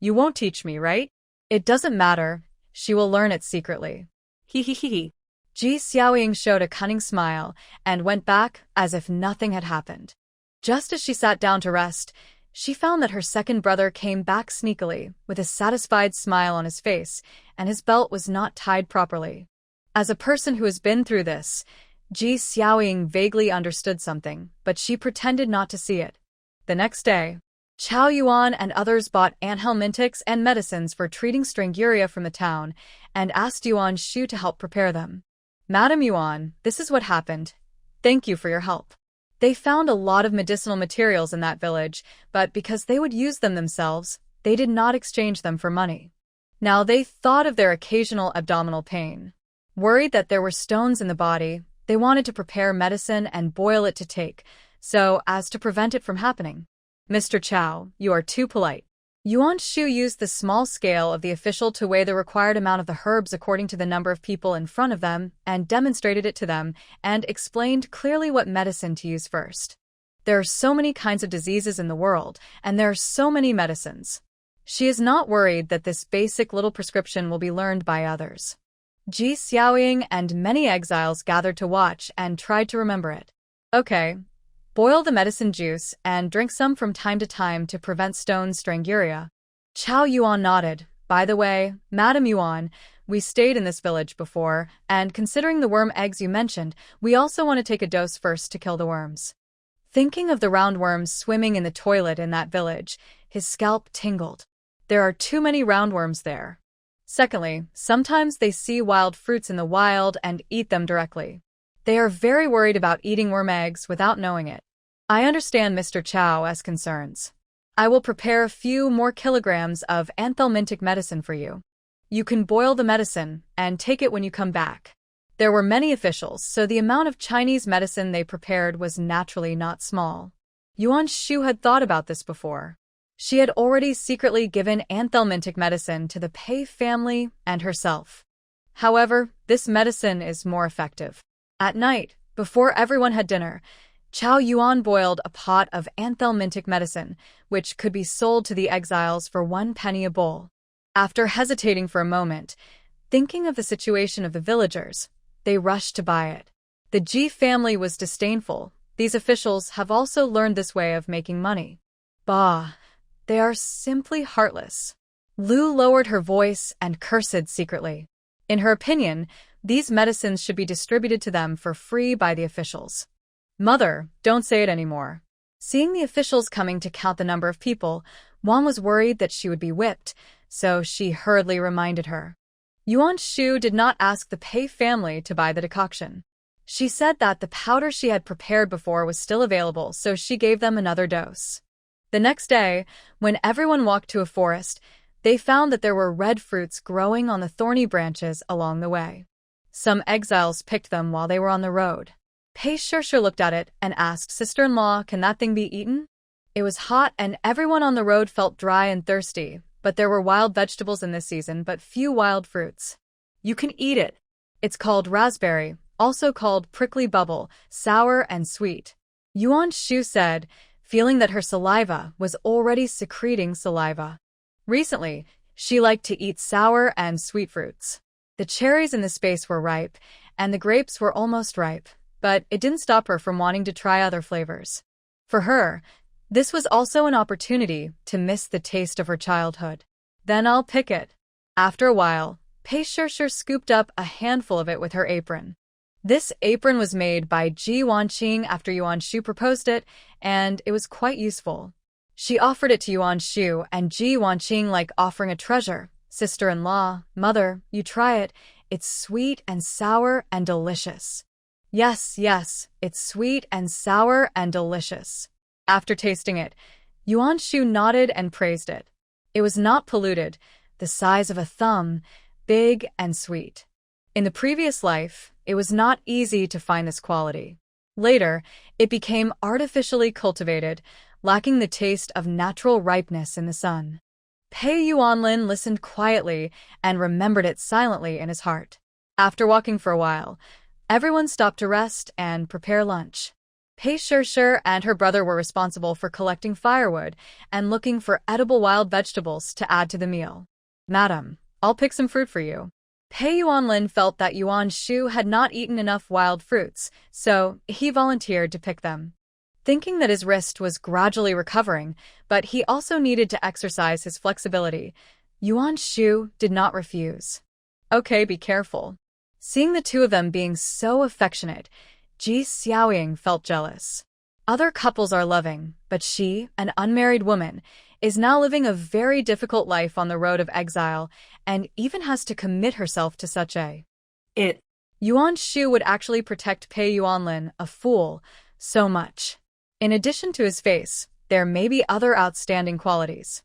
You won't teach me, right? It doesn't matter. She will learn it secretly. Hee hee hee hee. Ji Xiaoying showed a cunning smile and went back as if nothing had happened. Just as she sat down to rest, she found that her second brother came back sneakily, with a satisfied smile on his face, and his belt was not tied properly. As a person who has been through this, Ji Xiaoying vaguely understood something, but she pretended not to see it. The next day, Chao Yuan and others bought anthelmintics and medicines for treating stranguria from the town and asked Yuan Shu to help prepare them. Madam Yuan, this is what happened. Thank you for your help. They found a lot of medicinal materials in that village, but because they would use them themselves, they did not exchange them for money. Now they thought of their occasional abdominal pain. Worried that there were stones in the body, they wanted to prepare medicine and boil it to take, so as to prevent it from happening. Mr. Chow, you are too polite. Yuan Shu used the small scale of the official to weigh the required amount of the herbs according to the number of people in front of them and demonstrated it to them and explained clearly what medicine to use first. There are so many kinds of diseases in the world, and there are so many medicines. She is not worried that this basic little prescription will be learned by others. Ji Xiaoying and many exiles gathered to watch and tried to remember it. Okay. Boil the medicine juice and drink some from time to time to prevent stone stranguria. Chao Yuan nodded. By the way, Madam Yuan, we stayed in this village before, and considering the worm eggs you mentioned, we also want to take a dose first to kill the worms. Thinking of the roundworms swimming in the toilet in that village, his scalp tingled. There are too many roundworms there. Secondly, sometimes they see wild fruits in the wild and eat them directly. They are very worried about eating worm eggs without knowing it. I understand Mr. Chow's concerns. I will prepare a few more kilograms of anthelmintic medicine for you. You can boil the medicine and take it when you come back. There were many officials, so the amount of Chinese medicine they prepared was naturally not small. Yuan Shu had thought about this before. She had already secretly given anthelmintic medicine to the Pei family and herself. However, this medicine is more effective. At night, before everyone had dinner, Chao Yuan boiled a pot of anthelmintic medicine, which could be sold to the exiles for 1 penny a bowl. After hesitating for a moment, thinking of the situation of the villagers, they rushed to buy it. The Ji family was disdainful. These officials have also learned this way of making money. Bah, they are simply heartless. Lu lowered her voice and cursed secretly. In her opinion, these medicines should be distributed to them for free by the officials. Mother, don't say it anymore. Seeing the officials coming to count the number of people, Wang was worried that she would be whipped, so she hurriedly reminded her. Yuan Shu did not ask the Pei family to buy the decoction. She said that the powder she had prepared before was still available, so she gave them another dose. The next day, when everyone walked to a forest, they found that there were red fruits growing on the thorny branches along the way. Some exiles picked them while they were on the road. Pei Shusher looked at it and asked, Sister-in-law, can that thing be eaten? It was hot and everyone on the road felt dry and thirsty, but there were wild vegetables in this season but few wild fruits. You can eat it. It's called raspberry, also called prickly bubble, sour and sweet. Yuan Shu said, feeling that her saliva was already secreting saliva. Recently, she liked to eat sour and sweet fruits. The cherries in the space were ripe, and the grapes were almost ripe, but it didn't stop her from wanting to try other flavors. For her, this was also an opportunity to miss the taste of her childhood. Then I'll pick it. After a while, Pei Shusher scooped up a handful of it with her apron. This apron was made by Ji Wanqing after Yuan Shu proposed it, and it was quite useful. She offered it to Yuan Shu and Ji Wanqing like offering a treasure. Sister-in-law, mother, you try it. It's sweet and sour and delicious. Yes, it's sweet and sour and delicious. After tasting it, Yuan Shu nodded and praised it. It was not polluted, the size of a thumb, big and sweet. In the previous life, it was not easy to find this quality. Later, it became artificially cultivated, lacking the taste of natural ripeness in the sun. Pei Yuanlin listened quietly and remembered it silently in his heart. After walking for a while, everyone stopped to rest and prepare lunch. Pei Shir and her brother were responsible for collecting firewood and looking for edible wild vegetables to add to the meal. Madam, I'll pick some fruit for you. Pei Yuanlin felt that Yuan Shu had not eaten enough wild fruits, so he volunteered to pick them. Thinking that his wrist was gradually recovering, but he also needed to exercise his flexibility, Yuan Shu did not refuse. Okay, be careful. Seeing the two of them being so affectionate, Ji Xiaoying felt jealous. Other couples are loving, but she, an unmarried woman, is now living a very difficult life on the road of exile and even has to commit herself to such a Yuan Shu would actually protect Pei Yuanlin, a fool, so much. In addition to his face, there may be other outstanding qualities.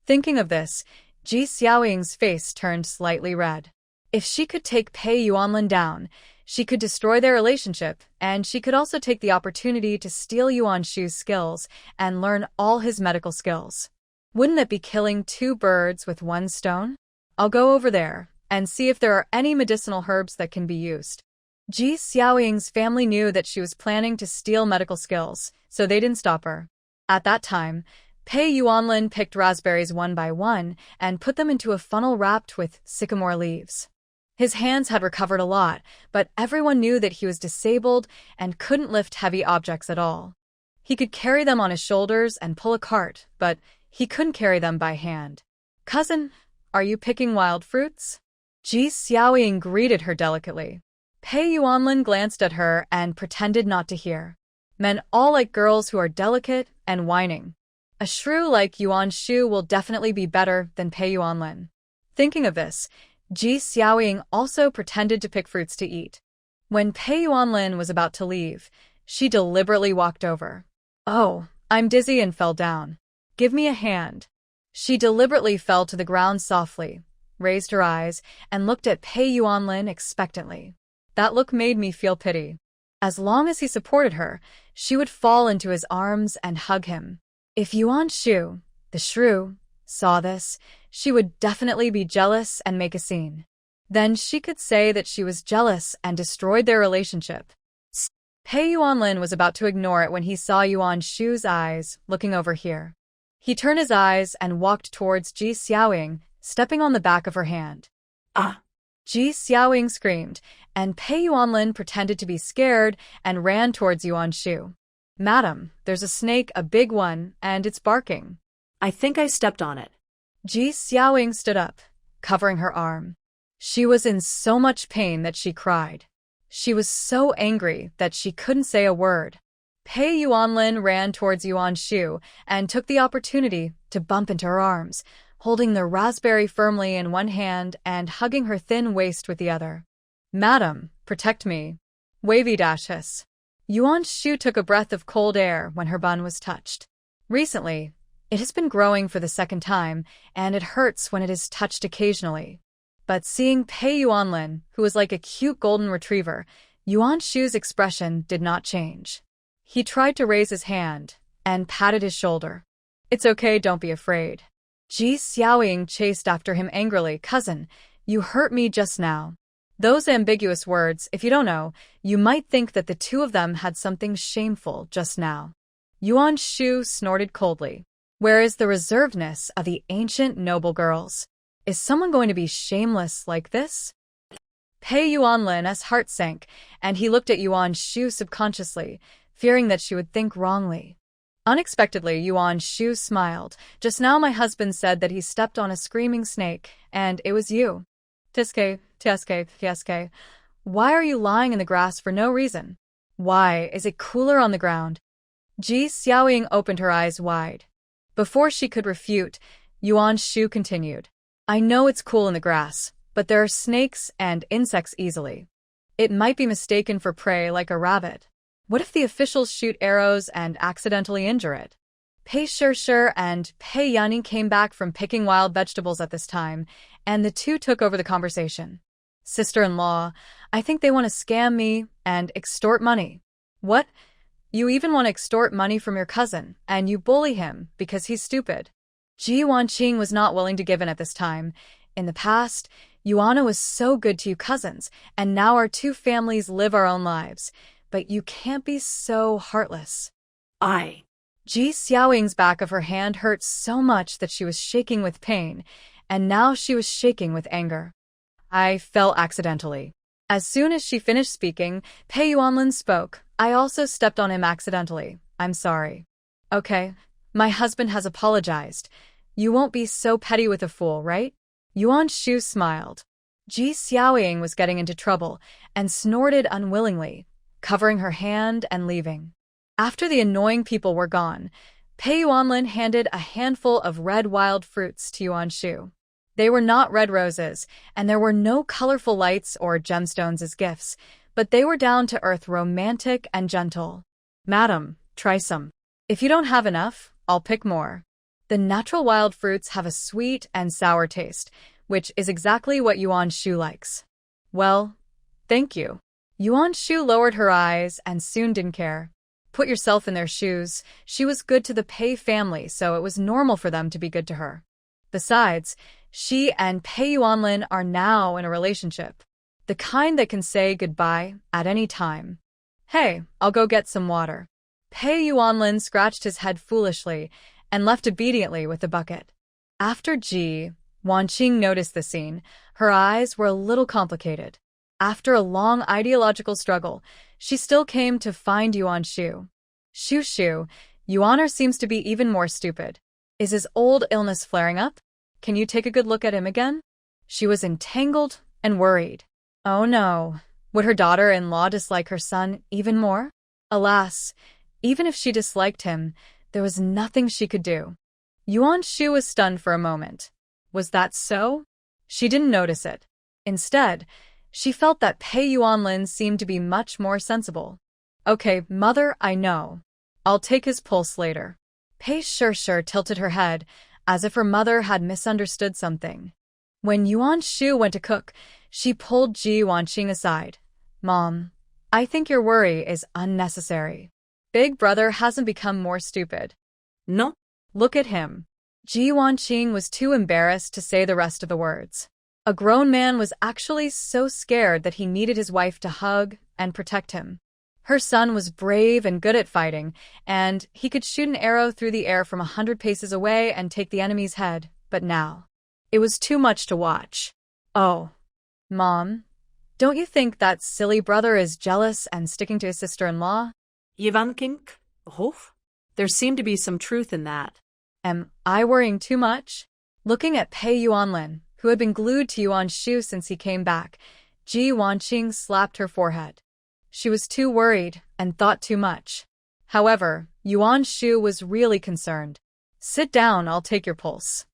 Thinking of this, Ji Xiaoying's face turned slightly red. If she could take Pei Yuanlin down, she could destroy their relationship, and she could also take the opportunity to steal Yuan Shu's skills and learn all his medical skills. Wouldn't that be killing two birds with one stone? I'll go over there and see if there are any medicinal herbs that can be used. Ji Xiaoying's family knew that she was planning to steal medical skills, so they didn't stop her. At that time, Pei Yuanlin picked raspberries one by one and put them into a funnel wrapped with sycamore leaves. His hands had recovered a lot, but everyone knew that he was disabled and couldn't lift heavy objects at all. He could carry them on his shoulders and pull a cart, but he couldn't carry them by hand. Cousin, are you picking wild fruits? Ji Xiaoying greeted her delicately. Pei Yuanlin glanced at her and pretended not to hear. Men all like girls who are delicate and whining. A shrew like Yuan Shu will definitely be better than Pei Yuanlin. Thinking of this, Ji Xiaoying also pretended to pick fruits to eat. When Pei Yuanlin was about to leave, she deliberately walked over. Oh, I'm dizzy and fell down. Give me a hand. She deliberately fell to the ground softly, raised her eyes, and looked at Pei Yuanlin expectantly. That look made me feel pity. As long as he supported her, she would fall into his arms and hug him. If Yuan Shu, the shrew, saw this, she would definitely be jealous and make a scene. Then she could say that she was jealous and destroyed their relationship. Pei Yuanlin was about to ignore it when he saw Yuan Shu's eyes looking over here. He turned his eyes and walked towards Ji Xiaoying, stepping on the back of her hand. Ah! Ji Xiaoying screamed, and Pei Yuanlin pretended to be scared and ran towards Yuan Shu. Madam, there's a snake, a big one, and it's barking. I think I stepped on it. Ji Xiaoying stood up, covering her arm. She was in so much pain that she cried. She was so angry that she couldn't say a word. Pei Yuanlin ran towards Yuan Shu and took the opportunity to bump into her arms, holding the raspberry firmly in one hand and hugging her thin waist with the other. Madam, protect me. Wavy dashes. Yuan Shu took a breath of cold air when her bun was touched. Recently, it has been growing for the second time, and it hurts when it is touched occasionally. But seeing Pei Yuanlin, who was like a cute golden retriever, Yuan Shu's expression did not change. He tried to raise his hand and patted his shoulder. It's okay, don't be afraid. Ji Xiaoying chased after him angrily. Cousin, you hurt me just now. Those ambiguous words, if you don't know, you might think that the two of them had something shameful just now. Yuan Shu snorted coldly. Where is the reservedness of the ancient noble girls? Is someone going to be shameless like this? Pei Yuanlin's heart sank, and he looked at Yuan Shu subconsciously, fearing that she would think wrongly. Unexpectedly, Yuan Shu smiled. Just now my husband said that he stepped on a screaming snake, and it was you. Tiske. Why are you lying in the grass for no reason? Why is it cooler on the ground? Ji Xiaoying opened her eyes wide. Before she could refute, Yuan Shu continued. I know it's cool in the grass, but there are snakes and insects easily. It might be mistaken for prey like a rabbit. What if the officials shoot arrows and accidentally injure it? Pei Shir and Pei Yanni came back from picking wild vegetables at this time, and the two took over the conversation. Sister-in-law, I think they want to scam me and extort money. What? You even want to extort money from your cousin, and you bully him because he's stupid. Ji Wanqing was not willing to give in at this time. In the past, Yuana was so good to you cousins, and now our two families live our own lives. but you can't be so heartless. Ji Xiaoying's back of her hand hurt so much that she was shaking with pain, and now she was shaking with anger. I fell accidentally. As soon as she finished speaking, Pei Yuanlin spoke. I also stepped on him accidentally. I'm sorry. Okay, my husband has apologized. You won't be so petty with a fool, right? Yuan Shu smiled. Ji Xiaoying was getting into trouble and snorted unwillingly, covering her hand and leaving. After the annoying people were gone, Pei Yuanlin handed a handful of red wild fruits to Yuan Shu. They were not red roses, and there were no colorful lights or gemstones as gifts, but they were down-to-earth, romantic, and gentle. Madam, try some. If you don't have enough, I'll pick more. The natural wild fruits have a sweet and sour taste, which is exactly what Yuan Shu likes. Well, thank you. Yuan Shu lowered her eyes and soon didn't care. Put yourself in their shoes. She was good to the Pei family, so it was normal for them to be good to her. Besides, she and Pei Yuanlin are now in a relationship. The kind that can say goodbye at any time. Hey, I'll go get some water. Pei Yuanlin scratched his head foolishly and left obediently with the bucket. After Ji Wanqing noticed the scene, her eyes were a little complicated. After a long ideological struggle, she still came to find Yuan Shu. Shu, Yuaner seems to be even more stupid. Is his old illness flaring up? Can you take a good look at him again? She was entangled and worried. Oh no, would her daughter-in-law dislike her son even more? Alas, even if she disliked him, there was nothing she could do. Yuan Shu was stunned for a moment. Was that so? She didn't notice it. Instead, she felt that Pei Yuanlin seemed to be much more sensible. Okay, mother, I know. I'll take his pulse later. Pei Sure tilted her head, as if her mother had misunderstood something. When Yuan Shu went to cook, she pulled Ji Wanqing aside. Mom, I think your worry is unnecessary. Big brother hasn't become more stupid. No. Look at him. Ji Wanqing was too embarrassed to say the rest of the words. A grown man was actually so scared that he needed his wife to hug and protect him. Her son was brave and good at fighting, and he could shoot an arrow through the air from 100 paces away and take the enemy's head, but now, it was too much to watch. Oh, Mom, don't you think that silly brother is jealous and sticking to his sister-in-law? Kink, Hof? There seemed to be some truth in that. Am I worrying too much? Looking at Pei Yuanlin, who had been glued to Yuan Shu since he came back, Ji Wanqing slapped her forehead. She was too worried and thought too much. However, Yuan Shu was really concerned. Sit down, I'll take your pulse.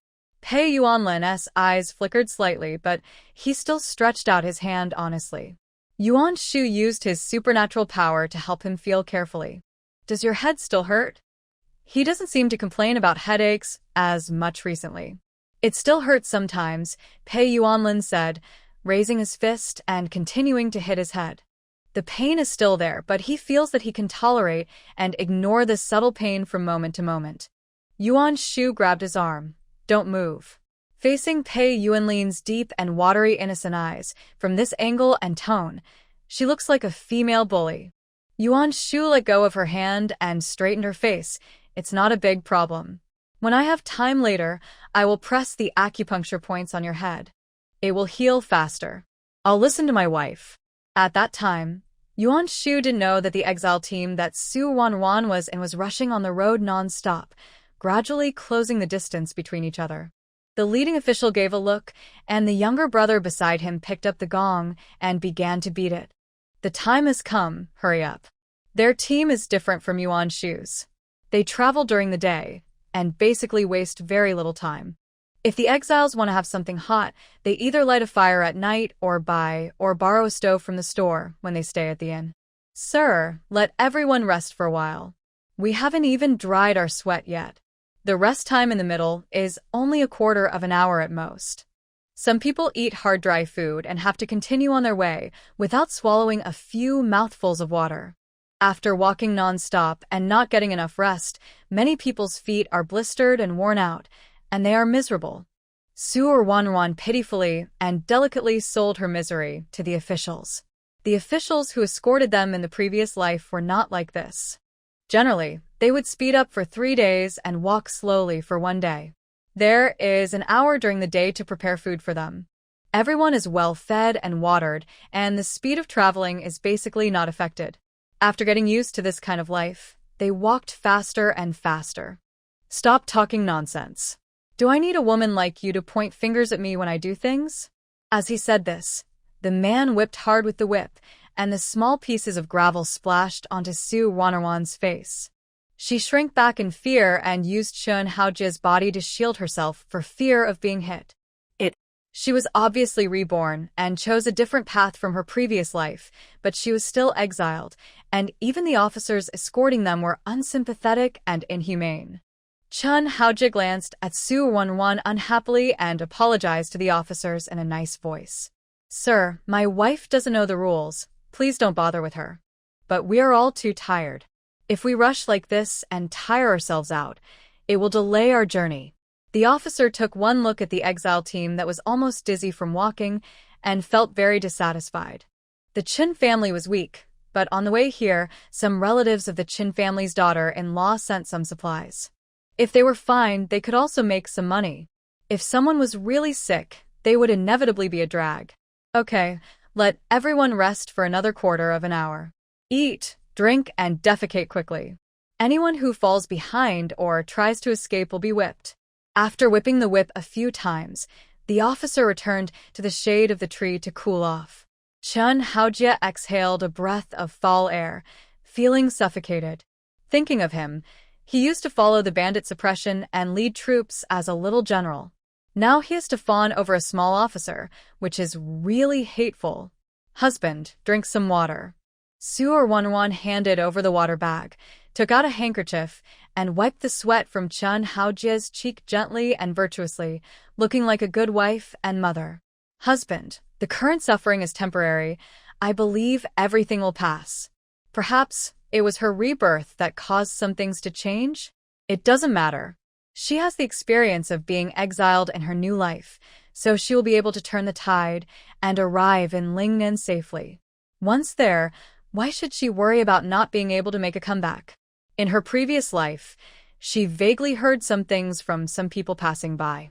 Pei Yuanlin's eyes flickered slightly, but he still stretched out his hand honestly. Yuan Shu used his supernatural power to help him feel carefully. Does your head still hurt? He doesn't seem to complain about headaches as much recently. It still hurts sometimes, Pei Yuanlin said, raising his fist and continuing to hit his head. The pain is still there, but he feels that he can tolerate and ignore the subtle pain from moment to moment. Yuan Shu grabbed his arm. Don't move. Facing Pei Yuanlin's deep and watery innocent eyes, from this angle and tone, she looks like a female bully. Yuan Shu let go of her hand and straightened her face. It's not a big problem. When I have time later, I will press the acupuncture points on your head. It will heal faster. I'll listen to my wife. At that time, Yuan Shu didn't know that the exile team that Su Wanwan was in was rushing on the road non-stop, gradually closing the distance between each other. The leading official gave a look, and the younger brother beside him picked up the gong and began to beat it. The time has come, hurry up. Their team is different from Yuan Shu's. They travel during the day, and basically waste very little time. If the exiles want to have something hot, they either light a fire at night or buy or borrow a stove from the store when they stay at the inn. Sir, let everyone rest for a while. We haven't even dried our sweat yet. The rest time in the middle is only a quarter of an hour at most. Some people eat hard dry food and have to continue on their way without swallowing a few mouthfuls of water. After walking non-stop and not getting enough rest, many people's feet are blistered and worn out, and they are miserable. Su Wanwan pitifully and delicately sold her misery to the officials. The officials who escorted them in the previous life were not like this. Generally, they would speed up for 3 days and walk slowly for 1 day. There is an hour during the day to prepare food for them. Everyone is well fed and watered, and the speed of traveling is basically not affected. After getting used to this kind of life, they walked faster and faster. Stop talking nonsense. Do I need a woman like you to point fingers at me when I do things? As he said this, the man whipped hard with the whip, and the small pieces of gravel splashed onto Su Wanarwan's face. She shrank back in fear and used Chun Haojia's body to shield herself for fear of being hit. She was obviously reborn and chose a different path from her previous life, but she was still exiled, and even the officers escorting them were unsympathetic and inhumane. Chun Haojia glanced at Su Wanwan unhappily and apologized to the officers in a nice voice. Sir, my wife doesn't know the rules. Please don't bother with her. But we are all too tired. If we rush like this and tire ourselves out, it will delay our journey. The officer took one look at the exile team that was almost dizzy from walking and felt very dissatisfied. The Qin family was weak, but on the way here, some relatives of the Qin family's daughter-in-law sent some supplies. If they were fine, they could also make some money. If someone was really sick, they would inevitably be a drag. Okay, let everyone rest for another quarter of an hour. Eat, drink, and defecate quickly. Anyone who falls behind or tries to escape will be whipped. After whipping the whip a few times, the officer returned to the shade of the tree to cool off. Chun Haojia exhaled a breath of foul air, feeling suffocated. Thinking of him, he used to follow the bandit suppression and lead troops as a little general. Now he has to fawn over a small officer, which is really hateful. Husband, drink some water. Suor Wanwan handed over the water bag, took out a handkerchief, and wiped the sweat from Chun Haojia's cheek gently and virtuously, looking like a good wife and mother. Husband, the current suffering is temporary. I believe everything will pass. Perhaps it was her rebirth that caused some things to change? It doesn't matter. She has the experience of being exiled in her new life, so she will be able to turn the tide and arrive in Lingnan safely. Once there, why should she worry about not being able to make a comeback? In her previous life, she vaguely heard some things from some people passing by.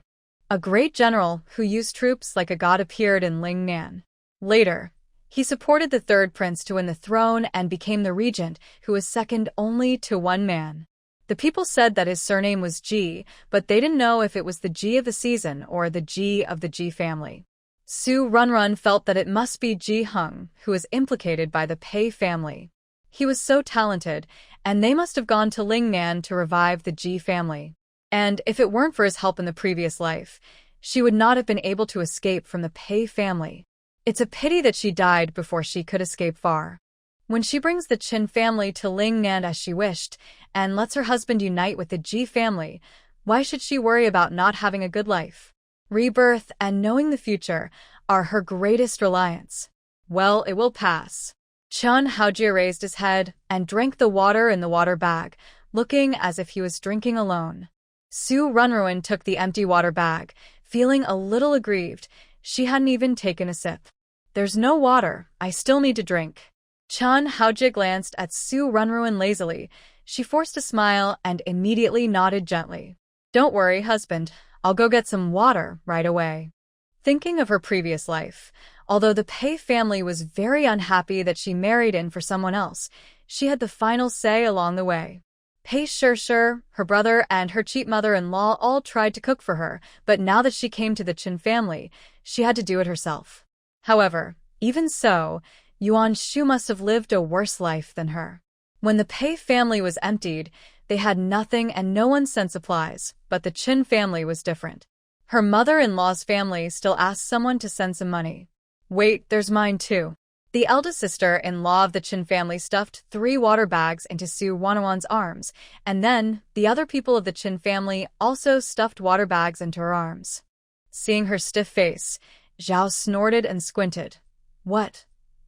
A great general who used troops like a god appeared in Lingnan. Later, he supported the third prince to win the throne and became the regent, who was second only to one man. The people said that his surname was Ji, but they didn't know if it was the Ji of the season or the Ji of the Ji family. Su Runrun felt that it must be Ji Hung, who was implicated by the Pei family. He was so talented, and they must have gone to Lingnan to revive the Ji family. And if it weren't for his help in the previous life, she would not have been able to escape from the Pei family. It's a pity that she died before she could escape far. When she brings the Qin family to Lingnan as she wished, and lets her husband unite with the Ji family, why should she worry about not having a good life? Rebirth and knowing the future are her greatest reliance. Well, it will pass. Chun Haojia raised his head and drank the water in the water bag, looking as if he was drinking alone. Su Runruin took the empty water bag, feeling a little aggrieved. She hadn't even taken a sip. There's no water. I still need to drink. Chun Haojia glanced at Su Runruin lazily. She forced a smile and immediately nodded gently. Don't worry, husband. I'll go get some water right away. Thinking of her previous life, although the Pei family was very unhappy that she married in for someone else, she had the final say along the way. Pei Shir, her brother, and her cheap mother-in-law all tried to cook for her, but now that she came to the Qin family, she had to do it herself. However, even so, Yuan Shu must have lived a worse life than her. When the Pei family was emptied, they had nothing and no one sent supplies, but the Qin family was different. Her mother-in-law's family still asked someone to send some money. Wait, there's mine too. The eldest sister-in-law of the Qin family stuffed 3 water bags into Su Wanawan's arms, and then the other people of the Qin family also stuffed water bags into her arms. Seeing her stiff face, Zhao snorted and squinted. What?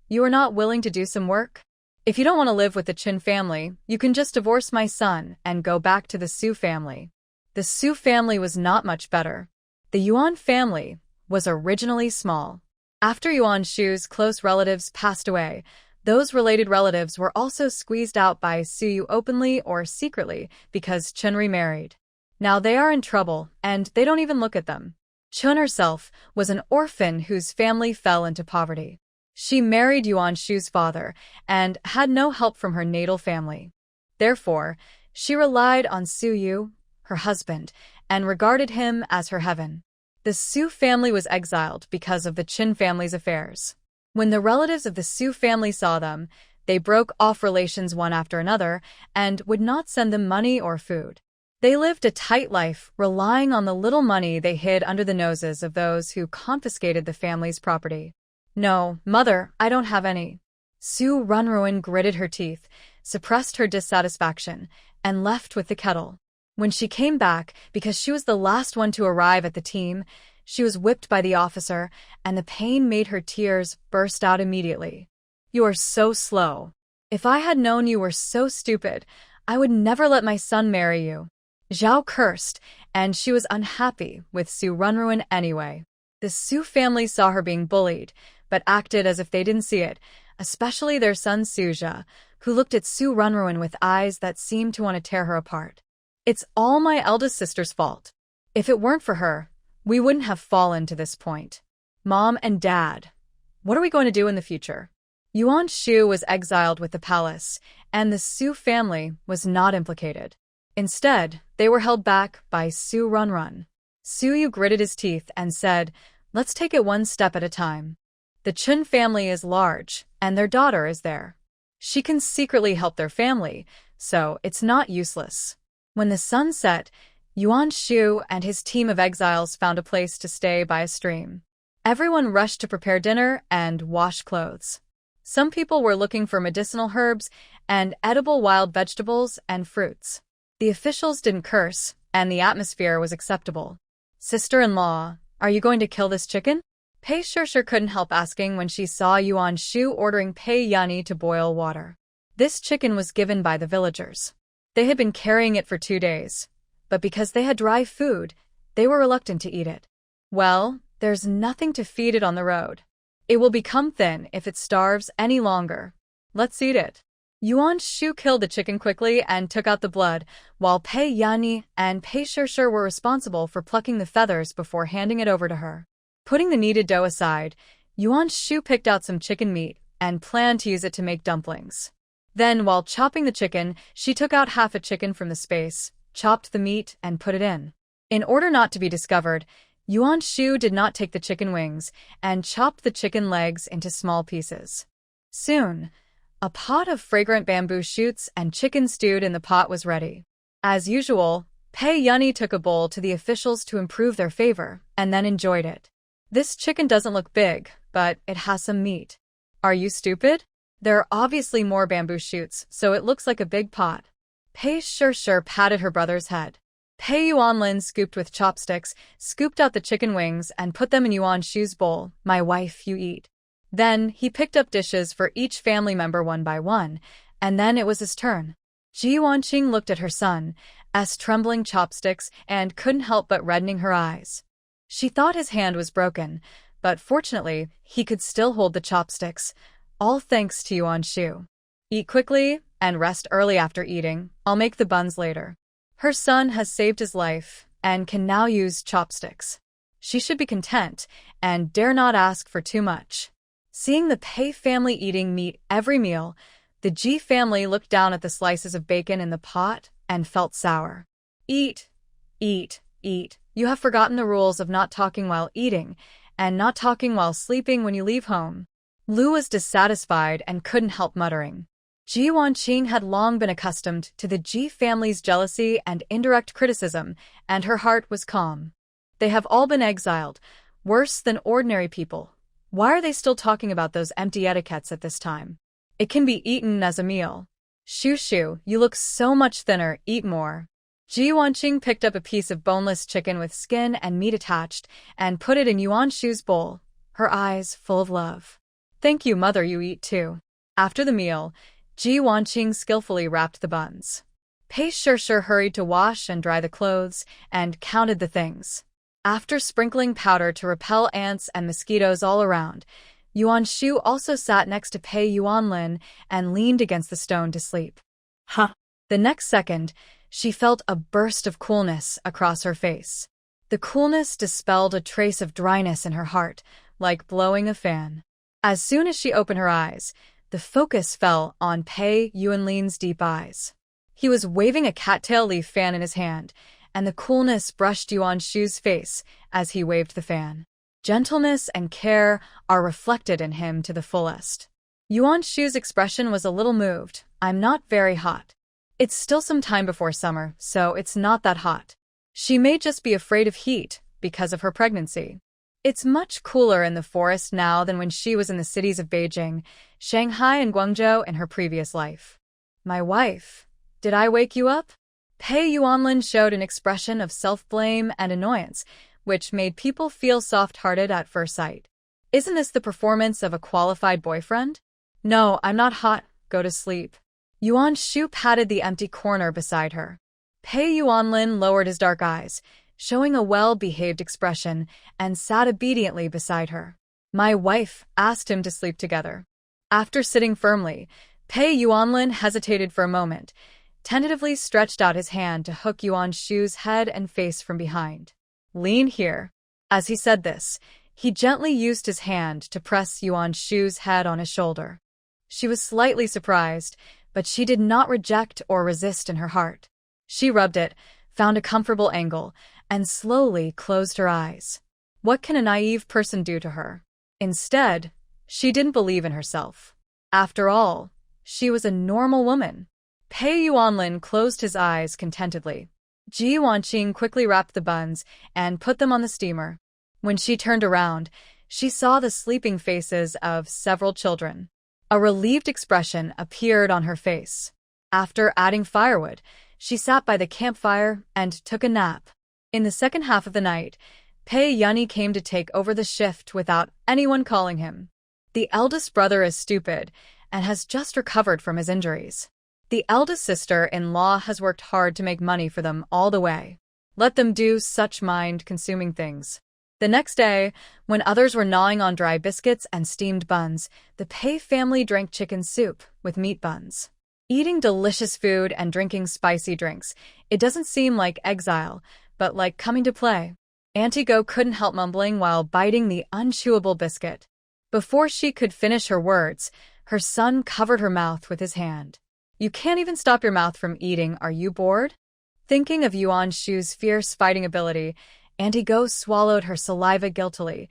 You are not willing to do some work? If you don't want to live with the Qin family, you can just divorce my son and go back to the Su family. The Su family was not much better. The Yuan family was originally small. After Yuan Shu's close relatives passed away, those related relatives were also squeezed out by Su Yu openly or secretly because Chun remarried. Now they are in trouble, and they don't even look at them. Chun herself was an orphan whose family fell into poverty. She married Yuan Shu's father and had no help from her natal family. Therefore, she relied on Su Yu, her husband, and regarded him as her heaven. The Su family was exiled because of the Qin family's affairs. When the relatives of the Su family saw them, they broke off relations one after another and would not send them money or food. They lived a tight life, relying on the little money they hid under the noses of those who confiscated the family's property. "No, mother, I don't have any." Su Runruin gritted her teeth, suppressed her dissatisfaction, and left with the kettle. When she came back, because she was the last one to arrive at the team, she was whipped by the officer, and the pain made her tears burst out immediately. "You are so slow. If I had known you were so stupid, I would never let my son marry you." Zhao cursed, and she was unhappy with Su Runruin anyway. The Su family saw her being bullied, but acted as if they didn't see it, especially their son Suzha, who looked at Su Runruin with eyes that seemed to want to tear her apart. "It's all my eldest sister's fault. If it weren't for her, we wouldn't have fallen to this point. Mom and Dad, what are we going to do in the future?" Yuan Shu was exiled with the palace, and the Su family was not implicated. Instead, they were held back by Su Runrun. Su Yu gritted his teeth and said, "Let's take it one step at a time. The Chun family is large, and their daughter is there. She can secretly help their family, so it's not useless." When the sun set, Yuan Shu and his team of exiles found a place to stay by a stream. Everyone rushed to prepare dinner and wash clothes. Some people were looking for medicinal herbs and edible wild vegetables and fruits. The officials didn't curse, and the atmosphere was acceptable. "Sister-in-law, are you going to kill this chicken?" Pei Shishir couldn't help asking when she saw Yuan Shu ordering Pei Yani to boil water. This chicken was given by the villagers. They had been carrying it for 2 days, but because they had dry food, they were reluctant to eat it. "Well, there's nothing to feed it on the road. It will become thin if it starves any longer. Let's eat it." Yuan Shu killed the chicken quickly and took out the blood, while Pei Yani and Pei Shishir were responsible for plucking the feathers before handing it over to her. Putting the kneaded dough aside, Yuan Shu picked out some chicken meat and planned to use it to make dumplings. Then, while chopping the chicken, she took out half a chicken from the space, chopped the meat, and put it in. In order not to be discovered, Yuan Shu did not take the chicken wings and chopped the chicken legs into small pieces. Soon, a pot of fragrant bamboo shoots and chicken stewed in the pot was ready. As usual, Pei Yani took a bowl to the officials to improve their favor, and then enjoyed it. "This chicken doesn't look big, but it has some meat." "Are you stupid? There are obviously more bamboo shoots, so it looks like a big pot." Pei Shishir patted her brother's head. Pei Yuanlin scooped with chopsticks, scooped out the chicken wings, and put them in Yuan Shu's bowl. "My wife, you eat." Then he picked up dishes for each family member one by one, and then it was his turn. Ji Wanqing looked at her son's trembling chopsticks and couldn't help but reddening her eyes. She thought his hand was broken, but fortunately, he could still hold the chopsticks, all thanks to Yuan Shu. "Eat quickly and rest early after eating. I'll make the buns later." Her son has saved his life and can now use chopsticks. She should be content and dare not ask for too much. Seeing the Pei family eating meat every meal, the Ji family looked down at the slices of bacon in the pot and felt sour. "Eat, eat, eat. You have forgotten the rules of not talking while eating and not talking while sleeping when you leave home." Lu was dissatisfied and couldn't help muttering. Ji Wanqing had long been accustomed to the Ji family's jealousy and indirect criticism, and her heart was calm. They have all been exiled, worse than ordinary people. Why are they still talking about those empty etiquettes at this time? It can be eaten as a meal. "Shu, you look so much thinner, eat more." Ji Wanqing picked up a piece of boneless chicken with skin and meat attached and put it in Yuan Shu's bowl, her eyes full of love. "Thank you, mother, you eat too." After the meal, Ji Wanqing skillfully wrapped the buns. Pei Shishir hurried to wash and dry the clothes and counted the things. After sprinkling powder to repel ants and mosquitoes all around, Yuan Shu also sat next to Pei Yuanlin and leaned against the stone to sleep. Huh. The next second, she felt a burst of coolness across her face. The coolness dispelled a trace of dryness in her heart, like blowing a fan. As soon as she opened her eyes, the focus fell on Pei Yuanlin's deep eyes. He was waving a cattail leaf fan in his hand, and the coolness brushed Yuan Shu's face as he waved the fan. Gentleness and care are reflected in him to the fullest. Yuan Shu's expression was a little moved. I'm not very hot. It's still some time before summer, so it's not that hot. She may just be afraid of heat because of her pregnancy. It's much cooler in the forest now than when she was in the cities of Beijing, Shanghai, and Guangzhou in her previous life. My wife, did I wake you up? Pei Yuanlin showed an expression of self-blame and annoyance, which made people feel soft-hearted at first sight. Isn't this the performance of a qualified boyfriend? No, I'm not hot. Go to sleep. Yuan Shu patted the empty corner beside her. Pei Yuanlin lowered his dark eyes, showing a well-behaved expression, and sat obediently beside her. My wife asked him to sleep together. After sitting firmly, Pei Yuanlin hesitated for a moment, tentatively stretched out his hand to hook Yuan Shu's head and face from behind. Lean here. As he said this, he gently used his hand to press Yuan Shu's head on his shoulder. She was slightly surprised, but she did not reject or resist in her heart. She rubbed it, found a comfortable angle, and slowly closed her eyes. What can a naive person do to her? Instead, she didn't believe in herself. After all, she was a normal woman. Pei Yuanlin closed his eyes contentedly. Ji Wanqing quickly wrapped the buns and put them on the steamer. When she turned around, she saw the sleeping faces of several children. A relieved expression appeared on her face. After adding firewood, she sat by the campfire and took a nap. In the second half of the night, Pei Yunyi came to take over the shift without anyone calling him. The eldest brother is stupid and has just recovered from his injuries. The eldest sister-in-law has worked hard to make money for them all the way. Let them do such mind-consuming things. The next day, when others were gnawing on dry biscuits and steamed buns, the Pei family drank chicken soup with meat buns. Eating delicious food and drinking spicy drinks, it doesn't seem like exile, but like coming to play. Auntie Go couldn't help mumbling while biting the unchewable biscuit. Before she could finish her words, her son covered her mouth with his hand. You can't even stop your mouth from eating, are you bored? Thinking of Yuan Shu's fierce fighting ability, Auntie Go swallowed her saliva guiltily,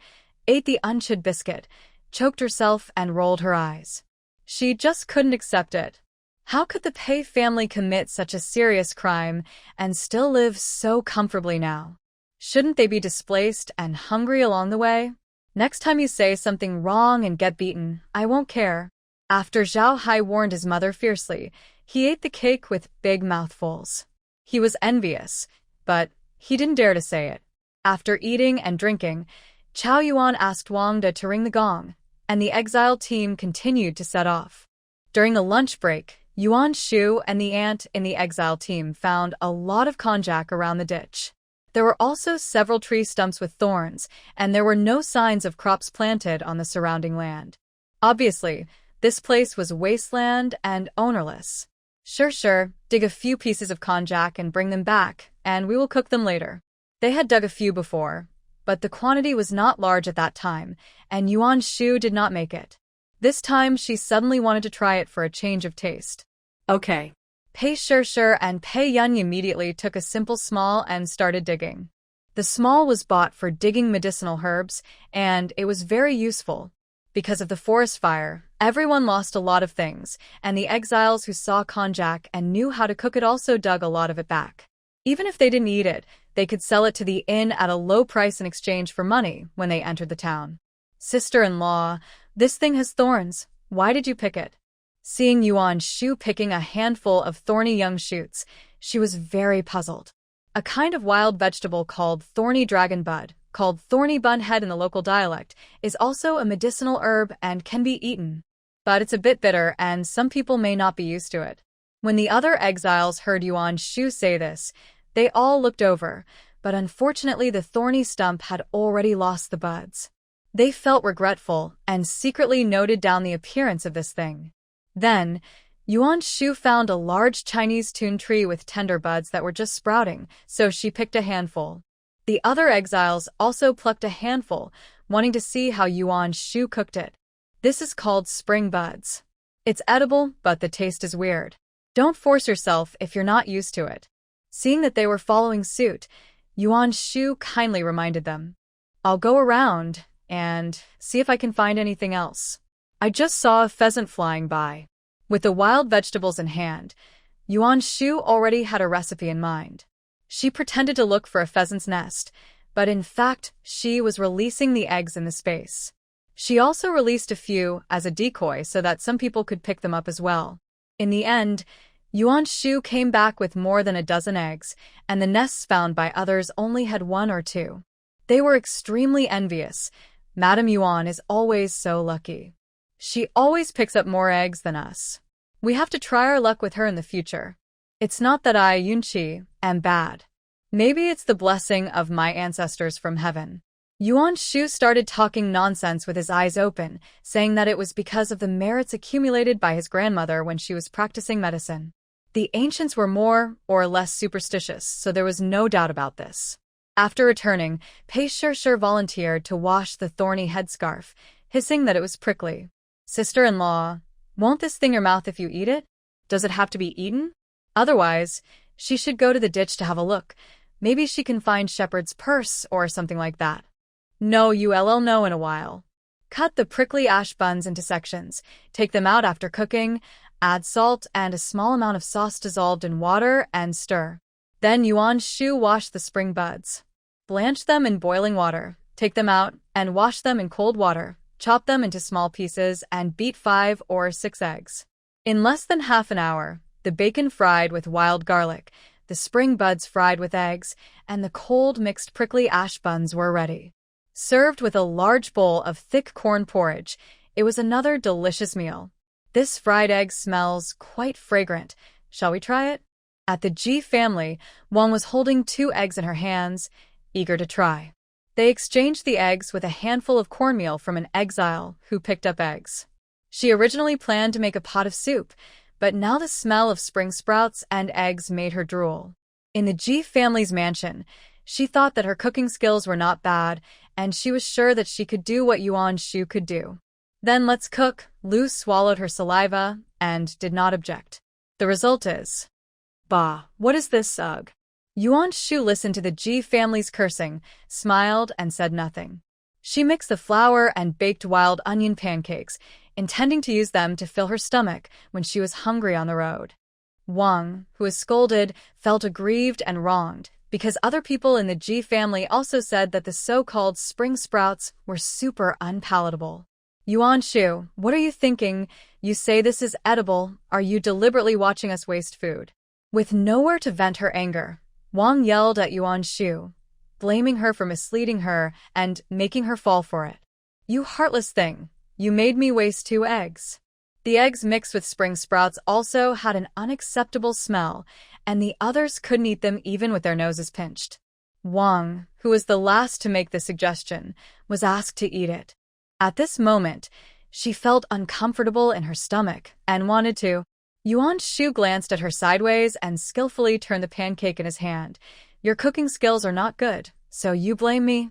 ate the unchewed biscuit, choked herself, and rolled her eyes. She just couldn't accept it. How could the Pei family commit such a serious crime and still live so comfortably now? Shouldn't they be displaced and hungry along the way? Next time you say something wrong and get beaten, I won't care. After Zhao Hai warned his mother fiercely, he ate the cake with big mouthfuls. He was envious, but he didn't dare to say it. After eating and drinking, Chao Yuan asked Wang De to ring the gong, and the exile team continued to set off. During the lunch break, Yuan Shu and the ant in the exile team found a lot of konjac around the ditch. There were also several tree stumps with thorns, and there were no signs of crops planted on the surrounding land. Obviously, this place was wasteland and ownerless. Sure, dig a few pieces of konjac and bring them back, and we will cook them later. They had dug a few before, but the quantity was not large at that time, and Yuan Shu did not make it. This time, she suddenly wanted to try it for a change of taste. Okay. Pei Sure and Pei Yunyi immediately took a simple small and started digging. The small was bought for digging medicinal herbs, and it was very useful. Because of the forest fire, everyone lost a lot of things, and the exiles who saw konjac and knew how to cook it also dug a lot of it back. Even if they didn't eat it, they could sell it to the inn at a low price in exchange for money when they entered the town. Sister-in-law, this thing has thorns. Why did you pick it? Seeing Yuan Shu picking a handful of thorny young shoots, she was very puzzled. A kind of wild vegetable called thorny dragon bud, called thorny bunhead in the local dialect, is also a medicinal herb and can be eaten. But it's a bit bitter and some people may not be used to it. When the other exiles heard Yuan Shu say this, they all looked over, but unfortunately the thorny stump had already lost the buds. They felt regretful and secretly noted down the appearance of this thing. Then, Yuan Shu found a large Chinese tun tree with tender buds that were just sprouting, so she picked a handful. The other exiles also plucked a handful, wanting to see how Yuan Shu cooked it. This is called spring buds. It's edible, but the taste is weird. Don't force yourself if you're not used to it. Seeing that they were following suit, Yuan Shu kindly reminded them. I'll go around and see if I can find anything else. I just saw a pheasant flying by. With the wild vegetables in hand, Yuan Shu already had a recipe in mind. She pretended to look for a pheasant's nest, but in fact, she was releasing the eggs in the space. She also released a few as a decoy so that some people could pick them up as well. In the end, Yuan Shu came back with more than a dozen eggs, and the nests found by others only had 1 or 2. They were extremely envious. Madame Yuan is always so lucky. She always picks up more eggs than us. We have to try our luck with her in the future. It's not that I, Yunqi, am bad. Maybe it's the blessing of my ancestors from heaven. Yuan Shu started talking nonsense with his eyes open, saying that it was because of the merits accumulated by his grandmother when she was practicing medicine. The ancients were more or less superstitious, so there was no doubt about this. After returning, Pei Shir volunteered to wash the thorny headscarf, hissing that it was prickly. Sister-in-law, won't this sting your mouth if you eat it? Does it have to be eaten? Otherwise, she should go to the ditch to have a look. Maybe she can find shepherd's purse or something like that. No, you'll know in a while. Cut the prickly ash buns into sections, take them out after cooking, add salt and a small amount of sauce dissolved in water and stir. Then Yuan Shu washed the spring buds. Blanch them in boiling water, take them out, and wash them in cold water. Chop them into small pieces and beat 5 or 6 eggs. In less than half an hour, the bacon fried with wild garlic, the spring buds fried with eggs, and the cold mixed prickly ash buns were ready. Served with a large bowl of thick corn porridge, it was another delicious meal. This fried egg smells quite fragrant. Shall we try it? At the Ji family, Wang was holding 2 eggs in her hands, eager to try. They exchanged the eggs with a handful of cornmeal from an exile who picked up eggs. She originally planned to make a pot of soup, but now the smell of spring sprouts and eggs made her drool. In the Ji family's mansion, she thought that her cooking skills were not bad, and she was sure that she could do what Yuan Shu could do. Then let's cook. Lu swallowed her saliva and did not object. The result is, bah, what is this, ugh? Yuan Shu listened to the Ji family's cursing, smiled, and said nothing. She mixed the flour and baked wild onion pancakes, intending to use them to fill her stomach when she was hungry on the road. Wang, who was scolded, felt aggrieved and wronged, because other people in the Ji family also said that the so-called spring sprouts were super unpalatable. Yuan Shu, what are you thinking? You say this is edible. Are you deliberately watching us waste food? With nowhere to vent her anger, Wang yelled at Yuan Shu, blaming her for misleading her and making her fall for it. You heartless thing, you made me waste 2 eggs. The eggs mixed with spring sprouts also had an unacceptable smell, and the others couldn't eat them even with their noses pinched. Wang, who was the last to make the suggestion, was asked to eat it. At this moment, she felt uncomfortable in her stomach and wanted to. Yuan Shu glanced at her sideways and skillfully turned the pancake in his hand. Your cooking skills are not good, so you blame me?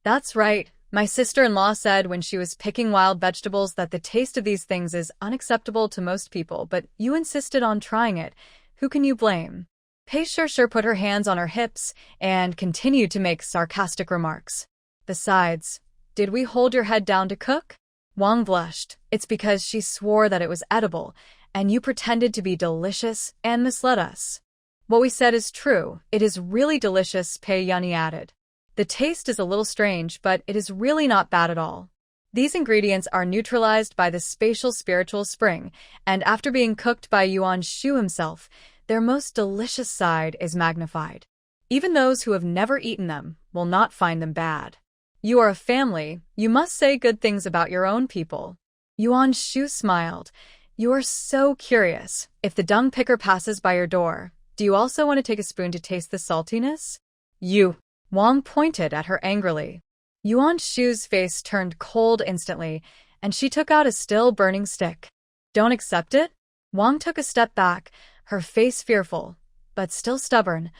That's right. My sister-in-law said when she was picking wild vegetables that the taste of these things is unacceptable to most people, but you insisted on trying it. Who can you blame? Pei Shir put her hands on her hips and continued to make sarcastic remarks. Besides, did we hold your head down to cook? Wang blushed. It's because she swore that it was edible, and you pretended to be delicious and misled us. What we said is true. It is really delicious, Pei Yunyi added. The taste is a little strange, but it is really not bad at all. These ingredients are neutralized by the spatial spiritual spring, and after being cooked by Yuan Shu himself, their most delicious side is magnified. Even those who have never eaten them will not find them bad. You are a family, you must say good things about your own people. Yuan Shu smiled. You are so curious. If the dung picker passes by your door, do you also want to take a spoon to taste the saltiness? You Wang pointed at her angrily. Yuan Shu's face turned cold instantly, and she took out a still burning stick. Don't accept it? Wang took a step back, her face fearful, but still stubborn.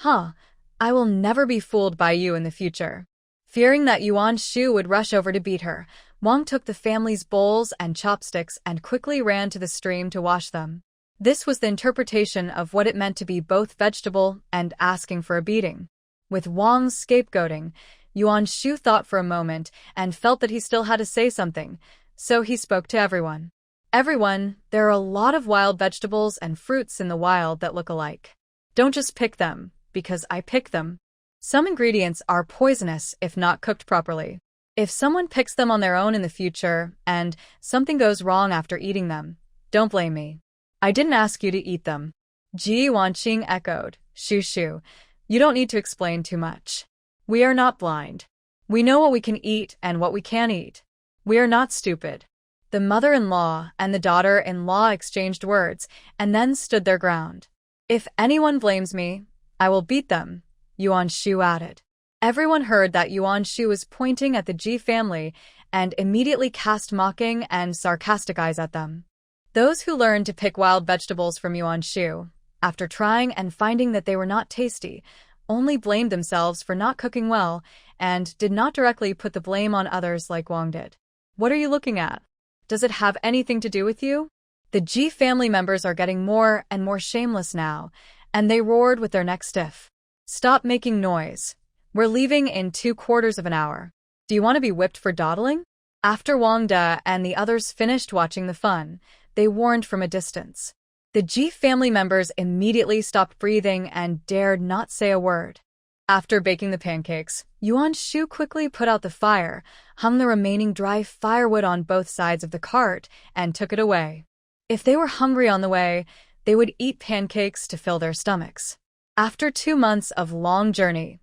I will never be fooled by you in the future. Fearing that Yuan Shu would rush over to beat her, Wang took the family's bowls and chopsticks and quickly ran to the stream to wash them. This was the interpretation of what it meant to be both vegetable and asking for a beating. With Wang's scapegoating, Yuan Shu thought for a moment and felt that he still had to say something, so he spoke to everyone. Everyone, there are a lot of wild vegetables and fruits in the wild that look alike. Don't just pick them, because I pick them. Some ingredients are poisonous if not cooked properly. If someone picks them on their own in the future and something goes wrong after eating them, don't blame me. I didn't ask you to eat them. Ji Wanqing echoed. Shu, you don't need to explain too much. We are not blind. We know what we can eat and what we can't eat. We are not stupid. The mother-in-law and the daughter-in-law exchanged words and then stood their ground. If anyone blames me, I will beat them, Yuan Shu added. Everyone heard that Yuan Shu was pointing at the Ji family and immediately cast mocking and sarcastic eyes at them. Those who learned to pick wild vegetables from Yuan Shu, after trying and finding that they were not tasty, only blamed themselves for not cooking well and did not directly put the blame on others like Wang did. What are you looking at? Does it have anything to do with you? The Ji family members are getting more and more shameless now, and they roared with their necks stiff. Stop making noise. We're leaving in 2/4 of an hour. Do you want to be whipped for dawdling? After Wang De and the others finished watching the fun, they warned from a distance. The Ji family members immediately stopped breathing and dared not say a word. After baking the pancakes, Yuan Shu quickly put out the fire, hung the remaining dry firewood on both sides of the cart, and took it away. If they were hungry on the way, they would eat pancakes to fill their stomachs. After 2 months of long journey,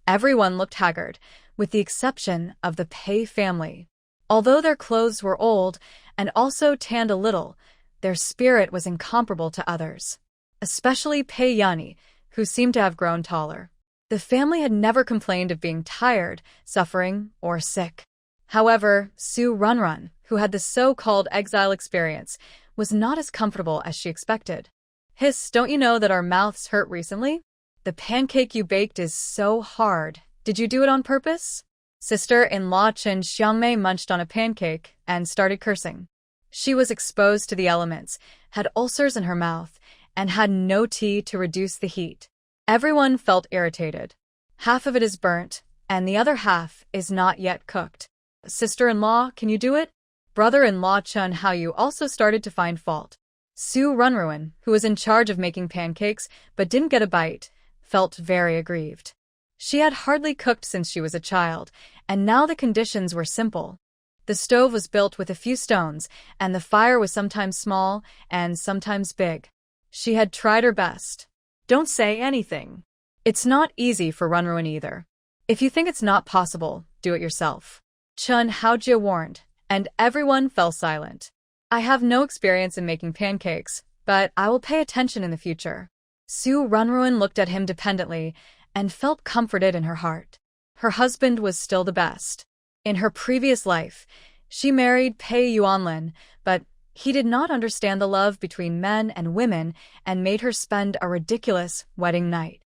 everyone looked haggard, with the exception of the Pei family. Although their clothes were old and also tanned a little, their spirit was incomparable to others, especially Pei Yani, who seemed to have grown taller. The family had never complained of being tired, suffering, or sick. However, Su Runrun, who had the so-called exile experience, was not as comfortable as she expected. Hiss, don't you know that our mouths hurt recently? The pancake you baked is so hard. Did you do it on purpose? Sister-in-law Chen Xiangmei munched on a pancake and started cursing. She was exposed to the elements, had ulcers in her mouth, and had no tea to reduce the heat. Everyone felt irritated. Half of it is burnt, and the other half is not yet cooked. Sister-in-law, can you do it? Brother-in-law Chun Haoyu also started to find fault. Su Runruin, who was in charge of making pancakes but didn't get a bite, felt very aggrieved. She had hardly cooked since she was a child, and now the conditions were simple. The stove was built with a few stones, and the fire was sometimes small and sometimes big. She had tried her best. Don't say anything. It's not easy for Runruin either. If you think it's not possible, do it yourself. Chun Haojia warned, and everyone fell silent. I have no experience in making pancakes, but I will pay attention in the future. Su Runruin looked at him dependently and felt comforted in her heart. Her husband was still the best. In her previous life, she married Pei Yuanlin, but he did not understand the love between men and women and made her spend a ridiculous wedding night.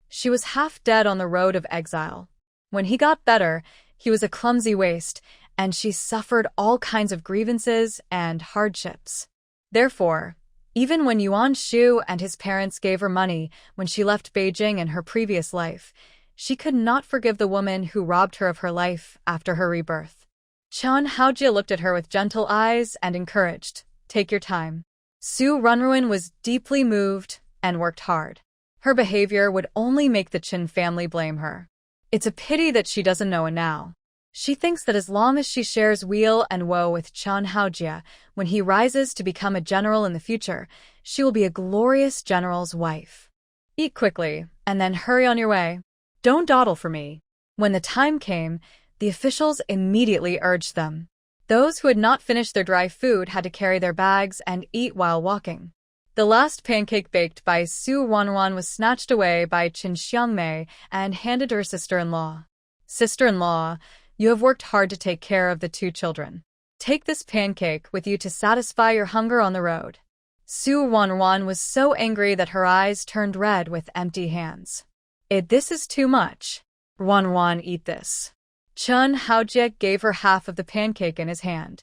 She was half dead on the road of exile. When he got better, he was a clumsy waste, and she suffered all kinds of grievances and hardships. Therefore, even when Yuan Shu and his parents gave her money when she left Beijing in her previous life, she could not forgive the woman who robbed her of her life after her rebirth. Chan Haojia looked at her with gentle eyes and encouraged, "Take your time." Su Runruin was deeply moved and worked hard. Her behavior would only make the Qin family blame her. It's a pity that she doesn't know it now. She thinks that as long as she shares weal and woe with Chan Haojia, when he rises to become a general in the future, she will be a glorious general's wife. Eat quickly, and then hurry on your way. Don't dawdle for me. When the time came, the officials immediately urged them. Those who had not finished their dry food had to carry their bags and eat while walking. The last pancake baked by Su Wanwan was snatched away by Qin Xiangmei and handed to her sister-in-law. Sister-in-law, you have worked hard to take care of the two children. Take this pancake with you to satisfy your hunger on the road. Su Wanwan was so angry that her eyes turned red with empty hands. This is too much. Wanwan, eat this. Chun Haojie gave her half of the pancake in his hand.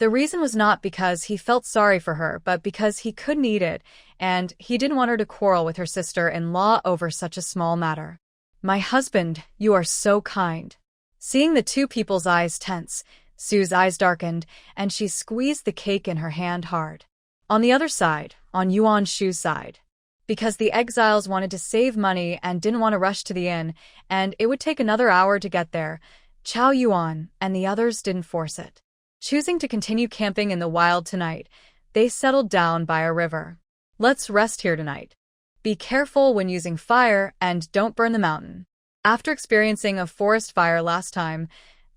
The reason was not because he felt sorry for her, but because he couldn't eat it, and he didn't want her to quarrel with her sister-in-law over such a small matter. My husband, you are so kind. Seeing the two people's eyes tense, Sue's eyes darkened, and she squeezed the cake in her hand hard. On the other side, on Yuan Shu's side, because the exiles wanted to save money and didn't want to rush to the inn, and it would take another hour to get there, Chao Yuan and the others didn't force it. Choosing to continue camping in the wild tonight, they settled down by a river. Let's rest here tonight. Be careful when using fire and don't burn the mountain. After experiencing a forest fire last time,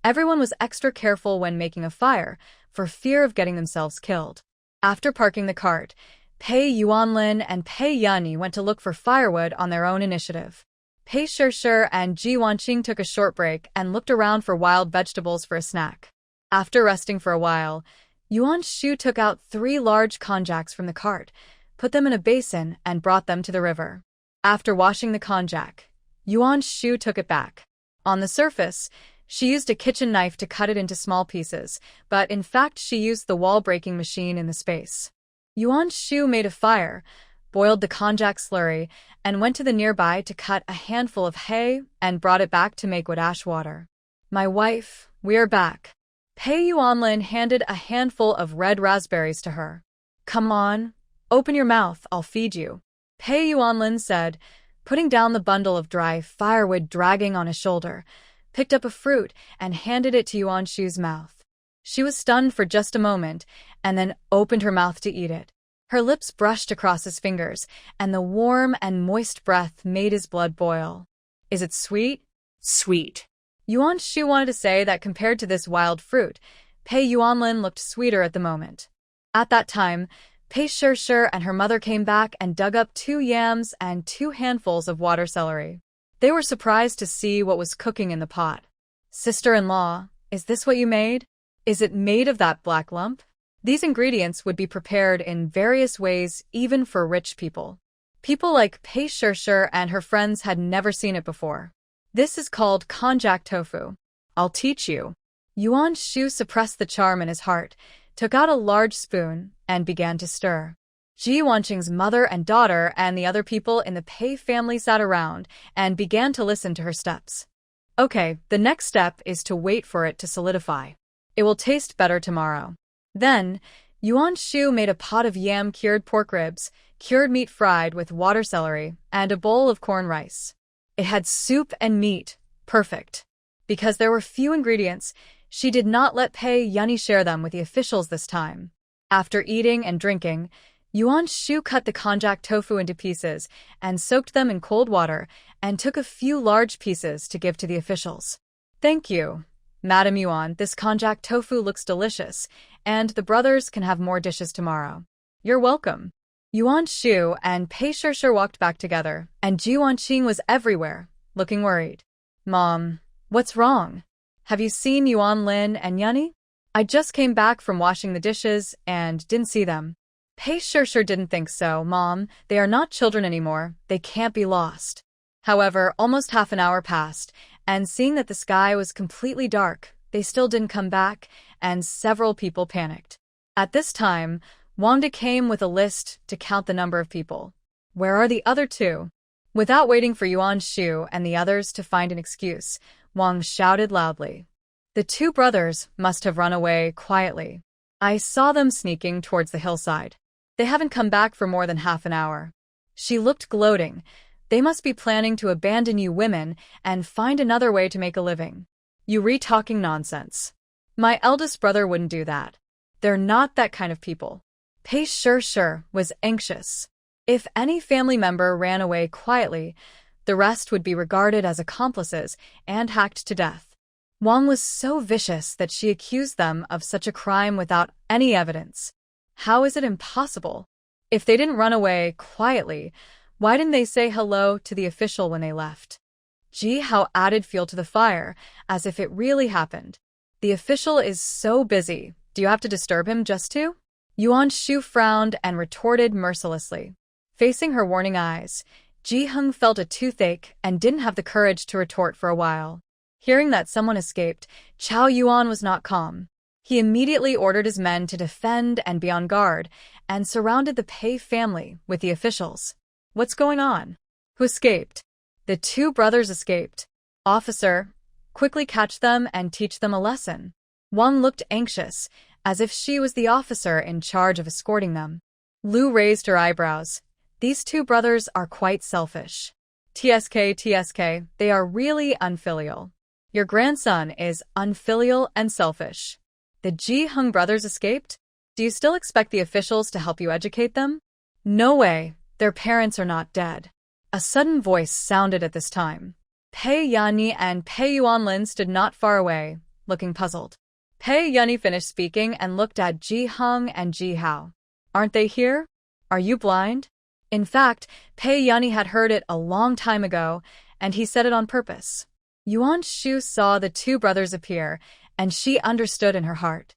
everyone was extra careful when making a fire, for fear of getting themselves killed. After parking the cart, Pei Yuanlin and Pei Yunyi went to look for firewood on their own initiative. Pei Shishir and Ji Wanqing took a short break and looked around for wild vegetables for a snack. After resting for a while, Yuan Shu took out 3 large konjaks from the cart, put them in a basin, and brought them to the river. After washing the konjac, Yuan Shu took it back. On the surface, she used a kitchen knife to cut it into small pieces, but in fact she used the wall-breaking machine in the space. Yuan Shu made a fire, boiled the konjac slurry, and went to the nearby to cut a handful of hay and brought it back to make wood ash water. My wife, we are back. Pei Yuanlin handed a handful of red raspberries to her. Come on, open your mouth, I'll feed you. Pei Yuanlin said, putting down the bundle of dry firewood dragging on his shoulder, picked up a fruit and handed it to Yuan Shu's mouth. She was stunned for just a moment and then opened her mouth to eat it. Her lips brushed across his fingers, and the warm and moist breath made his blood boil. Is it sweet? Sweet. Yuan Shu wanted to say that compared to this wild fruit, Pei Yuanlin looked sweeter at the moment. At that time, Pei Shishir and her mother came back and dug up 2 yams and 2 handfuls of water celery. They were surprised to see what was cooking in the pot. Sister-in-law, is this what you made? Is it made of that black lump? These ingredients would be prepared in various ways even for rich people. People like Pei Shishir and her friends had never seen it before. This is called konjac tofu. I'll teach you. Yuan Shu suppressed the charm in his heart, took out a large spoon, and began to stir. Ji Wanqing's mother and daughter and the other people in the Pei family sat around and began to listen to her steps. Okay, the next step is to wait for it to solidify. It will taste better tomorrow. Then, Yuan Shu made a pot of yam-cured pork ribs, cured meat fried with water celery, and a bowl of corn rice. It had soup and meat. Perfect. Because there were few ingredients, she did not let Pei Yunyi share them with the officials this time. After eating and drinking, Yuan Shu cut the konjac tofu into pieces and soaked them in cold water and took a few large pieces to give to the officials. Thank you, Madam Yuan, this konjac tofu looks delicious, and the brothers can have more dishes tomorrow. You're welcome. Yuan Shu and Pei Shishir walked back together, and Ji Wanqing was everywhere, looking worried. Mom, what's wrong? Have you seen Yuan Lin and Yunyi? I just came back from washing the dishes and didn't see them. Pei Shishir didn't think so, Mom. They are not children anymore. They can't be lost. However, almost half an hour passed, and seeing that the sky was completely dark, they still didn't come back, and several people panicked. At this time, Wangda came with a list to count the number of people. Where are the other 2? Without waiting for Yuan Shu and the others to find an excuse, Wang shouted loudly. The 2 brothers must have run away quietly. I saw them sneaking towards the hillside. They haven't come back for more than half an hour. She looked gloating. They must be planning to abandon you women and find another way to make a living. You re-talking nonsense. My eldest brother wouldn't do that. They're not that kind of people. Pei Shishir was anxious. If any family member ran away quietly, the rest would be regarded as accomplices and hacked to death. Wang was so vicious that she accused them of such a crime without any evidence. How is it impossible? If they didn't run away quietly, why didn't they say hello to the official when they left? Gee, how added fuel to the fire, as if it really happened. The official is so busy. Do you have to disturb him just to? Yuan Shu frowned and retorted mercilessly. Facing her warning eyes, Ji Hung felt a toothache and didn't have the courage to retort for a while. Hearing that someone escaped, Chao Yuan was not calm. He immediately ordered his men to defend and be on guard, and surrounded the Pei family with the officials. What's going on? Who escaped? The two brothers escaped. Officer, quickly catch them and teach them a lesson. Wang looked anxious, as if she was the officer in charge of escorting them. Lu raised her eyebrows. These two brothers are quite selfish. TSK, they are really unfilial. Your grandson is unfilial and selfish. The Ji Hung brothers escaped? Do you still expect the officials to help you educate them? No way, their parents are not dead. A sudden voice sounded at this time. Pei Yanni and Pei Yuanlin stood not far away, looking puzzled. Pei Yanni finished speaking and looked at Ji Hung and Ji Hao. Aren't they here? Are you blind? In fact, Pei Yanni had heard it a long time ago, and he said it on purpose. Yuan Shu saw the two brothers appear, and she understood in her heart.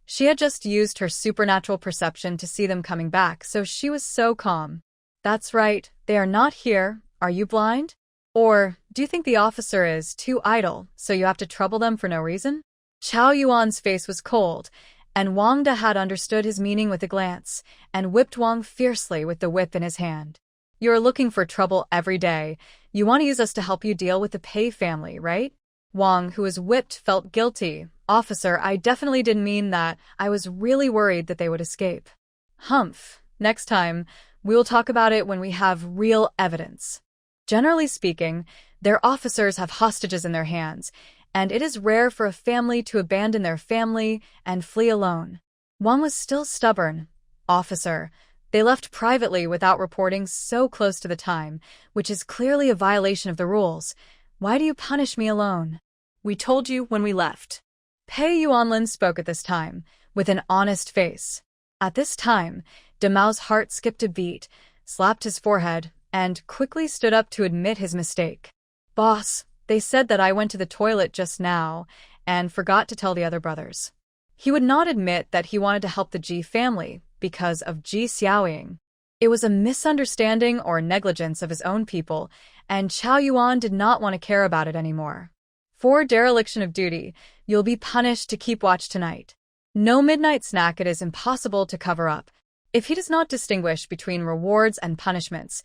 She had just used her supernatural perception to see them coming back, so she was so calm. That's right, they are not here. Are you blind? Or, do you think the officer is too idle, so you have to trouble them for no reason? Chao Yuan's face was cold, and Wang Da had understood his meaning with a glance, and whipped Wang fiercely with the whip in his hand. You're looking for trouble every day. You want to use us to help you deal with the Pei family, right? Wang, who was whipped, felt guilty. Officer, I definitely didn't mean that. I was really worried that they would escape. Humph. Next time, we will talk about it when we have real evidence. Generally speaking, their officers have hostages in their hands, and it is rare for a family to abandon their family and flee alone. Wang was still stubborn. Officer, they left privately without reporting so close to the time, which is clearly a violation of the rules. Why do you punish me alone? We told you when we left. Pei Yuanlin spoke at this time, with an honest face. At this time, Demao's heart skipped a beat, slapped his forehead, and quickly stood up to admit his mistake. Boss, they said that I went to the toilet just now, and forgot to tell the other brothers. He would not admit that he wanted to help the Ji family, because of Ji Xiaoying. It was a misunderstanding or negligence of his own people, and Chao Yuan did not want to care about it anymore. For dereliction of duty, you'll be punished to keep watch tonight. No midnight snack. It is impossible to cover up. If he does not distinguish between rewards and punishments,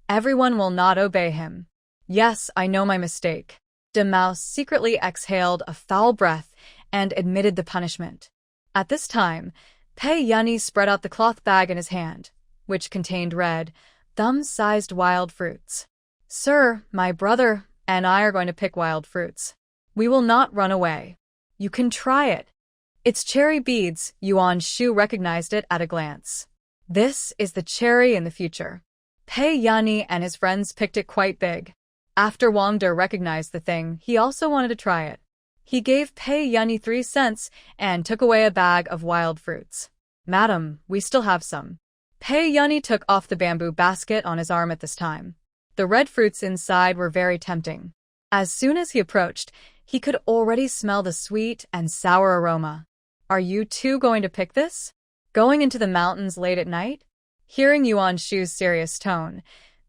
everyone will not obey him. Yes, I know my mistake. Demao secretly exhaled a foul breath and admitted the punishment. At this time, Pei Yanni spread out the cloth bag in his hand, which contained red, thumb-sized wild fruits. Sir, my brother and I are going to pick wild fruits. We will not run away. You can try it. It's cherry beads. Yuan Shu recognized it at a glance. This is the cherry in the future. Pei Yanni and his friends picked it quite big. After Wang De recognized the thing, he also wanted to try it. He gave Pei Yanni 3 cents and took away a bag of wild fruits. Madam, we still have some. Pei Yanni took off the bamboo basket on his arm at this time. The red fruits inside were very tempting. As soon as he approached, he could already smell the sweet and sour aroma. Are you two going to pick this? Going into the mountains late at night? Hearing Yuan Shu's serious tone,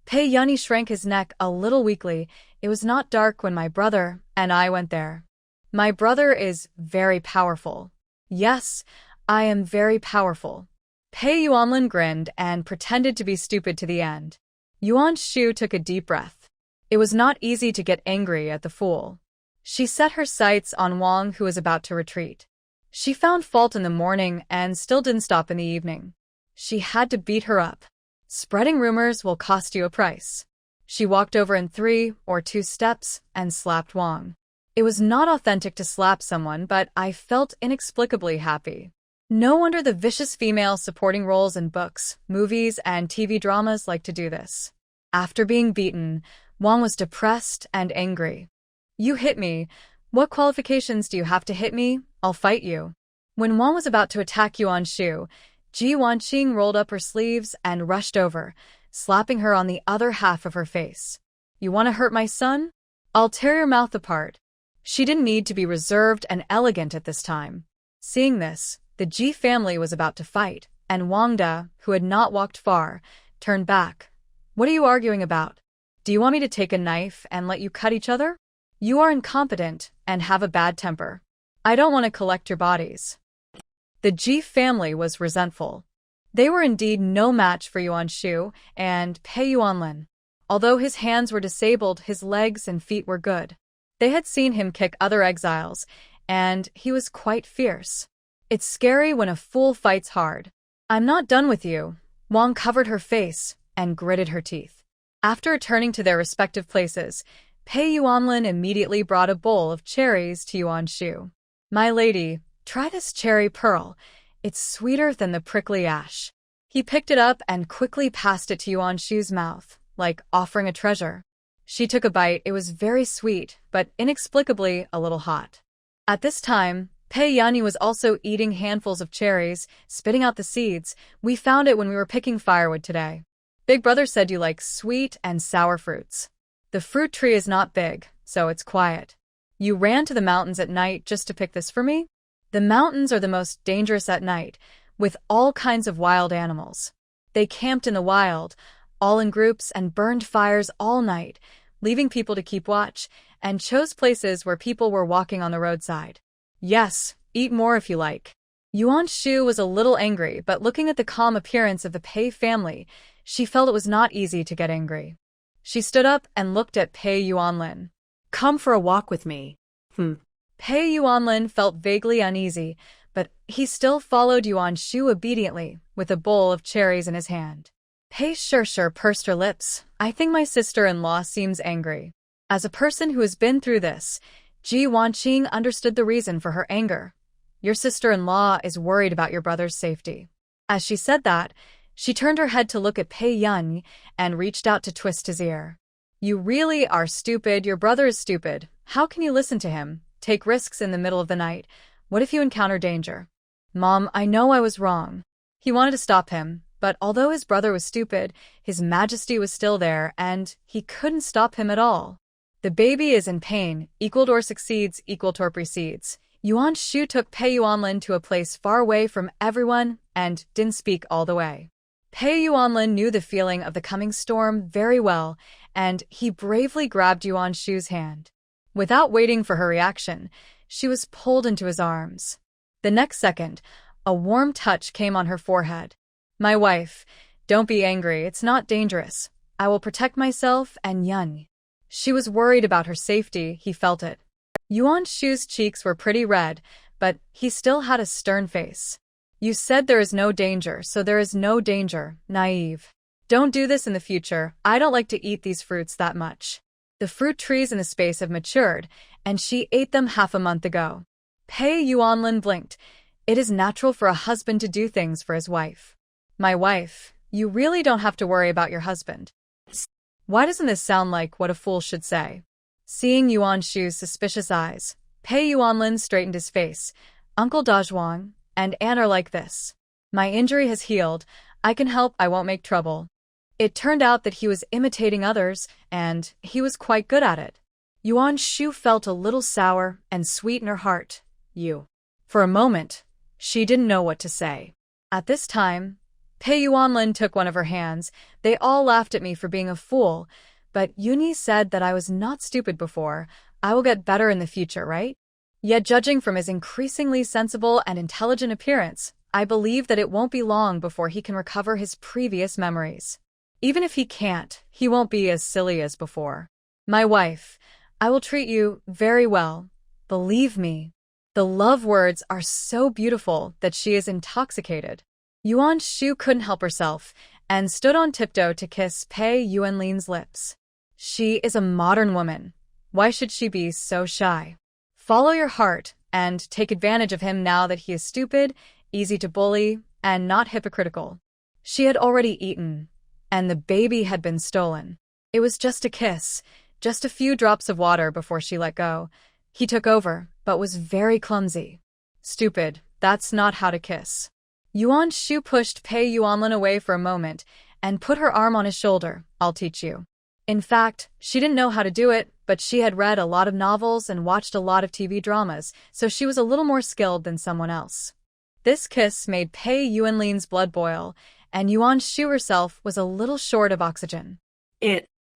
Pei Yanni shrank his neck a little weakly. It was not dark when my brother and I went there. My brother is very powerful. Yes, I am very powerful. Pei Yuanlin grinned and pretended to be stupid to the end. Yuan Shu took a deep breath. It was not easy to get angry at the fool. She set her sights on Wang, who was about to retreat. She found fault in the morning and still didn't stop in the evening. She had to beat her up. Spreading rumors will cost you a price. She walked over in 3 or 2 steps and slapped Wang. It was not authentic to slap someone, but I felt inexplicably happy. No wonder the vicious female supporting roles in books, movies, and TV dramas like to do this. After being beaten, Wang was depressed and angry. You hit me. What qualifications do you have to hit me? I'll fight you. When Wang was about to attack Yuan Shu, Ji Wanqing rolled up her sleeves and rushed over, slapping her on the other half of her face. You want to hurt my son? I'll tear your mouth apart. She didn't need to be reserved and elegant at this time. Seeing this, the Ji family was about to fight, and Wangda, who had not walked far, turned back. What are you arguing about? Do you want me to take a knife and let you cut each other? You are incompetent and have a bad temper. I don't want to collect your bodies. The Ji family was resentful. They were indeed no match for Yuan Shu and Pei Yuanlin. Although his hands were disabled, his legs and feet were good. They had seen him kick other exiles, and he was quite fierce. It's scary when a fool fights hard. I'm not done with you. Wang covered her face and gritted her teeth. After returning to their respective places, Pei Yuanlin immediately brought a bowl of cherries to Yuan Shu. My lady, try this cherry pearl. It's sweeter than the prickly ash. He picked it up and quickly passed it to Yuan Shu's mouth, like offering a treasure. She took a bite. It was very sweet, but inexplicably a little hot. At this time, Pei Yani was also eating handfuls of cherries, spitting out the seeds. We found it when we were picking firewood today. Big brother said you like sweet and sour fruits. The fruit tree is not big, so it's quiet. You ran to the mountains at night just to pick this for me? The mountains are the most dangerous at night, with all kinds of wild animals. They camped in the wild, all in groups, and burned fires all night, leaving people to keep watch, and chose places where people were walking on the roadside. Yes, eat more if you like. Yuan Shu was a little angry, but looking at the calm appearance of the Pei family, she felt it was not easy to get angry. She stood up and looked at Pei Yuanlin. Come for a walk with me. Pei Yuanlin felt vaguely uneasy, but he still followed Yuan Shu obediently, with a bowl of cherries in his hand. Pei sure pursed her lips. I think my sister-in-law seems angry. As a person who has been through this, Ji Wanqing understood the reason for her anger. Your sister-in-law is worried about your brother's safety. As she said that, she turned her head to look at Pei Yun and reached out to twist his ear. You really are stupid. Your brother is stupid. How can you listen to him? Take risks in the middle of the night. What if you encounter danger? Mom, I know I was wrong. He wanted to stop him, but although his brother was stupid, his majesty was still there, and he couldn't stop him at all. The baby is in pain. Equal door succeeds, equal door precedes. Yuan Shu took Pei Yuanlin to a place far away from everyone and didn't speak all the way. Pei Yuanlin knew the feeling of the coming storm very well, and he bravely grabbed Yuan Shu's hand. Without waiting for her reaction, she was pulled into his arms. The next second, a warm touch came on her forehead. My wife, don't be angry, it's not dangerous. I will protect myself and Yun. She was worried about her safety, he felt it. Yuan Shu's cheeks were pretty red, but he still had a stern face. You said there is no danger, so there is no danger, naive. Don't do this in the future. I don't like to eat these fruits that much. The fruit trees in the space have matured, and she ate them half a month ago. Pei Yuanlin blinked. It is natural for a husband to do things for his wife. My wife, you really don't have to worry about your husband. Why doesn't this sound like what a fool should say? Seeing Yuan Shu's suspicious eyes, Pei Yuanlin straightened his face. Uncle Dazhuang and Anne are like this. My injury has healed. I can help. I won't make trouble. It turned out that he was imitating others, and he was quite good at it. Yuan Shu felt a little sour and sweet in her heart. You. For a moment, she didn't know what to say. At this time, Pei Yuanlin took one of her hands. They all laughed at me for being a fool, but Yuni said that I was not stupid before. I will get better in the future, right? Yet judging from his increasingly sensible and intelligent appearance, I believe that it won't be long before he can recover his previous memories. Even if he can't, he won't be as silly as before. My wife, I will treat you very well. Believe me. The love words are so beautiful that she is intoxicated. Yuan Shu couldn't help herself and stood on tiptoe to kiss Pei Yuanlin's lips. She is a modern woman. Why should she be so shy? Follow your heart and take advantage of him now that he is stupid, easy to bully, and not hypocritical. She had already eaten, and the baby had been stolen. It was just a kiss, just a few drops of water before she let go. He took over, but was very clumsy. Stupid, that's not how to kiss. Yuan Shu pushed Pei Yuanlin away for a moment and put her arm on his shoulder. I'll teach you. In fact, she didn't know how to do it, but she had read a lot of novels and watched a lot of TV dramas, so she was a little more skilled than someone else. This kiss made Pei Yuanlin's blood boil, and Yuan Shu herself was a little short of oxygen.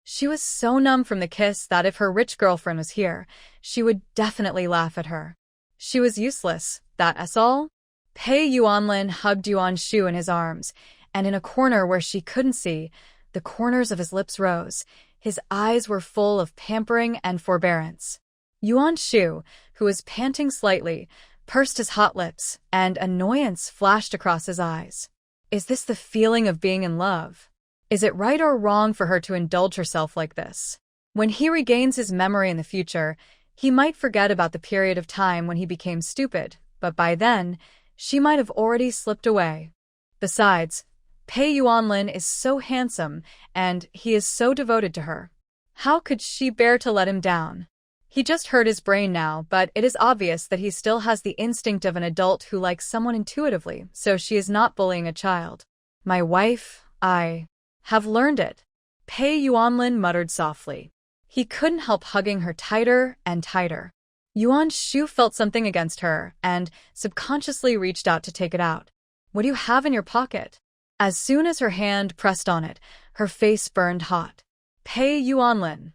She was so numb from the kiss that if her rich girlfriend was here, she would definitely laugh at her. She was useless, that's all. Pei Yuanlin hugged Yuan Shu in his arms, and in a corner where she couldn't see, the corners of his lips rose. His eyes were full of pampering and forbearance. Yuan Shu, who was panting slightly, pursed his hot lips, and annoyance flashed across his eyes. Is this the feeling of being in love? Is it right or wrong for her to indulge herself like this? When he regains his memory in the future, he might forget about the period of time when he became stupid, but by then, she might have already slipped away. Besides, Pei Yuanlin is so handsome, and he is so devoted to her. How could she bear to let him down? He just hurt his brain now, but it is obvious that he still has the instinct of an adult who likes someone intuitively, so she is not bullying a child. My wife, I have learned it, Pei Yuanlin muttered softly. He couldn't help hugging her tighter and tighter. Yuan Shu felt something against her and subconsciously reached out to take it out. What do you have in your pocket? As soon as her hand pressed on it, her face burned hot. Pei Yuanlin.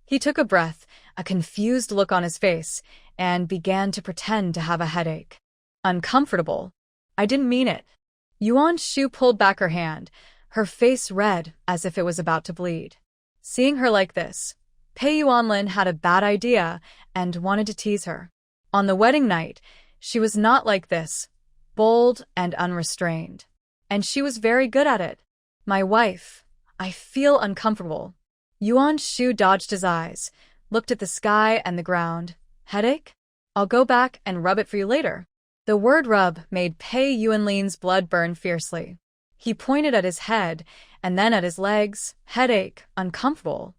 He took a breath, a confused look on his face, and began to pretend to have a headache. Uncomfortable? I didn't mean it. Yuan Shu pulled back her hand, her face red as if it was about to bleed. Seeing her like this, Pei Yuanlin had a bad idea and wanted to tease her. On the wedding night, she was not like this, bold and unrestrained. And she was very good at it. My wife, I feel uncomfortable. Yuan Shu dodged his eyes, looked at the sky and the ground. Headache? I'll go back and rub it for you later. The word rub made Pei Yuanlin's blood burn fiercely. He pointed at his head and then at his legs. Headache, uncomfortable.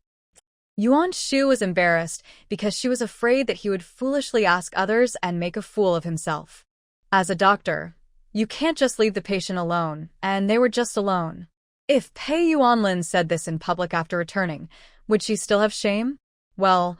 Yuan Shu was embarrassed because she was afraid that he would foolishly ask others and make a fool of himself. As a doctor, you can't just leave the patient alone, and they were just alone. If Pei Yuanlin said this in public after returning, would she still have shame? Well,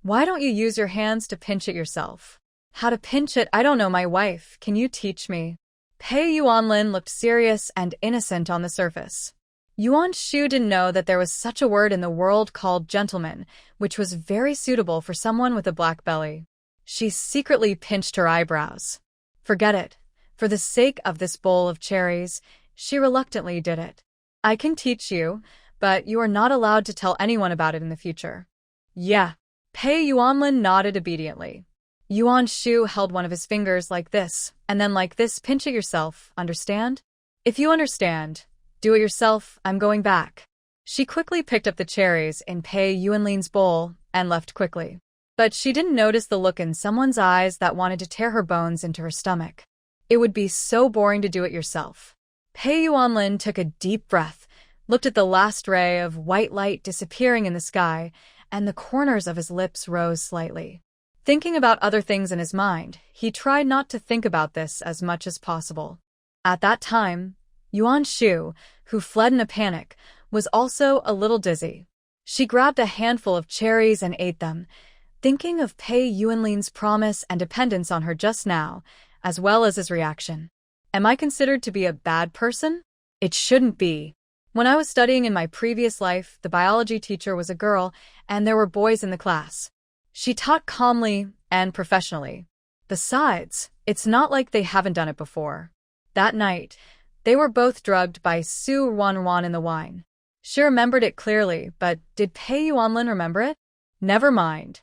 why don't you use your hands to pinch it yourself? How to pinch it, I don't know, my wife. Can you teach me? Pei Yuanlin looked serious and innocent on the surface. Yuan Shu didn't know that there was such a word in the world called gentleman, which was very suitable for someone with a black belly. She secretly pinched her eyebrows. Forget it. For the sake of this bowl of cherries, she reluctantly did it. I can teach you, but you are not allowed to tell anyone about it in the future. Yeah. Pei Yuanlin nodded obediently. Yuan Shu held one of his fingers like this, and then like this. Pinch it yourself, understand? If you understand, do it yourself. I'm going back. She quickly picked up the cherries in Pei Yuanlin's bowl and left quickly. But she didn't notice the look in someone's eyes that wanted to tear her bones into her stomach. It would be so boring to do it yourself. Pei Yuanlin took a deep breath, looked at the last ray of white light disappearing in the sky, and the corners of his lips rose slightly. Thinking about other things in his mind, he tried not to think about this as much as possible. At that time, Yuan Shu, who fled in a panic, was also a little dizzy. She grabbed a handful of cherries and ate them, thinking of Pei Yuanlin's promise and dependence on her just now, as well as his reaction. Am I considered to be a bad person? It shouldn't be. When I was studying in my previous life, the biology teacher was a girl, and there were boys in the class. She taught calmly and professionally. Besides, it's not like they haven't done it before. That night, they were both drugged by Su Ruan in the wine. She remembered it clearly, but did Pei Yuanlin remember it? Never mind.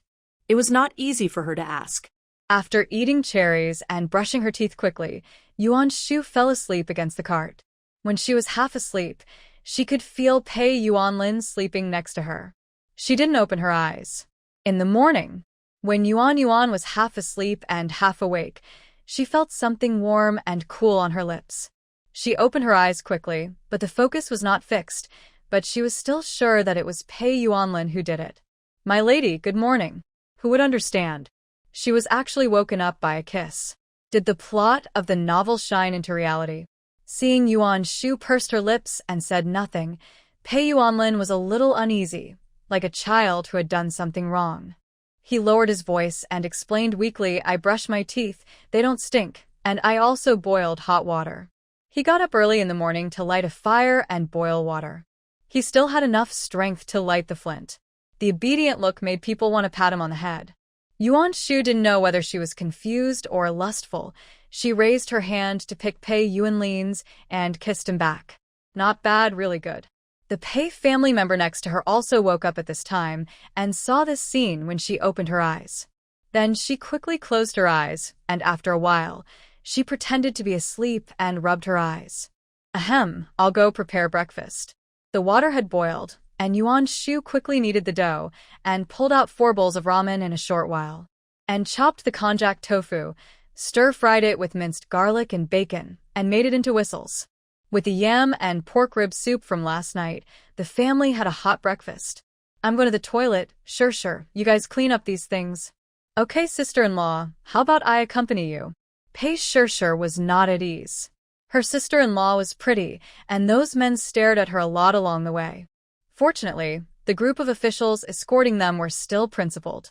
It was not easy for her to ask. After eating cherries and brushing her teeth quickly, Yuan Shu fell asleep against the cart. When she was half asleep, she could feel Pei Yuanlin sleeping next to her. She didn't open her eyes. In the morning, when Yuan was half asleep and half awake, she felt something warm and cool on her lips. She opened her eyes quickly, but the focus was not fixed, but she was still sure that it was Pei Yuanlin who did it. My lady, good morning. Who would understand? She was actually woken up by a kiss. Did the plot of the novel shine into reality? Seeing Yuan Shu pursed her lips and said nothing, Pei Yuanlin was a little uneasy, like a child who had done something wrong. He lowered his voice and explained weakly, I brush my teeth, they don't stink, and I also boiled hot water. He got up early in the morning to light a fire and boil water. He still had enough strength to light the flint. The obedient look made people want to pat him on the head. Yuan Shu didn't know whether she was confused or lustful. She raised her hand to pick Pei Yuanlin's and kissed him back. Not bad, really good. The Pei family member next to her also woke up at this time and saw this scene when she opened her eyes. Then she quickly closed her eyes, and after a while, she pretended to be asleep and rubbed her eyes. Ahem, I'll go prepare breakfast. The water had boiled, and Yuan Shu quickly kneaded the dough and pulled out 4 bowls of ramen in a short while, and chopped the konjac tofu, stir-fried it with minced garlic and bacon, and made it into whistles. With the yam and pork rib soup from last night, the family had a hot breakfast. I'm going to the toilet. Sure, you guys clean up these things. Okay, sister-in-law, how about I accompany you? Pei Sure was not at ease. Her sister-in-law was pretty, and those men stared at her a lot along the way. Fortunately, the group of officials escorting them were still principled.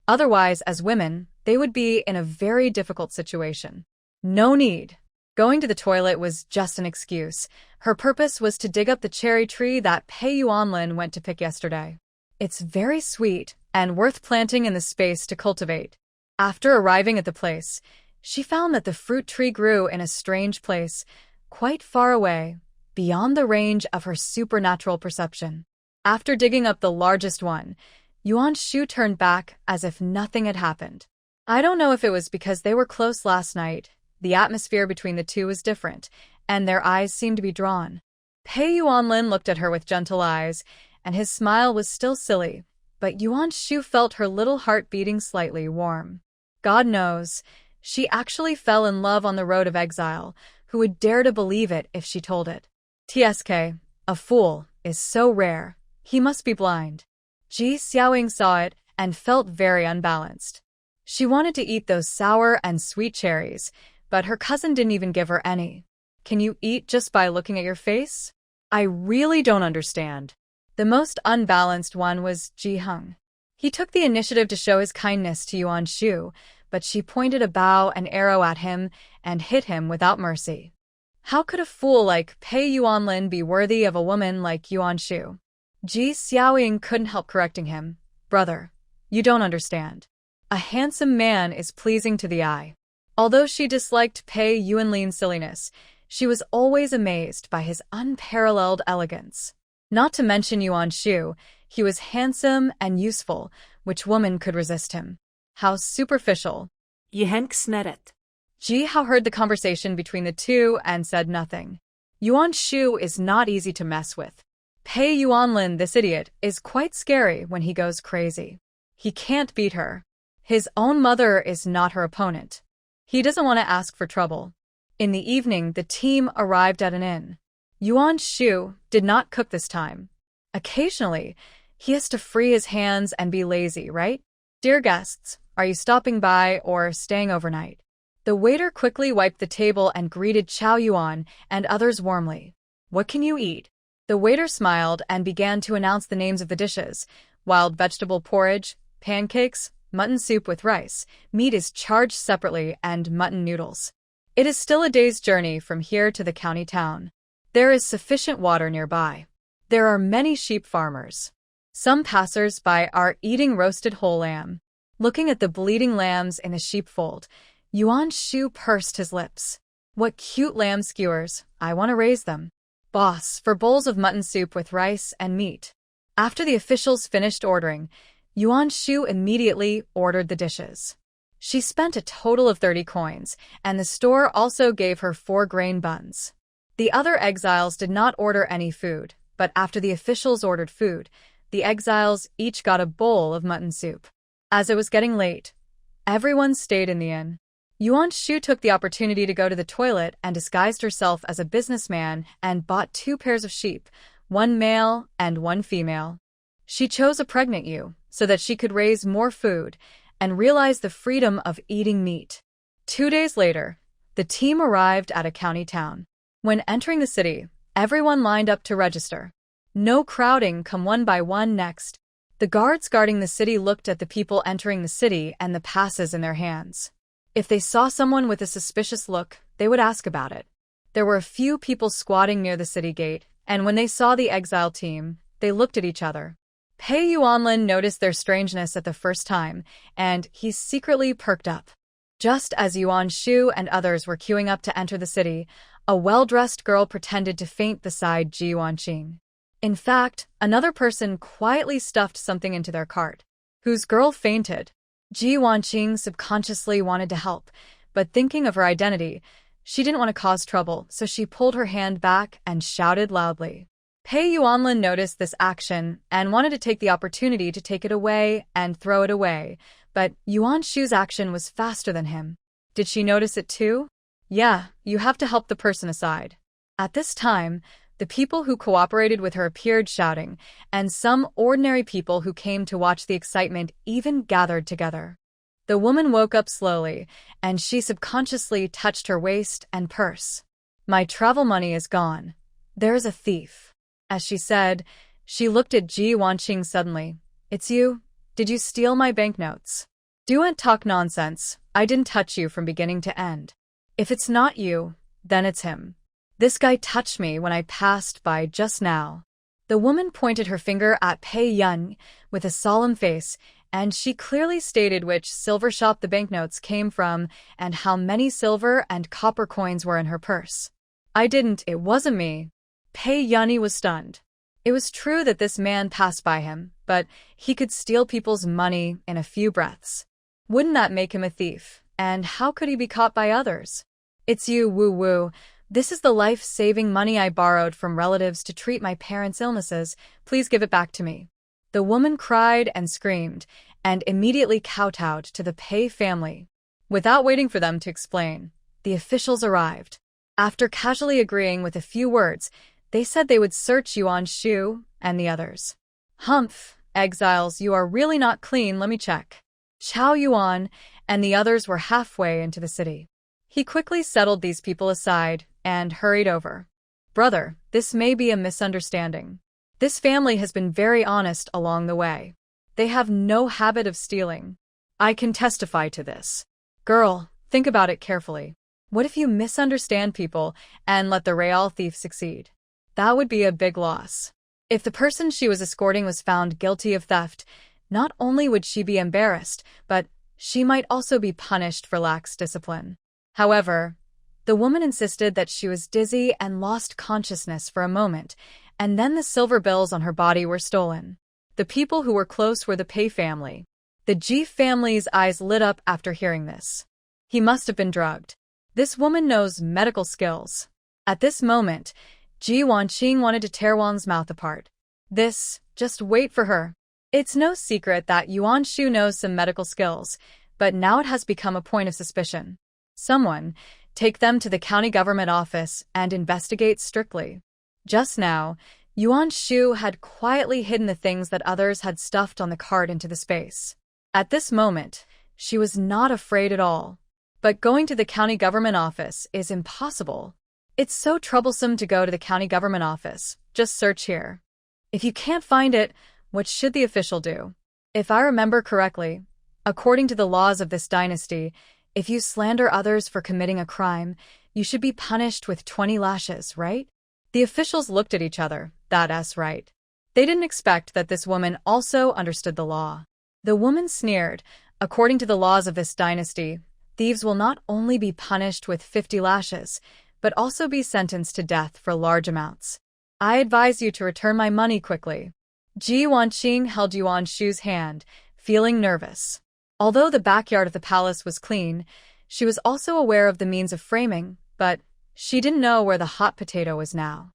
Otherwise, as women, they would be in a very difficult situation. No need. Going to the toilet was just an excuse. Her purpose was to dig up the cherry tree that Pei Yuanlin went to pick yesterday. It's very sweet and worth planting in the space to cultivate. After arriving at the place, she found that the fruit tree grew in a strange place, quite far away, beyond the range of her supernatural perception. After digging up the largest one, Yuan Shu turned back as if nothing had happened. I don't know if it was because they were close last night. The atmosphere between the two was different, and their eyes seemed to be drawn. Pei Yuanlin looked at her with gentle eyes, and his smile was still silly, but Yuan Shu felt her little heart beating slightly warm. God knows, she actually fell in love on the road of exile. Who would dare to believe it if she told it? TSK, a fool, is so rare. He must be blind. Ji Xiaoying saw it and felt very unbalanced. She wanted to eat those sour and sweet cherries, but her cousin didn't even give her any. Can you eat just by looking at your face? I really don't understand. The most unbalanced one was Ji Heng. He took the initiative to show his kindness to Yuan Shu, but she pointed a bow and arrow at him and hit him without mercy. How could a fool like Pei Yuanlin be worthy of a woman like Yuan Shu? Ji Xiaoying couldn't help correcting him. Brother, you don't understand. A handsome man is pleasing to the eye. Although she disliked Pei Yuanlin's silliness, she was always amazed by his unparalleled elegance. Not to mention Yuan Shu, he was handsome and useful, which woman could resist him? How superficial. Henk sneddet. Ji Hao heard the conversation between the two and said nothing. Yuan Shu is not easy to mess with. Pei Yuanlin, this idiot, is quite scary when he goes crazy. He can't beat her. His own mother is not her opponent. He doesn't want to ask for trouble. In the evening, the team arrived at an inn. Yuan Shu did not cook this time. Occasionally, he has to free his hands and be lazy, right? Dear guests, are you stopping by or staying overnight? The waiter quickly wiped the table and greeted Chow Yuan and others warmly. What can you eat? The waiter smiled and began to announce the names of the dishes: wild vegetable porridge, pancakes, mutton soup with rice, meat is charged separately, and mutton noodles. It is still a day's journey from here to the county town. There is sufficient water nearby. There are many sheep farmers. Some passers-by are eating roasted whole lamb. Looking at the bleeding lambs in the sheepfold, Yuan Shu pursed his lips. What cute lamb skewers, I want to raise them. Boss, for bowls of mutton soup with rice and meat. After the officials finished ordering, Yuan Shu immediately ordered the dishes. She spent a total of 30 coins, and the store also gave her 4 grain buns. The other exiles did not order any food, but after the officials ordered food, the exiles each got a bowl of mutton soup. As it was getting late, everyone stayed in the inn. Yuan Shu took the opportunity to go to the toilet and disguised herself as a businessman and bought 2 pairs of sheep, 1 male and 1 female. She chose a pregnant ewe so that she could raise more food and realize the freedom of eating meat. 2 days later, the team arrived at a county town. When entering the city, everyone lined up to register. No crowding, come one by one next. The guards guarding the city looked at the people entering the city and the passes in their hands. If they saw someone with a suspicious look, they would ask about it. There were a few people squatting near the city gate, and when they saw the exile team, they looked at each other. Pei Yuanlin noticed their strangeness at the first time, and he secretly perked up. Just as Yuan Shu and others were queuing up to enter the city, a well-dressed girl pretended to faint beside Ji Yuanqing. In fact, another person quietly stuffed something into their cart. Whose girl fainted? Ji Yuanqing subconsciously wanted to help, but thinking of her identity, she didn't want to cause trouble, so she pulled her hand back and shouted loudly. Pei Yuanlin noticed this action and wanted to take the opportunity to take it away and throw it away, but Yuan Shu's action was faster than him. Did she notice it too? Yeah, you have to help the person aside. At this time, the people who cooperated with her appeared shouting, and some ordinary people who came to watch the excitement even gathered together. The woman woke up slowly, and she subconsciously touched her waist and purse. My travel money is gone. There is a thief. As she said, she looked at Ji Yuanqing suddenly. It's you? Did you steal my banknotes? Don't talk nonsense. I didn't touch you from beginning to end. If it's not you, then it's him. This guy touched me when I passed by just now. The woman pointed her finger at Pei Yun with a solemn face, and she clearly stated which silver shop the banknotes came from and how many silver and copper coins were in her purse. I didn't, it wasn't me. Pei Yun was stunned. It was true that this man passed by him, but he could steal people's money in a few breaths. Wouldn't that make him a thief? And how could he be caught by others? It's you, woo-woo. This is the life-saving money I borrowed from relatives to treat my parents' illnesses. Please give it back to me. The woman cried and screamed, and immediately kowtowed to the Pei family. Without waiting for them to explain, the officials arrived. After casually agreeing with a few words, they said they would search Yuan Shu and the others. Humph, exiles, you are really not clean, let me check. Chao Yuan and the others were halfway into the city. He quickly settled these people aside and hurried over. Brother, this may be a misunderstanding. This family has been very honest along the way. They have no habit of stealing. I can testify to this. Girl, think about it carefully. What if you misunderstand people and let the real thief succeed? That would be a big loss. If the person she was escorting was found guilty of theft, not only would she be embarrassed, but she might also be punished for lax discipline. However, the woman insisted that she was dizzy and lost consciousness for a moment, and then the silver bills on her body were stolen. The people who were close were the Pei family. The Ji family's eyes lit up after hearing this. He must have been drugged. This woman knows medical skills. At this moment, Ji Yuanqing wanted to tear Wang's mouth apart. Just wait for her. It's no secret that Yuan Shu knows some medical skills, but now it has become a point of suspicion. Someone, take them to the county government office and investigate strictly. Just now, Yuan Shu had quietly hidden the things that others had stuffed on the cart into the space. At this moment, she was not afraid at all. But going to the county government office is impossible. It's so troublesome to go to the county government office. Just search here. If you can't find it, what should the official do? If I remember correctly, according to the laws of this dynasty, if you slander others for committing a crime, you should be punished with 20 lashes, right? The officials looked at each other. That's right. They didn't expect that this woman also understood the law. The woman sneered. According to the laws of this dynasty, thieves will not only be punished with 50 lashes, but also be sentenced to death for large amounts. I advise you to return my money quickly. Ji Yuanqing held Yuan Shu's hand, feeling nervous. Although the backyard of the palace was clean, she was also aware of the means of framing, but she didn't know where the hot potato was now.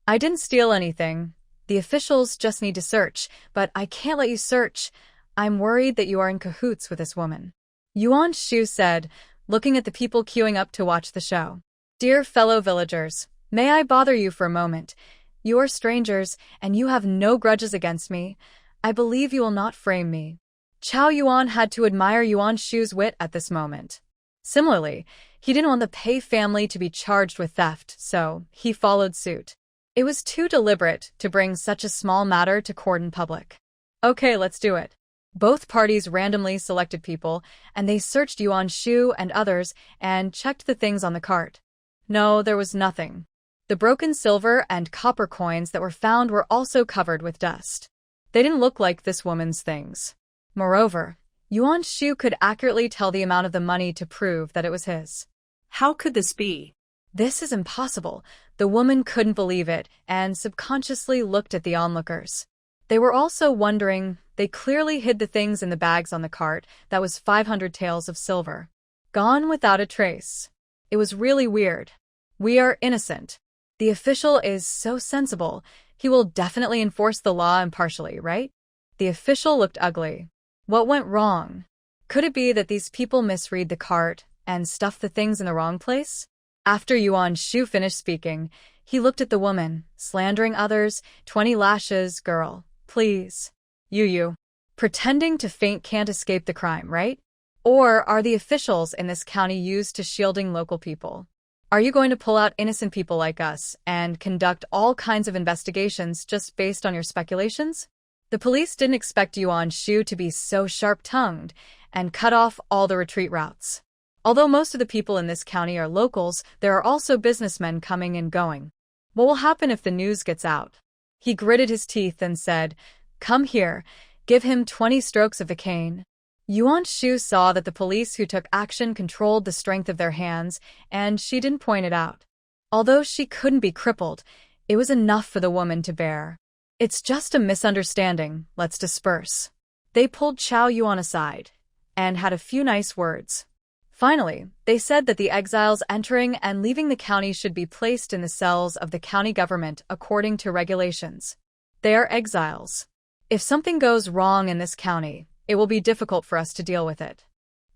I didn't steal anything. The officials just need to search, but I can't let you search. I'm worried that you are in cahoots with this woman. Yuan Shu said, looking at the people queuing up to watch the show. Dear fellow villagers, may I bother you for a moment? You are strangers, and you have no grudges against me. I believe you will not frame me. Chao Yuan had to admire Yuan Shu's wit at this moment. Similarly, he didn't want the Pei family to be charged with theft, so he followed suit. It was too deliberate to bring such a small matter to court in public. Okay, let's do it. Both parties randomly selected people, and they searched Yuan Shu and others and checked the things on the cart. No, there was nothing. The broken silver and copper coins that were found were also covered with dust. They didn't look like this woman's things. Moreover, Yuan Shu could accurately tell the amount of the money to prove that it was his. How could this be? This is impossible. The woman couldn't believe it and subconsciously looked at the onlookers. They were also wondering. They clearly hid the things in the bags on the cart. That was 500 taels of silver. Gone without a trace. It was really weird. We are innocent. The official is so sensible. He will definitely enforce the law impartially, right? The official looked ugly. What went wrong? Could it be that these people misread the cart and stuffed the things in the wrong place? After Yuan Shu finished speaking, he looked at the woman, slandering others. 20 lashes, girl. Please. You. Pretending to faint can't escape the crime, right? Or are the officials in this county used to shielding local people? Are you going to pull out innocent people like us and conduct all kinds of investigations just based on your speculations? The police didn't expect Yuan Shu to be so sharp-tongued and cut off all the retreat routes. Although most of the people in this county are locals, there are also businessmen coming and going. What will happen if the news gets out? He gritted his teeth and said, "Come here, give him 20 strokes of the cane." Yuan Shu saw that the police who took action controlled the strength of their hands, and she didn't point it out. Although she couldn't be crippled, it was enough for the woman to bear. "It's just a misunderstanding, let's disperse." They pulled Chow Yuan aside and had a few nice words. Finally, they said that the exiles entering and leaving the county should be placed in the cells of the county government according to regulations. They are exiles. If something goes wrong in this county, it will be difficult for us to deal with it.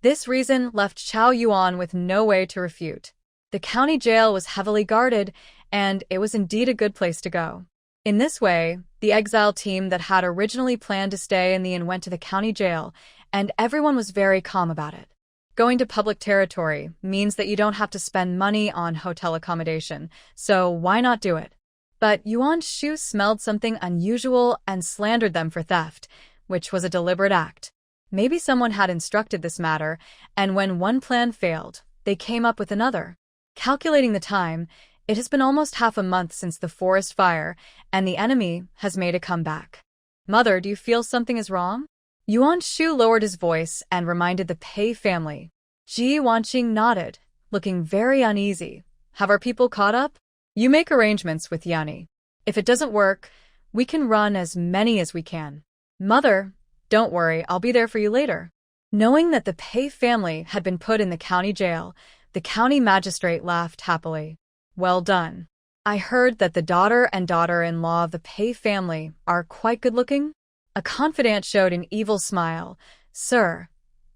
This reason left Chow Yuan with no way to refute. The county jail was heavily guarded, and it was indeed a good place to go. In this way, the exile team that had originally planned to stay in the inn went to the county jail, and everyone was very calm about it. Going to public territory means that you don't have to spend money on hotel accommodation, so why not do it? But Yuan Shu smelled something unusual and slandered them for theft, which was a deliberate act. Maybe someone had instructed this matter, and when one plan failed, they came up with another. Calculating the time, it has been almost half a month since the forest fire, and the enemy has made a comeback. "Mother, do you feel something is wrong?" Yuan Shu lowered his voice and reminded the Pei family. Ji Wanqing nodded, looking very uneasy. "Have our people caught up? You make arrangements with Yanni. If it doesn't work, we can run as many as we can. Mother, don't worry, I'll be there for you later." Knowing that the Pei family had been put in the county jail, the county magistrate laughed happily. "Well done. I heard that the daughter and daughter-in-law of the Pei family are quite good-looking?" A confidant showed an evil smile. "Sir,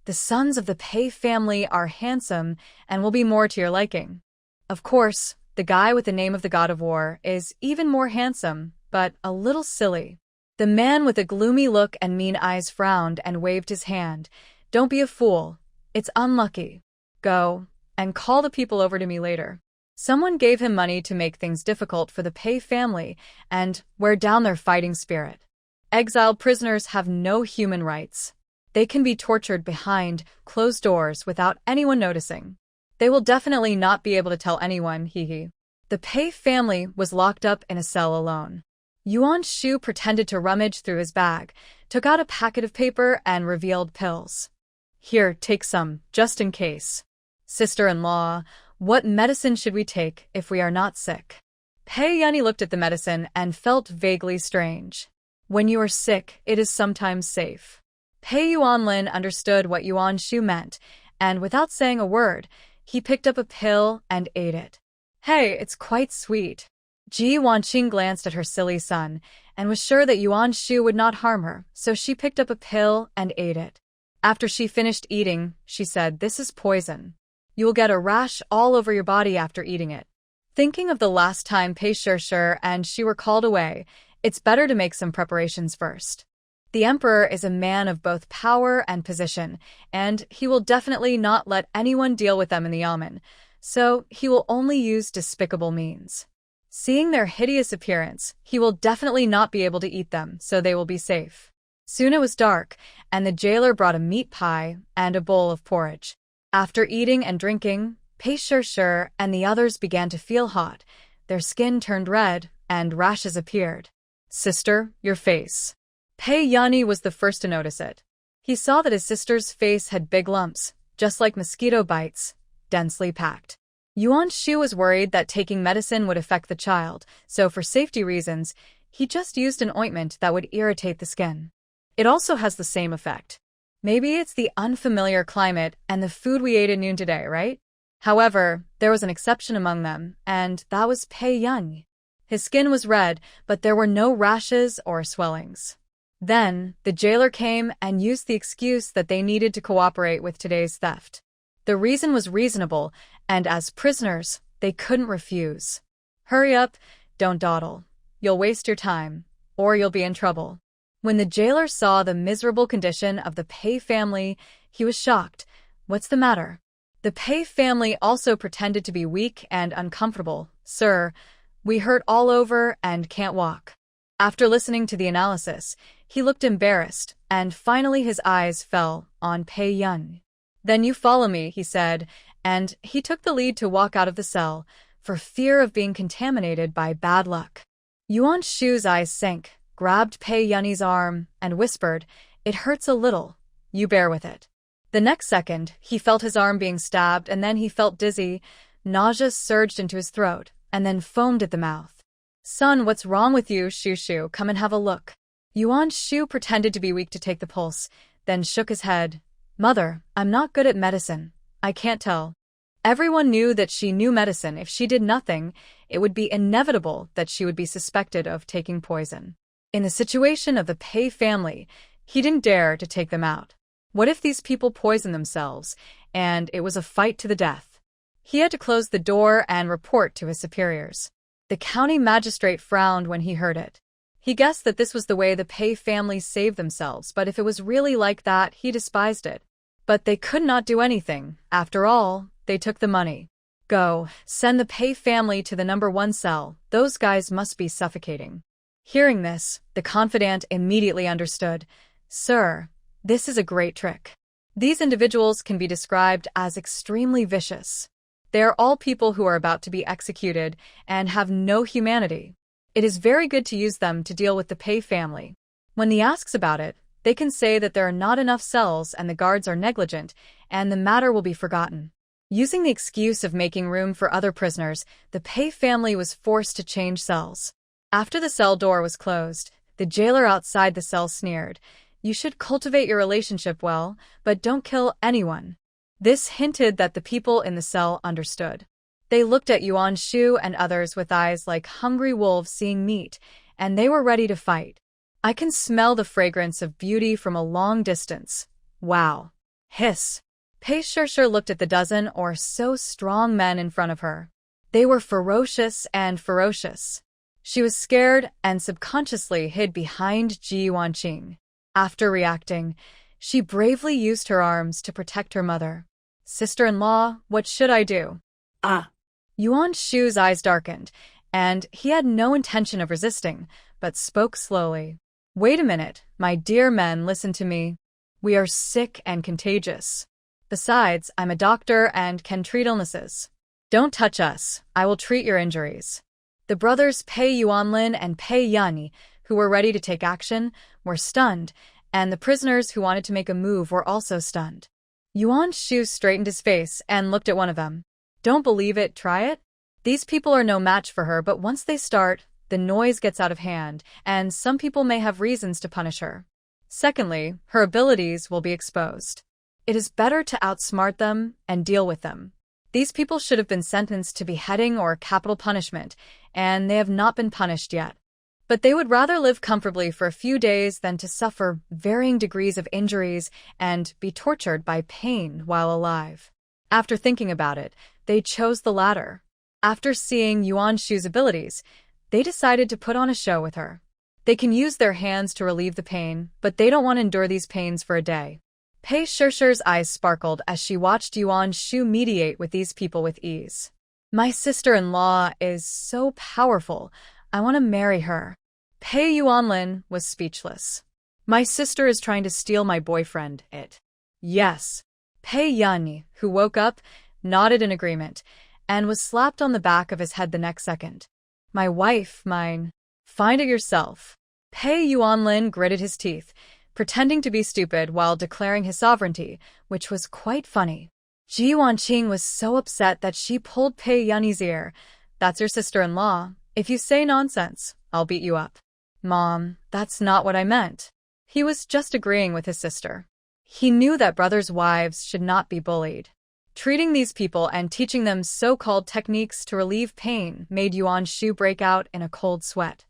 the sons of the Pei family are handsome and will be more to your liking. Of course, the guy with the name of the god of war is even more handsome, but a little silly." The man with a gloomy look and mean eyes frowned and waved his hand. "Don't be a fool. It's unlucky. Go and call the people over to me later." Someone gave him money to make things difficult for the Pei family and wear down their fighting spirit. Exiled prisoners have no human rights. They can be tortured behind closed doors without anyone noticing. They will definitely not be able to tell anyone, hee. The Pei family was locked up in a cell alone. Yuan Shu pretended to rummage through his bag, took out a packet of paper and revealed pills. "Here, take some, just in case. Sister-in-law, what medicine should we take if we are not sick?" Pei Yanni looked at the medicine and felt vaguely strange. "When you are sick, it is sometimes safe." Pei Yuanlin understood what Yuan Shu meant, and without saying a word, he picked up a pill and ate it. "Hey, it's quite sweet." Ji Wanqing glanced at her silly son and was sure that Yuan Shu would not harm her, so she picked up a pill and ate it. After she finished eating, she said, "This is poison. You will get a rash all over your body after eating it." Thinking of the last time Pei Shishir and she were called away, it's better to make some preparations first. The emperor is a man of both power and position, and he will definitely not let anyone deal with them in the yamen, so he will only use despicable means. Seeing their hideous appearance, he will definitely not be able to eat them, so they will be safe. Soon it was dark, and the jailer brought a meat pie and a bowl of porridge. After eating and drinking, Pei and the others began to feel hot. Their skin turned red, and rashes appeared. "Sister, your face." Pei Yani was the first to notice it. He saw that his sister's face had big lumps, just like mosquito bites, densely packed. Yuan Shu was worried that taking medicine would affect the child, so for safety reasons, he just used an ointment that would irritate the skin. It also has the same effect. Maybe it's the unfamiliar climate and the food we ate at noon today, right? However, there was an exception among them, and that was Pei Yan. His skin was red, but there were no rashes or swellings. Then, the jailer came and used the excuse that they needed to cooperate with today's theft. The reason was reasonable, and as prisoners, they couldn't refuse. "Hurry up, don't dawdle. You'll waste your time, or you'll be in trouble." When the jailer saw the miserable condition of the Pei family, he was shocked. "What's the matter?" The Pei family also pretended to be weak and uncomfortable. "Sir, we hurt all over and can't walk." After listening to the analysis, he looked embarrassed, and finally his eyes fell on Pei Yun. "Then you follow me," he said, and he took the lead to walk out of the cell, for fear of being contaminated by bad luck. Yuan Shu's eyes sank, grabbed Pei Yun's arm, and whispered, "It hurts a little. You bear with it." The next second, he felt his arm being stabbed, and then he felt dizzy. Nausea surged into his throat, and then foamed at the mouth. "Son, what's wrong with you, Shu? Come and have a look." Yuan Shu pretended to be weak to take the pulse, then shook his head. "Mother, I'm not good at medicine. I can't tell." Everyone knew that she knew medicine. If she did nothing, it would be inevitable that she would be suspected of taking poison. In the situation of the Pei family, he didn't dare to take them out. What if these people poisoned themselves, and it was a fight to the death? He had to close the door and report to his superiors. The county magistrate frowned when he heard it. He guessed that this was the way the Pei family saved themselves, but if it was really like that, he despised it. But they could not do anything. After all, they took the money. "Go, send the Pei family to the number 1 cell. Those guys must be suffocating." Hearing this, the confidant immediately understood. "Sir, this is a great trick." These individuals can be described as extremely vicious. They are all people who are about to be executed and have no humanity. It is very good to use them to deal with the Pei family. When he asks about it, they can say that there are not enough cells and the guards are negligent, and the matter will be forgotten. Using the excuse of making room for other prisoners, the Pei family was forced to change cells. After the cell door was closed, the jailer outside the cell sneered, "You should cultivate your relationship well, but don't kill anyone." This hinted that the people in the cell understood. They looked at Yuan Shu and others with eyes like hungry wolves seeing meat, and they were ready to fight. "I can smell the fragrance of beauty from a long distance. Wow." Hiss. Pei Shir looked at the dozen or so strong men in front of her. They were ferocious and ferocious. She was scared and subconsciously hid behind Ji Wanqing. After reacting, she bravely used her arms to protect her mother. "Sister-in-law, what should I do?" Yuan Shu's eyes darkened, and he had no intention of resisting, but spoke slowly. "Wait a minute, my dear men, listen to me. We are sick and contagious. Besides, I'm a doctor and can treat illnesses. Don't touch us, I will treat your injuries." The brothers Pei Yuanlin and Pei Yanni, who were ready to take action, were stunned, and the prisoners who wanted to make a move were also stunned. Yuan Shu straightened his face and looked at one of them. "Don't believe it, try it?" These people are no match for her, but once they start, the noise gets out of hand, and some people may have reasons to punish her. Secondly, her abilities will be exposed. It is better to outsmart them and deal with them. These people should have been sentenced to beheading or capital punishment, and they have not been punished yet. But they would rather live comfortably for a few days than to suffer varying degrees of injuries and be tortured by pain while alive. After thinking about it, they chose the latter. After seeing Yuan Shu's abilities, they decided to put on a show with her. They can use their hands to relieve the pain, but they don't want to endure these pains for a day. Pei Shishir's eyes sparkled as she watched Yuan Shu mediate with these people with ease. My sister-in-law is so powerful. I want to marry her. Pei Yuanlin was speechless. My sister is trying to steal my boyfriend, it. Yes. Pei Yanni, who woke up, nodded in agreement, and was slapped on the back of his head the next second. My wife, mine. Find it yourself. Pei Yuanlin gritted his teeth, pretending to be stupid while declaring his sovereignty, which was quite funny. Ji Wanqing was so upset that she pulled Pei Yanni's ear. That's your sister-in-law. If you say nonsense, I'll beat you up. Mom, that's not what I meant. He was just agreeing with his sister. He knew that brothers' wives should not be bullied. Treating these people and teaching them so-called techniques to relieve pain made Yuan Shu break out in a cold sweat.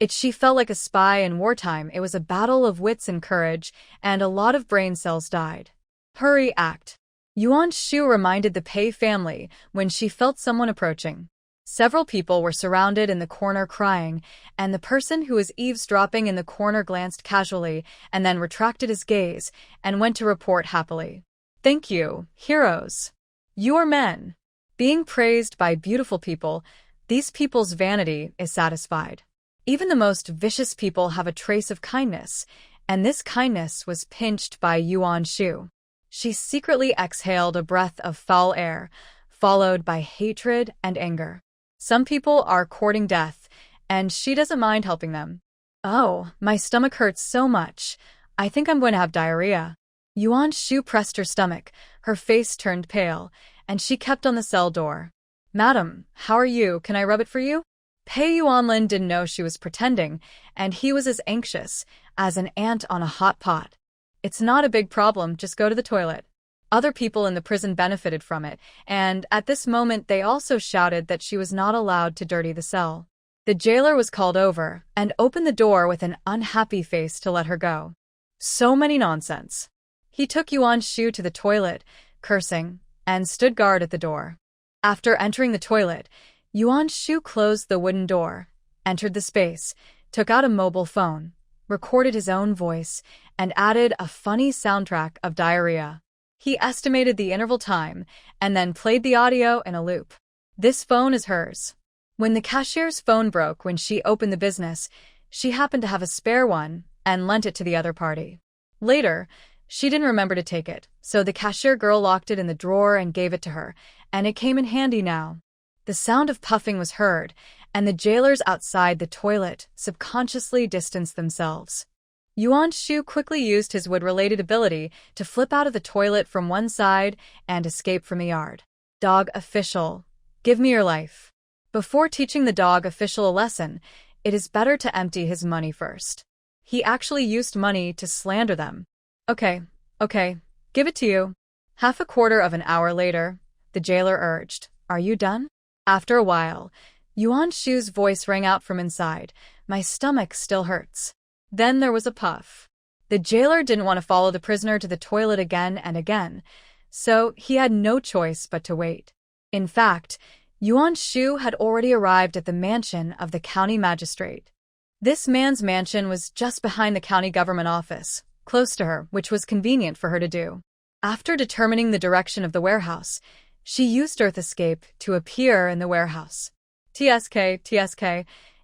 She felt like a spy in wartime. It was a battle of wits and courage, and a lot of brain cells died. Hurry, act. Yuan Shu reminded the Pei family when she felt someone approaching. Several people were surrounded in the corner crying, and the person who was eavesdropping in the corner glanced casually and then retracted his gaze and went to report happily. Thank you, heroes. You are men. Being praised by beautiful people, these people's vanity is satisfied. Even the most vicious people have a trace of kindness, and this kindness was pinched by Yuan Shu. She secretly exhaled a breath of foul air, followed by hatred and anger. Some people are courting death, and she doesn't mind helping them. Oh, my stomach hurts so much. I think I'm going to have diarrhea. Yuan Shu pressed her stomach, her face turned pale, and she kept on the cell door. Madam, how are you? Can I rub it for you? Pei Yuanlin didn't know she was pretending, and he was as anxious as an ant on a hot pot. It's not a big problem, just go to the toilet. Other people in the prison benefited from it, and at this moment they also shouted that she was not allowed to dirty the cell. The jailer was called over and opened the door with an unhappy face to let her go. So many nonsense. He took Yuan Shu to the toilet, cursing, and stood guard at the door. After entering the toilet, Yuan Shu closed the wooden door, entered the space, took out a mobile phone, recorded his own voice, and added a funny soundtrack of diarrhea. He estimated the interval time and then played the audio in a loop. This phone is hers. When the cashier's phone broke when she opened the business, she happened to have a spare one and lent it to the other party. Later, she didn't remember to take it, so the cashier girl locked it in the drawer and gave it to her, and it came in handy now. The sound of puffing was heard, and the jailers outside the toilet subconsciously distanced themselves. Yuan Shu quickly used his wood-related ability to flip out of the toilet from one side and escape from the yard. Dog official, give me your life. Before teaching the dog official a lesson, it is better to empty his money first. He actually used money to slander them. Okay, give it to you. Half a quarter of an hour later, the jailer urged, Are you done? After a while, Yuan Shu's voice rang out from inside, My stomach still hurts. Then there was a puff. The jailer didn't want to follow the prisoner to the toilet again and again, so he had no choice but to wait. In fact, Yuan Shu had already arrived at the mansion of the county magistrate. This man's mansion was just behind the county government office, close to her, which was convenient for her to do. After determining the direction of the warehouse, she used Earth Escape to appear in the warehouse. TSK,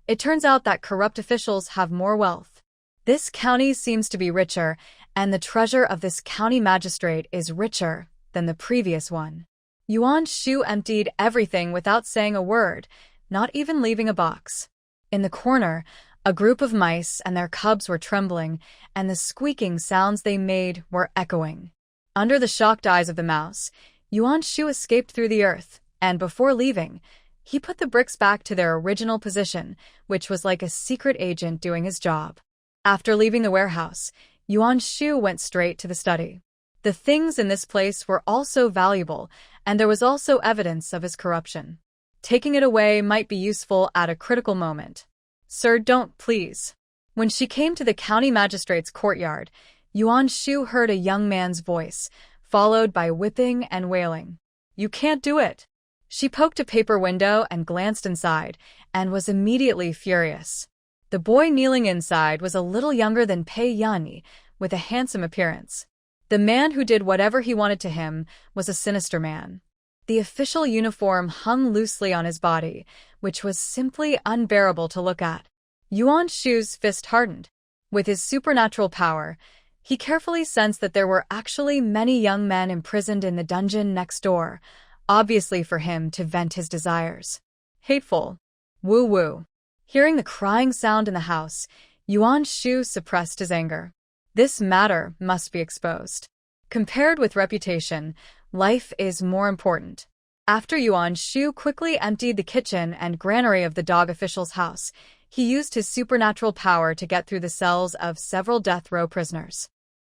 it turns out that corrupt officials have more wealth. This county seems to be richer, and the treasure of this county magistrate is richer than the previous one. Yuan Shu emptied everything without saying a word, not even leaving a box. In the corner, a group of mice and their cubs were trembling, and the squeaking sounds they made were echoing. Under the shocked eyes of the mouse, Yuan Shu escaped through the earth, and before leaving, he put the bricks back to their original position, which was like a secret agent doing his job. After leaving the warehouse, Yuan Shu went straight to the study. The things in this place were also valuable, and there was also evidence of his corruption. Taking it away might be useful at a critical moment. Sir, don't, please. When she came to the county magistrate's courtyard, Yuan Shu heard a young man's voice, followed by whipping and wailing. You can't do it. She poked a paper window and glanced inside, and was immediately furious. The boy kneeling inside was a little younger than Pei Yunyi, with a handsome appearance. The man who did whatever he wanted to him was a sinister man. The official uniform hung loosely on his body, which was simply unbearable to look at. Yuan Shu's fist hardened. With his supernatural power, he carefully sensed that there were actually many young men imprisoned in the dungeon next door, obviously for him to vent his desires. Hateful. Woo-woo. Hearing the crying sound in the house, Yuan Shu suppressed his anger. This matter must be exposed. Compared with reputation, life is more important. After Yuan Shu quickly emptied the kitchen and granary of the dog official's house, he used his supernatural power to get through the cells of several death row prisoners.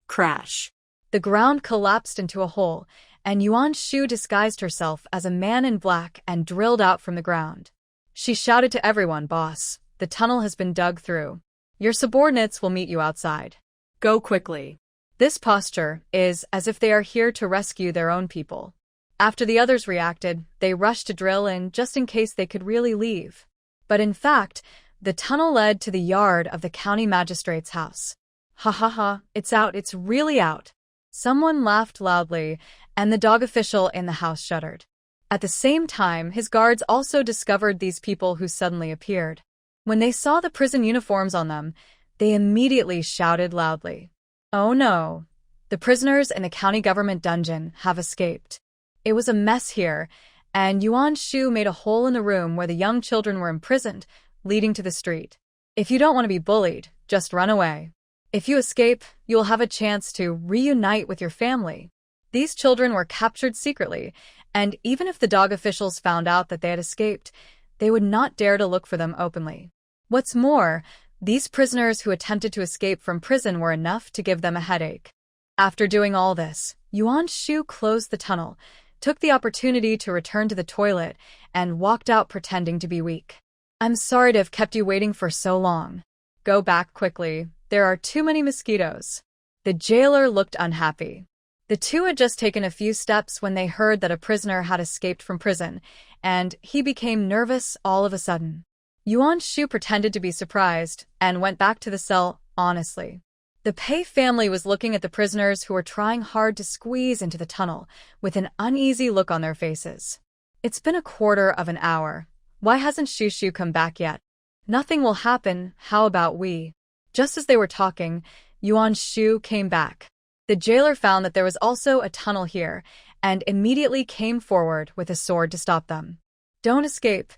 Crash. The ground collapsed into a hole, and Yuan Shu disguised herself as a man in black and drilled out from the ground. She shouted to everyone, "Boss, the tunnel has been dug through. Your subordinates will meet you outside. Go quickly." This posture is as if they are here to rescue their own people. After the others reacted, they rushed to drill in just in case they could really leave. But in fact, the tunnel led to the yard of the county magistrate's house. Ha ha ha, it's out, it's really out. Someone laughed loudly, and the dog official in the house shuddered. At the same time, his guards also discovered these people who suddenly appeared. When they saw the prison uniforms on them, they immediately shouted loudly. Oh no! The prisoners in the county government dungeon have escaped. It was a mess here, and Yuan Shu made a hole in the room where the young children were imprisoned, leading to the street. If you don't want to be bullied, just run away. If you escape, you will have a chance to reunite with your family. These children were captured secretly, and even if the dog officials found out that they had escaped, they would not dare to look for them openly. What's more, these prisoners who attempted to escape from prison were enough to give them a headache. After doing all this, Yuan Shu closed the tunnel, took the opportunity to return to the toilet, and walked out pretending to be weak. I'm sorry to have kept you waiting for so long. Go back quickly. There are too many mosquitoes. The jailer looked unhappy. The two had just taken a few steps when they heard that a prisoner had escaped from prison, and he became nervous all of a sudden. Yuan Shu pretended to be surprised and went back to the cell honestly. The Pei family was looking at the prisoners who were trying hard to squeeze into the tunnel, with an uneasy look on their faces. It's been a quarter of an hour. Why hasn't Shu come back yet? Nothing will happen, how about we? Just as they were talking, Yuan Shu came back. The jailer found that there was also a tunnel here, and immediately came forward with a sword to stop them. Don't escape,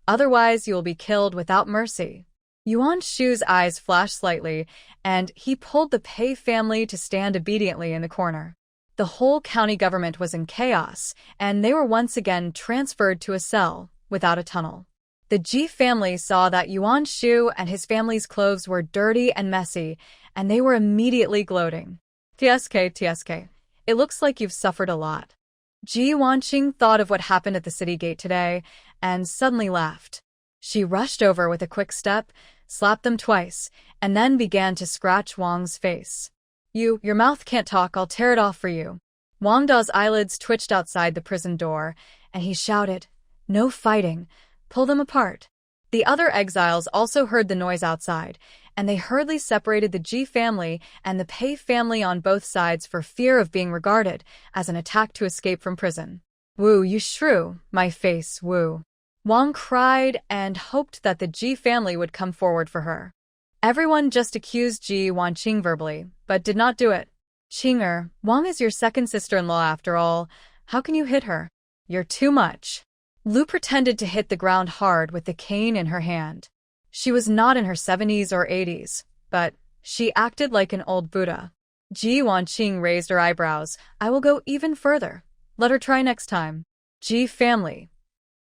otherwise you will be killed without mercy. Yuan Shu's eyes flashed slightly, and he pulled the Pei family to stand obediently in the corner. The whole county government was in chaos, and they were once again transferred to a cell, without a tunnel. The Ji family saw that Yuan Shu and his family's clothes were dirty and messy, and they were immediately gloating. TSK, it looks like you've suffered a lot. Ji Wanqing thought of what happened at the city gate today, and suddenly laughed. She rushed over with a quick step, slapped them twice, and then began to scratch Wang's face. Your mouth can't talk, I'll tear it off for you. Wang Da's eyelids twitched outside the prison door, and he shouted, No fighting, pull them apart. The other exiles also heard the noise outside, and they hurriedly separated the Ji family and the Pei family on both sides for fear of being regarded as an attack to escape from prison. Woo, you shrew, my face, woo. Wang cried and hoped that the Ji family would come forward for her. Everyone just accused Ji Wanqing verbally, but did not do it. Qinger, Wang is your second sister-in-law after all. How can you hit her? You're too much. Lu pretended to hit the ground hard with the cane in her hand. She was not in her 70s or 80s, but she acted like an old Buddha. Ji Wanqing raised her eyebrows. I will go even further. Let her try next time. Ji family.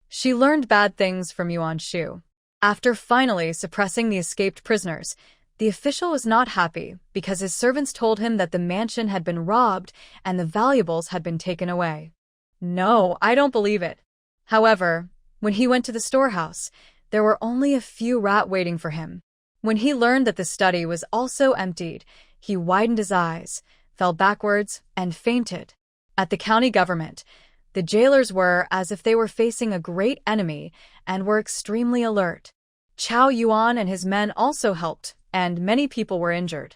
She learned bad things from Yuan Shu. After finally suppressing the escaped prisoners, the official was not happy because his servants told him that the mansion had been robbed and the valuables had been taken away. No, I don't believe it. However, when he went to the storehouse, there were only a few rats waiting for him. When he learned that the study was also emptied, he widened his eyes, fell backwards, and fainted. At the county government, the jailers were as if they were facing a great enemy and were extremely alert. Chao Yuan and his men also helped, and many people were injured.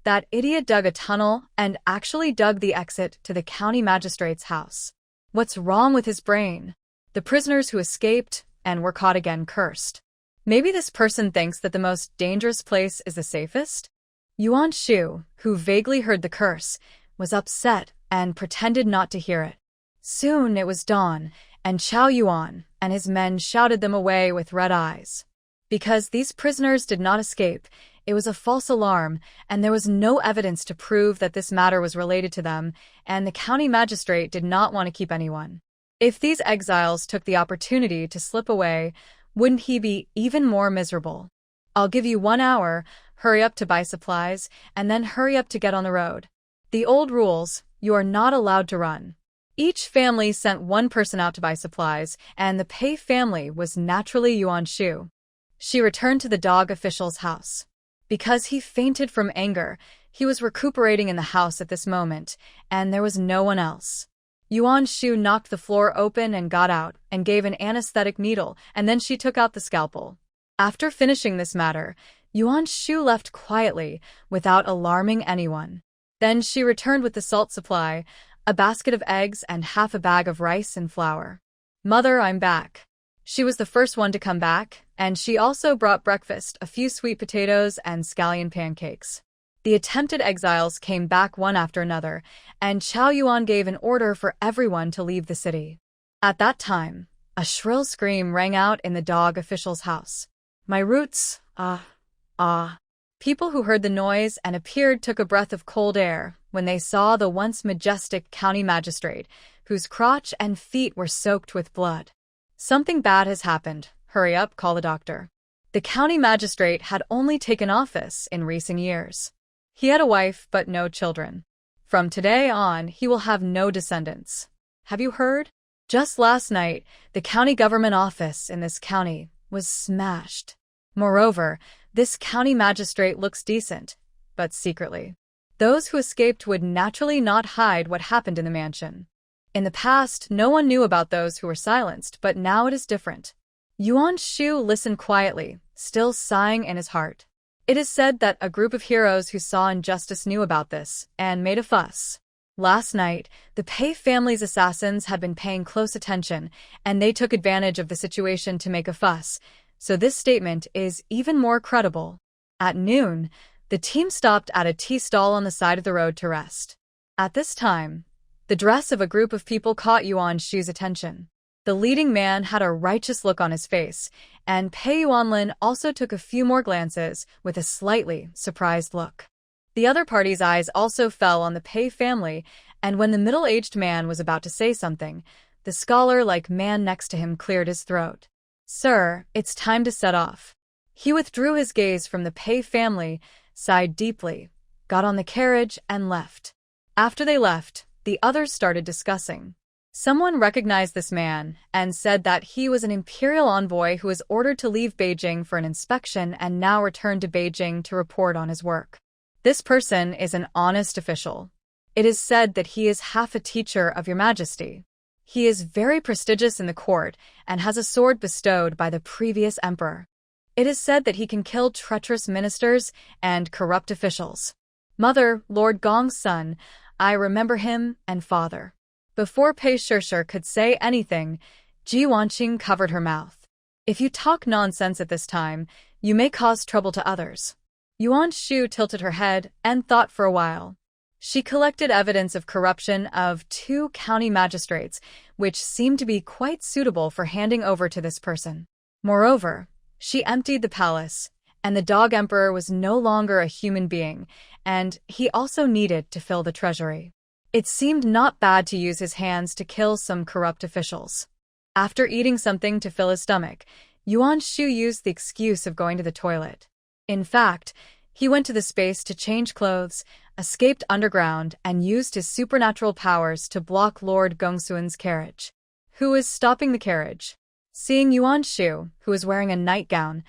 That idiot dug a tunnel and actually dug the exit to the county magistrate's house. What's wrong with his brain? The prisoners who escaped and were caught again cursed. Maybe this person thinks that the most dangerous place is the safest? Yuan Shu, who vaguely heard the curse, was upset and pretended not to hear it. Soon it was dawn, and Chao Yuan and his men shouted them away with red eyes. Because these prisoners did not escape, it was a false alarm, and there was no evidence to prove that this matter was related to them, and the county magistrate did not want to keep anyone. If these exiles took the opportunity to slip away, wouldn't he be even more miserable? I'll give you 1 hour, hurry up to buy supplies, and then hurry up to get on the road. The old rules, you are not allowed to run. Each family sent one person out to buy supplies, and the Pei family was naturally Yuan Shu. She returned to the dog official's house. Because he fainted from anger, he was recuperating in the house at this moment, and there was no one else. Yuan Shu knocked the floor open and got out, and gave an anesthetic needle, and then she took out the scalpel. After finishing this matter, Yuan Shu left quietly, without alarming anyone. Then she returned with the salt supply, a basket of eggs and half a bag of rice and flour. Mother, I'm back. She was the first one to come back, and she also brought breakfast, a few sweet potatoes and scallion pancakes. The attempted exiles came back one after another, and Chao Yuan gave an order for everyone to leave the city. At that time, a shrill scream rang out in the dog official's house. My roots, ah. People who heard the noise and appeared took a breath of cold air when they saw the once majestic county magistrate, whose crotch and feet were soaked with blood. Something bad has happened. Hurry up, call the doctor. The county magistrate had only taken office in recent years. He had a wife but no children. From today on, he will have no descendants. Have you heard? Just last night, the county government office in this county was smashed. Moreover, this county magistrate looks decent, but secretly. Those who escaped would naturally not hide what happened in the mansion. In the past, no one knew about those who were silenced, but now it is different. Yuan Shu listened quietly, still sighing in his heart. It is said that a group of heroes who saw injustice knew about this and made a fuss. Last night, the Pei family's assassins had been paying close attention, and they took advantage of the situation to make a fuss, so this statement is even more credible. At noon, the team stopped at a tea stall on the side of the road to rest. At this time, the dress of a group of people caught Yuan Shu's attention. The leading man had a righteous look on his face, and Pei Yuanlin also took a few more glances with a slightly surprised look. The other party's eyes also fell on the Pei family, and when the middle-aged man was about to say something, the scholar-like man next to him cleared his throat. Sir, it's time to set off. He withdrew his gaze from the Pei family, sighed deeply, got on the carriage, and left. After they left, the others started discussing. Someone recognized this man and said that he was an imperial envoy who was ordered to leave Beijing for an inspection and now returned to Beijing to report on his work. This person is an honest official. It is said that he is half a teacher of Your Majesty. He is very prestigious in the court and has a sword bestowed by the previous emperor. It is said that he can kill treacherous ministers and corrupt officials. Mother, Lord Gong's son, I remember him, and father. Before Pei Shishir could say anything, Ji Wanqing covered her mouth. If you talk nonsense at this time, you may cause trouble to others. Yuan Shu tilted her head and thought for a while. She collected evidence of corruption of 2 county magistrates, which seemed to be quite suitable for handing over to this person. Moreover, she emptied the palace, and the dog emperor was no longer a human being, and he also needed to fill the treasury. It seemed not bad to use his hands to kill some corrupt officials. After eating something to fill his stomach, Yuan Shu used the excuse of going to the toilet. In fact, he went to the space to change clothes, escaped underground, and used his supernatural powers to block Lord Gongsuan's carriage. Who was stopping the carriage? Seeing Yuan Shu, who was wearing a nightgown,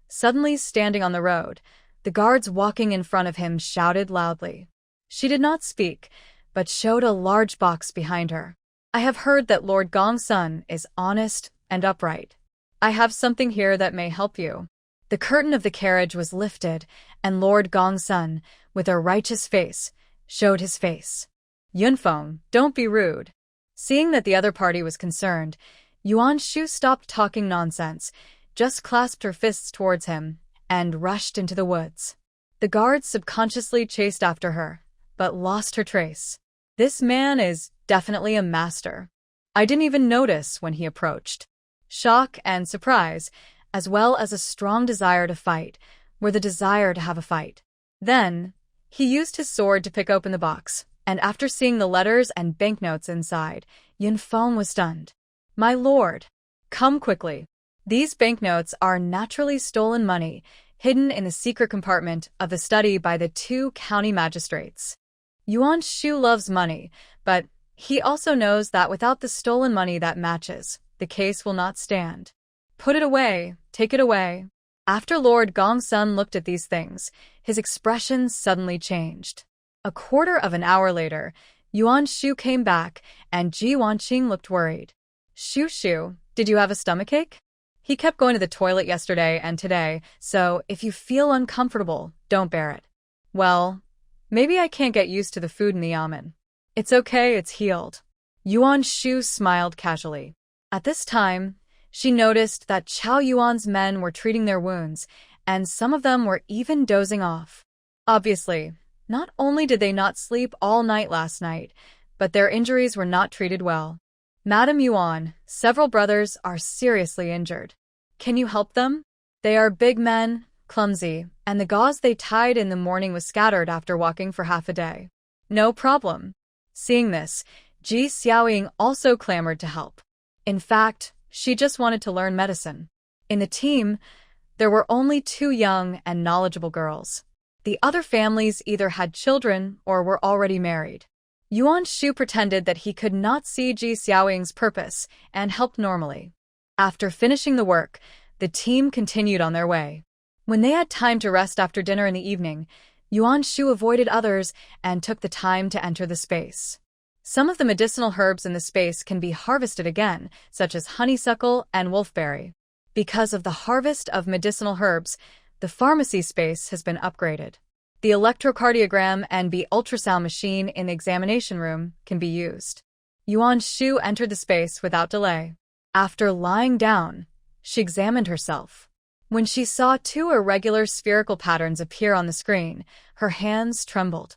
suddenly standing on the road, the guards walking in front of him shouted loudly. She did not speak, but showed a large box behind her. I have heard that Lord Gongsun is honest and upright. I have something here that may help you. The curtain of the carriage was lifted, and Lord Gongsun, with a righteous face, showed his face. Yunfeng, don't be rude. Seeing that the other party was concerned, Yuan Shu stopped talking nonsense, just clasped her fists towards him, and rushed into the woods. The guards subconsciously chased after her, but lost her trace. This man is definitely a master. I didn't even notice when he approached. Shock and surprise, as well as a strong desire to fight, were the desire to have a fight. Then, he used his sword to pick open the box, and after seeing the letters and banknotes inside, Yunfeng was stunned. My lord, come quickly. These banknotes are naturally stolen money, hidden in the secret compartment of the study by the 2 county magistrates. Yuan Shu loves money, but he also knows that without the stolen money that matches, the case will not stand. Put it away, take it away. After Lord Gongsun looked at these things, his expression suddenly changed. A quarter of an hour later, Yuan Shu came back, and Ji Wanqing looked worried. Shu, did you have a stomachache? He kept going to the toilet yesterday and today, so if you feel uncomfortable, don't bear it. Well, maybe I can't get used to the food in the yamen. It's okay, it's healed. Yuan Shu smiled casually. At this time, she noticed that Chao Yuan's men were treating their wounds, and some of them were even dozing off. Obviously, not only did they not sleep all night last night, but their injuries were not treated well. Madam Yuan, several brothers are seriously injured. Can you help them? They are big men, clumsy, and the gauze they tied in the morning was scattered after walking for half a day. No problem. Seeing this, Ji Xiaoying also clamored to help. In fact, she just wanted to learn medicine. In the team, there were only 2 young and knowledgeable girls. The other families either had children or were already married. Yuan Shu pretended that he could not see Ji Xiaoying's purpose and helped normally. After finishing the work, the team continued on their way. When they had time to rest after dinner in the evening, Yuan Shu avoided others and took the time to enter the space. Some of the medicinal herbs in the space can be harvested again, such as honeysuckle and wolfberry. Because of the harvest of medicinal herbs, the pharmacy space has been upgraded. The electrocardiogram and the ultrasound machine in the examination room can be used. Yuan Shu entered the space without delay. After lying down, she examined herself. When she saw 2 irregular spherical patterns appear on the screen, her hands trembled.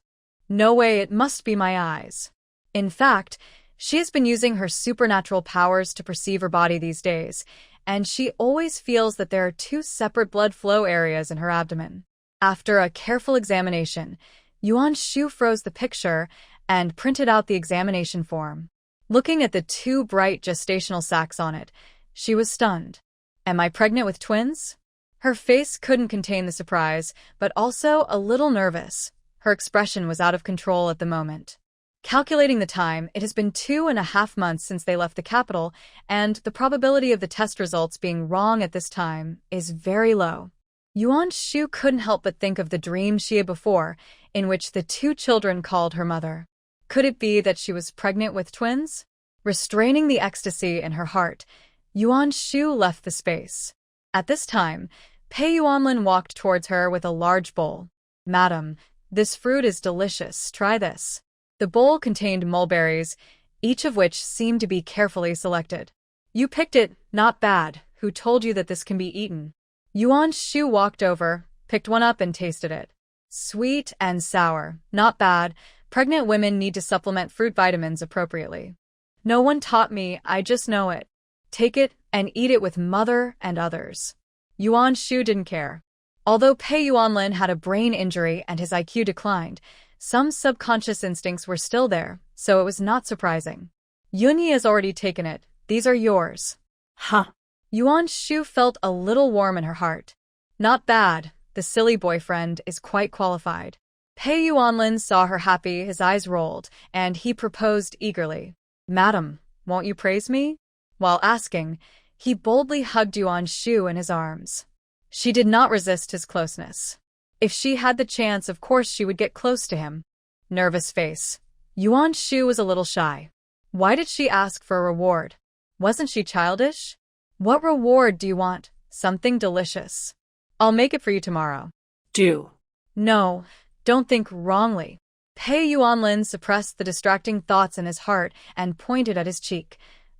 No way, it must be my eyes. In fact, she has been using her supernatural powers to perceive her body these days, and she always feels that there are 2 separate blood flow areas in her abdomen. After a careful examination, Yuan Shu froze the picture and printed out the examination form. Looking at the 2 bright gestational sacs on it, she was stunned. Am I pregnant with twins? Her face couldn't contain the surprise, but also a little nervous. Her expression was out of control at the moment. Calculating the time, it has been 2.5 months since they left the capital, and the probability of the test results being wrong at this time is very low. Yuan Shu couldn't help but think of the dream she had before, in which the 2 children called her mother. Could it be that she was pregnant with twins? Restraining the ecstasy in her heart, Yuan Shu left the space. At this time, Pei Yuanlin walked towards her with a large bowl. Madam, this fruit is delicious, try this. The bowl contained mulberries, each of which seemed to be carefully selected. You picked it, not bad. Who told you that this can be eaten? Yuan Shu walked over, picked one up and tasted it. Sweet and sour, not bad. Pregnant women need to supplement fruit vitamins appropriately. No one taught me, I just know it. Take it and eat it with mother and others. Yuan Shu didn't care. Although Pei Yuanlin had a brain injury and his IQ declined, some subconscious instincts were still there, so it was not surprising. Yunyi has already taken it. These are yours. Huh. Yuan Shu felt a little warm in her heart. Not bad. The silly boyfriend is quite qualified. Pei Yuanlin saw her happy, his eyes rolled, and he proposed eagerly. Madam, won't you praise me? While asking, he boldly hugged Yuan Shu in his arms. She did not resist his closeness. If she had the chance, of course she would get close to him. Nervous face. Yuan Shu was a little shy. Why did she ask for a reward? Wasn't she childish? What reward do you want? Something delicious. I'll make it for you tomorrow. Do. No, don't think wrongly. Pei Yuanlin suppressed the distracting thoughts in his heart and pointed at his cheek.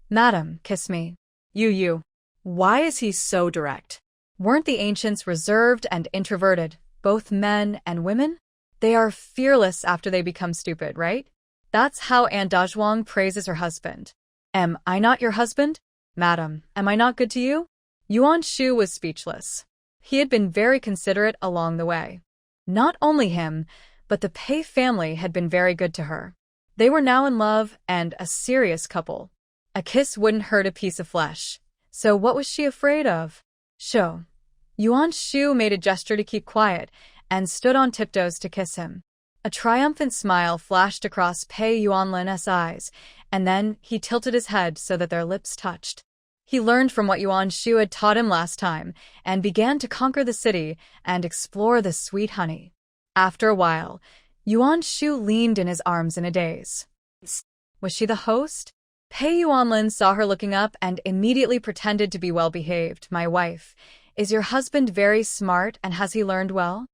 Madam, kiss me. You. Why is he so direct? Weren't the ancients reserved and introverted, both men and women? They are fearless after they become stupid, right? That's how Anne Dazhuang praises her husband. Am I not your husband? Madam, am I not good to you? Yuan Shu was speechless. He had been very considerate along the way. Not only him, but the Pei family had been very good to her. They were now in love and a serious couple. A kiss wouldn't hurt a piece of flesh. So what was she afraid of? Sho. Yuan Shu made a gesture to keep quiet and stood on tiptoes to kiss him. A triumphant smile flashed across Pei Yuanlin's eyes, and then he tilted his head so that their lips touched. He learned from what Yuan Shu had taught him last time and began to conquer the city and explore the sweet honey. After a while, Yuan Shu leaned in his arms in a daze. Was she the host? Pei Yuanlin saw her looking up and immediately pretended to be well-behaved. My wife, is your husband very smart and has he learned well?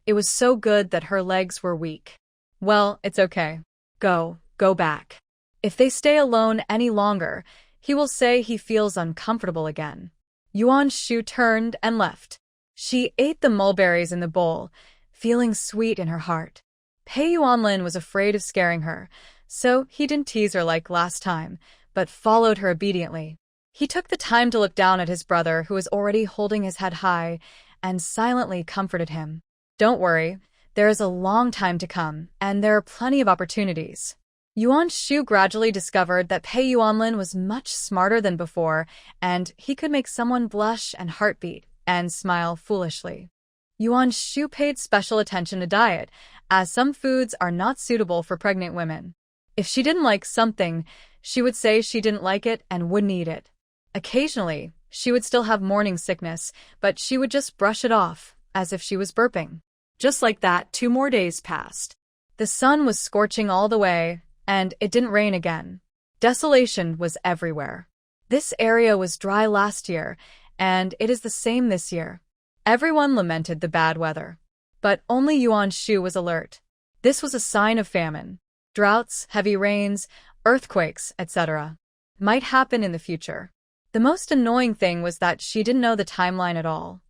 It was so good that her legs were weak. Well, it's okay. Go back. If they stay alone any longer, he will say he feels uncomfortable again. Yuan Shu turned and left. She ate the mulberries in the bowl, feeling sweet in her heart. Pei Yuanlin was afraid of scaring her, so he didn't tease her like last time, but followed her obediently. He took the time to look down at his brother, who was already holding his head high, and silently comforted him. Don't worry, there is a long time to come, and there are plenty of opportunities. Yuan Shu gradually discovered that Pei Yuanlin was much smarter than before, and he could make someone blush and heartbeat and smile foolishly. Yuan Shu paid special attention to diet, as some foods are not suitable for pregnant women. If she didn't like something, she would say she didn't like it and wouldn't eat it. Occasionally, she would still have morning sickness, but she would just brush it off, as if she was burping. Just like that, 2 more days passed. The sun was scorching all the way, and it didn't rain again. Desolation was everywhere. This area was dry last year, and it is the same this year. Everyone lamented the bad weather. But only Yuan Shu was alert. This was a sign of famine. Droughts, heavy rains, earthquakes, etc. might happen in the future. The most annoying thing was that she didn't know the timeline at all.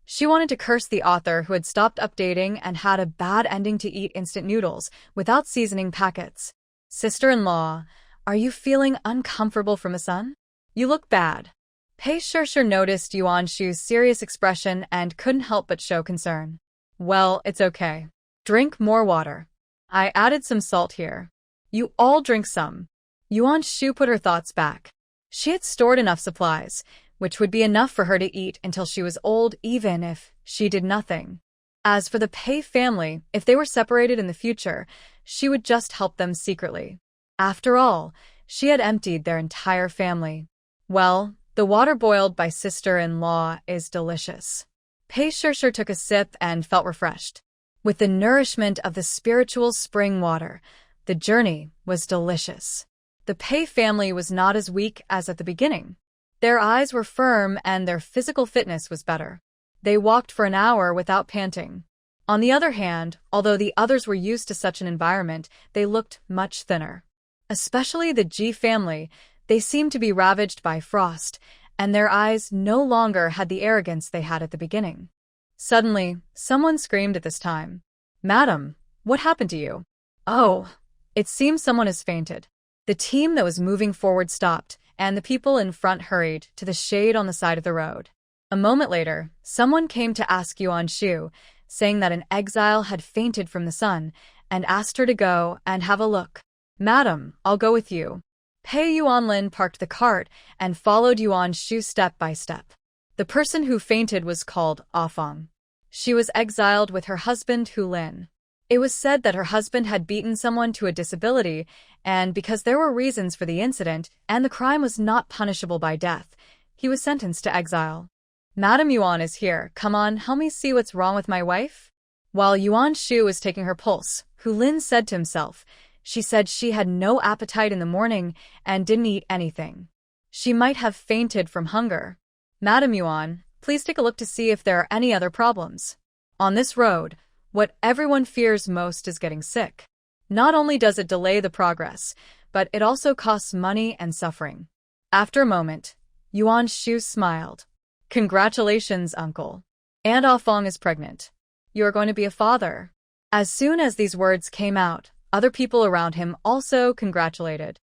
She wanted to curse the author who had stopped updating and had a bad ending to eat instant noodles without seasoning packets. Sister-in-law, are you feeling uncomfortable from the sun? You look bad. Pei Shishir noticed Yuan Shu's serious expression and couldn't help but show concern. Well, it's okay. Drink more water. I added some salt here. You all drink some. Yuan Shu put her thoughts back. She had stored enough supplies, which would be enough for her to eat until she was old, even if she did nothing. As for the Pei family, if they were separated in the future, she would just help them secretly. After all, she had emptied their entire family. Well, the water boiled by sister-in-law is delicious. Pei Shishir took a sip and felt refreshed. With the nourishment of the spiritual spring water, the journey was delicious. The Pei family was not as weak as at the beginning. Their eyes were firm and their physical fitness was better. They walked for an hour without panting. On the other hand, although the others were used to such an environment, they looked much thinner. Especially the Ji family, they seemed to be ravaged by frost, and their eyes no longer had the arrogance they had at the beginning. Suddenly, someone screamed at this time. Madam, what happened to you? Oh, it seems someone has fainted. The team that was moving forward stopped, and the people in front hurried to the shade on the side of the road. A moment later, someone came to ask Yuan Shu, saying that an exile had fainted from the sun, and asked her to go and have a look. Madam, I'll go with you. Pei Yuanlin parked the cart and followed Yuan Shu step by step. The person who fainted was called Afang. She was exiled with her husband Hu Lin. It was said that her husband had beaten someone to a disability, and because there were reasons for the incident and the crime was not punishable by death, he was sentenced to exile. Madam Yuan is here. Come on, help me see what's wrong with my wife. While Yuan Shu was taking her pulse, Hu Lin said to himself, she said she had no appetite in the morning and didn't eat anything. She might have fainted from hunger. Madam Yuan, please take a look to see if there are any other problems. On this road, what everyone fears most is getting sick. Not only does it delay the progress, but it also costs money and suffering. After a moment, Yuan Shu smiled. Congratulations, uncle. And Ah Fong is pregnant. You are going to be a father. As soon as these words came out, other people around him also congratulated.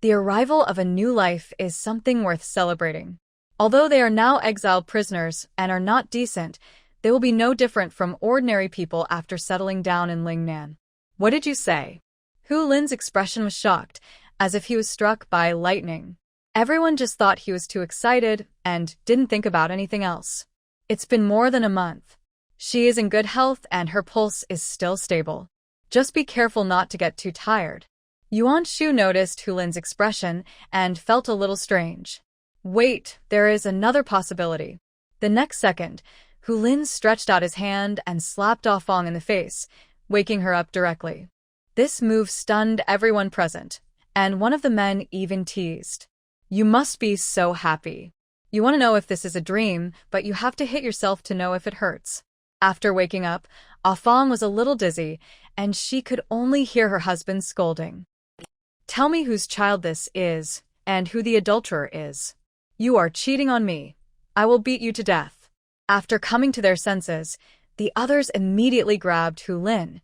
The arrival of a new life is something worth celebrating. Although they are now exiled prisoners and are not decent, they will be no different from ordinary people after settling down in Lingnan. What did you say? Hu Lin's expression was shocked, as if he was struck by lightning. Everyone just thought he was too excited and didn't think about anything else. It's been more than a month. She is in good health and her pulse is still stable. Just be careful not to get too tired. Yuan Shu noticed Hu Lin's expression and felt a little strange. Wait, there is another possibility. The next second, Hu Lin stretched out his hand and slapped Ah Fong in the face, waking her up directly. This move stunned everyone present, and one of the men even teased. You must be so happy. You want to know if this is a dream, but you have to hit yourself to know if it hurts. After waking up, Ah Fong was a little dizzy, and she could only hear her husband scolding. Tell me whose child this is, and who the adulterer is. You are cheating on me. I will beat you to death. After coming to their senses, the others immediately grabbed Hu Lin,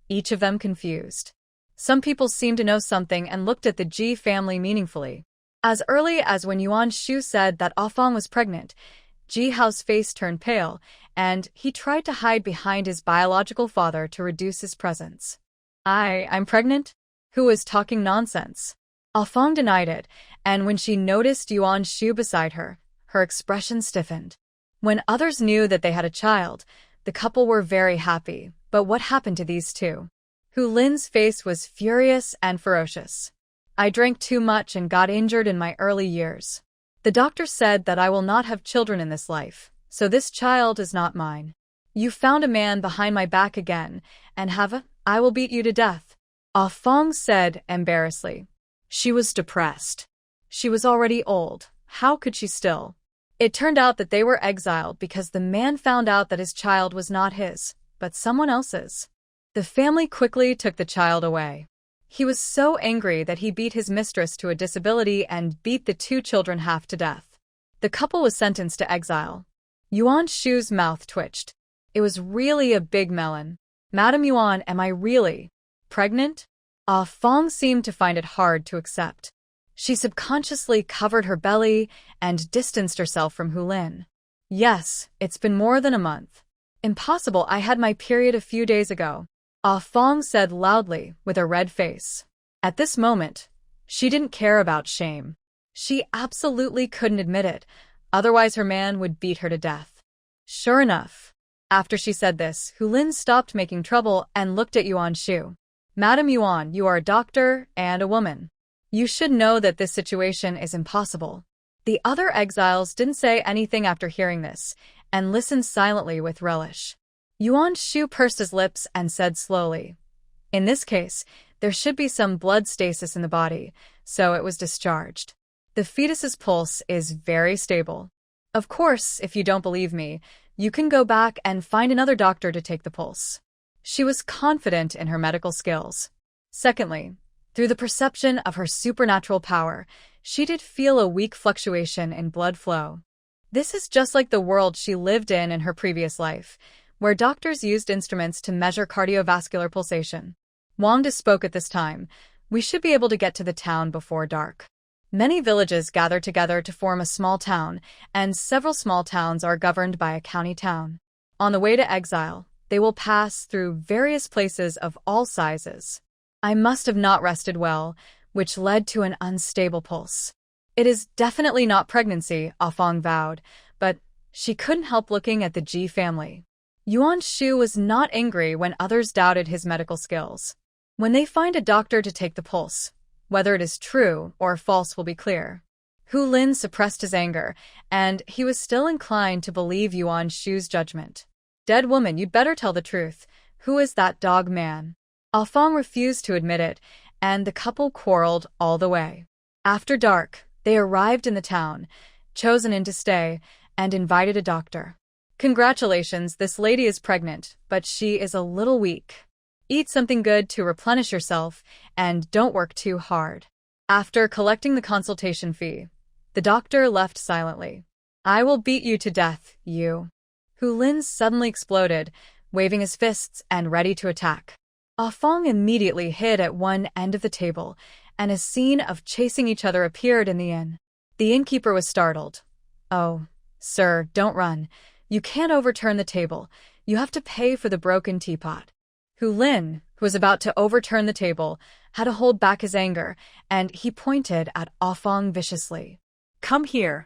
each of them confused. Some people seemed to know something and looked at the Ji family meaningfully. As early as when Yuan Shu said that Ah Fong was pregnant, Ji Hao's face turned pale, and he tried to hide behind his biological father to reduce his presence. I'm pregnant? Who is talking nonsense? Ah Fong denied it, and when she noticed Yuan Shu beside her, her expression stiffened. When others knew that they had a child, the couple were very happy, but what happened to these two? Hu Lin's face was furious and ferocious. I drank too much and got injured in my early years. The doctor said that I will not have children in this life, so this child is not mine. You found a man behind my back again, and I will beat you to death. Ah Fong said embarrassedly. She was depressed. She was already old. How could she still? It turned out that they were exiled because the man found out that his child was not his, but someone else's. The family quickly took the child away. He was so angry that he beat his mistress to a disability and beat the two children half to death. The couple was sentenced to exile. Yuan Shu's mouth twitched. It was really a big melon. Madam Yuan, am I really pregnant? Ah Fong seemed to find it hard to accept. She subconsciously covered her belly and distanced herself from Hu Lin. Yes, it's been more than a month. Impossible, I had my period a few days ago. Ah Fong said loudly, with a red face. At this moment, she didn't care about shame. She absolutely couldn't admit it, otherwise her man would beat her to death. Sure enough. After she said this, Hu Lin stopped making trouble and looked at Yuan Shu. Madam Yuan, you are a doctor and a woman. You should know that this situation is impossible. The other exiles didn't say anything after hearing this, and listened silently with relish. Yuan Shu pursed his lips and said slowly, in this case, there should be some blood stasis in the body, so it was discharged. The fetus's pulse is very stable. Of course, if you don't believe me, you can go back and find another doctor to take the pulse. She was confident in her medical skills. Secondly, through the perception of her supernatural power, she did feel a weak fluctuation in blood flow. This is just like the world she lived in her previous life, where doctors used instruments to measure cardiovascular pulsation. Wang De spoke at this time. We should be able to get to the town before dark. Many villages gather together to form a small town, and several small towns are governed by a county town. On the way to exile, they will pass through various places of all sizes. I must have not rested well, which led to an unstable pulse. It is definitely not pregnancy, Ah Fong vowed, but she couldn't help looking at the Ji family. Yuan Shu was not angry when others doubted his medical skills. When they find a doctor to take the pulse, whether it is true or false will be clear. Hu Lin suppressed his anger, and he was still inclined to believe Yuan Shu's judgment. Dead woman, you'd better tell the truth. Who is that dog man? Ah Fong refused to admit it, and the couple quarreled all the way. After dark, They arrived in the town, chosen in to stay, and invited a doctor. Congratulations, this lady is pregnant, but she is a little weak. Eat something good to replenish yourself, and don't work too hard. After collecting the consultation fee, the doctor left silently. I will beat you to death, you. Hu Lin suddenly exploded, waving his fists and ready to attack. Ah Fong immediately hid at one end of the table, and a scene of chasing each other appeared in the inn. The innkeeper was startled. Oh, sir, don't run. You can't overturn the table. You have to pay for the broken teapot. Hu Lin, who was about to overturn the table, had to hold back his anger, and he pointed at Ah Fong viciously. Come here.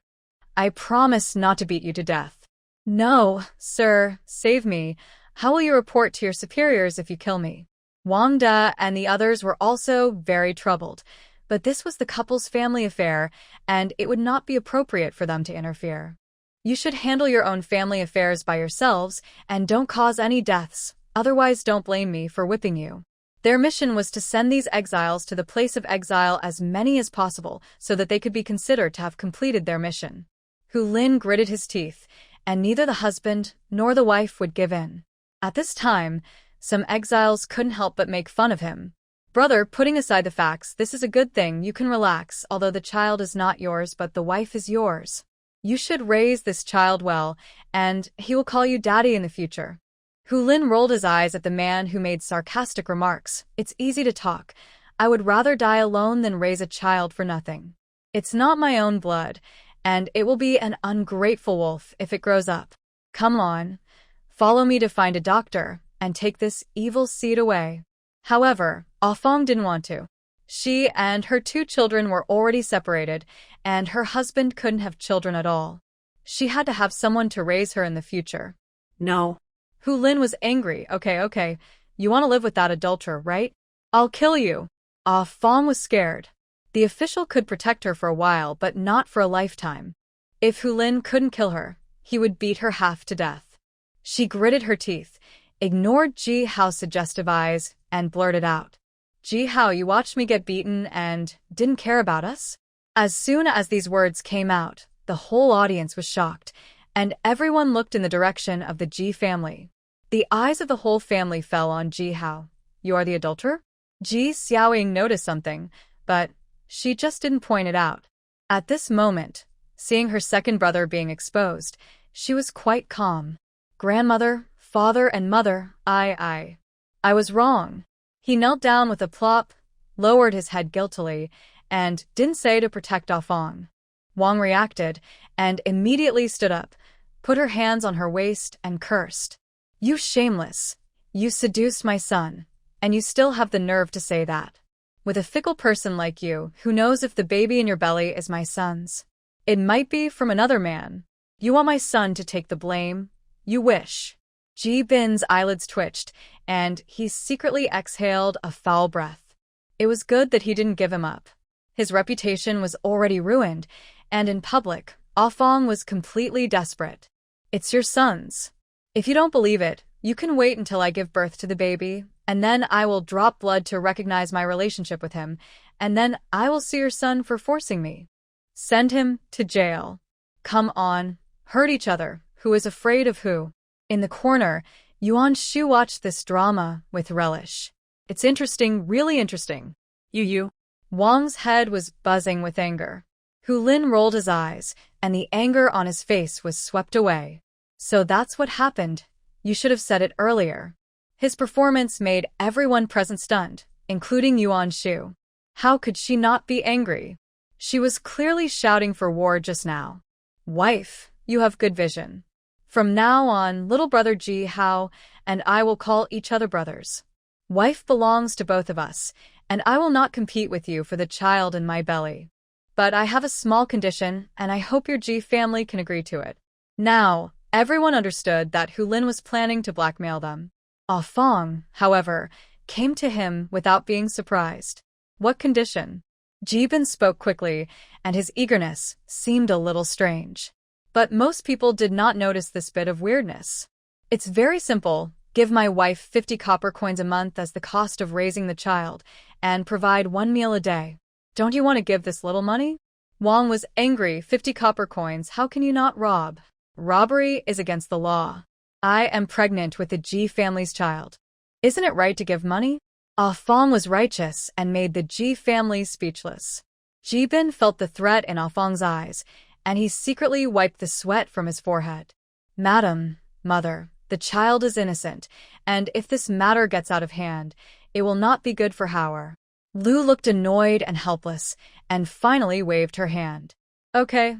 I promise not to beat you to death. No, sir, save me. How will you report to your superiors if you kill me? Wang Da and the others were also very troubled, but this was the couple's family affair, and it would not be appropriate for them to interfere. You should handle your own family affairs by yourselves, and don't cause any deaths, otherwise don't blame me for whipping you. Their mission was to send these exiles to the place of exile as many as possible so that they could be considered to have completed their mission. Hu Lin gritted his teeth, and neither the husband nor the wife would give in. At this time, some exiles couldn't help but make fun of him. Brother, putting aside the facts, this is a good thing, you can relax, although the child is not yours but the wife is yours. You should raise this child well, and he will call you daddy in the future. Hu Lin rolled his eyes at the man who made sarcastic remarks. It's easy to talk. I would rather die alone than raise a child for nothing. It's not my own blood, and it will be an ungrateful wolf if it grows up. Come on, follow me to find a doctor, and take this evil seed away. However, Ah Fong didn't want to. She and her 2 children were already separated, and her husband couldn't have children at all. She had to have someone to raise her in the future. No. Hu Lin was angry. Okay. You want to live with that adulterer, right? I'll kill you. Ah Fong was scared. The official could protect her for a while, but not for a lifetime. If Hu Lin couldn't kill her, he would beat her half to death. She gritted her teeth, ignored Ji Hao's suggestive eyes, and blurted out. Ji Hao, you watched me get beaten and didn't care about us? As soon as these words came out, the whole audience was shocked, and everyone looked in the direction of the Ji family. The eyes of the whole family fell on Ji Hao. You are the adulterer? Ji Xiaoying noticed something, but she just didn't point it out. At this moment, seeing her second brother being exposed, she was quite calm. Grandmother, father, and mother, I was wrong. He knelt down with a plop, lowered his head guiltily, and didn't say to protect Ah Fong. Wang reacted, and immediately stood up, put her hands on her waist, and cursed. You shameless! You seduced my son, and you still have the nerve to say that. With a fickle person like you, who knows if the baby in your belly is my son's? It might be from another man. You want my son to take the blame? You wish. Ji Bin's eyelids twitched, and he secretly exhaled a foul breath. It was good that he didn't give him up. His reputation was already ruined, and in public, Ah Fong was completely desperate. It's your son's. If you don't believe it, you can wait until I give birth to the baby, and then I will drop blood to recognize my relationship with him, and then I will sue your son for forcing me. Send him to jail. Come on, hurt each other. Who is afraid of who? In the corner, Yuan Shu watched this drama with relish. It's interesting, really interesting. You. Wang's head was buzzing with anger. Hu Lin rolled his eyes, and the anger on his face was swept away. So that's what happened. You should have said it earlier. His performance made everyone present stunned, including Yuan Shu. How could she not be angry? She was clearly shouting for war just now. Wife, you have good vision. From now on, little brother Ji Hao and I will call each other brothers. Wife belongs to both of us, and I will not compete with you for the child in my belly. But I have a small condition, and I hope your Ji family can agree to it. Now, everyone understood that Hu Lin was planning to blackmail them. Ah Fong, however, came to him without being surprised. What condition? Ji Bin spoke quickly, and his eagerness seemed a little strange. But most people did not notice this bit of weirdness. It's very simple. Give my wife 50 copper coins a month as the cost of raising the child, and provide 1 meal a day. Don't you want to give this little money? Wang was angry. 50 copper coins, how can you not rob? Robbery is against the law. I am pregnant with the Ji family's child. Isn't it right to give money? Ah Fong was righteous and made the Ji family speechless. Ji Bin felt the threat in Ah Fong's eyes, and he secretly wiped the sweat from his forehead. Madam, mother, the child is innocent, and if this matter gets out of hand, it will not be good for Howard. Lu looked annoyed and helpless, and finally waved her hand. Okay,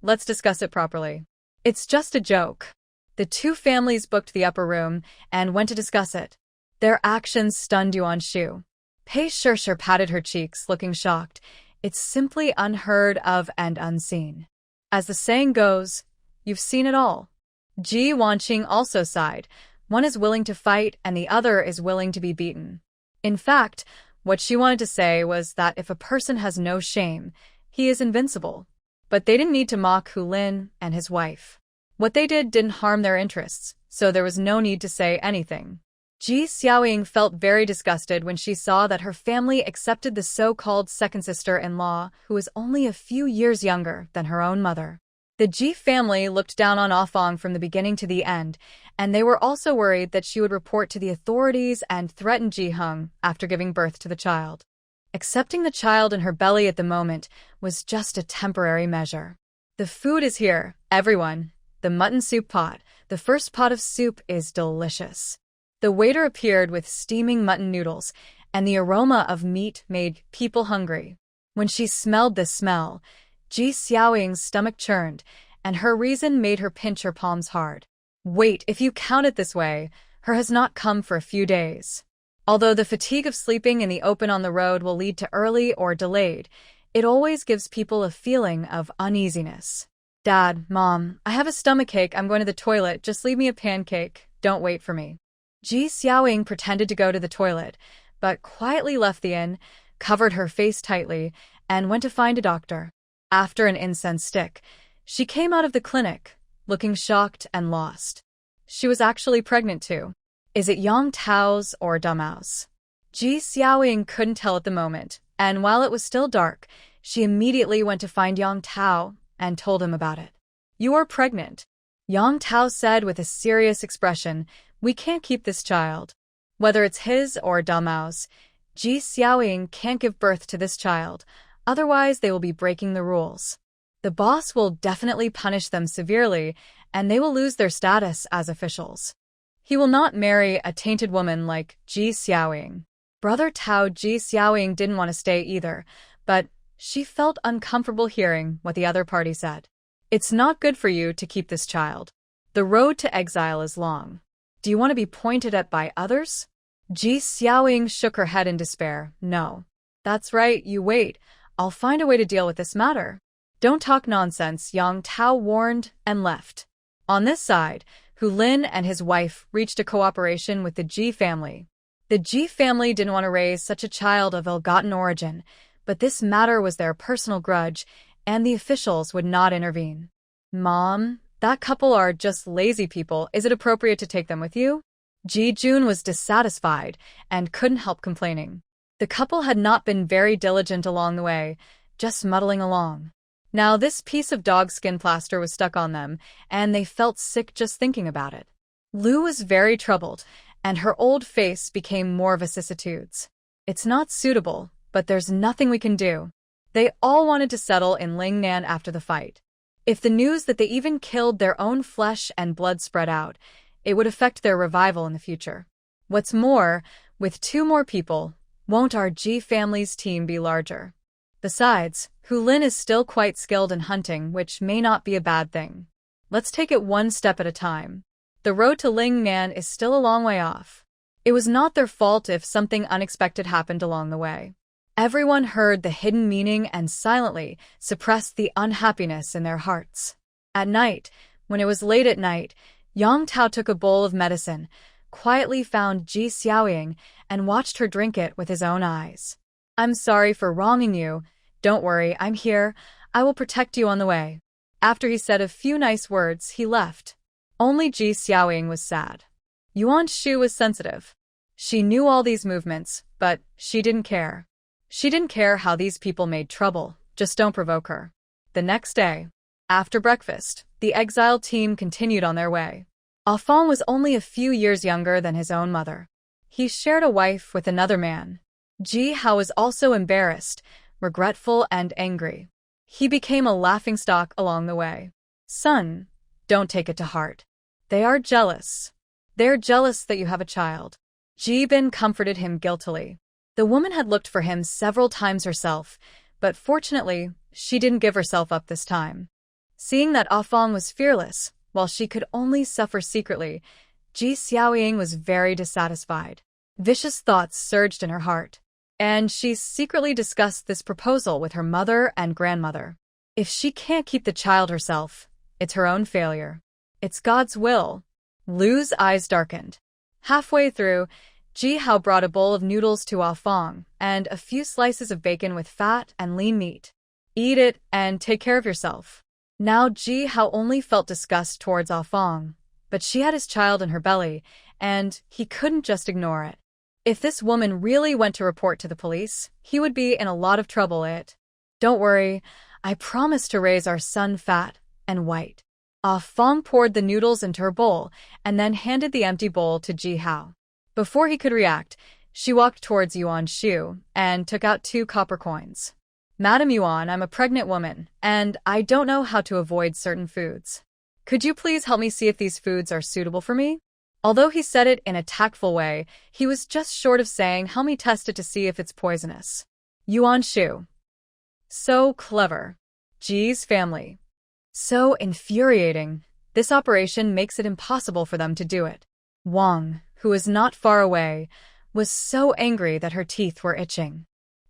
let's discuss it properly. It's just a joke. The two families booked the upper room and went to discuss it. Their actions stunned Yuan Shu. Pei Shirshir patted her cheeks, looking shocked. It's simply unheard of and unseen. As the saying goes, you've seen it all. Ji Wanqing also sighed. One is willing to fight and the other is willing to be beaten. In fact, what she wanted to say was that if a person has no shame, he is invincible. But they didn't need to mock Hu Lin and his wife. What they did didn't harm their interests, so there was no need to say anything. Ji Xiaoying felt very disgusted when she saw that her family accepted the so-called second sister-in-law, who was only a few years younger than her own mother. The Ji family looked down on Ah Fong from the beginning to the end, and they were also worried that she would report to the authorities and threaten Ji Heng after giving birth to the child. Accepting the child in her belly at the moment was just a temporary measure. The food is here, everyone. The mutton soup pot. The first pot of soup is delicious. The waiter appeared with steaming mutton noodles, and the aroma of meat made people hungry. When she smelled the smell, Ji Xiaoying's stomach churned, and her reason made her pinch her palms hard. Wait, if you count it this way, her has not come for a few days. Although the fatigue of sleeping in the open on the road will lead to early or delayed, it always gives people a feeling of uneasiness. Dad, Mom, I have a stomachache, I'm going to the toilet, just leave me a pancake, don't wait for me. Ji Xiaoying pretended to go to the toilet, but quietly left the inn, covered her face tightly, and went to find a doctor. After an incense stick, she came out of the clinic, looking shocked and lost. She was actually pregnant too. Is it Yang Tao's or Dumao's? Ji Xiaoying couldn't tell at the moment, and while it was still dark, she immediately went to find Yang Tao and told him about it. You are pregnant, Yang Tao said with a serious expression. We can't keep this child. Whether it's his or Dumao's, Ji Xiaoying can't give birth to this child, otherwise they will be breaking the rules. The boss will definitely punish them severely, and they will lose their status as officials. He will not marry a tainted woman like Ji Xiaoying. Brother Tao Ji Xiaoying didn't want to stay either, but she felt uncomfortable hearing what the other party said. It's not good for you to keep this child. The road to exile is long. Do you want to be pointed at by others? Ji Xiaoying shook her head in despair. No. That's right, you wait. I'll find a way to deal with this matter. Don't talk nonsense, Yang Tao warned and left. On this side, Hu Lin and his wife reached a cooperation with the Ji family. The Ji family didn't want to raise such a child of ill-gotten origin, but this matter was their personal grudge, and the officials would not intervene. Mom, that couple are just lazy people. Is it appropriate to take them with you? Ji Jun was dissatisfied and couldn't help complaining. The couple had not been very diligent along the way, just muddling along. Now this piece of dog skin plaster was stuck on them, and they felt sick just thinking about it. Lu was very troubled, and her old face became more vicissitudes. It's not suitable, but there's nothing we can do. They all wanted to settle in Lingnan after the fight. If the news that they even killed their own flesh and blood spread out, it would affect their revival in the future. What's more, with 2 more people, won't our Ji family's team be larger? Besides, Hu Lin is still quite skilled in hunting, which may not be a bad thing. Let's take it one step at a time. The road to Lingnan is still a long way off. It was not their fault if something unexpected happened along the way. Everyone heard the hidden meaning and silently suppressed the unhappiness in their hearts. At night, when it was late at night, Yang Tao took a bowl of medicine, quietly found Ji Xiaoying, and watched her drink it with his own eyes. I'm sorry for wronging you. Don't worry, I'm here. I will protect you on the way. After he said a few nice words, he left. Only Ji Xiaoying was sad. Yuan Shu was sensitive. She knew all these movements, but she didn't care. She didn't care how these people made trouble, just don't provoke her. The next day, after breakfast, the exiled team continued on their way. Afang was only a few years younger than his own mother. He shared a wife with another man. Ji Hao was also embarrassed, regretful, and angry. He became a laughingstock along the way. Son, don't take it to heart. They are jealous. They're jealous that you have a child. Ji Bin comforted him guiltily. The woman had looked for him several times herself, but fortunately, she didn't give herself up this time. Seeing that Afang was fearless, while she could only suffer secretly, Ji Xiaoying was very dissatisfied. Vicious thoughts surged in her heart, and she secretly discussed this proposal with her mother and grandmother. If she can't keep the child herself, it's her own failure. It's God's will. Lu's eyes darkened. Halfway through, Ji Hao brought a bowl of noodles to Afang and a few slices of bacon with fat and lean meat. Eat it and take care of yourself. Now Ji Hao only felt disgust towards Afang, but she had his child in her belly, and he couldn't just ignore it. If this woman really went to report to the police, he would be in a lot of trouble. Don't worry, I promise to raise our son fat and white. Afang poured the noodles into her bowl and then handed the empty bowl to Ji Hao. Before he could react, she walked towards Yuan Shu and took out 2 copper coins. Madam Yuan, I'm a pregnant woman, and I don't know how to avoid certain foods. Could you please help me see if these foods are suitable for me? Although he said it in a tactful way, he was just short of saying, help me test it to see if it's poisonous. Yuan Shu. So clever. Ji's family. So infuriating. This operation makes it impossible for them to do it. Wang, who was not far away, was so angry that her teeth were itching.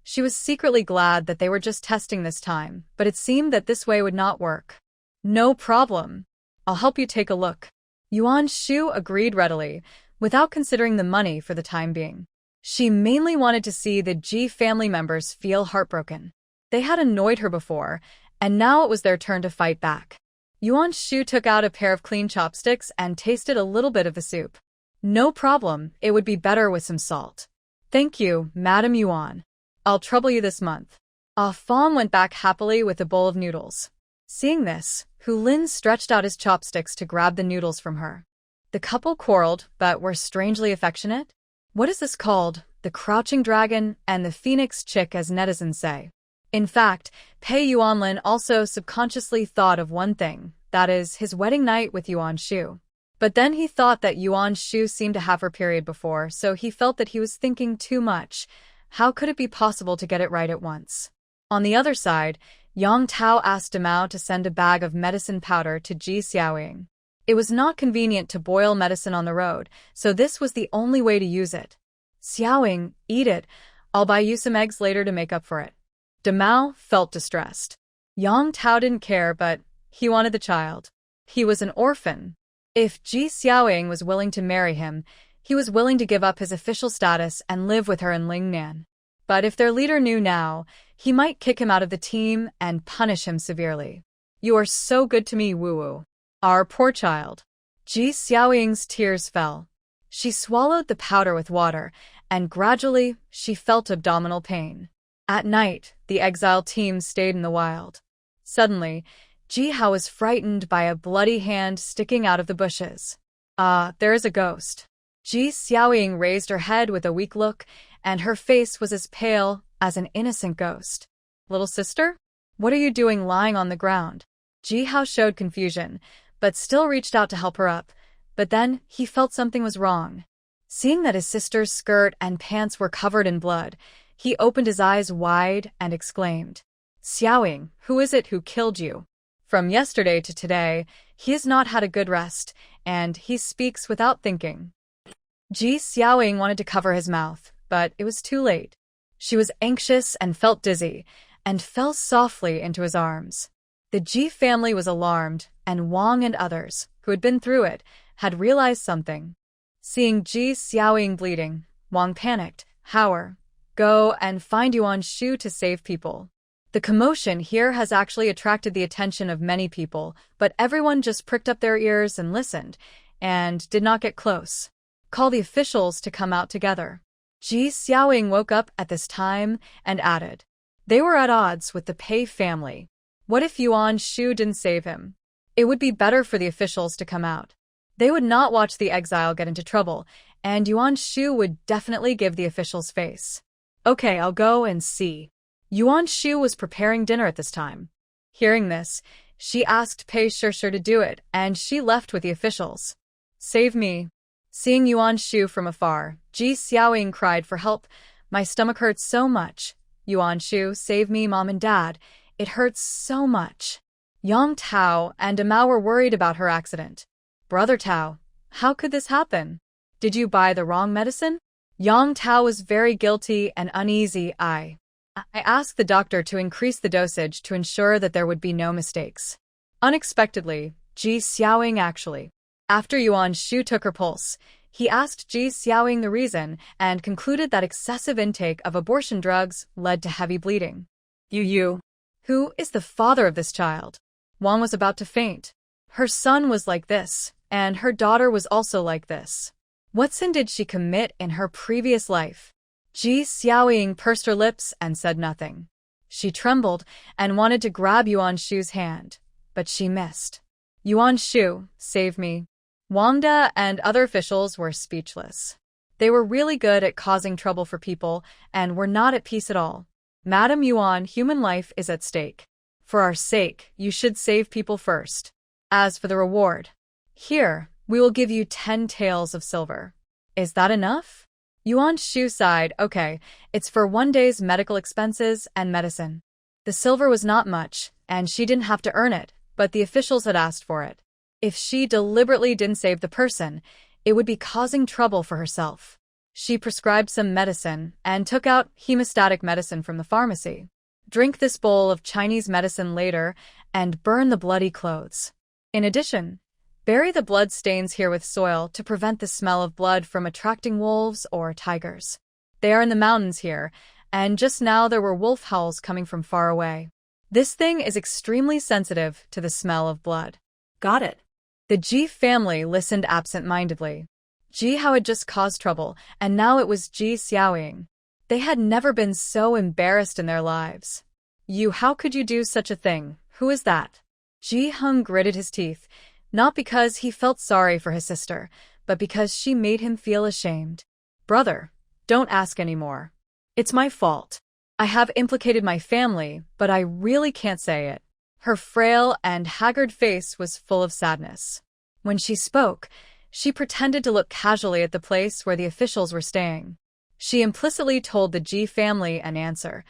She was secretly glad that they were just testing this time, but it seemed that this way would not work. No problem. I'll help you take a look. Yuan Shu agreed readily, without considering the money for the time being. She mainly wanted to see the Ji family members feel heartbroken. They had annoyed her before, and now it was their turn to fight back. Yuan Shu took out a pair of clean chopsticks and tasted a little bit of the soup. No problem, it would be better with some salt. Thank you, Madam Yuan. I'll trouble you this month. Afang went back happily with a bowl of noodles. Seeing this, Hu Lin stretched out his chopsticks to grab the noodles from her. The couple quarreled, but were strangely affectionate. What is this called? The crouching dragon and the phoenix chick, as netizens say. In fact, Pei Yuanlin also subconsciously thought of one thing, that is, his wedding night with Yuan Shu. But then he thought that Yuan Shu seemed to have her period before, so he felt that he was thinking too much. How could it be possible to get it right at once? On the other side, Yang Tao asked Demao to send a bag of medicine powder to Ji Xiaoying. It was not convenient to boil medicine on the road, so this was the only way to use it. Xiaoying, eat it. I'll buy you some eggs later to make up for it. Demao felt distressed. Yang Tao didn't care, but he wanted the child. He was an orphan. If Ji Xiaoying was willing to marry him, he was willing to give up his official status and live with her in Lingnan. But if their leader knew now, he might kick him out of the team and punish him severely. You are so good to me, Wu-Wu. Our poor child. Ji Xiaoying's tears fell. She swallowed the powder with water, and gradually, she felt abdominal pain. At night, the exile team stayed in the wild. Suddenly, Ji Hao was frightened by a bloody hand sticking out of the bushes. There is a ghost. Ji Xiaoying raised her head with a weak look, and her face was as pale as an innocent ghost. Little sister? What are you doing lying on the ground? Ji Hao showed confusion, but still reached out to help her up. But then, he felt something was wrong. Seeing that his sister's skirt and pants were covered in blood, he opened his eyes wide and exclaimed, Xiaoying, who is it who killed you? From yesterday to today, he has not had a good rest, and he speaks without thinking. Ji Xiaoying wanted to cover his mouth, but it was too late. She was anxious and felt dizzy, and fell softly into his arms. The Ji family was alarmed, and Wang and others, who had been through it, had realized something. Seeing Ji Xiaoying bleeding, Wang panicked. Howard, go and find Yuan Shu to save people. The commotion here has actually attracted the attention of many people, but everyone just pricked up their ears and listened, and did not get close. Call the officials to come out together. Ji Xiaoying woke up at this time and added. They were at odds with the Pei family. What if Yuan Shu didn't save him? It would be better for the officials to come out. They would not watch the exile get into trouble, and Yuan Shu would definitely give the officials face. Okay, I'll go and see. Yuan Shu was preparing dinner at this time. Hearing this, she asked Pei Shishir to do it, and she left with the officials. Save me. Seeing Yuan Shu from afar, Ji Xiaoying cried for help. My stomach hurts so much. Yuan Shu, save me, Mom and Dad. It hurts so much. Yang Tao and Amao were worried about her accident. Brother Tao, how could this happen? Did you buy the wrong medicine? Yang Tao was very guilty and uneasy. I asked the doctor to increase the dosage to ensure that there would be no mistakes. Unexpectedly, Ji Xiaoying actually. After Yuan Shu took her pulse, he asked Ji Xiaoying the reason and concluded that excessive intake of abortion drugs led to heavy bleeding. Yu, who is the father of this child? Wang was about to faint. Her son was like this, and her daughter was also like this. What sin did she commit in her previous life? Ji Xiaoying pursed her lips and said nothing. She trembled and wanted to grab Yuan Shu's hand, but she missed. Yuan Shu, save me. Wang De and other officials were speechless. They were really good at causing trouble for people and were not at peace at all. Madam Yuan, human life is at stake. For our sake, you should save people first. As for the reward, here, we will give you 10 taels of silver. Is that enough? Yuan Shu sighed. Okay, it's for 1 day's medical expenses and medicine. The silver was not much, and she didn't have to earn it, but the officials had asked for it. If she deliberately didn't save the person, it would be causing trouble for herself. She prescribed some medicine and took out hemostatic medicine from the pharmacy. Drink this bowl of Chinese medicine later and burn the bloody clothes. In addition, bury the blood stains here with soil to prevent the smell of blood from attracting wolves or tigers. They are in the mountains here, and just now there were wolf howls coming from far away. This thing is extremely sensitive to the smell of blood. Got it. The Ji family listened absent-mindedly. Ji Hao had just caused trouble, and now it was Ji Xiaoying. They had never been so embarrassed in their lives. You, how could you do such a thing? Who is that? Ji Hung gritted his teeth, not because he felt sorry for his sister, but because she made him feel ashamed. Brother, don't ask anymore. It's my fault. I have implicated my family, but I really can't say it. Her frail and haggard face was full of sadness. When she spoke, she pretended to look casually at the place where the officials were staying. She implicitly told the Ji family an answer.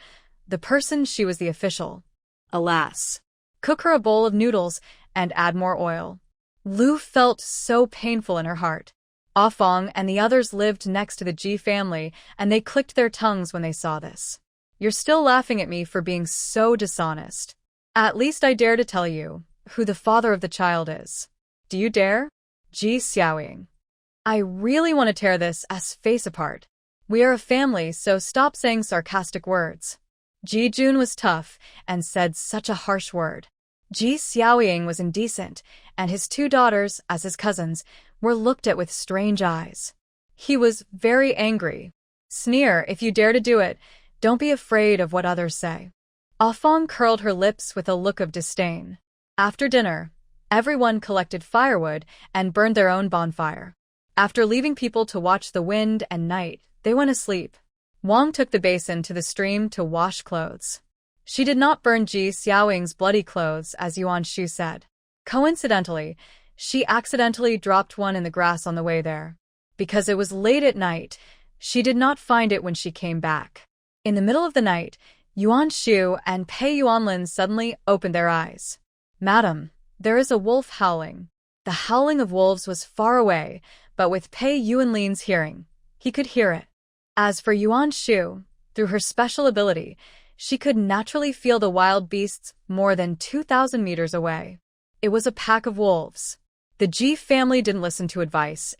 The person she was the official. Alas. Cook her a bowl of noodles and add more oil. Lu felt so painful in her heart. Ah Fong and the others lived next to the Ji family, and they clicked their tongues when they saw this. You're still laughing at me for being so dishonest. At least I dare to tell you who the father of the child is. Do you dare? Ji Xiaoying. I really want to tear this ass face apart. We are a family, so stop saying sarcastic words. Ji Jun was tough and said such a harsh word. Ji Xiaoying was indecent, and his 2 daughters, as his cousins, were looked at with strange eyes. He was very angry. Sneer, if you dare to do it, don't be afraid of what others say. Ah Fong curled her lips with a look of disdain. After dinner, everyone collected firewood and burned their own bonfire. After leaving people to watch the wind and night, they went asleep. Wang took the basin to the stream to wash clothes. She did not burn Ji Xiaoying's bloody clothes, as Yuan Shu said. Coincidentally, she accidentally dropped one in the grass on the way there. Because it was late at night, she did not find it when she came back. In the middle of the night, Yuan Shu and Pei Yuanlin suddenly opened their eyes. Madam, there is a wolf howling. The howling of wolves was far away, but with Pei Yuanlin's hearing, he could hear it. As for Yuan Shu, through her special ability, she could naturally feel the wild beasts more than 2,000 meters away. It was a pack of wolves. The Ji family didn't listen to advice.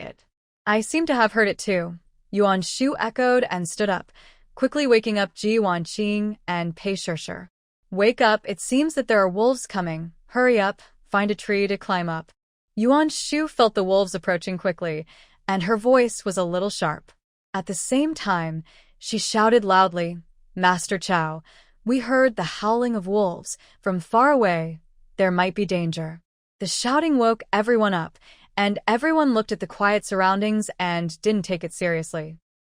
I seem to have heard it too. Yuan Shu echoed and stood up, quickly waking up Ji Wanqing and Pei Shishir. Wake up, it seems that there are wolves coming. Hurry up, find a tree to climb up. Yuan Shu felt the wolves approaching quickly, and her voice was a little sharp. At the same time, she shouted loudly, Master Chow, We heard the howling of wolves. From far away, there might be danger. The shouting woke everyone up, and everyone looked at the quiet surroundings and didn't take it seriously.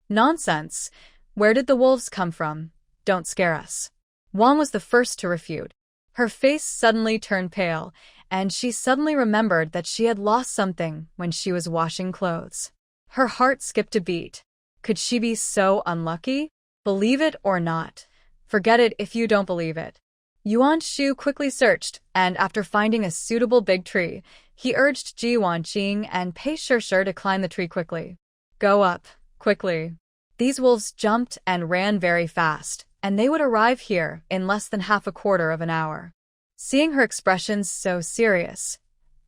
Nonsense. Where did the wolves come from? Don't scare us. Wang was the first to refute. Her face suddenly turned pale, and she suddenly remembered that she had lost something when she was washing clothes. Her heart skipped a beat. Could she be so unlucky? Believe it or not. Forget it if you don't believe it. Yuan Shu quickly searched, and after finding a suitable big tree, he urged Ji Wanqing and Pei Shishir to climb the tree quickly. Go up, quickly. These wolves jumped and ran very fast, and they would arrive here in less than half a quarter of an hour. Seeing her expressions so serious,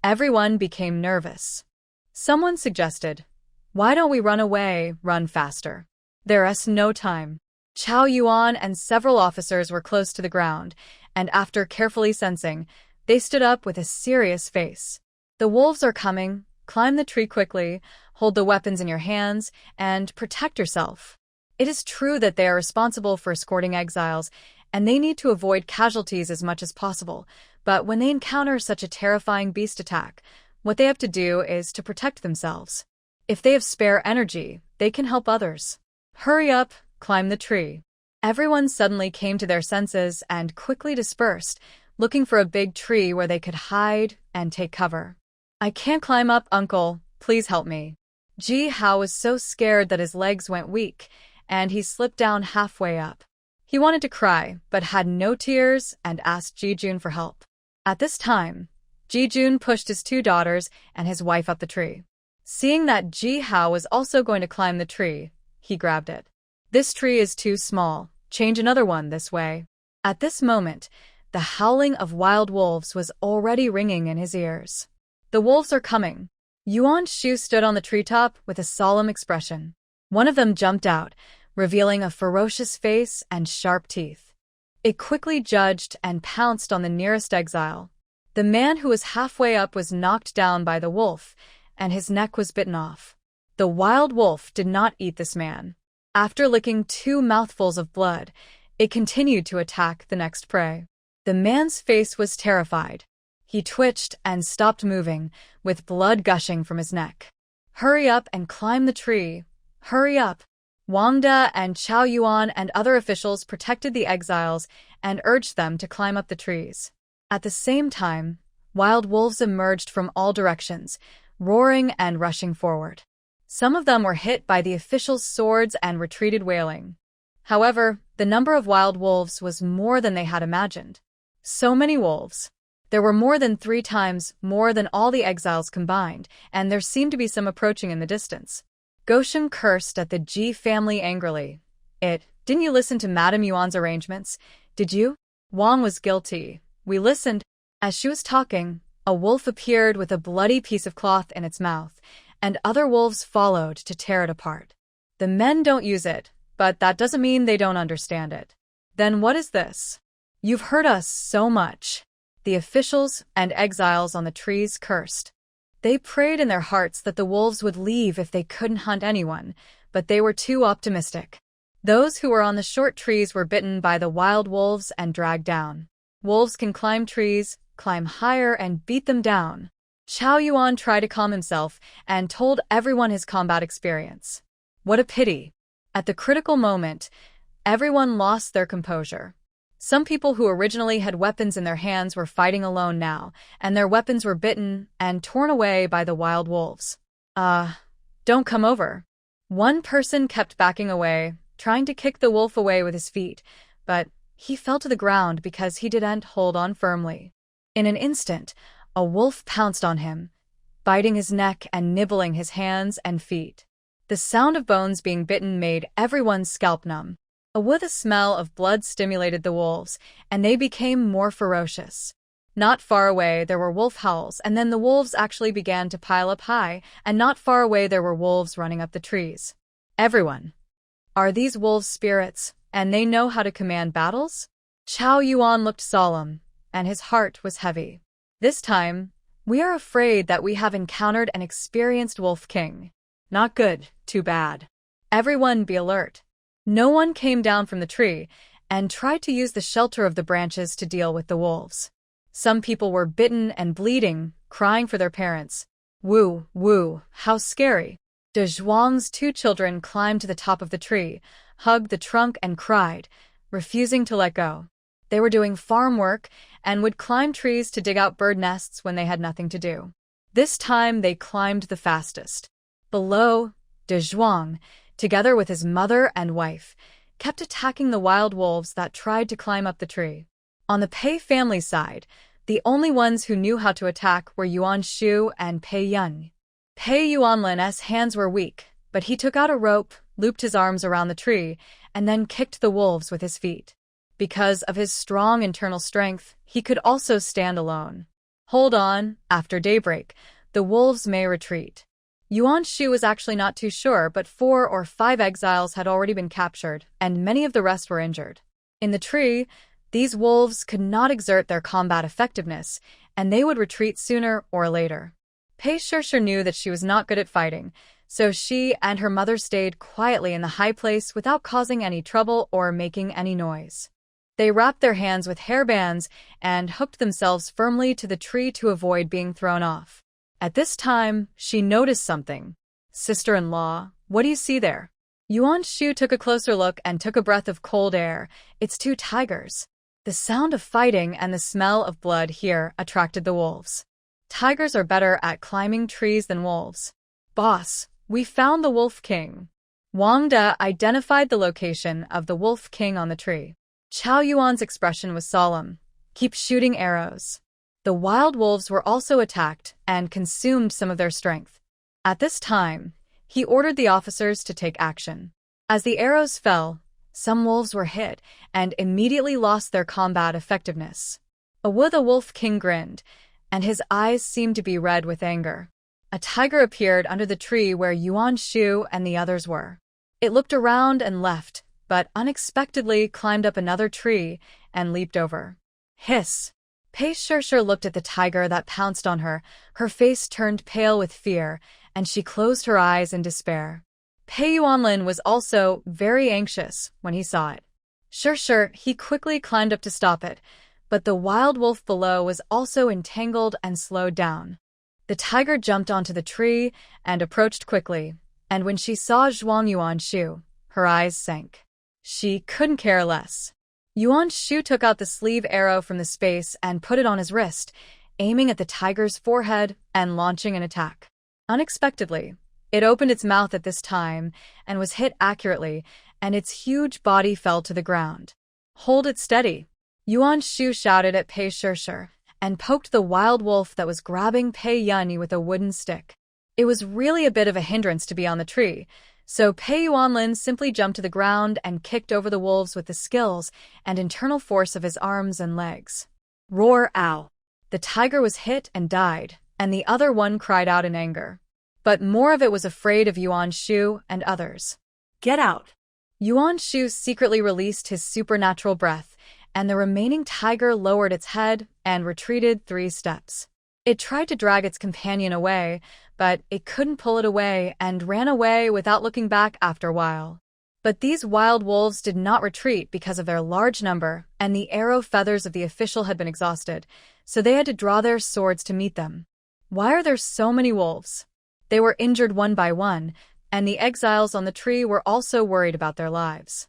everyone became nervous. Someone suggested, "Why don't we run away, run faster? There's no time." Chao Yuan and several officers were close to the ground, and after carefully sensing, they stood up with a serious face. The wolves are coming. Climb the tree quickly, hold the weapons in your hands, and protect yourself. It is true that they are responsible for escorting exiles, and they need to avoid casualties as much as possible, but when they encounter such a terrifying beast attack, what they have to do is to protect themselves. If they have spare energy, they can help others. Hurry up, climb the tree. Everyone suddenly came to their senses and quickly dispersed, looking for a big tree where they could hide and take cover. I can't climb up, uncle. Please help me. Ji Hao was so scared that his legs went weak, and he slipped down halfway up. He wanted to cry, but had no tears and asked Ji Jun for help. At this time, Ji Jun pushed his two daughters and his wife up the tree. Seeing that Ji Hao was also going to climb the tree, he grabbed it. This tree is too small. Change another one this way. At this moment, the howling of wild wolves was already ringing in his ears. The wolves are coming. Yuan Shu stood on the treetop with a solemn expression. One of them jumped out, revealing a ferocious face and sharp teeth. It quickly judged and pounced on the nearest exile. The man who was halfway up was knocked down by the wolf, and his neck was bitten off. The wild wolf did not eat this man. After licking 2 mouthfuls of blood, it continued to attack the next prey. The man's face was terrified. He twitched and stopped moving, with blood gushing from his neck. Hurry up and climb the tree. Hurry up. Wang De and Chao Yuan and other officials protected the exiles and urged them to climb up the trees. At the same time, wild wolves emerged from all directions, roaring and rushing forward. Some of them were hit by the officials' swords and retreated wailing. However, the number of wild wolves was more than they had imagined. So many wolves. There were more than 3 times more than all the exiles combined, and there seemed to be some approaching in the distance. Goshen cursed at the Ji family angrily. Didn't you listen to Madame Yuan's arrangements? Did you? Wang was guilty. We listened. As she was talking, a wolf appeared with a bloody piece of cloth in its mouth, and other wolves followed to tear it apart. The men don't use it, but that doesn't mean they don't understand it. Then what is this? You've hurt us so much. The officials and exiles on the trees cursed. They prayed in their hearts that the wolves would leave if they couldn't hunt anyone, but they were too optimistic. Those who were on the short trees were bitten by the wild wolves and dragged down. Wolves can climb trees, climb higher, and beat them down. Chao Yuan tried to calm himself and told everyone his combat experience. What a pity. At the critical moment, everyone lost their composure. Some people who originally had weapons in their hands were fighting alone now, and their weapons were bitten and torn away by the wild wolves. Don't come over. One person kept backing away, trying to kick the wolf away with his feet, but he fell to the ground because he didn't hold on firmly. In an instant, a wolf pounced on him, biting his neck and nibbling his hands and feet. The sound of bones being bitten made everyone's scalp numb. The smell of blood stimulated the wolves, and they became more ferocious. Not far away there were wolf howls, and then the wolves actually began to pile up high, and not far away there were wolves running up the trees. Everyone. Are these wolves spirits, and they know how to command battles? Chao Yuan looked solemn, and his heart was heavy. This time, we are afraid that we have encountered an experienced wolf king. Not good, too bad. Everyone be alert. No one came down from the tree, and tried to use the shelter of the branches to deal with the wolves. Some people were bitten and bleeding, crying for their parents. Woo, woo, how scary. De Zhuang's 2 children climbed to the top of the tree, hugged the trunk and cried, refusing to let go. They were doing farm work and would climb trees to dig out bird nests when they had nothing to do. This time they climbed the fastest. Below, De Zhuang, together with his mother and wife, kept attacking the wild wolves that tried to climb up the tree. On the Pei family side, the only ones who knew how to attack were Yuan Shu and Pei Yun. Pei Yuanlin's hands were weak, but he took out a rope, looped his arms around the tree, and then kicked the wolves with his feet. Because of his strong internal strength, he could also stand alone. Hold on, after daybreak, the wolves may retreat. Yuan Shu was actually not too sure, but 4 or 5 exiles had already been captured, and many of the rest were injured. In the tree, these wolves could not exert their combat effectiveness, and they would retreat sooner or later. Pei Shishir knew that she was not good at fighting, so she and her mother stayed quietly in the high place without causing any trouble or making any noise. They wrapped their hands with hairbands and hooked themselves firmly to the tree to avoid being thrown off. At this time, she noticed something. Sister-in-law, what do you see there? Yuan Shu took a closer look and took a breath of cold air. It's 2 tigers. The sound of fighting and the smell of blood here attracted the wolves. Tigers are better at climbing trees than wolves. Boss, we found the Wolf King. Wang De identified the location of the Wolf King on the tree. Chao Yuan's expression was solemn. Keep shooting arrows. The wild wolves were also attacked and consumed some of their strength. At this time, he ordered the officers to take action. As the arrows fell, some wolves were hit and immediately lost their combat effectiveness. The Wolf King grinned, and his eyes seemed to be red with anger. A tiger appeared under the tree where Yuan Shu and the others were. It looked around and left, but unexpectedly climbed up another tree and leaped over. Hiss! Pei Shishir looked at the tiger that pounced on her. Her face turned pale with fear, and she closed her eyes in despair. Pei Yuanlin was also very anxious when he saw it. Shishir, he quickly climbed up to stop it, but the wild wolf below was also entangled and slowed down. The tiger jumped onto the tree and approached quickly, and when she saw Zhuang Yuan Shu, her eyes sank. She couldn't care less. Yuan Shu took out the sleeve arrow from the space and put it on his wrist, aiming at the tiger's forehead and launching an attack. Unexpectedly, it opened its mouth at this time and was hit accurately, and its huge body fell to the ground. Hold it steady, Yuan Shu shouted at Pei Shishir, and poked the wild wolf that was grabbing Pei Yunyi with a wooden stick. It was really a bit of a hindrance to be on the tree, so Pei Yuanlin simply jumped to the ground and kicked over the wolves with the skills and internal force of his arms and legs. Roar, ow! The tiger was hit and died, and the other one cried out in anger. But more of it was afraid of Yuan Shu and others. Get out! Yuan Shu secretly released his supernatural breath, and the remaining tiger lowered its head and retreated 3 steps. It tried to drag its companion away, but it couldn't pull it away and ran away without looking back after a while. But these wild wolves did not retreat because of their large number, and the arrow feathers of the official had been exhausted, so they had to draw their swords to meet them. Why are there so many wolves? They were injured one by one, and the exiles on the tree were also worried about their lives.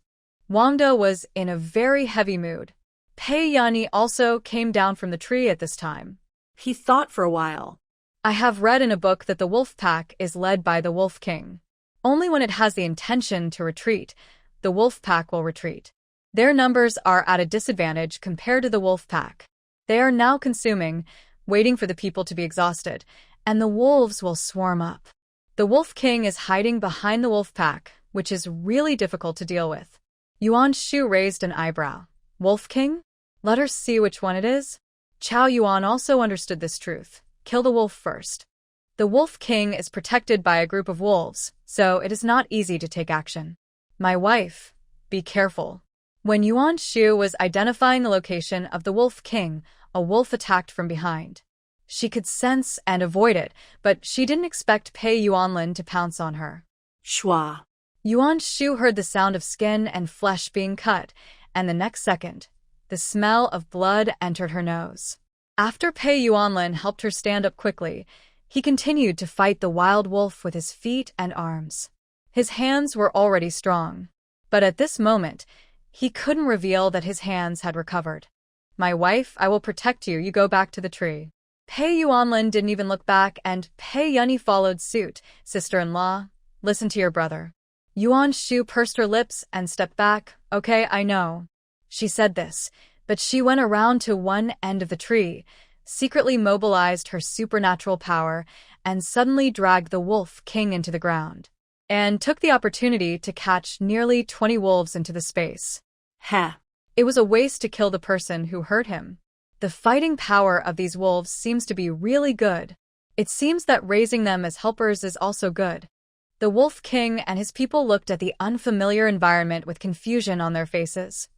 Wang De was in a very heavy mood. Pei Yunyi also came down from the tree at this time. He thought for a while. I have read in a book that the wolf pack is led by the Wolf King. Only when it has the intention to retreat, the wolf pack will retreat. Their numbers are at a disadvantage compared to the wolf pack. They are now consuming, waiting for the people to be exhausted, and the wolves will swarm up. The Wolf King is hiding behind the wolf pack, which is really difficult to deal with. Yuan Shu raised an eyebrow. Wolf King? Let her see which one it is. Chao Yuan also understood this truth. Kill the wolf first. The Wolf King is protected by a group of wolves, so it is not easy to take action. My wife, be careful. When Yuan Shu was identifying the location of the Wolf King, a wolf attacked from behind. She could sense and avoid it, but she didn't expect Pei Yuanlin to pounce on her. Shua. Yuan Shu heard the sound of skin and flesh being cut, and the next second, the smell of blood entered her nose. After Pei Yuanlin helped her stand up quickly, he continued to fight the wild wolf with his feet and arms. His hands were already strong, but at this moment, he couldn't reveal that his hands had recovered. "My wife, I will protect you. You go back to the tree." Pei Yuanlin didn't even look back, and Pei Yunyi followed suit. "Sister-in-law, listen to your brother." Yuan Shu pursed her lips and stepped back. "Okay, I know." She said this, but she went around to one end of the tree, secretly mobilized her supernatural power, and suddenly dragged the Wolf King into the ground, and took the opportunity to catch nearly 20 wolves into the space. Ha! It was a waste to kill the person who hurt him. The fighting power of these wolves seems to be really good. It seems that raising them as helpers is also good. The Wolf King and his people looked at the unfamiliar environment with confusion on their faces.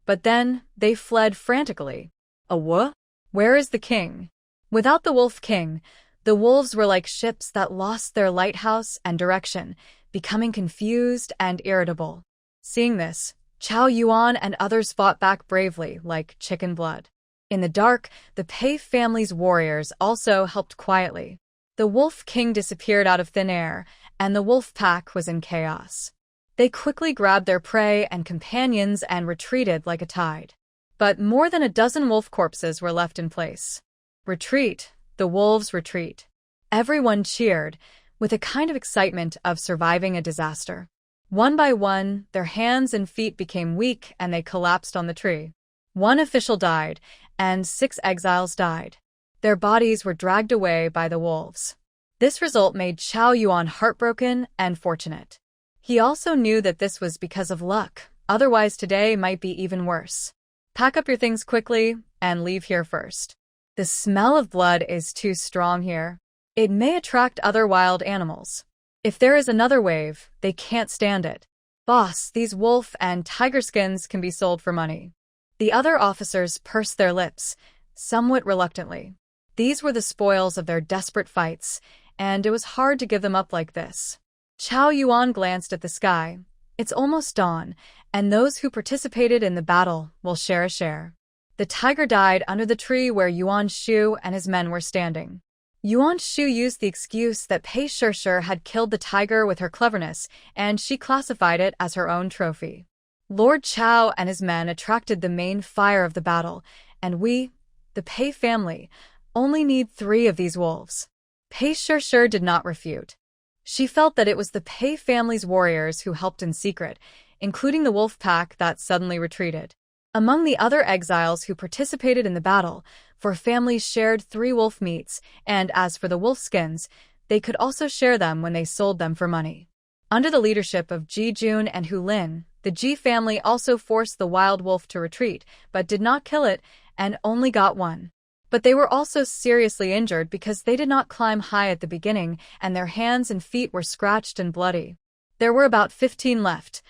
But then, they fled frantically. What? Where is the king? Without the Wolf King, the wolves were like ships that lost their lighthouse and direction, becoming confused and irritable. Seeing this, Chao Yuan and others fought back bravely, like chicken blood. In the dark, the Pei family's warriors also helped quietly. The Wolf King disappeared out of thin air, and the wolf pack was in chaos. They quickly grabbed their prey and companions and retreated like a tide. But more than a dozen wolf corpses were left in place. Retreat, the wolves retreat. Everyone cheered, with a kind of excitement of surviving a disaster. One by one, their hands and feet became weak and they collapsed on the tree. One official died, and 6 exiles died. Their bodies were dragged away by the wolves. This result made Chao Yuan heartbroken and fortunate. He also knew that this was because of luck, otherwise today might be even worse. Pack up your things quickly and leave here first. The smell of blood is too strong here. It may attract other wild animals. If there is another wave, they can't stand it. Boss, these wolf and tiger skins can be sold for money. The other officers pursed their lips, somewhat reluctantly. These were the spoils of their desperate fights, and it was hard to give them up like this. Chao Yuan glanced at the sky. It's almost dawn, and those who participated in the battle will share a share. The tiger died under the tree where Yuan Shu and his men were standing. Yuan Shu used the excuse that Pei Shishir had killed the tiger with her cleverness, and she classified it as her own trophy. Lord Chao and his men attracted the main fire of the battle, and we, the Pei family, only need 3 of these wolves. Pei Shishir did not refute. She felt that it was the Pei family's warriors who helped in secret, including the wolf pack that suddenly retreated. Among the other exiles who participated in the battle, 4 families shared 3 wolf meats, and as for the wolf skins, they could also share them when they sold them for money. Under the leadership of Ji Jun and Hu Lin, the Ji family also forced the wild wolf to retreat, but did not kill it, and only got 1. But they were also seriously injured because they did not climb high at the beginning, and their hands and feet were scratched and bloody. There were about 15 left,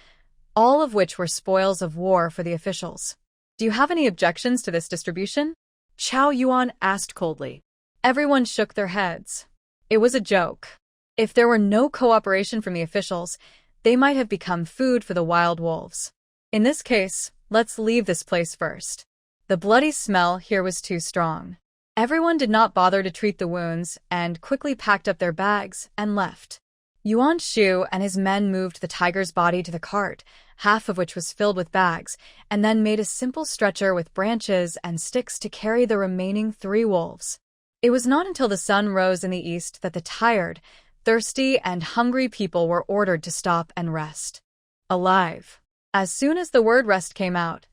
all of which were spoils of war for the officials. Do you have any objections to this distribution? Chao Yuan asked coldly. Everyone shook their heads. It was a joke. If there were no cooperation from the officials, they might have become food for the wild wolves. In this case, let's leave this place first. The bloody smell here was too strong. Everyone did not bother to treat the wounds and quickly packed up their bags and left. Yuan Shu and his men moved the tiger's body to the cart, half of which was filled with bags, and then made a simple stretcher with branches and sticks to carry the remaining 3 wolves. It was not until the sun rose in the east that the tired, thirsty, and hungry people were ordered to stop and rest. Alive. As soon as the word rest came out,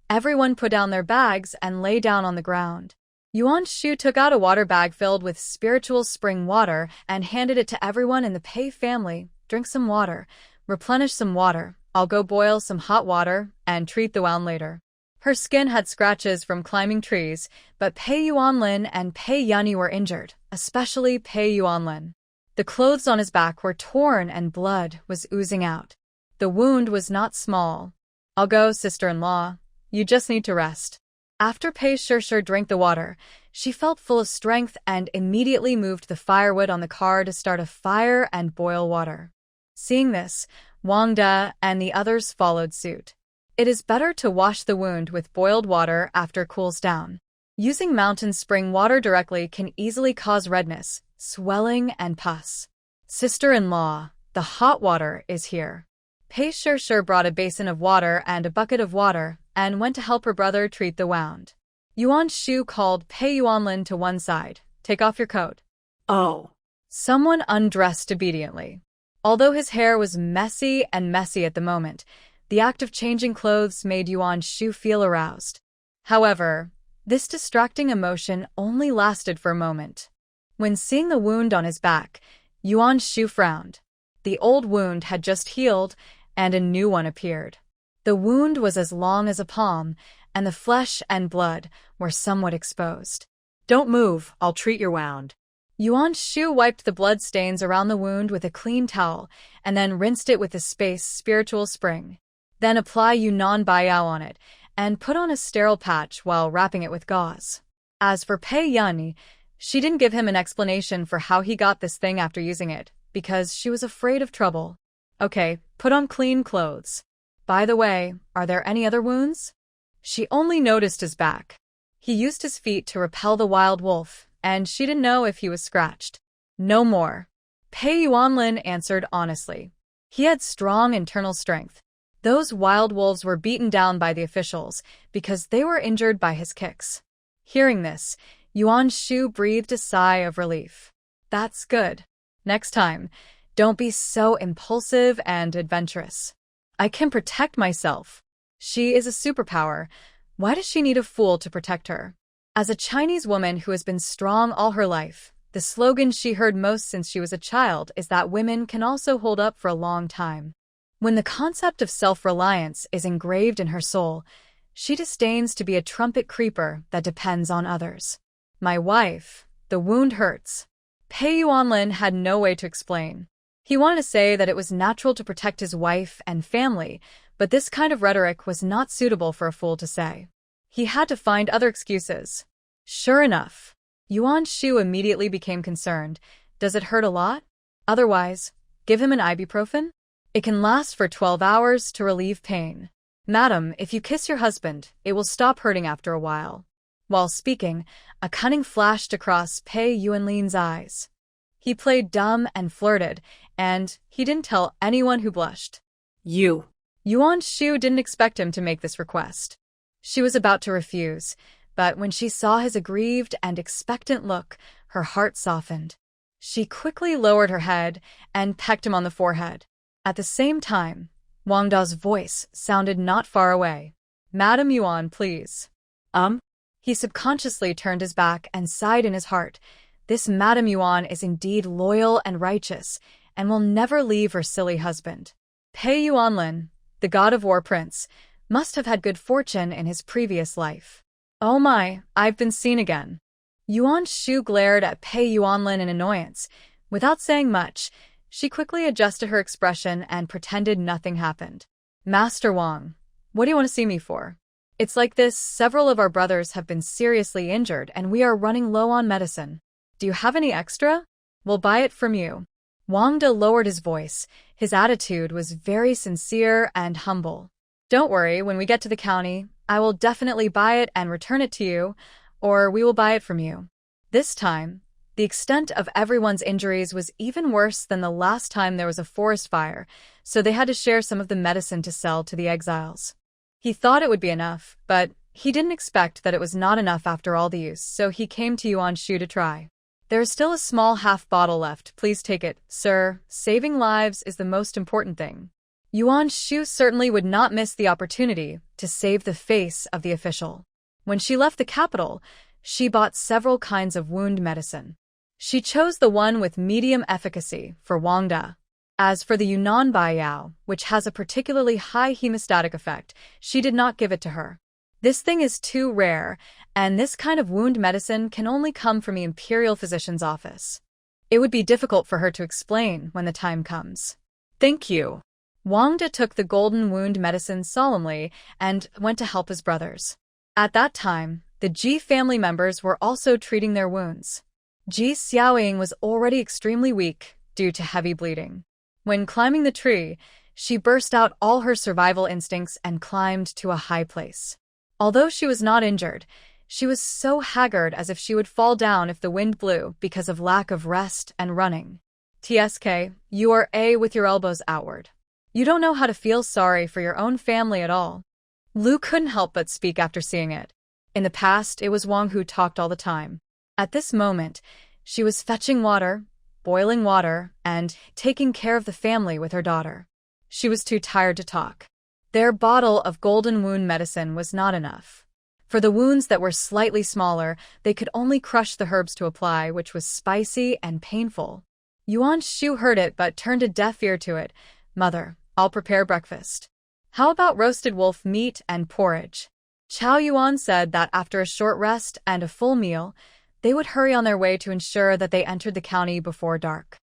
everyone put down their bags and lay down on the ground. Yuan Shu took out a water bag filled with spiritual spring water and handed it to everyone in the Pei family. Drink some water, replenish some water, I'll go boil some hot water, and treat the wound later. Her skin had scratches from climbing trees, but Pei Yuanlin and Pei Yunyi were injured, especially Pei Yuanlin. The clothes on his back were torn and blood was oozing out. The wound was not small. I'll go, sister-in-law. You just need to rest. After Pei Shishir drank the water, she felt full of strength and immediately moved the firewood on the car to start a fire and boil water. Seeing this, Wang De and the others followed suit. It is better to wash the wound with boiled water after it cools down. Using mountain spring water directly can easily cause redness, swelling, and pus. Sister-in-law, the hot water is here. Pei Shir brought a basin of water and a bucket of water and went to help her brother treat the wound. Yuan Shu called Pei Yuanlin to one side. Take off your coat. Oh. Someone undressed obediently. Although his hair was messy at the moment, the act of changing clothes made Yuan Shu feel aroused. However, this distracting emotion only lasted for a moment. When seeing the wound on his back, Yuan Shu frowned. The old wound had just healed, and a new one appeared. The wound was as long as a palm, and the flesh and blood were somewhat exposed. Don't move, I'll treat your wound. Yuan Shu wiped the blood stains around the wound with a clean towel, and then rinsed it with the spiritual spring. Then apply Yunnan Baiyao on it, and put on a sterile patch while wrapping it with gauze. As for Pei Yanni, she didn't give him an explanation for how he got this thing after using it, because she was afraid of trouble. Okay, put on clean clothes. By the way, are there any other wounds? She only noticed his back. He used his feet to repel the wild wolf, and she didn't know if he was scratched. No more. Pei Yuanlin answered honestly. He had strong internal strength. Those wild wolves were beaten down by the officials because they were injured by his kicks. Hearing this, Yuan Shu breathed a sigh of relief. That's good. Next time, don't be so impulsive and adventurous. I can protect myself. She is a superpower. Why does she need a fool to protect her? As a Chinese woman who has been strong all her life, the slogan she heard most since she was a child is that women can also hold up for a long time. When the concept of self-reliance is engraved in her soul, she disdains to be a trumpet creeper that depends on others. My wife, the wound hurts. Pei Yuanlin had no way to explain. He wanted to say that it was natural to protect his wife and family, but this kind of rhetoric was not suitable for a fool to say. He had to find other excuses. Sure enough, Yuan Shu immediately became concerned. Does it hurt a lot? Otherwise, give him an ibuprofen? It can last for 12 hours to relieve pain. Madam, if you kiss your husband, it will stop hurting after a while. While speaking, a cunning flashed across Pei Yuanlin's eyes. He played dumb and flirted, and he didn't tell anyone who blushed. You. Yuan Shu didn't expect him to make this request. She was about to refuse, but when she saw his aggrieved and expectant look, her heart softened. She quickly lowered her head and pecked him on the forehead. At the same time, Wang Da's voice sounded not far away. Madam Yuan, please. He subconsciously turned his back and sighed in his heart. This Madam Yuan is indeed loyal and righteous, and will never leave her silly husband. Pei Yuanlin, the god of war prince, must have had good fortune in his previous life. Oh my, I've been seen again. Yuan Shu glared at Pei Yuanlin in annoyance. Without saying much, she quickly adjusted her expression and pretended nothing happened. Master Wang, what do you want to see me for? It's like this, several of our brothers have been seriously injured and we are running low on medicine. Do you have any extra? We'll buy it from you. Wang Da lowered his voice. His attitude was very sincere and humble. Don't worry, when we get to the county, I will definitely buy it and return it to you, or we will buy it from you. This time, the extent of everyone's injuries was even worse than the last time there was a forest fire, so they had to share some of the medicine to sell to the exiles. He thought it would be enough, but he didn't expect that it was not enough after all the use, so he came to Yuan Shu to try. There is still a small half bottle left, please take it, sir. Saving lives is the most important thing. Yuan Shu certainly would not miss the opportunity to save the face of the official. When she left the capital, she bought several kinds of wound medicine. She chose the one with medium efficacy for Wang Da. As for the Yunnan Baiyao, which has a particularly high hemostatic effect, she did not give it to her. This thing is too rare, and this kind of wound medicine can only come from the imperial physician's office. It would be difficult for her to explain when the time comes. Thank you. Wang Da took the golden wound medicine solemnly and went to help his brothers. At that time, the Ji family members were also treating their wounds. Ji Xiaoying was already extremely weak due to heavy bleeding. When climbing the tree, She burst out all her survival instincts and climbed to a high place. Although she was not injured, she was so haggard as if she would fall down if the wind blew because of lack of rest and running. TSK, you are with your elbows outward. You don't know how to feel sorry for your own family at all. Lu couldn't help but speak after seeing it. In the past, it was Wang who talked all the time. At this moment, she was fetching water, boiling water, and taking care of the family with her daughter. She was too tired to talk. Their bottle of golden wound medicine was not enough. For the wounds that were slightly smaller, they could only crush the herbs to apply, which was spicy and painful. Yuan Shu heard it but turned a deaf ear to it. Mother, I'll prepare breakfast. How about roasted wolf meat and porridge? Chow Yuan said that after a short rest and a full meal, they would hurry on their way to ensure that they entered the county before dark.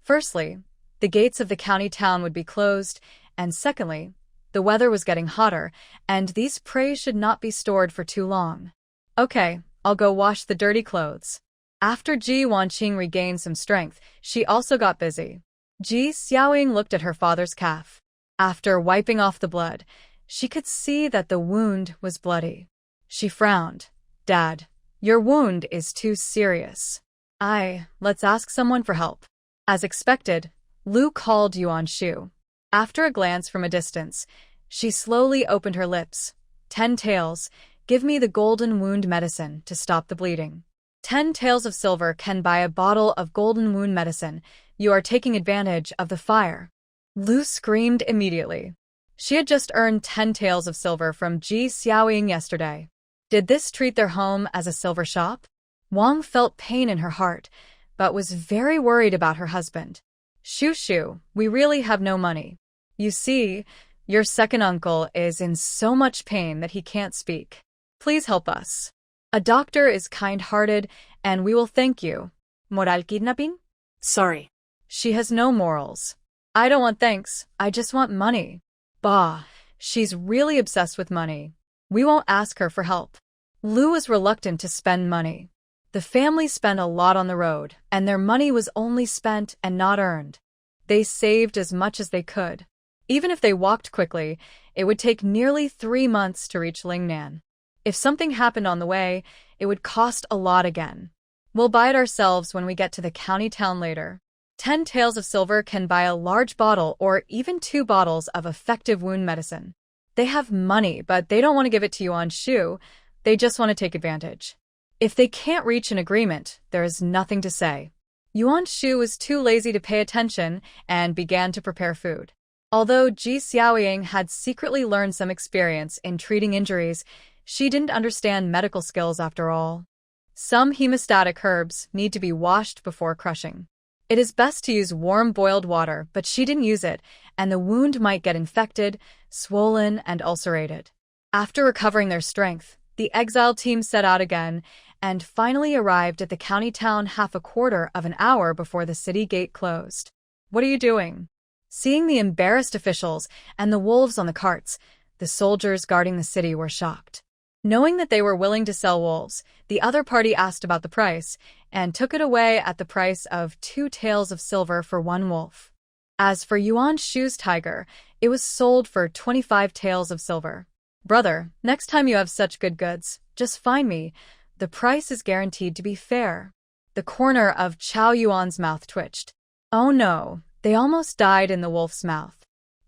Firstly, the gates of the county town would be closed, and secondly, the weather was getting hotter, and these prey should not be stored for too long. Okay, I'll go wash the dirty clothes. After Ji Wanqing regained some strength, she also got busy. Ji Xiaoying looked at her father's calf. After wiping off the blood, she could see that the wound was bloody. She frowned. Dad, your wound is too serious. Let's ask someone for help. As expected, Lu called Yuan Shu. After a glance from a distance, she slowly opened her lips. 10 taels, give me the golden wound medicine to stop the bleeding. 10 taels of silver can buy a bottle of golden wound medicine. You are taking advantage of the fire. Lu screamed immediately. She had just earned 10 taels of silver from Ji Xiaoying yesterday. Did this treat their home as a silver shop? Wang felt pain in her heart, but was very worried about her husband. Shu, we really have no money. You see, your second uncle is in so much pain that he can't speak. Please help us. A doctor is kind-hearted, and we will thank you. Moral kidnapping? Sorry. She has no morals. I don't want thanks, I just want money. Bah, she's really obsessed with money. We won't ask her for help. Lu was reluctant to spend money. The family spent a lot on the road, and their money was only spent and not earned. They saved as much as they could. Even if they walked quickly, it would take nearly 3 months to reach Lingnan. If something happened on the way, it would cost a lot again. We'll buy it ourselves when we get to the county town later. 10 taels of silver can buy a large bottle or even 2 bottles of effective wound medicine. They have money, but they don't want to give it to Yuan Shu. They just want to take advantage. If they can't reach an agreement, there is nothing to say. Yuan Shu was too lazy to pay attention and began to prepare food. Although Ji Xiaoying had secretly learned some experience in treating injuries, she didn't understand medical skills after all. Some hemostatic herbs need to be washed before crushing. It is best to use warm boiled water, but she didn't use it, and the wound might get infected, swollen, and ulcerated. After recovering their strength, the Exiled team set out again and finally arrived at the county town half a quarter of an hour before the city gate closed. What are you doing? Seeing the embarrassed officials and the wolves on the carts, the soldiers guarding the city were shocked. Knowing that they were willing to sell wolves, the other party asked about the price and took it away at the price of 2 taels of silver for 1 wolf. As for Yuan Shu's tiger, it was sold for 25 taels of silver. Brother, next time you have such good goods, just find me. The price is guaranteed to be fair. The corner of Chow Yuan's mouth twitched. Oh no, they almost died in the wolf's mouth.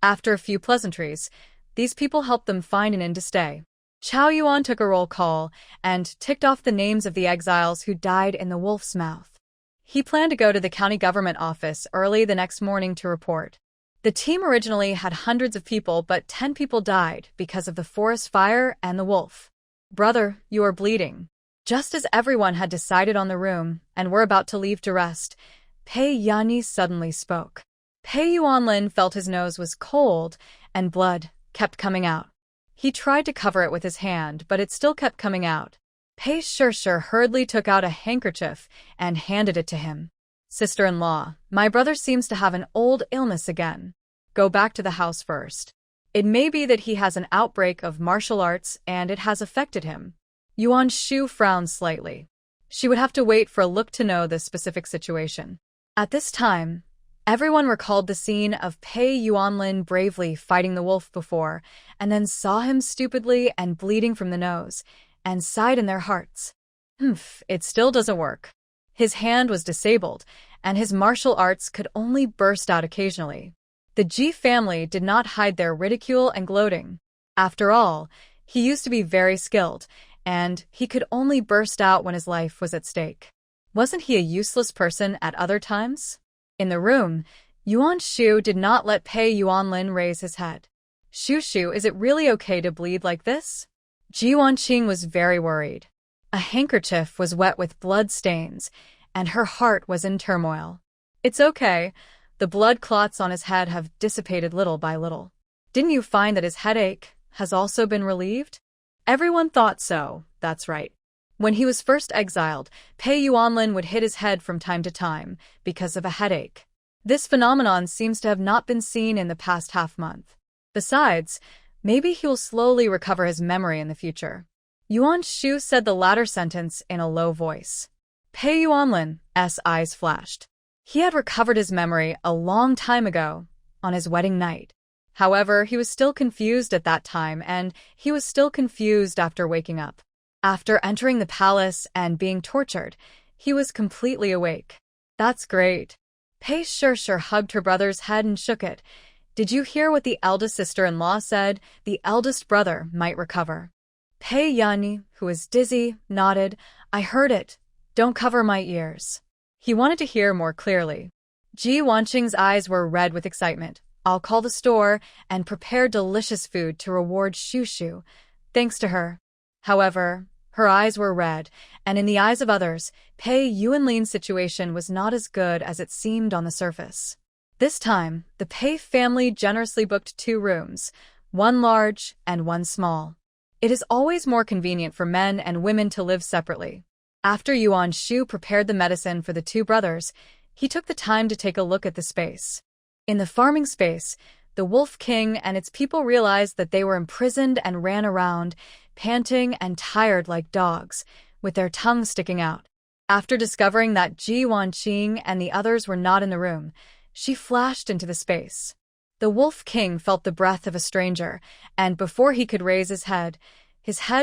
After a few pleasantries, these people helped them find an inn to stay. Chow Yuan took a roll call and ticked off the names of the exiles who died in the wolf's mouth. He planned to go to the county government office early the next morning to report. The team originally had hundreds of people, but 10 people died because of the forest fire and the wolf. Brother, you are bleeding. Just as everyone had decided on the room and were about to leave to rest, Pei Yanyi suddenly spoke. Pei Yuanlin felt his nose was cold and blood kept coming out. He tried to cover it with his hand, but it still kept coming out. Pei Shishir hurriedly took out a handkerchief and handed it to him. Sister-in-law, my brother seems to have an old illness again. Go back to the house first. It may be that he has an outbreak of martial arts and it has affected him. Yuan Shu frowned slightly. She would have to wait for a look to know the specific situation. At this time, Everyone recalled the scene of Pei Yuanlin bravely fighting the wolf before, and then saw him stupidly and bleeding from the nose, and sighed in their hearts. It still doesn't work. His hand was disabled, and his martial arts could only burst out occasionally. The Ji family did not hide their ridicule and gloating. After all, he used to be very skilled, and he could only burst out when his life was at stake. Wasn't he a useless person at other times? In the room, Yuan Shu did not let Pei Yuanlin raise his head. Shu, is it really okay to bleed like this? Ji Wanqing was very worried. A handkerchief was wet with blood stains, and her heart was in turmoil. It's okay. The blood clots on his head have dissipated little by little. Didn't you find that his headache has also been relieved? Everyone thought so, that's right. When he was first exiled, Pei Yuanlin would hit his head from time to time because of a headache. This phenomenon seems to have not been seen in the past half-month. Besides, maybe he will slowly recover his memory in the future. Yuan Shu said the latter sentence in a low voice. Pei Yuanlin's eyes flashed. He had recovered his memory a long time ago, on his wedding night. However, he was still confused at that time, and he was still confused after waking up. After entering the palace and being tortured, he was completely awake. That's great. Pei Sure hugged her brother's head and shook it. Did you hear what the eldest sister-in-law said? The eldest brother might recover. Pei Yanni, who was dizzy, nodded. I heard it. Don't cover my ears. He wanted to hear more clearly. Ji Wanqing's eyes were red with excitement. I'll call the store and prepare delicious food to reward Shu. Thanks to her. However, her eyes were red, and in the eyes of others, Pei Yuanlin's situation was not as good as it seemed on the surface. This time, the Pei family generously booked 2 rooms, one large and one small. It is always more convenient for men and women to live separately. After Yuan Shu prepared the medicine for the 2 brothers, he took the time to take a look at the space. In the farming space, the Wolf King and its people realized that they were imprisoned and ran around, panting and tired like dogs, with their tongues sticking out. After discovering that Ji Wanqing and the others were not in the room, she flashed into the space. The Wolf King felt the breath of a stranger, and before he could raise his head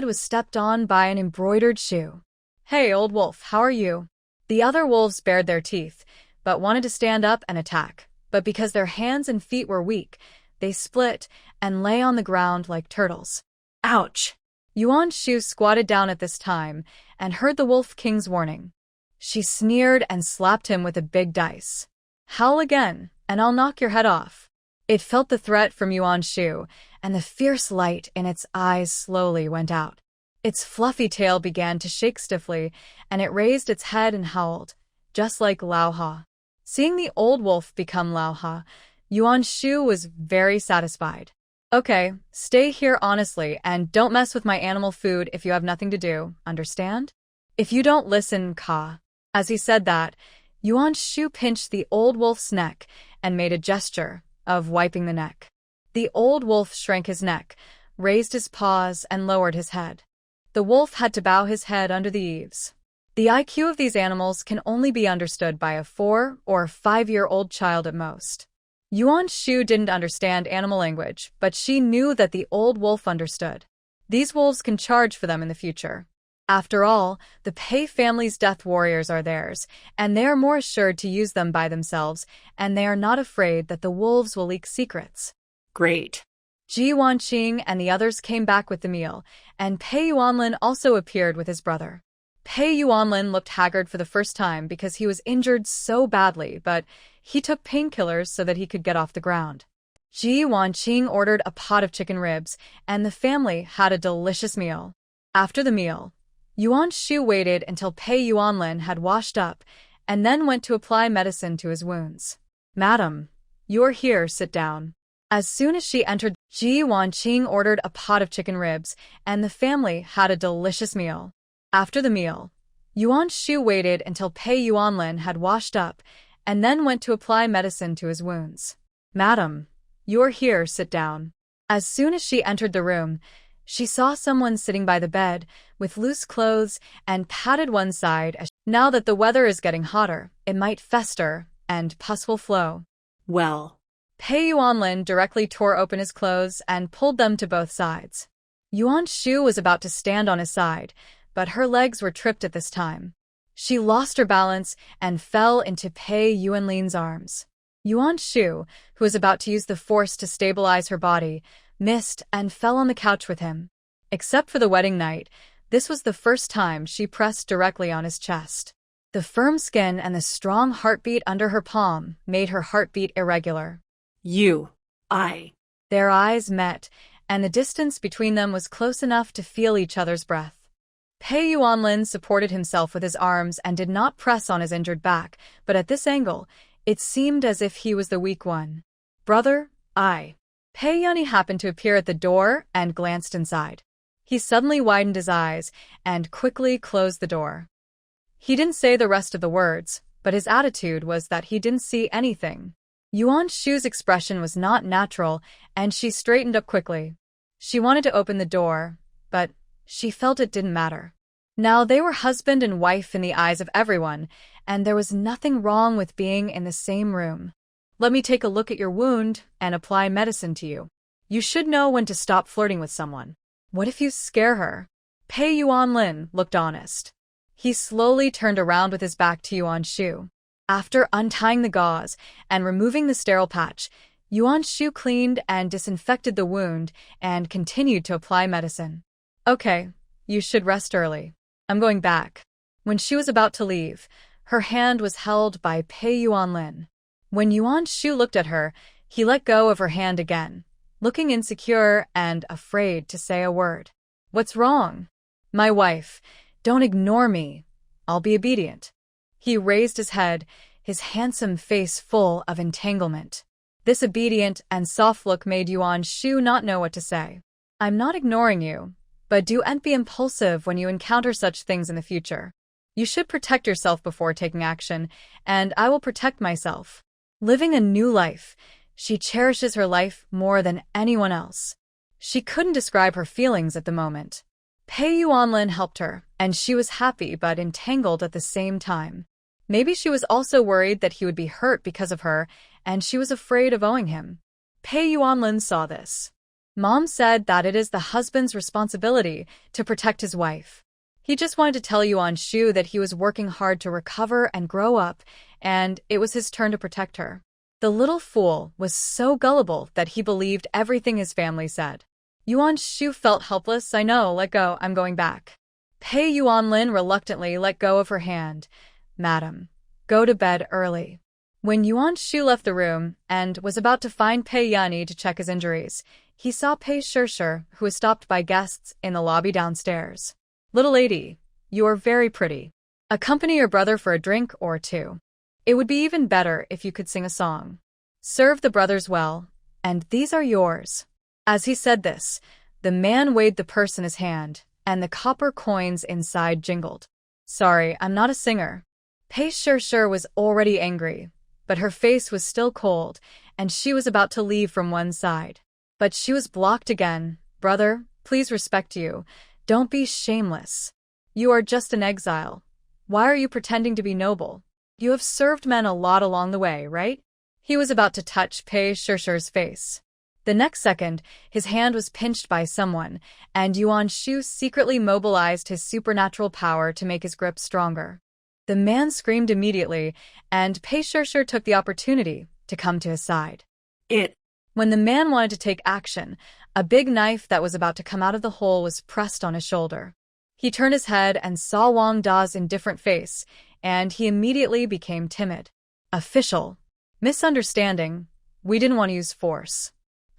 was stepped on by an embroidered shoe. Hey, old wolf, how are you? The other wolves bared their teeth, but wanted to stand up and attack. But because their hands and feet were weak, they split and lay on the ground like turtles. Ouch! Yuan Shu squatted down at this time and heard the Wolf King's warning. She sneered and slapped him with a big dice. Howl again, and I'll knock your head off. It felt the threat from Yuan Shu, and the fierce light in its eyes slowly went out. Its fluffy tail began to shake stiffly, and it raised its head and howled, just like Lao Ha. Seeing the old wolf become Lao Ha, Yuan Shu was very satisfied. Okay, stay here honestly and don't mess with my animal food if you have nothing to do, understand? If you don't listen, Ka. As he said that, Yuan Shu pinched the old wolf's neck and made a gesture of wiping the neck. The old wolf shrank his neck, raised his paws, and lowered his head. The wolf had to bow his head under the eaves. The IQ of these animals can only be understood by a 4- or 5-year-old child at most. Yuan Shu didn't understand animal language, but she knew that the old wolf understood. These wolves can charge for them in the future. After all, the Pei family's death warriors are theirs, and they are more assured to use them by themselves, and they are not afraid that the wolves will leak secrets. Great. Ji Wanqing and the others came back with the meal, and Pei Yuanlin also appeared with his brother. Pei Yuanlin looked haggard for the first time because he was injured so badly, but he took painkillers so that he could get off the ground. Ji Wanqing ordered a pot of chicken ribs, and the family had a delicious meal. After the meal, Yuan Shu waited until Pei Yuanlin had washed up, and then went to apply medicine to his wounds. Madam, you're here, sit down. As soon as she entered, Ji Wanqing ordered a pot of chicken ribs, and the family had a delicious meal. After the meal, Yuan Shu waited until Pei Yuanlin had washed up, and then went to apply medicine to his wounds. Madam, you're here, sit down. As soon as she entered the room, she saw someone sitting by the bed, with loose clothes, and patted one side as now that the weather is getting hotter, it might fester, and pus will flow. Well, Pei Yuanlin directly tore open his clothes and pulled them to both sides. Yuan Shu was about to stand on his side, but her legs were tripped at this time. She lost her balance and fell into Pei Yuanlin's arms. Yuan Shu, who was about to use the force to stabilize her body, missed and fell on the couch with him. Except for the wedding night, this was the first time she pressed directly on his chest. The firm skin and the strong heartbeat under her palm made her heartbeat irregular. I. Their eyes met, and the distance between them was close enough to feel each other's breath. Pei Yuanlin supported himself with his arms and did not press on his injured back, but at this angle, it seemed as if he was the weak one. Brother, I. Pei Yunyi happened to appear at the door and glanced inside. He suddenly widened his eyes and quickly closed the door. He didn't say the rest of the words, but his attitude was that he didn't see anything. Yuan Shu's expression was not natural, and she straightened up quickly. She wanted to open the door, but she felt it didn't matter. Now they were husband and wife in the eyes of everyone, and there was nothing wrong with being in the same room. Let me take a look at your wound and apply medicine to you. You should know when to stop flirting with someone. What if you scare her? Pei Yuanlin looked honest. He slowly turned around with his back to Yuan Shu. After untying the gauze and removing the sterile patch, Yuan Shu cleaned and disinfected the wound and continued to apply medicine. Okay, you should rest early. I'm going back. When she was about to leave, her hand was held by Pei Yuanlin. When Yuan Shu looked at her, he let go of her hand again, looking insecure and afraid to say a word. What's wrong? My wife, don't ignore me. I'll be obedient. He raised his head, his handsome face full of entanglement. This obedient and soft look made Yuan Shu not know what to say. I'm not ignoring you, but don't be impulsive when you encounter such things in the future. You should protect yourself before taking action, and I will protect myself. Living a new life, she cherishes her life more than anyone else. She couldn't describe her feelings at the moment. Pei Yuanlin helped her, and she was happy but entangled at the same time. Maybe she was also worried that he would be hurt because of her, and she was afraid of owing him. Pei Yuanlin saw this. Mom said that it is the husband's responsibility to protect his wife. He just wanted to tell Yuan Shu that he was working hard to recover and grow up, and it was his turn to protect her. The little fool was so gullible that he believed everything his family said. Yuan Shu felt helpless. I know, let go, I'm going back. Pei Yuanlin reluctantly let go of her hand. Madam, go to bed early. When Yuan Shu left the room and was about to find Pei Yunyi to check his injuries, he saw Pei Shishir, who was stopped by guests in the lobby downstairs. Little lady, you are very pretty. Accompany your brother for a drink or two. It would be even better if you could sing a song. Serve the brothers well, and these are yours. As he said this, the man weighed the purse in his hand, and the copper coins inside jingled. Sorry, I'm not a singer. Pei Shishir was already angry, but her face was still cold, and she was about to leave from one side. But she was blocked again. Brother, please respect you. Don't be shameless. You are just an exile. Why are you pretending to be noble? You have served men a lot along the way, right? He was about to touch Pei Shishir's face. The next second, his hand was pinched by someone, and Yuan Shu secretly mobilized his supernatural power to make his grip stronger. The man screamed immediately, and Pei Shishir took the opportunity to come to his side. When the man wanted to take action, a big knife that was about to come out of the hole was pressed on his shoulder. He turned his head and saw Wang Da's indifferent face, and he immediately became timid. Official. Misunderstanding. We didn't want to use force.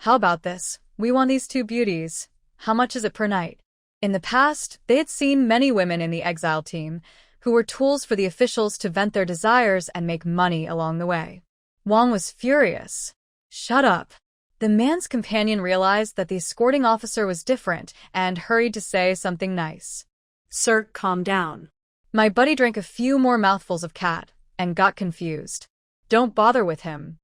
How about this? We want these two beauties. How much is it per night? In the past, they had seen many women in the exile team, who were tools for the officials to vent their desires and make money along the way. Wang was furious. Shut up. The man's companion realized that the escorting officer was different and hurried to say something nice. Sir, calm down. My buddy drank a few more mouthfuls of cat and got confused. Don't bother with him.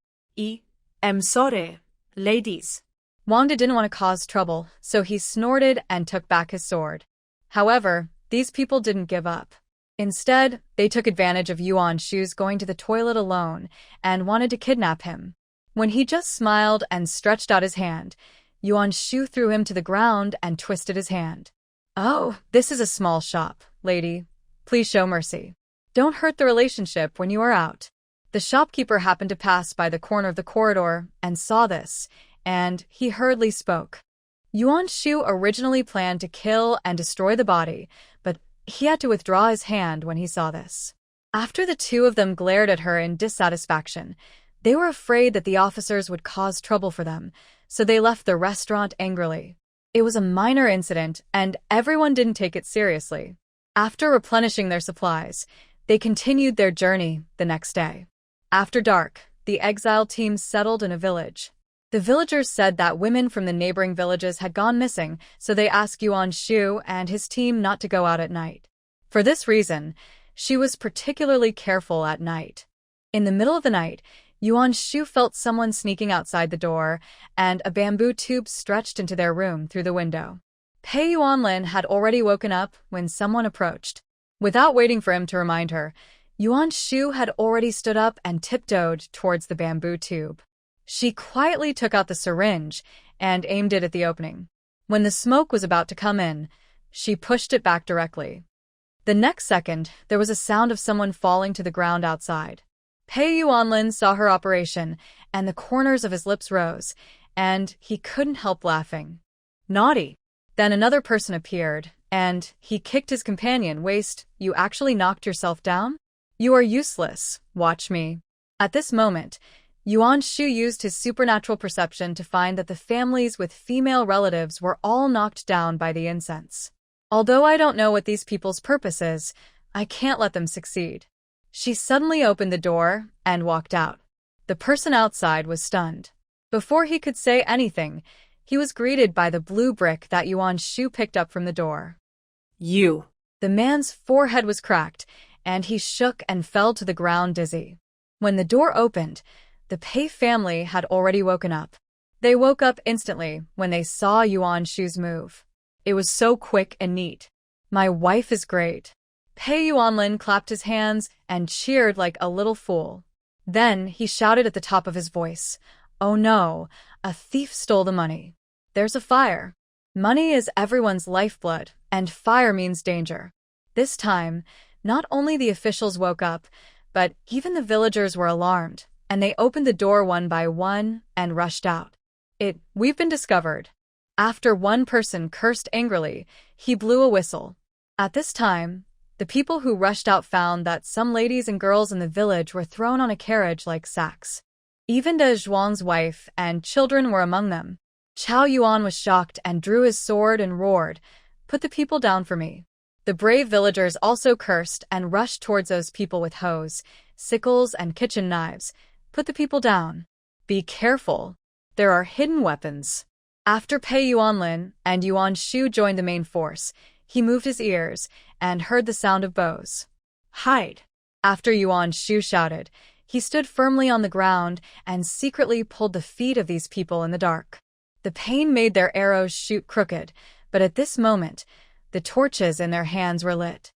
I'm sorry, ladies. Wangda didn't want to cause trouble, so he snorted and took back his sword. However, these people didn't give up. Instead, they took advantage of Yuan Shu's going to the toilet alone and wanted to kidnap him. When he just smiled and stretched out his hand, Yuan Shu threw him to the ground and twisted his hand. "Oh, this is a small shop, lady. Please show mercy. Don't hurt the relationship when you are out." The shopkeeper happened to pass by the corner of the corridor and saw this, and he hurriedly spoke. Yuan Shu originally planned to kill and destroy the body, but he had to withdraw his hand when he saw this. After the two of them glared at her in dissatisfaction, they were afraid that the officers would cause trouble for them, so they left the restaurant angrily. It was a minor incident, and everyone didn't take it seriously. After replenishing their supplies, they continued their journey the next day. After dark, the exile team settled in a village. The villagers said that women from the neighboring villages had gone missing, so they asked Yuan Shu and his team not to go out at night. For this reason, she was particularly careful at night. In the middle of the night, Yuan Shu felt someone sneaking outside the door, and a bamboo tube stretched into their room through the window. Pei Yuanlin had already woken up when someone approached. Without waiting for him to remind her, Yuan Shu had already stood up and tiptoed towards the bamboo tube. She quietly took out the syringe and aimed it at the opening. When the smoke was about to come in, she pushed it back directly. The next second, there was a sound of someone falling to the ground outside. Pei Yuanlin saw her operation, and the corners of his lips rose, and he couldn't help laughing. Naughty. Then another person appeared, and he kicked his companion. "Waste, you actually knocked yourself down? You are useless. Watch me." At this moment, Yuan Shu used his supernatural perception to find that the families with female relatives were all knocked down by the incense. "Although I don't know what these people's purpose is, I can't let them succeed." She suddenly opened the door and walked out. The person outside was stunned. Before he could say anything, he was greeted by the blue brick that Yuan Shu picked up from the door. "You." The man's forehead was cracked, and he shook and fell to the ground dizzy. When the door opened, the Pei family had already woken up. They woke up instantly when they saw Yuan Shu's move. It was so quick and neat. "My wife is great." Pei Yuanlin clapped his hands and cheered like a little fool. Then he shouted at the top of his voice, "Oh no, a thief stole the money. There's a fire." Money is everyone's lifeblood, and fire means danger. This time, not only the officials woke up, but even the villagers were alarmed, and they opened the door one by one and rushed out. "We've been discovered." After one person cursed angrily, he blew a whistle. At this time, the people who rushed out found that some ladies and girls in the village were thrown on a carriage like sacks. Even De Zhuang's wife and children were among them. Chao Yuan was shocked and drew his sword and roared, "Put the people down for me." The brave villagers also cursed and rushed towards those people with hoes, sickles, and kitchen knives. "Put the people down. Be careful. There are hidden weapons." After Pei Yuanlin and Yuan Shu joined the main force, he moved his ears and heard the sound of bows. "Hide." After Yuan Shu shouted, he stood firmly on the ground and secretly pulled the feet of these people in the dark. The pain made their arrows shoot crooked, but at this moment, the torches in their hands were lit.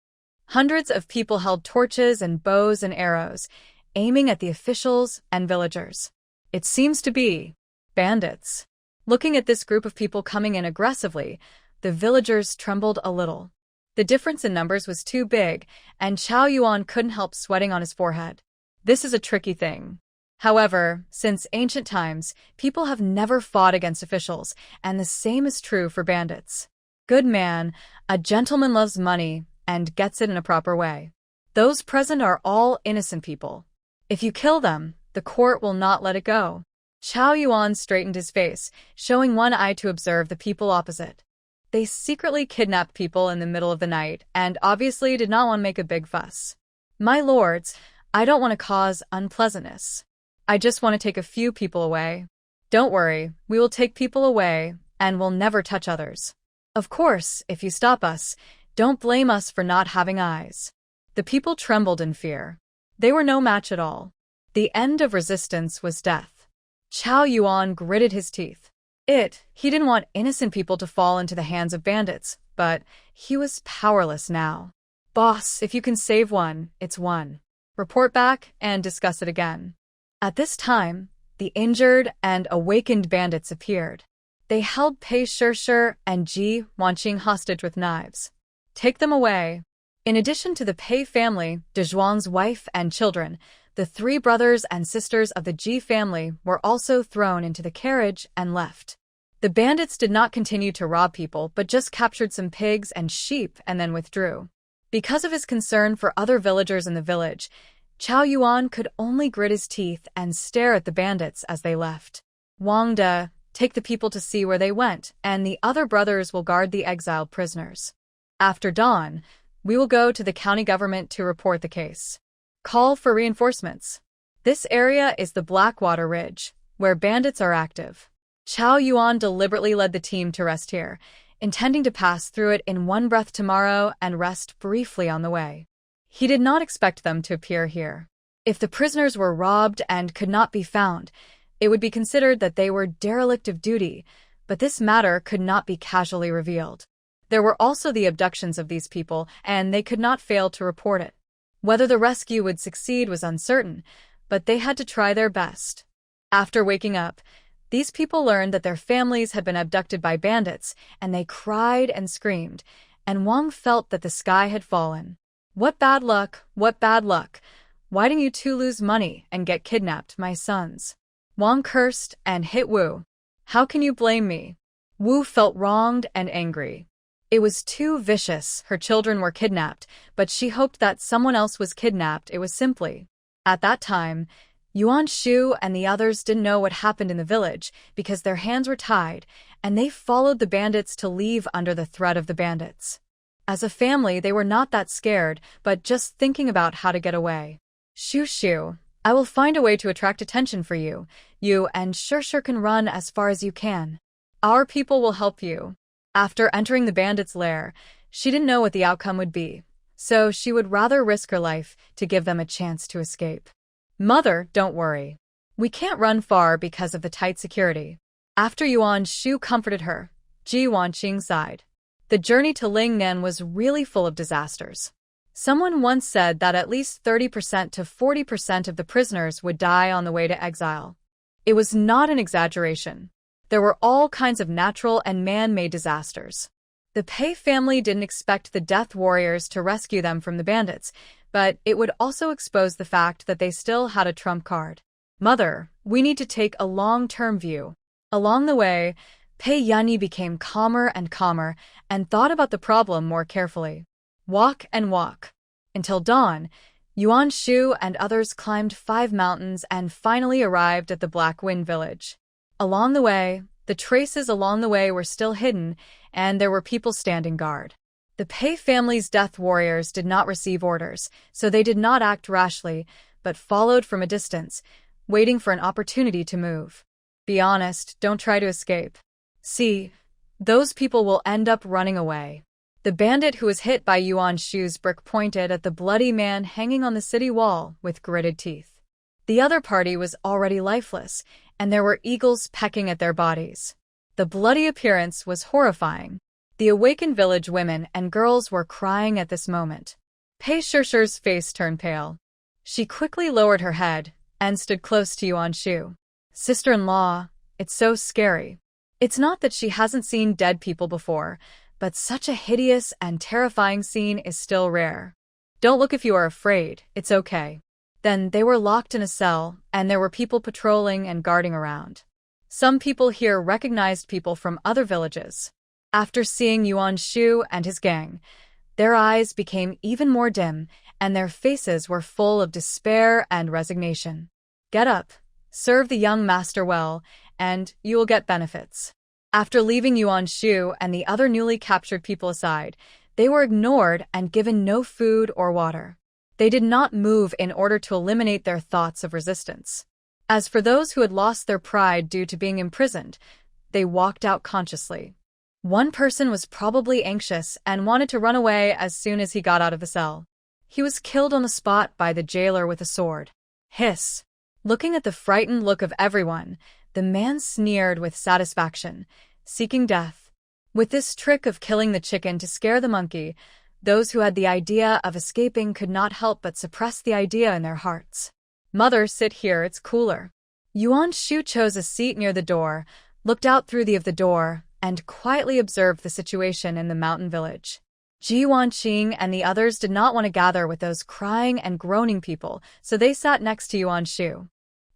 Hundreds of people held torches and bows and arrows, aiming at the officials and villagers. It seems to be bandits. Looking at this group of people coming in aggressively, the villagers trembled a little. The difference in numbers was too big, and Chao Yuan couldn't help sweating on his forehead. This is a tricky thing. However, since ancient times, people have never fought against officials, and the same is true for bandits. Good man, a gentleman loves money and gets it in a proper way. Those present are all innocent people. If you kill them, the court will not let it go. Chao Yuan straightened his face, showing one eye to observe the people opposite. They secretly kidnapped people in the middle of the night and obviously did not want to make a big fuss. "My lords, I don't want to cause unpleasantness. I just want to take a few people away. Don't worry, we will take people away and will never touch others. Of course, if you stop us, don't blame us for not having eyes." The people trembled in fear. They were no match at all. The end of resistance was death. Chao Yuan gritted his teeth. He didn't want innocent people to fall into the hands of bandits, but he was powerless now. "Boss, if you can save one, it's one. Report back and discuss it again." At this time, the injured and awakened bandits appeared. They held Pei Shishir and Ji Wanqing hostage with knives. Take them away. In addition to the Pei family, De Zhuang's wife and children, the 3 brothers and sisters of the Ji family were also thrown into the carriage and left. The bandits did not continue to rob people but just captured some pigs and sheep and then withdrew. Because of his concern for other villagers in the village, Chao Yuan could only grit his teeth and stare at the bandits as they left. Wang De, take the people to see where they went, and the other brothers will guard the exiled prisoners. After dawn, we will go to the county government to report the case. Call for reinforcements. This area is the Blackwater Ridge, where bandits are active. Chao Yuan deliberately led the team to rest here, intending to pass through it in one breath tomorrow and rest briefly on the way. He did not expect them to appear here. If the prisoners were robbed and could not be found, it would be considered that they were derelict of duty, but this matter could not be casually revealed. There were also the abductions of these people, and they could not fail to report it. Whether the rescue would succeed was uncertain, but they had to try their best. After waking up, these people learned that their families had been abducted by bandits, and they cried and screamed, and Wang felt that the sky had fallen. What bad luck, what bad luck. Why didn't you two lose money and get kidnapped, my sons? Wang cursed and hit Wu. How can you blame me? Wu felt wronged and angry. It was too vicious. Her children were kidnapped, but she hoped that someone else was kidnapped. It was simply. At that time, Yuan Shu and the others didn't know what happened in the village because their hands were tied, and they followed the bandits to leave under the threat of the bandits. As a family, they were not that scared, but just thinking about how to get away. Shu, I will find a way to attract attention for you. You and Shishir can run as far as you can. Our people will help you. After entering the bandits' lair, she didn't know what the outcome would be, so she would rather risk her life to give them a chance to escape. Mother, don't worry. We can't run far because of the tight security. After Yuan Shu comforted her, Ji Wanqing sighed. The journey to Lingnan was really full of disasters. Someone once said that at least 30% to 40% of the prisoners would die on the way to exile. It was not an exaggeration. There were all kinds of natural and man-made disasters. The Pei family didn't expect the Death Warriors to rescue them from the bandits, but it would also expose the fact that they still had a trump card. Mother, we need to take a long-term view. Along the way, Pei Yanyi became calmer and thought about the problem more carefully. Walk and walk. Until dawn, Yuan Shu and others climbed 5 mountains and finally arrived at the Black Wind village. Along the way, the traces along the way were still hidden, and there were people standing guard. The Pei family's Death Warriors did not receive orders, so they did not act rashly, but followed from a distance, waiting for an opportunity to move. Be honest, don't try to escape. See, those people will end up running away. The bandit who was hit by Yuan Shu's brick pointed at the bloody man hanging on the city wall with gritted teeth. The other party was already lifeless, and there were eagles pecking at their bodies. The bloody appearance was horrifying. The awakened village women and girls were crying at this moment. Pei Shishir's face turned pale. She quickly lowered her head and stood close to Yuan Shu. Sister-in-law, it's so scary. It's not that she hasn't seen dead people before, but such a hideous and terrifying scene is still rare. Don't look if you are afraid, it's okay. Then they were locked in a cell, and there were people patrolling and guarding around. Some people here recognized people from other villages. After seeing Yuan Shu and his gang, their eyes became even more dim, and their faces were full of despair and resignation. Get up, serve the young master well, and you will get benefits. After leaving Yuan Shu and the other newly captured people aside, they were ignored and given no food or water. They did not move in order to eliminate their thoughts of resistance. As for those who had lost their pride due to being imprisoned, they walked out consciously. One person was probably anxious and wanted to run away as soon as he got out of the cell. He was killed on the spot by the jailer with a sword. Hiss. Looking at the frightened look of everyone, the man sneered with satisfaction, seeking death. With this trick of killing the chicken to scare the monkey, those who had the idea of escaping could not help but suppress the idea in their hearts. Mother, sit here, it's cooler. Yuan Shu chose a seat near the door, looked out through the door, and quietly observed the situation in the mountain village. Ji Wanqing and the others did not want to gather with those crying and groaning people, so they sat next to Yuan Shu.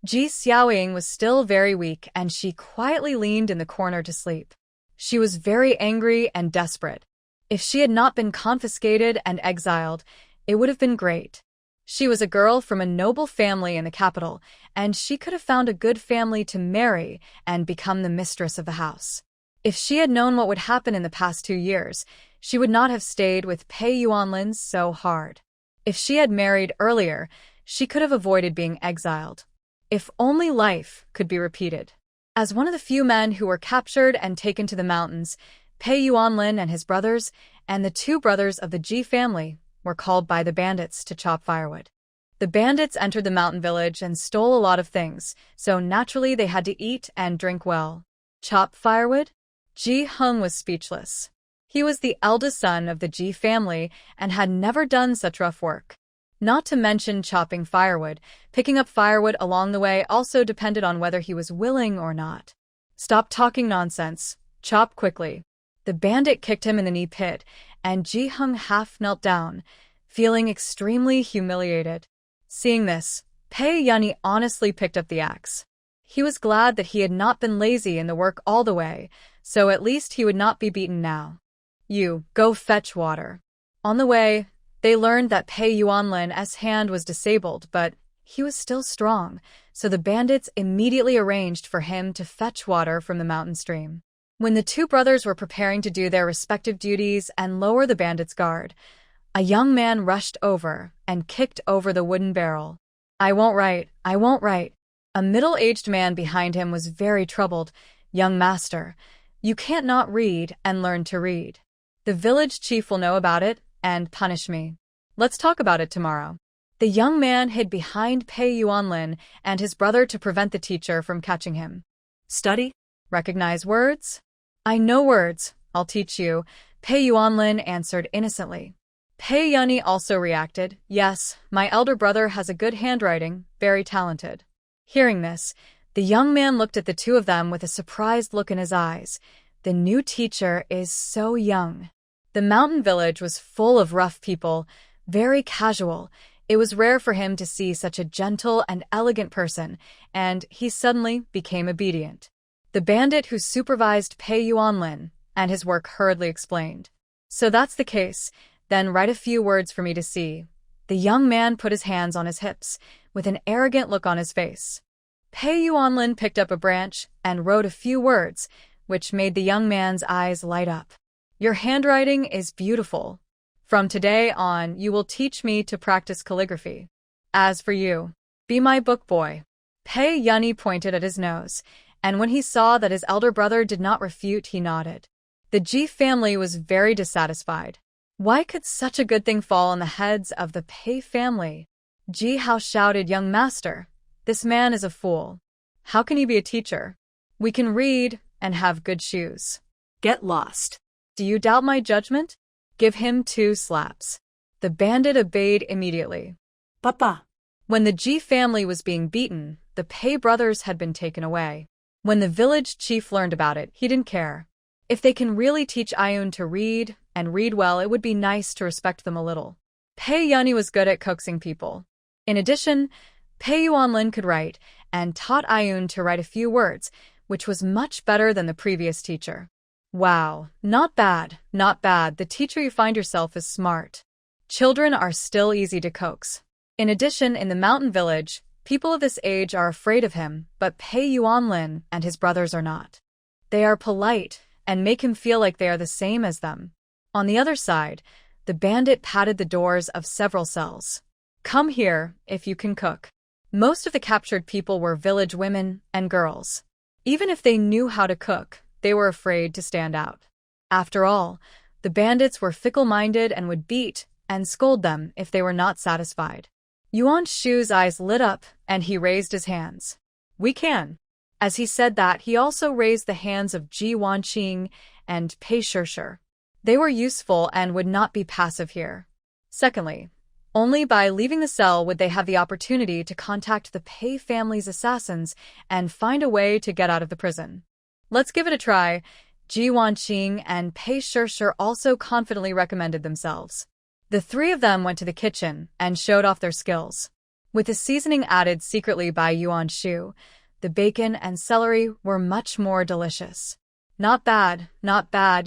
Ji Xiaoying was still very weak, and she quietly leaned in the corner to sleep. She was very angry and desperate. If she had not been confiscated and exiled, it would have been great. She was a girl from a noble family in the capital, and she could have found a good family to marry and become the mistress of the house. If she had known what would happen in the past 2 years, she would not have stayed with Pei Yuanlin so hard. If she had married earlier, she could have avoided being exiled. If only life could be repeated. As one of the few men who were captured and taken to the mountains, Pei Yuanlin and his brothers, and the 2 brothers of the Ji family, were called by the bandits to chop firewood. The bandits entered the mountain village and stole a lot of things, so naturally they had to eat and drink well. Chop firewood? Ji Hung was speechless. He was the eldest son of the Ji family and had never done such rough work. Not to mention chopping firewood, picking up firewood along the way also depended on whether he was willing or not. Stop talking nonsense. Chop quickly. The bandit kicked him in the knee pit, and Ji Hung half knelt down, feeling extremely humiliated. Seeing this, Pei Yunyi honestly picked up the axe. He was glad that he had not been lazy in the work all the way, so at least he would not be beaten now. You, go fetch water. On the way, they learned that Pei Yuanlin's hand was disabled, but he was still strong, so the bandits immediately arranged for him to fetch water from the mountain stream. When the 2 brothers were preparing to do their respective duties and lower the bandits' guard, a young man rushed over and kicked over the wooden barrel. I won't write. A middle-aged man behind him was very troubled. Young master, you can't not read and learn to read. The village chief will know about it and punish me. Let's talk about it tomorrow. The young man hid behind Pei Yuanlin and his brother to prevent the teacher from catching him. Study? Recognize words? I know words. I'll teach you, Pei Yuanlin answered innocently. Pei Yunyi also reacted. Yes, my elder brother has a good handwriting, very talented. Hearing this, the young man looked at the 2 of them with a surprised look in his eyes. The new teacher is so young. The mountain village was full of rough people, very casual. It was rare for him to see such a gentle and elegant person, and he suddenly became obedient. The bandit who supervised Pei Yuanlin and his work hurriedly explained. So that's the case, then write a few words for me to see. The young man put his hands on his hips, with an arrogant look on his face. Pei Yuanlin picked up a branch and wrote a few words, which made the young man's eyes light up. Your handwriting is beautiful. From today on, you will teach me to practice calligraphy. As for you, be my book boy. Pei Yunyi pointed at his nose, and when he saw that his elder brother did not refute, he nodded. The Ji family was very dissatisfied. Why could such a good thing fall on the heads of the Pei family? Ji Hao shouted, Young master, this man is a fool. How can he be a teacher? We can read and have good shoes. Get lost. Do you doubt my judgment? Give him 2 slaps. The bandit obeyed immediately. Papa. When the Ji family was being beaten, the Pei brothers had been taken away. When the village chief learned about it, he didn't care. If they can really teach Ayun to read and read well, it would be nice to respect them a little. Pei Yunyi was good at coaxing people. In addition, Pei Yuanlin could write and taught Ayun to write a few words, which was much better than the previous teacher. Wow, not bad, not bad. The teacher you find yourself is smart. Children are still easy to coax. In addition, in the mountain village, people of this age are afraid of him, but Pei Yuanlin and his brothers are not. They are polite and make him feel like they are the same as them. On the other side, the bandit patted the doors of several cells. Come here, if you can cook. Most of the captured people were village women and girls. Even if they knew how to cook, they were afraid to stand out. After all, the bandits were fickle-minded and would beat and scold them if they were not satisfied. Yuan Shu's eyes lit up, and he raised his hands. We can. As he said that, he also raised the hands of Ji Wanqing and Pei Shishir. They were useful and would not be passive here. Secondly, Only by leaving the cell would they have the opportunity to contact the Pei family's assassins and find a way to get out of the prison. Let's give it a try. Ji Wanqing and Pei Shishir also confidently recommended themselves. The three of them went to the kitchen and showed off their skills. With the seasoning added secretly by Yuan Shu, the bacon and celery were much more delicious. Not bad,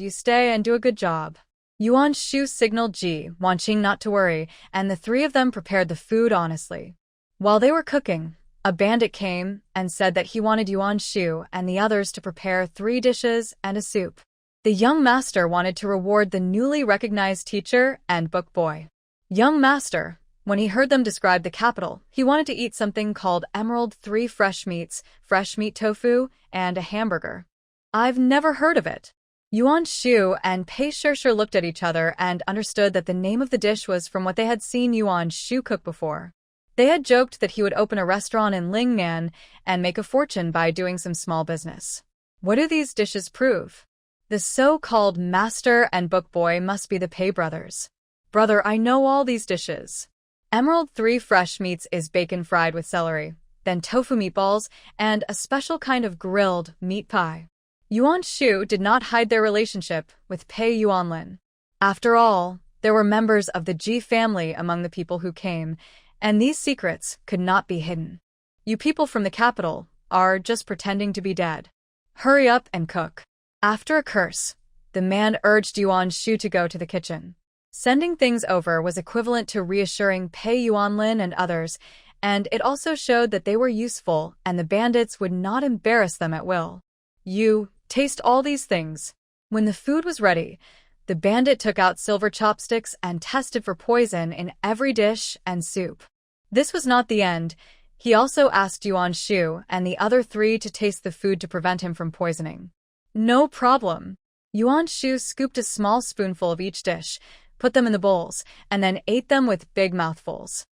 you stay and do a good job. Yuan Shu signaled Ji Wanqing not to worry, and the three of them prepared the food honestly. While they were cooking, a bandit came and said that he wanted Yuan Shu and the others to prepare 3 dishes and a soup. The young master wanted to reward the newly recognized teacher and book boy. Young master, when he heard them describe the capital, he wanted to eat something called Emerald 3 fresh meats, fresh meat tofu, and a hamburger. I've never heard of it. Yuan Shu and Pei Shishir looked at each other and understood that the name of the dish was from what they had seen Yuan Shu cook before. They had joked that he would open a restaurant in Lingnan and make a fortune by doing some small business. What do these dishes prove? The so-called master and book boy must be the Pei brothers. Brother, I know all these dishes. Emerald 3 fresh meats is bacon fried with celery, then tofu meatballs, and a special kind of grilled meat pie. Yuan Shu did not hide their relationship with Pei Yuanlin. After all, there were members of the Ji family among the people who came, and these secrets could not be hidden. You people from the capital are just pretending to be dead. Hurry up and cook. After a curse, the man urged Yuan Shu to go to the kitchen. Sending things over was equivalent to reassuring Pei Yuanlin and others, and it also showed that they were useful and the bandits would not embarrass them at will. You taste all these things. When the food was ready, the bandit took out silver chopsticks and tested for poison in every dish and soup. This was not the end. He also asked Yuan Shu and the other 3 to taste the food to prevent him from poisoning. No problem. Yuan Shu scooped a small spoonful of each dish, put them in the bowls, and then ate them with big mouthfuls.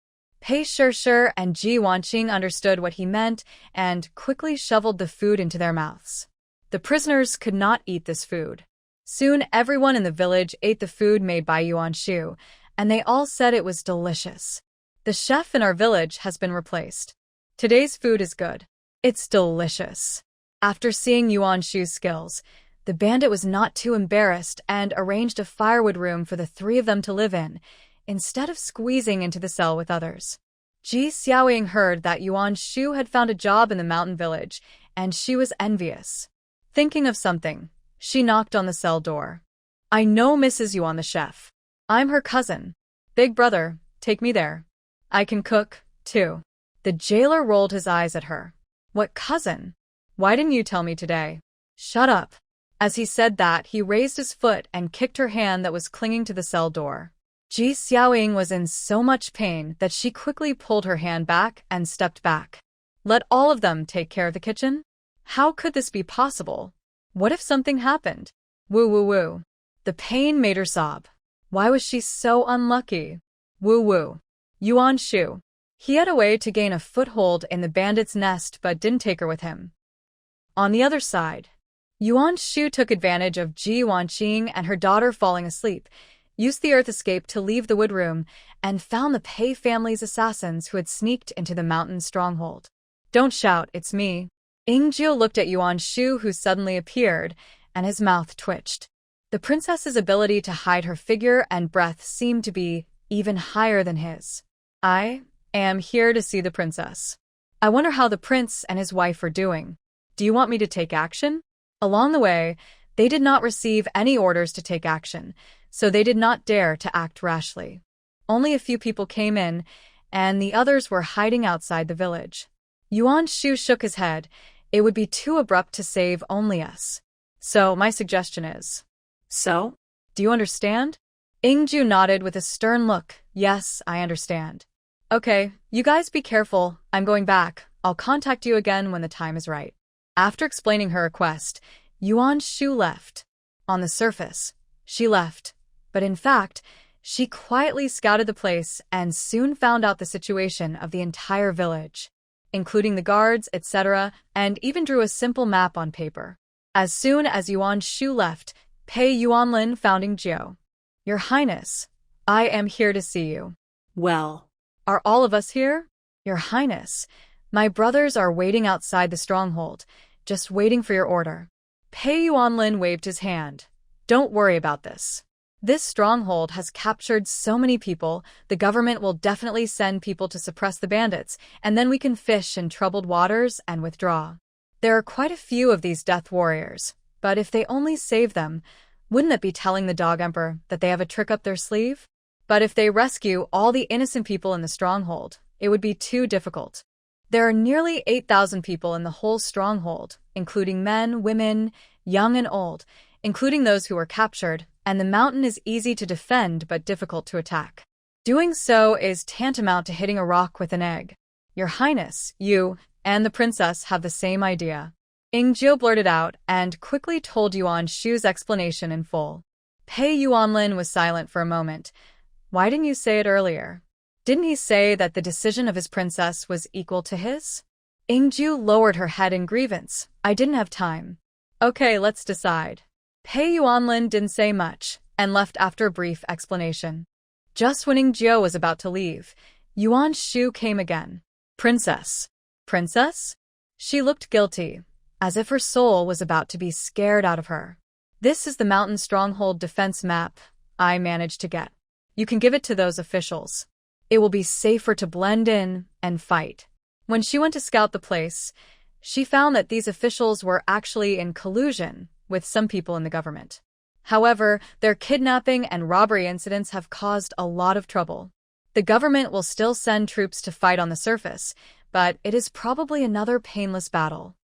Pei Shishir and Ji Wanqing understood what he meant and quickly shoveled the food into their mouths. The prisoners could not eat this food. Soon everyone in the village ate the food made by Yuan Shu, and they all said it was delicious. The chef in our village has been replaced. Today's food is good. It's delicious. After seeing Yuan Shu's skills, the bandit was not too embarrassed and arranged a firewood room for the 3 of them to live in, instead of squeezing into the cell with others. Ji Xiaoying heard that Yuan Shu had found a job in the mountain village, and she was envious. Thinking of something, she knocked on the cell door. I know Mrs. Yuan the chef. I'm her cousin. Big brother, take me there. I can cook, too. The jailer rolled his eyes at her. What cousin? Why didn't you tell me today? Shut up. As he said that, he raised his foot and kicked her hand that was clinging to the cell door. Ji Xiaoying was in so much pain that she quickly pulled her hand back and stepped back. Let all of them take care of the kitchen? How could this be possible? What if something happened? Woo woo woo. The pain made her sob. Why was she so unlucky? Woo woo. Yuan Shu. He had a way to gain a foothold in the bandit's nest but didn't take her with him. On the other side, Yuan Shu took advantage of Ji Wanqing and her daughter falling asleep, used the earth escape to leave the wood room, and found the Pei family's assassins who had sneaked into the mountain stronghold. Don't shout, it's me. Ingjiu looked at Yuan Shu, who suddenly appeared, and his mouth twitched. The princess's ability to hide her figure and breath seemed to be even higher than his. I am here to see the princess. I wonder how the prince and his wife are doing. Do you want me to take action? Along the way, they did not receive any orders to take action, so they did not dare to act rashly. Only a few people came in, and the others were hiding outside the village. Yuan Shu shook his head. It would be too abrupt to save only us. So my suggestion is... So? Do you understand? Ingju nodded with a stern look. Yes, I understand. Okay, you guys be careful. I'm going back. I'll contact you again when the time is right. After explaining her request, Yuan Shu left. On the surface, she left. But in fact, she quietly scouted the place and soon found out the situation of the entire village, including the guards, etc., and even drew a simple map on paper. As soon as Yuan Shu left, Pei Yuanlin found Ingjiu. Your Highness, I am here to see you. Well, Are all of us here? Your Highness, my brothers are waiting outside the stronghold, just waiting for your order. Pei Yuanlin waved his hand. Don't worry about this. This stronghold has captured so many people, the government will definitely send people to suppress the bandits, and then we can fish in troubled waters and withdraw. There are quite a few of these death warriors, but if they only save them, wouldn't it be telling the Dog Emperor that they have a trick up their sleeve? But if they rescue all the innocent people in the stronghold, it would be too difficult. There are nearly 8,000 people in the whole stronghold, including men, women, young and old, including those who were captured, and the mountain is easy to defend but difficult to attack. Doing so is tantamount to hitting a rock with an egg. Your Highness, you and the princess have the same idea. Ingjiu blurted out and quickly told Yuan Shu's explanation in full. Pei Yuanlin was silent for a moment. Why didn't you say it earlier? Didn't he say that the decision of his princess was equal to his? Ingjiu lowered her head in grievance. I didn't have time. Okay, let's decide. Pei Yuanlin didn't say much, and left after a brief explanation. Just when Ingjiu was about to leave, Yuan Shu came again. Princess. Princess? She looked guilty, as if her soul was about to be scared out of her. This is the mountain stronghold defense map I managed to get. You can give it to those officials. It will be safer to blend in and fight. When she went to scout the place, she found that these officials were actually in collusion with some people in the government. However, their kidnapping and robbery incidents have caused a lot of trouble. The government will still send troops to fight on the surface, but it is probably another painless battle.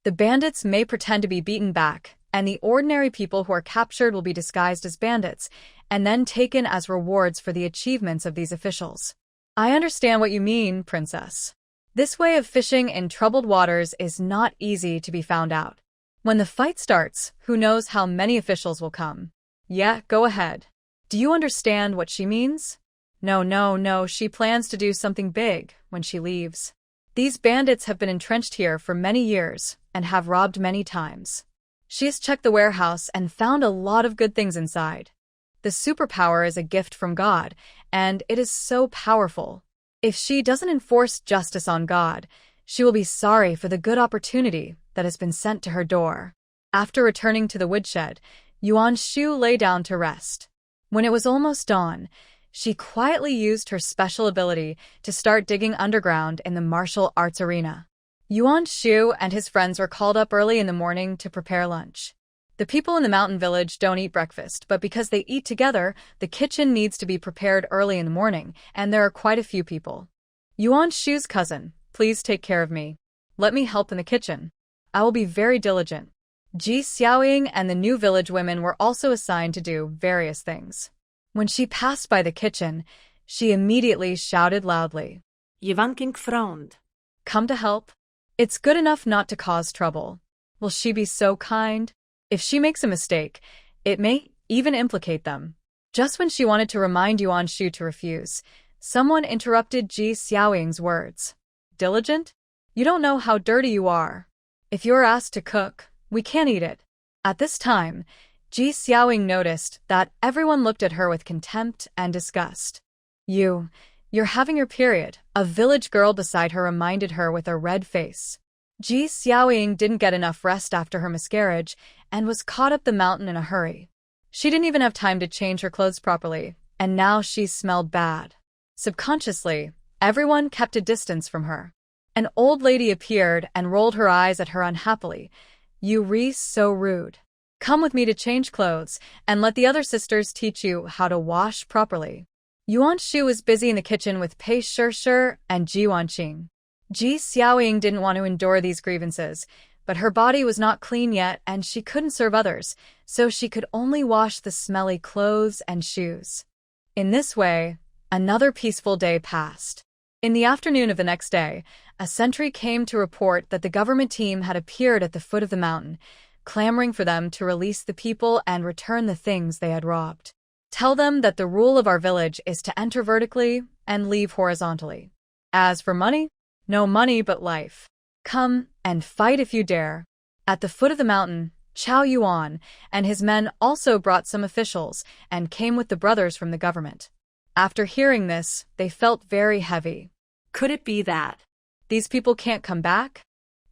The bandits may pretend to be beaten back, and the ordinary people who are captured will be disguised as bandits, and then taken as rewards for the achievements of these officials. I understand what you mean, Princess. This way of fishing in troubled waters is not easy to be found out. When the fight starts, who knows how many officials will come? Yeah, go ahead. Do you understand what she means? No, she plans to do something big when she leaves. These bandits have been entrenched here for many years and have robbed many times. She has checked the warehouse and found a lot of good things inside. The superpower is a gift from God, and it is so powerful. If she doesn't enforce justice on God, she will be sorry for the good opportunity that has been sent to her door. After returning to the woodshed, Yuan Shu lay down to rest. When it was almost dawn, she quietly used her special ability to start digging underground in the martial arts arena. Yuan Shu and his friends were called up early in the morning to prepare lunch. The people in the mountain village don't eat breakfast, but because they eat together, the kitchen needs to be prepared early in the morning, and there are quite a few people. Yuan Shu's cousin, please take care of me. Let me help in the kitchen. I will be very diligent. Ji Xiaoying and the new village women were also assigned to do various things. When she passed by the kitchen, she immediately shouted loudly, Jwanking frowned. Come to help? It's good enough not to cause trouble. Will she be so kind? If she makes a mistake, it may even implicate them. Just when she wanted to remind Yuan Shu to refuse, someone interrupted Ji Xiaoying's words. Diligent? You don't know how dirty you are. If you're asked to cook, we can't eat it. At this time, Ji Xiaoying noticed that everyone looked at her with contempt and disgust. You're having your period, a village girl beside her reminded her with a red face. Ji Xiaoying didn't get enough rest after her miscarriage and was caught up the mountain in a hurry. She didn't even have time to change her clothes properly, and now she smelled bad. Subconsciously, everyone kept a distance from her. An old lady appeared and rolled her eyes at her unhappily. You're so rude. Come with me to change clothes, and let the other sisters teach you how to wash properly. Yuan Shu was busy in the kitchen with Pei Shishir and Ji Wanqing. Ji Xiaoying didn't want to endure these grievances, but her body was not clean yet and she couldn't serve others, so she could only wash the smelly clothes and shoes. In this way, another peaceful day passed. In the afternoon of the next day, a sentry came to report that the government team had appeared at the foot of the mountain, clamoring for them to release the people and return the things they had robbed. Tell them that the rule of our village is to enter vertically and leave horizontally. As for money, no money but life. Come and fight if you dare. At the foot of the mountain, Chao Yuan and his men also brought some officials and came with the brothers from the government. After hearing this, they felt very heavy. Could it be that? These people can't come back?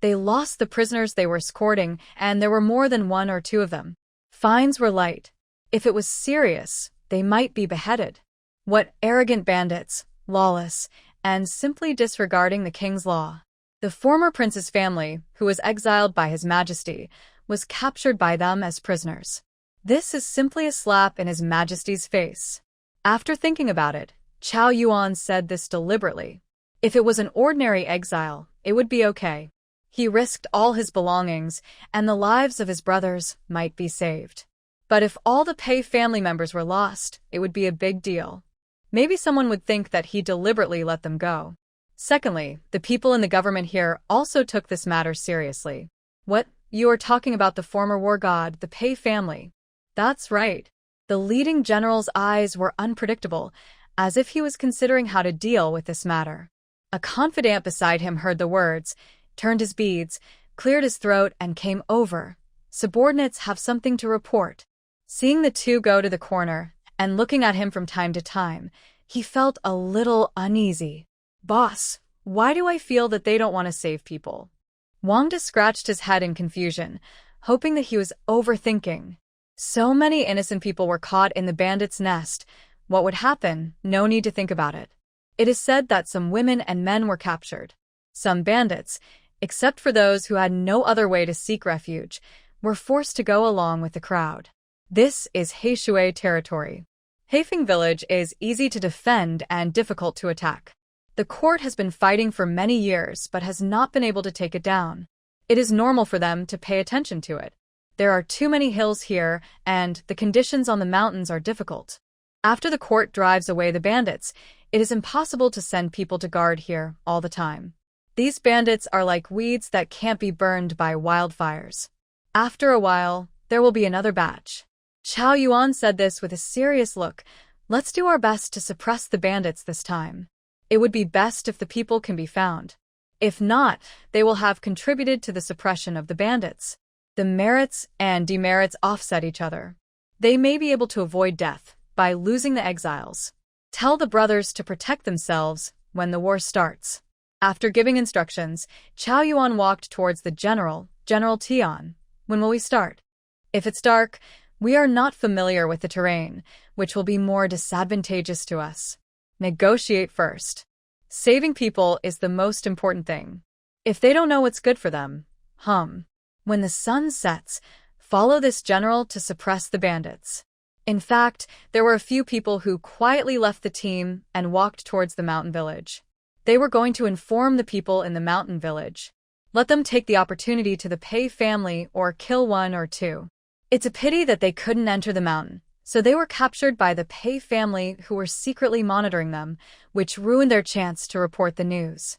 They lost the prisoners they were escorting, and there were more than one or two of them. Fines were light. If it was serious, they might be beheaded. What arrogant bandits, lawless, and simply disregarding the king's law. The former prince's family, who was exiled by His Majesty, was captured by them as prisoners. This is simply a slap in His Majesty's face. After thinking about it, Chao Yuan said this deliberately. If it was an ordinary exile, it would be okay. He risked all his belongings, and the lives of his brothers might be saved. But if all the Pei family members were lost, it would be a big deal. Maybe someone would think that he deliberately let them go. Secondly, the people in the government here also took this matter seriously. What? You are talking about the former war god, the Pei family. That's right. The leading general's eyes were unpredictable, as if he was considering how to deal with this matter. A confidant beside him heard the words, turned his beads, cleared his throat, and came over. Subordinates have something to report. Seeing the two go to the corner, and looking at him from time to time, he felt a little uneasy. Boss, why do I feel that they don't want to save people? Wang De scratched his head in confusion, hoping that he was overthinking. So many innocent people were caught in the bandits' nest. What would happen? No need to think about it. It is said that some women and men were captured. Some bandits, except for those who had no other way to seek refuge, were forced to go along with the crowd. This is Heishui territory. Heifeng village is easy to defend and difficult to attack. The court has been fighting for many years but has not been able to take it down. It is normal for them to pay attention to it. There are too many hills here, and the conditions on the mountains are difficult. After the court drives away the bandits, it is impossible to send people to guard here all the time. These bandits are like weeds that can't be burned by wildfires. After a while, there will be another batch. Chao Yuan said this with a serious look. Let's do our best to suppress the bandits this time. It would be best if the people can be found. If not, they will have contributed to the suppression of the bandits. The merits and demerits offset each other. They may be able to avoid death by losing the exiles. Tell the brothers to protect themselves when the war starts. After giving instructions, Chao Yuan walked towards the general, General Tian. When will we start? If it's dark, we are not familiar with the terrain, which will be more disadvantageous to us. Negotiate first. Saving people is the most important thing. If they don't know what's good for them, When the sun sets, follow this general to suppress the bandits. In fact, there were a few people who quietly left the team and walked towards the mountain village. They were going to inform the people in the mountain village. Let them take the opportunity to the Pei family or kill one or two. It's a pity that they couldn't enter the mountain, so they were captured by the Pei family who were secretly monitoring them, which ruined their chance to report the news.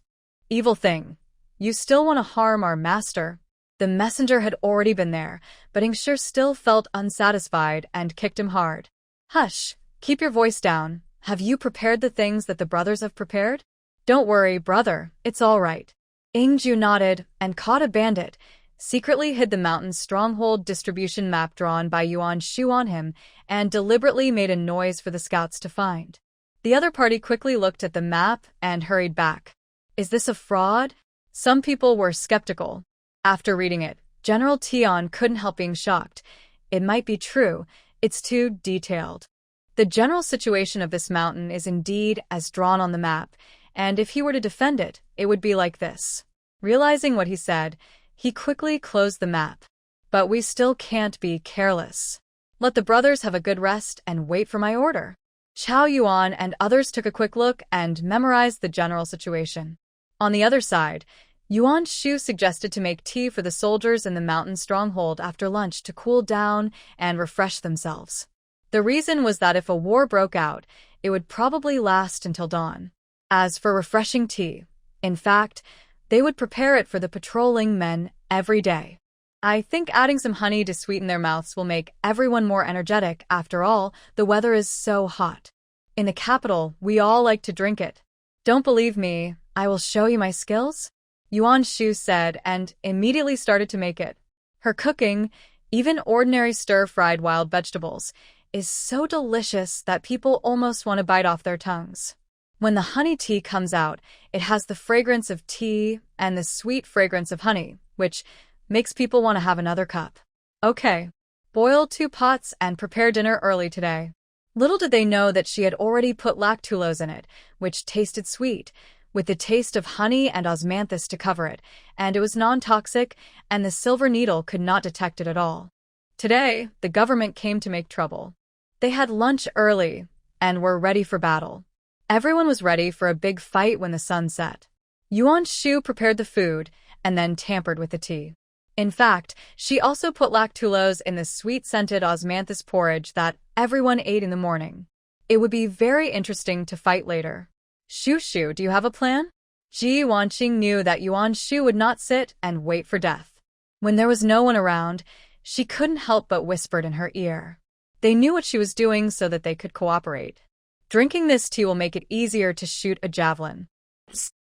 Evil thing. You still want to harm our master? The messenger had already been there, but Ingshi still felt unsatisfied and kicked him hard. Hush, keep your voice down. Have you prepared the things that the brothers have prepared? Don't worry, brother, it's all right. Ingju nodded and caught a bandit, secretly hid the mountain's stronghold distribution map drawn by Yuan Shu on him, and deliberately made a noise for the scouts to find. The other party quickly looked at the map and hurried back. Is this a fraud? Some people were skeptical. After reading it, General Tian couldn't help being shocked. It might be true, it's too detailed. The general situation of this mountain is indeed as drawn on the map, and if he were to defend it, it would be like this. Realizing what he said, he quickly closed the map. But we still can't be careless. Let the brothers have a good rest and wait for my order. Chao Yuan and others took a quick look and memorized the general situation. On the other side, Yuan Shu suggested to make tea for the soldiers in the mountain stronghold after lunch to cool down and refresh themselves. The reason was that if a war broke out, it would probably last until dawn. As for refreshing tea, in fact, they would prepare it for the patrolling men every day. I think adding some honey to sweeten their mouths will make everyone more energetic. After all, the weather is so hot. In the capital, we all like to drink it. Don't believe me, I will show you my skills? Yuan Shu said and immediately started to make it. Her cooking, even ordinary stir-fried wild vegetables, is so delicious that people almost want to bite off their tongues. When the honey tea comes out, it has the fragrance of tea and the sweet fragrance of honey, which makes people want to have another cup. Okay, boil 2 pots and prepare dinner early today. Little did they know that she had already put lactulose in it, which tasted sweet, with the taste of honey and osmanthus to cover it, and it was non-toxic, and the silver needle could not detect it at all. Today, the government came to make trouble. They had lunch early and were ready for battle. Everyone was ready for a big fight when the sun set. Yuan Shu prepared the food and then tampered with the tea. In fact, she also put lactulose in the sweet-scented osmanthus porridge that everyone ate in the morning. It would be very interesting to fight later. Shu, do you have a plan? Ji Wanqing knew that Yuan Shu would not sit and wait for death. When there was no one around, she couldn't help but whispered in her ear. They knew what she was doing so that they could cooperate. Drinking this tea will make it easier to shoot a javelin.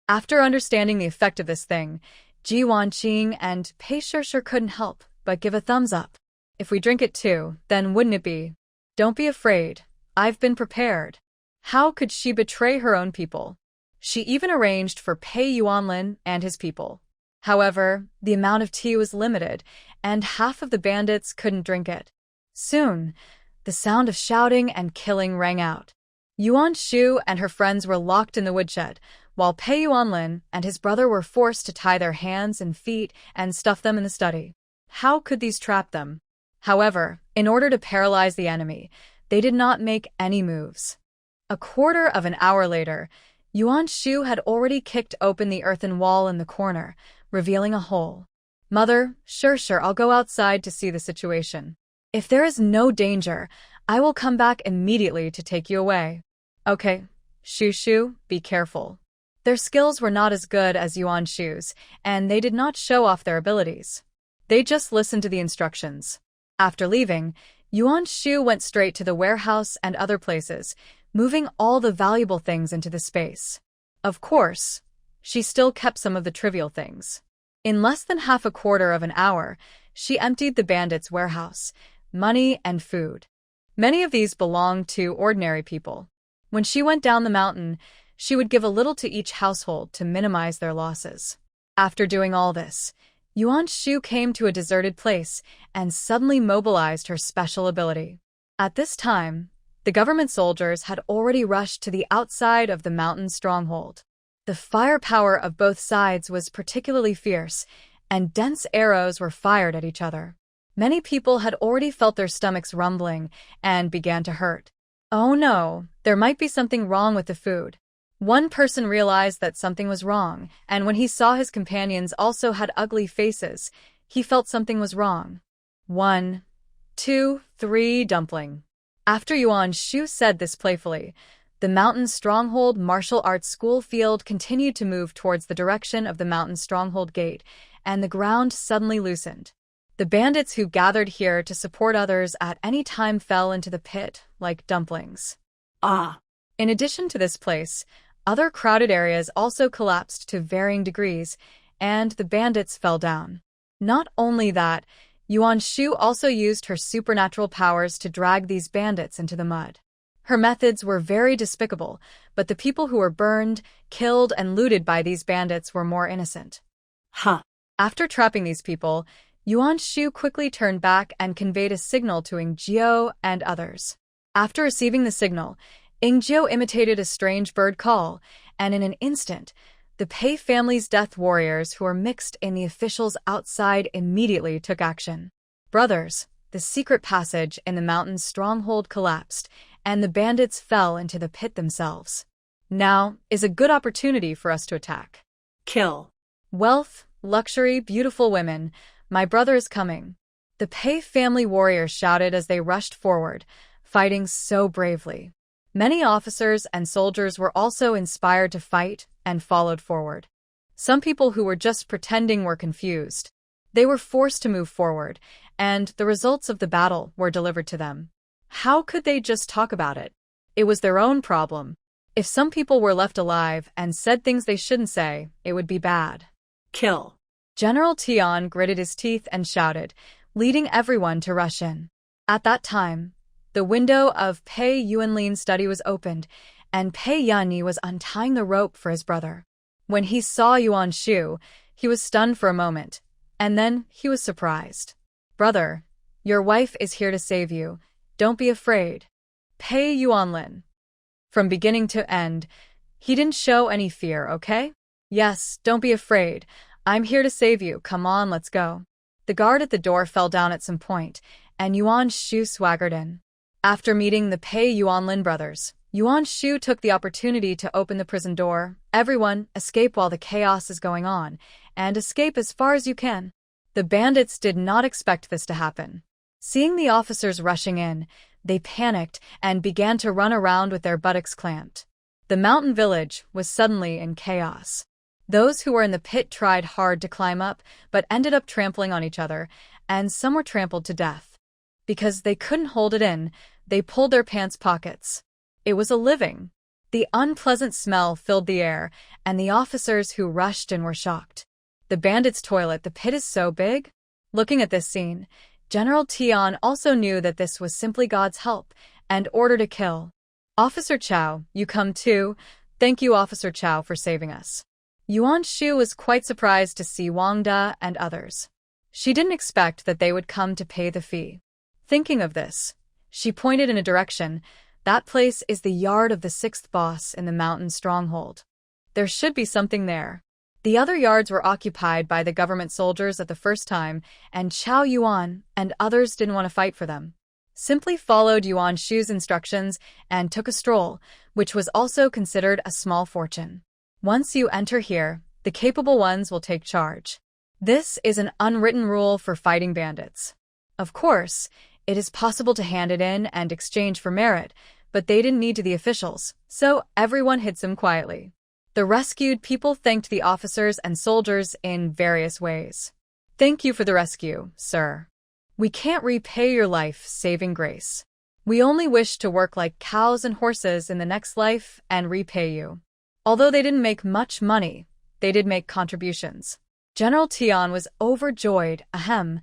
After understanding the effect of this thing, Ji Wanqing and Pei Shishir couldn't help but give a thumbs up. If we drink it too, then wouldn't it be? Don't be afraid. I've been prepared. How could she betray her own people? She even arranged for Pei Yuanlin and his people. However, the amount of tea was limited, and half of the bandits couldn't drink it. Soon, the sound of shouting and killing rang out. Yuan Shu and her friends were locked in the woodshed, while Pei Yuanlin and his brother were forced to tie their hands and feet and stuff them in the study. How could these trap them? However, in order to paralyze the enemy, they did not make any moves. A quarter of an hour later, Yuan Shu had already kicked open the earthen wall in the corner, revealing a hole. Mother, sure, I'll go outside to see the situation. If there is no danger, I will come back immediately to take you away. Okay, Shu, be careful. Their skills were not as good as Yuan Shu's, and they did not show off their abilities. They just listened to the instructions. After leaving, Yuan Shu went straight to the warehouse and other places, moving all the valuable things into the space. Of course, she still kept some of the trivial things. In less than half a quarter of an hour, she emptied the bandits' warehouse, money and food. Many of these belonged to ordinary people. When she went down the mountain, she would give a little to each household to minimize their losses. After doing all this, Yuan Shu came to a deserted place and suddenly mobilized her special ability. At this time, the government soldiers had already rushed to the outside of the mountain stronghold. The firepower of both sides was particularly fierce, and dense arrows were fired at each other. Many people had already felt their stomachs rumbling and began to hurt. Oh no, there might be something wrong with the food. One person realized that something was wrong, and when he saw his companions also had ugly faces, he felt something was wrong. 1, 2, 3, dumpling. After Yuan Shu said this playfully, the mountain stronghold martial arts school field continued to move towards the direction of the mountain stronghold gate, and the ground suddenly loosened. The bandits who gathered here to support others at any time fell into the pit like dumplings. In addition to this place, other crowded areas also collapsed to varying degrees, and the bandits fell down. Not only that, Yuan Shu also used her supernatural powers to drag these bandits into the mud. Her methods were very despicable, but the people who were burned, killed, and looted by these bandits were more innocent. After trapping these people, Yuan Shu quickly turned back and conveyed a signal to Ingjiu and others. After receiving the signal, Ingjiu imitated a strange bird call, and in an instant, the Pei family's death warriors who were mixed in the officials outside immediately took action. Brothers, the secret passage in the mountain's stronghold collapsed, and the bandits fell into the pit themselves. Now is a good opportunity for us to attack. Kill. Wealth, luxury, beautiful women, my brother is coming. The Pei family warriors shouted as they rushed forward, fighting so bravely. Many officers and soldiers were also inspired to fight and followed forward. Some people who were just pretending were confused. They were forced to move forward, and the results of the battle were delivered to them. How could they just talk about it? It was their own problem. If some people were left alive and said things they shouldn't say, it would be bad. Kill. General Tian gritted his teeth and shouted, leading everyone to rush in. At that time, The window of Pei Yuanlin's study was opened, and Pei Yanyi was untying the rope for his brother. When he saw Yuan Shu, he was stunned for a moment, and then he was surprised. "Brother, your wife is here to save you. Don't be afraid." Pei Yuanlin. From beginning to end, he didn't show any fear, okay? "Yes, don't be afraid. I'm here to save you. Come on, let's go." The guard at the door fell down at some point, and Yuan Shu swaggered in. After meeting the Pei Yuanlin brothers, Yuan Shu took the opportunity to open the prison door. "Everyone, escape while the chaos is going on, and escape as far as you can." The bandits did not expect this to happen. Seeing the officers rushing in, they panicked and began to run around with their buttocks clamped. The mountain village was suddenly in chaos. Those who were in the pit tried hard to climb up, but ended up trampling on each other, and some were trampled to death. Because they couldn't hold it in, they pulled their pants pockets. It was a living. The unpleasant smell filled the air, and the officers who rushed in were shocked. The bandits' toilet, the pit is so big? Looking at this scene, General Tian also knew that this was simply God's help, and ordered to kill. "Officer Chow, you come too? Thank you, Officer Chow, for saving us." Yuan Shu was quite surprised to see Wang Da and others. She didn't expect that they would come to pay the fee. Thinking of this, she pointed in a direction. "That place is the yard of the sixth boss in the mountain stronghold. There should be something there." The other yards were occupied by the government soldiers at the first time, and Chow Yuan and others didn't want to fight for them. Simply followed Yuan Shu's instructions and took a stroll, which was also considered a small fortune. Once you enter here, the capable ones will take charge. This is an unwritten rule for fighting bandits. Of course, it is possible to hand it in and exchange for merit, but they didn't need to the officials, so everyone hid them quietly. The rescued people thanked the officers and soldiers in various ways. "Thank you for the rescue, sir. We can't repay your life-saving grace. We only wish to work like cows and horses in the next life and repay you." Although they didn't make much money, they did make contributions. General Tian was overjoyed. "Ahem.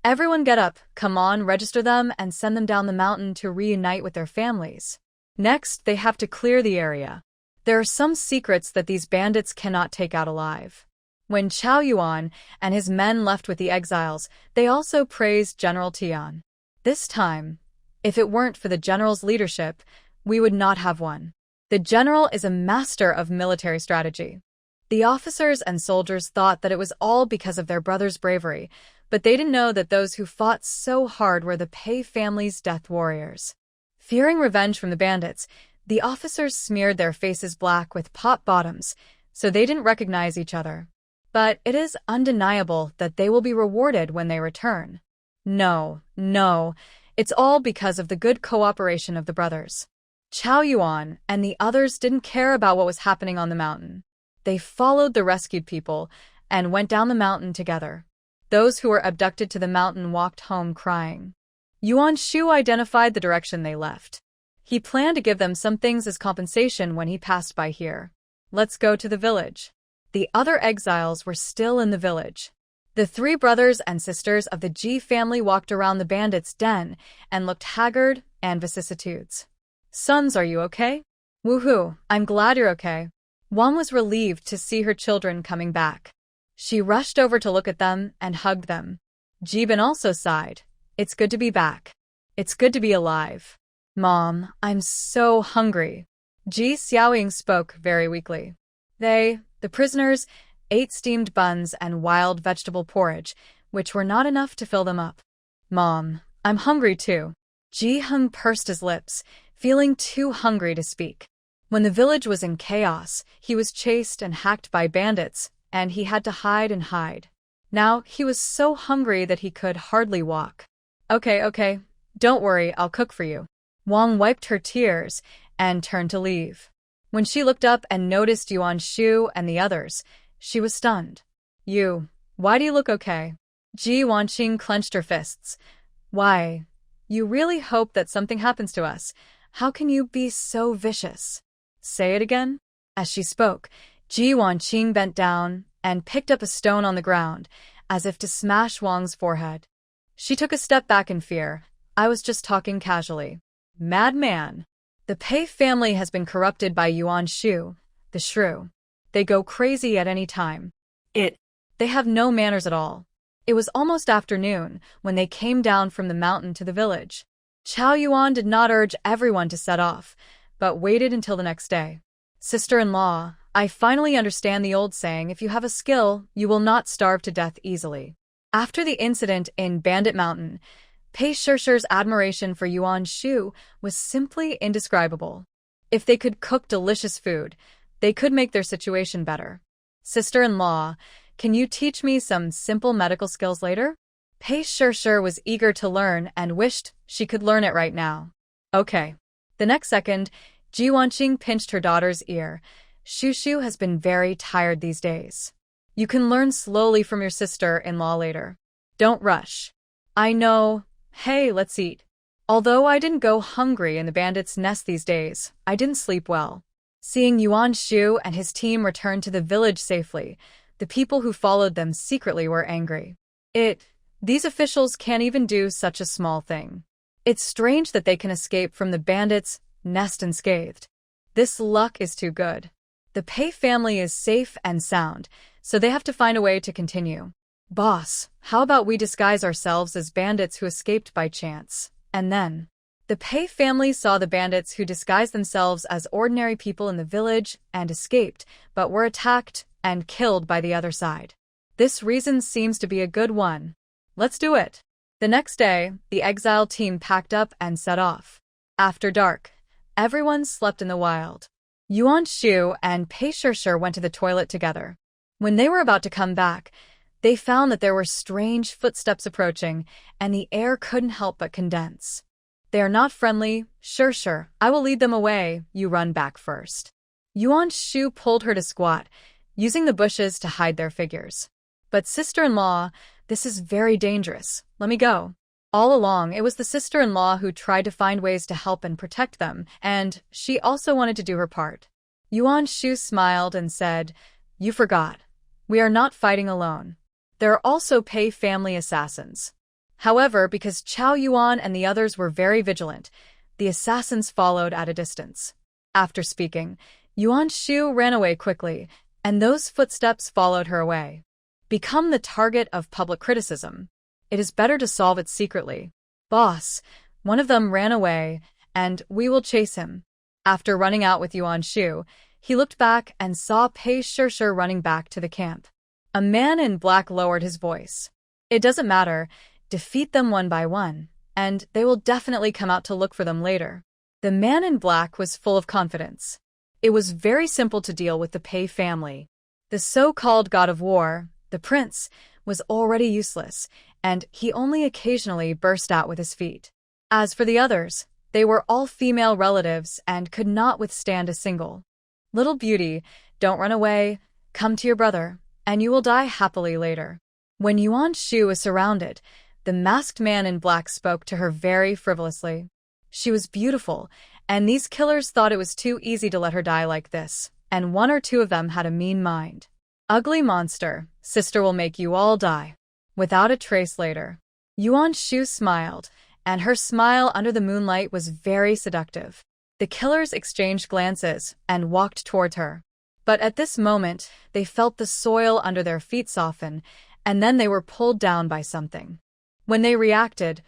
Everyone get up, come on, register them and send them down the mountain to reunite with their families. Next, they have to clear the area. There are some secrets that these bandits cannot take out alive." When Chow Yuan and his men left with the exiles, they also praised General Tian. "This time, if it weren't for the general's leadership, we would not have won. The general is a master of military strategy." The officers and soldiers thought that it was all because of their brother's bravery, but they didn't know that those who fought so hard were the Pei family's death warriors. Fearing revenge from the bandits, the officers smeared their faces black with pot bottoms, so they didn't recognize each other. But it is undeniable that they will be rewarded when they return. No, it's all because of the good cooperation of the brothers. Chow Yuan and the others didn't care about what was happening on the mountain. They followed the rescued people and went down the mountain together. Those who were abducted to the mountain walked home crying. Yuan Shu identified the direction they left. He planned to give them some things as compensation when he passed by here. "Let's go to the village." The other exiles were still in the village. The three brothers and sisters of the Ji family walked around the bandits' den and looked haggard and vicissitudes. "Sons, are you okay?" "Woohoo, I'm glad you're okay." Wang was relieved to see her children coming back. She rushed over to look at them and hugged them. Jibin also sighed. "It's good to be back. It's good to be alive." "Mom, I'm so hungry." Ji Xiaoying spoke very weakly. The prisoners, ate steamed buns and wild vegetable porridge, which were not enough to fill them up. "Mom, I'm hungry too." Ji Hung pursed his lips, feeling too hungry to speak. When the village was in chaos, he was chased and hacked by bandits, and he had to hide and hide. Now he was so hungry that he could hardly walk. Okay, don't worry, I'll cook for you." Wang wiped her tears and turned to leave. When she looked up and noticed Yuan Shu and the others, she was stunned. Why do you look okay?" Ji Wanqing clenched her fists. "Why? You really hope that something happens to us? How can you be so vicious?" "Say it again?" As she spoke, Ji Wanqing bent down and picked up a stone on the ground, as if to smash Wang's forehead. She took a step back in fear. "I was just talking casually." Madman. The Pei family has been corrupted by Yuan Shu, the shrew. They go crazy at any time. They have no manners at all. It was almost afternoon when they came down from the mountain to the village. Chao Yuan did not urge everyone to set off, but waited until the next day. Sister-in-law, I finally understand the old saying, if you have a skill, you will not starve to death easily. After the incident in Bandit Mountain, Pei Shishir's admiration for Yuan Shu was simply indescribable. If they could cook delicious food, they could make their situation better. Sister-in-law, can you teach me some simple medical skills later? Pei Shishir was eager to learn and wished she could learn it right now. Okay. The next second, Ji Wanqing pinched her daughter's ear. Shushu has been very tired these days. You can learn slowly from your sister-in-law later. Don't rush. I know. Hey, let's eat. Although I didn't go hungry in the bandits' nest these days, I didn't sleep well. Seeing Yuan Shu and his team return to the village safely, the people who followed them secretly were angry. These officials can't even do such a small thing. It's strange that they can escape from the bandits' nest unscathed. This luck is too good. The Pei family is safe and sound, so they have to find a way to continue. Boss, how about we disguise ourselves as bandits who escaped by chance? And then, the Pei family saw the bandits who disguised themselves as ordinary people in the village and escaped, but were attacked and killed by the other side. This reason seems to be a good one. Let's do it. The next day, the Exiled team packed up and set off. After dark, everyone slept in the wild. Yuan Shu and Pei Shishir went to the toilet together. When they were about to come back, they found that there were strange footsteps approaching, and the air couldn't help but condense. They are not friendly. Shishir, I will lead them away. You run back first. Yuan Shu pulled her to squat, using the bushes to hide their figures. But sister-in-law, this is very dangerous. Let me go. All along, it was the sister-in-law who tried to find ways to help and protect them, and she also wanted to do her part. Yuan Shu smiled and said, You forgot. We are not fighting alone. There are also Pei family assassins. However, because Chao Yuan and the others were very vigilant, the assassins followed at a distance. After speaking, Yuan Shu ran away quickly, and those footsteps followed her away. Become the target of public criticism. It is better to solve it secretly. Boss, one of them ran away, and we will chase him. After running out with Yuan Shu, he looked back and saw Pei Shishir running back to the camp. A man in black lowered his voice. It doesn't matter. Defeat them one by one, and they will definitely come out to look for them later. The man in black was full of confidence. It was very simple to deal with the Pei family. The so-called god of war, the prince, was already useless, and he only occasionally burst out with his feet. As for the others, they were all female relatives and could not withstand a single. Little beauty, don't run away, come to your brother, and you will die happily later. When Yuan Shu was surrounded, the masked man in black spoke to her very frivolously. She was beautiful, and these killers thought it was too easy to let her die like this, and one or two of them had a mean mind. Ugly monster, sister will make you all die. Without a trace later. Yuan Shu smiled, and her smile under the moonlight was very seductive. The killers exchanged glances and walked towards her. But at this moment, they felt the soil under their feet soften, and then they were pulled down by something. When they reacted,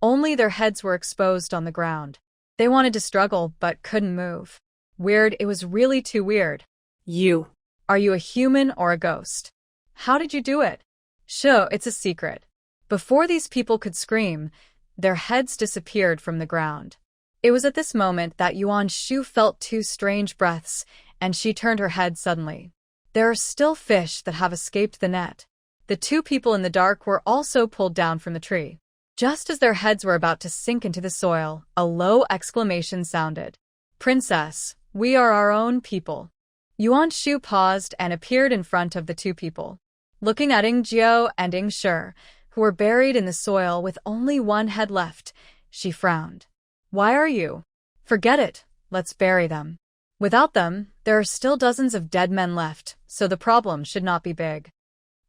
only their heads were exposed on the ground. They wanted to struggle, but couldn't move. Weird, it was really too weird. Are you a human or a ghost? How did you do it? Sure, it's a secret. Before these people could scream, their heads disappeared from the ground. It was at this moment that Yuan Shu felt two strange breaths, and she turned her head suddenly. There are still fish that have escaped the net. The two people in the dark were also pulled down from the tree. Just as their heads were about to sink into the soil, a low exclamation sounded. Princess, we are our own people. Yuan Shu paused and appeared in front of the two people. Looking at Ying Jiao and Ying Shi, who were buried in the soil with only one head left, she frowned. Why are you? Forget it, let's bury them. Without them, there are still dozens of dead men left, so the problem should not be big.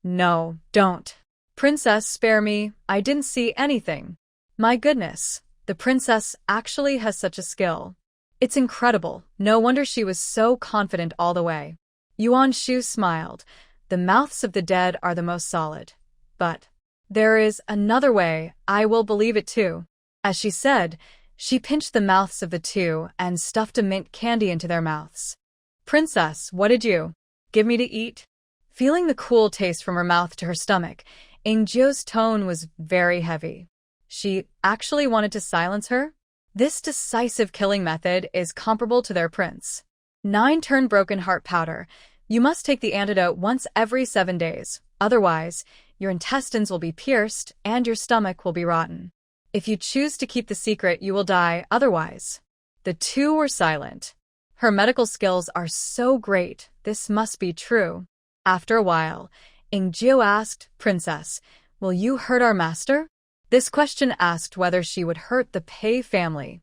No, don't. Princess, spare me, I didn't see anything. My goodness, The princess actually has such a skill. It's incredible. No wonder she was so confident all the way. Yuan Shu smiled. The mouths of the dead are the most solid. But there is another way. I will believe it too. As she said, she pinched the mouths of the two and stuffed a mint candy into their mouths. Princess, what did you give me to eat? Feeling the cool taste from her mouth to her stomach, Ingzio's tone was very heavy. She actually wanted to silence her? This decisive killing method is comparable to their prince. 9 turn broken heart powder. You must take the antidote once every 7 days. Otherwise, your intestines will be pierced and your stomach will be rotten. If you choose to keep the secret, you will die otherwise. The two were silent. Her medical skills are so great, this must be true. After a while, Ingzio asked, Princess, will you hurt our master? This question asked whether she would hurt the Pei family.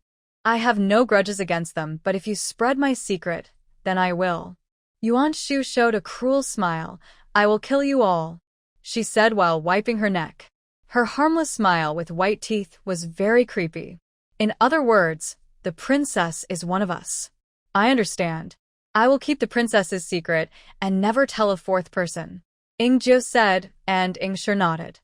I have no grudges against them, but if you spread my secret, then I will. Yuan Shu showed a cruel smile. I will kill you all, she said while wiping her neck. Her harmless smile with white teeth was very creepy. In other words, the princess is one of us. I understand. I will keep the princess's secret and never tell a 4th person, Ingzio said, and Ingshi nodded.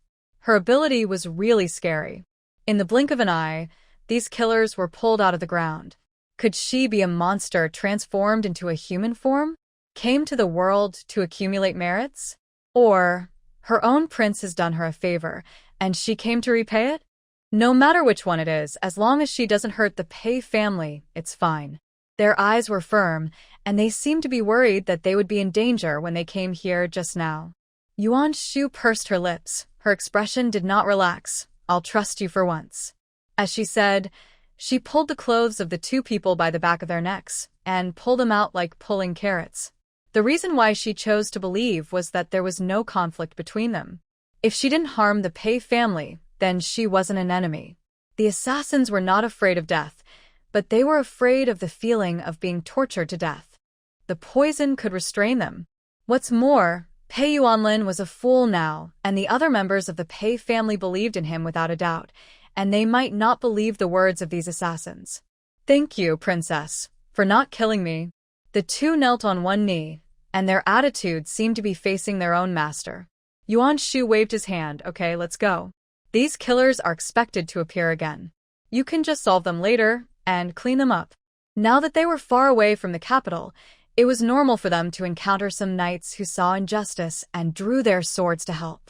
Her ability was really scary. In the blink of an eye, these killers were pulled out of the ground. Could she be a monster transformed into a human form? Came to the world to accumulate merits? Or her own prince has done her a favor, and she came to repay it? No matter which one it is, as long as she doesn't hurt the Pei family, it's fine. Their eyes were firm, and they seemed to be worried that they would be in danger when they came here just now. Yuan Shu pursed her lips. Her expression did not relax. I'll trust you for once. As she said, she pulled the clothes of the 2 people by the back of their necks and pulled them out like pulling carrots. The reason why she chose to believe was that there was no conflict between them. If she didn't harm the Pei family, then she wasn't an enemy. The assassins were not afraid of death, but they were afraid of the feeling of being tortured to death. The poison could restrain them. What's more, Pei Yuanlin was a fool now, and the other members of the Pei family believed in him without a doubt, and they might not believe the words of these assassins. Thank you, princess, for not killing me. The 2 knelt on one knee, and their attitudes seemed to be facing their own master. Yuan Shu waved his hand. Okay, let's go. These killers are expected to appear again. You can just solve them later and clean them up. Now that they were far away from the capital, it was normal for them to encounter some knights who saw injustice and drew their swords to help.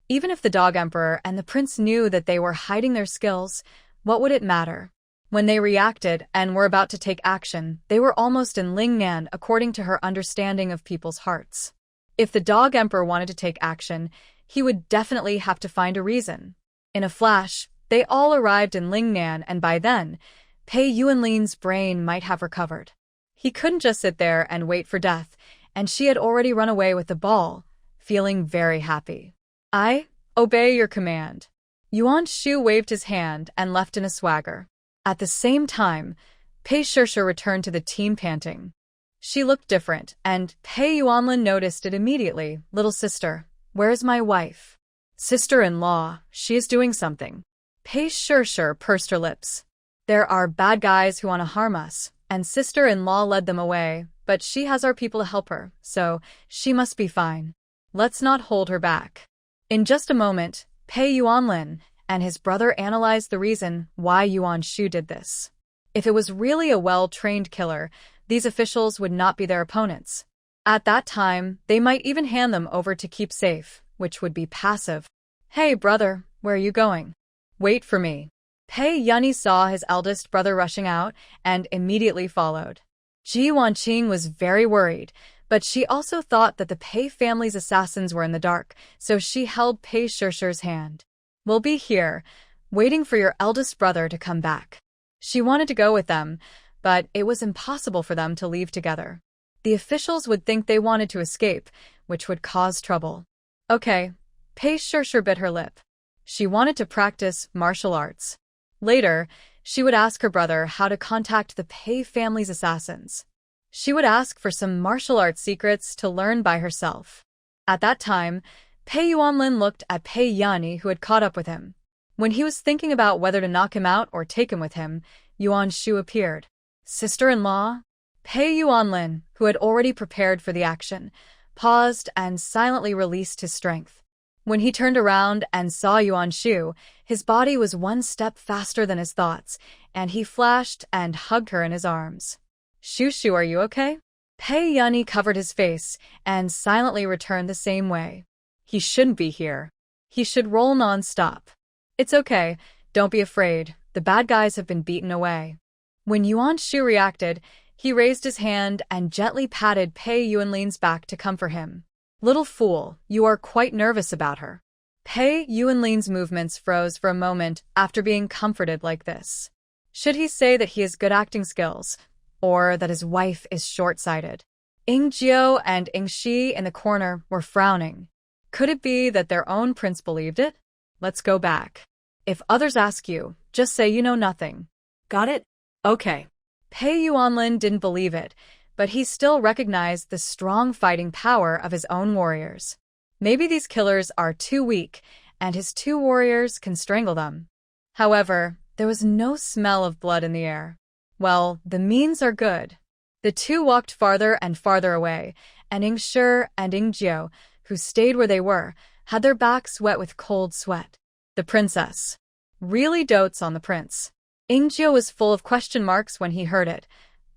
Even if the Dog Emperor and the prince knew that they were hiding their skills, what would it matter? When they reacted and were about to take action, they were almost in Lingnan according to her understanding of people's hearts. If the Dog Emperor wanted to take action, he would definitely have to find a reason. In a flash, they all arrived in Lingnan, and by then, Pei Yuanlin's brain might have recovered. He couldn't just sit there and wait for death, and she had already run away with the ball, feeling very happy. I obey your command. Yuan Shu waved his hand and left in a swagger. At the same time, Pei Shirsha returned to the team panting. She looked different, and Pei Yuanlin noticed it immediately. Little sister, where is my wife? Sister-in-law, she is doing something. Pei Shirsha pursed her lips. There are bad guys who want to harm us, and sister-in-law led them away, but she has our people to help her, so she must be fine. Let's not hold her back. In just a moment, Pei Yuanlin and his brother analyzed the reason why Yuan Shu did this. If it was really a well-trained killer, these officials would not be their opponents. At that time, they might even hand them over to keep safe, which would be passive. Hey brother, where are you going? Wait for me. Pei Yunyi saw his eldest brother rushing out and immediately followed. Ji Wanqing was very worried, but she also thought that the Pei family's assassins were in the dark, so she held Pei Shirsha's hand. We'll be here, waiting for your eldest brother to come back. She wanted to go with them, but it was impossible for them to leave together. The officials would think they wanted to escape, which would cause trouble. Okay, Pei Shirsha bit her lip. She wanted to practice martial arts. Later, she would ask her brother how to contact the Pei family's assassins. She would ask for some martial arts secrets to learn by herself. At that time, Pei Yuanlin looked at Pei Yunyi, who had caught up with him. When he was thinking about whether to knock him out or take him with him, Yuan Shu appeared. Sister-in-law? Pei Yuanlin, who had already prepared for the action, paused and silently released his strength. When he turned around and saw Yuan Shu, his body was one step faster than his thoughts, and he flashed and hugged her in his arms. Shu, are you okay? Pei Yunyi covered his face and silently returned the same way. He shouldn't be here. He should roll non-stop. It's okay, don't be afraid, the bad guys have been beaten away. When Yuan Shu reacted, he raised his hand and gently patted Pei Yuanlin's back to comfort him. Little fool, you are quite nervous about her. Pei Yuanlin's movements froze for a moment after being comforted like this. Should he say that he has good acting skills, or that his wife is short-sighted? Ying Jiao and Ying Shi in the corner were frowning. Could it be that their own prince believed it? Let's go back. If others ask you, just say you know nothing. Got it? Okay. Pei Yuanlin didn't believe it, but he still recognized the strong fighting power of his own warriors. Maybe these killers are too weak, and his 2 warriors can strangle them. However, there was no smell of blood in the air. Well, the means are good. The 2 walked farther and farther away, and Ying Shi and Ying Jiao, who stayed where they were, had their backs wet with cold sweat. The princess really dotes on the prince. Ying Jiao was full of question marks when he heard it.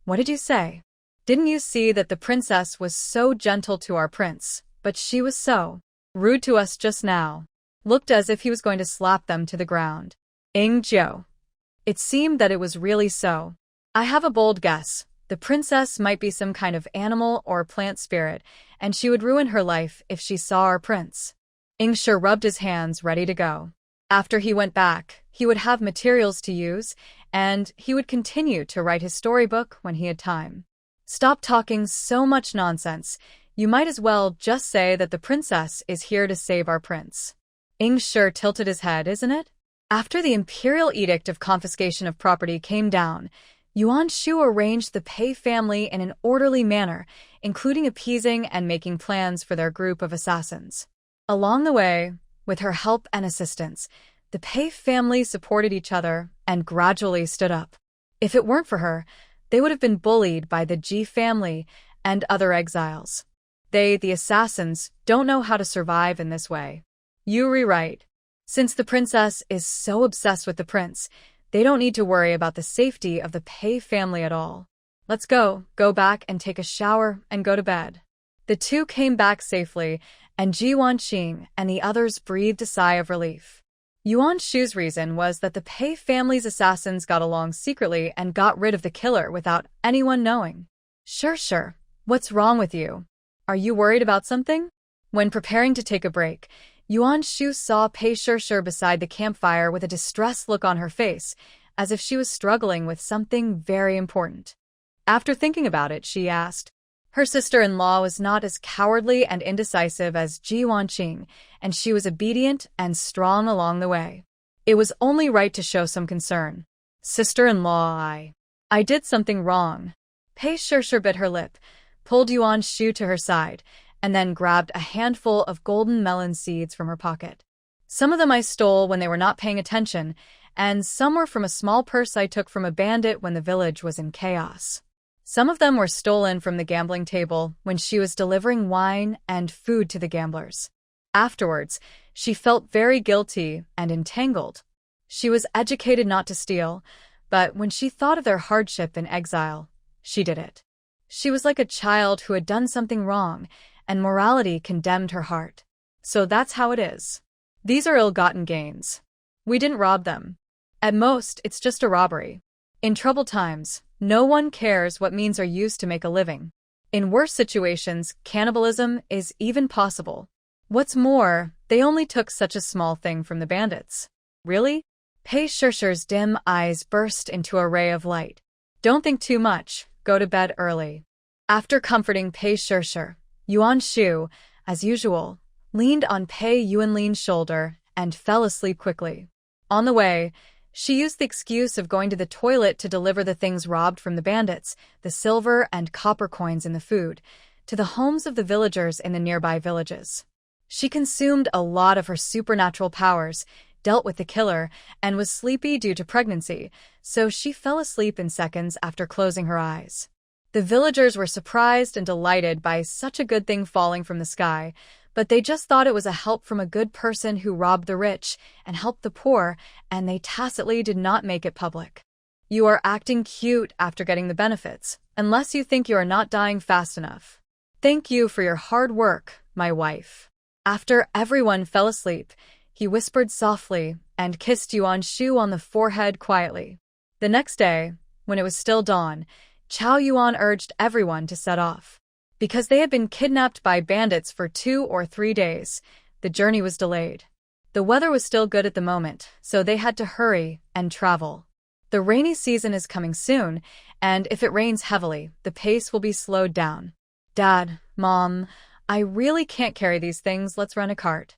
What did you say? Didn't you see that the princess was so gentle to our prince, but she was so rude to us just now? Looked as if he was going to slap them to the ground. Ying Jiao. It seemed that it was really so. I have a bold guess. The princess might be some kind of animal or plant spirit, and she would ruin her life if she saw our prince. Ying Shi rubbed his hands ready to go. After he went back, he would have materials to use, and he would continue to write his storybook when he had time. Stop talking so much nonsense. You might as well just say that the princess is here to save our prince. Ying Shi tilted his head, isn't it? After the imperial edict of confiscation of property came down, Yuan Shu arranged the Pei family in an orderly manner, including appeasing and making plans for their group of assassins. Along the way, with her help and assistance, the Pei family supported each other and gradually stood up. If it weren't for her, they would have been bullied by the Ji family and other exiles. They, the assassins, don't know how to survive in this way. You rewrite. Since the princess is so obsessed with the prince, they don't need to worry about the safety of the Pei family at all. Let's go back and take a shower and go to bed. The 2 came back safely, and Ji Wanqing and the others breathed a sigh of relief. Yuan Shu's reason was that the Pei family's assassins got along secretly and got rid of the killer without anyone knowing. Sure. What's wrong with you? Are you worried about something? When preparing to take a break, Yuan Shu saw Pei Shi beside the campfire with a distressed look on her face, as if she was struggling with something very important. After thinking about it, she asked. Her sister-in-law was not as cowardly and indecisive as Ji Wanqing, and she was obedient and strong along the way. It was only right to show some concern. Sister-in-law, I did something wrong. Pei Shi bit her lip, pulled Yuan Shu to her side, and then grabbed a handful of golden melon seeds from her pocket. Some of them I stole when they were not paying attention, and some were from a small purse I took from a bandit when the village was in chaos. Some of them were stolen from the gambling table when she was delivering wine and food to the gamblers. Afterwards, she felt very guilty and entangled. She was educated not to steal, but when she thought of their hardship in exile, she did it. She was like a child who had done something wrong, and morality condemned her heart. So that's how it is. These are ill-gotten gains. We didn't rob them. At most, it's just a robbery. In troubled times, no one cares what means are used to make a living. In worse situations, cannibalism is even possible. What's more, they only took such a small thing from the bandits. Really? Pei Shi's dim eyes burst into a ray of light. Don't think too much, go to bed early. After comforting Pei Shi, Yuan Shu, as usual, leaned on Pei Yuanlin's shoulder and fell asleep quickly. On the way, she used the excuse of going to the toilet to deliver the things robbed from the bandits, the silver and copper coins in the food, to the homes of the villagers in the nearby villages. She consumed a lot of her supernatural powers, dealt with the killer and was sleepy due to pregnancy, so she fell asleep in seconds after closing her eyes. The villagers were surprised and delighted by such a good thing falling from the sky, but they just thought it was a help from a good person who robbed the rich and helped the poor, and they tacitly did not make it public. You are acting cute after getting the benefits, unless you think you are not dying fast enough. Thank you for your hard work, my wife. After everyone fell asleep, he whispered softly and kissed Yuan-shu on the forehead quietly. The next day, when it was still dawn, Chao Yuan urged everyone to set off. Because they had been kidnapped by bandits for 2 or 3 days, the journey was delayed. The weather was still good at the moment, so they had to hurry and travel. The rainy season is coming soon, and if it rains heavily, the pace will be slowed down. Dad, Mom, I really can't carry these things, let's rent a cart.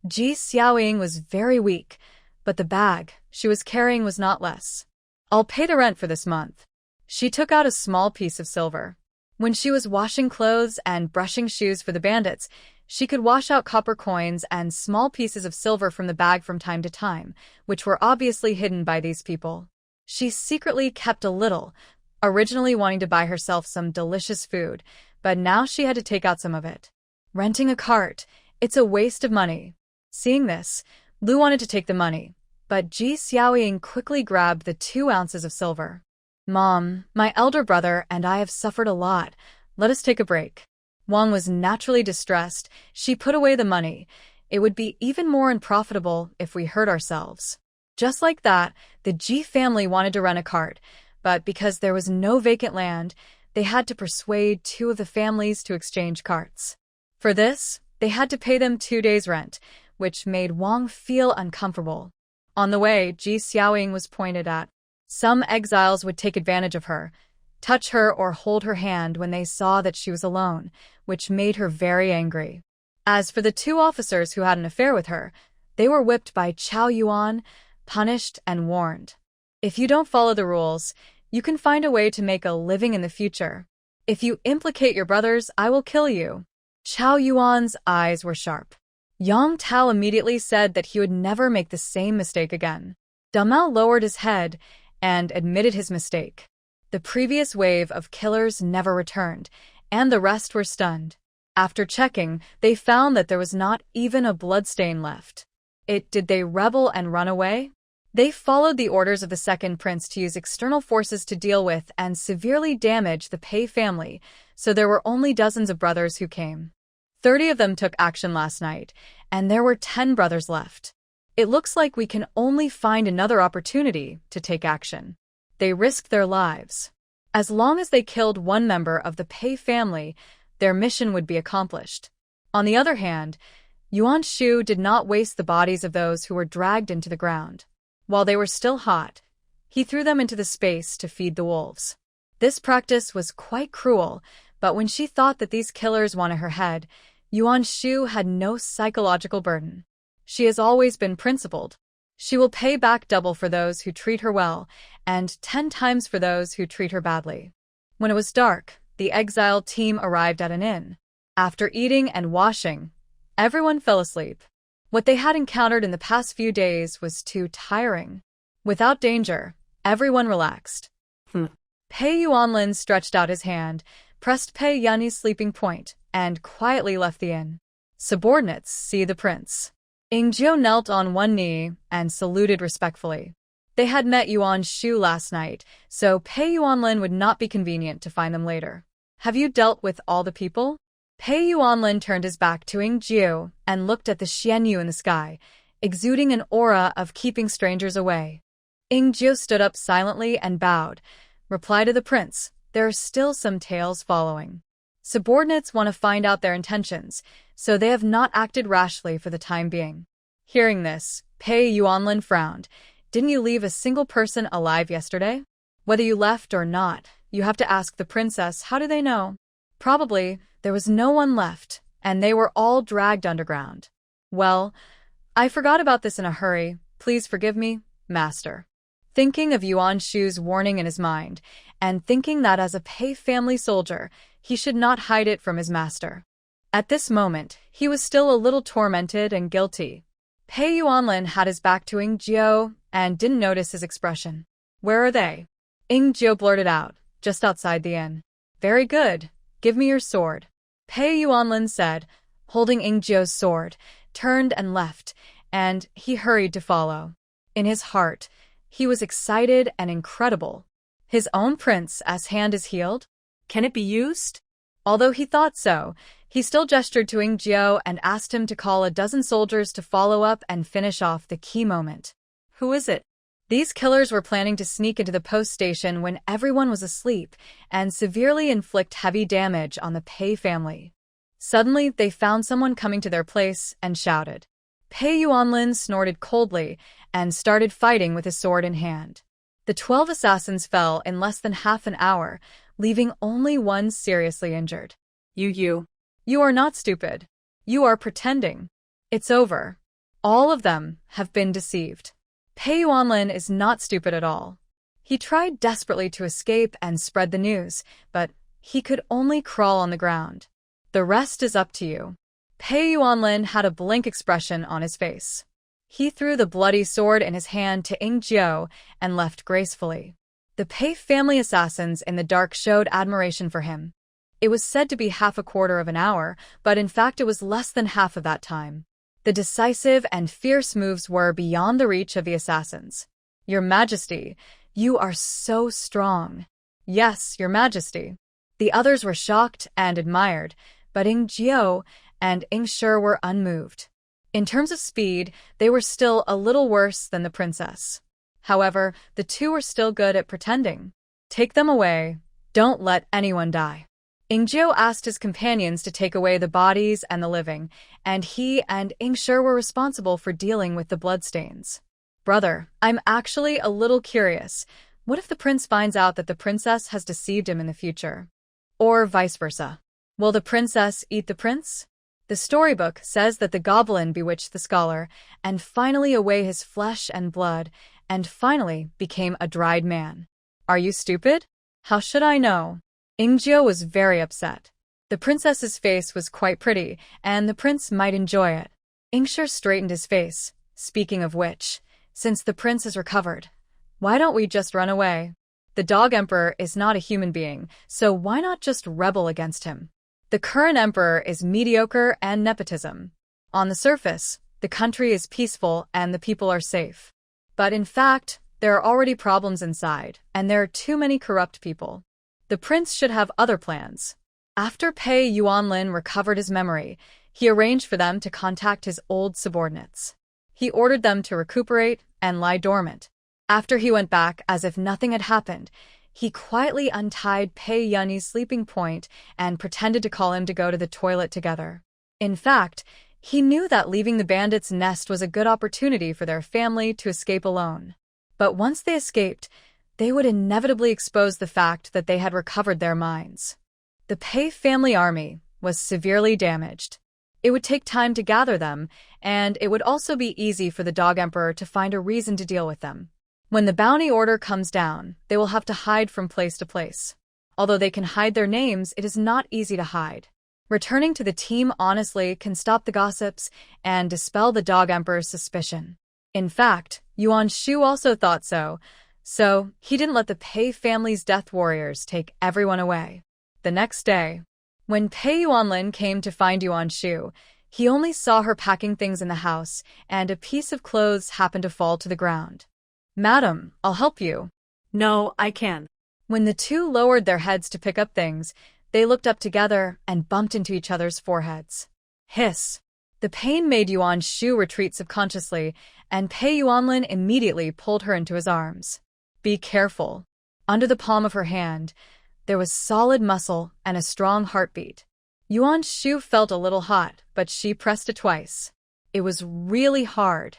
Ji Xiaoying was very weak, but the bag she was carrying was not less. I'll pay the rent for this month. She took out a small piece of silver. When she was washing clothes and brushing shoes for the bandits, she could wash out copper coins and small pieces of silver from the bag from time to time, which were obviously hidden by these people. She secretly kept a little, originally wanting to buy herself some delicious food, but now she had to take out some of it. Renting a cart, it's a waste of money. Seeing this, Lu wanted to take the money, but Ji Xiaoying quickly grabbed the 2 ounces of silver. Mom, my elder brother and I have suffered a lot. Let us take a break. Wang was naturally distressed. She put away the money. It would be even more unprofitable if we hurt ourselves. Just like that, the Ji family wanted to rent a cart, but because there was no vacant land, they had to persuade 2 of the families to exchange carts. For this, they had to pay them 2 days' rent, which made Wang feel uncomfortable. On the way, Ji Xiaoying was pointed at. Some exiles would take advantage of her, touch her or hold her hand when they saw that she was alone, which made her very angry. As for the 2 officers who had an affair with her, they were whipped by Chao Yuan, punished and warned. If you don't follow the rules, you can find a way to make a living in the future. If you implicate your brothers, I will kill you. Chao Yuan's eyes were sharp. Yang Tao immediately said that he would never make the same mistake again. Damao lowered his head and admitted his mistake. The previous wave of killers never returned, and the rest were stunned. After checking, they found that there was not even a bloodstain left. Did they rebel and run away? They followed the orders of the second prince to use external forces to deal with and severely damage the Pei family, so there were only dozens of brothers who came. 30 of them took action last night, and there were 10 brothers left. It looks like we can only find another opportunity to take action. They risked their lives. As long as they killed 1 member of the Pei family, their mission would be accomplished. On the other hand, Yuan-shu did not waste the bodies of those who were dragged into the ground. While they were still hot, he threw them into the space to feed the wolves. This practice was quite cruel, but when she thought that these killers wanted her head, Yuan-shu had no psychological burden. She has always been principled. She will pay back double for those who treat her well, and 10 times for those who treat her badly. When it was dark, the Exiled team arrived at an inn. After eating and washing, everyone fell asleep. What they had encountered in the past few days was too tiring. Without danger, everyone relaxed. Pei Yuanlin stretched out his hand, pressed Pei Yunyi's sleeping point, and quietly left the inn. Subordinates, see the prince. Ingjiu knelt on one knee and saluted respectfully. They had met Yuan-shu last night, so Pei Yuanlin would not be convenient to find them later. Have you dealt with all the people? Pei Yuanlin turned his back to Ingjiu and looked at the Xianyu in the sky, exuding an aura of keeping strangers away. Ingjiu stood up silently and bowed. Reply to the prince, there are still some tales following. Subordinates want to find out their intentions, so they have not acted rashly for the time being. Hearing this, Pei Yuanlin frowned. Didn't you leave a single person alive yesterday? Whether you left or not, you have to ask the princess, how do they know? Probably, there was no one left, and they were all dragged underground. Well, I forgot about this in a hurry. Please forgive me, master. Thinking of Yuan-shu's warning in his mind, and thinking that as a Pei family soldier, he should not hide it from his master. At this moment, he was still a little tormented and guilty. Pei Yuanlin had his back to Ing Jiao and didn't notice his expression. Where are they? Ing Jiao blurted out, just outside the inn. Very good. Give me your sword. Pei Yuanlin said, holding Ing Jiao's sword, turned and left, and he hurried to follow. In his heart, he was excited and incredible. His own princess hand is healed? Can it be used? Although he thought so, he still gestured to Ing Jiao and asked him to call a dozen soldiers to follow up and finish off the key moment. Who is it? These killers were planning to sneak into the post station when everyone was asleep and severely inflict heavy damage on the Pei family. Suddenly, they found someone coming to their place and shouted. Pei Yuanlin snorted coldly and started fighting with his sword in hand. The 12 assassins fell in less than half an hour, leaving only one seriously injured. You are not stupid. You are pretending. It's over. All of them have been deceived. Pei Yuanlin is not stupid at all. He tried desperately to escape and spread the news, but he could only crawl on the ground. The rest is up to you. Pei Yuanlin had a blank expression on his face. He threw the bloody sword in his hand to Ing Jiao and left gracefully. The Pei family assassins in the dark showed admiration for him. It was said to be half a quarter of an hour, but in fact it was less than half of that time. The decisive and fierce moves were beyond the reach of the assassins. Your Majesty, you are so strong. Yes, Your Majesty. The others were shocked and admired, but Ing Jiao and Ing Shi were unmoved. In terms of speed, they were still a little worse than the princess. However, the two were still good at pretending. Take them away. Don't let anyone die. Ing Jiao asked his companions to take away the bodies and the living, and he and Ing Shi were responsible for dealing with the bloodstains. Brother, I'm actually a little curious. What if the prince finds out that the princess has deceived him in the future? Or vice versa. Will the princess eat the prince? The storybook says that the goblin bewitched the scholar, and finally away his flesh and blood, and finally became a dried man. Are you stupid? How should I know? Ing Jiao was very upset. The princess's face was quite pretty, and the prince might enjoy it. Ing Shi straightened his face. Speaking of which, since the prince has recovered, why don't we just run away? The dog emperor is not a human being, so why not just rebel against him? The current emperor is mediocre and nepotism. On the surface, the country is peaceful and the people are safe. But in fact, there are already problems inside, and there are too many corrupt people. The prince should have other plans. After Pei Yuanlin recovered his memory, he arranged for them to contact his old subordinates. He ordered them to recuperate and lie dormant. After he went back as if nothing had happened, he quietly untied Pei Yunyi's sleeping point and pretended to call him to go to the toilet together. In fact, he knew that leaving the bandits' nest was a good opportunity for their family to escape alone. But once they escaped, they would inevitably expose the fact that they had recovered their minds. The Pei family army was severely damaged. It would take time to gather them, and it would also be easy for the dog emperor to find a reason to deal with them. When the bounty order comes down, they will have to hide from place to place. Although they can hide their names, it is not easy to hide. Returning to the team honestly can stop the gossips and dispel the dog emperor's suspicion. In fact, Yuan Shu also thought so he didn't let the Pei family's death warriors take everyone away. The next day, when Pei Yuanlin came to find Yuan Shu, he only saw her packing things in the house, and a piece of clothes happened to fall to the ground. Madam, I'll help you. No, I can. When the two lowered their heads to pick up things, they looked up together and bumped into each other's foreheads. Hiss. The pain made Yuan Shu retreat subconsciously, and Pei Yuanlin immediately pulled her into his arms. Be careful. Under the palm of her hand, there was solid muscle and a strong heartbeat. Yuan Shu felt a little hot, but she pressed it twice. It was really hard.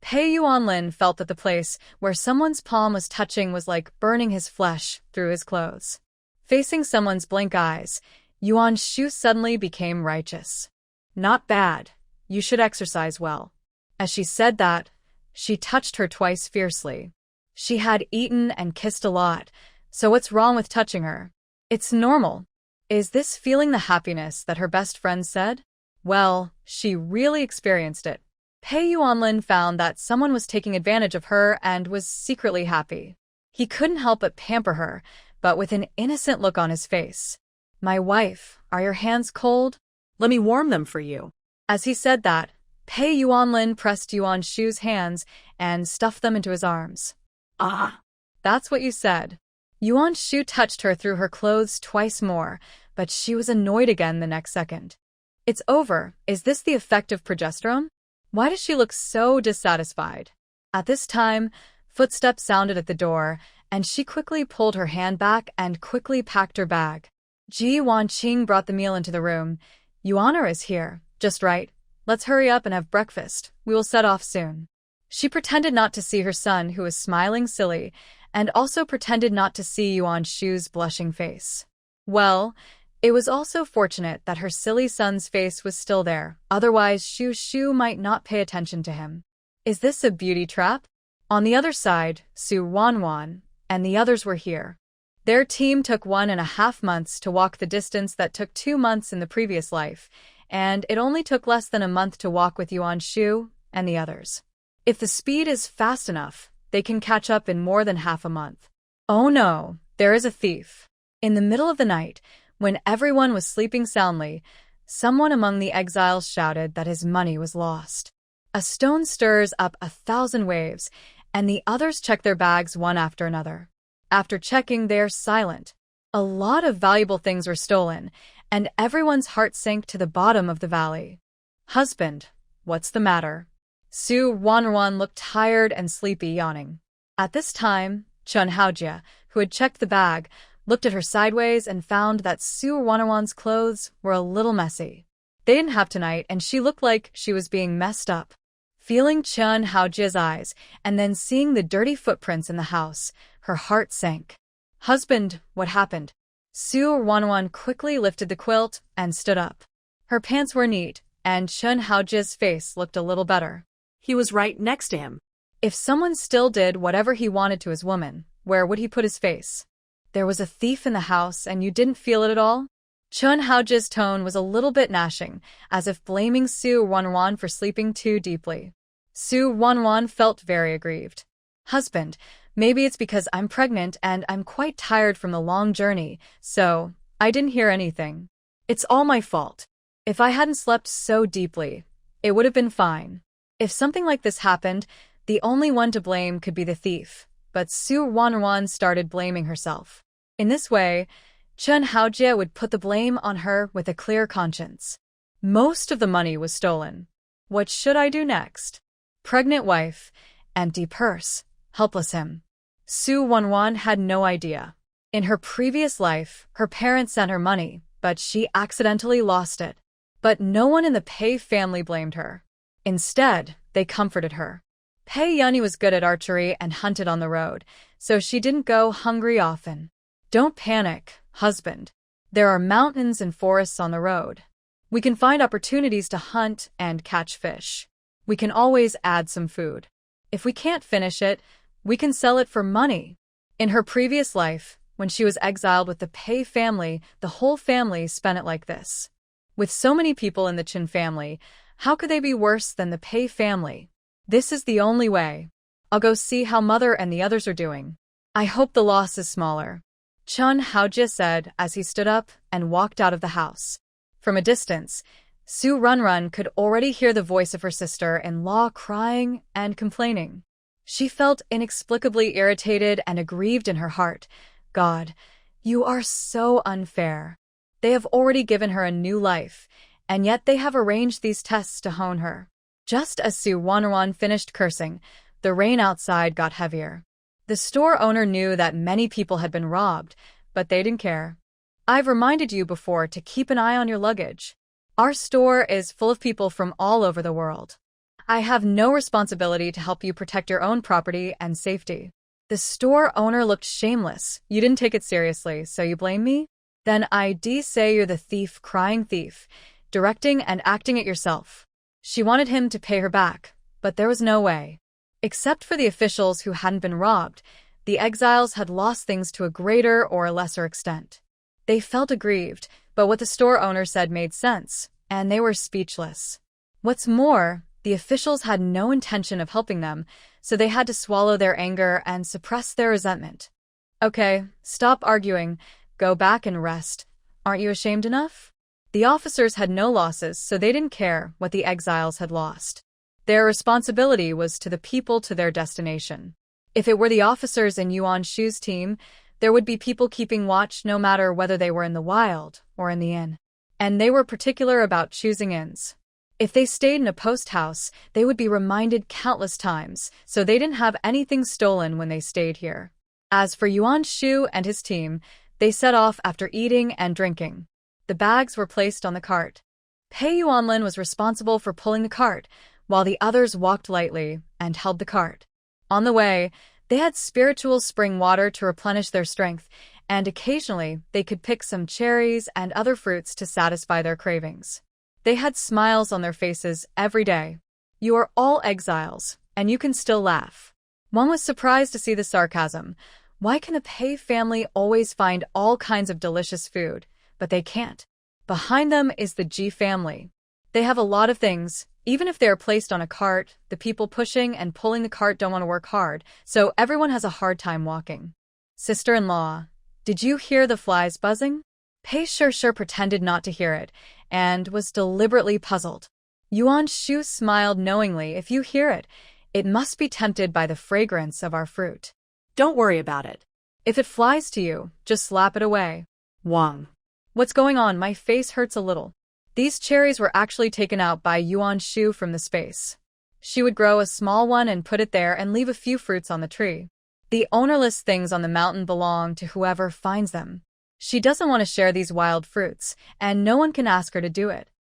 Pei Yuanlin felt that the place where someone's palm was touching was like burning his flesh through his clothes. Facing someone's blank eyes, Yuan Shu suddenly became righteous. Not bad. You should exercise well. As she said that, she touched her twice fiercely. She had eaten and kissed a lot, so what's wrong with touching her? It's normal. Is this feeling the happiness that her best friend said? Well, she really experienced it. Pei Yuanlin found that someone was taking advantage of her and was secretly happy. He couldn't help but pamper her, but with an innocent look on his face. "My wife, are your hands cold? Let me warm them for you." As he said that, Pei Yuanlin pressed Yuan Shu's hands and stuffed them into his arms. Ah, That's what you said. Yuan Shu touched her through her clothes twice more, but she was annoyed again the next second. It's over. Is this the effect of progesterone? Why does she look so dissatisfied? At this time, footsteps sounded at the door, and she quickly pulled her hand back and quickly packed her bag. Ji Wanqing brought the meal into the room. "Yuana is here. Just right. Let's hurry up and have breakfast. We will set off soon." She pretended not to see her son, who was smiling silly, and also pretended not to see Yuan Shu's blushing face. Well, it was also fortunate that her silly son's face was still there, otherwise Shu might not pay attention to him. Is this a beauty trap? On the other side, Su Wanwan and the others were here. Their team took 1.5 months to walk the distance that took 2 months in the previous life, and it only took less than a month to walk with Yuan Shu and the others. If the speed is fast enough, they can catch up in more than half a month. Oh no, there is a thief. In the middle of the night, when everyone was sleeping soundly, someone among the exiles shouted that his money was lost. A stone stirs up 1,000 waves, and the others check their bags one after another. After checking, they are silent. A lot of valuable things were stolen, and everyone's heart sank to the bottom of the valley. "Husband, what's the matter?" Su Wanruan looked tired and sleepy, yawning. At this time, Chun Haojia, who had checked the bag, looked at her sideways and found that Su Wanruan's clothes were a little messy. They didn't have tonight, and she looked like she was being messed up. Feeling Chun Haojia's eyes and then seeing the dirty footprints in the house, her heart sank. "Husband, what happened?" Su Wanruan quickly lifted the quilt and stood up. Her pants were neat, and Chun Haojia's face looked a little better. he was right next to him. If someone still did whatever he wanted to his woman, where would he put his face? There was a thief in the house and you didn't feel it at all? Chun Haojia's tone was a little bit gnashing, as if blaming Su Wanruan for sleeping too deeply. Su Wanruan felt very aggrieved. "Husband, maybe it's because I'm pregnant and I'm quite tired from the long journey, so I didn't hear anything. It's all my fault. If I hadn't slept so deeply, it would have been fine." If something like this happened, the only one to blame could be the thief, but Su Wanruan started blaming herself. In this way, Chun Haojia would put the blame on her with a clear conscience. Most of the money was stolen. What should I do next? Pregnant wife, empty purse, helpless him. Su Wanruan had no idea. In her previous life, her parents sent her money, but she accidentally lost it. But no one in the Pei family blamed her. Instead, they comforted her. Pei Yunyi was good at archery and hunted on the road, so she didn't go hungry often. Don't panic, husband. There are mountains and forests on the road. We can find opportunities to hunt and catch fish. We can always add some food. If we can't finish it, we can sell it for money. In her previous life, when she was exiled with the Pei family, the whole family spent it like this. With so many people in the Qin family, how could they be worse than the Pei family? This is the only way. I'll go see how mother and the others are doing. I hope the loss is smaller. Chun Haojia said as he stood up and walked out of the house. From a distance, Su Runrun could already hear the voice of her sister-in-law crying and complaining. She felt inexplicably irritated and aggrieved in her heart. God, you are so unfair. They have already given her a new life, and yet they have arranged these tests to hone her. Just as Su Wanruan finished cursing, the rain outside got heavier. The store owner knew that many people had been robbed, but they didn't care. I've reminded you before to keep an eye on your luggage. Our store is full of people from all over the world. I have no responsibility to help you protect your own property and safety. The store owner looked shameless. You didn't take it seriously, so you blame me? Then I'd say you're the thief crying thief, directing and acting it yourself. She wanted him to pay her back, but there was no way. Except for the officials who hadn't been robbed, the exiles had lost things to a greater or lesser extent. They felt aggrieved, but what the store owner said made sense, and they were speechless. What's more, The officials had no intention of helping them, so they had to swallow their anger and suppress their resentment. Okay, stop arguing. Go back and rest. Aren't you ashamed enough? The officers had no losses, so they didn't care what the exiles had lost. Their responsibility was to the people to their destination. If it were the officers in Yuan Shu's team, there would be people keeping watch no matter whether they were in the wild or in the inn. And they were particular about choosing inns. If they stayed in a post house, they would be reminded countless times, so they didn't have anything stolen when they stayed here. As for Yuan Shu and his team, they set off after eating and drinking. The bags were placed on the cart. Pei Yuanlin was responsible for pulling the cart, while the others walked lightly and held the cart. On the way, they had spiritual spring water to replenish their strength, and occasionally they could pick some cherries and other fruits to satisfy their cravings. They had smiles on their faces every day. You are all exiles, and you can still laugh. One was surprised to see the sarcasm. Why can a Pei family always find all kinds of delicious food, but they can't? Behind them is the Ji family. They have a lot of things. Even if they are placed on a cart, the people pushing and pulling the cart don't want to work hard, so everyone has a hard time walking. Sister-in-law, did you hear the flies buzzing? Pei Sure pretended not to hear it, and was deliberately puzzled. Yuan Shu smiled knowingly. If you hear it, it must be tempted by the fragrance of our fruit. Don't worry about it. If it flies to you, just slap it away. Wang. What's going on? My face hurts a little. These cherries were actually taken out by Yuan Shu from the space. She would grow a small one and put it there and leave a few fruits on the tree. The ownerless things on the mountain belong to whoever finds them. She doesn't want to share these wild fruits, and no one can ask her to do it.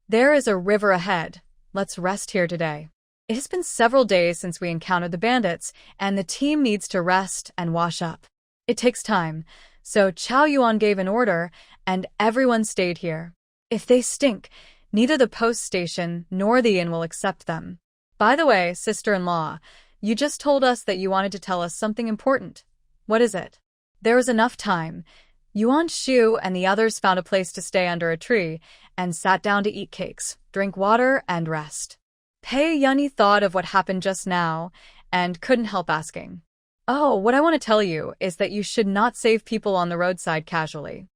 There is a river ahead. Let's rest here today. It has been several days since we encountered the bandits, and the team needs to rest and wash up. It takes time, so Chao Yuan gave an order, and everyone stayed here. If they stink, neither the post station nor the inn will accept them. By the way, sister-in-law, you just told us that you wanted to tell us something important. What is it? There was enough time. Yuan Shu and the others found a place to stay under a tree and sat down to eat cakes, drink water, and rest. Pei Yunyi thought of what happened just now and couldn't help asking. Oh, what I want to tell you is that you should not save people on the roadside casually.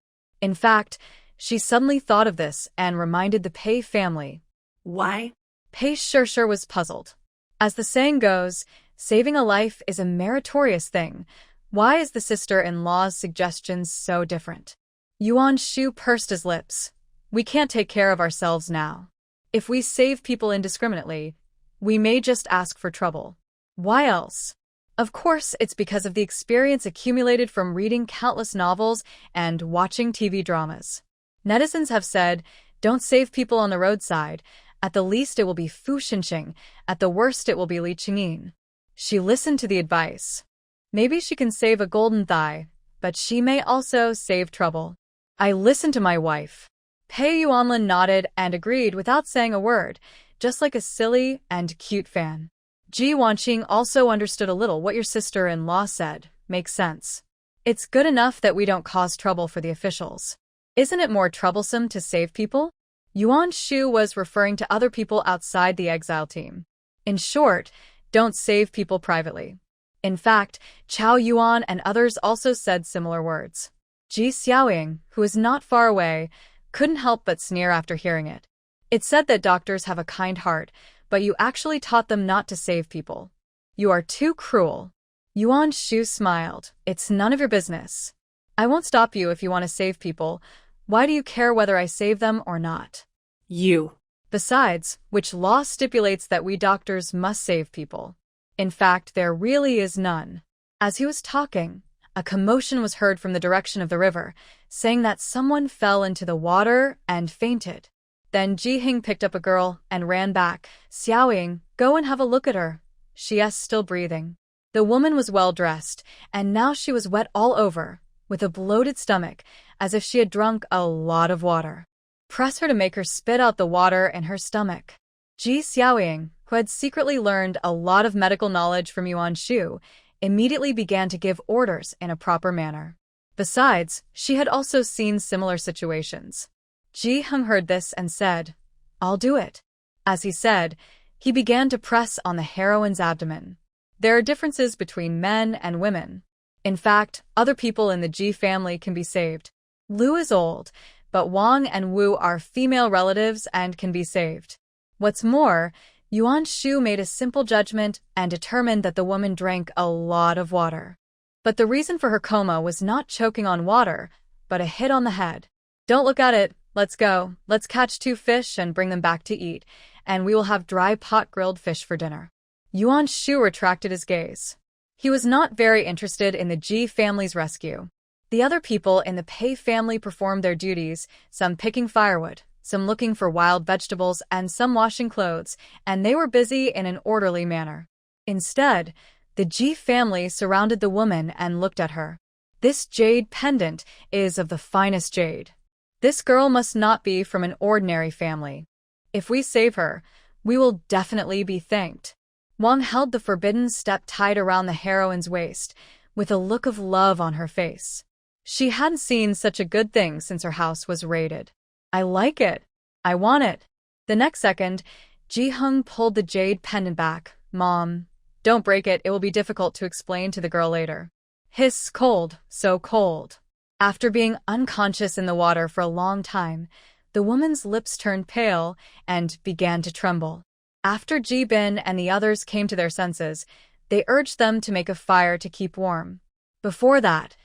In fact, she suddenly thought of this and reminded the Pei family. Why? Pei Sure was puzzled. As the saying goes, saving a life is a meritorious thing. Why is the sister-in-law's suggestions so different? Yuan Shu pursed his lips. We can't take care of ourselves now. If we save people indiscriminately, we may just ask for trouble. Why else? Of course, it's because of the experience accumulated from reading countless novels and watching TV dramas. Netizens have said, don't save people on the roadside. At the least it will be Fu Xinqing, at the worst it will be Li Qingyin. She listened to the advice. Maybe she can save a golden thigh, but she may also save trouble. I listened to my wife. Pei Yuanlin nodded and agreed without saying a word, just like a silly and cute fan. Ji Wanqing also understood a little what your sister-in-law said. Makes sense. It's good enough that we don't cause trouble for the officials. Isn't it more troublesome to save people? Yuan Shu was referring to other people outside the exile team. In short, don't save people privately. In fact, Chao Yuan and others also said similar words. Ji Xiaoying, who was not far away, couldn't help but sneer after hearing it. It said that doctors have a kind heart, but you actually taught them not to save people. You are too cruel. Yuan Shu smiled. It's none of your business. I won't stop you if you want to save people. Why do you care whether I save them or not? You. Besides, which law stipulates that we doctors must save people? In fact, there really is none. As he was talking, a commotion was heard from the direction of the river, saying that someone fell into the water and fainted. Then Ji Hing picked up a girl and ran back. Xiaoying, go and have a look at her. She is still breathing. The woman was well dressed, and now she was wet all over, with a bloated stomach, as if she had drunk a lot of water. Press her to make her spit out the water in her stomach. Ji Xiaoying, who had secretly learned a lot of medical knowledge from Yuan Shu, immediately began to give orders in a proper manner. Besides, she had also seen similar situations. Ji Heng heard this and said, I'll do it. As he said, He began to press on the heroine's abdomen. There are differences between men and women. In fact, other people in the Ji family can be saved. Lu is old, but Wang and Wu are female relatives and can be saved. What's more, Yuan Shu made a simple judgment and determined that the woman drank a lot of water. But the reason for her coma was not choking on water, but a hit on the head. Don't look at it. Let's go. Let's catch 2 fish and bring them back to eat, and we will have dry pot grilled fish for dinner. Yuan Shu retracted his gaze. He was not very interested in the Ji family's rescue. The other people in the Pei family performed their duties, some picking firewood, some looking for wild vegetables, and some washing clothes, and they were busy in an orderly manner. Instead, the Ji family surrounded the woman and looked at her. This jade pendant is of the finest jade. This girl must not be from an ordinary family. If we save her, we will definitely be thanked. Wang held the forbidden step tied around the heroine's waist, with a look of love on her face. She hadn't seen such a good thing since her house was raided. I like it. I want it. The next second, Ji Hung pulled the jade pendant back. Mom, don't break it. It will be difficult to explain to the girl later. Hiss, cold, so cold. After being unconscious in the water for a long time, the woman's lips turned pale and began to tremble. After Ji Bin and the others came to their senses, they urged them to make a fire to keep warm. Before that,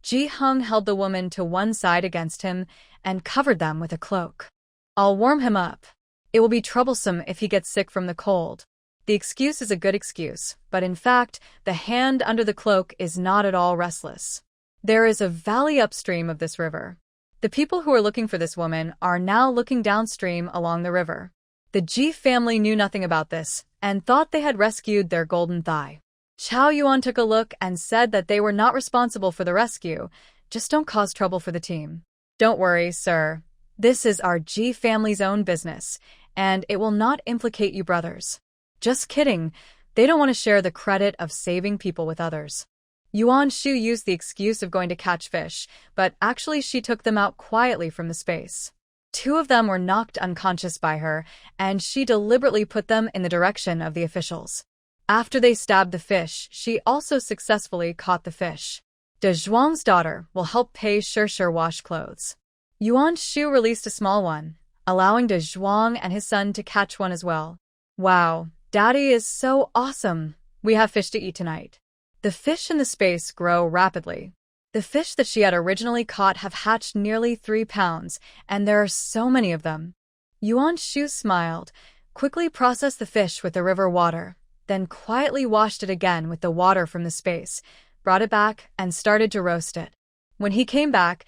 Ji Hung held the woman to one side against him and covered them with a cloak. I'll warm him up. It will be troublesome if he gets sick from the cold. The excuse is a good excuse, but in fact, the hand under the cloak is not at all restless. There is a valley upstream of this river. The people who are looking for this woman are now looking downstream along the river. The Ji family knew nothing about this and thought they had rescued their golden thigh. Chao Yuan took a look and said that they were not responsible for the rescue, just don't cause trouble for the team. Don't worry, sir. This is our Ji family's own business, and it will not implicate you brothers. Just kidding, they don't want to share the credit of saving people with others. Yuan Shu used the excuse of going to catch fish, but actually she took them out quietly from the space. 2 of them were knocked unconscious by her, and she deliberately put them in the direction of the officials. After they stabbed the fish, she also successfully caught the fish. De Zhuang's daughter will help Pei Shishir wash clothes. Yuan Shu released a small one, allowing De Zhuang and his son to catch one as well. Wow, Daddy is so awesome. We have fish to eat tonight. The fish in the space grow rapidly. The fish that she had originally caught have hatched nearly 3 pounds, and there are so many of them. Yuan Shu smiled, quickly processed the fish with the river water, then quietly washed it again with the water from the space, brought it back, and started to roast it. When he came back,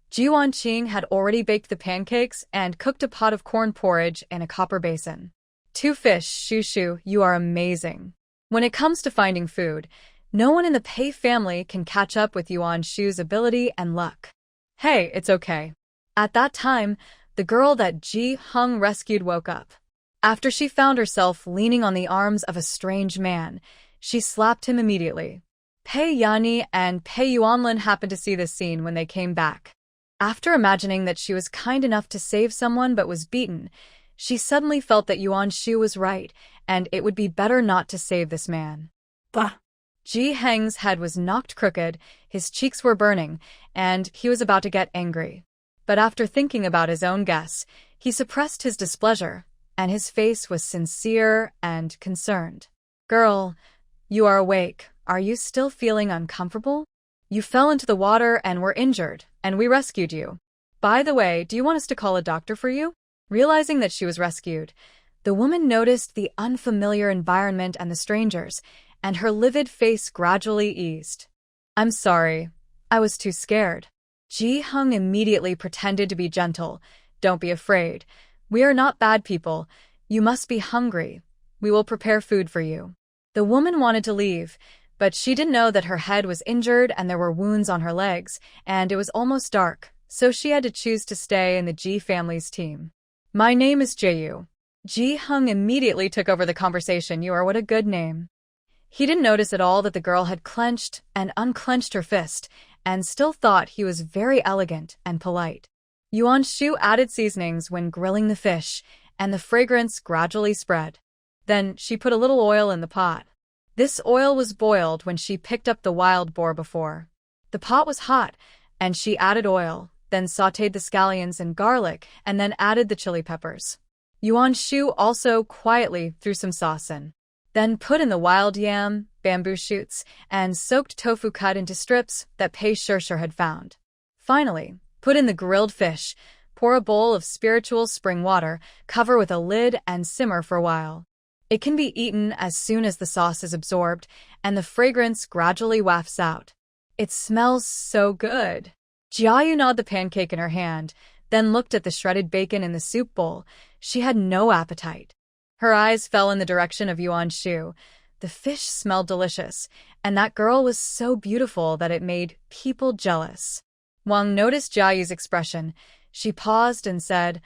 Ji Wanqing had already baked the pancakes and cooked a pot of corn porridge in a copper basin. 2 fish, Shushu, you are amazing. When it comes to finding food, no one in the Pei family can catch up with Yuan Shu's ability and luck. Hey, it's okay. At that time, the girl that Ji Hung rescued woke up. After she found herself leaning on the arms of a strange man, she slapped him immediately. Pei Yani and Pei Yuanlin happened to see this scene when they came back. After imagining that she was kind enough to save someone but was beaten, she suddenly felt that Yuan Shu was right, and it would be better not to save this man. Bah! Ji Heng's head was knocked crooked, his cheeks were burning, and he was about to get angry. But after thinking about his own guess, he suppressed his displeasure, and his face was sincere and concerned. Girl, you are awake. Are you still feeling uncomfortable? You fell into the water and were injured, and we rescued you. By the way, do you want us to call a doctor for you? Realizing that she was rescued, the woman noticed the unfamiliar environment and the strangers, and her livid face gradually eased. I'm sorry. I was too scared. Ji Hung immediately pretended to be gentle. Don't be afraid. We are not bad people. You must be hungry. We will prepare food for you. The woman wanted to leave, but she didn't know that her head was injured and there were wounds on her legs, and it was almost dark, so she had to choose to stay in the Ji family's team. My name is Jayu. Ji Hung immediately took over the conversation. You are what a good name. He didn't notice at all that the girl had clenched and unclenched her fist, and still thought he was very elegant and polite. Yuan Shu added seasonings when grilling the fish, and the fragrance gradually spread. Then she put a little oil in the pot. This oil was boiled when she picked up the wild boar before. The pot was hot, and she added oil, then sautéed the scallions and garlic, and then added the chili peppers. Yuan Shu also quietly threw some sauce in. Then put in the wild yam, bamboo shoots, and soaked tofu cut into strips that Pei Shishir had found. Finally, put in the grilled fish, pour a bowl of spiritual spring water, cover with a lid, and simmer for a while. It can be eaten as soon as the sauce is absorbed, and the fragrance gradually wafts out. It smells so good. Jiayu gnawed the pancake in her hand, then looked at the shredded bacon in the soup bowl. She had no appetite. Her eyes fell in the direction of Yuan Shu. The fish smelled delicious, and that girl was so beautiful that it made people jealous. Wang noticed Jiayu's expression. She paused and said,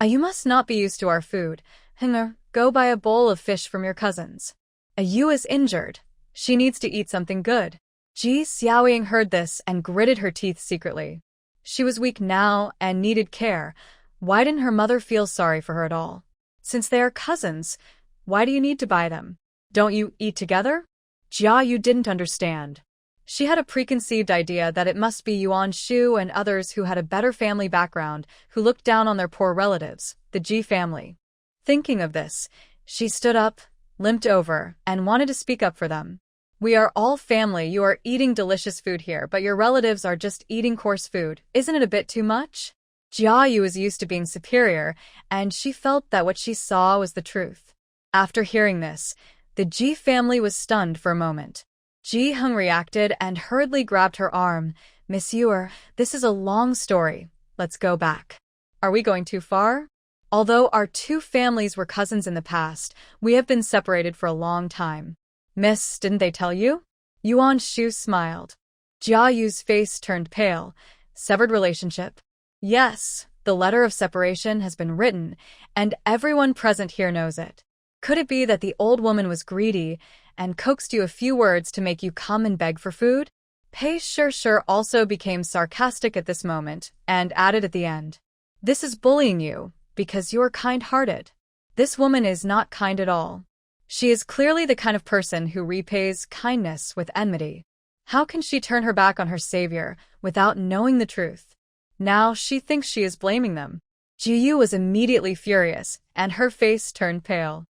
You must not be used to our food. Hinger, go buy a bowl of fish from your cousins. Yu is injured. She needs to eat something good. Ji Xiaoying heard this and gritted her teeth secretly. She was weak now and needed care. Why didn't her mother feel sorry for her at all? Since they are cousins, why do you need to buy them? Don't you eat together? Jiayu didn't understand. She had a preconceived idea that it must be Yuan Shu and others who had a better family background who looked down on their poor relatives, the Ji family. Thinking of this, she stood up, limped over, and wanted to speak up for them. We are all family. You are eating delicious food here, but your relatives are just eating coarse food. Isn't it a bit too much? Jiayu was used to being superior, and she felt that what she saw was the truth. After hearing this, the Ji family was stunned for a moment. Ji Heng reacted and hurriedly grabbed her arm. Monsieur, this is a long story. Let's go back. Are we going too far? Although our two families were cousins in the past, we have been separated for a long time. Miss, didn't they tell you? Yuan Shu smiled. Jiayu's face turned pale. Severed relationship? Yes, the letter of separation has been written, and everyone present here knows it. Could it be that the old woman was greedy and coaxed you a few words to make you come and beg for food? Pei Shishir also became sarcastic at this moment and added at the end, This is bullying you, because you're kind-hearted. This woman is not kind at all. She is clearly the kind of person who repays kindness with enmity. How can she turn her back on her savior without knowing the truth? Now she thinks she is blaming them. Jiyu was immediately furious, and her face turned pale.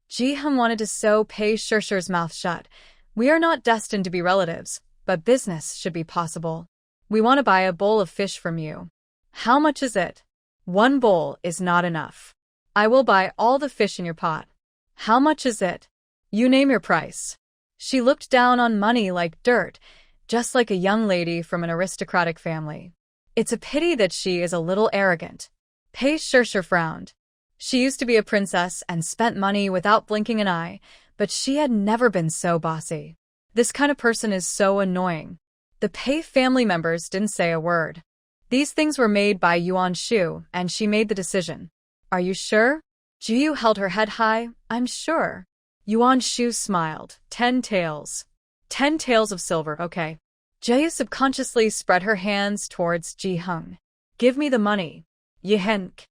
Ji Heng wanted to sew Pei Shishir's mouth shut. We are not destined to be relatives, but business should be possible. We want to buy a bowl of fish from you. How much is it? 1 bowl is not enough. I will buy all the fish in your pot. How much is it? You name your price. She looked down on money like dirt, just like a young lady from an aristocratic family. It's a pity that she is a little arrogant. Pei Shishir frowned. She used to be a princess and spent money without blinking an eye, but she had never been so bossy. This kind of person is so annoying. The Pei family members didn't say a word. These things were made by Yuan Shu, and she made the decision. Are you sure? Jiyu held her head high. I'm sure. Yuan Shu smiled. 10 taels. 10 taels of silver, okay. Jiyu subconsciously spread her hands towards Ji Heng. Give me the money. Yihenk.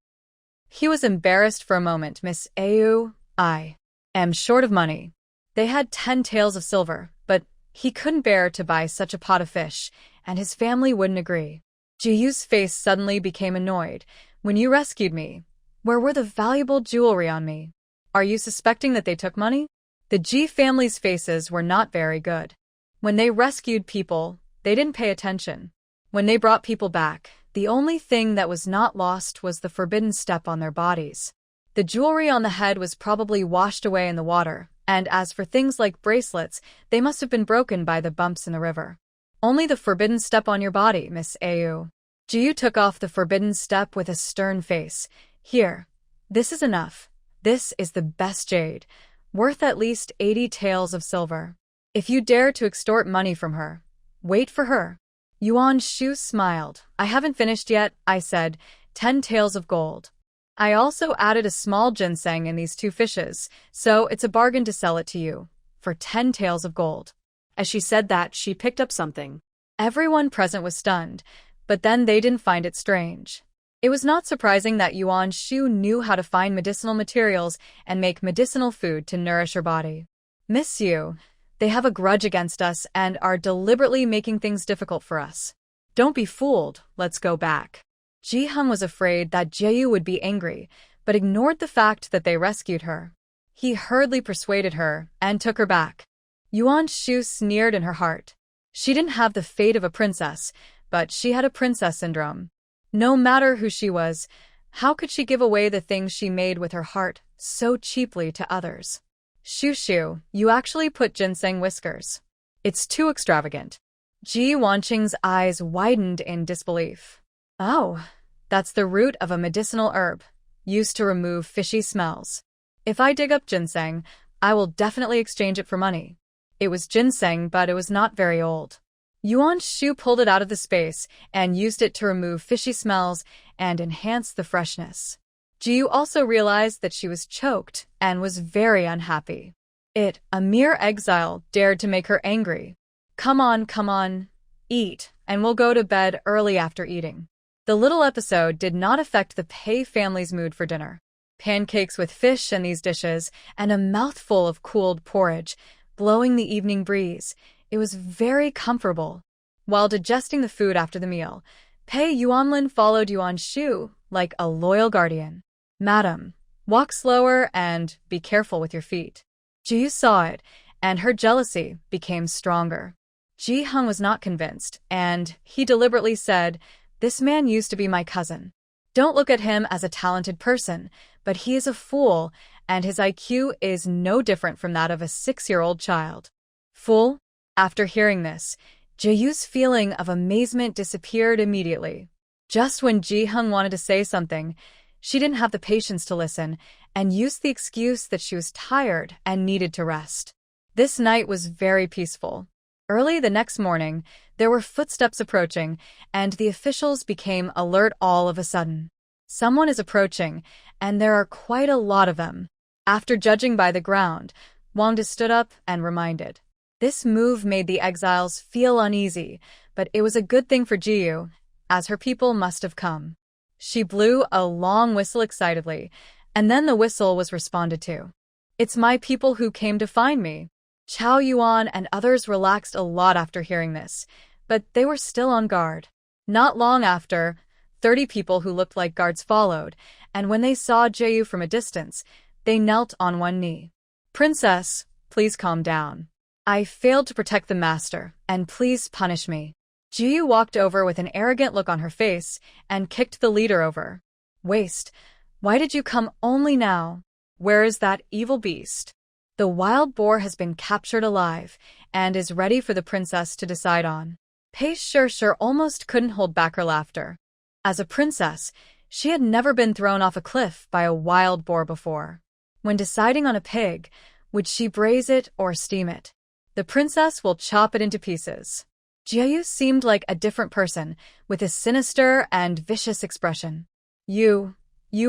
He was embarrassed for a moment. Miss Au, I am short of money. They had 10 taels of silver, but he couldn't bear to buy such a pot of fish, and his family wouldn't agree. Jiyu's face suddenly became annoyed. When you rescued me, where were the valuable jewelry on me? Are you suspecting that they took money? The Ji family's faces were not very good. When they rescued people, they didn't pay attention. When they brought people back, the only thing that was not lost was the forbidden step on their bodies. The jewelry on the head was probably washed away in the water, and as for things like bracelets, they must have been broken by the bumps in the river. Only the forbidden step on your body, Miss Au. Jiyu took off the forbidden step with a stern face. Here. This is enough. This is the best jade, worth at least 80 taels of silver. If you dare to extort money from her, wait for her. Yuan Shu smiled. I haven't finished yet, I said. 10 taels of gold. I also added a small ginseng in these 2 fishes, so it's a bargain to sell it to you, for 10 taels of gold. As she said that, she picked up something. Everyone present was stunned, but then they didn't find it strange. It was not surprising that Yuan Shu knew how to find medicinal materials and make medicinal food to nourish her body. Miss Yu, they have a grudge against us and are deliberately making things difficult for us. Don't be fooled, let's go back. Ji Hung was afraid that Jeyu would be angry, but ignored the fact that they rescued her. He hurriedly persuaded her and took her back. Yuan Shu sneered in her heart. She didn't have the fate of a princess, but she had a princess syndrome. No matter who she was, how could she give away the things she made with her heart so cheaply to others? Shu, you actually put ginseng whiskers. It's too extravagant. Ji Wanqing's eyes widened in disbelief. Oh, that's the root of a medicinal herb, used to remove fishy smells. If I dig up ginseng, I will definitely exchange it for money. It was ginseng, but it was not very old. Yuan Shu pulled it out of the space and used it to remove fishy smells and enhance the freshness. Jiu also realized that she was choked and was very unhappy. A mere exile, dared to make her angry. Come on, eat, and we'll go to bed early after eating. The little episode did not affect the Pei family's mood for dinner. Pancakes with fish in these dishes, and a mouthful of cooled porridge, blowing the evening breeze. It was very comfortable. While digesting the food after the meal, Pei Yuanlin followed Yuan Shu like a loyal guardian. Madam, walk slower and be careful with your feet. Ji saw it, and her jealousy became stronger. Ji Hung was not convinced, and he deliberately said, "This man used to be my cousin. Don't look at him as a talented person, but he is a fool, and his IQ is no different from that of a 6-year-old child." Fool? After hearing this, Jiyu's feeling of amazement disappeared immediately. Just when Ji Hung wanted to say something, she didn't have the patience to listen and used the excuse that she was tired and needed to rest. This night was very peaceful. Early the next morning, there were footsteps approaching, and the officials became alert all of a sudden. Someone is approaching, and there are quite a lot of them. After judging by the ground, Wang stood up and reminded. This move made the exiles feel uneasy, but it was a good thing for Jiyu, as her people must have come. She blew a long whistle excitedly, and then the whistle was responded to. It's my people who came to find me. Chao Yuan and others relaxed a lot after hearing this, but they were still on guard. Not long after, 30 people who looked like guards followed, and when they saw Jiyu from a distance, they knelt on one knee. Princess, please calm down. I failed to protect the master, and please punish me. Jiyu walked over with an arrogant look on her face and kicked the leader over. Waste, why did you come only now? Where is that evil beast? The wild boar has been captured alive and is ready for the princess to decide on. Pei Shir almost couldn't hold back her laughter. As a princess, she had never been thrown off a cliff by a wild boar before. When deciding on a pig, would she braise it or steam it? The princess will chop it into pieces. Jiayu seemed like a different person, with a sinister and vicious expression. You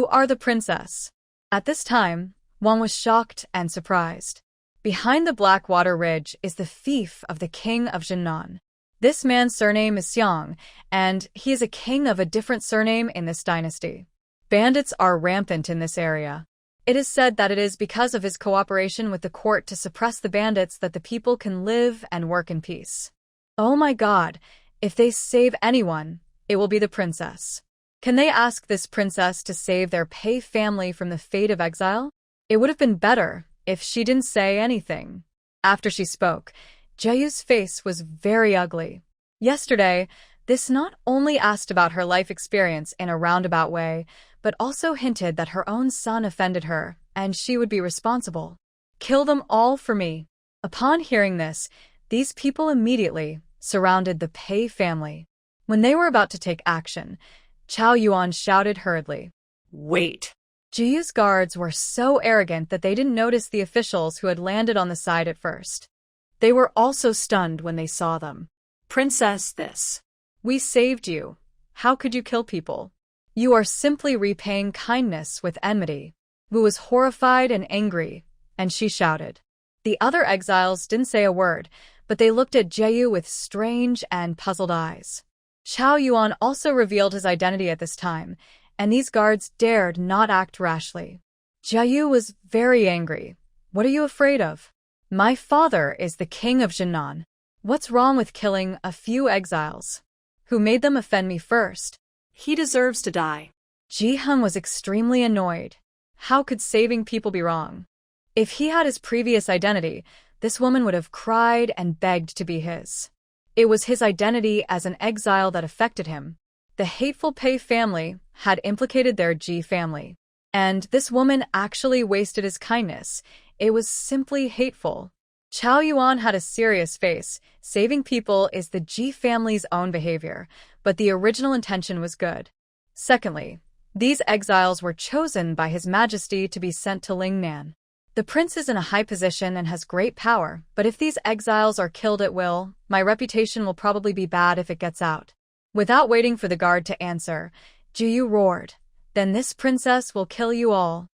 are the princess. At this time, Wang was shocked and surprised. Behind the Blackwater Ridge is the fief of the king of Janan. This man's surname is Xiang, and he is a king of a different surname in this dynasty. Bandits are rampant in this area. It is said that it is because of his cooperation with the court to suppress the bandits that the people can live and work in peace. Oh my God, if they save anyone, it will be the princess. Can they ask this princess to save their Pei family from the fate of exile? It would have been better if she didn't say anything. After she spoke, Jayu's face was very ugly. Yesterday, this not only asked about her life experience in a roundabout way, but also hinted that her own son offended her, and she would be responsible. Kill them all for me. Upon hearing this, these people immediately surrounded the Pei family. When they were about to take action, Chao Yuan shouted hurriedly, "Wait!" Jiyu's guards were so arrogant that they didn't notice the officials who had landed on the side at first. They were also stunned when they saw them. Princess this. We saved you. How could you kill people? You are simply repaying kindness with enmity. Wu was horrified and angry, and she shouted. The other exiles didn't say a word, but they looked at Jiyu with strange and puzzled eyes. Chao Yuan also revealed his identity at this time, and these guards dared not act rashly. Jia Yu was very angry. What are you afraid of? My father is the king of Janan. What's wrong with killing a few exiles? Who made them offend me first? He deserves to die. Ji Hung was extremely annoyed. How could saving people be wrong? If he had his previous identity, this woman would have cried and begged to be his. It was his identity as an exile that affected him. The hateful Pei family had implicated their Ji family. And this woman actually wasted his kindness. It was simply hateful. Chao Yuan had a serious face. Saving people is the Ji family's own behavior, but the original intention was good. Secondly, these exiles were chosen by His Majesty to be sent to Lingnan. The prince is in a high position and has great power, but if these exiles are killed at will, my reputation will probably be bad if it gets out. Without waiting for the guard to answer, Ji Yu roared, "Then this princess will kill you all."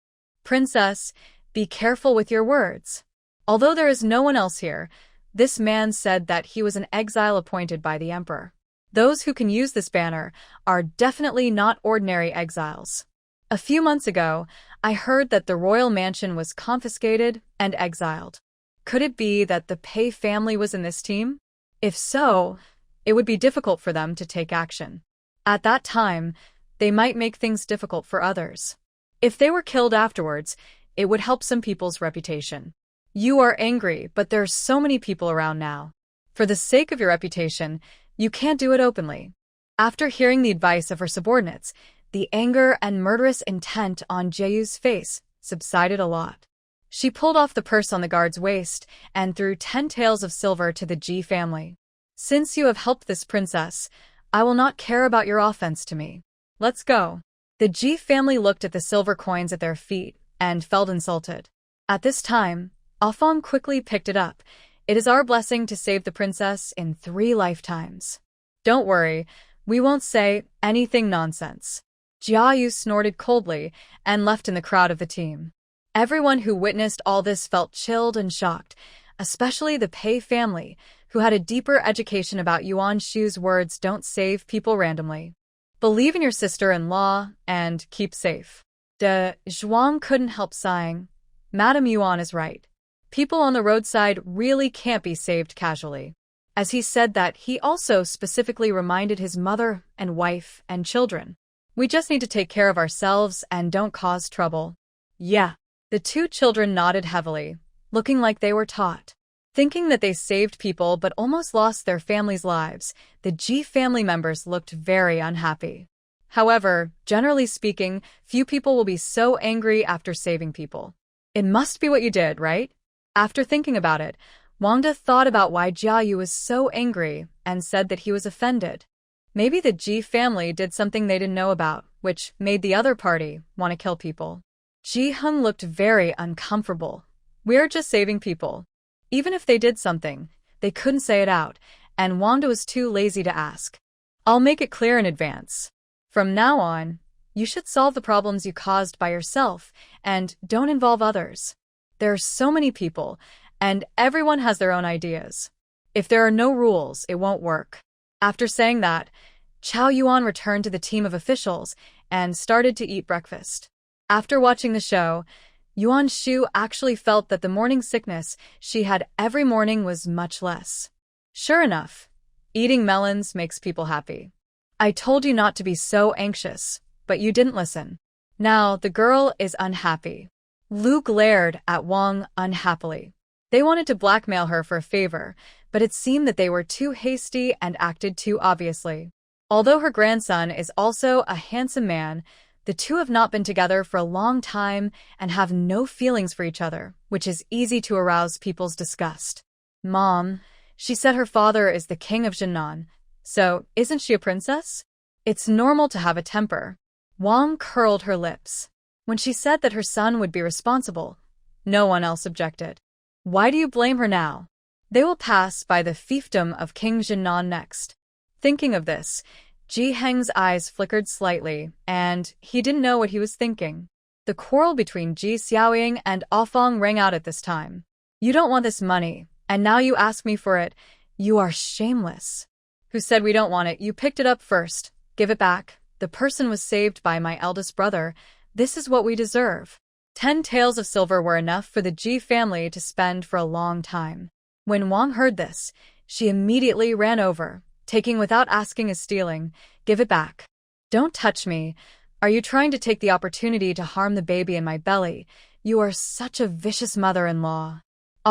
Princess, be careful with your words. Although there is no one else here, this man said that he was an exile appointed by the emperor. Those who can use this banner are definitely not ordinary exiles. A few months ago, I heard that the royal mansion was confiscated and exiled. Could it be that the Pei family was in this team? If so, it would be difficult for them to take action. At that time, they might make things difficult for others. If they were killed afterwards, it would help some people's reputation. You are angry, but there are so many people around now. For the sake of your reputation, you can't do it openly. After hearing the advice of her subordinates, the anger and murderous intent on Jeyu's face subsided a lot. She pulled off the purse on the guard's waist and threw 10 taels of silver to the Ji family. Since you have helped this princess, I will not care about your offense to me. Let's go. The Ji family looked at the silver coins at their feet and felt insulted. At this time, Afong quickly picked it up. It is our blessing to save the princess in 3 lifetimes. Don't worry, we won't say anything nonsense. Jia Yu snorted coldly and left in the crowd of the team. Everyone who witnessed all this felt chilled and shocked, especially the Pei family, who had a deeper education about Yuan Shu's words don't save people randomly. Believe in your sister-in-law and keep safe. De Zhuang couldn't help sighing. Madame Yuan is right. People on the roadside really can't be saved casually. As he said that, he also specifically reminded his mother and wife and children. We just need to take care of ourselves and don't cause trouble. Yeah. The 2 children nodded heavily, looking like they were taught. Thinking that they saved people but almost lost their families' lives, the Ji family members looked very unhappy. However, generally speaking, few people will be so angry after saving people. It must be what you did, right? After thinking about it, Wangda thought about why Jia Yu was so angry and said that he was offended. Maybe the Ji family did something they didn't know about, which made the other party want to kill people. Ji Hung looked very uncomfortable. We're just saving people. Even if they did something, they couldn't say it out, and Wanda was too lazy to ask. I'll make it clear in advance. From now on, you should solve the problems you caused by yourself, and don't involve others. There are so many people, and everyone has their own ideas. If there are no rules, it won't work. After saying that, Chao Yuan returned to the team of officials and started to eat breakfast. After watching the show, Yuan Shu actually felt that the morning sickness she had every morning was much less. Sure enough, eating melons makes people happy. I told you not to be so anxious, but you didn't listen. Now the girl is unhappy. Lu glared at Wang unhappily. They wanted to blackmail her for a favor, but it seemed that they were too hasty and acted too obviously. Although her grandson is also a handsome man, the two have not been together for a long time and have no feelings for each other, which is easy to arouse people's disgust. Mom, she said her father is the king of Janan, so isn't she a princess? It's normal to have a temper. Wang curled her lips. When she said that her son would be responsible, no one else objected. Why do you blame her now? They will pass by the fiefdom of King Janan next. Thinking of this, Ji Heng's eyes flickered slightly, and he didn't know what he was thinking. The quarrel between Ji Xiaoying and Afong rang out at this time. You don't want this money, and now you ask me for it. You are shameless. Who said we don't want it? You picked it up first. Give it back. The person was saved by my eldest brother. This is what we deserve. 10 taels of silver were enough for the Ji family to spend for a long time. When Wang heard this, she immediately ran over, taking without asking is stealing. Give it back. Don't touch me. Are you trying to take the opportunity to harm the baby in my belly? You are such a vicious mother-in-law.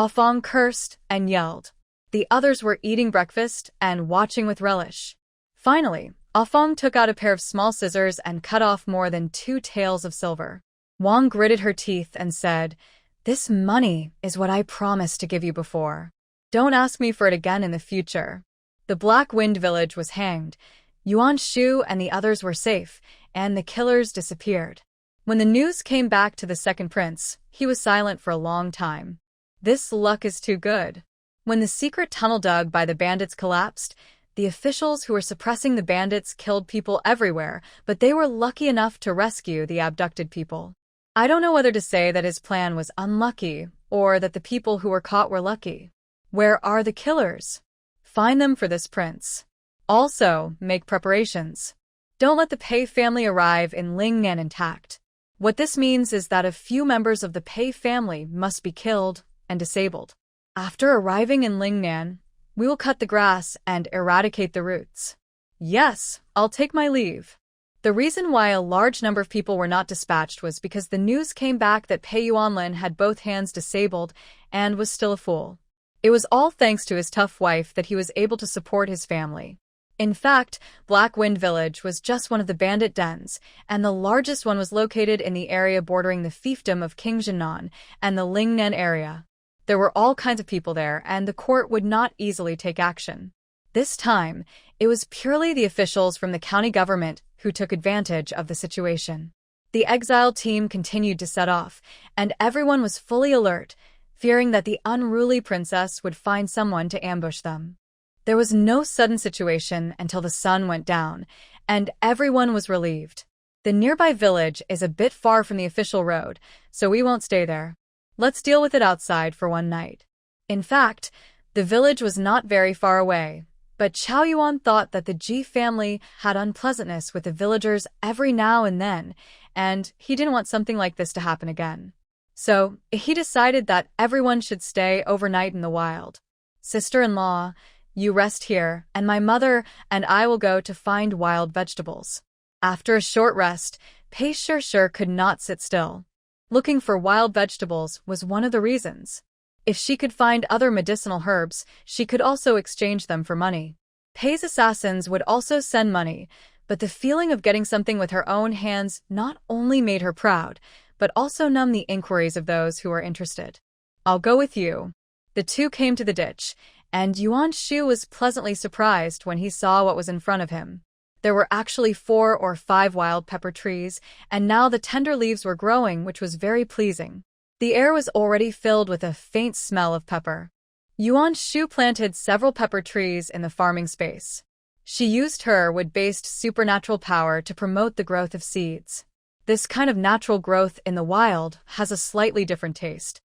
Fong cursed and yelled. The others were eating breakfast and watching with relish. Finally, Fong took out a pair of small scissors and cut off more than 2 taels of silver. Wang gritted her teeth and said, "This money is what I promised to give you before. Don't ask me for it again in the future." The Black Wind village was hanged. Yuan Shu and the others were safe, and the killers disappeared. When the news came back to the second prince, he was silent for a long time. This luck is too good. When the secret tunnel dug by the bandits collapsed, the officials who were suppressing the bandits killed people everywhere, but they were lucky enough to rescue the abducted people. I don't know whether to say that his plan was unlucky or that the people who were caught were lucky. Where are the killers? Find them for this prince. Also, make preparations. Don't let the Pei family arrive in Lingnan intact. What this means is that a few members of the Pei family must be killed and disabled. After arriving in Lingnan, we will cut the grass and eradicate the roots. Yes, I'll take my leave. The reason why a large number of people were not dispatched was because the news came back that Pei Yuanlin had both hands disabled and was still a fool. It was all thanks to his tough wife that he was able to support his family. In fact, Black Wind Village was just one of the bandit dens, and the largest one was located in the area bordering the fiefdom of King Janan and the Lingnan area. There were all kinds of people there, and the court would not easily take action. This time, it was purely the officials from the county government who took advantage of the situation. The Exiled team continued to set off, and everyone was fully alert, fearing that the unruly princess would find someone to ambush them. There was no sudden situation until the sun went down, and everyone was relieved. The nearby village is a bit far from the official road, so we won't stay there. Let's deal with it outside for one night. In fact, the village was not very far away, but Chao Yuan thought that the Ji family had unpleasantness with the villagers every now and then, and he didn't want something like this to happen again. So, he decided that everyone should stay overnight in the wild. Sister-in-law, you rest here, and my mother and I will go to find wild vegetables. After a short rest, Pei Shishir could not sit still. Looking for wild vegetables was one of the reasons. If she could find other medicinal herbs, she could also exchange them for money. Pei's assassins would also send money, but the feeling of getting something with her own hands not only made her proud, but also numbed the inquiries of those who were interested. I'll go with you. The two came to the ditch, and Yuan Shu was pleasantly surprised when he saw what was in front of him. There were actually 4 or 5 wild pepper trees, and now the tender leaves were growing, which was very pleasing. The air was already filled with a faint smell of pepper. Yuan Shu planted several pepper trees in the farming space. She used her wood-based supernatural power to promote the growth of seeds. This kind of natural growth in the wild has a slightly different taste.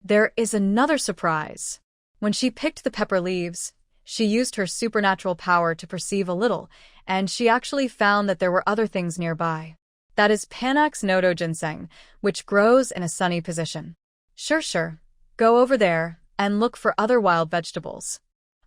There is another surprise. When she picked the pepper leaves, she used her supernatural power to perceive a little, and she actually found that there were other things nearby. That is Panax nodo ginseng, which grows in a sunny position. Sure. Go over there and look for other wild vegetables.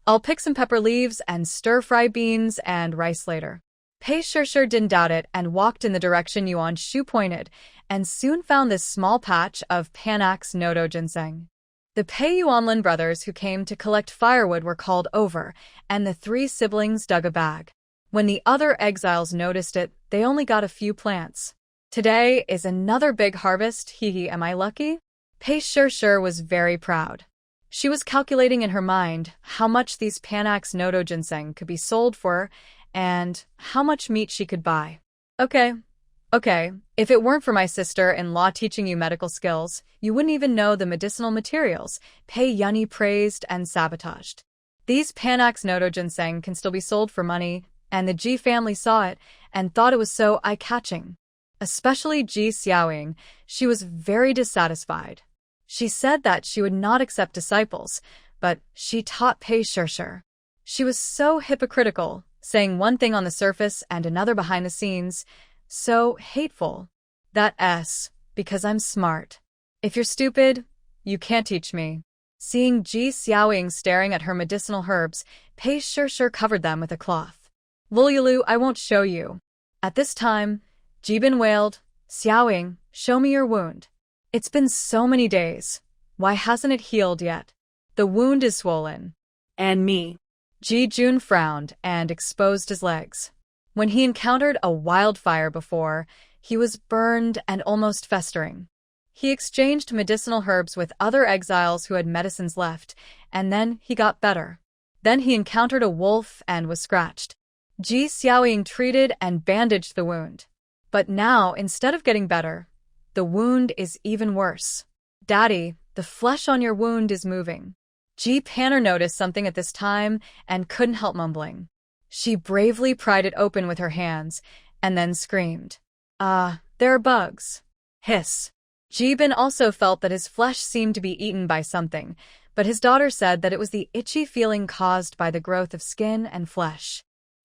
I'll pick some pepper leaves and stir-fry beans and rice later. Pei Shishir didn't doubt it and walked in the direction Yuan Shu pointed, and soon found this small patch of Panax nodo ginseng. The Pei Yuanlin brothers who came to collect firewood were called over, and the 3 siblings dug a bag. When the other exiles noticed it, they only got a few plants. Today is another big harvest, am I lucky? Pei Shishir was very proud. She was calculating in her mind how much these Panax nodo ginseng could be sold for, and how much meat she could buy. Okay, if it weren't for my sister-in-law teaching you medical skills, you wouldn't even know the medicinal materials, Pei Yunyi praised and sabotaged. These Panax nodo ginseng can still be sold for money, and the Ji family saw it and thought it was so eye-catching. Especially Ji Xiaoying, she was very dissatisfied. She said that she would not accept disciples, but she taught Pei Shishir. She was so hypocritical, saying one thing on the surface and another behind the scenes. So hateful. That S, because I'm smart. If you're stupid, you can't teach me. Seeing Ji Xiaoying staring at her medicinal herbs, Pei sure covered them with a cloth. Lululu, I won't show you. At this time, Jibin wailed, Xiaoying, show me your wound. It's been so many days. Why hasn't it healed yet? The wound is swollen. And me. Ji Jun frowned and exposed his legs. When he encountered a wildfire before, he was burned and almost festering. He exchanged medicinal herbs with other exiles who had medicines left, and then he got better. Then he encountered a wolf and was scratched. Ji Xiaoying treated and bandaged the wound. But now, instead of getting better, the wound is even worse. Daddy, the flesh on your wound is moving. Ji Panner noticed something at this time and couldn't help mumbling. She bravely pried it open with her hands and then screamed. There are bugs. Hiss. Jibin also felt that his flesh seemed to be eaten by something, but his daughter said that it was the itchy feeling caused by the growth of skin and flesh.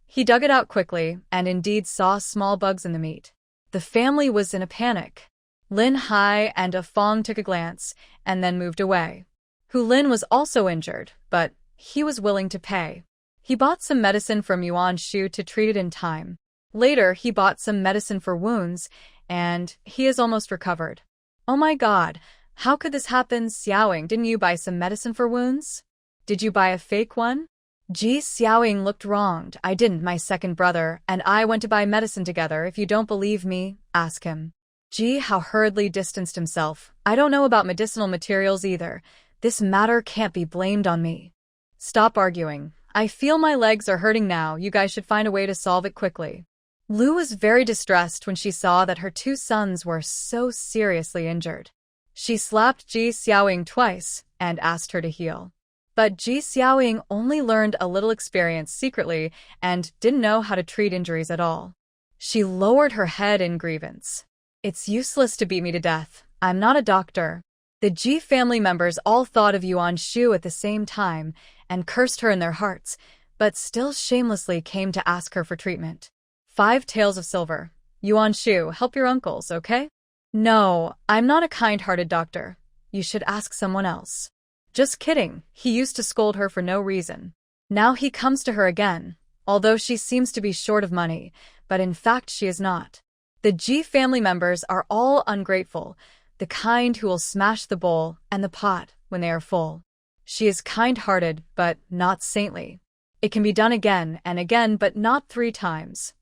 He dug it out quickly and indeed saw small bugs in the meat. The family was in a panic. Lin Hai and A Fong took a glance and then moved away. Hu Lin was also injured, but he was willing to pay. He bought some medicine from Yuan Shu to treat it in time. Later, he bought some medicine for wounds, and he is almost recovered. Oh my God, how could this happen? Xiaoying, didn't you buy some medicine for wounds? Did you buy a fake one? Ji Xiaoying looked wronged. I didn't. My second brother and I went to buy medicine together. If you don't believe me, ask him. Ji Hao hurriedly distanced himself. I don't know about medicinal materials either. This matter can't be blamed on me. Stop arguing. I feel my legs are hurting now. You guys should find a way to solve it quickly. Lu was very distressed when she saw that her two sons were so seriously injured. She slapped Ji Xiaoying twice and asked her to heal. But Ji Xiaoying only learned a little experience secretly and didn't know how to treat injuries at all. She lowered her head in grievance. It's useless to beat me to death. I'm not a doctor. The Ji family members all thought of Yuan Shu at the same time and cursed her in their hearts, but still shamelessly came to ask her for treatment. 5 taels of silver. Yuan Shu, help your uncles, okay? No, I'm not a kind-hearted doctor. You should ask someone else. Just kidding. He used to scold her for no reason. Now he comes to her again, although she seems to be short of money, but in fact she is not. The Ji family members are all ungrateful, the kind who will smash the bowl and the pot when they are full. She is kind-hearted, but not saintly. It can be done again and again, but not 3 times.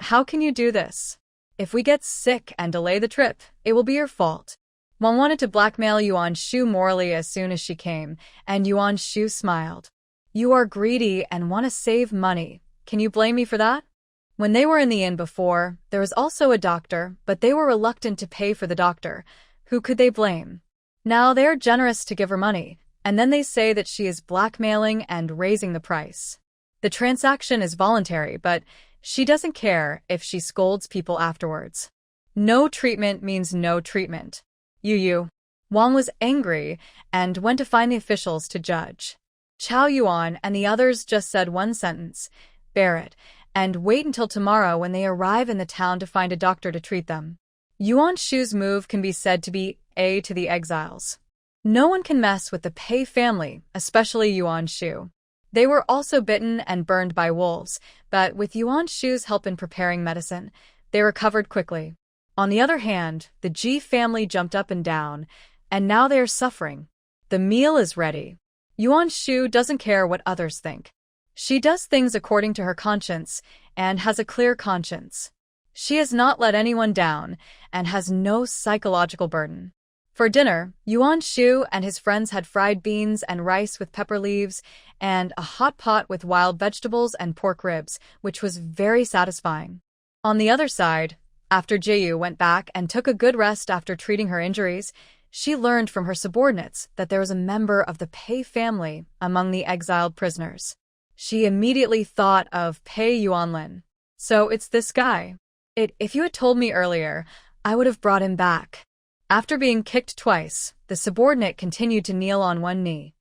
How can you do this? If we get sick and delay the trip, it will be your fault. Wang wanted to blackmail Yuan Shu morally as soon as she came, and Yuan Shu smiled. You are greedy and want to save money. Can you blame me for that? When they were in the inn before, there was also a doctor, but they were reluctant to pay for the doctor. Who could they blame? Now they are generous to give her money, and then they say that she is blackmailing and raising the price. The transaction is voluntary, but she doesn't care if she scolds people afterwards. No treatment means no treatment. Wang was angry and went to find the officials to judge. Chao Yuan and the others just said one sentence, bear it, and wait until tomorrow when they arrive in the town to find a doctor to treat them. Yuan Shu's move can be said to be A to the exiles. No one can mess with the Pei family, especially Yuan Shu. They were also bitten and burned by wolves, but with Yuan Shu's help in preparing medicine, they recovered quickly. On the other hand, the Ji family jumped up and down, and now they are suffering. The meal is ready. Yuan Shu doesn't care what others think. She does things according to her conscience and has a clear conscience. She has not let anyone down and has no psychological burden. For dinner, Yuan Shu and his friends had fried beans and rice with pepper leaves and a hot pot with wild vegetables and pork ribs, which was very satisfying. On the other side, after Jiyu went back and took a good rest after treating her injuries, she learned from her subordinates that there was a member of the Pei family among the exiled prisoners. She immediately thought of Pei Yuanlin. So it's this guy. If you had told me earlier, I would have brought him back. After being kicked twice, the subordinate continued to kneel on one knee.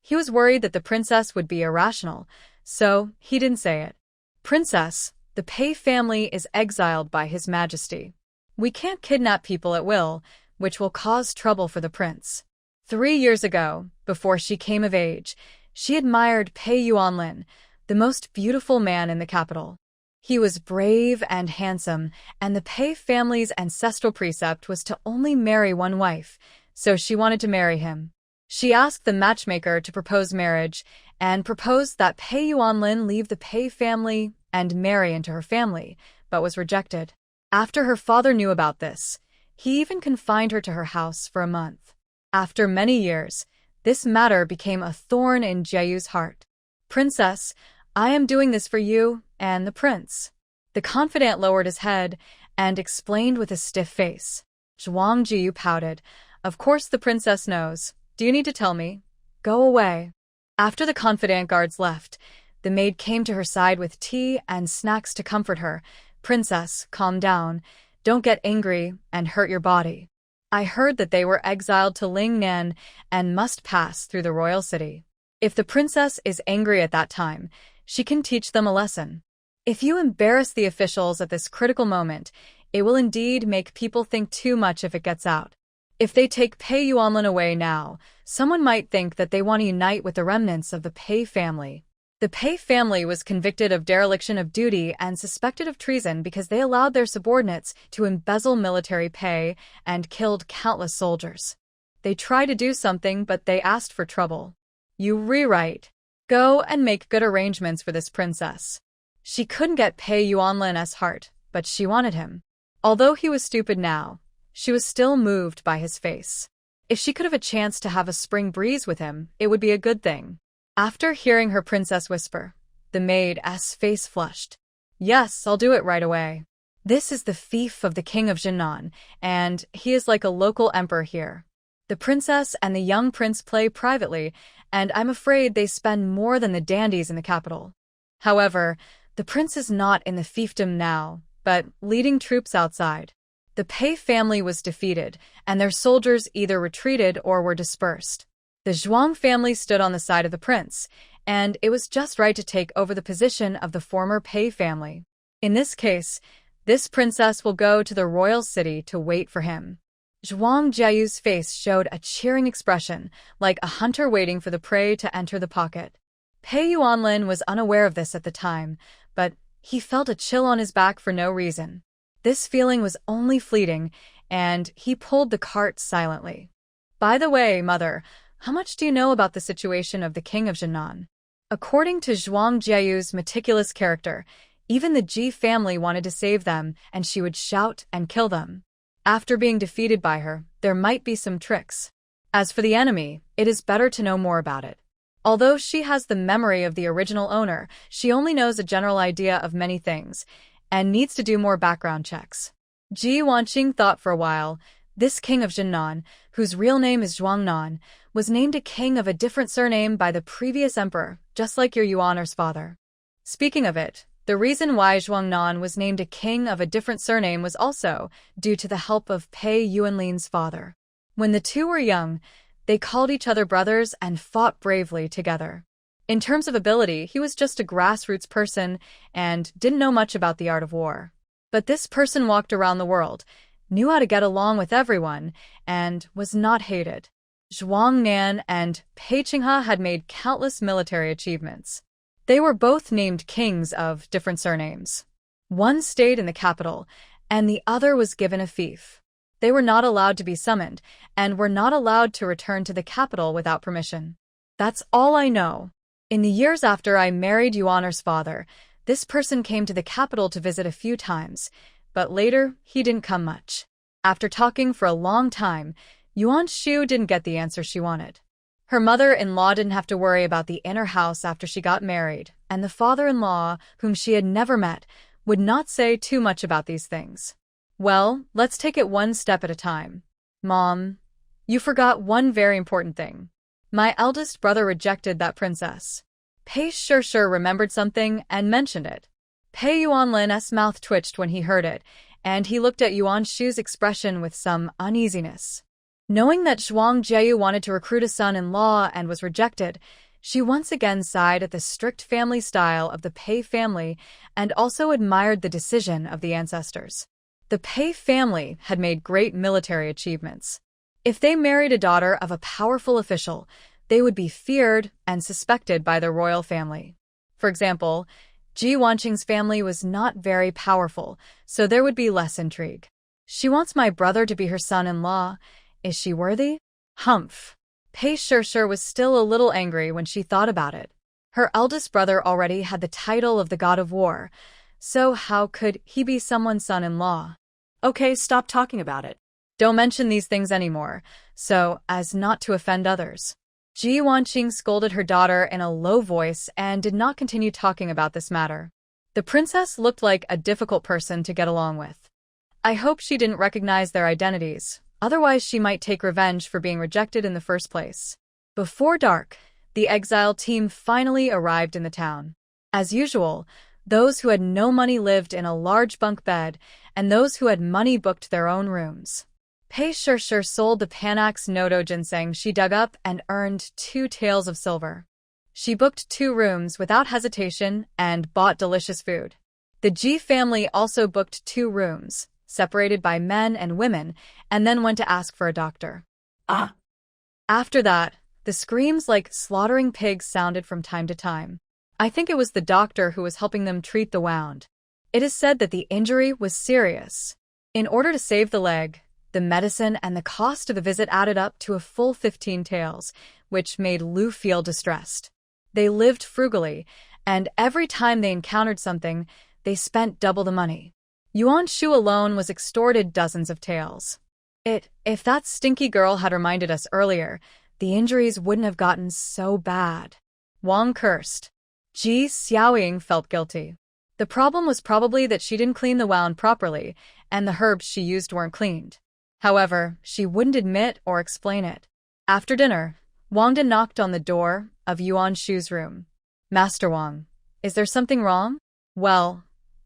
He was worried that the princess would be irrational, so he didn't say it. Princess, the Pei family is exiled by His Majesty. We can't kidnap people at will, which will cause trouble for the prince. 3 years ago, before she came of age, she admired Pei Yuanlin, the most beautiful man in the capital. He was brave and handsome, and the Pei family's ancestral precept was to only marry one wife, so she wanted to marry him. She asked the matchmaker to propose marriage, and proposed that Pei Yuanlin leave the Pei family and marry into her family, but was rejected. After her father knew about this, he even confined her to her house for a month. After many years, this matter became a thorn in Jiayu's heart. Princess, I am doing this for you and the prince. The confidant lowered his head and explained with a stiff face. Zhuang Jiyu pouted. Of course the princess knows. Do you need to tell me? Go away. After the confidant guards left, the maid came to her side with tea and snacks to comfort her. Princess, calm down. Don't get angry and hurt your body. I heard that they were exiled to Lingnan and must pass through the royal city. If the princess is angry at that time, she can teach them a lesson. If you embarrass the officials at this critical moment, it will indeed make people think too much if it gets out. If they take Pei Yuanlin away now, someone might think that they want to unite with the remnants of the Pei family. The Pei family was convicted of dereliction of duty and suspected of treason because they allowed their subordinates to embezzle military pay and killed countless soldiers. They tried to do something, but they asked for trouble. You rewrite. Go and make good arrangements for this princess. She couldn't get Pei Yuanlin's heart, but she wanted him. Although he was stupid now, she was still moved by his face. If she could have a chance to have a spring breeze with him, it would be a good thing. After hearing her princess whisper, the maid's face flushed. Yes, I'll do it right away. This is the fief of the king of Janan, and he is like a local emperor here. The princess and the young prince play privately, and I'm afraid they spend more than the dandies in the capital. However, the prince is not in the fiefdom now, but leading troops outside. The Pei family was defeated, and their soldiers either retreated or were dispersed. The Zhuang family stood on the side of the prince, and it was just right to take over the position of the former Pei family. In this case, this princess will go to the royal city to wait for him. Zhuang Jiayu's face showed a cheering expression, like a hunter waiting for the prey to enter the pocket. Pei Yuanlin was unaware of this at the time, but he felt a chill on his back for no reason. This feeling was only fleeting, and he pulled the cart silently. By the way, mother, how much do you know about the situation of the king of Janan? According to Zhuang Jiayu's meticulous character, even the Ji family wanted to save them, and she would shout and kill them. After being defeated by her, there might be some tricks. As for the enemy, it is better to know more about it. Although she has the memory of the original owner, she only knows a general idea of many things, and needs to do more background checks. Ji Wanqing thought for a while. This king of Janan, whose real name is Zhuangnan, was named a king of a different surname by the previous emperor, just like your Yuaner's father. Speaking of it, the reason why Zhuangnan was named a king of a different surname was also due to the help of Pei Yuanlin's father. When the two were young, they called each other brothers and fought bravely together. In terms of ability, he was just a grassroots person and didn't know much about the art of war. But this person walked around the world, knew how to get along with everyone, and was not hated. Zhuang Nan and Pei Qinghe had made countless military achievements. They were both named kings of different surnames. One stayed in the capital, and the other was given a fief. They were not allowed to be summoned, and were not allowed to return to the capital without permission. That's all I know. In the years after I married Yuaner's father, this person came to the capital to visit a few times, but later he didn't come much. After talking for a long time, Yuan Shu didn't get the answer she wanted. Her mother-in-law didn't have to worry about the inner house after she got married, and the father-in-law, whom she had never met, would not say too much about these things. Well, let's take it one step at a time. Mom, you forgot one very important thing. My eldest brother rejected that princess. Pei Sure remembered something and mentioned it. Pei Yuanlin's mouth twitched when he heard it, and he looked at Yuan Shu's expression with some uneasiness. Knowing that Zhuang Jiayu wanted to recruit a son-in-law and was rejected, She once again sighed at the strict family style of the Pei family and also admired the decision of the ancestors. The Pei family had made great military achievements. If they married a daughter of a powerful official, they would be feared and suspected by the royal family. For example, Ji Wanqing's family was not very powerful, so there would be less intrigue. She wants my brother to be her son-in-law. Is she worthy? Humph. Pei Shishir was still a little angry when she thought about it. Her eldest brother already had the title of the god of war, so how could he be someone's son-in-law? Okay, stop talking about it. Don't mention these things anymore, so as not to offend others. Ji Wanqing scolded her daughter in a low voice and did not continue talking about this matter. The princess looked like a difficult person to get along with. I hope she didn't recognize their identities, otherwise she might take revenge for being rejected in the first place. Before dark, the exile team finally arrived in the town. As usual, those who had no money lived in a large bunk bed, and those who had money booked their own rooms. Pei Shishir sold the Panax Nodo ginseng she dug up and earned 2 taels of silver. She booked 2 rooms without hesitation and bought delicious food. The Ji family also booked 2 rooms, separated by men and women, and then went to ask for a doctor. After that, the screams like slaughtering pigs sounded from time to time. I think it was the doctor who was helping them treat the wound. It is said that the injury was serious. In order to save the leg, the medicine and the cost of the visit added up to a full 15 taels, which made Lu feel distressed. They lived frugally, and every time they encountered something, they spent double the money. Yuan Shu alone was extorted dozens of taels. If that stinky girl had reminded us earlier, the injuries wouldn't have gotten so bad. Wang cursed. Ji Xiaoying felt guilty. The problem was probably that she didn't clean the wound properly, and the herbs she used weren't cleaned. However, she wouldn't admit or explain it. After dinner, Wang De knocked on the door of Yuan Shu's room. Master Wang, is there something wrong? Well,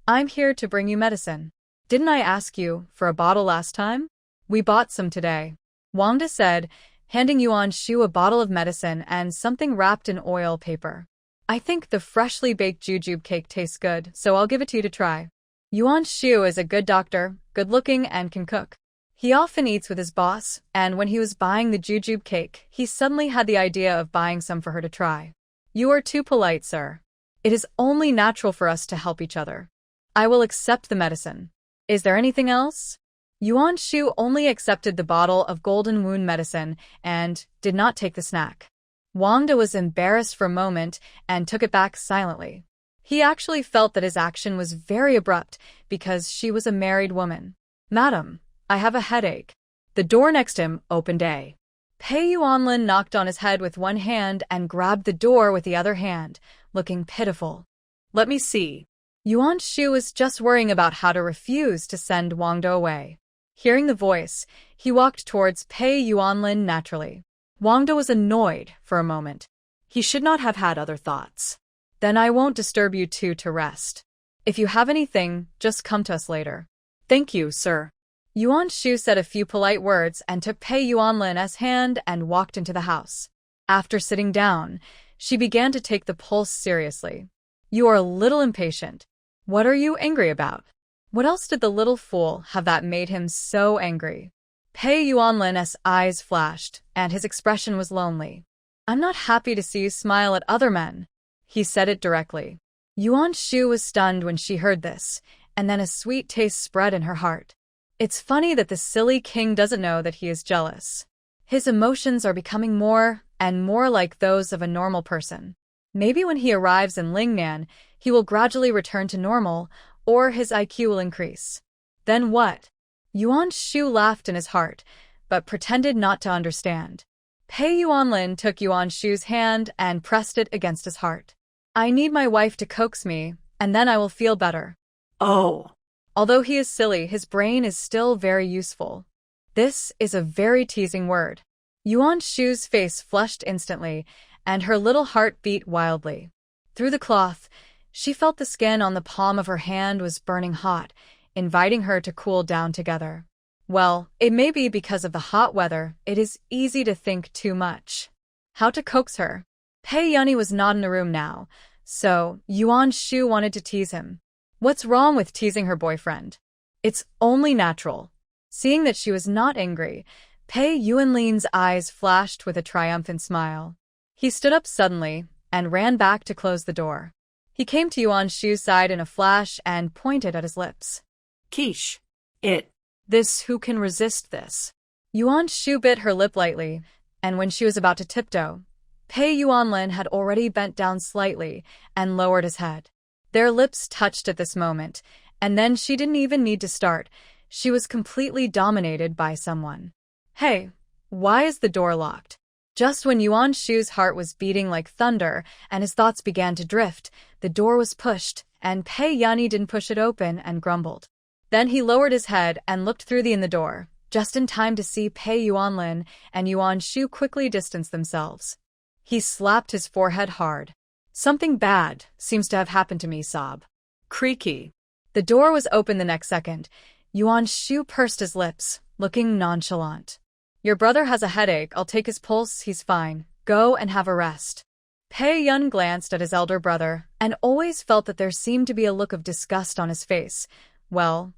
I'm here to bring you medicine. Didn't I ask you for a bottle last time? We bought some today. Wang De said, handing Yuan Shu a bottle of medicine and something wrapped in oil paper. I think the freshly baked jujube cake tastes good, so I'll give it to you to try. Yuan Shu is a good doctor, good-looking, and can cook. He often eats with his boss, and when he was buying the jujube cake, he suddenly had the idea of buying some for her to try. You are too polite, sir. It is only natural for us to help each other. I will accept the medicine. Is there anything else? Yuan Shu only accepted the bottle of golden wound medicine and did not take the snack. Wang De was embarrassed for a moment and took it back silently. He actually felt that his action was very abrupt because she was a married woman. Madam, I have a headache. The door next to him opened. Pei Yuanlin knocked on his head with one hand and grabbed the door with the other hand, looking pitiful. Let me see. Yuan Shu was just worrying about how to refuse to send Wang De away. Hearing the voice, he walked towards Pei Yuanlin naturally. Wang De was annoyed for a moment. He should not have had other thoughts. Then I won't disturb you two to rest. If you have anything, just come to us later. Thank you, sir. Yuan Shu said a few polite words and took Pei Yuanlin's hand and walked into the house. After sitting down, she began to take the pulse seriously. You are a little impatient. What are you angry about? What else did the little fool have that made him so angry? Pei Yuanlin's eyes flashed, and his expression was lonely. I'm not happy to see you smile at other men. He said it directly. Yuan Shu was stunned when she heard this, and then a sweet taste spread in her heart. It's funny that the silly king doesn't know that he is jealous. His emotions are becoming more and more like those of a normal person. Maybe when he arrives in Lingnan, he will gradually return to normal, or his IQ will increase. Then what? Yuan Shu laughed in his heart, but pretended not to understand. Pei Yuanlin took Yuan Shu's hand and pressed it against his heart. I need my wife to coax me, and then I will feel better. Oh. Although he is silly, his brain is still very useful. This is a very teasing word. Yuan Shu's face flushed instantly, and her little heart beat wildly. Through the cloth, she felt the skin on the palm of her hand was burning hot, inviting her to cool down together. Well, it may be because of the hot weather, it is easy to think too much. How to coax her? Pei Yunyi was not in the room now, so Yuan Shu wanted to tease him. What's wrong with teasing her boyfriend? It's only natural. Seeing that she was not angry, Pei Yuanlin's eyes flashed with a triumphant smile. He stood up suddenly and ran back to close the door. He came to Yuan Shu's side in a flash and pointed at his lips. Quiche. Who can resist this? Yuan Shu bit her lip lightly, and when she was about to tiptoe, Pei Yuanlin had already bent down slightly and lowered his head. Their lips touched at this moment, and then she didn't even need to start. She was completely dominated by someone. Hey, why is the door locked? Just when Yuan Shu's heart was beating like thunder and his thoughts began to drift, the door was pushed, and Pei Yunyi didn't push it open and grumbled. Then he lowered his head and looked through the door, just in time to see Pei Yuanlin and Yuan Shu quickly distance themselves. He slapped his forehead hard. Something bad seems to have happened to me, sob. Creaky. The door was open the next second. Yuan Shu pursed his lips, looking nonchalant. Your brother has a headache. I'll take his pulse. He's fine. Go and have a rest. Pei Yun glanced at his elder brother and always felt that there seemed to be a look of disgust on his face. Well,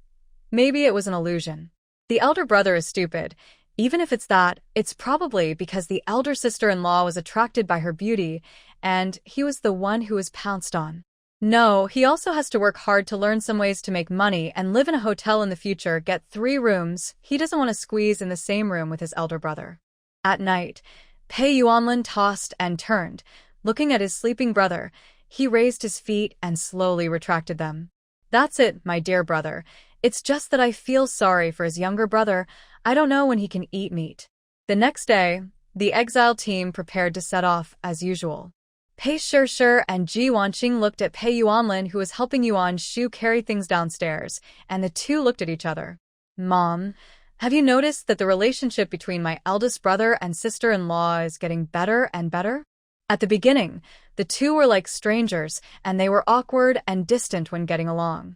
maybe it was an illusion. The elder brother is stupid. Even if it's that, it's probably because the elder sister-in-law was attracted by her beauty, and he was the one who was pounced on. No, he also has to work hard to learn some ways to make money and live in a hotel in the future, get 3 rooms. He doesn't want to squeeze in the same room with his elder brother. At night, Pei Yuanlin tossed and turned. Looking at his sleeping brother, he raised his feet and slowly retracted them. That's it, my dear brother. It's just that I feel sorry for his younger brother. I don't know when he can eat meat. The next day, the Exile team prepared to set off as usual. Pei Shishir and Ji Wanqing looked at Pei Yuanlin, who was helping Yuan Shu carry things downstairs, and the two looked at each other. Mom, have you noticed that the relationship between my eldest brother and sister-in-law is getting better and better? At the beginning, the two were like strangers, and they were awkward and distant when getting along.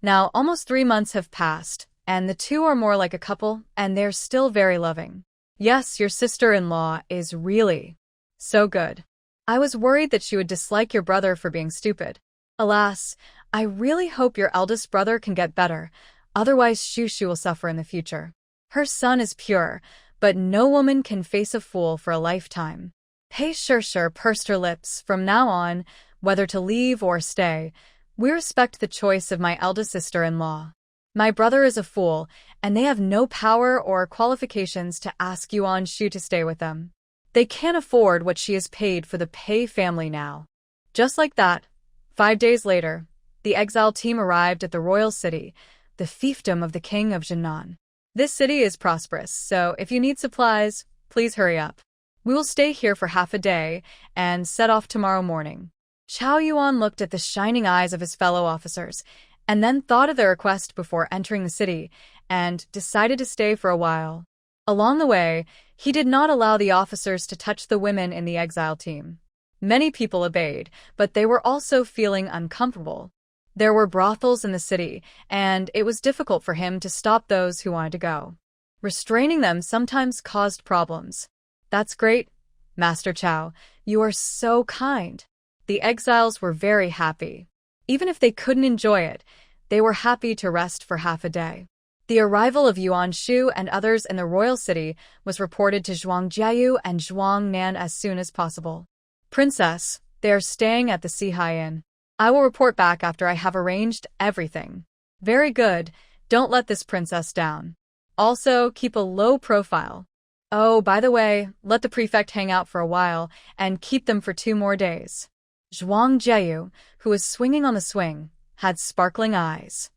Now, almost 3 months have passed, and the two are more like a couple, and they're still very loving. Yes, your sister-in-law is really so good. I was worried that she would dislike your brother for being stupid. Alas, I really hope your eldest brother can get better, otherwise Shushu will suffer in the future. Her son is pure, but no woman can face a fool for a lifetime. Pei Shishir pursed her lips. From now on, whether to leave or stay, we respect the choice of my eldest sister-in-law. My brother is a fool, and they have no power or qualifications to ask Yuan Shu to stay with them. They can't afford what she has paid for the Pei family now. Just like that, 5 days later, the Exile team arrived at the royal city, the fiefdom of the king of Janan. This city is prosperous, so if you need supplies, please hurry up. We will stay here for half a day and set off tomorrow morning. Chao Yuan looked at the shining eyes of his fellow officers, and then thought of their request before entering the city, and decided to stay for a while. Along the way, he did not allow the officers to touch the women in the Exile team. Many people obeyed, but they were also feeling uncomfortable. There were brothels in the city, and it was difficult for him to stop those who wanted to go. Restraining them sometimes caused problems. That's great, Master Chao. You are so kind. The exiles were very happy. Even if they couldn't enjoy it, they were happy to rest for half a day. The arrival of Yuan Shu and others in the royal city was reported to Zhuang Jiayu and Zhuang Nan as soon as possible. Princess, they are staying at the Sihai Inn. I will report back after I have arranged everything. Very good. Don't let this princess down. Also, keep a low profile. Oh, by the way, let the prefect hang out for a while and keep them for 2 more days. Zhuang Jiayu, who was swinging on the swing, had sparkling eyes.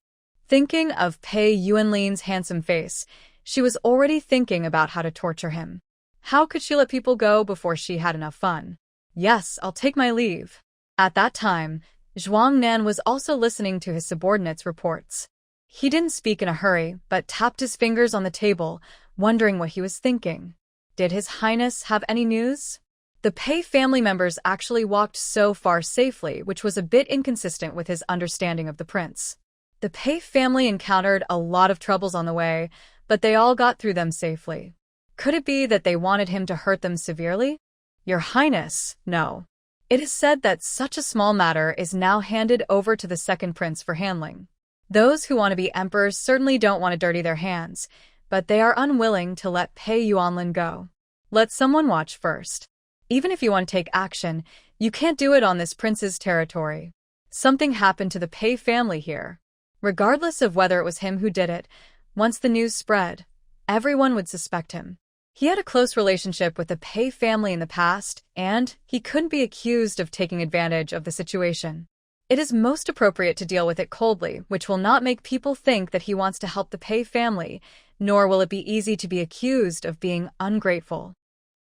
Thinking of Pei Yuanlin's handsome face, she was already thinking about how to torture him. How could she let people go before she had enough fun? Yes, I'll take my leave. At that time, Zhuang Nan was also listening to his subordinates' reports. He didn't speak in a hurry, but tapped his fingers on the table, wondering what he was thinking. Did His Highness have any news? The Pei family members actually walked so far safely, which was a bit inconsistent with his understanding of the prince. The Pei family encountered a lot of troubles on the way, but they all got through them safely. Could it be that they wanted him to hurt them severely? Your Highness, no. It is said that such a small matter is now handed over to the second prince for handling. Those who want to be emperors certainly don't want to dirty their hands, but they are unwilling to let Pei Yuanlin go. Let someone watch first. Even if you want to take action, you can't do it on this prince's territory. Something happened to the Pei family here. Regardless of whether it was him who did it, once the news spread, everyone would suspect him. He had a close relationship with the Pei family in the past, and he couldn't be accused of taking advantage of the situation. It is most appropriate to deal with it coldly, which will not make people think that he wants to help the Pei family, nor will it be easy to be accused of being ungrateful.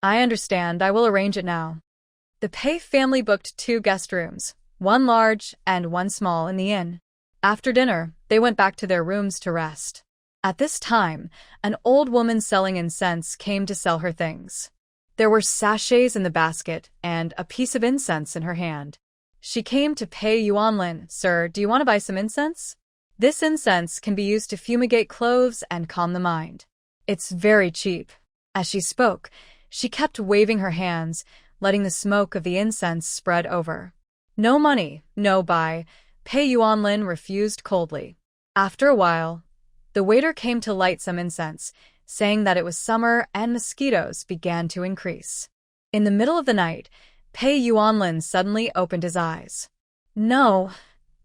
I understand, I will arrange it now. The Pei family booked 2 guest rooms, one large and one small, in the inn. After dinner, they went back to their rooms to rest. At this time, an old woman selling incense came to sell her things. There were sachets in the basket and a piece of incense in her hand. She came to Pei Yuanlin. Sir, do you want to buy some incense? This incense can be used to fumigate clothes and calm the mind. It's very cheap. As she spoke, she kept waving her hands, letting the smoke of the incense spread over. No money, no buy. Pei Yuanlin refused coldly. After a while, the waiter came to light some incense, saying that it was summer and mosquitoes began to increase. In the middle of the night, Pei Yuanlin suddenly opened his eyes. No,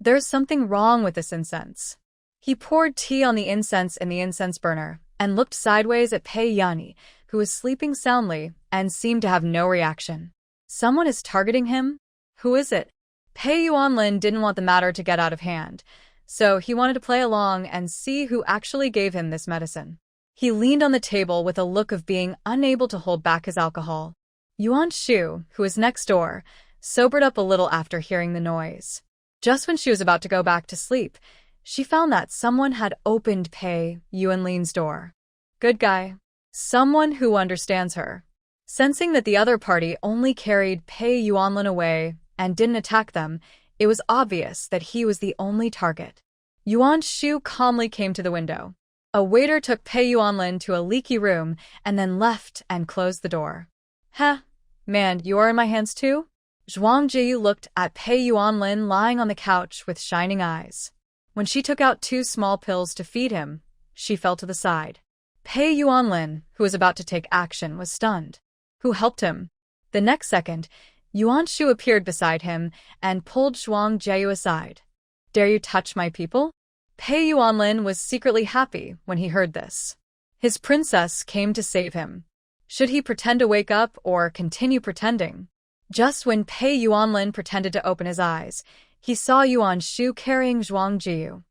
there's something wrong with this incense. He poured tea on the incense in the incense burner and looked sideways at Pei Yani, who was sleeping soundly and seemed to have no reaction. Someone is targeting him? Who is it? Pei Yuanlin didn't want the matter to get out of hand, so he wanted to play along and see who actually gave him this medicine. He leaned on the table with a look of being unable to hold back his alcohol. Yuan Shu, who was next door, sobered up a little after hearing the noise. Just when she was about to go back to sleep, she found that someone had opened Pei Yuanlin's door. Good guy. Someone who understands her. Sensing that the other party only carried Pei Yuanlin away and didn't attack them, it was obvious that he was the only target. Yuan Shu calmly came to the window. A waiter took Pei Yuanlin to a leaky room and then left and closed the door. Huh, man, you are in my hands too? Zhuang Jiyu looked at Pei Yuanlin lying on the couch with shining eyes. When she took out 2 small pills to feed him, she fell to the side. Pei Yuanlin, who was about to take action, was stunned. Who helped him? The next second, Yuan Shu appeared beside him and pulled Zhuang Jiyu aside. Dare you touch my people? Pei Yuanlin was secretly happy when he heard this. His princess came to save him. Should he pretend to wake up or continue pretending? Just when Pei Yuanlin pretended to open his eyes, he saw Yuan Shu carrying Zhuang Jiyu.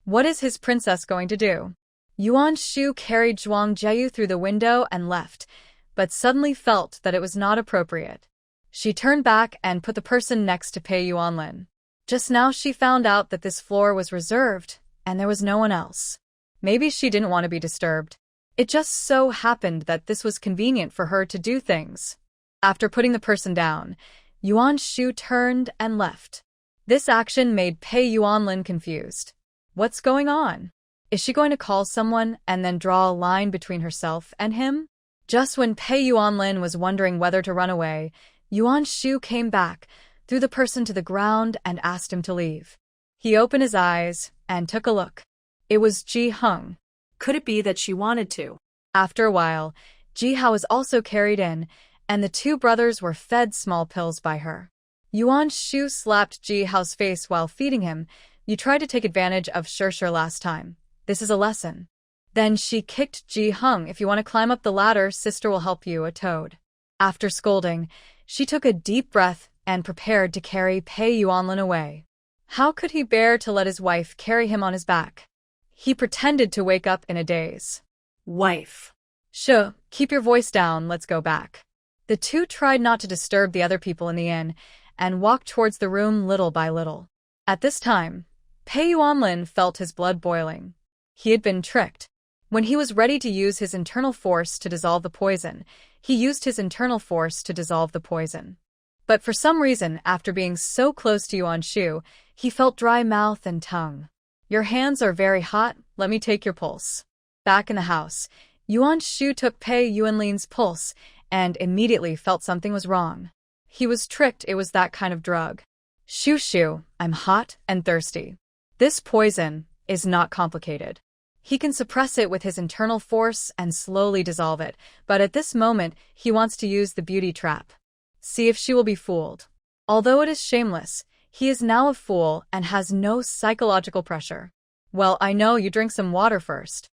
What is his princess going to do? Yuan Shu carried Zhuang Jiyu through the window and left, but suddenly felt that it was not appropriate. She turned back and put the person next to Pei Yuanlin. Just now she found out that this floor was reserved, and there was no one else. Maybe she didn't want to be disturbed. It just so happened that this was convenient for her to do things. After putting the person down, Yuan Shu turned and left. This action made Pei Yuanlin confused. What's going on? Is she going to call someone and then draw a line between herself and him? Just when Pei Yuanlin was wondering whether to run away, Yuan Shu came back, threw the person to the ground and asked him to leave. He opened his eyes and took a look. It was Ji Heng. Could it be that she wanted to? After a while, Ji Hao was also carried in, and the 2 brothers were fed small pills by her. Yuan Shu slapped Ji Hao's face while feeding him. You tried to take advantage of Shir last time. This is a lesson. Then she kicked Ji Heng. If you want to climb up the ladder, sister will help you, a toad. After scolding, she took a deep breath and prepared to carry Pei Yuanlin away. How could he bear to let his wife carry him on his back? He pretended to wake up in a daze. Wife. Shh, keep your voice down, let's go back. The 2 tried not to disturb the other people in the inn and walked towards the room little by little. At this time, Pei Yuanlin felt his blood boiling. He had been tricked. When he was ready to use his internal force to dissolve the poison, he used his internal force to dissolve the poison. But for some reason, after being so close to Yuan Shu, he felt dry mouth and tongue. Your hands are very hot, let me take your pulse. Back in the house, Yuan Shu took Pei Yuanlin's pulse and immediately felt something was wrong. He was tricked. It was that kind of drug. Shoo shoo, I'm hot and thirsty. This poison is not complicated. He can suppress it with his internal force and slowly dissolve it, but at this moment, he wants to use the beauty trap. See if she will be fooled. Although it is shameless, he is now a fool and has no psychological pressure. Well, I know, you drink some water first.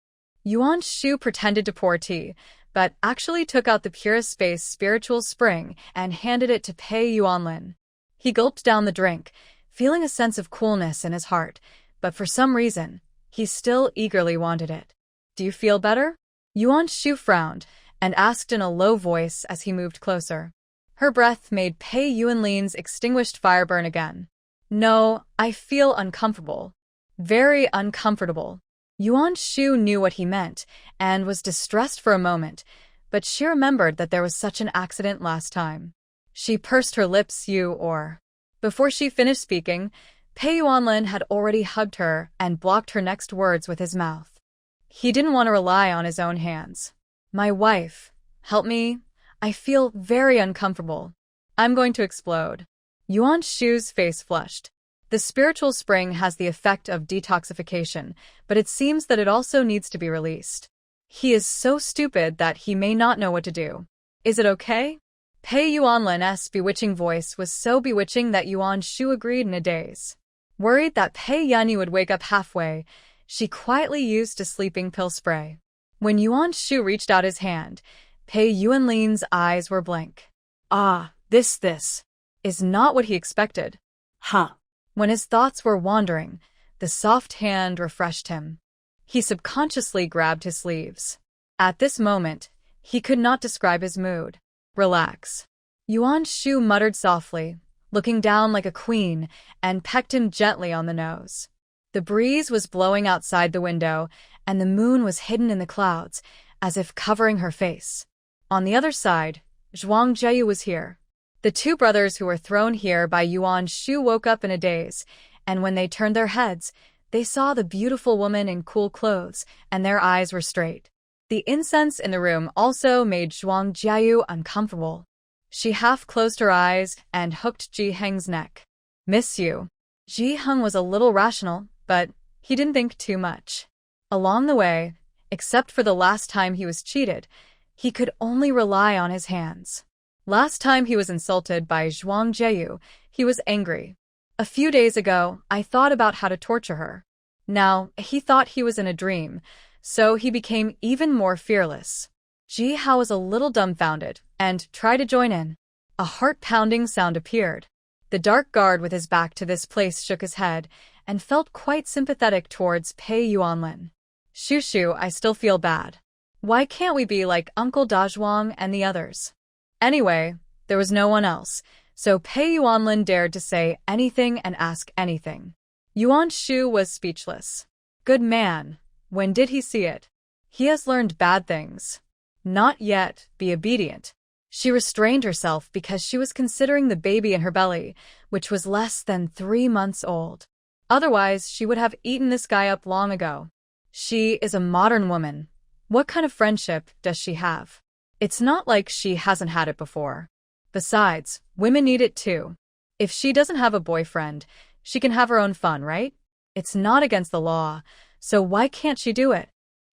Yuan Shu pretended to pour tea, but actually took out the purest space spiritual spring and handed it to Pei Yuanlin. He gulped down the drink, feeling a sense of coolness in his heart, but for some reason, he still eagerly wanted it. Do you feel better? Yuan Shu frowned and asked in a low voice as he moved closer. Her breath made Pei Yuanlin's extinguished fire burn again. No, I feel uncomfortable. Very uncomfortable. Yuan Shu knew what he meant and was distressed for a moment, but she remembered that there was such an accident last time. She pursed her lips. Before she finished speaking, Pei Yuanlin had already hugged her and blocked her next words with his mouth. He didn't want to rely on his own hands. My wife, help me. I feel very uncomfortable. I'm going to explode. Yuan Shu's face flushed. The spiritual spring has the effect of detoxification, but it seems that it also needs to be released. He is so stupid that he may not know what to do. Is it okay? Pei Yuanlin's bewitching voice was so bewitching that Yuan Shu agreed in a daze. Worried that Pei Yunyi would wake up halfway, she quietly used a sleeping pill spray. When Yuan Shu reached out his hand, Pei Yuanlin's eyes were blank. This is not what he expected. When his thoughts were wandering, the soft hand refreshed him. He subconsciously grabbed his sleeves. At this moment, he could not describe his mood. Relax. Yuan Shu muttered softly, looking down like a queen, and pecked him gently on the nose. The breeze was blowing outside the window, and the moon was hidden in the clouds, as if covering her face. On the other side, Zhuang Jieyu was here. The two brothers who were thrown here by Yuan Shu woke up in a daze, and when they turned their heads, they saw the beautiful woman in cool clothes, and their eyes were straight. The incense in the room also made Zhuang Jieyu uncomfortable. She half closed her eyes and hooked Ji Heng's neck. Miss you. Ji Heng was a little rational, but he didn't think too much. Along the way, except for the last time he was cheated, he could only rely on his hands. Last time he was insulted by Zhuang Jieyu, he was angry. A few days ago, I thought about how to torture her. Now, he thought he was in a dream, so he became even more fearless. Ji Hao was a little dumbfounded and tried to join in. A heart-pounding sound appeared. The dark guard with his back to this place shook his head and felt quite sympathetic towards Pei Yuanlin. Shushu, I still feel bad. Why can't we be like Uncle Dazhuang and the others? Anyway, there was no one else, so Pei Yuanlin dared to say anything and ask anything. Yuan Shu was speechless. Good man. When did he see it? He has learned bad things. Not yet, be obedient. She restrained herself because she was considering the baby in her belly, which was less than 3 months old. Otherwise, she would have eaten this guy up long ago. She is a modern woman. What kind of friendship does she have? It's not like she hasn't had it before. Besides, women need it too. If she doesn't have a boyfriend, she can have her own fun, right? It's not against the law, so why can't she do it?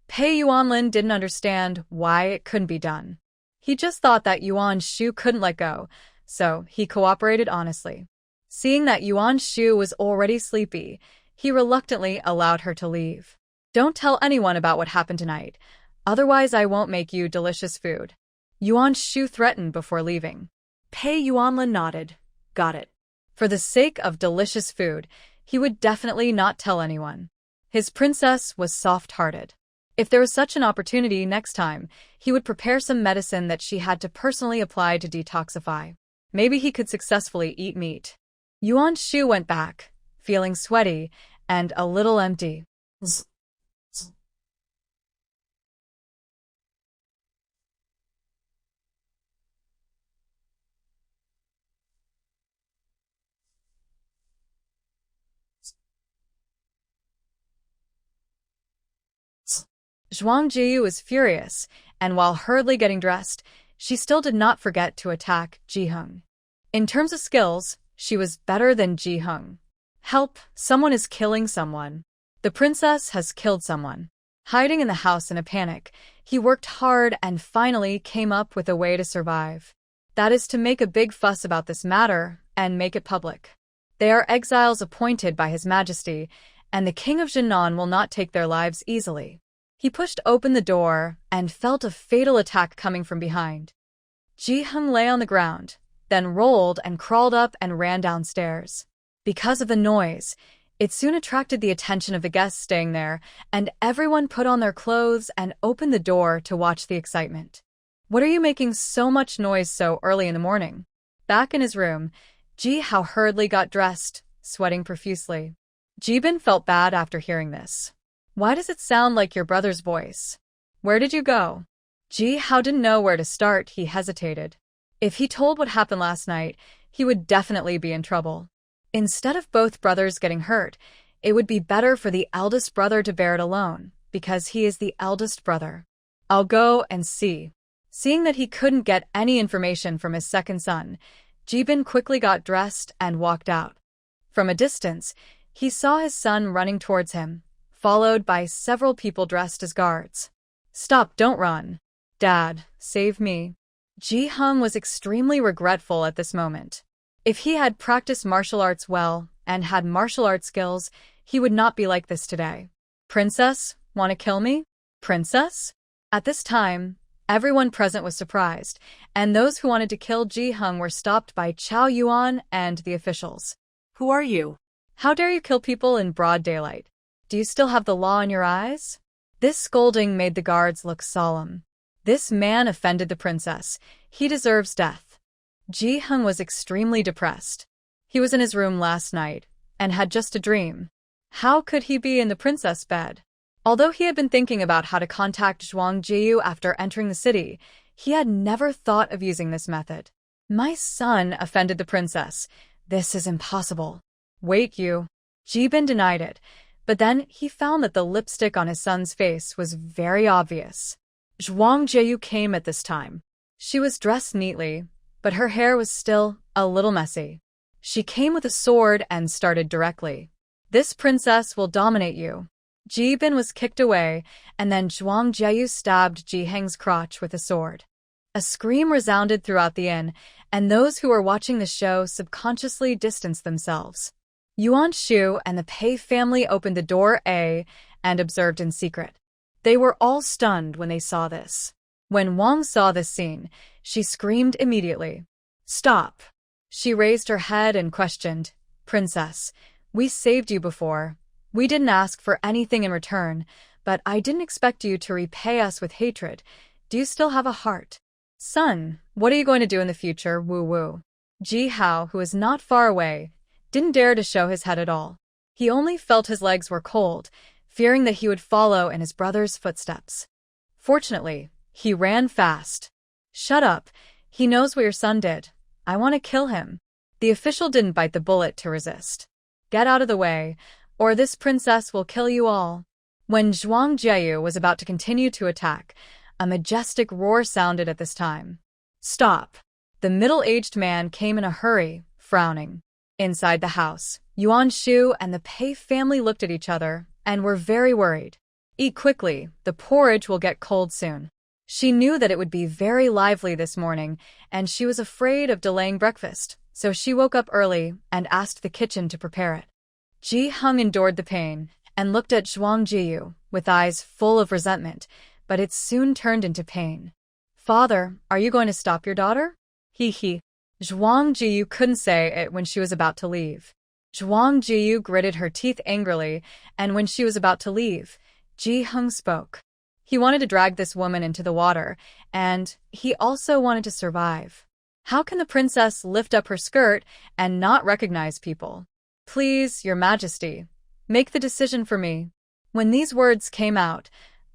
Pei Yuanlin didn't understand why it couldn't be done. He just thought that Yuan Shu couldn't let go, so he cooperated honestly. Seeing that Yuan Shu was already sleepy, he reluctantly allowed her to leave. Don't tell anyone about what happened tonight. Otherwise, I won't make you delicious food. Yuan Shu threatened before leaving. Pei Yuanlin nodded. Got it. For the sake of delicious food, he would definitely not tell anyone. His princess was soft-hearted. If there was such an opportunity next time, he would prepare some medicine that she had to personally apply to detoxify. Maybe he could successfully eat meat. Yuan Shu went back, feeling sweaty and a little empty. Zhuang Jieyu was furious, and while hurriedly getting dressed, she still did not forget to attack Ji Heng. In terms of skills, she was better than Ji Hung. Help, someone is killing someone. The princess has killed someone. Hiding in the house in a panic, he worked hard and finally came up with a way to survive. That is to make a big fuss about this matter and make it public. They are exiles appointed by His Majesty, and the King of Janan will not take their lives easily. He pushed open the door and felt a fatal attack coming from behind. Ji Hung lay on the ground, then rolled and crawled up and ran downstairs. Because of the noise, it soon attracted the attention of the guests staying there, and everyone put on their clothes and opened the door to watch the excitement. What are you making so much noise so early in the morning? Back in his room, Ji Hao hurriedly got dressed, sweating profusely. Jibin felt bad after hearing this. Why does it sound like your brother's voice? Where did you go? Ji Hao didn't know where to start. He hesitated. If he told what happened last night, he would definitely be in trouble. Instead of both brothers getting hurt, it would be better for the eldest brother to bear it alone, because he is the eldest brother. I'll go and see. Seeing that he couldn't get any information from his second son, Jibin quickly got dressed and walked out. From a distance, he saw his son running towards him, followed by several people dressed as guards. Stop, don't run. Dad, save me. Ji Hung was extremely regretful at this moment. If he had practiced martial arts well and had martial arts skills, he would not be like this today. Princess, want to kill me? Princess? At this time, everyone present was surprised, and those who wanted to kill Ji Hung were stopped by Chao Yuan and the officials. Who are you? How dare you kill people in broad daylight? Do you still have the law in your eyes? This scolding made the guards look solemn. This man offended the princess. He deserves death. Ji Hung was extremely depressed. He was in his room last night and had just a dream. How could he be in the princess' bed? Although he had been thinking about how to contact Zhuang Jiyu after entering the city, he had never thought of using this method. My son offended the princess. This is impossible. Wait, you. Jibin denied it, but then he found that the lipstick on his son's face was very obvious. Zhuang Jiyu came at this time. She was dressed neatly, but her hair was still a little messy. She came with a sword and started directly. This princess will dominate you. Jibin was kicked away, and then Zhuang Jiyu stabbed Ji Heng's crotch with a sword. A scream resounded throughout the inn, and those who were watching the show subconsciously distanced themselves. Yuan Shu and the Pei family opened the door and observed in secret. They were all stunned when they saw this. When Wang saw this scene, she screamed immediately. Stop! She raised her head and questioned, Princess, we saved you before. We didn't ask for anything in return, but I didn't expect you to repay us with hatred. Do you still have a heart? Son, what are you going to do in the future, woo-woo? Ji Hao, who was not far away, didn't dare to show his head at all. He only felt his legs were cold, fearing that he would follow in his brother's footsteps. Fortunately, he ran fast. Shut up. He knows what your son did. I want to kill him. The official didn't bite the bullet to resist. Get out of the way, or this princess will kill you all. When Zhuang Jiyu was about to continue to attack, a majestic roar sounded at this time. Stop! The middle-aged man came in a hurry, frowning. Inside the house, Yuan Shu and the Pei family looked at each other and were very worried. Eat quickly, the porridge will get cold soon. She knew that it would be very lively this morning, and she was afraid of delaying breakfast, so she woke up early and asked the kitchen to prepare it. Ji Hung endured the pain and looked at Zhuang Jiyu with eyes full of resentment, but it soon turned into pain. Father, are you going to stop your daughter? He. Zhuang Jiyu couldn't say it when she was about to leave. Zhuang Jiyu gritted her teeth angrily, and when she was about to leave, Ji Hung spoke. He wanted to drag this woman into the water, and he also wanted to survive. How can the princess lift up her skirt and not recognize people? Please, Your Majesty, make the decision for me. When these words came out,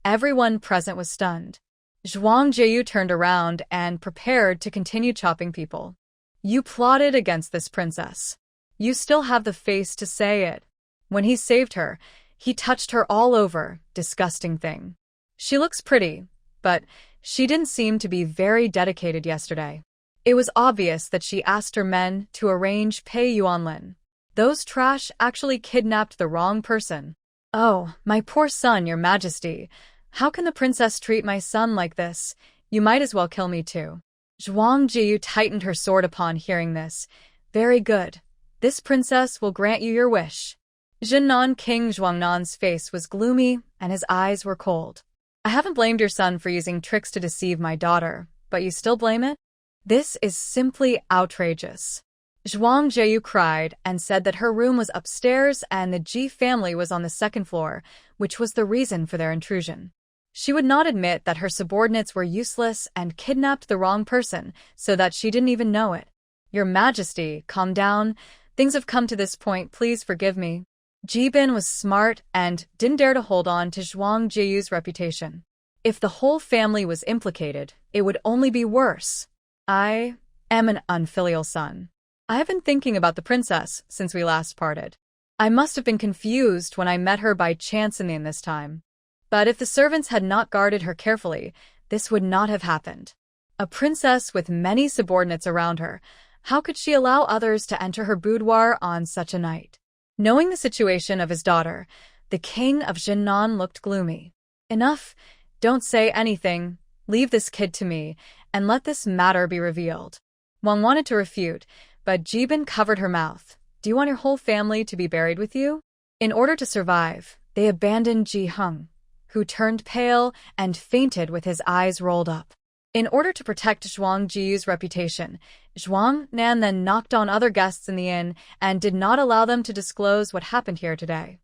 everyone present was stunned. Zhuang Jiyu turned around and prepared to continue chopping people. You plotted against this princess. You still have the face to say it. When he saved her, he touched her all over, disgusting thing. She looks pretty, but she didn't seem to be very dedicated yesterday. It was obvious that she asked her men to arrange Pei Yuanlin. Those trash actually kidnapped the wrong person. Oh, my poor son, your majesty. How can the princess treat my son like this? You might as well kill me too. Zhuang Jiyu tightened her sword upon hearing this. Very good. This princess will grant you your wish. Janan King Zhuangnan's face was gloomy and his eyes were cold. I haven't blamed your son for using tricks to deceive my daughter, but you still blame it? This is simply outrageous. Zhuang Jiyu cried and said that her room was upstairs and the Ji family was on the second floor, which was the reason for their intrusion. She would not admit that her subordinates were useless and kidnapped the wrong person, so that she didn't even know it. Your Majesty, calm down. Things have come to this point, please forgive me. Jibin was smart and didn't dare to hold on to Zhuang Jiyu's reputation. If the whole family was implicated, it would only be worse. I am an unfilial son. I have been thinking about the princess since we last parted. I must have been confused when I met her by chance in the inn this time. But if the servants had not guarded her carefully, this would not have happened. A princess with many subordinates around her, how could she allow others to enter her boudoir on such a night? Knowing the situation of his daughter, the king of Janan looked gloomy. Enough, don't say anything, leave this kid to me, and let this matter be revealed. Wang wanted to refute, but Jibin covered her mouth. Do you want your whole family to be buried with you? In order to survive, they abandoned Ji Heng, who turned pale and fainted with his eyes rolled up. In order to protect Zhuang Jiyu's reputation, Zhuang Nan then knocked on other guests in the inn and did not allow them to disclose what happened here today.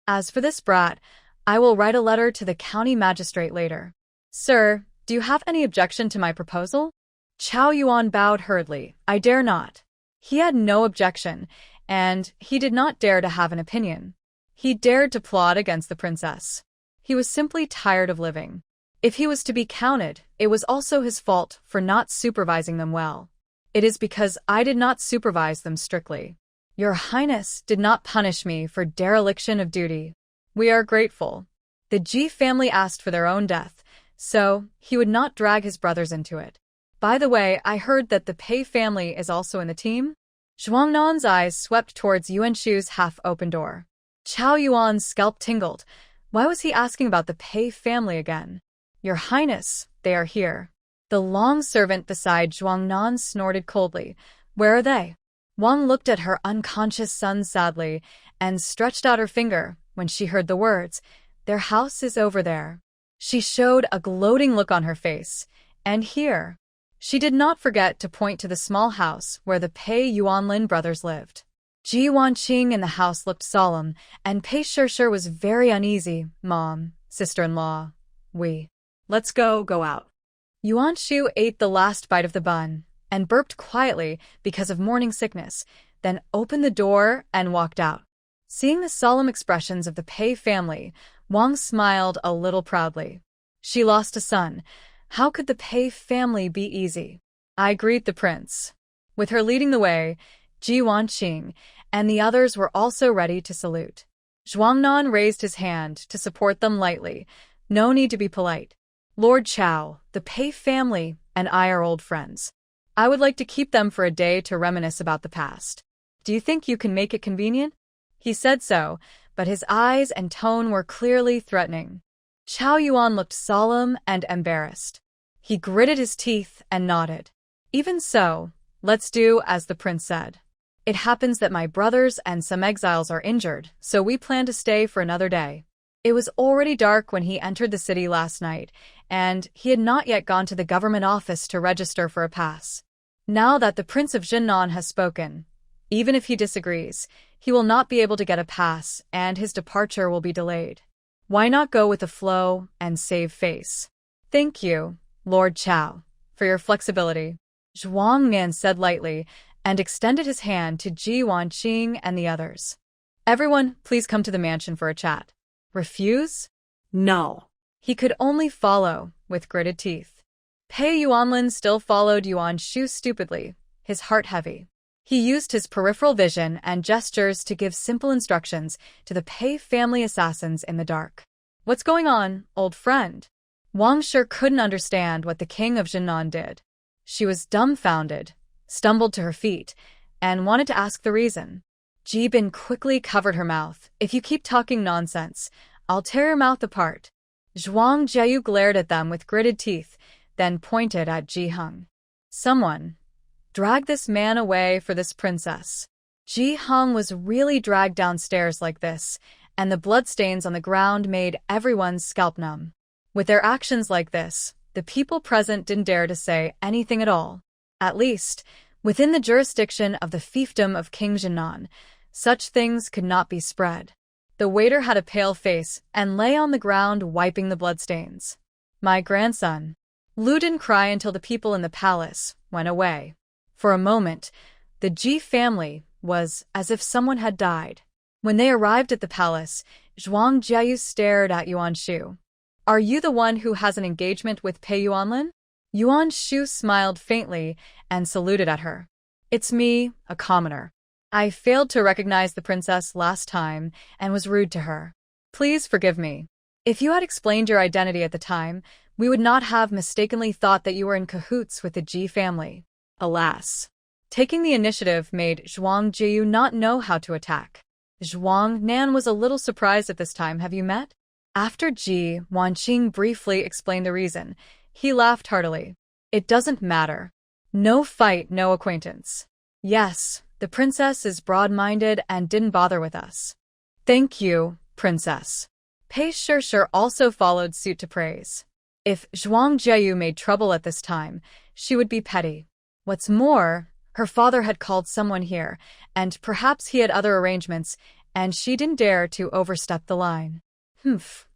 As for this brat, I will write a letter to the county magistrate later. Sir, do you have any objection to my proposal? Chao Yuan bowed hurriedly. I dare not. He had no objection, and he did not dare to have an opinion. He dared to plot against the princess. He was simply tired of living. If he was to be counted, it was also his fault for not supervising them well. It is because I did not supervise them strictly. Your Highness did not punish me for dereliction of duty. We are grateful. The Ji family asked for their own death, so he would not drag his brothers into it. By the way, I heard that the Pei family is also in the team? Zhuangnan's eyes swept towards Yuan Shu's half-open door. Chao Yuan's scalp tingled. Why was he asking about the Pei family again? Your Highness, they are here. The long servant beside Zhuangnan snorted coldly. Where are they? Wang looked at her unconscious son sadly and stretched out her finger when she heard the words, their house is over there. She showed a gloating look on her face. And here. She did not forget to point to the small house where the Pei Yuanlin brothers lived. Ji Wanqing in the house looked solemn, and Pei Shishir was very uneasy. Mom, sister-in-law, let's go out. Yuan Shu ate the last bite of the bun and burped quietly because of morning sickness, then opened the door and walked out. Seeing the solemn expressions of the Pei family, Wang smiled a little proudly. She lost a son. How could the Pei family be easy? I greet the prince. With her leading the way, Ji Wanqing and the others were also ready to salute. Zhuangnan raised his hand to support them lightly. No need to be polite. Lord Chao, the Pei family, and I are old friends. I would like to keep them for a day to reminisce about the past. Do you think you can make it convenient? He said so, but his eyes and tone were clearly threatening. Chao Yuan looked solemn and embarrassed. He gritted his teeth and nodded. Even so, let's do as the prince said. It happens that my brothers and some exiles are injured, so we plan to stay for another day. It was already dark when he entered the city last night, and he had not yet gone to the government office to register for a pass. Now that the Prince of Janan has spoken, even if he disagrees, he will not be able to get a pass, and his departure will be delayed. Why not go with the flow and save face? Thank you, Lord Chao, for your flexibility. Zhuang Nan said lightly, and extended his hand to Ji Wanqing and the others. Everyone, please come to the mansion for a chat. Refuse? No. He could only follow, with gritted teeth. Pei Yuanlin still followed Yuan Shu stupidly, his heart heavy. He used his peripheral vision and gestures to give simple instructions to the Pei family assassins in the dark. What's going on, old friend? Wang sure couldn't understand what the king of Janan did. She was dumbfounded, stumbled to her feet, and wanted to ask the reason. Ji Bin quickly covered her mouth. "If you keep talking nonsense, I'll tear your mouth apart." Zhuang Jieyu glared at them with gritted teeth, then pointed at Ji Hung. "Someone, drag this man away for this princess." Ji Hung was really dragged downstairs like this, and the bloodstains on the ground made everyone's scalp numb. With their actions like this, the people present didn't dare to say anything at all. At least, within the jurisdiction of the fiefdom of King Janan, such things could not be spread. The waiter had a pale face and lay on the ground wiping the bloodstains. "My grandson." Lu didn't cry until the people in the palace went away. For a moment, the Ji family was as if someone had died. When they arrived at the palace, Zhuang Jieyu stared at Yuan Shu. "Are you the one who has an engagement with Pei Yuanlin?" Yuan Shu smiled faintly and saluted at her. "It's me, a commoner. I failed to recognize the princess last time and was rude to her. Please forgive me. If you had explained your identity at the time, we would not have mistakenly thought that you were in cahoots with the Ji family." Alas. Taking the initiative made Zhuang Jieyu not know how to attack. Zhuang Nan was a little surprised at this time. "Have you met?" After Ji Wanqing briefly explained the reason, he laughed heartily. "It doesn't matter. No fight, no acquaintance. Yes, the princess is broad-minded and didn't bother with us." "Thank you, princess." Pei Shishir also followed suit to praise. If Zhuang Jieyu made trouble at this time, she would be petty. What's more, her father had called someone here, and perhaps he had other arrangements, and she didn't dare to overstep the line.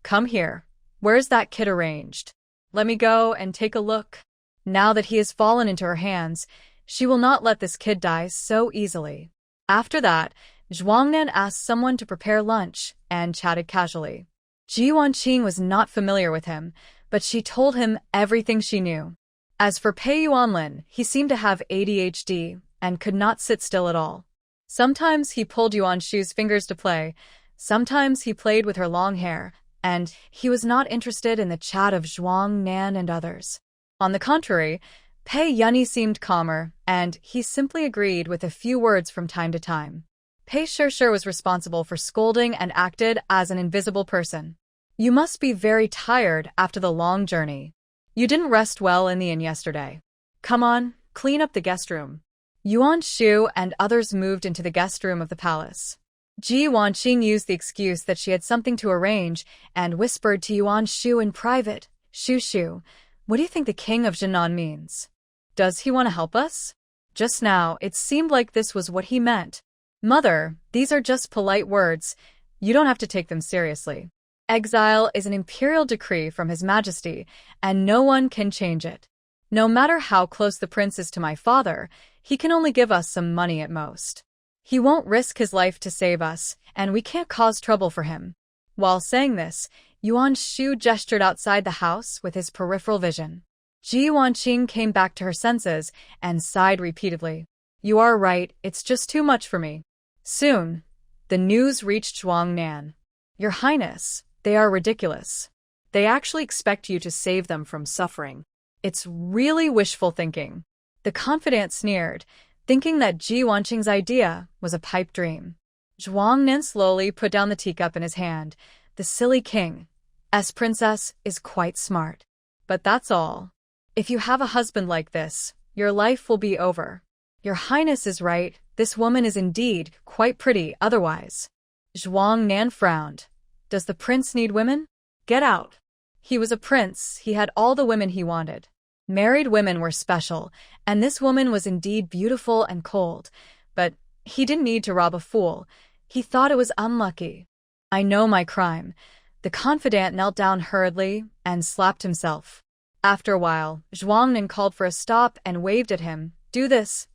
Come here. Where's that kid arranged? Let me go and take a look." Now that he has fallen into her hands, she will not let this kid die so easily. After that, Zhuangnan asked someone to prepare lunch and chatted casually. Ji Wanqing was not familiar with him, but she told him everything she knew. As for Pei Yuanlin, he seemed to have ADHD and could not sit still at all. Sometimes he pulled Yuan Shu's fingers to play, sometimes he played with her long hair, and he was not interested in the chat of Zhuang Nan and others. On the contrary, Pei Yunyi seemed calmer, and he simply agreed with a few words from time to time. Pei Shishir was responsible for scolding and acted as an invisible person. "You must be very tired after the long journey. You didn't rest well in the inn yesterday. Come on, clean up the guest room." Yuan Shu and others moved into the guest room of the palace. Ji Wanqing used the excuse that she had something to arrange and whispered to Yuan Shu in private, Shu, what do you think the king of Janan means? Does he want to help us?" Just now, it seemed like this was what he meant. "Mother, these are just polite words. You don't have to take them seriously. Exile is an imperial decree from His Majesty, and no one can change it. No matter how close the prince is to my father, he can only give us some money at most. He won't risk his life to save us, and we can't cause trouble for him." While saying this, Yuan Shu gestured outside the house with his peripheral vision. Ji Wanqing came back to her senses and sighed repeatedly. "You are right, it's just too much for me." Soon, the news reached Zhuang Nan. "Your Highness, they are ridiculous. They actually expect you to save them from suffering. It's really wishful thinking." The confidant sneered, thinking that Ji Wanqing's idea was a pipe dream. Zhuang Nan slowly put down the teacup in his hand. "The silly king's princess is quite smart. But that's all. If you have a husband like this, your life will be over. Your Highness is right, this woman is indeed quite pretty otherwise." Zhuang Nan frowned. "Does the prince need women? Get out." He was a prince, he had all the women he wanted. Married women were special, and this woman was indeed beautiful and cold, but he didn't need to rob a fool. He thought it was unlucky. "I know my crime." The confidant knelt down hurriedly and slapped himself. After a while, Zhuang Nan called for a stop and waved at him. Do this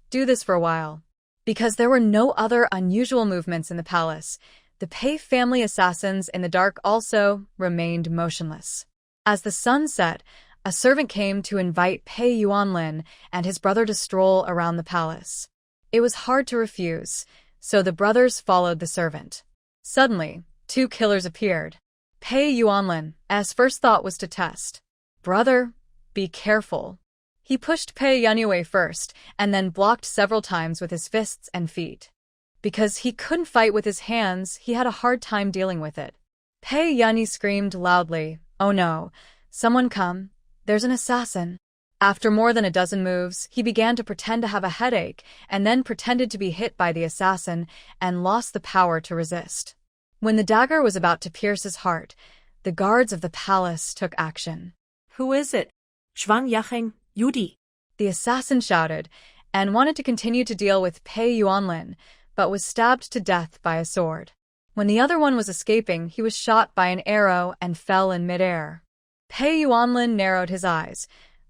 for a while." Because there were no other unusual movements in the palace, the Pei family assassins in the dark also remained motionless. As the sun set, a servant came to invite Pei Yuanlin and his brother to stroll around the palace. It was hard to refuse, so the brothers followed the servant. Suddenly, two killers appeared. Pei Yuanlin's first thought was to test. "Brother, be careful." He pushed Pei Yun away first, and then blocked several times with his fists and feet. Because he couldn't fight with his hands, he had a hard time dealing with it. Pei Yun screamed loudly, "Oh no, someone come, there's an assassin." After more than a dozen moves, he began to pretend to have a headache, and then pretended to be hit by the assassin, and lost the power to resist. When the dagger was about to pierce his heart, the guards of the palace took action. Who is it? Zhuang Yacheng, Yudi. The assassin shouted, and wanted to continue to deal with Pei Yuanlin, but was stabbed to death by a sword. When the other one was escaping, he was shot by an arrow and fell in midair. Pei Yuanlin narrowed his eyes,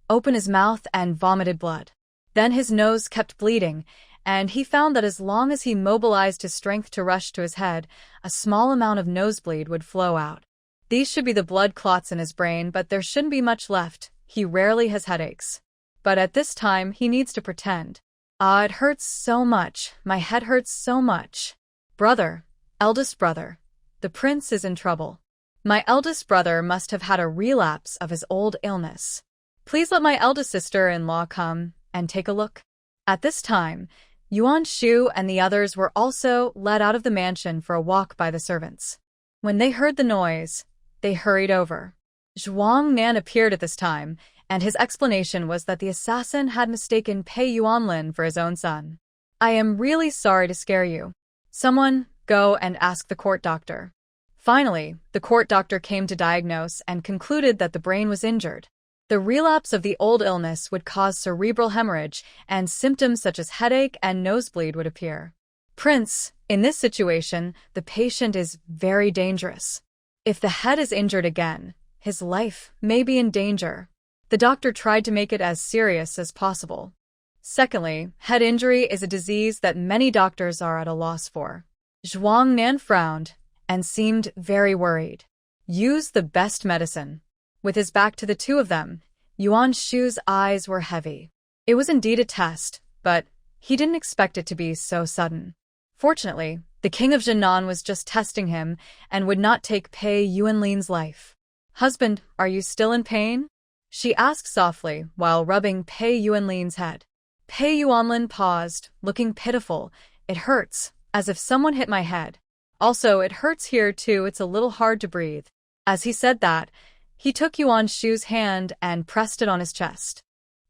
opened his mouth, and vomited blood. Then his nose kept bleeding, and he found that as long as he mobilized his strength to rush to his head, a small amount of nosebleed would flow out. These should be the blood clots in his brain, but there shouldn't be much left. He rarely has headaches. But at this time, he needs to pretend. "Ah, it hurts so much. My head hurts so much. Brother, eldest brother, the prince is in trouble. My eldest brother must have had a relapse of his old illness. Please let my eldest sister-in-law come and take a look." At this time, Yuan Shu and the others were also led out of the mansion for a walk by the servants. When they heard the noise, they hurried over. Zhuang Nan appeared at this time, and his explanation was that the assassin had mistaken Pei Yuanlin for his own son. "I am really sorry to scare you. Someone, go and ask the court doctor." Finally, the court doctor came to diagnose and concluded that the brain was injured. The relapse of the old illness would cause cerebral hemorrhage, and symptoms such as headache and nosebleed would appear. "Prince, in this situation, the patient is very dangerous. If the head is injured again, his life may be in danger." The doctor tried to make it as serious as possible. Secondly, head injury is a disease that many doctors are at a loss for. Zhuang Nan frowned and seemed very worried. "Use the best medicine." With his back to the two of them, Yuan Shu's eyes were heavy. It was indeed a test, but he didn't expect it to be so sudden. Fortunately, the king of Janan was just testing him and would not take Pei Yuanlin's life. "Husband, are you still in pain?" she asked softly while rubbing Pei Yuanlin's head. Pei Yuanlin paused, looking pitiful. "It hurts, as if someone hit my head. Also, it hurts here too, it's a little hard to breathe." As he said that, he took Yuan Shu's hand and pressed it on his chest.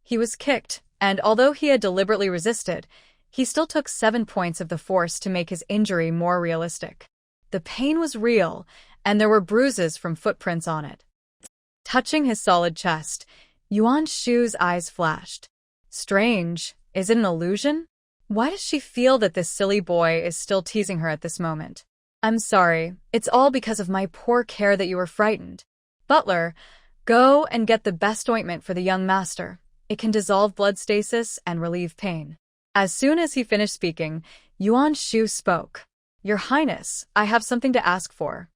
He was kicked, and although he had deliberately resisted, he still took 7 points of the force to make his injury more realistic. The pain was real, and there were bruises from footprints on it. Touching his solid chest, Yuan Shu's eyes flashed. Strange, is it an illusion? Why does she feel that this silly boy is still teasing her at this moment? "I'm sorry, it's all because of my poor care that you were frightened. Butler, go and get the best ointment for the young master. It can dissolve blood stasis and relieve pain." As soon as he finished speaking, Yuan Shu spoke. "Your Highness, I have something to ask for."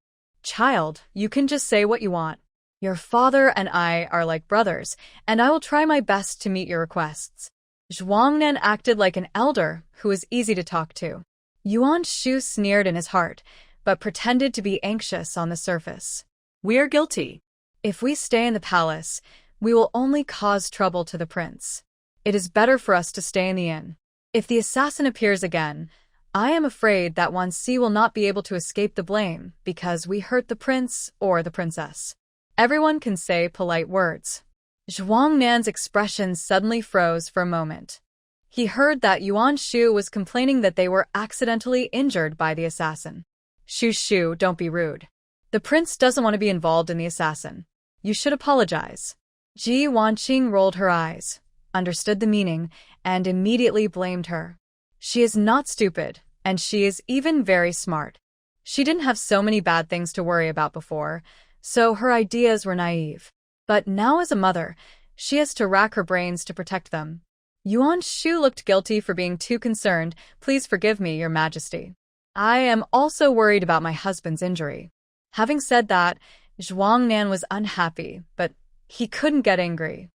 "Child, you can just say what you want. Your father and I are like brothers, and I will try my best to meet your requests." Zhuang Nan acted like an elder who was easy to talk to. Yuan Shu sneered in his heart, but pretended to be anxious on the surface. "We are guilty. If we stay in the palace, we will only cause trouble to the prince. It is better for us to stay in the inn. If the assassin appears again, I am afraid that Wan Si will not be able to escape the blame because we hurt the prince or the princess. Everyone can say polite words." Zhuang Nan's expression suddenly froze for a moment. He heard that Yuan Shu was complaining that they were accidentally injured by the assassin. Shu, don't be rude. The prince doesn't want to be involved in the assassin. You should apologize." Ji Wanqing rolled her eyes, understood the meaning, and immediately blamed her. She is not stupid, and she is even very smart. She didn't have so many bad things to worry about before, so her ideas were naive. But now as a mother, she has to rack her brains to protect them. Yuan Shu looked guilty for being too concerned. "Please forgive me, Your Majesty. I am also worried about my husband's injury." Having said that, Zhuang Nan was unhappy, but he couldn't get angry.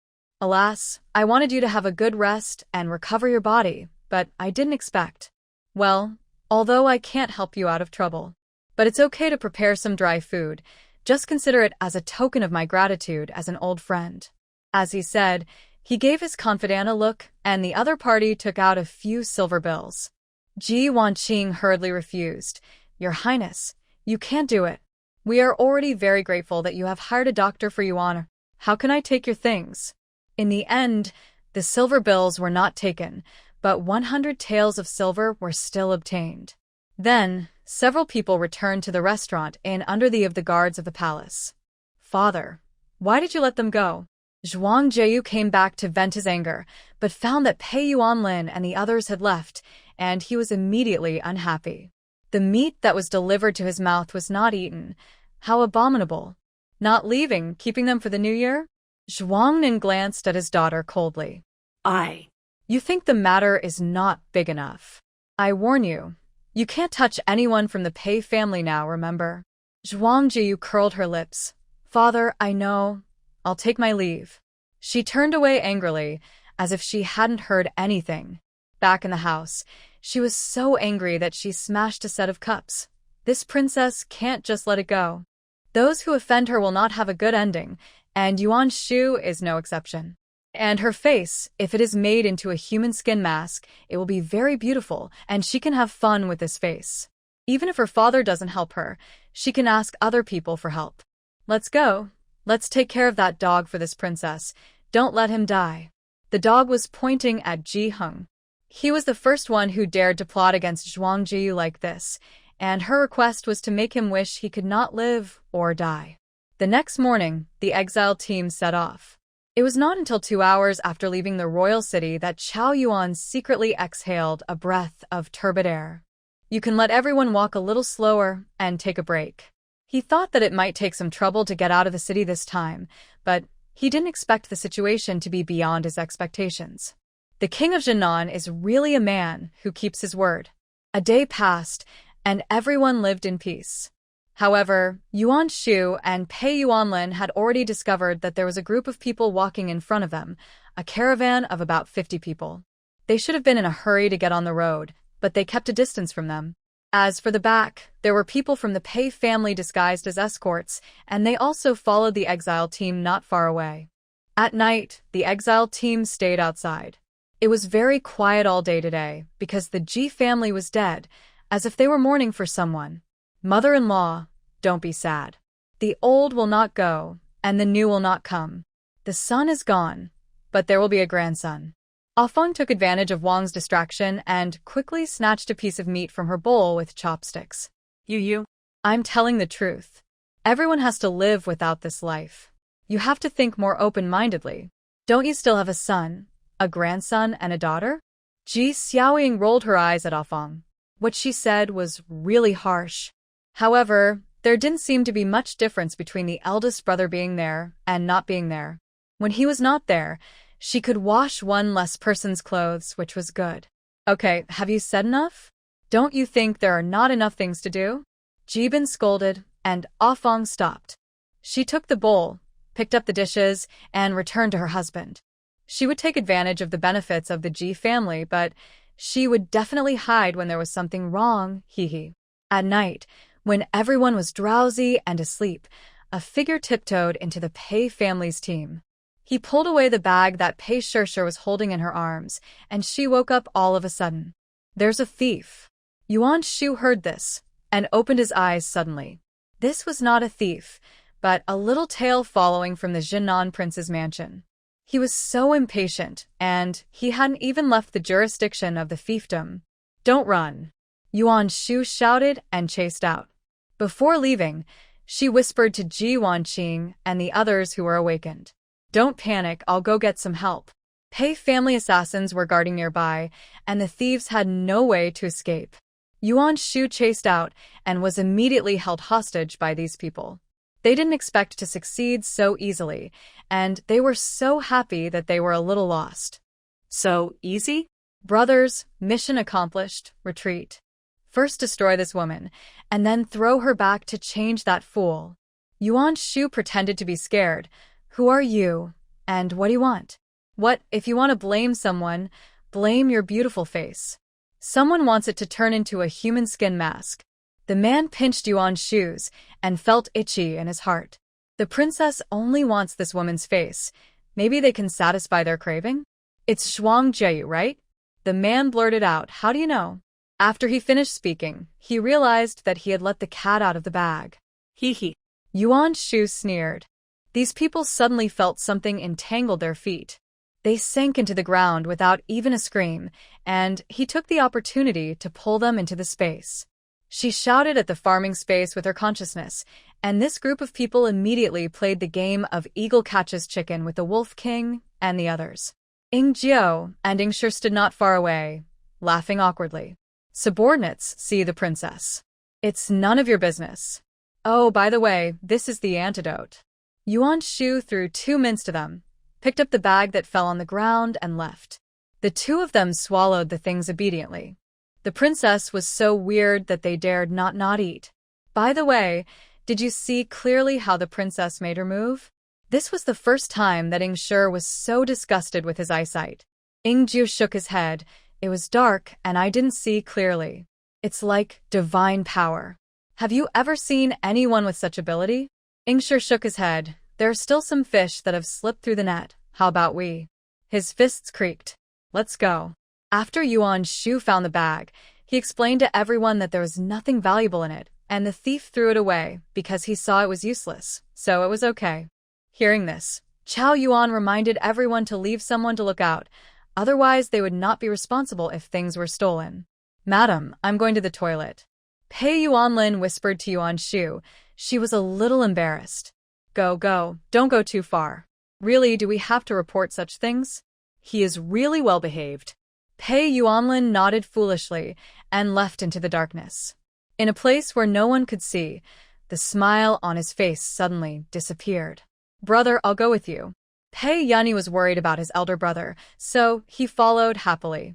"Alas, I wanted you to have a good rest and recover your body, but I didn't expect. Well, although I can't help you out of trouble. But it's okay to prepare some dry food. Just consider it as a token of my gratitude as an old friend." As he said, He gave his confidant a look, and the other party took out a few silver bills. Ji Wanqing hurriedly refused. Your Highness, you can't do it. We are already very grateful that you have hired a doctor for Yuan. How can I take your things? In the end, the silver bills were not taken, but 100 taels of silver were still obtained. Then, several people returned to the restaurant in under the of the guards of the palace. Father, why did you let them go? Zhuang Jieyu came back to vent his anger, but found that Pei Yuanlin and the others had left, and he was immediately unhappy. The meat that was delivered to his mouth was not eaten. How abominable. Not leaving, keeping them for the new year? Zhuangnin glanced at his daughter coldly. You think the matter is not big enough. I warn you, you can't touch anyone from the Pei family now, remember? Zhuang Jieyu curled her lips. Father, I know. I'll take my leave. She turned away angrily, as if she hadn't heard anything. Back in the house, she was so angry that she smashed a set of cups. This princess can't just let it go. Those who offend her will not have a good ending, and Yuan Shu is no exception. And her face, if it is made into a human skin mask, it will be very beautiful, and she can have fun with this face. Even if her father doesn't help her, she can ask other people for help. Let's go. Let's take care of that dog for this princess. Don't let him die. The dog was pointing at Ji Heng. He was the first one who dared to plot against Zhuang Jieyu like this, and her request was to make him wish he could not live or die. The next morning, the exiled team set off. It was not until 2 hours after leaving the royal city that Chao Yuan secretly exhaled a breath of turbid air. You can let everyone walk a little slower and take a break. He thought that it might take some trouble to get out of the city this time, but he didn't expect the situation to be beyond his expectations. The king of Janan is really a man who keeps his word. A day passed, and everyone lived in peace. However, Yuan Shu and Pei Yuanlin had already discovered that there was a group of people walking in front of them, a caravan of about 50 people. They should have been in a hurry to get on the road, but they kept a distance from them. As for the back, there were people from the Pei family disguised as escorts, and they also followed the exile team not far away. At night, the exile team stayed outside. It was very quiet all day today, because the Ji family was dead, as if they were mourning for someone. Mother-in-law, don't be sad. The old will not go, and the new will not come. The son is gone, but there will be a grandson. Afeng took advantage of Wang's distraction and quickly snatched a piece of meat from her bowl with chopsticks. I'm telling the truth. Everyone has to live without this life. You have to think more open-mindedly. Don't you still have a son, a grandson, and a daughter? Ji Xiaoying rolled her eyes at Afeng. What she said was really harsh. However, there didn't seem to be much difference between the eldest brother being there and not being there. When he was not there, she could wash one less person's clothes, which was good. Okay, have you said enough? Don't you think there are not enough things to do? Jibin scolded, and Afeng stopped. She took the bowl, picked up the dishes, and returned to her husband. She would take advantage of the benefits of the Ji family, but she would definitely hide when there was something wrong, hee. At night, when everyone was drowsy and asleep, a figure tiptoed into the Pei family's team. He pulled away the bag that Pei Shishir was holding in her arms, and she woke up all of a sudden. There's a thief. Yuan Shu heard this, and opened his eyes suddenly. This was not a thief, but a little tail following from the Janan prince's mansion. He was so impatient, and he hadn't even left the jurisdiction of the fiefdom. Don't run. Yuan Shu shouted and chased out. Before leaving, she whispered to Ji Wanqing and the others who were awakened. Don't panic, I'll go get some help. Pei family assassins were guarding nearby, and the thieves had no way to escape. Yuan Shu chased out and was immediately held hostage by these people. They didn't expect to succeed so easily, and they were so happy that they were a little lost. So easy? Brothers, mission accomplished, retreat. First destroy this woman, and then throw her back to change that fool. Yuan Shu pretended to be scared. Who are you? And what do you want? What, if you want to blame someone, blame your beautiful face. Someone wants it to turn into a human skin mask. The man pinched Yuan Shu's and felt itchy in his heart. The princess only wants this woman's face. Maybe they can satisfy their craving? It's Shuang Jieyu, right? The man blurted out, how do you know? After he finished speaking, he realized that he had let the cat out of the bag. Hee hee. Yuan Shu sneered. These people suddenly felt something entangled their feet. They sank into the ground without even a scream, and he took the opportunity to pull them into the space. She shouted at the farming space with her consciousness, and this group of people immediately played the game of eagle catches chicken with the Wolf King and the others. Ing Jiao and Ing Shi stood not far away, laughing awkwardly. Subordinates, see the princess. It's none of your business. Oh, by the way, this is the antidote. Yuan Shu threw 2 mints to them, picked up the bag that fell on the ground, and left. The 2 of them swallowed the things obediently. The princess was so weird that they dared not eat. By the way, did you see clearly how the princess made her move? This was the first time that Ing Shi was so disgusted with his eyesight. Ing Jiu shook his head. It was dark, and I didn't see clearly. It's like divine power. Have you ever seen anyone with such ability? Ing Shi shook his head. There are still some fish that have slipped through the net. How about we? His fists creaked. Let's go. After Yuan Shu found the bag, he explained to everyone that there was nothing valuable in it, and the thief threw it away because he saw it was useless, so it was okay. Hearing this, Chao Yuan reminded everyone to leave someone to look out, otherwise they would not be responsible if things were stolen. Madam, I'm going to the toilet. Pei Yuanlin whispered to Yuan Shu. She was a little embarrassed. Go, don't go too far. Really, do we have to report such things? He is really well behaved. Pei Yuanlin nodded foolishly and left into the darkness. In a place where no one could see, the smile on his face suddenly disappeared. Brother, I'll go with you. Pei Yunyi was worried about his elder brother, so he followed happily.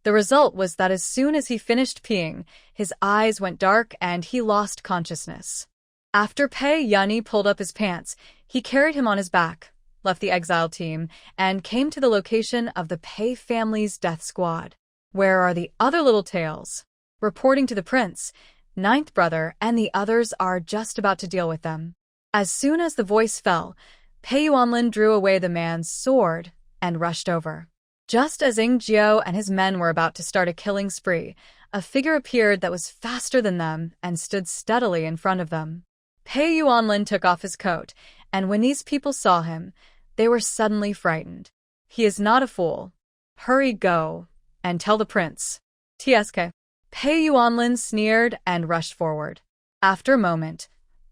The result was that as soon as he finished peeing, his eyes went dark and he lost consciousness. After Pei Yunyi pulled up his pants, he carried him on his back, left the exile team, and came to the location of the Pei family's death squad. Where are the other little tails? Reporting to the prince, 9th brother and the others are just about to deal with them. As soon as the voice fell, Pei Yuanlin drew away the man's sword and rushed over. Just as Ing Jiao and his men were about to start a killing spree, a figure appeared that was faster than them and stood steadily in front of them. Pei Yuanlin took off his coat, and when these people saw him, they were suddenly frightened. He is not a fool. Hurry, go, and tell the prince. TSK. Pei Yuanlin sneered and rushed forward. After a moment,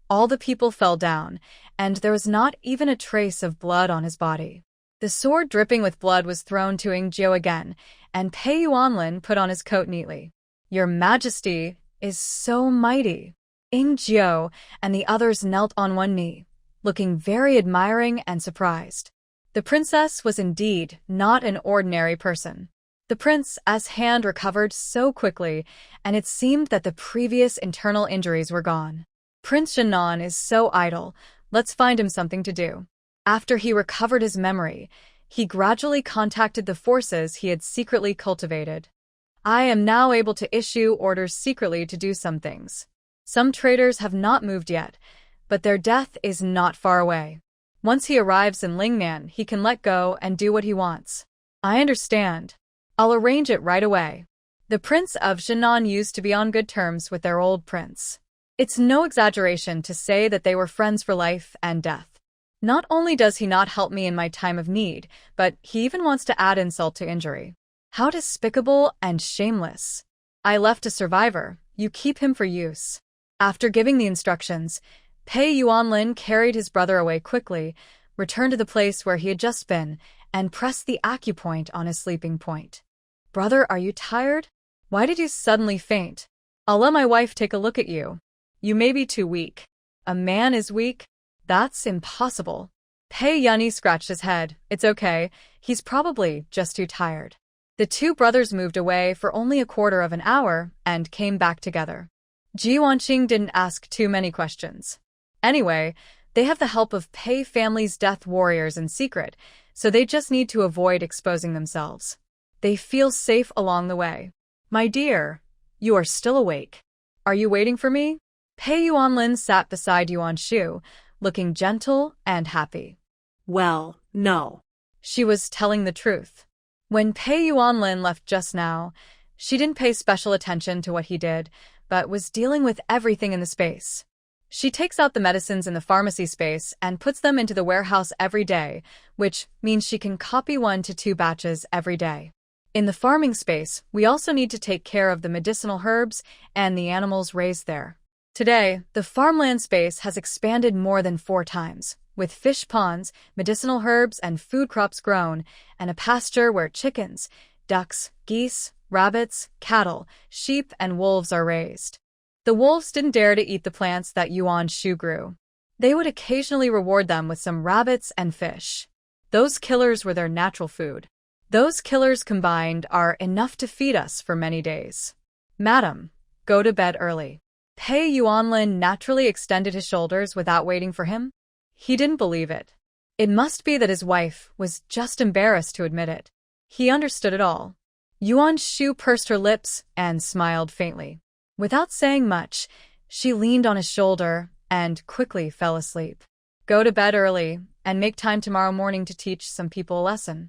all the people fell down, and there was not even a trace of blood on his body. The sword dripping with blood was thrown to Ing Jiao again, and Pei Yuanlin put on his coat neatly. Your Majesty is so mighty. Ing Jiao and the others knelt on one knee, looking very admiring and surprised. The princess was indeed not an ordinary person. The prince's hand recovered so quickly, and it seemed that the previous internal injuries were gone. Prince Janan is so idle, let's find him something to do. After he recovered his memory, he gradually contacted the forces he had secretly cultivated. I am now able to issue orders secretly to do some things. Some traitors have not moved yet, but their death is not far away. Once he arrives in Lingnan, he can let go and do what he wants. I understand. I'll arrange it right away. The Prince of Janan used to be on good terms with their old prince. It's no exaggeration to say that they were friends for life and death. Not only does he not help me in my time of need, but he even wants to add insult to injury. How despicable and shameless. I left a survivor, you keep him for use. After giving the instructions, Pei Yuanlin carried his brother away quickly, returned to the place where he had just been, and pressed the acupoint on his sleeping point. Brother, are you tired? Why did you suddenly faint? I'll let my wife take a look at you. You may be too weak. A man is weak? That's impossible. Pei Yunyi scratched his head. It's okay, he's probably just too tired. The 2 brothers moved away for only a quarter of an hour and came back together. Ji Wanqing didn't ask too many questions. Anyway, they have the help of Pei family's death warriors in secret, so they just need to avoid exposing themselves. They feel safe along the way. My dear, you are still awake. Are you waiting for me? Pei Yuanlin sat beside Yuan Shu, looking gentle and happy. Well, No. She was telling the truth. When Pei Yuanlin left just now, she didn't pay special attention to what he did, but was dealing with everything in the space. She takes out the medicines in the pharmacy space and puts them into the warehouse every day, which means she can copy 1 to 2 batches every day. In the farming space, we also need to take care of the medicinal herbs and the animals raised there. Today, the farmland space has expanded more than 4 times, with fish ponds, medicinal herbs and food crops grown, and a pasture where chickens, ducks, geese, rabbits, cattle, sheep, and wolves are raised. The wolves didn't dare to eat the plants that Yuan Shu grew. They would occasionally reward them with some rabbits and fish. Those killers were their natural food. Those killers combined are enough to feed us for many days. Madam, go to bed early. Pei Yuanlin naturally extended his shoulders without waiting for him. He didn't believe it. It must be that his wife was just embarrassed to admit it. He understood it all. Yuan Shu pursed her lips and smiled faintly. Without saying much, she leaned on his shoulder and quickly fell asleep. Go to bed early and make time tomorrow morning to teach some people a lesson.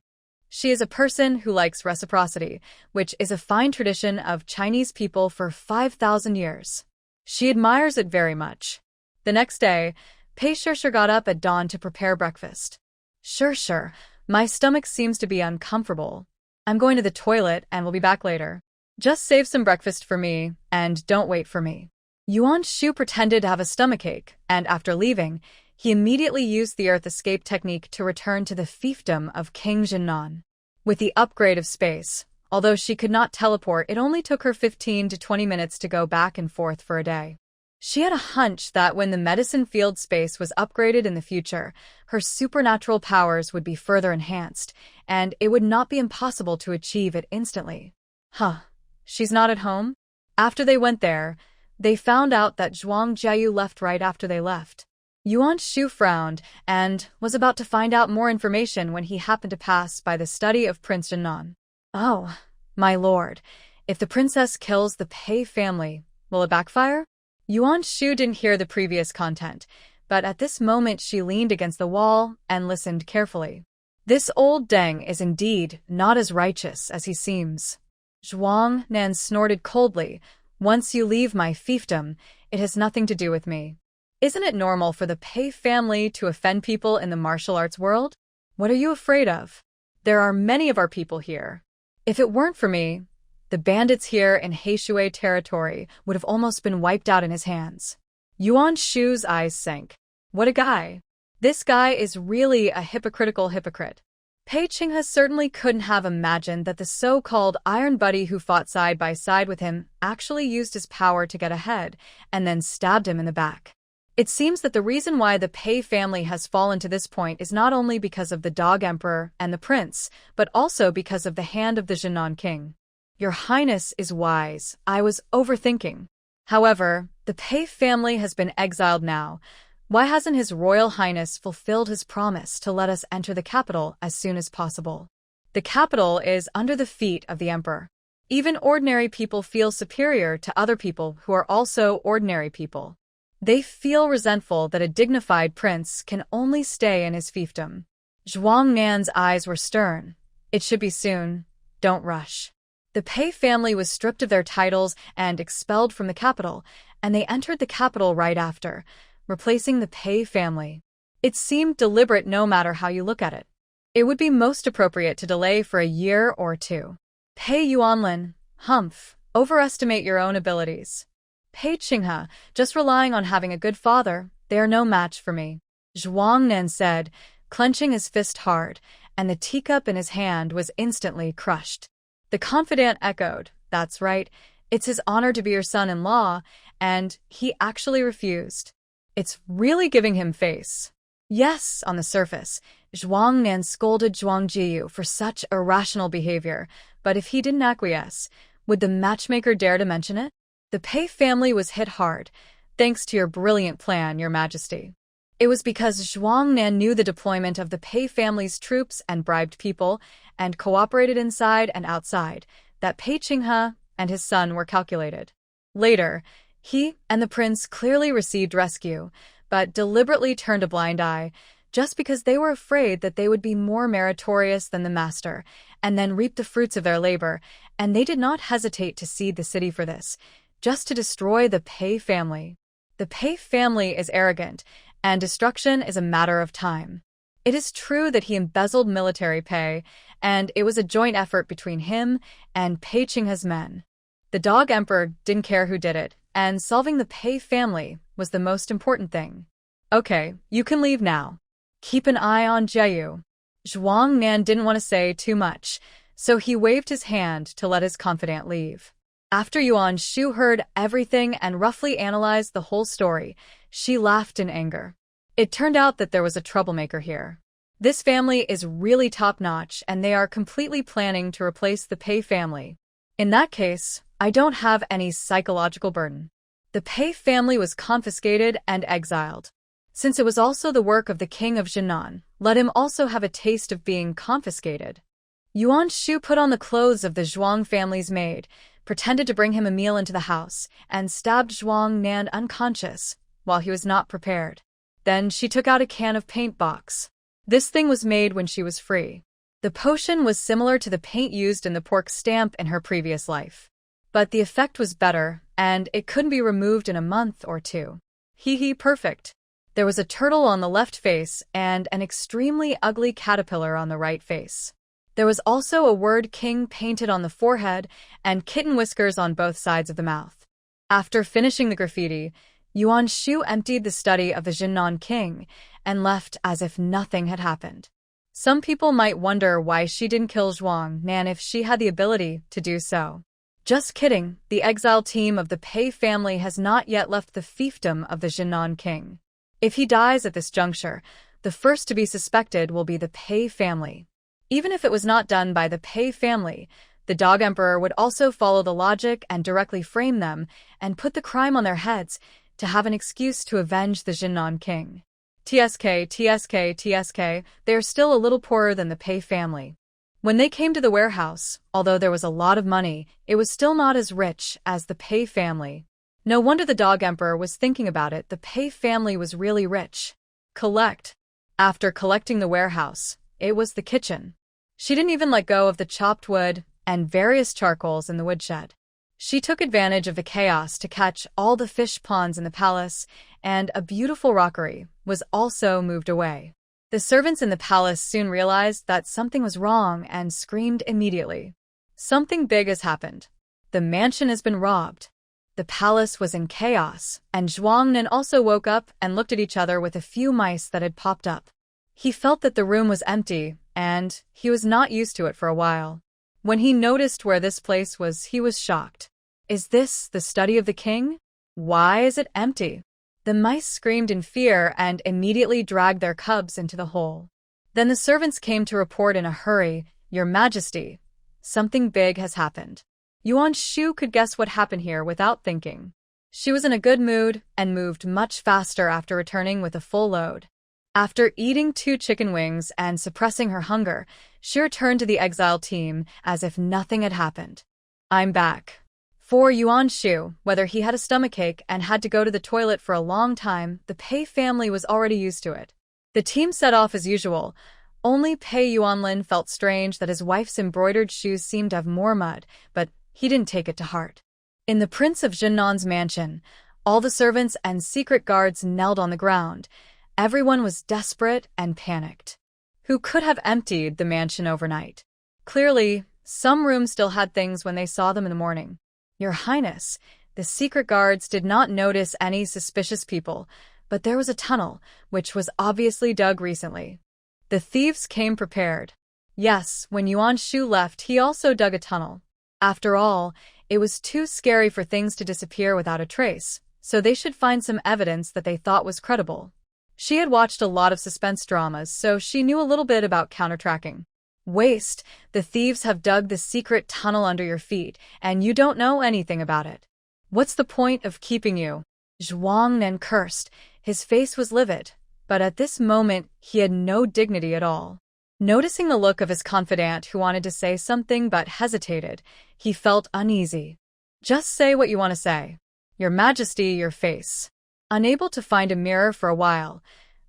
She is a person who likes reciprocity, which is a fine tradition of Chinese people for 5,000 years. She admires it very much. The next day, Pei Shishir got up at dawn to prepare breakfast. Sure, my stomach seems to be uncomfortable. I'm going to the toilet and will be back later. Just save some breakfast for me, and don't wait for me. Yuan Shu pretended to have a stomachache, and after leaving, he immediately used the Earth Escape technique to return to the fiefdom of King Janan. With the upgrade of space, although she could not teleport, it only took her 15 to 20 minutes to go back and forth for a day. She had a hunch that when the medicine field space was upgraded in the future, her supernatural powers would be further enhanced, and it would not be impossible to achieve it instantly. She's not at home? After they went there, they found out that Zhuang Jiayu left right after they left. Yuan Shu frowned and was about to find out more information when he happened to pass by the study of Prince Janan. Oh, my lord, if the princess kills the Pei family, will it backfire? Yuan Shu didn't hear the previous content, but at this moment she leaned against the wall and listened carefully. This old Deng is indeed not as righteous as he seems. Zhuang Nan snorted coldly. Once you leave my fiefdom, it has nothing to do with me. Isn't it normal for the Pei family to offend people in the martial arts world? What are you afraid of? There are many of our people here. If it weren't for me, the bandits here in Heishui territory would have almost been wiped out in his hands. Yuan Shu's eyes sank. What a guy. This guy is really a hypocritical hypocrite. Pei Qinghe certainly couldn't have imagined that the so-called Iron Buddy who fought side by side with him actually used his power to get ahead and then stabbed him in the back. It seems that the reason why the Pei family has fallen to this point is not only because of the Dog Emperor and the Prince, but also because of the hand of the Janan King. Your Highness is wise. I was overthinking. However, the Pei family has been exiled now. Why hasn't His Royal Highness fulfilled his promise to let us enter the capital as soon as possible? The capital is under the feet of the Emperor. Even ordinary people feel superior to other people who are also ordinary people. They feel resentful that a dignified prince can only stay in his fiefdom. Zhuang Nan's eyes were stern. It should be soon. Don't rush. The Pei family was stripped of their titles and expelled from the capital, and they entered the capital right after, replacing the Pei family. It seemed deliberate no matter how you look at it. It would be most appropriate to delay for a year or two. Pei Yuanlin, humph, overestimate your own abilities. Pei Qinghe, just relying on having a good father, they are no match for me. Zhuang Nan said, clenching his fist hard, and the teacup in his hand was instantly crushed. The confidant echoed, that's right, it's his honor to be your son-in-law, and he actually refused. It's really giving him face. Yes, on the surface, Zhuang Nan scolded Zhuang Jiyu for such irrational behavior, but if he didn't acquiesce, would the matchmaker dare to mention it? The Pei family was hit hard, thanks to your brilliant plan, Your Majesty. It was because Zhuang Nan knew the deployment of the Pei family's troops and bribed people, and cooperated inside and outside, that Pei Qinghe and his son were calculated. Later, he and the prince clearly received rescue, but deliberately turned a blind eye, just because they were afraid that they would be more meritorious than the master, and then reap the fruits of their labor, and they did not hesitate to cede the city for this, just to destroy the Pei family. The Pei family is arrogant, and destruction is a matter of time. It is true that he embezzled military pay, and it was a joint effort between him and Pei Qinghe's men. The Dog Emperor didn't care who did it, and solving the Pei family was the most important thing. Okay, you can leave now. Keep an eye on Jeyu. Zhuang Nan didn't want to say too much, so he waved his hand to let his confidant leave. After Yuan Shu heard everything and roughly analyzed the whole story, she laughed in anger. It turned out that there was a troublemaker here. This family is really top-notch, and they are completely planning to replace the Pei family. In that case, I don't have any psychological burden. The Pei family was confiscated and exiled. Since it was also the work of the king of Janan, let him also have a taste of being confiscated. Yuan Shu put on the clothes of the Zhuang family's maid, pretended to bring him a meal into the house, and stabbed Zhuang Nan unconscious while he was not prepared. Then she took out a can of paint box. This thing was made when she was free. The potion was similar to the paint used in the pork stamp in her previous life. But the effect was better, and it couldn't be removed in a month or two. Perfect. There was a turtle on the left face and an extremely ugly caterpillar on the right face. There was also a word king painted on the forehead and kitten whiskers on both sides of the mouth. After finishing the graffiti, Yuan Shu emptied the study of the Janan king and left as if nothing had happened. Some people might wonder why she didn't kill Zhuang Nan if she had the ability to do so. Just kidding, the exile team of the Pei family has not yet left the fiefdom of the Janan king. If he dies at this juncture, the first to be suspected will be the Pei family. Even if it was not done by the Pei family, the Dog Emperor would also follow the logic and directly frame them and put the crime on their heads to have an excuse to avenge the Janan king. TSK, they are still a little poorer than the Pei family. When they came to the warehouse, although there was a lot of money, it was still not as rich as the Pei family. No wonder the Dog Emperor was thinking about it. The Pei family was really rich. Collect. After collecting the warehouse, it was the kitchen. She didn't even let go of the chopped wood and various charcoals in the woodshed. She took advantage of the chaos to catch all the fish ponds in the palace, and a beautiful rockery was also moved away. The servants in the palace soon realized that something was wrong and screamed immediately. Something big has happened. The mansion has been robbed. The palace was in chaos, and Zhuang Nan also woke up and looked at each other with a few mice that had popped up. He felt that the room was empty, and he was not used to it for a while. When he noticed where this place was, he was shocked. Is this the study of the king? Why is it empty? The mice screamed in fear and immediately dragged their cubs into the hole. Then the servants came to report in a hurry, "Your Majesty, something big has happened." Yuan Shu could guess what happened here without thinking. She was in a good mood and moved much faster after returning with a full load. After eating 2 chicken wings and suppressing her hunger, she returned to the exile team as if nothing had happened. "I'm back." For Yuan Shu, whether he had a stomachache and had to go to the toilet for a long time, the Pei family was already used to it. The team set off as usual. Only Pei Yuanlin felt strange that his wife's embroidered shoes seemed to have more mud, but he didn't take it to heart. In the Prince of Jinnan's mansion, all the servants and secret guards knelt on the ground. Everyone was desperate and panicked. Who could have emptied the mansion overnight? Clearly, some rooms still had things when they saw them in the morning. "Your Highness," the secret guards did not notice any suspicious people, but there was a tunnel, which was obviously dug recently. The thieves came prepared. Yes, when Yuan Shu left, he also dug a tunnel. After all, it was too scary for things to disappear without a trace, so they should find some evidence that they thought was credible. She had watched a lot of suspense dramas, so she knew a little bit about counter-tracking. "Waste, the thieves have dug the secret tunnel under your feet, and you don't know anything about it. What's the point of keeping you?" Zhuang Nan cursed. His face was livid, but at this moment he had no dignity at all. Noticing the look of his confidant who wanted to say something but hesitated, he felt uneasy. "Just say what you want to say. Your Majesty, your face." Unable to find a mirror for a while,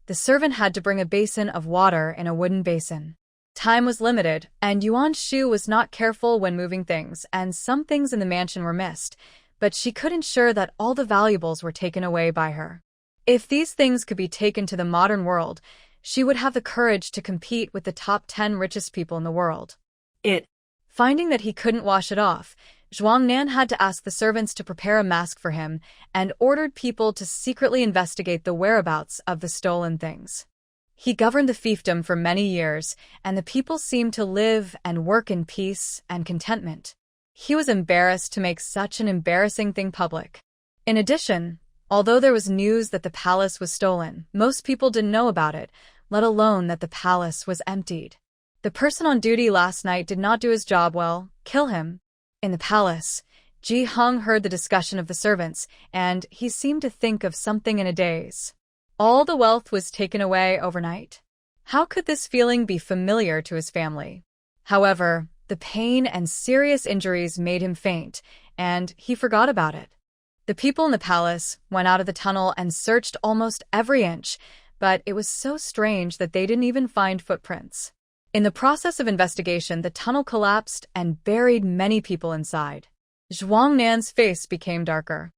The servant had to bring a basin of water in a wooden basin. Time was limited, and Yuan Shu was not careful when moving things, and some things in the mansion were missed, but she could ensure that all the valuables were taken away by her. If these things could be taken to the modern world, she would have the courage to compete with the top 10 richest people in the world. Finding that he couldn't wash it off, Zhuang Nan had to ask the servants to prepare a mask for him and ordered people to secretly investigate the whereabouts of the stolen things. He governed the fiefdom for many years, and the people seemed to live and work in peace and contentment. He was embarrassed to make such an embarrassing thing public. In addition, although there was news that the palace was stolen, most people didn't know about it, let alone that the palace was emptied. The person on duty last night did not do his job well. Kill him. In the palace, Ji Hung heard the discussion of the servants, and he seemed to think of something in a daze. All the wealth was taken away overnight. How could this feeling be familiar to his family? However, the pain and serious injuries made him faint, and he forgot about it. The people in the palace went out of the tunnel and searched almost every inch, but it was so strange that they didn't even find footprints. In the process of investigation, the tunnel collapsed and buried many people inside. Zhuang Nan's face became darker.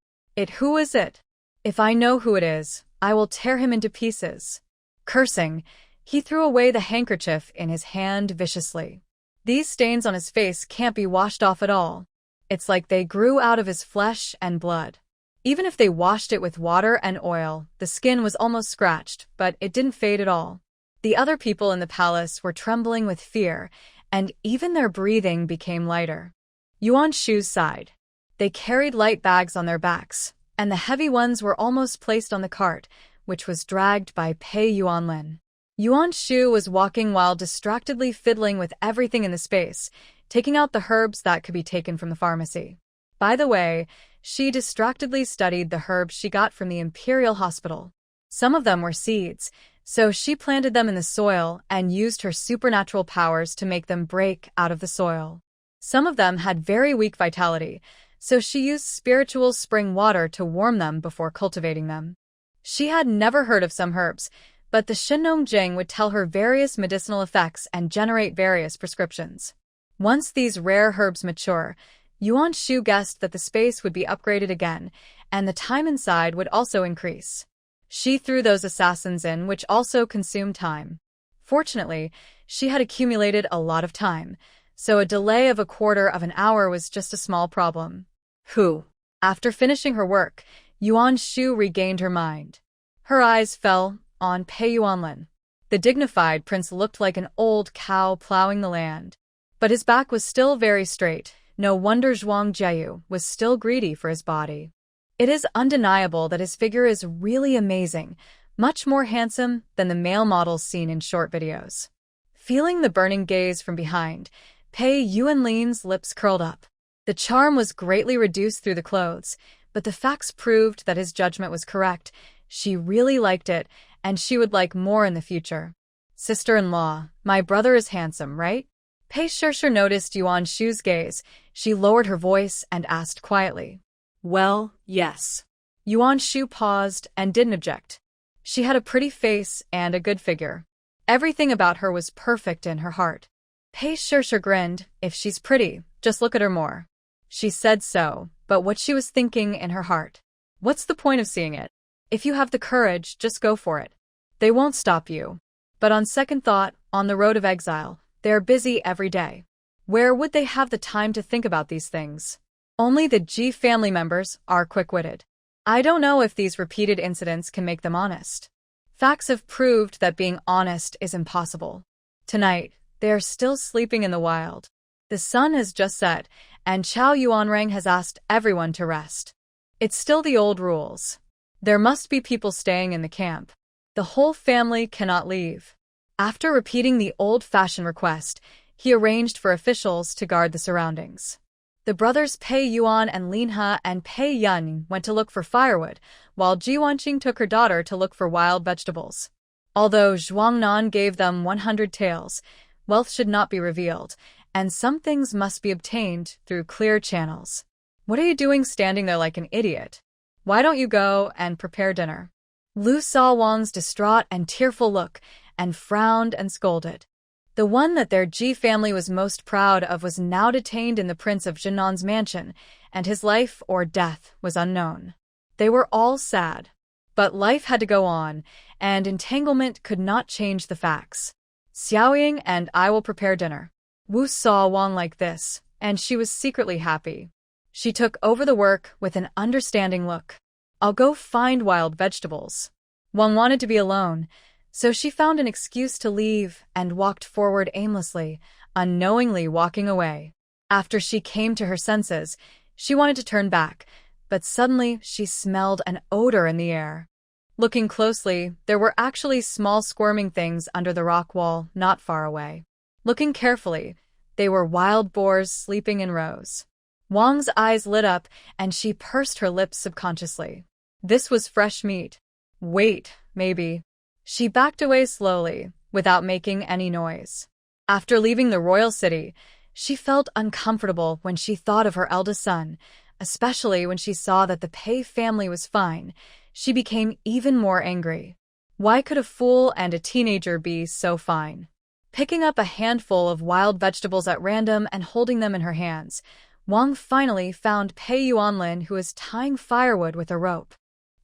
Who is it? If I know who it is, I will tear him into pieces. Cursing, he threw away the handkerchief in his hand viciously. These stains on his face can't be washed off at all. It's like they grew out of his flesh and blood. Even if they washed it with water and oil, the skin was almost scratched, but it didn't fade at all. The other people in the palace were trembling with fear, and even their breathing became lighter. Yuan Shu sighed. They carried light bags on their backs, and the heavy ones were almost placed on the cart, which was dragged by Pei Yuanlin. Yuan Shu was walking while distractedly fiddling with everything in the space, taking out the herbs that could be taken from the pharmacy. By the way, she distractedly studied the herbs she got from the Imperial Hospital. Some of them were seeds, so she planted them in the soil and used her supernatural powers to make them break out of the soil. Some of them had very weak vitality, so she used spiritual spring water to warm them before cultivating them. She had never heard of some herbs, but the Shinong Jing would tell her various medicinal effects and generate various prescriptions. Once these rare herbs mature, Yuan Shu guessed that the space would be upgraded again, and the time inside would also increase. She threw those assassins in, which also consumed time. Fortunately, she had accumulated a lot of time, so a delay of 1/4 of an hour was just a small problem. After finishing her work, Yuan Shu regained her mind. Her eyes fell on Pei Yuanlin. The dignified prince looked like an old cow plowing the land. But his back was still very straight. No wonder Zhuang Jieyu was still greedy for his body. It is undeniable that his figure is really amazing, much more handsome than the male models seen in short videos. Feeling the burning gaze from behind, Pei Yuanlin's lips curled up. The charm was greatly reduced through the clothes, but the facts proved that his judgment was correct. She really liked it, and she would like more in the future. Sister-in-law, my brother is handsome, right? Pei Shishir noticed Yuan Shu's gaze. She lowered her voice and asked quietly. Well, yes. Yuan Shu paused and didn't object. She had a pretty face and a good figure. Everything about her was perfect in her heart. Pei Shishir grinned. If she's pretty, just look at her more. She said so, but what she was thinking in her heart. What's the point of seeing it? If you have the courage, just go for it. They won't stop you. But on second thought, on the road of exile, they're busy every day. Where would they have the time to think about these things? Only the Ji family members are quick-witted. I don't know if these repeated incidents can make them honest. Facts have proved that being honest is impossible. Tonight, they are still sleeping in the wild. The sun has just set, and Chao Yuanrang has asked everyone to rest. It's still the old rules. There must be people staying in the camp. The whole family cannot leave. After repeating the old-fashioned request, he arranged for officials to guard the surroundings. The brothers Pei Yuan and Lin He and Pei Yun went to look for firewood, while Ji Wanqing took her daughter to look for wild vegetables. Although Zhuang Nan gave them 100 taels, wealth should not be revealed, and some things must be obtained through clear channels. What are you doing standing there like an idiot? Why don't you go and prepare dinner? Lu saw Wang's distraught and tearful look and frowned and scolded. The one that their Ji family was most proud of was now detained in the Prince of Janan's mansion, and his life or death was unknown. They were all sad. But life had to go on, and entanglement could not change the facts. Xiaoying and I will prepare dinner. Wu saw Wang like this, and she was secretly happy. She took over the work with an understanding look. I'll go find wild vegetables. Wang wanted to be alone, so she found an excuse to leave and walked forward aimlessly, unknowingly walking away. After she came to her senses, she wanted to turn back, but suddenly she smelled an odor in the air. Looking closely, there were actually small squirming things under the rock wall not far away. Looking carefully, they were wild boars sleeping in rows. Wang's eyes lit up, and she pursed her lips subconsciously. This was fresh meat. Wait, maybe. She backed away slowly, without making any noise. After leaving the royal city, she felt uncomfortable when she thought of her eldest son, especially when she saw that the Pei family was fine. She became even more angry. Why could a fool and a teenager be so fine? Picking up a handful of wild vegetables at random and holding them in her hands, Wang finally found Pei Yuanlin, who was tying firewood with a rope.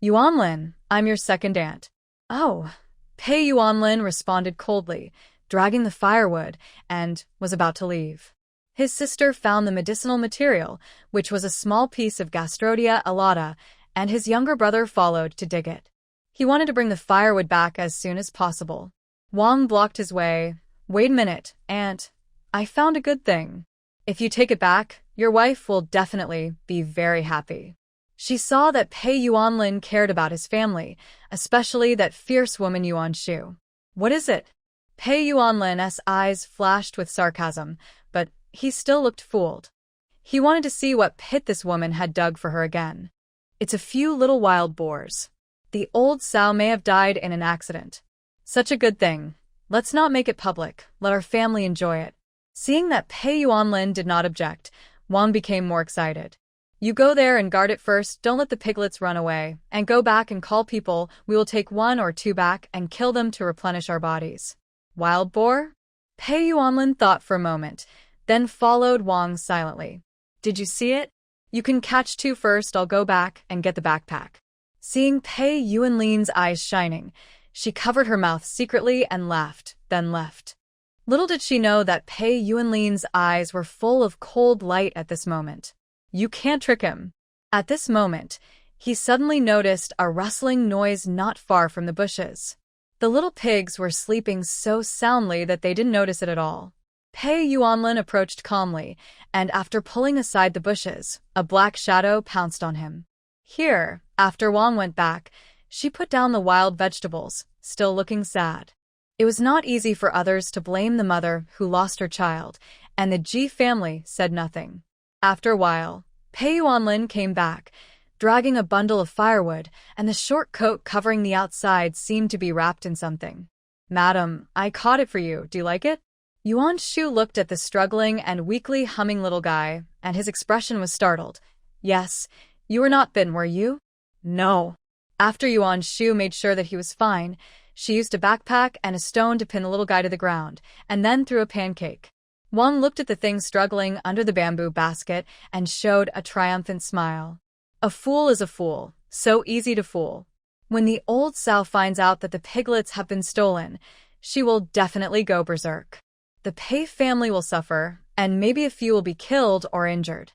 Yuanlin, I'm your second aunt. Oh. Pei Yuanlin responded coldly, dragging the firewood, and was about to leave. His sister found the medicinal material, which was a small piece of Gastrodia alata, and his younger brother followed to dig it. He wanted to bring the firewood back as soon as possible. Wang blocked his way. Wait a minute, Aunt. I found a good thing. If you take it back, your wife will definitely be very happy. She saw that Pei Yuanlin cared about his family, especially that fierce woman Yuan Shu. What is it? Pei Yuanlin's eyes flashed with sarcasm, but he still looked fooled. He wanted to see what pit this woman had dug for her again. It's a few little wild boars. The old sow may have died in an accident. Such a good thing. Let's not make it public. Let our family enjoy it. Seeing that Pei Yuanlin did not object, Wang became more excited. You go there and guard it first, don't let the piglets run away, and go back and call people. We will take 1 or 2 back and kill them to replenish our bodies. Wild boar? Pei Yuanlin thought for a moment, then followed Wang silently. Did you see it? You can catch 2 first, I'll go back and get the backpack. Seeing Pei Yuanlin's eyes shining, she covered her mouth secretly and laughed, then left. Little did she know that Pei Yuanlin's eyes were full of cold light at this moment. You can't trick him. At this moment, he suddenly noticed a rustling noise not far from the bushes. The little pigs were sleeping so soundly that they didn't notice it at all. Pei Yuanlin approached calmly, and after pulling aside the bushes, a black shadow pounced on him. Here, after Wang went back, she put down the wild vegetables, still looking sad. It was not easy for others to blame the mother who lost her child, and the Ji family said nothing. After a while, Pei Yuanlin came back, dragging a bundle of firewood, and the short coat covering the outside seemed to be wrapped in something. Madam, I caught it for you. Do you like it? Yuan Shu looked at the struggling and weakly humming little guy, and his expression was startled. Yes, you were not bitten, were you? No. After Yuan Shu made sure that he was fine, she used a backpack and a stone to pin the little guy to the ground, and then threw a pancake. Wang looked at the thing struggling under the bamboo basket and showed a triumphant smile. A fool is a fool, so easy to fool. When the old sow finds out that the piglets have been stolen, she will definitely go berserk. The Pei family will suffer, and maybe a few will be killed or injured.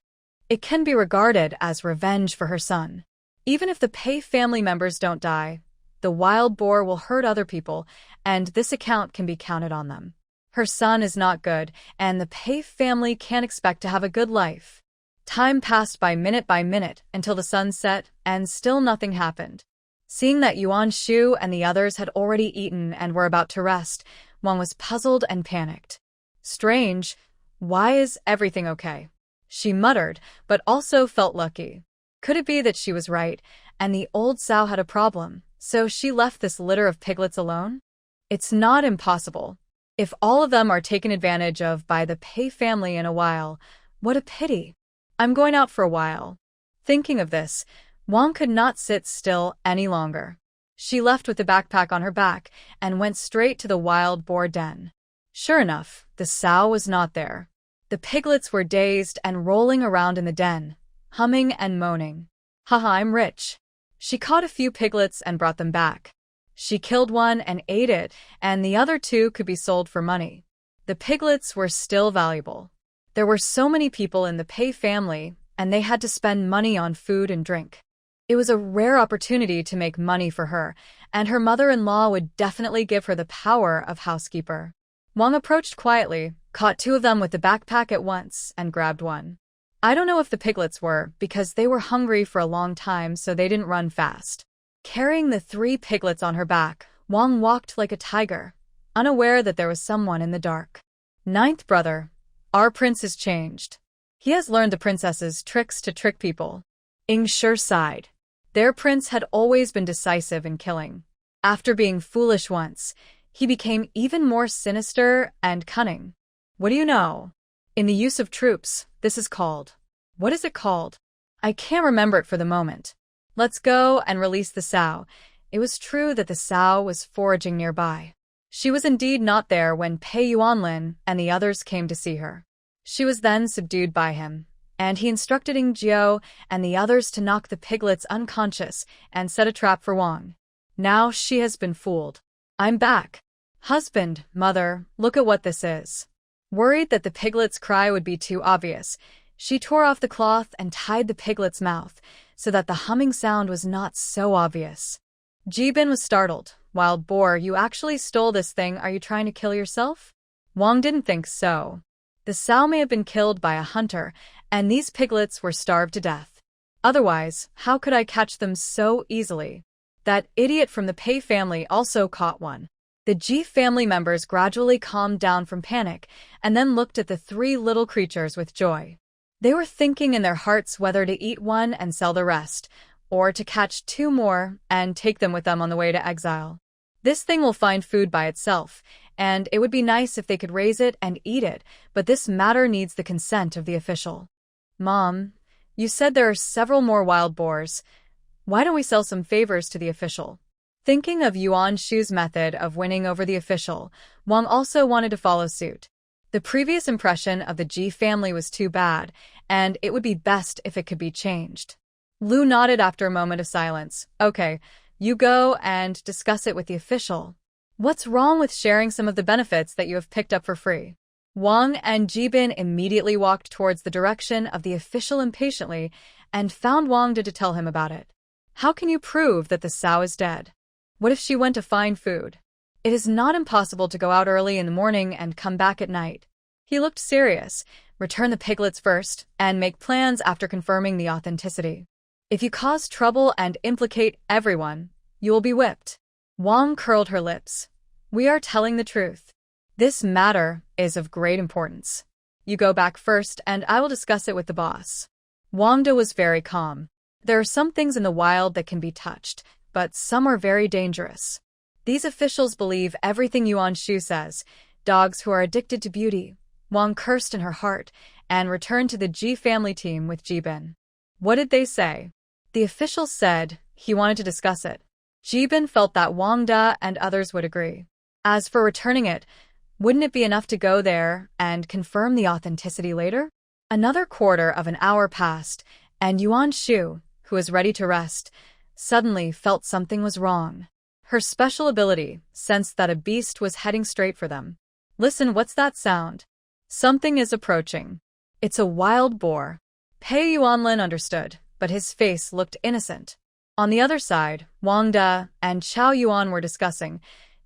It can be regarded as revenge for her son. Even if the Pei family members don't die, the wild boar will hurt other people, and this account can be counted on them. Her son is not good, and the Pei family can't expect to have a good life. Time passed by minute until the sun set, and still nothing happened. Seeing that Yuan Shu and the others had already eaten and were about to rest, Wang was puzzled and panicked. Strange. Why is everything okay? She muttered, but also felt lucky. Could it be that she was right, and the old sow had a problem, so she left this litter of piglets alone? It's not impossible. If all of them are taken advantage of by the Pei family in a while, what a pity. I'm going out for a while. Thinking of this, Wang could not sit still any longer. She left with the backpack on her back and went straight to the wild boar den. Sure enough, the sow was not there. The piglets were dazed and rolling around in the den, humming and moaning. Haha, I'm rich. She caught a few piglets and brought them back. She killed one and ate it, and the other two could be sold for money. The piglets were still valuable. There were so many people in the Pei family, and they had to spend money on food and drink. It was a rare opportunity to make money for her, and her mother-in-law would definitely give her the power of housekeeper. Wang approached quietly, caught two of them with the backpack at once, and grabbed one. I don't know if the piglets were, because they were hungry for a long time, so they didn't run fast. Carrying the 3 piglets on her back, Wang walked like a tiger, unaware that there was someone in the dark. 9th brother, our prince has changed. He has learned the princess's tricks to trick people. Ying Shi sighed. Their prince had always been decisive in killing. After being foolish once, he became even more sinister and cunning. What do you know? In the use of troops, this is called. What is it called? I can't remember it for the moment. Let's go and release the sow. It was true that the sow was foraging nearby. She was indeed not there when Pei Yuanlin and the others came to see her. She was then subdued by him, and he instructed Ying Jiao and the others to knock the piglets unconscious and set a trap for Wang. Now she has been fooled. I'm back. Husband, mother, look at what this is. Worried that the piglet's cry would be too obvious, she tore off the cloth and tied the piglet's mouth so that the humming sound was not so obvious. Jibin was startled. Wild boar, you actually stole this thing. Are you trying to kill yourself? Wang didn't think so. The sow may have been killed by a hunter, and these piglets were starved to death. Otherwise, how could I catch them so easily? That idiot from the Pei family also caught one. The Ji family members gradually calmed down from panic and then looked at the 3 little creatures with joy. They were thinking in their hearts whether to eat one and sell the rest, or to catch 2 more and take them with them on the way to exile. This thing will find food by itself, and it would be nice if they could raise it and eat it, but this matter needs the consent of the official. Mom, you said there are several more wild boars. Why don't we sell some favors to the official? Thinking of Yuan Shu's method of winning over the official, Wang also wanted to follow suit. The previous impression of the Ji family was too bad, and it would be best if it could be changed. Lu nodded after a moment of silence. Okay, you go and discuss it with the official. What's wrong with sharing some of the benefits that you have picked up for free? Wang and Jibin immediately walked towards the direction of the official impatiently and found Wang to tell him about it. How can you prove that the sow is dead? What if she went to find food? It is not impossible to go out early in the morning and come back at night. He looked serious. Return the piglets first, and make plans after confirming the authenticity. If you cause trouble and implicate everyone, you will be whipped. Wang curled her lips. We are telling the truth. This matter is of great importance. You go back first, and I will discuss it with the boss. Wangda was very calm. There are some things in the wild that can be touched, but some are very dangerous. These officials believe everything Yuan Shu says. Dogs who are addicted to beauty. Wang cursed in her heart and returned to the Ji family team with Jibin. What did they say? The officials said he wanted to discuss it. Jibin felt that Wang Da and others would agree. As for returning it, wouldn't it be enough to go there and confirm the authenticity later? Another quarter of an hour passed, and Yuan Shu, who was ready to rest, suddenly felt something was wrong. Her special ability sensed that a beast was heading straight for them. Listen, what's that sound? Something is approaching. It's a wild boar. Pei Yuanlin understood, but his face looked innocent. On the other side, Wang Da and Chao Yuan were discussing.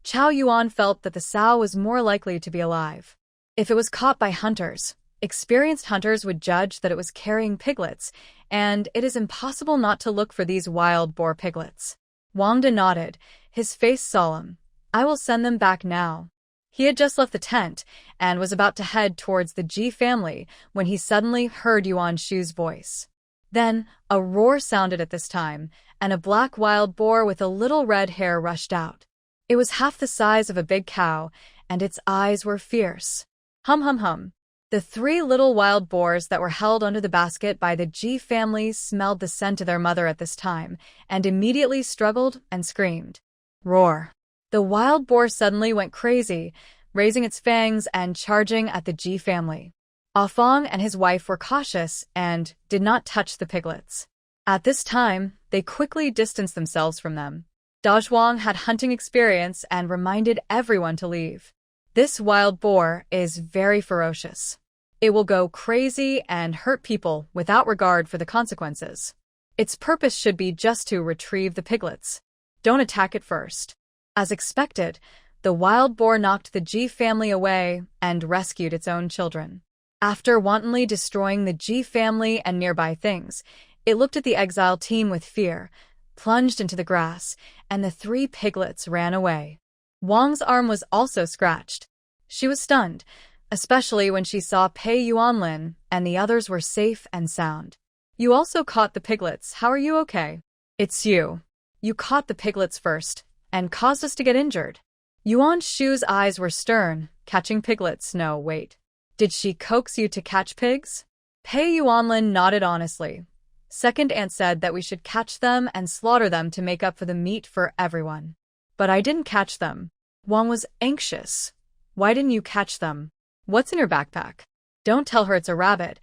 Chao Yuan felt that the sow was more likely to be alive. If it was caught by hunters, experienced hunters would judge that it was carrying piglets, and it is impossible not to look for these wild boar piglets. Wang Da nodded, his face solemn. I will send them back now. He had just left the tent and was about to head towards the Ji family when he suddenly heard Yuan Shu's voice. Then, a roar sounded at this time, and a black wild boar with a little red hair rushed out. It was half the size of a big cow, and its eyes were fierce. Hum hum hum. The three little wild boars that were held under the basket by the Ji family smelled the scent of their mother at this time and immediately struggled and screamed. Roar! The wild boar suddenly went crazy, raising its fangs and charging at the Ji family. Afong and his wife were cautious and did not touch the piglets. At this time, they quickly distanced themselves from them. Dazhuang had hunting experience and reminded everyone to leave. This wild boar is very ferocious. It will go crazy and hurt people without regard for the consequences. Its purpose should be just to retrieve the piglets. Don't attack it first. As expected, the wild boar knocked the Ji family away and rescued its own children. After wantonly destroying the Ji family and nearby things, it looked at the exile team with fear, plunged into the grass, and the three piglets ran away. Wang's arm was also scratched. She was stunned, especially when she saw Pei Yuanlin and the others were safe and sound. You also caught the piglets. How are you okay? It's you. You caught the piglets first and caused us to get injured. Yuan Shu's eyes were stern. Catching piglets? No, wait. Did she coax you to catch pigs? Pei Yuanlin nodded honestly. Second aunt said that we should catch them and slaughter them to make up for the meat for everyone. But I didn't catch them. Wang was anxious. Why didn't you catch them? What's in your backpack? Don't tell her it's a rabbit.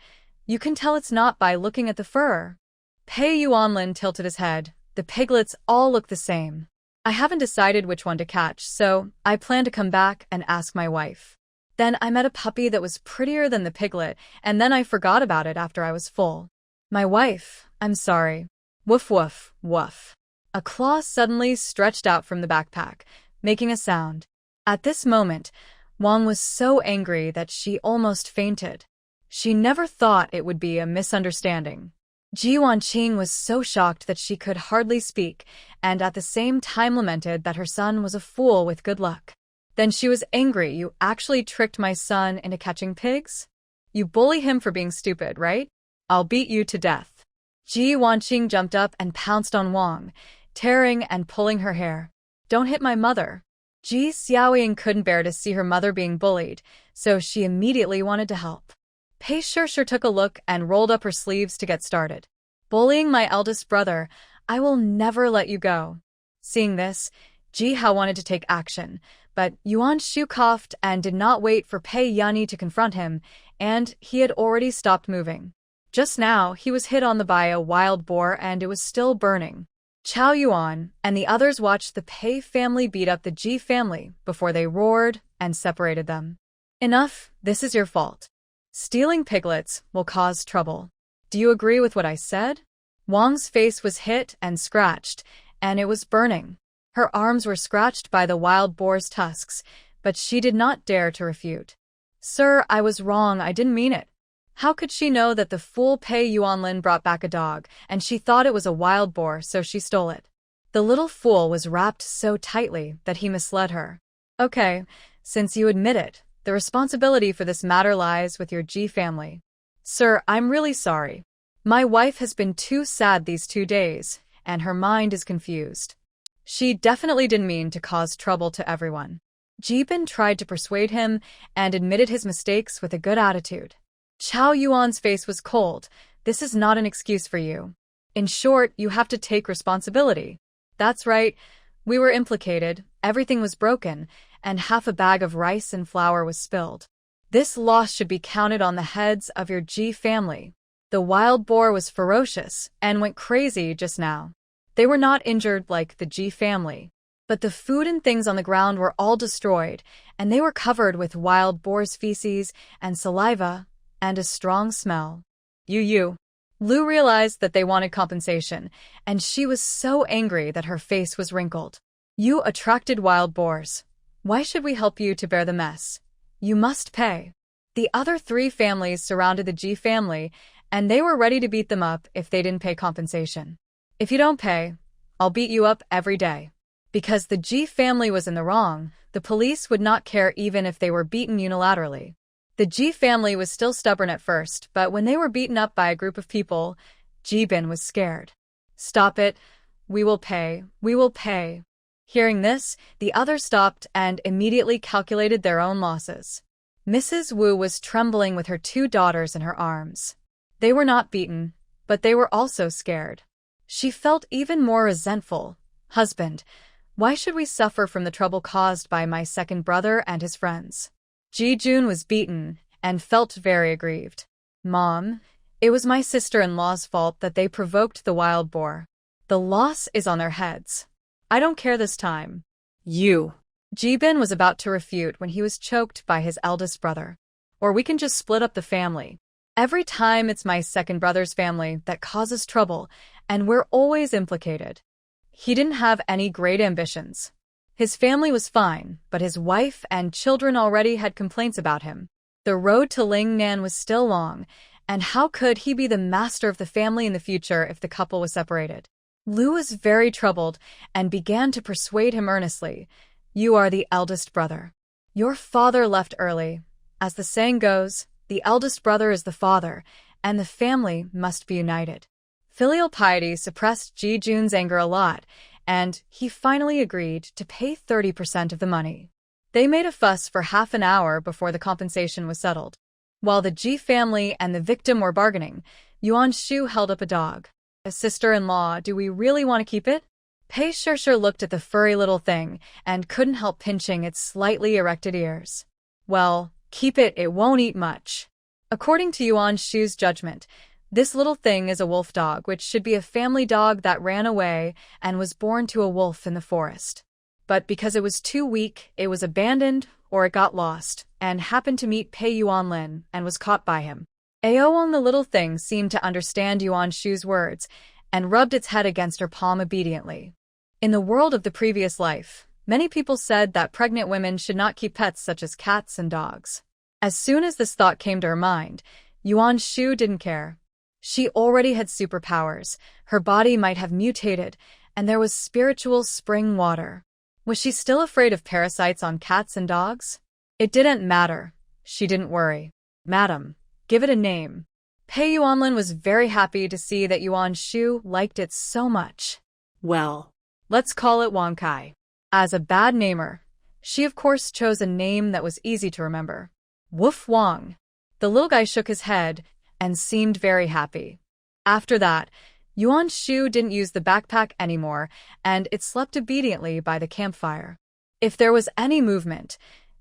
You can tell it's not by looking at the fur. Pei Yuanlin tilted his head. The piglets all look the same. I haven't decided which one to catch, so I plan to come back and ask my wife. Then I met a puppy that was prettier than the piglet, and then I forgot about it after I was full. My wife, I'm sorry. Woof woof, woof. A claw suddenly stretched out from the backpack, making a sound. At this moment, Wang was so angry that she almost fainted. She never thought it would be a misunderstanding. Ji Wanqing was so shocked that she could hardly speak, and at the same time lamented that her son was a fool with good luck. Then she was angry. You actually tricked my son into catching pigs? You bully him for being stupid, right? I'll beat you to death. Ji Wanqing jumped up and pounced on Wang, tearing and pulling her hair. Don't hit my mother. Ji Xiaoying couldn't bear to see her mother being bullied, so she immediately wanted to help. Pei Shishir took a look and rolled up her sleeves to get started. Bullying my eldest brother, I will never let you go. Seeing this, Ji Hao wanted to take action, but Yuan Shu coughed and did not wait for Pei Yani to confront him, and he had already stopped moving. Just now, he was hit on by a wild boar and it was still burning. Chao Yuan and the others watched the Pei family beat up the Ji family before they roared and separated them. Enough, this is your fault. Stealing piglets will cause trouble. Do you agree with what I said? Wang's face was hit and scratched, and it was burning. Her arms were scratched by the wild boar's tusks, but she did not dare to refute. Sir, I was wrong, I didn't mean it. How could she know that the fool Pei Yuanlin brought back a dog, and she thought it was a wild boar, so she stole it? The little fool was wrapped so tightly that he misled her. Okay, since you admit it, the responsibility for this matter lies with your Ji family. Sir, I'm really sorry. My wife has been too sad these 2 days, and her mind is confused. She definitely didn't mean to cause trouble to everyone. Jibin tried to persuade him and admitted his mistakes with a good attitude. Chao Yuan's face was cold. This is not an excuse for you. In short, you have to take responsibility. That's right. We were implicated, everything was broken, and half a bag of rice and flour was spilled. This loss should be counted on the heads of your Ji family. The wild boar was ferocious and went crazy just now. They were not injured like the Ji family. But the food and things on the ground were all destroyed, and they were covered with wild boar's feces and saliva and a strong smell. Lu realized that they wanted compensation, and she was so angry that her face was wrinkled. You attracted wild boars. Why should we help you to bear the mess? You must pay. The other 3 families surrounded the Ji family, and they were ready to beat them up if they didn't pay compensation. If you don't pay, I'll beat you up every day. Because the Ji family was in the wrong, the police would not care even if they were beaten unilaterally. The Ji family was still stubborn at first, but when they were beaten up by a group of people, Jibin was scared. Stop it. We will pay. We will pay. Hearing this, the others stopped and immediately calculated their own losses. Mrs. Wu was trembling with her 2 daughters in her arms. They were not beaten, but they were also scared. She felt even more resentful. Husband, why should we suffer from the trouble caused by my second brother and his friends? Ji Jun was beaten and felt very aggrieved. Mom, it was my sister-in-law's fault that they provoked the wild boar. The loss is on their heads. I don't care this time. You. Jibin was about to refute when he was choked by his eldest brother. Or we can just split up the family. Every time it's my second brother's family that causes trouble, and we're always implicated. He didn't have any great ambitions. His family was fine, but his wife and children already had complaints about him. The road to Lingnan was still long, and how could he be the master of the family in the future if the couple was separated? Lu was very troubled and began to persuade him earnestly. You are the eldest brother. Your father left early. As the saying goes, the eldest brother is the father, and the family must be united. Filial piety suppressed Ji Jun's anger a lot, and he finally agreed to pay 30% of the money. They made a fuss for half an hour before the compensation was settled. While the Ji family and the victim were bargaining, Yuan Shu held up a dog. A sister-in-law, do we really want to keep it? Pei Shishir looked at the furry little thing and couldn't help pinching its slightly erected ears. Well, keep it, it won't eat much. According to Yuan Shu's judgment, this little thing is a wolf dog, which should be a family dog that ran away and was born to a wolf in the forest. But because it was too weak, it was abandoned or it got lost, and happened to meet Pei Yuanlin and was caught by him. Aoon, the little thing, seemed to understand Yuan Shu's words and rubbed its head against her palm obediently. In the world of the previous life, many people said that pregnant women should not keep pets such as cats and dogs. As soon as this thought came to her mind, Yuan Shu didn't care. She already had superpowers, her body might have mutated, and there was spiritual spring water. Was she still afraid of parasites on cats and dogs? It didn't matter. She didn't worry. Madam, give it a name. Pei Yuanlin was very happy to see that Yuan Shu liked it so much. Well, let's call it Wang Kai. As a bad namer, she of course chose a name that was easy to remember. Woof Wang. The little guy shook his head and seemed very happy. After that, Yuan Shu didn't use the backpack anymore, and it slept obediently by the campfire. If there was any movement,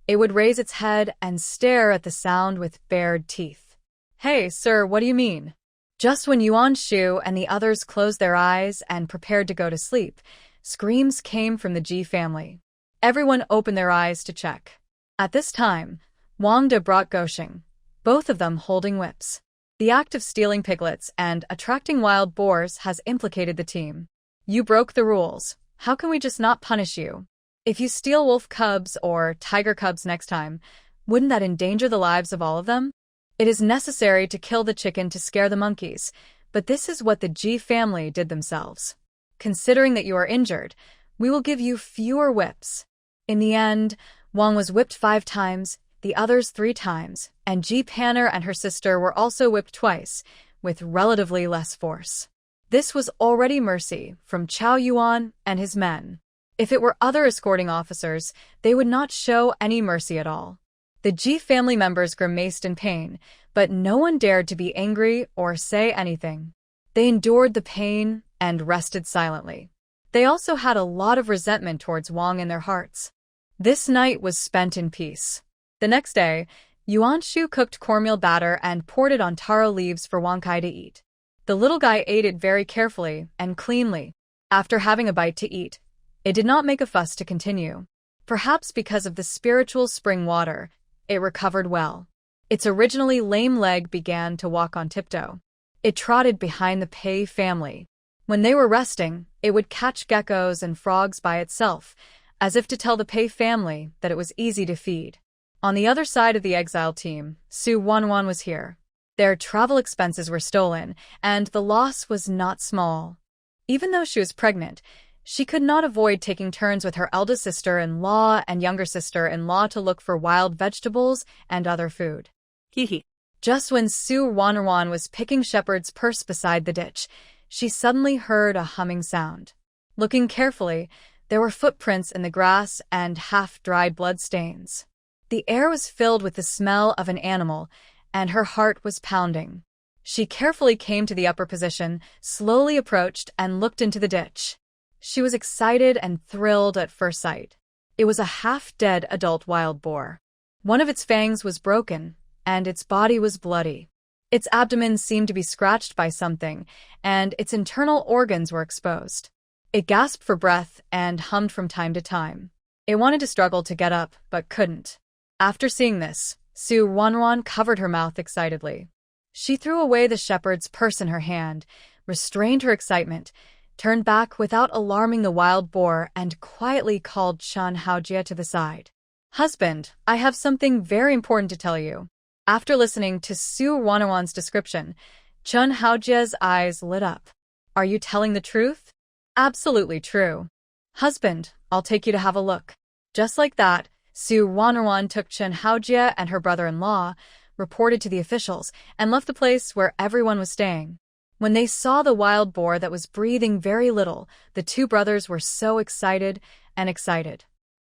it would raise its head and stare at the sound with bared teeth. Hey, sir, what do you mean? Just when Yuan Shu and the others closed their eyes and prepared to go to sleep, screams came from the Ji family. Everyone opened their eyes to check. At this time, Wang De brought Gosheng, both of them holding whips. The act of stealing piglets and attracting wild boars has implicated the team. You broke the rules. How can we just not punish you? If you steal wolf cubs or tiger cubs next time, wouldn't that endanger the lives of all of them? It is necessary to kill the chicken to scare the monkeys, but this is what the Ji family did themselves. Considering that you are injured, we will give you fewer whips. In the end, Wang was whipped 5 times, the others 3 times, and Ji Panner and her sister were also whipped twice, with relatively less force. This was already mercy from Chao Yuan and his men. If it were other escorting officers, they would not show any mercy at all. The Ji family members grimaced in pain, but no one dared to be angry or say anything. They endured the pain and rested silently. They also had a lot of resentment towards Wang in their hearts. This night was spent in peace. The next day, Yuan Shu cooked cornmeal batter and poured it on taro leaves for Wang Kai to eat. The little guy ate it very carefully and cleanly. After having a bite to eat, it did not make a fuss to continue. Perhaps because of the spiritual spring water, it recovered well. Its originally lame leg began to walk on tiptoe. It trotted behind the Pei family. When they were resting, it would catch geckos and frogs by itself, as if to tell the Pei family that it was easy to feed. On the other side of the exile team, Su Wanwan was here. Their travel expenses were stolen, and the loss was not small. Even though she was pregnant, she could not avoid taking turns with her eldest sister-in-law and younger sister-in-law to look for wild vegetables and other food. Hee. Just when Su Wanwan was picking Shepherd's purse beside the ditch, she suddenly heard a humming sound. Looking carefully, there were footprints in the grass and half-dried blood stains. The air was filled with the smell of an animal, and her heart was pounding. She carefully came to the upper position, slowly approached, and looked into the ditch. She was excited and thrilled at first sight. It was a half-dead adult wild boar. One of its fangs was broken, and its body was bloody. Its abdomen seemed to be scratched by something, and its internal organs were exposed. It gasped for breath and hummed from time to time. It wanted to struggle to get up, but couldn't. After seeing this, Su Wanwan covered her mouth excitedly. She threw away the shepherd's purse in her hand, restrained her excitement, turned back without alarming the wild boar, and quietly called Chun Haojie to the side. "Husband, I have something very important to tell you." After listening to Su Wanwan's description, Chun Haojie's eyes lit up. "Are you telling the truth?" "Absolutely true." "Husband, I'll take you to have a look." Just like that, Su Wanwan took Chun Haojie and her brother-in-law, reported to the officials, and left the place where everyone was staying. When they saw the wild boar that was breathing very little, the two brothers were so excited.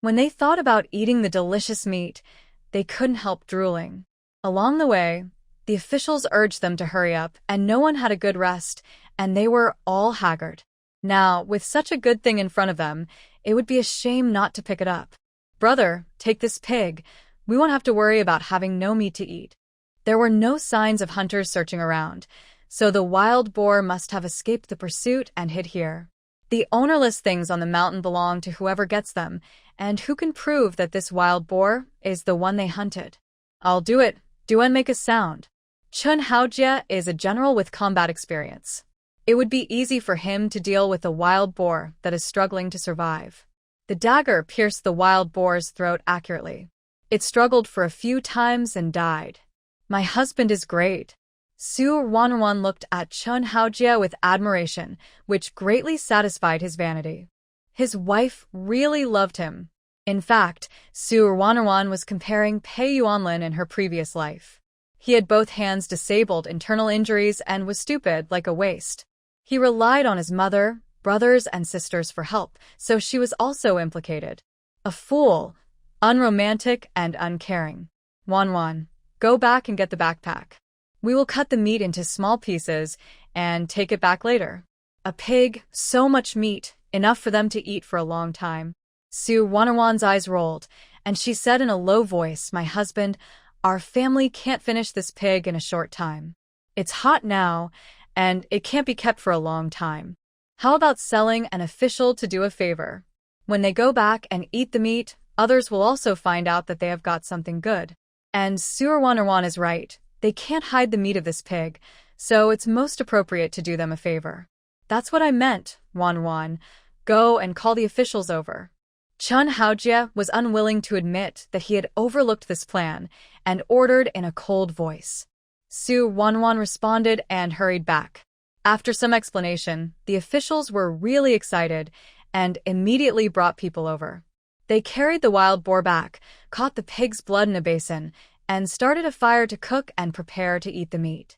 When they thought about eating the delicious meat, they couldn't help drooling. Along the way, the officials urged them to hurry up, and no one had a good rest, and they were all haggard. Now, with such a good thing in front of them, it would be a shame not to pick it up. "Brother, take this pig. We won't have to worry about having no meat to eat." There were no signs of hunters searching around, so the wild boar must have escaped the pursuit and hid here. The ownerless things on the mountain belong to whoever gets them, and who can prove that this wild boar is the one they hunted? "I'll do it. Do and make a sound." Chun Haojie is a general with combat experience. It would be easy for him to deal with a wild boar that is struggling to survive. The dagger pierced the wild boar's throat accurately. It struggled for a few times and died. "My husband is great." Su Wanwan looked at Chun Haojie with admiration, which greatly satisfied his vanity. His wife really loved him. In fact, Su Wanwan was comparing Pei Yuanlin in her previous life. He had both hands disabled, internal injuries, and was stupid like a waste. He relied on his mother, brothers, and sisters for help, so she was also implicated. A fool, unromantic, and uncaring. "Wanwan, go back and get the backpack. We will cut the meat into small pieces and take it back later." A pig, so much meat, enough for them to eat for a long time. Su Wanwan's eyes rolled, and she said in a low voice, "My husband, our family can't finish this pig in a short time. It's hot now, and it can't be kept for a long time. How about selling an official to do a favor? When they go back and eat the meat, others will also find out that they have got something good. And Su Wanwan is right. They can't hide the meat of this pig, so it's most appropriate to do them a favor." "That's what I meant, Wanwan. Go and call the officials over." Chun Haojie was unwilling to admit that he had overlooked this plan and ordered in a cold voice. Su Wanwan responded and hurried back. After some explanation, the officials were really excited and immediately brought people over. They carried the wild boar back, caught the pig's blood in a basin, and started a fire to cook and prepare to eat the meat.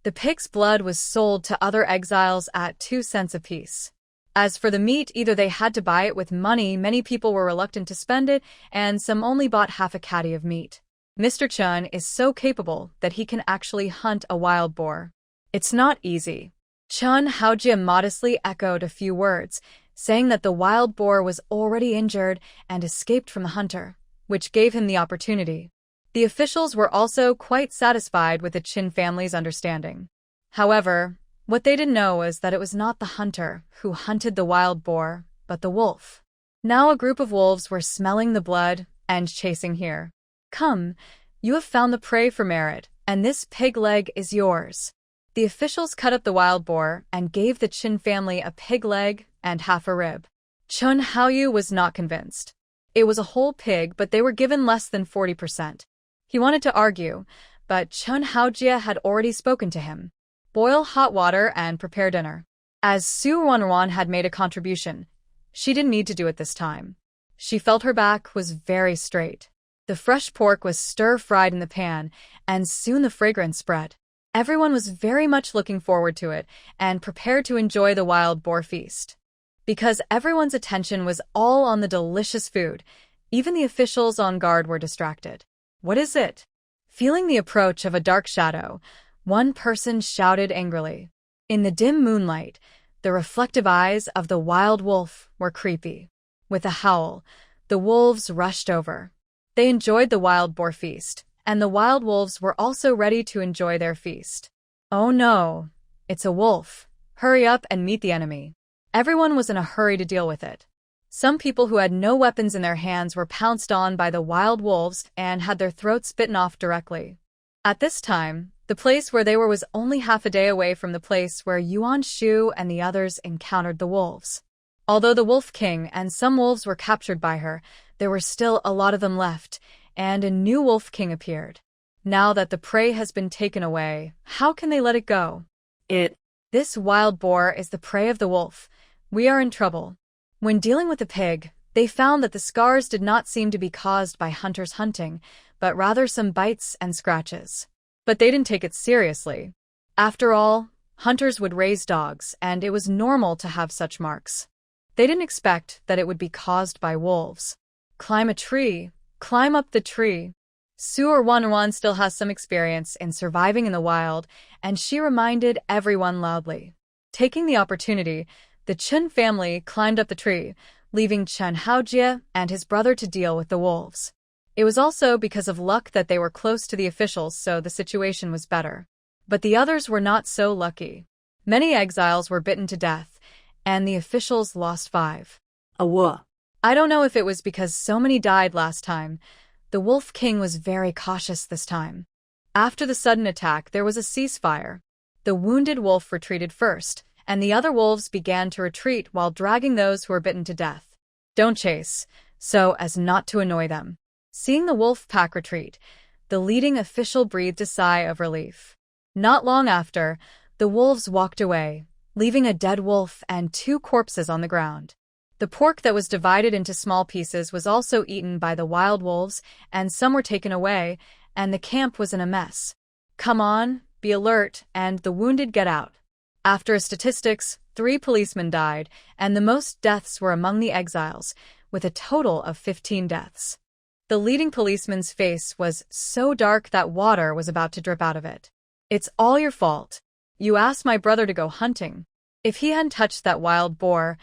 The pig's blood was sold to other exiles at 2 cents apiece. As for the meat, either they had to buy it with money, many people were reluctant to spend it, and some only bought half a caddy of meat. Mr. Chun is so capable that he can actually hunt a wild boar. It's not easy. Chun Haojie modestly echoed a few words, saying that the wild boar was already injured and escaped from the hunter, which gave him the opportunity. The officials were also quite satisfied with the Chin family's understanding. However, what they didn't know was that it was not the hunter who hunted the wild boar, but the wolf. Now a group of wolves were smelling the blood and chasing here. "Come, you have found the prey for merit, and this pig leg is yours." The officials cut up the wild boar and gave the Chin family a pig leg and half a rib. Chun Haoyu was not convinced. It was a whole pig, but they were given less than 40%. He wanted to argue, but Chun Haojie had already spoken to him. Boil hot water and prepare dinner. As Su Wanwan had made a contribution, she didn't need to do it this time. She felt her back was very straight. The fresh pork was stir-fried in the pan, and soon the fragrance spread. Everyone was very much looking forward to it and prepared to enjoy the wild boar feast. Because everyone's attention was all on the delicious food, even the officials on guard were distracted. What is it? Feeling the approach of a dark shadow, one person shouted angrily. In the dim moonlight, the reflective eyes of the wild wolf were creepy. With a howl, the wolves rushed over. They enjoyed the wild boar feast, and the wild wolves were also ready to enjoy their feast. Oh no, it's a wolf. Hurry up and meet the enemy. Everyone was in a hurry to deal with it. Some people who had no weapons in their hands were pounced on by the wild wolves and had their throats bitten off directly. At this time, the place where they were was only half a day away from the place where Yuan Shu and the others encountered the wolves. Although the Wolf King and some wolves were captured by her, there were still a lot of them left, and a new Wolf King appeared. Now that the prey has been taken away, how can they let it go? This wild boar is the prey of the wolf. We are in trouble. When dealing with the pig, they found that the scars did not seem to be caused by hunters hunting, but rather some bites and scratches. But they didn't take it seriously. After all, hunters would raise dogs, and it was normal to have such marks. They didn't expect that it would be caused by wolves. Climb a tree. Climb up the tree. Su Wanwan still has some experience in surviving in the wild, and she reminded everyone loudly. Taking the opportunity, the Chun family climbed up the tree, leaving Chen Haojie and his brother to deal with the wolves. It was also because of luck that they were close to the officials, so the situation was better. But the others were not so lucky. Many exiles were bitten to death, and the officials lost 5. I don't know if it was because so many died last time. The Wolf King was very cautious this time. After the sudden attack, there was a ceasefire. The wounded wolf retreated first, and the other wolves began to retreat while dragging those who were bitten to death. Don't chase, so as not to annoy them. Seeing the wolf pack retreat, the leading official breathed a sigh of relief. Not long after, the wolves walked away, leaving a dead wolf and 2 corpses on the ground. The pork that was divided into small pieces was also eaten by the wild wolves, and some were taken away, and the camp was in a mess. Come on, be alert, and the wounded get out. After statistics, 3 policemen died, and the most deaths were among the exiles, with a total of 15 deaths. The leading policeman's face was so dark that water was about to drip out of it. It's all your fault. You asked my brother to go hunting. If he hadn't touched that wild boar,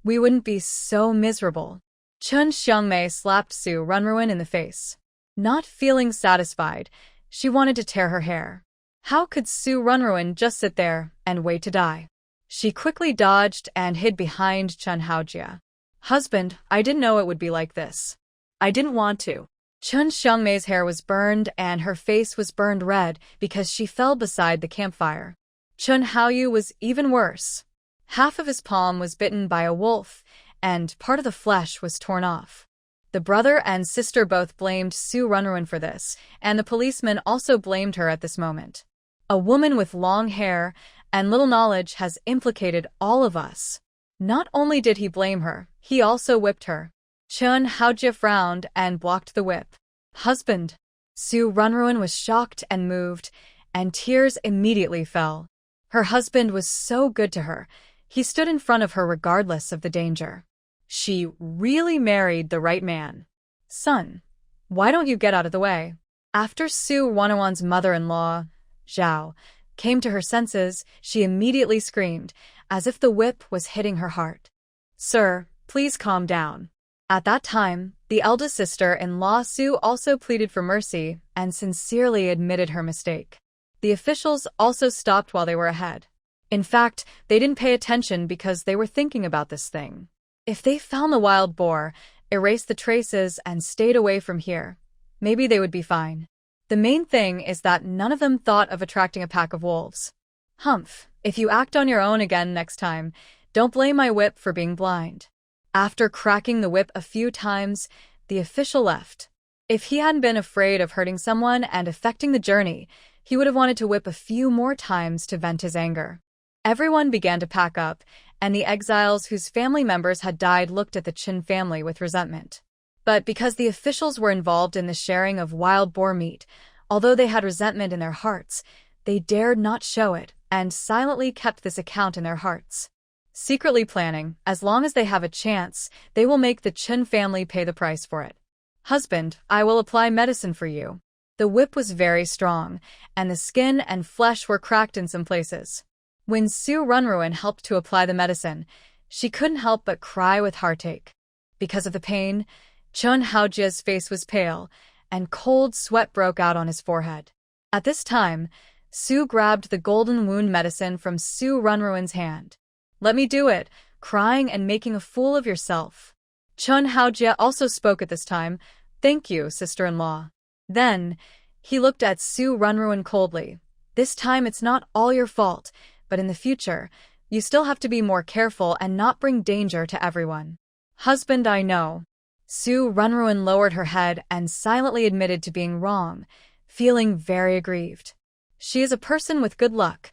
we wouldn't be so miserable. Chun Xiangmei slapped Su Runruin in the face. Not feeling satisfied, she wanted to tear her hair. How could Su Runruin just sit there and wait to die? She quickly dodged and hid behind Chun Haojie. Husband, I didn't know it would be like this. I didn't want to. Chun Xiangmei's hair was burned and her face was burned red because she fell beside the campfire. Chun Haoyu was even worse. Half of his palm was bitten by a wolf, and part of the flesh was torn off. The brother and sister both blamed Su Runruin for this, and the policeman also blamed her at this moment. A woman with long hair and little knowledge has implicated all of us. Not only did he blame her, he also whipped her. Chun Haojie frowned and blocked the whip. Husband. Su Runruin was shocked and moved, and tears immediately fell. Her husband was so good to her. He stood in front of her regardless of the danger. She really married the right man. Son, why don't you get out of the way? After Su Wanwan's mother-in-law, Zhao, came to her senses, she immediately screamed, as if the whip was hitting her heart. Sir, please calm down. At that time, the eldest sister-in-law Su also pleaded for mercy and sincerely admitted her mistake. The officials also stopped while they were ahead. In fact, they didn't pay attention because they were thinking about this thing. If they found the wild boar, erased the traces, and stayed away from here, maybe they would be fine. The main thing is that none of them thought of attracting a pack of wolves. Humph, if you act on your own again next time, don't blame my whip for being blind. After cracking the whip a few times, the official left. If he hadn't been afraid of hurting someone and affecting the journey, he would have wanted to whip a few more times to vent his anger. Everyone began to pack up, and the exiles whose family members had died looked at the Chin family with resentment. But because the officials were involved in the sharing of wild boar meat, although they had resentment in their hearts, they dared not show it and silently kept this account in their hearts. Secretly planning, as long as they have a chance, they will make the Chin family pay the price for it. Husband, I will apply medicine for you. The whip was very strong, and the skin and flesh were cracked in some places. When Su Runruin helped to apply the medicine, she couldn't help but cry with heartache. Because of the pain, Chun Haojia's face was pale, and cold sweat broke out on his forehead. At this time, Su grabbed the golden wound medicine from Su Runruin's hand. "Let me do it," crying and making a fool of yourself. Chun Haojia also spoke at this time. "Thank you, sister-in-law." Then, he looked at Su Runruin coldly. "This time it's not all your fault, but in the future, you still have to be more careful and not bring danger to everyone." "Husband, I know." Su Runruin lowered her head and silently admitted to being wrong, feeling very aggrieved. She is a person with good luck,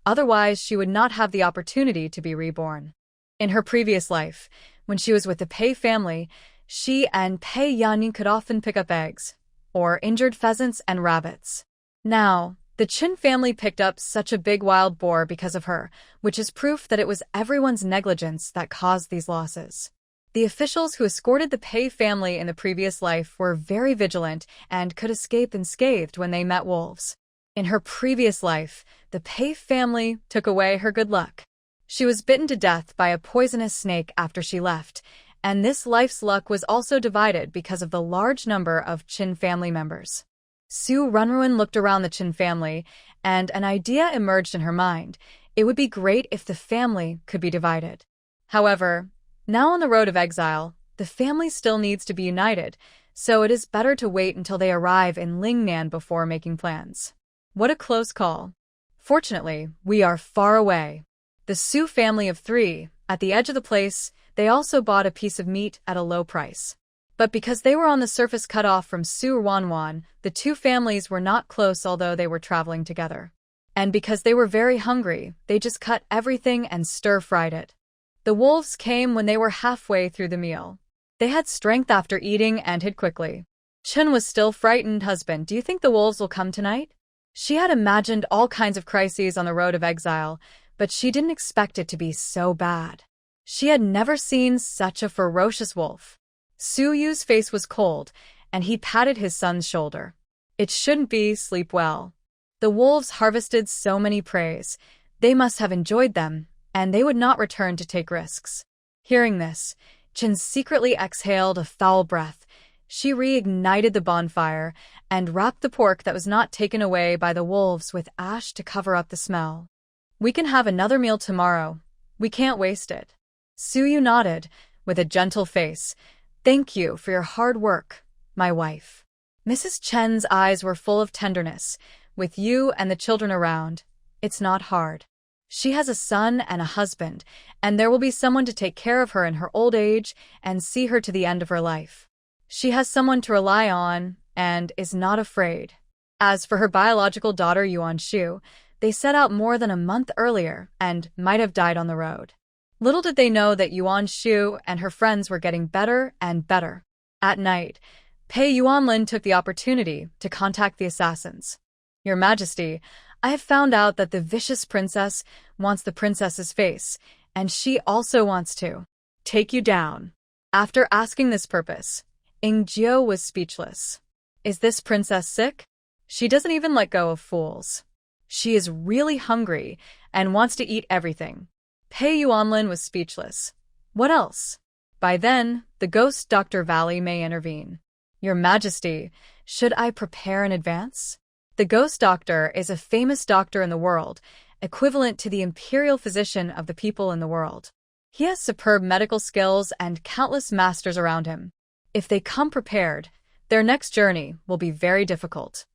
otherwise she would not have the opportunity to be reborn. In her previous life, when she was with the Pei family, she and Pei Yanin could often pick up eggs, or injured pheasants and rabbits. Now, the Qin family picked up such a big wild boar because of her, which is proof that it was everyone's negligence that caused these losses. The officials who escorted the Pei family in the previous life were very vigilant and could escape unscathed when they met wolves. In her previous life, the Pei family took away her good luck. She was bitten to death by a poisonous snake after she left, and this life's luck was also divided because of the large number of Qin family members. Su Runruin looked around the Qin family, and an idea emerged in her mind. It would be great if the family could be divided. However, now on the road of exile, the family still needs to be united, so it is better to wait until they arrive in Lingnan before making plans. What a close call. Fortunately, we are far away. The Su family of 3, at the edge of the place, they also bought a piece of meat at a low price. But because they were on the surface cut off from Su Wanwan, the two families were not close although they were traveling together. And because they were very hungry, they just cut everything and stir-fried it. The wolves came when they were halfway through the meal. They had strength after eating and hid quickly. Chun was still frightened. "Husband, do you think the wolves will come tonight?" She had imagined all kinds of crises on the road of exile, but she didn't expect it to be so bad. She had never seen such a ferocious wolf. Su Yu's face was cold, and he patted his son's shoulder. "It shouldn't be, sleep well." The wolves harvested so many preys. They must have enjoyed them, and they would not return to take risks. Hearing this, Chin secretly exhaled a foul breath. She reignited the bonfire and wrapped the pork that was not taken away by the wolves with ash to cover up the smell. "We can have another meal tomorrow. We can't waste it." Su Yu nodded, with a gentle face. "Thank you for your hard work, my wife." Mrs. Chen's eyes were full of tenderness. "With you and the children around, it's not hard. She has a son and a husband, and there will be someone to take care of her in her old age and see her to the end of her life. She has someone to rely on and is not afraid." As for her biological daughter Yuan Shu, they set out more than a month earlier and might have died on the road. Little did they know that Yuan Shu and her friends were getting better and better. At night, Pei Yuanlin took the opportunity to contact the assassins. "Your Majesty, I have found out that the vicious princess wants the princess's face, and she also wants to take you down." After asking this purpose, Ingjiu was speechless. "Is this princess sick? She doesn't even let go of fools. She is really hungry and wants to eat everything." Pei Yuanlin was speechless. What else? By then, the ghost Dr. Valley may intervene. "Your Majesty, should I prepare in advance?" The ghost doctor is a famous doctor in the world, equivalent to the imperial physician of the people in the world. He has superb medical skills and countless masters around him. If they come prepared, their next journey will be very difficult.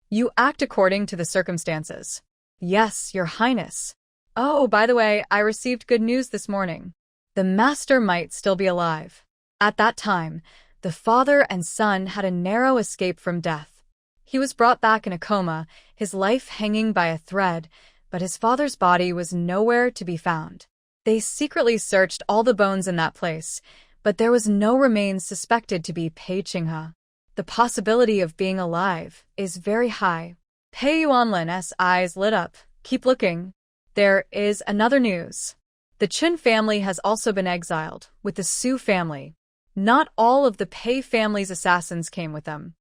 "You act according to the circumstances." "Yes, Your Highness." "Oh, by the way, I received good news this morning. The master might still be alive." At that time, the father and son had a narrow escape from death. He was brought back in a coma, his life hanging by a thread, but his father's body was nowhere to be found. They secretly searched all the bones in that place, but there was no remains suspected to be Pei Qinghe. The possibility of being alive is very high. Pei Yuanlin's eyes lit up. "Keep looking." There is another news. The Qin family has also been exiled, with the Su family. Not all of the Pei family's assassins came with them.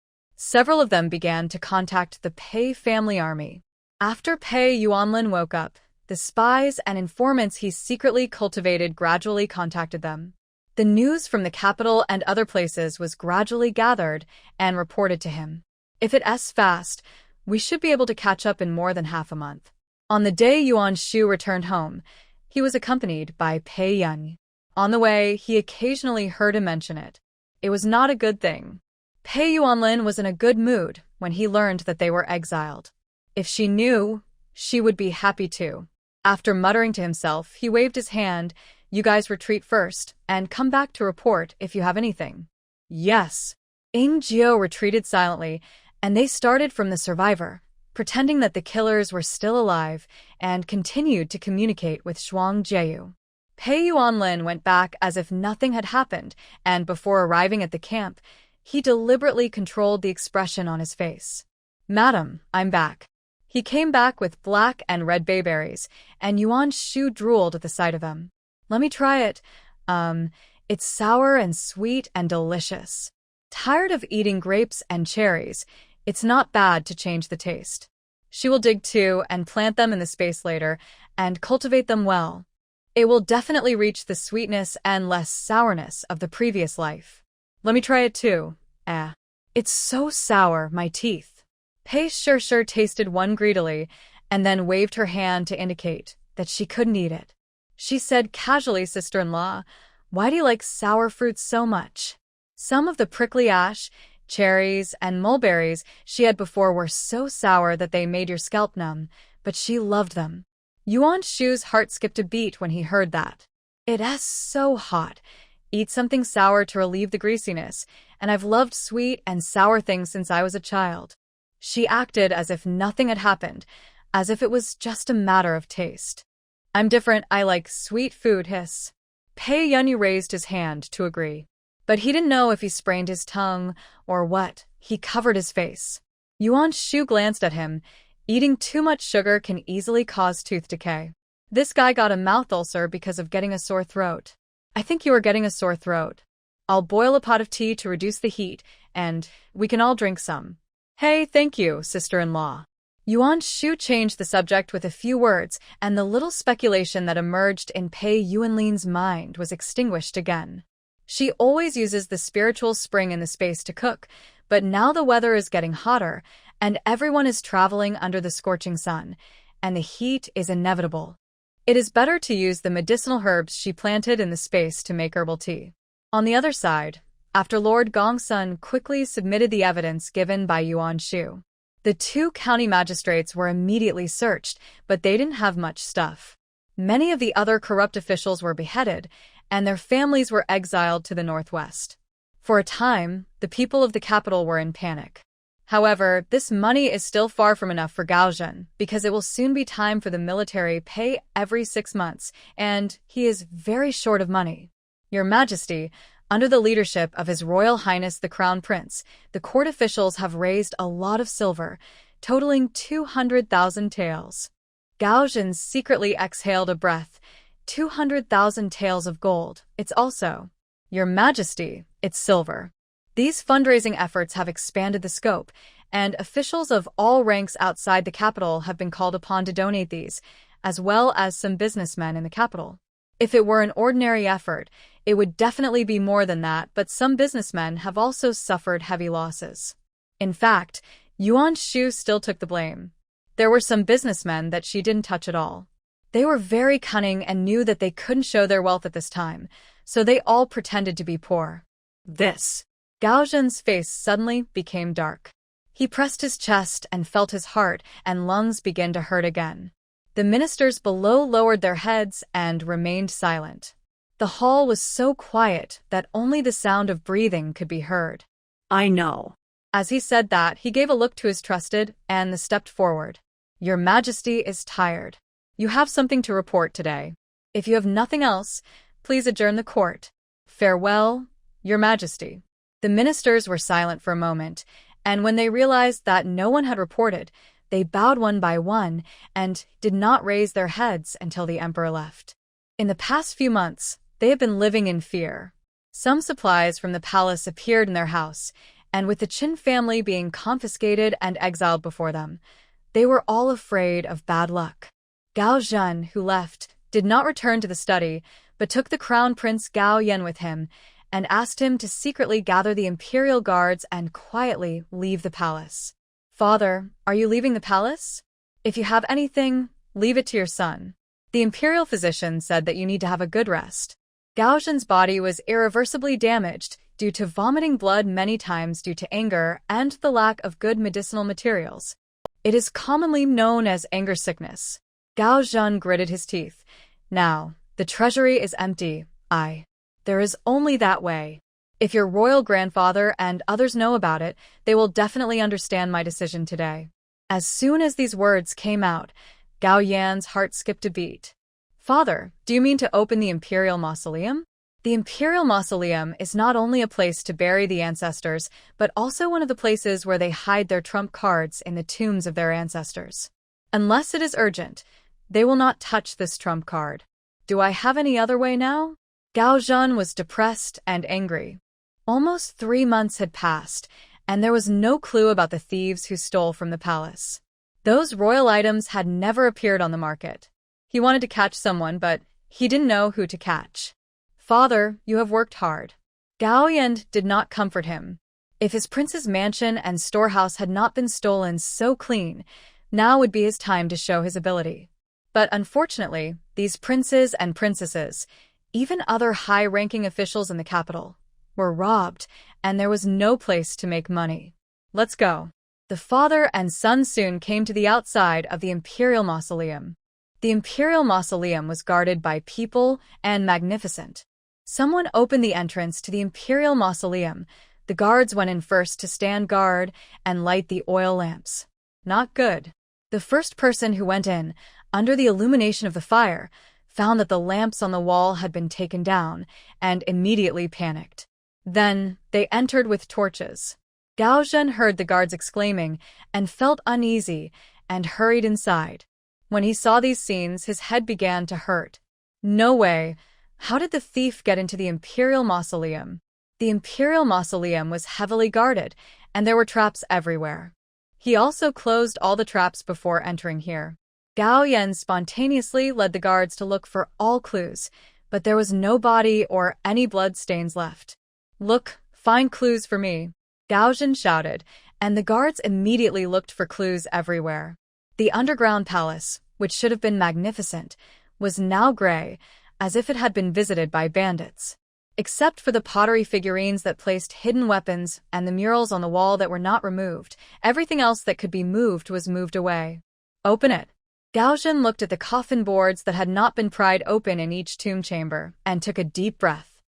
Several of them began to contact the Pei family army. After Pei Yuanlin woke up, the spies and informants he secretly cultivated gradually contacted them. The news from the capital and other places was gradually gathered and reported to him. If it's fast, we should be able to catch up in more than half a month. On the day Yuan Shu returned home, he was accompanied by Pei Yun. On the way, he occasionally heard him mention it. It was not a good thing. Pei Yuanlin was in a good mood when he learned that they were exiled. If she knew, she would be happy too. After muttering to himself, he waved his hand. You guys retreat first, and come back to report if you have anything. Yes. Ing Jiao retreated silently, and they started from the survivor, pretending that the killers were still alive, and continued to communicate with Shuang Jieyu. Pei Yuanlin went back as if nothing had happened, and before arriving at the camp, he deliberately controlled the expression on his face. Madam, I'm back. He came back with black and red bayberries, and Yuan Shu drooled at the sight of them. Let me try it. It's sour and sweet and delicious. Tired of eating grapes and cherries, it's not bad to change the taste. She will dig two and plant them in the space later and cultivate them well. It will definitely reach the sweetness and less sourness of the previous life. Let me try it too. It's so sour, my teeth. Pei Sure tasted one greedily and then waved her hand to indicate that she couldn't eat it. She said casually, sister-in-law, why do you like sour fruits so much? Some of the prickly ash, cherries, and mulberries she had before were so sour that they made your scalp numb, but she loved them. Yuan Shu's heart skipped a beat when he heard that. It's so hot. Eat something sour to relieve the greasiness, and I've loved sweet and sour things since I was a child. She acted as if nothing had happened, as if it was just a matter of taste. I'm different, I like sweet food, hiss. Pei Yunyu raised his hand to agree. But he didn't know if he sprained his tongue or what. He covered his face. Yuan Shu glanced at him. Eating too much sugar can easily cause tooth decay. This guy got a mouth ulcer because of getting a sore throat. I think you are getting a sore throat. I'll boil a pot of tea to reduce the heat, and we can all drink some. Hey, thank you, sister-in-law. Yuan Shu changed the subject with a few words, and the little speculation that emerged in Pei Yuanlin's mind was extinguished again. She always uses the spiritual spring in the space to cook, but now the weather is getting hotter, and everyone is traveling under the scorching sun, and the heat is inevitable. It is better to use the medicinal herbs she planted in the space to make herbal tea. On the other side, after Lord Gongsun quickly submitted the evidence given by Yuan Shu, the two county magistrates were immediately searched, but they didn't have much stuff. Many of the other corrupt officials were beheaded, and their families were exiled to the northwest. For a time, the people of the capital were in panic. However, this money is still far from enough for Gaozhen, because it will soon be time for the military pay every 6 months, and he is very short of money. Your Majesty, under the leadership of His Royal Highness the Crown Prince, the court officials have raised a lot of silver, totaling 200,000 taels. Gaozhen secretly exhaled a breath. 200,000 taels of gold. It's also, Your Majesty, it's silver. These fundraising efforts have expanded the scope, and officials of all ranks outside the capital have been called upon to donate these, as well as some businessmen in the capital. If it were an ordinary effort, it would definitely be more than that, but some businessmen have also suffered heavy losses. In fact, Yuan Shu still took the blame. There were some businessmen that she didn't touch at all. They were very cunning and knew that they couldn't show their wealth at this time, so they all pretended to be poor. Gaozhen's face suddenly became dark. He pressed his chest and felt his heart and lungs begin to hurt again. The ministers below lowered their heads and remained silent. The hall was so quiet that only the sound of breathing could be heard. I know. As he said that, he gave a look to his trusted and stepped forward. Your Majesty is tired. You have something to report today. If you have nothing else, please adjourn the court. Farewell, Your Majesty. The ministers were silent for a moment, and when they realized that no one had reported, they bowed one by one and did not raise their heads until the emperor left. In the past few months, they have been living in fear. Some supplies from the palace appeared in their house, and with the Qin family being confiscated and exiled before them, they were all afraid of bad luck. Gao Zhen, who left, did not return to the study, but took the crown prince Gao Yan with him and asked him to secretly gather the imperial guards and quietly leave the palace. "Father, are you leaving the palace? If you have anything, leave it to your son." The imperial physician said that you need to have a good rest. Gao Zhen's body was irreversibly damaged due to vomiting blood many times due to anger and the lack of good medicinal materials. It is commonly known as anger sickness. Gao Zhen gritted his teeth. "Now, the treasury is empty. There is only that way. If your royal grandfather and others know about it, they will definitely understand my decision today." As soon as these words came out, Gao Yan's heart skipped a beat. "Father, do you mean to open the imperial mausoleum?" The imperial mausoleum is not only a place to bury the ancestors, but also one of the places where they hide their trump cards in the tombs of their ancestors. Unless it is urgent, they will not touch this trump card. Do I have any other way now? Gao Zhen was depressed and angry. Almost 3 months had passed, and there was no clue about the thieves who stole from the palace. Those royal items had never appeared on the market. He wanted to catch someone, but he didn't know who to catch. "Father, you have worked hard." Gao Yan did not comfort him. If his prince's mansion and storehouse had not been stolen so clean, now would be his time to show his ability. But unfortunately, these princes and princesses, even other high-ranking officials in the capital, were robbed, and there was no place to make money. "Let's go." The father and son soon came to the outside of the imperial mausoleum. The imperial mausoleum was guarded by people and magnificent. Someone opened the entrance to the imperial mausoleum. The guards went in first to stand guard and light the oil lamps. Not good. The first person who went in, under the illumination of the fire, found that the lamps on the wall had been taken down and immediately panicked. Then they entered with torches. Gao Zhen heard the guards exclaiming and felt uneasy and hurried inside. When he saw these scenes, his head began to hurt. No way. How did the thief get into the imperial mausoleum? The imperial mausoleum was heavily guarded, and there were traps everywhere. He also closed all the traps before entering here. Gao Yan spontaneously led the guards to look for all clues, but there was no body or any blood stains left. "Look, find clues for me," Gao Zhen shouted, and the guards immediately looked for clues everywhere. The underground palace, which should have been magnificent, was now gray, as if it had been visited by bandits. Except for the pottery figurines that placed hidden weapons and the murals on the wall that were not removed, everything else that could be moved was moved away. "Open it." Gao Zhen looked at the coffin boards that had not been pried open in each tomb chamber and took a deep breath.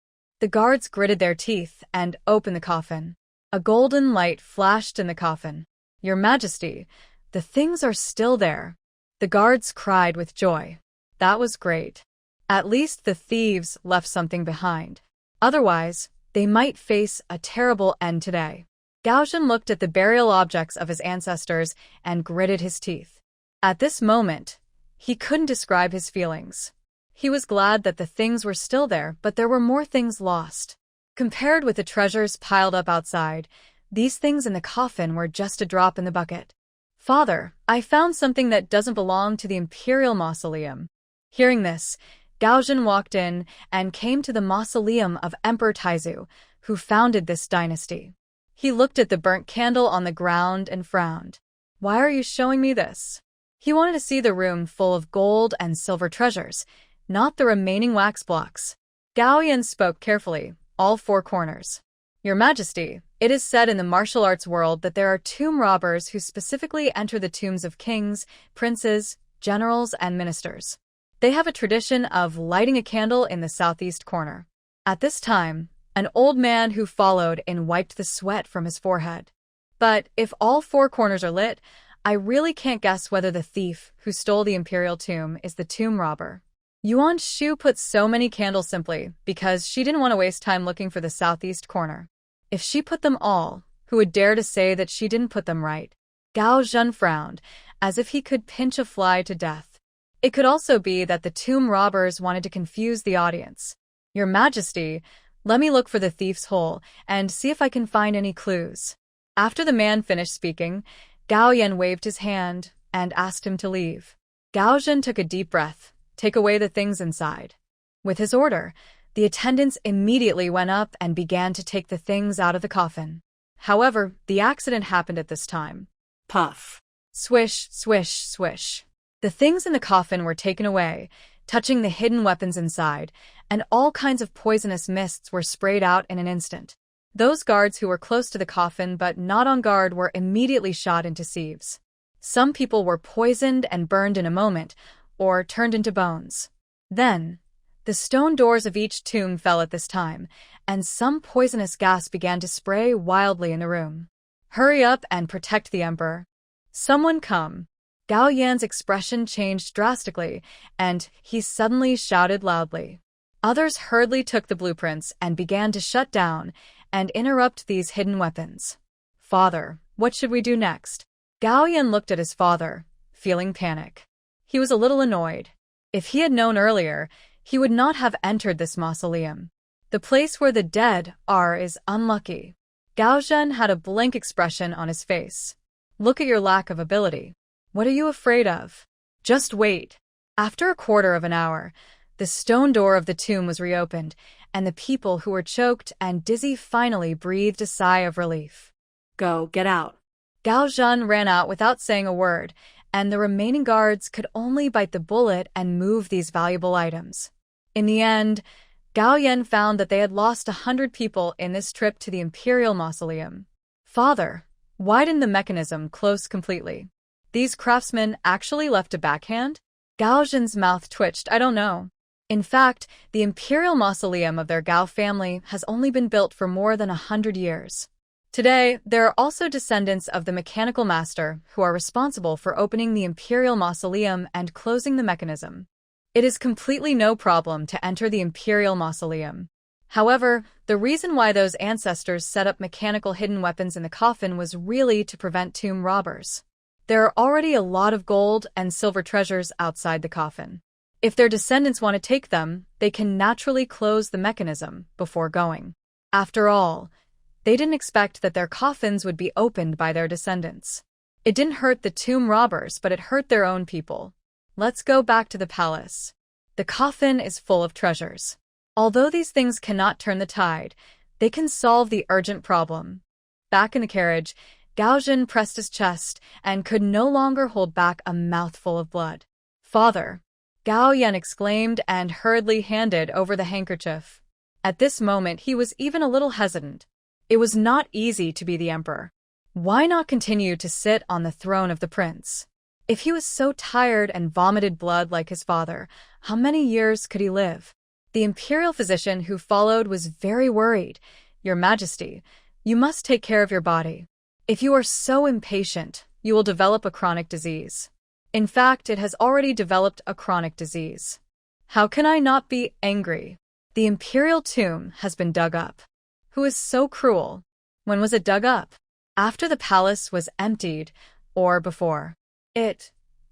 The guards gritted their teeth and opened the coffin. A golden light flashed in the coffin. "Your Majesty, the things are still there." The guards cried with joy. That was great. At least the thieves left something behind. Otherwise, they might face a terrible end today. Gao Zhen looked at the burial objects of his ancestors and gritted his teeth. At this moment, he couldn't describe his feelings. He was glad that the things were still there, but there were more things lost. Compared with the treasures piled up outside, these things in the coffin were just a drop in the bucket. "Father, I found something that doesn't belong to the imperial mausoleum." Hearing this, Gao Zhen walked in and came to the mausoleum of Emperor Taizu, who founded this dynasty. He looked at the burnt candle on the ground and frowned. "Why are you showing me this?" He wanted to see the room full of gold and silver treasures, not the remaining wax blocks. Gao Yan spoke carefully, all 4 corners. "Your Majesty, it is said in the martial arts world that there are tomb robbers who specifically enter the tombs of kings, princes, generals, and ministers. They have a tradition of lighting a candle in the southeast corner." At this time, an old man who followed in wiped the sweat from his forehead. "But if all 4 corners are lit, I really can't guess whether the thief who stole the imperial tomb is the tomb robber." Yuan Shu put so many candles simply because she didn't want to waste time looking for the southeast corner. If she put them all, who would dare to say that she didn't put them right? Gao Zhen frowned, as if he could pinch a fly to death. It could also be that the tomb robbers wanted to confuse the audience. "Your Majesty, Let me look for the thief's hole and see if I can find any clues. After the man finished speaking, Gao Yan waved his hand and asked him to leave. Gao Zhen took a deep breath. Take away the things inside. With his order, the attendants immediately went up and began to take the things out of the coffin. However, the accident happened at this time. Puff. Swish, swish, swish. The things in the coffin were taken away, touching the hidden weapons inside, and all kinds of poisonous mists were sprayed out in an instant. Those guards who were close to the coffin but not on guard were immediately shot into sieves. Some people were poisoned and burned in a moment, or turned into bones. Then, the stone doors of each tomb fell at this time, and some poisonous gas began to spray wildly in the room. Hurry up and protect the emperor. Someone come. Gao Yan's expression changed drastically, and he suddenly shouted loudly. Others hurriedly took the blueprints and began to shut down and interrupt these hidden weapons. Father, what should we do next? Gao Yan looked at his father, feeling panic. He was a little annoyed. If he had known earlier, he would not have entered this mausoleum. The place where the dead are is unlucky. Gao Zhen had a blank expression on his face. Look at your lack of ability. What are you afraid of? Just wait. After a quarter of an hour, the stone door of the tomb was reopened, and the people who were choked and dizzy finally breathed a sigh of relief. Go, get out. Gao Zhen ran out without saying a word, and the remaining guards could only bite the bullet and move these valuable items. In the end, Gao Yan found that they had lost 100 people in this trip to the Imperial Mausoleum. Father, why didn't the mechanism close completely? These craftsmen actually left a backhand? Gao Zhen's mouth twitched. I don't know. In fact, the Imperial Mausoleum of their Gao family has only been built for more than 100 years. Today, there are also descendants of the mechanical master who are responsible for opening the Imperial Mausoleum and closing the mechanism. It is completely no problem to enter the Imperial Mausoleum. However, the reason why those ancestors set up mechanical hidden weapons in the coffin was really to prevent tomb robbers. There are already a lot of gold and silver treasures outside the coffin. If their descendants want to take them, they can naturally close the mechanism before going. After all, they didn't expect that their coffins would be opened by their descendants. It didn't hurt the tomb robbers, but it hurt their own people. Let's go back to the palace. The coffin is full of treasures. Although these things cannot turn the tide, they can solve the urgent problem. Back in the carriage, Gao Zhen pressed his chest and could no longer hold back a mouthful of blood. Father, Gao Yan exclaimed and hurriedly handed over the handkerchief. At this moment, he was even a little hesitant. It was not easy to be the emperor. Why not continue to sit on the throne of the prince? If he was so tired and vomited blood like his father, how many years could he live? The imperial physician who followed was very worried. Your Majesty, you must take care of your body. If you are so impatient, you will develop a chronic disease. In fact, it has already developed a chronic disease. How can I not be angry? The imperial tomb has been dug up. Who is so cruel? When was it dug up? After the palace was emptied, or before?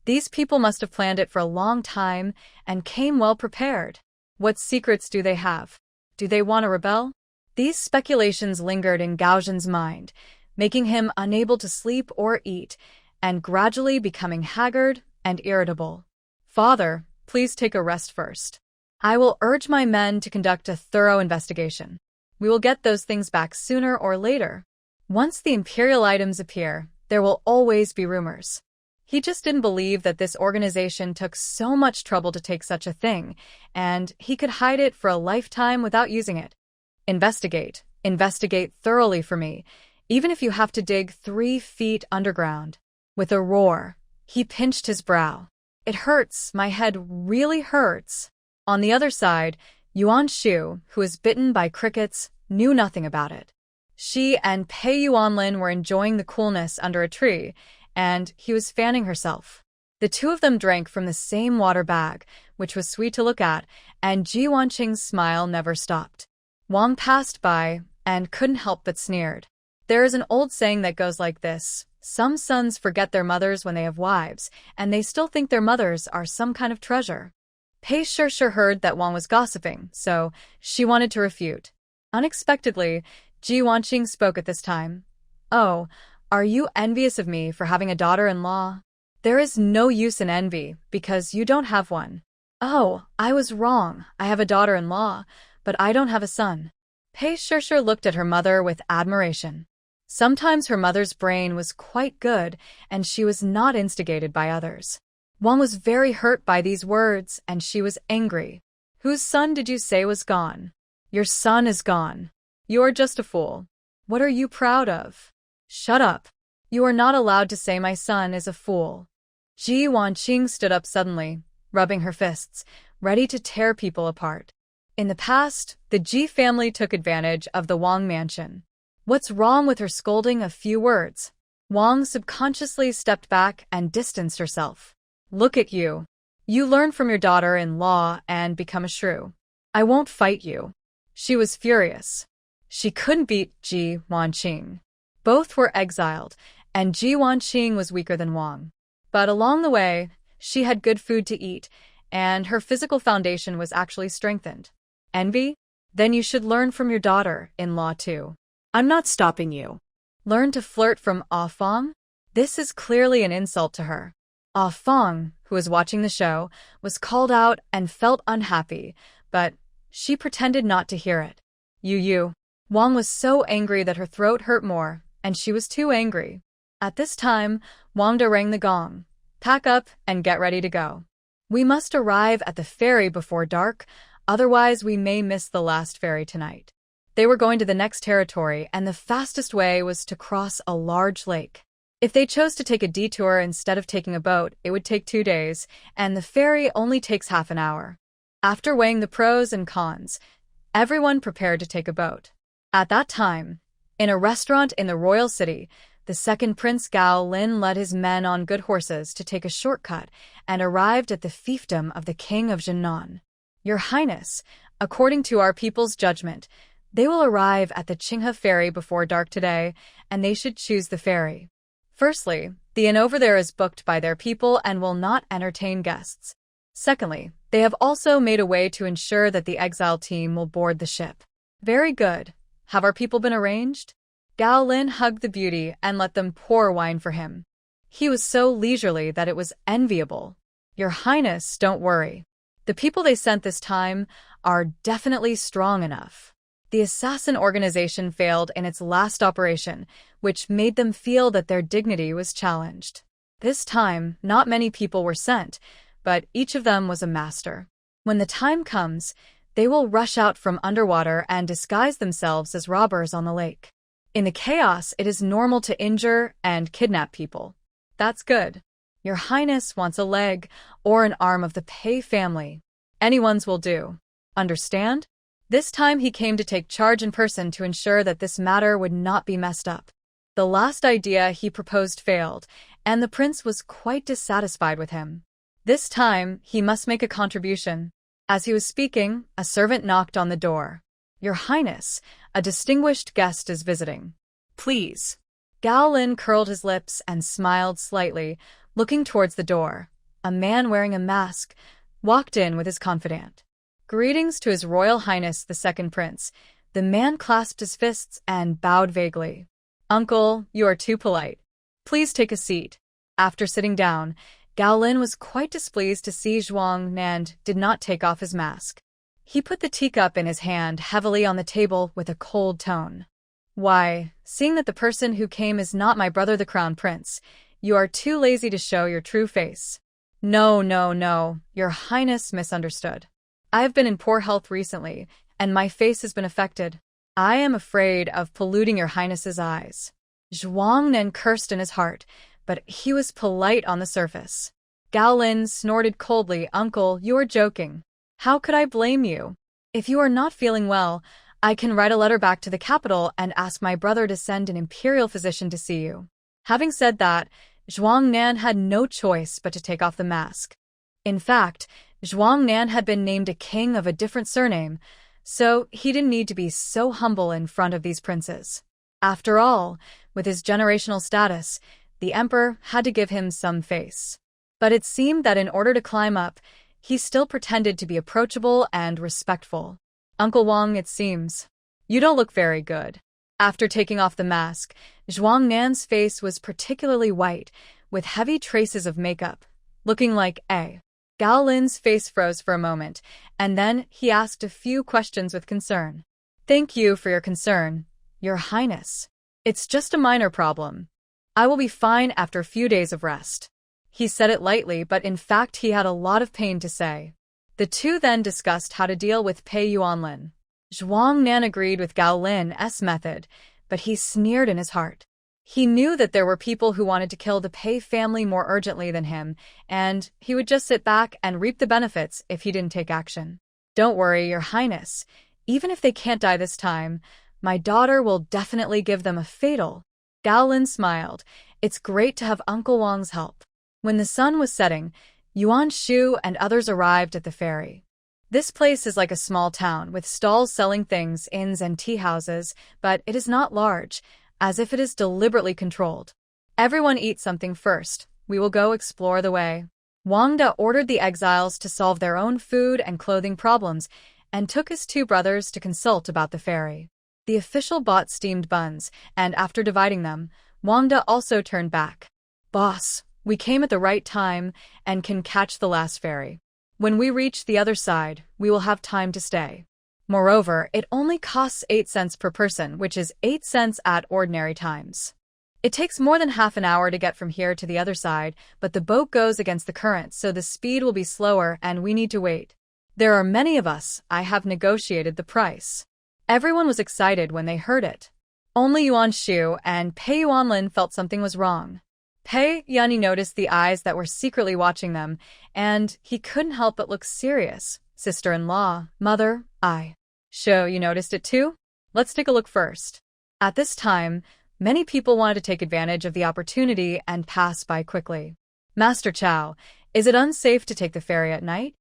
These people must have planned it for a long time and came well prepared. What secrets do they have? Do they want to rebel? These speculations lingered in Gao Zhen's mind, making him unable to sleep or eat, and gradually becoming haggard and irritable. Father, please take a rest first. I will urge my men to conduct a thorough investigation. We will get those things back sooner or later. Once the imperial items appear, there will always be rumors. He just didn't believe that this organization took so much trouble to take such a thing, and he could hide it for a lifetime without using it. Investigate thoroughly for me, even if you have to dig 3 feet underground. With a roar, he pinched his brow. It hurts, my head really hurts. On the other side, Yuan Shu, who was bitten by crickets, knew nothing about it. She and Pei Yuanlin were enjoying the coolness under a tree, and he was fanning herself. The two of them drank from the same water bag, which was sweet to look at, and Ji Wanqing's smile never stopped. Wang passed by and couldn't help but sneered. There is an old saying that goes like this: some sons forget their mothers when they have wives, and they still think their mothers are some kind of treasure. Pei sure heard that Wang was gossiping, so she wanted to refute. Unexpectedly, Ji Wanqing spoke at this time. Oh, are you envious of me for having a daughter-in-law? There is no use in envy, because you don't have one. Oh, I was wrong. I have a daughter-in-law, but I don't have a son. Pei Shishir looked at her mother with admiration. Sometimes her mother's brain was quite good, and she was not instigated by others. Wang was very hurt by these words, and she was angry. Whose son did you say was gone? Your son is gone. You're just a fool. What are you proud of? Shut up. You are not allowed to say my son is a fool. Ji Wanqing stood up suddenly, rubbing her fists, ready to tear people apart. In the past, the Ji family took advantage of the Wang mansion. What's wrong with her scolding a few words? Wang subconsciously stepped back and distanced herself. Look at you. You learn from your daughter-in-law and become a shrew. I won't fight you. She was furious. She couldn't beat Ji Wanqing. Both were exiled, and Ji Wanqing was weaker than Wang. But along the way, she had good food to eat, and her physical foundation was actually strengthened. Envy? Then you should learn from your daughter-in-law too. I'm not stopping you. Learn to flirt from Ah Fong? This is clearly an insult to her. Ah Fong, who was watching the show, was called out and felt unhappy, but she pretended not to hear it. You. Wang was so angry that her throat hurt more, and she was too angry. At this time, Wang De rang the gong. Pack up and get ready to go. We must arrive at the ferry before dark, otherwise we may miss the last ferry tonight. They were going to the next territory, and the fastest way was to cross a large lake. If they chose to take a detour instead of taking a boat, it would take 2 days, and the ferry only takes half an hour. After weighing the pros and cons, everyone prepared to take a boat. At that time, in a restaurant in the royal city, the second Prince Gao Lin led his men on good horses to take a shortcut and arrived at the fiefdom of the king of Janan. Your Highness, according to our people's judgment, they will arrive at the Qinghe ferry before dark today, and they should choose the ferry. Firstly, the inn over there is booked by their people and will not entertain guests. Secondly, they have also made a way to ensure that the exile team will board the ship. Very good. Have our people been arranged? Gao Lin hugged the beauty and let them pour wine for him. He was so leisurely that it was enviable. Your Highness, don't worry. The people they sent this time are definitely strong enough. The assassin organization failed in its last operation, which made them feel that their dignity was challenged. This time, not many people were sent, but each of them was a master. When the time comes, they will rush out from underwater and disguise themselves as robbers on the lake. In the chaos, it is normal to injure and kidnap people. That's good. Your Highness wants a leg or an arm of the Pei family. Anyone's will do. Understand? This time he came to take charge in person to ensure that this matter would not be messed up. The last idea he proposed failed, and the prince was quite dissatisfied with him. This time, he must make a contribution. As he was speaking, a servant knocked on the door. Your Highness, a distinguished guest is visiting. Please. Gao Lin curled his lips and smiled slightly, looking towards the door. A man wearing a mask walked in with his confidant. Greetings to His Royal Highness the Second Prince. The man clasped his fists and bowed vaguely. Uncle, you are too polite. Please take a seat. After sitting down, Gao Lin was quite displeased to see Zhuang Nan did not take off his mask. He put the teacup in his hand heavily on the table with a cold tone. Why, seeing that the person who came is not my brother the Crown Prince, you are too lazy to show your true face. No, Your Highness misunderstood. I have been in poor health recently, and my face has been affected. I am afraid of polluting Your Highness's eyes. Zhuang Nan cursed in his heart, but he was polite on the surface. Gao Lin snorted coldly. Uncle, you are joking. How could I blame you? If you are not feeling well, I can write a letter back to the capital and ask my brother to send an imperial physician to see you. Having said that, Zhuang Nan had no choice but to take off the mask. In fact, Zhuang Nan had been named a king of a different surname, so he didn't need to be so humble in front of these princes. After all, with his generational status, the emperor had to give him some face. But it seemed that in order to climb up, he still pretended to be approachable and respectful. Uncle Wang, it seems. You don't look very good. After taking off the mask, Zhuang Nan's face was particularly white, with heavy traces of makeup, looking like a. Gao Lin's face froze for a moment, and then he asked a few questions with concern. Thank you for your concern, Your Highness. It's just a minor problem. I will be fine after a few days of rest. He said it lightly, but in fact he had a lot of pain to say. The two then discussed how to deal with Pei Yuanlin. Zhuang Nan agreed with Gao Lin's method, but he sneered in his heart. He knew that there were people who wanted to kill the Pei family more urgently than him, and he would just sit back and reap the benefits if he didn't take action. Don't worry, Your Highness. Even if they can't die this time, my daughter will definitely give them a fatal. Gao Lin smiled. It's great to have Uncle Wang's help. When the sun was setting, Yuan Shu and others arrived at the ferry. This place is like a small town with stalls selling things, inns and tea houses, but it is not large, as if it is deliberately controlled. Everyone eat something first. We will go explore the way. Wang Da ordered the exiles to solve their own food and clothing problems and took his two brothers to consult about the ferry. The official bought steamed buns, and after dividing them, Wang Da also turned back. Boss, we came at the right time and can catch the last ferry. When we reach the other side, we will have time to stay. Moreover, it only costs 8 cents per person, which is 8 cents at ordinary times. It takes more than half an hour to get from here to the other side, but the boat goes against the current, so the speed will be slower and we need to wait. There are many of us. I have negotiated the price. Everyone was excited when they heard it. Only Yuan Shu and Pei Yuanlin felt something was wrong. Pei Yunyi noticed the eyes that were secretly watching them, and he couldn't help but look serious. Sister-in-law, mother, Sho, you noticed it too? Let's take a look first. At this time, many people wanted to take advantage of the opportunity and pass by quickly. Master Chow, is it unsafe to take the ferry at night?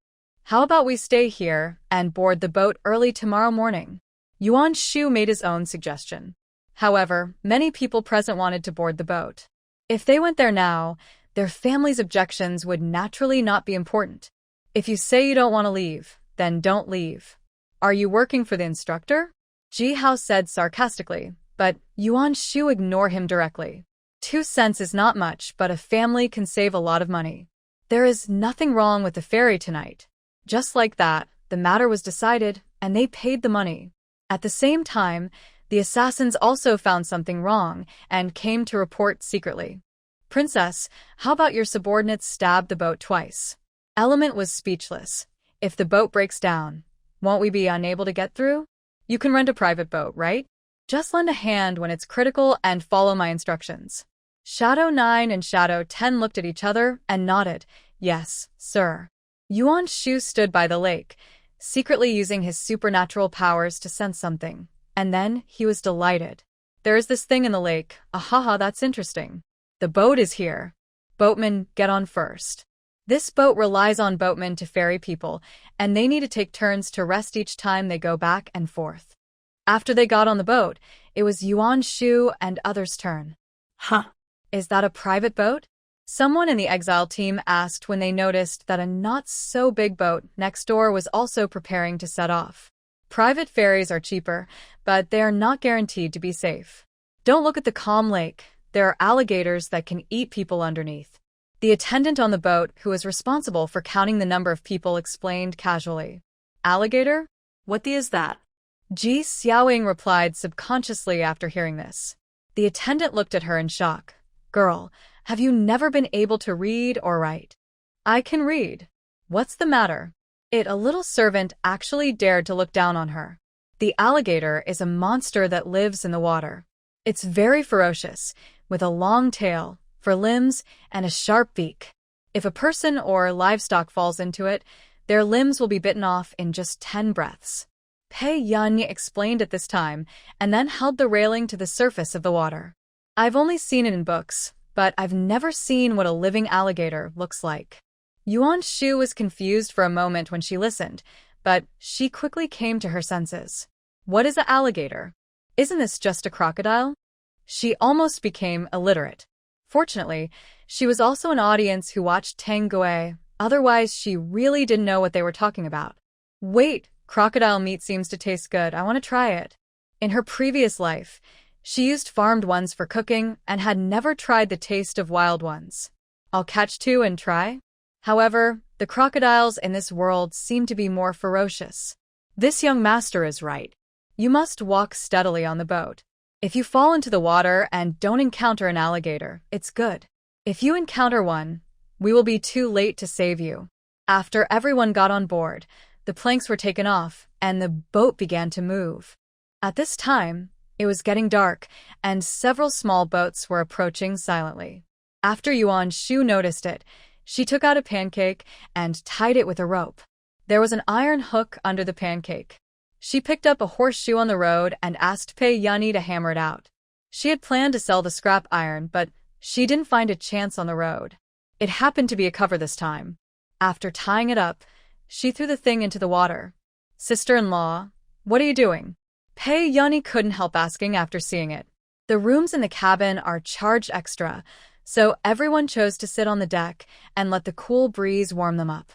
How about we stay here and board the boat early tomorrow morning? Yuan Shu made his own suggestion. However, many people present wanted to board the boat. If they went there now, their family's objections would naturally not be important. If you say you don't want to leave, then don't leave. Are you working for the instructor? Ji Hao said sarcastically, but Yuan Shu ignored him directly. 2 cents is not much, but a family can save a lot of money. There is nothing wrong with the ferry tonight. Just like that, the matter was decided, and they paid the money. At the same time, the assassins also found something wrong and came to report secretly. Princess, how about your subordinates stabbed the boat twice? Element was speechless. If the boat breaks down, won't we be unable to get through? You can rent a private boat, right? Just lend a hand when it's critical and follow my instructions. Shadow 9 and Shadow 10 looked at each other and nodded. Yes, sir. Yuan Shu stood by the lake, secretly using his supernatural powers to sense something. And then he was delighted. There is this thing in the lake. Ahaha, that's interesting. The boat is here. Boatmen, get on first. This boat relies on boatmen to ferry people, and they need to take turns to rest each time they go back and forth. After they got on the boat, it was Yuan Shu and others' turn. Huh. Is that a private boat? Someone in the exile team asked when they noticed that a not-so-big boat next door was also preparing to set off. Private ferries are cheaper, but they are not guaranteed to be safe. Don't look at the calm lake. There are alligators that can eat people underneath. The attendant on the boat, who was responsible for counting the number of people, explained casually. Alligator? What is that? Ji Xiaoying replied subconsciously after hearing this. The attendant looked at her in shock. Girl, have you never been able to read or write? I can read. What's the matter? A little servant actually dared to look down on her. The alligator is a monster that lives in the water. It's very ferocious, with a long tail, for limbs, and a sharp beak. If a person or livestock falls into it, their limbs will be bitten off in just 10 breaths. Pei Yunyi explained at this time, and then held the railing to the surface of the water. I've only seen it in books, but I've never seen what a living alligator looks like. Yuan Shu was confused for a moment when she listened, but she quickly came to her senses. What is an alligator? Isn't this just a crocodile? She almost became illiterate. Fortunately, she was also an audience who watched Tang Gui, otherwise she really didn't know what they were talking about. Wait, crocodile meat seems to taste good. I want to try it. In her previous life, she used farmed ones for cooking and had never tried the taste of wild ones. I'll catch two and try? However, the crocodiles in this world seem to be more ferocious. This young master is right. You must walk steadily on the boat. If you fall into the water and don't encounter an alligator, it's good. If you encounter one, we will be too late to save you. After everyone got on board, the planks were taken off and the boat began to move. At this time, it was getting dark and several small boats were approaching silently. After Yuan Shu noticed it, she took out a pancake and tied it with a rope. There was an iron hook under the pancake. She picked up a horseshoe on the road and asked Pei Yunyi to hammer it out. She had planned to sell the scrap iron, but she didn't find a chance on the road. It happened to be a cover this time. After tying it up, she threw the thing into the water. Sister-in-law, what are you doing? Pei Yunyi couldn't help asking after seeing it. The rooms in the cabin are charged extra, so everyone chose to sit on the deck and let the cool breeze warm them up.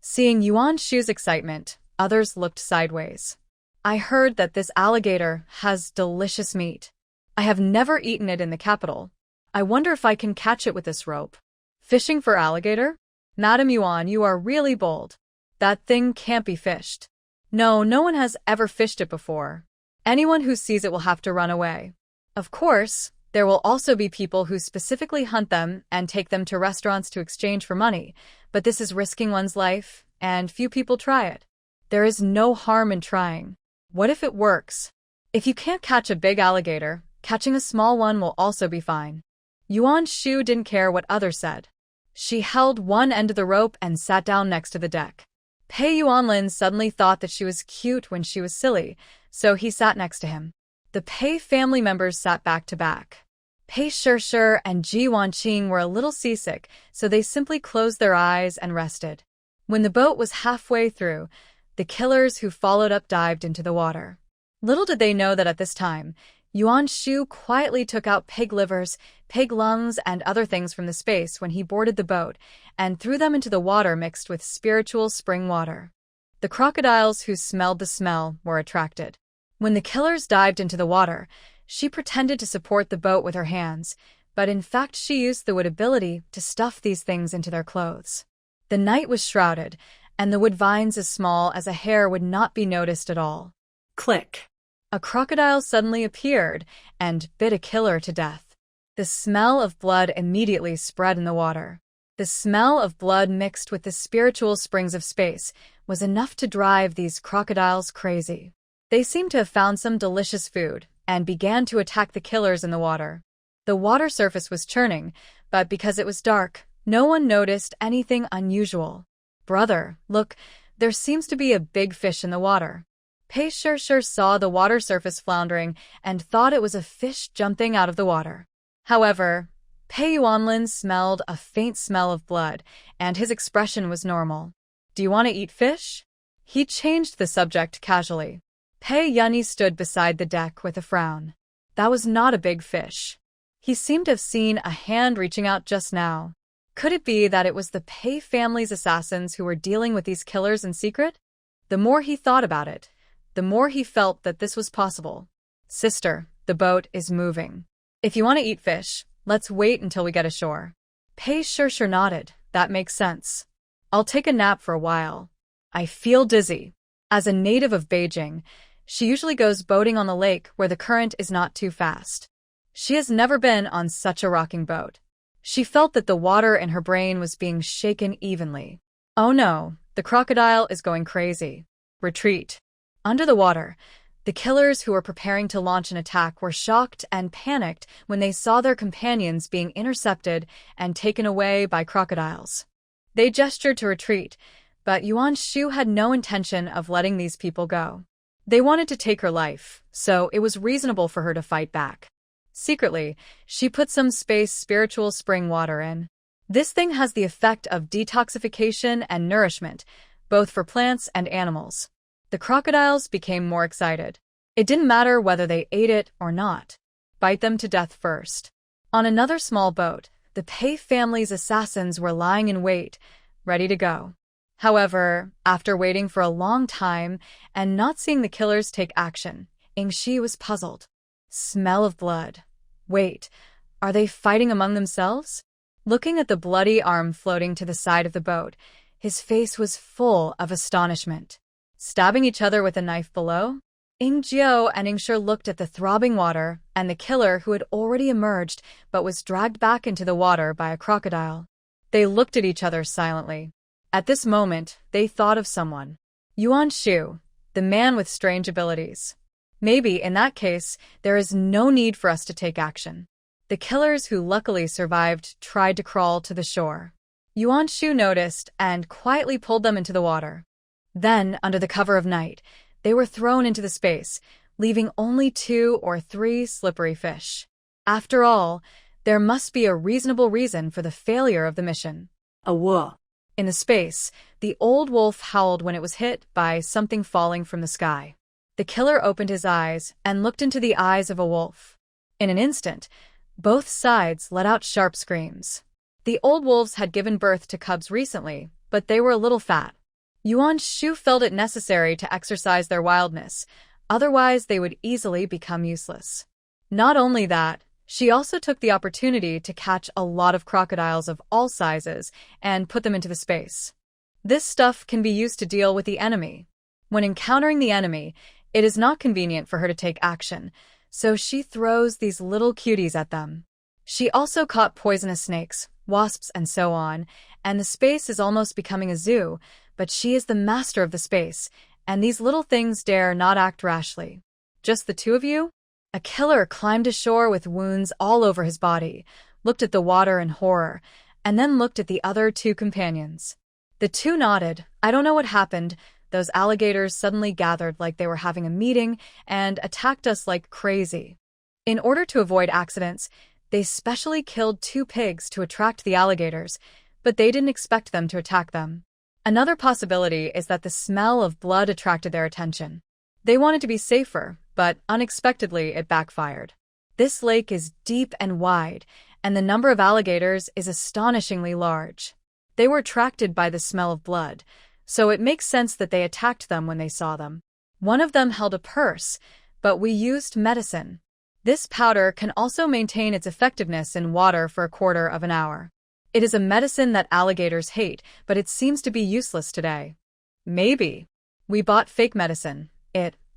Seeing Yuan Shu's excitement, others looked sideways. I heard that this alligator has delicious meat. I have never eaten it in the capital. I wonder if I can catch it with this rope. Fishing for alligator? Madam Yuan, you are really bold. That thing can't be fished. No, no one has ever fished it before. Anyone who sees it will have to run away. Of course, there will also be people who specifically hunt them and take them to restaurants to exchange for money, but this is risking one's life, and few people try it. There is no harm in trying. What if it works? If you can't catch a big alligator, catching a small one will also be fine. Yuan Shu didn't care what others said. She held one end of the rope and sat down next to the deck. Pei Yuanlin suddenly thought that she was cute when she was silly, so he sat next to him. The Pei family members sat back to back. Pei Shishir and Ji Wanqing were a little seasick, so they simply closed their eyes and rested. When the boat was halfway through, the killers who followed up dived into the water. Little did they know that at this time, Yuan Shu quietly took out pig livers, pig lungs, and other things from the space when he boarded the boat and threw them into the water mixed with spiritual spring water. The crocodiles who smelled the smell were attracted. When the killers dived into the water, she pretended to support the boat with her hands, but in fact she used the wood ability to stuff these things into their clothes. The night was shrouded, and the wood vines as small as a hair would not be noticed at all. Click. A crocodile suddenly appeared and bit a killer to death. The smell of blood immediately spread in the water. The smell of blood mixed with the spiritual springs of space was enough to drive these crocodiles crazy. They seemed to have found some delicious food and began to attack the killers in the water. The water surface was churning, but because it was dark, no one noticed anything unusual. Brother, look, there seems to be a big fish in the water. Pei Shishir saw the water surface floundering and thought it was a fish jumping out of the water. However, Pei Yuanlin smelled a faint smell of blood, and his expression was normal. Do you want to eat fish? He changed the subject casually. Pei Yunyi stood beside the deck with a frown. That was not a big fish. He seemed to have seen a hand reaching out just now. Could it be that it was the Pei family's assassins who were dealing with these killers in secret? The more he thought about it, the more he felt that this was possible. Sister, the boat is moving. If you want to eat fish, let's wait until we get ashore. Pei Shishir nodded. That makes sense. I'll take a nap for a while. I feel dizzy. As a native of Beijing, she usually goes boating on the lake where the current is not too fast. She has never been on such a rocking boat. She felt that the water in her brain was being shaken evenly. Oh no, the crocodile is going crazy. Retreat. Under the water, the killers who were preparing to launch an attack were shocked and panicked when they saw their companions being intercepted and taken away by crocodiles. They gestured to retreat, but Yuan Shu had no intention of letting these people go. They wanted to take her life, so it was reasonable for her to fight back. Secretly, she put some space spiritual spring water in. This thing has the effect of detoxification and nourishment, both for plants and animals. The crocodiles became more excited. It didn't matter whether they ate it or not. Bite them to death first. On another small boat, the Pei family's assassins were lying in wait, ready to go. However, after waiting for a long time and not seeing the killers take action, Ingshi was puzzled. Smell of blood. Wait, are they fighting among themselves? Looking at the bloody arm floating to the side of the boat, his face was full of astonishment. Stabbing each other with a knife below? Ingjiao and Ingshi looked at the throbbing water and the killer who had already emerged but was dragged back into the water by a crocodile. They looked at each other silently. At this moment, they thought of someone. Yuan Shu, the man with strange abilities. Maybe, in that case, there is no need for us to take action. The killers who luckily survived tried to crawl to the shore. Yuan Shu noticed and quietly pulled them into the water. Then, under the cover of night, they were thrown into the space, leaving only 2 or 3 slippery fish. After all, there must be a reasonable reason for the failure of the mission. A wolf. In the space, the old wolf howled when it was hit by something falling from the sky. The killer opened his eyes and looked into the eyes of a wolf. In an instant, both sides let out sharp screams. The old wolves had given birth to cubs recently, but they were a little fat. Yuan Shu felt it necessary to exercise their wildness, otherwise they would easily become useless. Not only that, she also took the opportunity to catch a lot of crocodiles of all sizes and put them into the space. This stuff can be used to deal with the enemy. When encountering the enemy, it is not convenient for her to take action, so she throws these little cuties at them. She also caught poisonous snakes, wasps, and so on, and the space is almost becoming a zoo, but she is the master of the space, and these little things dare not act rashly. Just the 2 of you? A killer climbed ashore with wounds all over his body, looked at the water in horror, and then looked at the other 2 companions. The 2 nodded. I don't know what happened. Those alligators suddenly gathered like they were having a meeting and attacked us like crazy. In order to avoid accidents, they specially killed 2 pigs to attract the alligators, but they didn't expect them to attack them. Another possibility is that the smell of blood attracted their attention. They wanted to be safer, but unexpectedly it backfired. This lake is deep and wide, and the number of alligators is astonishingly large. They were attracted by the smell of blood, so it makes sense that they attacked them when they saw them. One of them held a purse, but we used medicine. This powder can also maintain its effectiveness in water for a quarter of an hour. It is a medicine that alligators hate, but it seems to be useless today. Maybe. We bought fake medicine.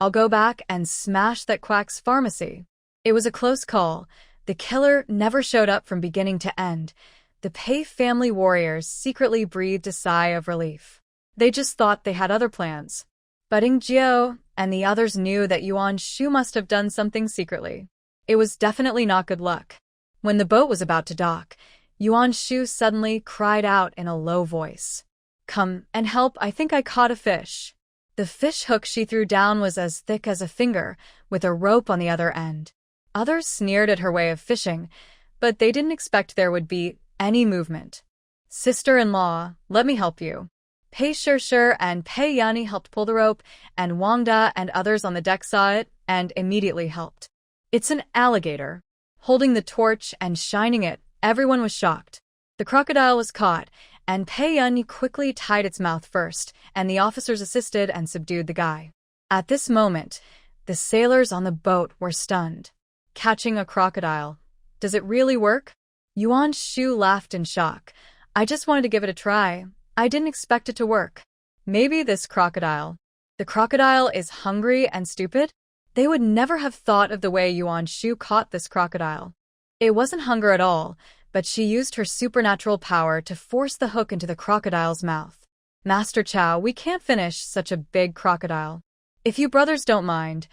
I'll go back and smash that quack's pharmacy. It was a close call. The killer never showed up from beginning to end. The Pei family warriors secretly breathed a sigh of relief. They just thought they had other plans. But Ingjiao and the others knew that Yuan Shu must have done something secretly. It was definitely not good luck. When the boat was about to dock, Yuan Shu suddenly cried out in a low voice. Come and help, I think I caught a fish. The fish hook she threw down was as thick as a finger, with a rope on the other end. Others sneered at her way of fishing, but they didn't expect there would be any movement. Sister-in-law, let me help you. Pei Shishir and Pei Yani helped pull the rope, and Wang Da and others on the deck saw it and immediately helped. It's an alligator. Holding the torch and shining it, everyone was shocked. The crocodile was caught, and Pei Yani quickly tied its mouth first, and the officers assisted and subdued the guy. At this moment, the sailors on the boat were stunned. Catching a crocodile. Does it really work? Yuan Shu laughed in shock. I just wanted to give it a try. I didn't expect it to work. Maybe this crocodile. The crocodile is hungry and stupid? They would never have thought of the way Yuan Shu caught this crocodile. It wasn't hunger at all, but she used her supernatural power to force the hook into the crocodile's mouth. Master Chow, we can't finish such a big crocodile. If you brothers don't mind,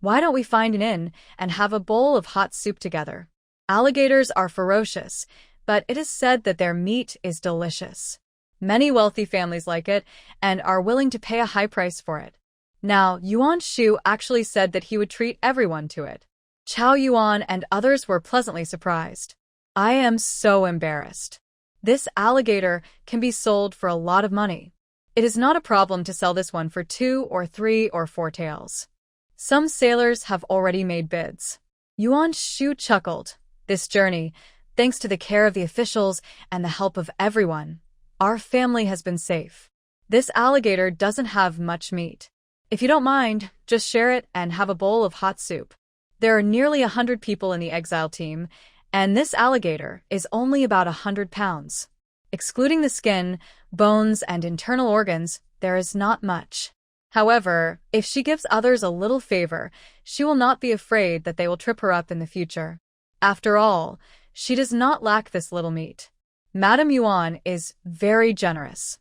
why don't we find an inn and have a bowl of hot soup together? Alligators are ferocious, but it is said that their meat is delicious. Many wealthy families like it and are willing to pay a high price for it. Now, Yuan Shu actually said that he would treat everyone to it. Chow Yuan and others were pleasantly surprised. I am so embarrassed. This alligator can be sold for a lot of money. It is not a problem to sell this one for 2 or 3 or 4 taels. Some sailors have already made bids. Yuan Shu chuckled. This journey, thanks to the care of the officials and the help of everyone, our family has been safe. This alligator doesn't have much meat. If you don't mind, just share it and have a bowl of hot soup. There are nearly 100 people in the exile team, and this alligator is only about 100 pounds. Excluding the skin, bones, and internal organs, there is not much. However, if she gives others a little favor, she will not be afraid that they will trip her up in the future. After all, she does not lack this little meat. Madame Yuan is very generous.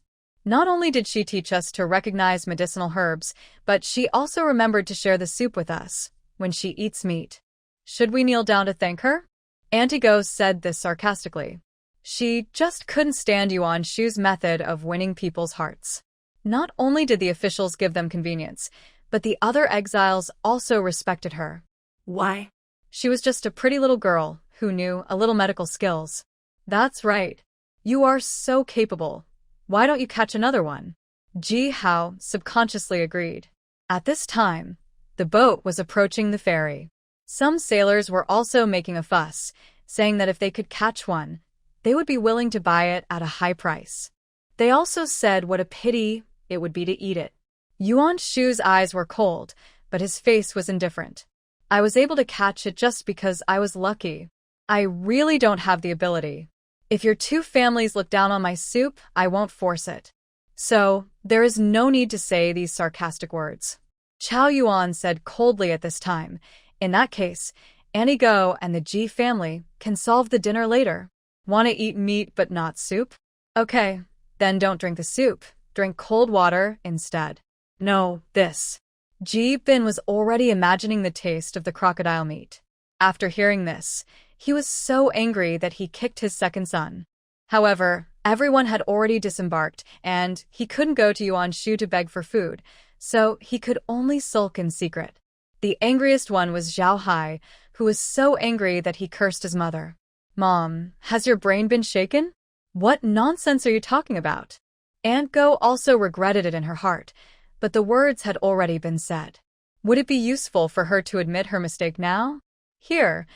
Not only did she teach us to recognize medicinal herbs, but she also remembered to share the soup with us when she eats meat. Should we kneel down to thank her? Auntie Ghost said this sarcastically. She just couldn't stand Yuan Shu's method of winning people's hearts. Not only did the officials give them convenience, but the other exiles also respected her. Why? She was just a pretty little girl who knew a little medical skills. That's right. You are so capable. Why don't you catch another one? Ji Hao subconsciously agreed. At this time, the boat was approaching the ferry. Some sailors were also making a fuss, saying that if they could catch one, they would be willing to buy it at a high price. They also said what a pity it would be to eat it. Yuan Shu's eyes were cold, but his face was indifferent. I was able to catch it just because I was lucky. I really don't have the ability. If your two families look down on my soup, I won't force it. So, there is no need to say these sarcastic words. Chao Yuan said coldly at this time. In that case, Annie Go and the Ji family can solve the dinner later. Want to eat meat but not soup? Okay, then don't drink the soup. Drink cold water instead. No, this. Ji Bin was already imagining the taste of the crocodile meat. After hearing this, he was so angry that he kicked his second son. However, everyone had already disembarked, and he couldn't go to Yuan Shu to beg for food, so he could only sulk in secret. The angriest one was Zhao Hai, who was so angry that he cursed his mother. Mom, has your brain been shaken? What nonsense are you talking about? Aunt Go also regretted it in her heart, but the words had already been said. Would it be useful for her to admit her mistake now? Here,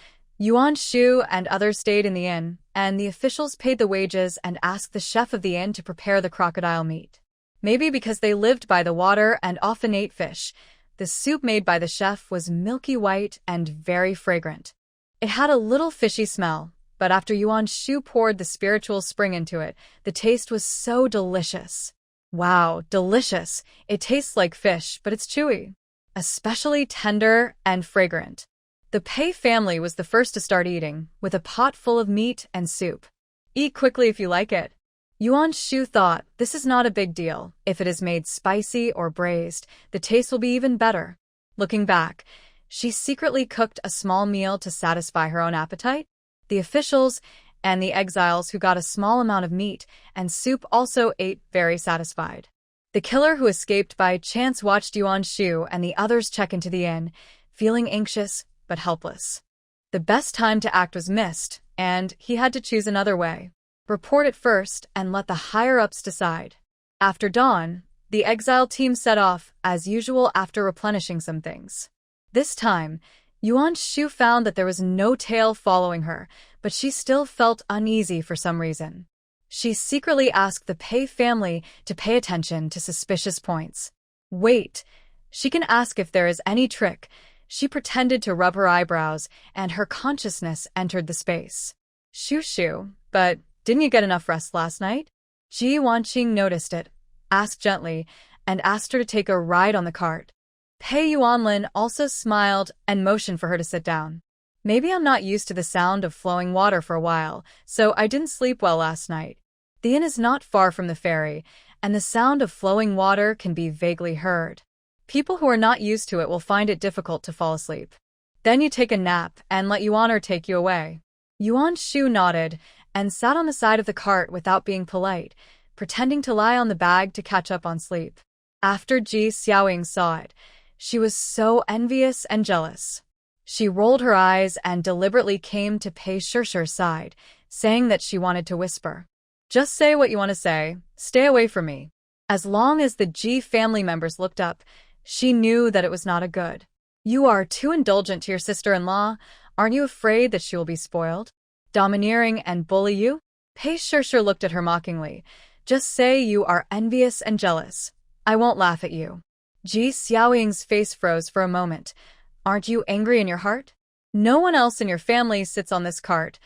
Yuan Shu and others stayed in the inn, and the officials paid the wages and asked the chef of the inn to prepare the crocodile meat. Maybe because they lived by the water and often ate fish, the soup made by the chef was milky white and very fragrant. It had a little fishy smell, but after Yuan Shu poured the spiritual spring into it, the taste was so delicious. Wow, delicious. It tastes like fish, but it's chewy. Especially tender and fragrant. The Pei family was the first to start eating, with a pot full of meat and soup. Eat quickly if you like it. Yuan Shu thought, this is not a big deal. If it is made spicy or braised, the taste will be even better. Looking back, she secretly cooked a small meal to satisfy her own appetite. The officials and the exiles who got a small amount of meat and soup also ate very satisfied. The killer who escaped by chance watched Yuan Shu and the others check into the inn, feeling anxious but helpless. The best time to act was missed, and he had to choose another way. Report it first and let the higher-ups decide. After dawn, the exile team set off, as usual after replenishing some things. This time, Yuan Shu found that there was no tail following her, but she still felt uneasy for some reason. She secretly asked the Pei family to pay attention to suspicious points. Wait, she can ask if there is any trick. She pretended to rub her eyebrows, and her consciousness entered the space. Shu, but didn't you get enough rest last night? Ji Wanqing noticed it, asked gently, and asked her to take a ride on the cart. Pei Yuanlin also smiled and motioned for her to sit down. Maybe I'm not used to the sound of flowing water for a while, so I didn't sleep well last night. The inn is not far from the ferry, and the sound of flowing water can be vaguely heard. People who are not used to it will find it difficult to fall asleep. Then you take a nap and let Yuaner take you away. Yuan Shu nodded and sat on the side of the cart without being polite, pretending to lie on the bag to catch up on sleep. After Ji Xiaoying saw it, she was so envious and jealous. She rolled her eyes and deliberately came to Pei Shishir's side, saying that she wanted to whisper. Just say what you want to say, stay away from me. As long as the Ji family members looked up, she knew that it was not a good. You are too indulgent to your sister-in-law. Aren't you afraid that she will be spoiled? Domineering and bully you? Pei Shishir looked at her mockingly. Just say you are envious and jealous. I won't laugh at you. Ji Xiaoying's face froze for a moment. Aren't you angry in your heart? No one else in your family sits on this cart.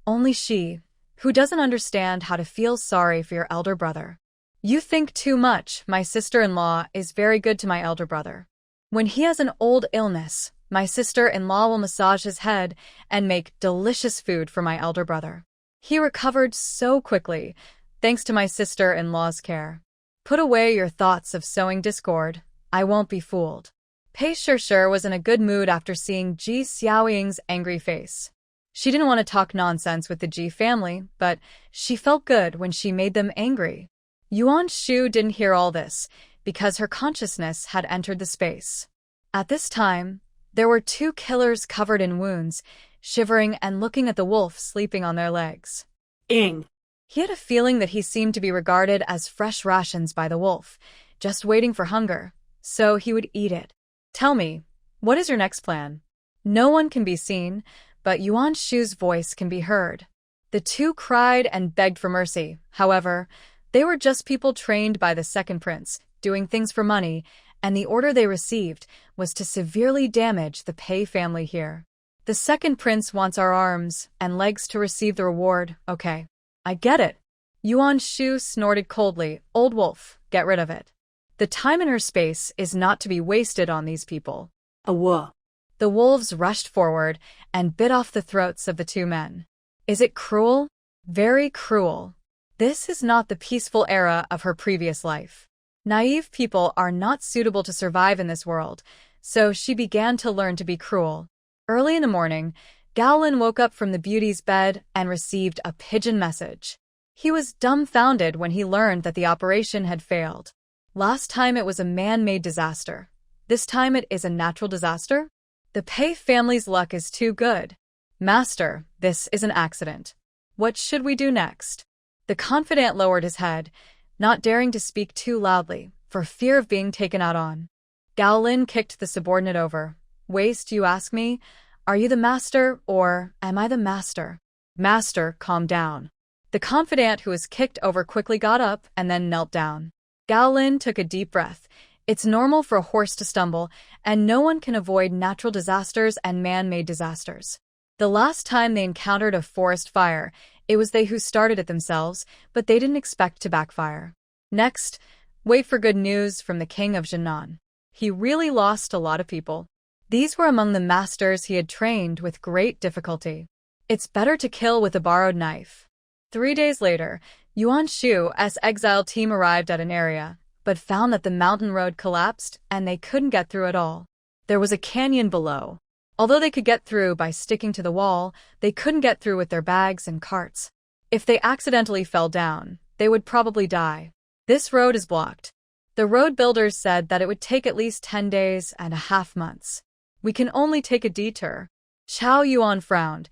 Only she, who doesn't understand how to feel sorry for your elder brother. You think too much. My sister-in-law is very good to my elder brother. When he has an old illness, my sister-in-law will massage his head and make delicious food for my elder brother. He recovered so quickly, thanks to my sister-in-law's care. Put away your thoughts of sowing discord. I won't be fooled. Pei Shishir was in a good mood after seeing Ji Xiaoying's angry face. She didn't want to talk nonsense with the Ji family, but she felt good when she made them angry. Yuan Shu didn't hear all this, because her consciousness had entered the space. At this time, there were two killers covered in wounds, shivering and looking at the wolf sleeping on their legs. Ing. He had a feeling that he seemed to be regarded as fresh rations by the wolf, just waiting for hunger, so he would eat it. Tell me, what is your next plan? No one can be seen, but Yuan Shu's voice can be heard. The two cried and begged for mercy. However, they were just people trained by the second prince, doing things for money, and the order they received was to severely damage the Pei family here. The second prince wants our arms and legs to receive the reward. Okay, I get it. Yuan Shu snorted coldly. Old wolf, get rid of it. The time in her space is not to be wasted on these people. Awah. The wolves rushed forward and bit off the throats of the two men. Is it cruel? Very cruel. This is not the peaceful era of her previous life. Naive people are not suitable to survive in this world, so she began to learn to be cruel. Early in the morning, Gaolin woke up from the beauty's bed and received a pigeon message. He was dumbfounded when he learned that the operation had failed. Last time it was a man-made disaster. This time it is a natural disaster? The Pei family's luck is too good. Master, this is an accident. What should we do next? The confidant lowered his head, not daring to speak too loudly, for fear of being taken out on. Gaolin kicked the subordinate over. Waste, you ask me? Are you the master, or am I the master? Master, calm down. The confidant who was kicked over quickly got up and then knelt down. Gaolin took a deep breath. It's normal for a horse to stumble, and no one can avoid natural disasters and man-made disasters. The last time they encountered a forest fire, it was they who started it themselves, but they didn't expect to backfire. Next, wait for good news from the king of Janan. He really lost a lot of people. These were among the masters he had trained with great difficulty. It's better to kill with a borrowed knife. 3 days later, Yuan Shu's exiled team arrived at an area, but found that the mountain road collapsed and they couldn't get through at all. There was a canyon below. Although they could get through by sticking to the wall, they couldn't get through with their bags and carts. If they accidentally fell down, they would probably die. This road is blocked. The road builders said that it would take at least 10 days and a half months. We can only take a detour. Chao Yuan frowned.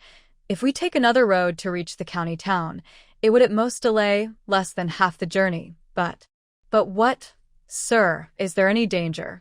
If we take another road to reach the county town, it would at most delay less than half the journey. But what? Sir, is there any danger?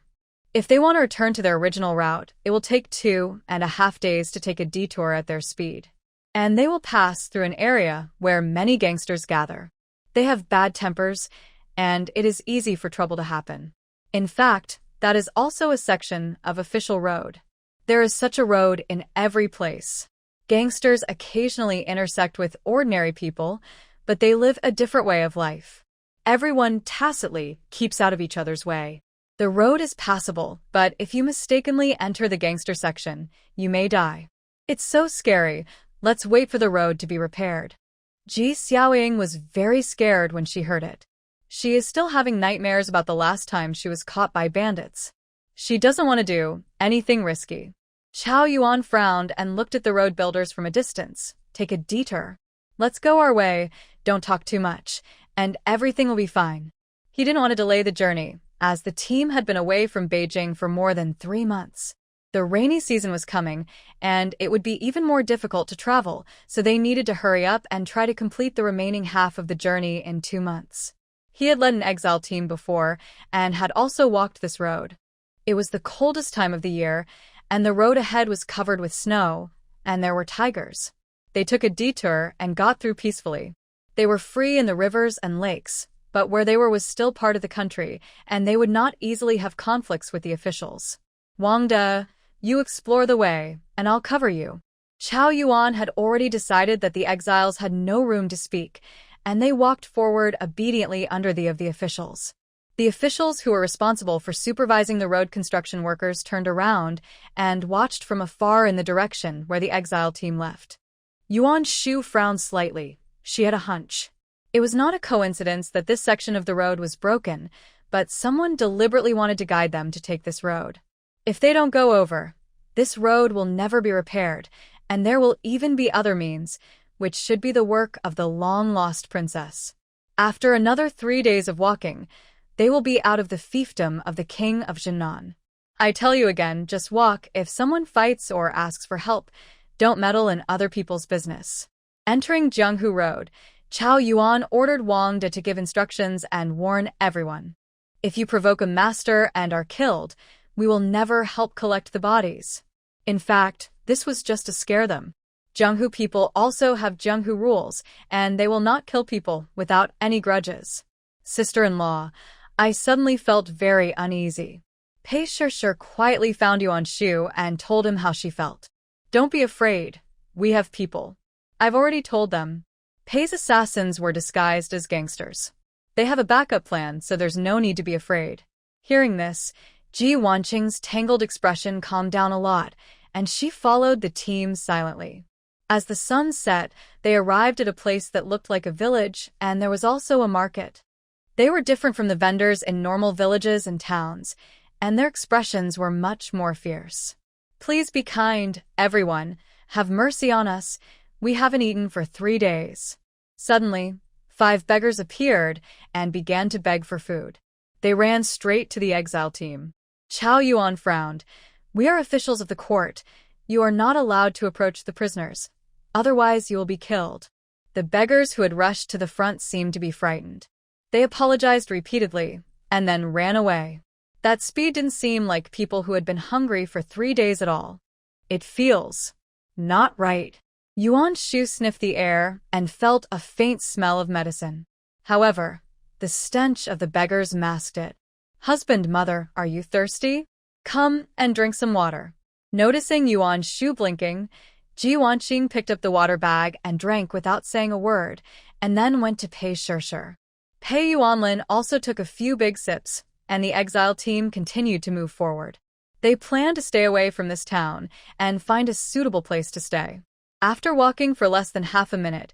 If they want to return to their original route, it will take 2.5 days to take a detour at their speed. And they will pass through an area where many gangsters gather. They have bad tempers, and it is easy for trouble to happen. In fact, that is also a section of official road. There is such a road in every place. Gangsters occasionally intersect with ordinary people, but they live a different way of life. Everyone tacitly keeps out of each other's way. The road is passable, but if you mistakenly enter the gangster section, you may die. It's so scary. Let's wait for the road to be repaired. Ji Xiaoying was very scared when she heard it. She is still having nightmares about the last time she was caught by bandits. She doesn't want to do anything risky. Chao Yuan frowned and looked at the road builders from a distance. Take a detour. Let's go our way, don't talk too much, and everything will be fine. He didn't want to delay the journey, as the team had been away from Beijing for more than 3 months. The rainy season was coming, and it would be even more difficult to travel, so they needed to hurry up and try to complete the remaining half of the journey in 2 months. He had led an exile team before, and had also walked this road. It was the coldest time of the year, and the road ahead was covered with snow, and there were tigers. They took a detour and got through peacefully. They were free in the rivers and lakes, but where they were was still part of the country, and they would not easily have conflicts with the officials. Wang De, you explore the way, and I'll cover you. Chao Yuan had already decided that the exiles had no room to speak, and they walked forward obediently under the of the officials. The officials who were responsible for supervising the road construction workers turned around and watched from afar in the direction where the exile team left. Yuan Shu frowned slightly. She had a hunch. It was not a coincidence that this section of the road was broken, but someone deliberately wanted to guide them to take this road. If they don't go over, this road will never be repaired, and there will even be other means, which should be the work of the long-lost princess. After another 3 days of walking, they will be out of the fiefdom of the king of Janan. I tell you again, just walk. If someone fights or asks for help, don't meddle in other people's business. Entering Jianghu Road, Chao Yuan ordered Wang De to give instructions and warn everyone. If you provoke a master and are killed, we will never help collect the bodies. In fact, this was just to scare them. Jianghu people also have Jianghu rules, and they will not kill people without any grudges. Sister-in-law, I suddenly felt very uneasy. Pei Shishir quietly found Yuan Shu and told him how she felt. Don't be afraid. We have people. I've already told them. Pei's assassins were disguised as gangsters. They have a backup plan, so there's no need to be afraid. Hearing this, Ji Wanqing's tangled expression calmed down a lot, and she followed the team silently. As the sun set, they arrived at a place that looked like a village, and there was also a market. They were different from the vendors in normal villages and towns, and their expressions were much more fierce. Please be kind, everyone. Have mercy on us. We haven't eaten for 3 days. Suddenly, 5 beggars appeared and began to beg for food. They ran straight to the exile team. Chao Yuan frowned. We are officials of the court. You are not allowed to approach the prisoners. Otherwise, you will be killed. The beggars who had rushed to the front seemed to be frightened. They apologized repeatedly, and then ran away. That speed didn't seem like people who had been hungry for 3 days at all. It feels not right. Yuan Shu sniffed the air and felt a faint smell of medicine. However, the stench of the beggars masked it. Husband, mother, are you thirsty? Come and drink some water. Noticing Yuan Shu blinking, Ji Wanqing picked up the water bag and drank without saying a word, and then went to Pei Shishir. Pei Yuanlin also took a few big sips, and the exile team continued to move forward. They planned to stay away from this town and find a suitable place to stay. After walking for less than half a minute,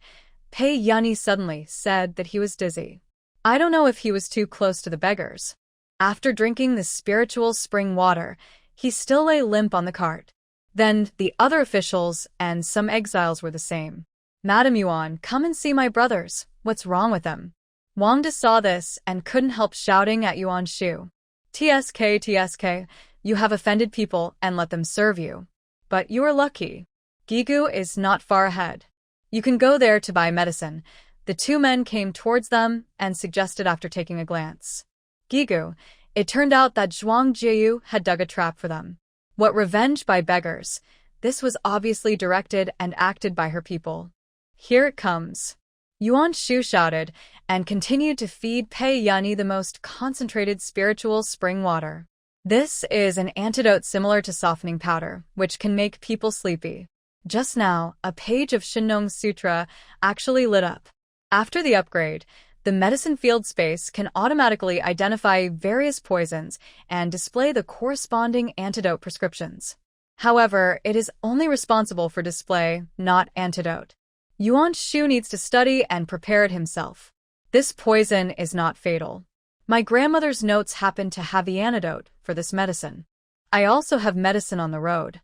Pei Yunyi suddenly said that he was dizzy. I don't know if he was too close to the beggars. After drinking the spiritual spring water, he still lay limp on the cart. Then the other officials and some exiles were the same. Madam Yuan, come and see my brothers. What's wrong with them? Wang De saw this and couldn't help shouting at Yuan Shu. TSK, you have offended people and let them serve you. But you are lucky. Gigu is not far ahead. You can go there to buy medicine. The 2 men came towards them and suggested after taking a glance. Gigu, it turned out that Zhuang Jiyu had dug a trap for them. What revenge by beggars? This was obviously directed and acted by her people. Here it comes. Yuan Shu shouted and continued to feed Pei Yunyi the most concentrated spiritual spring water. This is an antidote similar to softening powder, which can make people sleepy. Just now, a page of Shinong Sutra actually lit up. After the upgrade, the medicine field space can automatically identify various poisons and display the corresponding antidote prescriptions. However, it is only responsible for display, not antidote. Yuan Shu needs to study and prepare it himself. This poison is not fatal. My grandmother's notes happen to have the antidote for this medicine. I also have medicine on the road.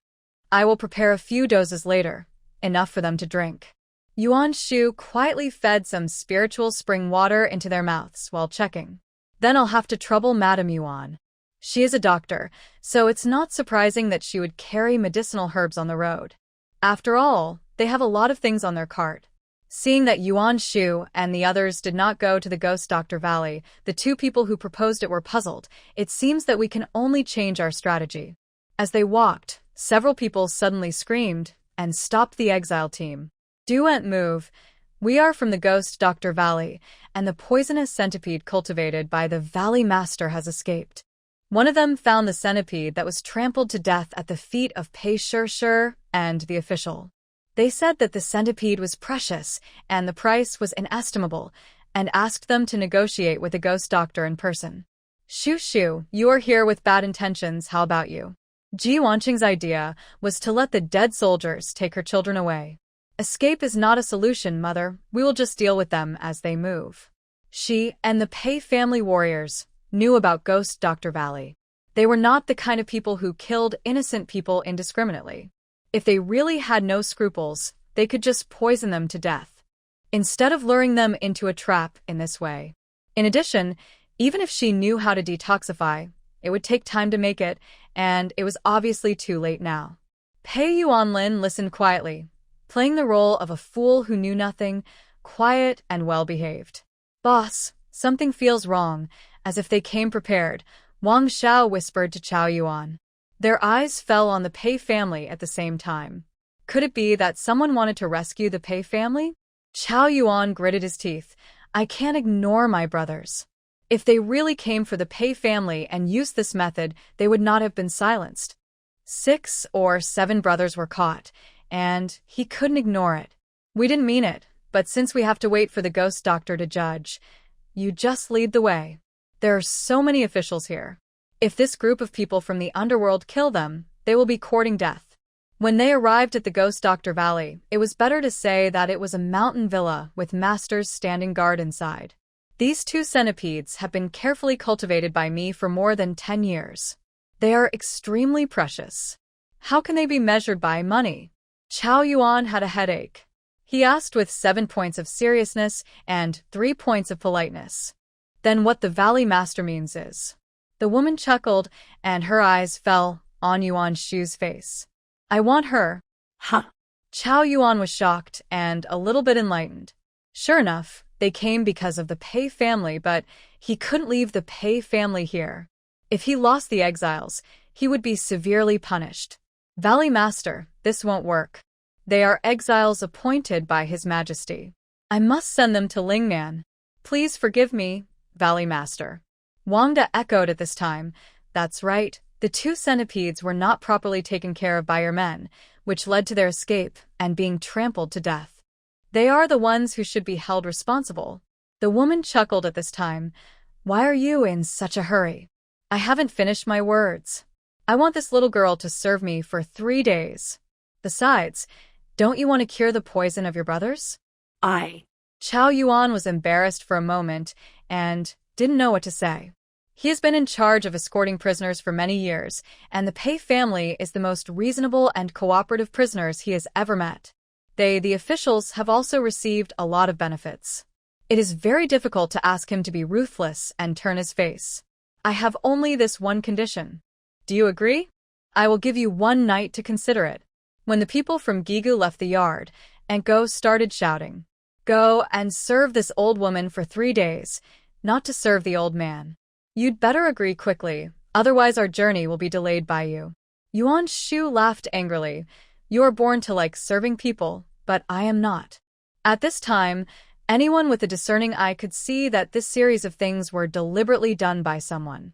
I will prepare a few doses later, enough for them to drink. Yuan Shu quietly fed some spiritual spring water into their mouths while checking. Then I'll have to trouble Madam Yuan. She is a doctor, so it's not surprising that she would carry medicinal herbs on the road. After all, they have a lot of things on their cart. Seeing that Yuan Shu and the others did not go to the Ghost Doctor Valley, the 2 people who proposed it were puzzled. It seems that we can only change our strategy. As they walked, several people suddenly screamed and stopped the exile team. Don't move. We are from the Ghost Doctor Valley, and the poisonous centipede cultivated by the Valley Master has escaped. One of them found the centipede that was trampled to death at the feet of Pei Shir and the official. They said that the centipede was precious and the price was inestimable, and asked them to negotiate with the ghost doctor in person. Shu Shu, you are here with bad intentions, how about you? Ji Wanqing's idea was to let the dead soldiers take her children away. Escape is not a solution, mother, we will just deal with them as they move. She and the Pei family warriors knew about Ghost Doctor Valley. They were not the kind of people who killed innocent people indiscriminately. If they really had no scruples, they could just poison them to death, instead of luring them into a trap in this way. In addition, even if she knew how to detoxify, it would take time to make it, and it was obviously too late now. Pei Yuanlin listened quietly, playing the role of a fool who knew nothing, quiet and well-behaved. Boss, something feels wrong, as if they came prepared, Wang Xiao whispered to Chao Yuan. Their eyes fell on the Pei family at the same time. Could it be that someone wanted to rescue the Pei family? Chao Yuan gritted his teeth. I can't ignore my brothers. If they really came for the Pei family and used this method, they would not have been silenced. 6 or 7 brothers were caught, and he couldn't ignore it. We didn't mean it, but since we have to wait for the ghost doctor to judge, you just lead the way. There are so many officials here. If this group of people from the underworld kill them, they will be courting death. When they arrived at the Ghost Doctor Valley, it was better to say that it was a mountain villa with masters standing guard inside. These 2 centipedes have been carefully cultivated by me for more than 10 years. They are extremely precious. How can they be measured by money? Chao Yuan had a headache. He asked with 7 points of seriousness and 3 points of politeness. Then what the Valley Master means is. The woman chuckled, and her eyes fell on Yuan Shu's face. I want her. Huh. Chao Yuan was shocked and a little bit enlightened. Sure enough, they came because of the Pei family, but he couldn't leave the Pei family here. If he lost the exiles, he would be severely punished. Valley Master, this won't work. They are exiles appointed by His Majesty. I must send them to Lingnan. Please forgive me, Valley Master. Wangda echoed at this time. That's right, the 2 centipedes were not properly taken care of by your men, which led to their escape and being trampled to death. They are the ones who should be held responsible. The woman chuckled at this time. Why are you in such a hurry? I haven't finished my words. I want this little girl to serve me for 3 days. Besides, don't you want to cure the poison of your brothers? Chao Yuan was embarrassed for a moment and didn't know what to say. He has been in charge of escorting prisoners for many years, and the Pei family is the most reasonable and cooperative prisoners he has ever met. They, the officials, have also received a lot of benefits. It is very difficult to ask him to be ruthless and turn his face. I have only this one condition. Do you agree? I will give you 1 night to consider it. When the people from Gigu left the yard, and Go started shouting, Go and serve this old woman for 3 days, not to serve the old man. You'd better agree quickly, otherwise our journey will be delayed by you. Yuan Shu laughed angrily. You are born to like serving people, but I am not. At this time, anyone with a discerning eye could see that this series of things were deliberately done by someone.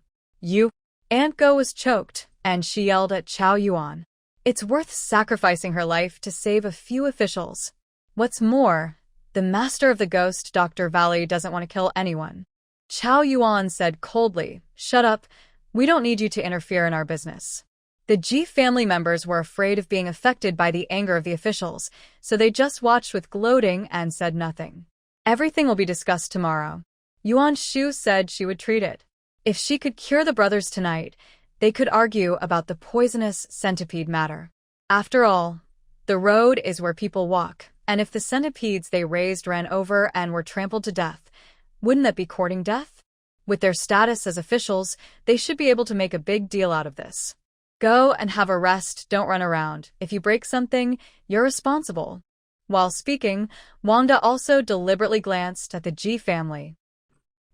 Aunt Go was choked, and she yelled at Chao Yuan. It's worth sacrificing her life to save a few officials. What's more, the master of the Ghost Doctor Valley doesn't want to kill anyone. Chao Yuan said coldly, Shut up, we don't need you to interfere in our business. The Ji family members were afraid of being affected by the anger of the officials, so they just watched with gloating and said nothing. Everything will be discussed tomorrow. Yuan Shu said she would treat it. If she could cure the brothers tonight, they could argue about the poisonous centipede matter. After all, the road is where people walk, and if the centipedes they raised ran over and were trampled to death, wouldn't that be courting death? With their status as officials, they should be able to make a big deal out of this. Go and have a rest, don't run around. If you break something, you're responsible. While speaking, Wangda also deliberately glanced at the Ji family.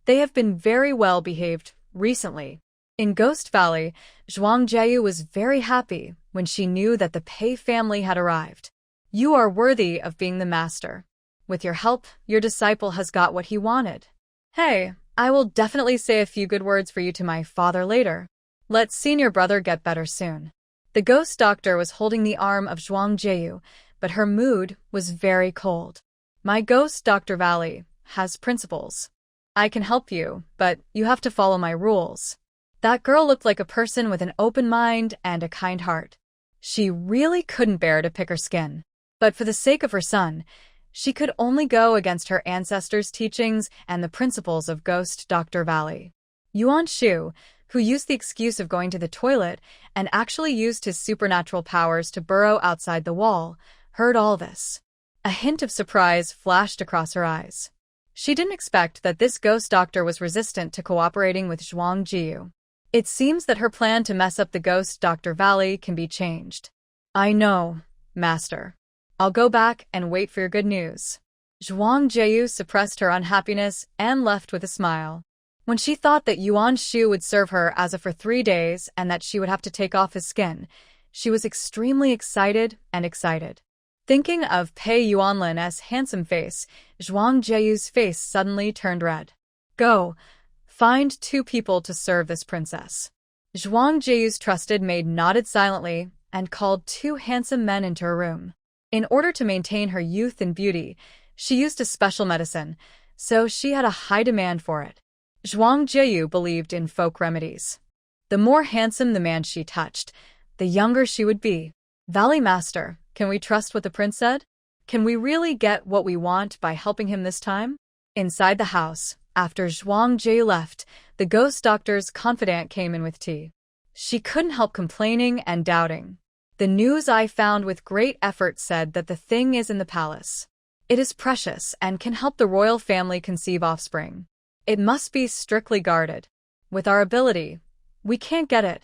They have been very well behaved recently. In Ghost Valley, Zhuang Jieyu was very happy when she knew that the Pei family had arrived. You are worthy of being the master. with your help, your disciple has got what he wanted. Hey, I will definitely say a few good words for you to my father later. Let senior brother get better soon. The ghost doctor was holding the arm of Zhuang Jieyu, but her mood was very cold. My ghost Dr. Valley has principles. I can help you, but you have to follow my rules. That girl looked like a person with an open mind and a kind heart. She really couldn't bear to pick her skin. But for the sake of her son, she could only go against her ancestors' teachings and the principles of Ghost Dr. Valley. Yuan Shu, who used the excuse of going to the toilet and actually used his supernatural powers to burrow outside the wall, heard all this. A hint of surprise flashed across her eyes. She didn't expect that this ghost doctor was resistant to cooperating with Zhuang Jiyu. It seems that her plan to mess up the ghost Dr. Valley can be changed. I know, Master. I'll go back and wait for your good news. Zhuang Jiyu suppressed her unhappiness and left with a smile. When she thought that Yuan Shu would serve her as if for 3 days and that she would have to take off his skin, she was extremely excited. Thinking of Pei Yuanlin's handsome face, Zhuang Jiayu's face suddenly turned red. Go, find 2 people to serve this princess. Zhuang Jiayu's trusted maid nodded silently and called 2 handsome men into her room. In order to maintain her youth and beauty, she used a special medicine, so she had a high demand for it. Zhuang Jiayu believed in folk remedies. The more handsome the man she touched, the younger she would be. Valley Master, can we trust what the prince said? Can we really get what we want by helping him this time? Inside the house, after Zhuang Jiayu left, the ghost doctor's confidant came in with tea. She couldn't help complaining and doubting. The news I found with great effort said that the thing is in the palace. It is precious and can help the royal family conceive offspring. It must be strictly guarded. With our ability, we can't get it.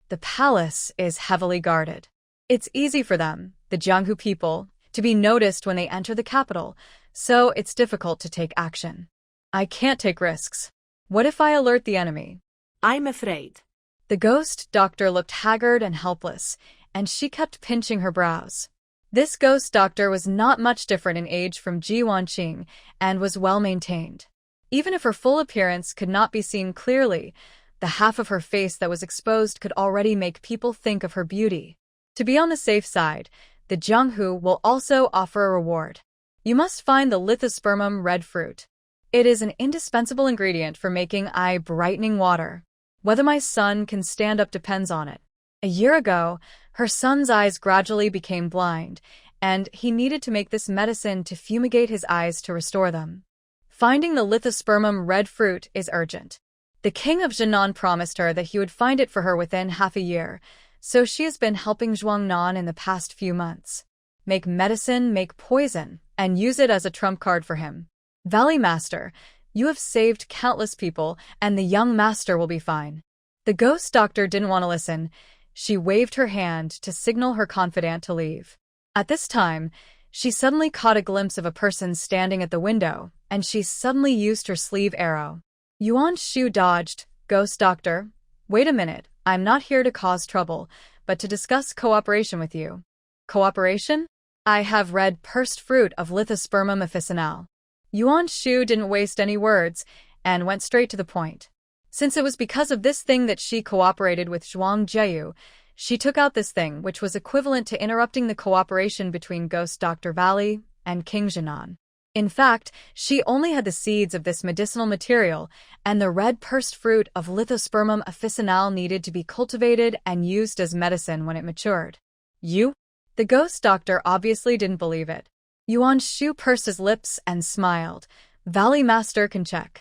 The palace is heavily guarded. It's easy for them, the Jianghu people, to be noticed when they enter the capital, so it's difficult to take action. I can't take risks. What if I alert the enemy? I'm afraid. The ghost doctor looked haggard and helpless, and she kept pinching her brows. This ghost doctor was not much different in age from Ji Wanqing and was well maintained. Even if her full appearance could not be seen clearly, the half of her face that was exposed could already make people think of her beauty. To be on the safe side, the Jianghu will also offer a reward. You must find the lithospermum red fruit. It is an indispensable ingredient for making eye-brightening water. Whether my son can stand up depends on it. A year ago, her son's eyes gradually became blind, and he needed to make this medicine to fumigate his eyes to restore them. Finding the lithospermum red fruit is urgent. The king of Janan promised her that he would find it for her within half a year, so she has been helping Zhuangnan in the past few months. Make medicine, make poison, and use it as a trump card for him. Valley Master, you have saved countless people, and the young master will be fine. The ghost doctor didn't want to listen. She waved her hand to signal her confidant to leave. At this time, she suddenly caught a glimpse of a person standing at the window, and she suddenly used her sleeve arrow. Yuan Shu dodged. Ghost doctor, wait a minute, I'm not here to cause trouble, but to discuss cooperation with you. Cooperation? I have red pursed fruit of lithospermum officinale. Yuan Shu didn't waste any words, and went straight to the point. Since it was because of this thing that she cooperated with Zhuang Jiayu, she took out this thing which was equivalent to interrupting the cooperation between Ghost Dr. Valley and King Janan. In fact, she only had the seeds of this medicinal material, and the red pursed fruit of lithospermum officinale needed to be cultivated and used as medicine when it matured. You? The ghost doctor obviously didn't believe it. Yuan Shu pursed his lips and smiled. Valley Master can check.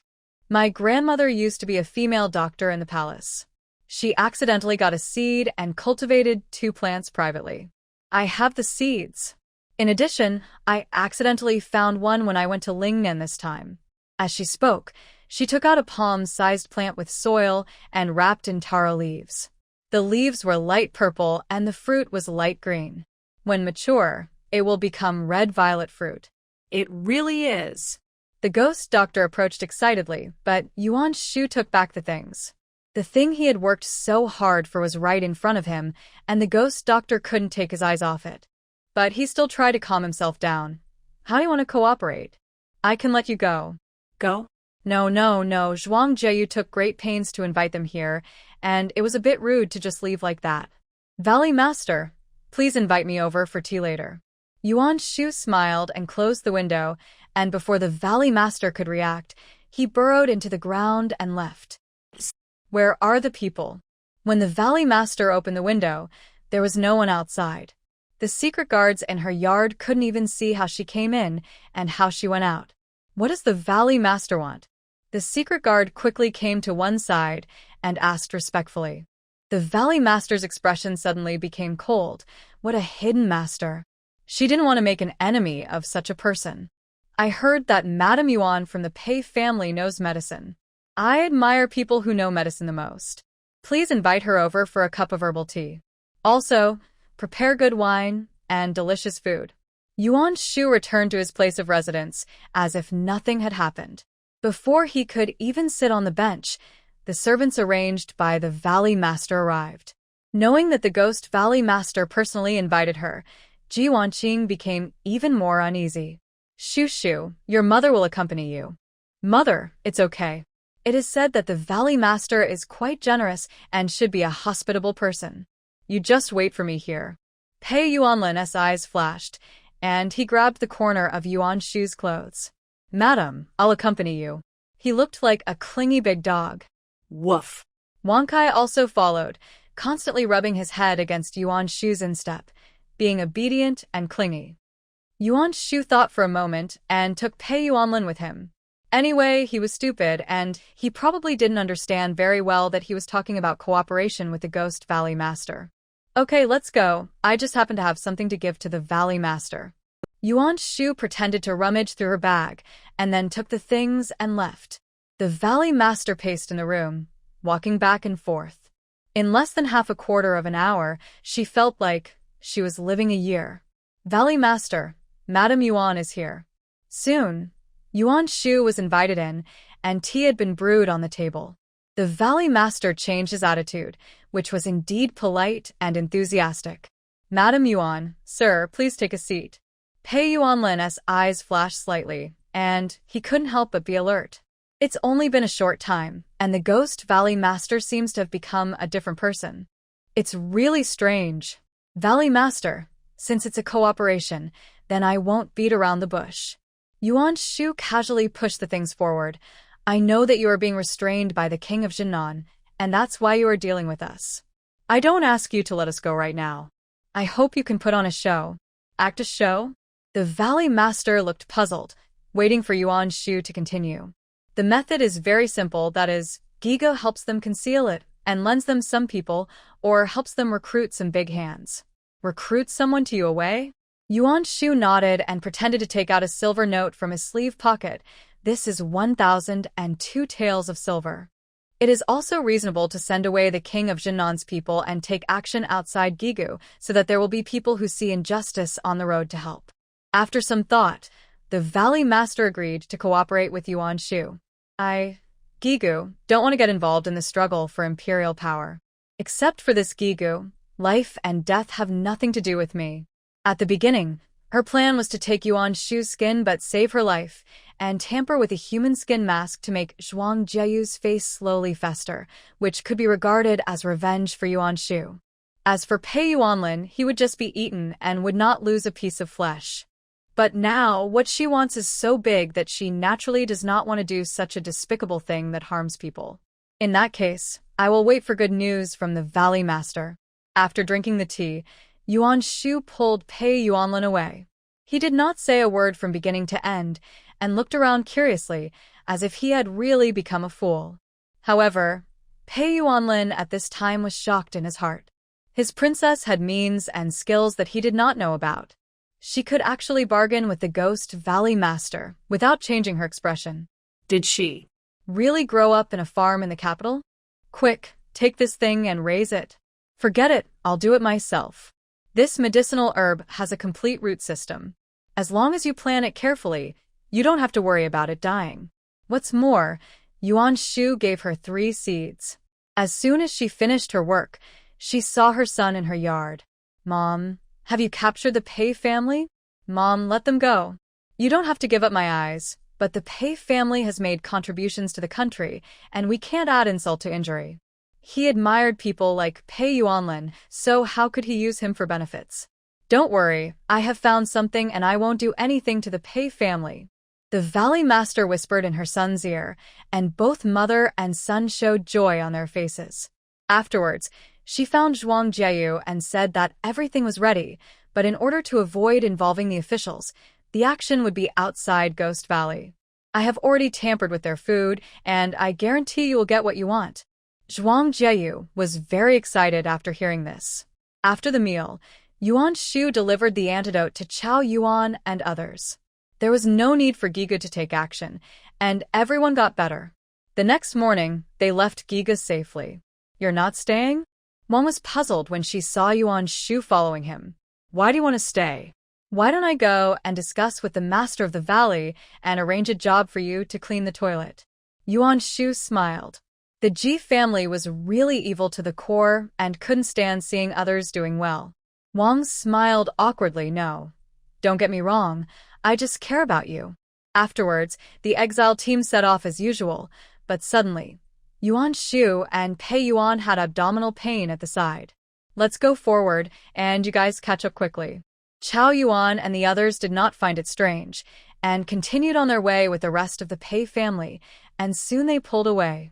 My grandmother used to be a female doctor in the palace. She accidentally got a seed and cultivated 2 plants privately. I have the seeds. In addition, I accidentally found one when I went to Lingnan this time. As she spoke, she took out a palm-sized plant with soil and wrapped in taro leaves. The leaves were light purple and the fruit was light green. When mature, it will become red-violet fruit. It really is. The ghost doctor approached excitedly, but Yuan Shu took back the things. The thing he had worked so hard for was right in front of him, and the ghost doctor couldn't take his eyes off it. But he still tried to calm himself down. How do you want to cooperate? I can let you go. Go? No, no, no. Zhuang Jieyu took great pains to invite them here, and it was a bit rude to just leave like that. Valley Master, please invite me over for tea later. Yuan Shu smiled and closed the window, and before the Valley Master could react, he burrowed into the ground and left. Where are the people? When the Valley Master opened the window, there was no one outside. The secret guards in her yard couldn't even see how she came in and how she went out. What does the Valley Master want? The secret guard quickly came to one side and asked respectfully. The Valley Master's expression suddenly became cold. What a hidden master. She didn't want to make an enemy of such a person. I heard that Madame Yuan from the Pei family knows medicine. I admire people who know medicine the most. Please invite her over for a cup of herbal tea. Also, prepare good wine and delicious food. Yuan Shu returned to his place of residence as if nothing had happened. Before he could even sit on the bench, the servants arranged by the Valley Master arrived. Knowing that the Ghost Valley Master personally invited her, Ji Wanqing became even more uneasy. Shu, your mother will accompany you. Mother, it's okay. It is said that the Valley Master is quite generous and should be a hospitable person. You just wait for me here. Pei Yuanlin's eyes flashed, and he grabbed the corner of Yuan Shu's clothes. Madam, I'll accompany you. He looked like a clingy big dog. Woof. Wang Kai also followed, constantly rubbing his head against Yuan Shu's instep, being obedient and clingy. Yuan Shu thought for a moment and took Pei Yuanlin with him. Anyway, he was stupid, and he probably didn't understand very well that he was talking about cooperation with the Ghost Valley Master. Okay, let's go. I just happen to have something to give to the Valley Master. Yuan Shu pretended to rummage through her bag, and then took the things and left. The Valley Master paced in the room, walking back and forth. In less than half a quarter of an hour, she felt like she was living a year. Valley Master, Madame Yuan is here. Soon, Yuan Shu was invited in, and tea had been brewed on the table. The Valley Master changed his attitude, which was indeed polite and enthusiastic. Madame Yuan, sir, please take a seat. Pei Yuanlin's eyes flashed slightly, and he couldn't help but be alert. It's only been a short time, and the Ghost Valley Master seems to have become a different person. It's really strange. Valley Master, since it's a cooperation, then I won't beat around the bush. Yuan Shu casually pushed the things forward. I know that you are being restrained by the King of Janan, and that's why you are dealing with us. I don't ask you to let us go right now. I hope you can put on a show. Act a show? The Valley Master looked puzzled, waiting for Yuan Shu to continue. The method is very simple, that is, Gigo helps them conceal it, and lends them some people, or helps them recruit some big hands. Recruit someone to you away? Yuan Shu nodded and pretended to take out a silver note from his sleeve pocket. This is 1,002 taels of silver. It is also reasonable to send away the King of Janan's people and take action outside Gigu, so that there will be people who see injustice on the road to help. After some thought, the Valley Master agreed to cooperate with Yuan Shu. Gigu, don't want to get involved in the struggle for imperial power. Except for this Gigu, life and death have nothing to do with me. At the beginning, her plan was to take Yuan Shu's skin but save her life, and tamper with a human skin mask to make Zhuang Jieyu's face slowly fester, which could be regarded as revenge for Yuan Shu. As for Pei Yuanlin, he would just be eaten and would not lose a piece of flesh. But now, what she wants is so big that she naturally does not want to do such a despicable thing that harms people. In that case, I will wait for good news from the Valley Master. After drinking the tea, Yuan Shu pulled Pei Yuanlin away. He did not say a word from beginning to end, and looked around curiously, as if he had really become a fool. However, Pei Yuanlin at this time was shocked in his heart. His princess had means and skills that he did not know about. She could actually bargain with the Ghost Valley Master without changing her expression. Did she really grow up in a farm in the capital? Quick, take this thing and raise it. Forget it, I'll do it myself. This medicinal herb has a complete root system. As long as you plant it carefully, you don't have to worry about it dying. What's more, Yuan Shu gave her 3 seeds. As soon as she finished her work, she saw her son in her yard. Mom, have you captured the Pei family? Mom, let them go. You don't have to give up my eyes, but the Pei family has made contributions to the country, and we can't add insult to injury. He admired people like Pei Yuanlin, so how could he use him for benefits? Don't worry, I have found something and I won't do anything to the Pei family. The Valley Master whispered in her son's ear, and both mother and son showed joy on their faces. Afterwards, she found Zhuang Jieyu and said that everything was ready, but in order to avoid involving the officials, the action would be outside Ghost Valley. I have already tampered with their food, and I guarantee you will get what you want. Zhuang Jieyu was very excited after hearing this. After the meal, Yuan Shu delivered the antidote to Chao Yuan and others. There was no need for Giga to take action, and everyone got better. The next morning, they left Giga safely. You're not staying? Mom was puzzled when she saw Yuan Shu following him. Why do you want to stay? Why don't I go and discuss with the master of the valley and arrange a job for you to clean the toilet? Yuan Shu smiled. The Ji family was really evil to the core and couldn't stand seeing others doing well. Wang smiled awkwardly. No. Don't get me wrong, I just care about you. Afterwards, the exile team set off as usual, but suddenly, Yuan Shu and Pei Yuan had abdominal pain at the side. Let's go forward, and you guys catch up quickly. Chao Yuan and the others did not find it strange, and continued on their way with the rest of the Pei family, and soon they pulled away.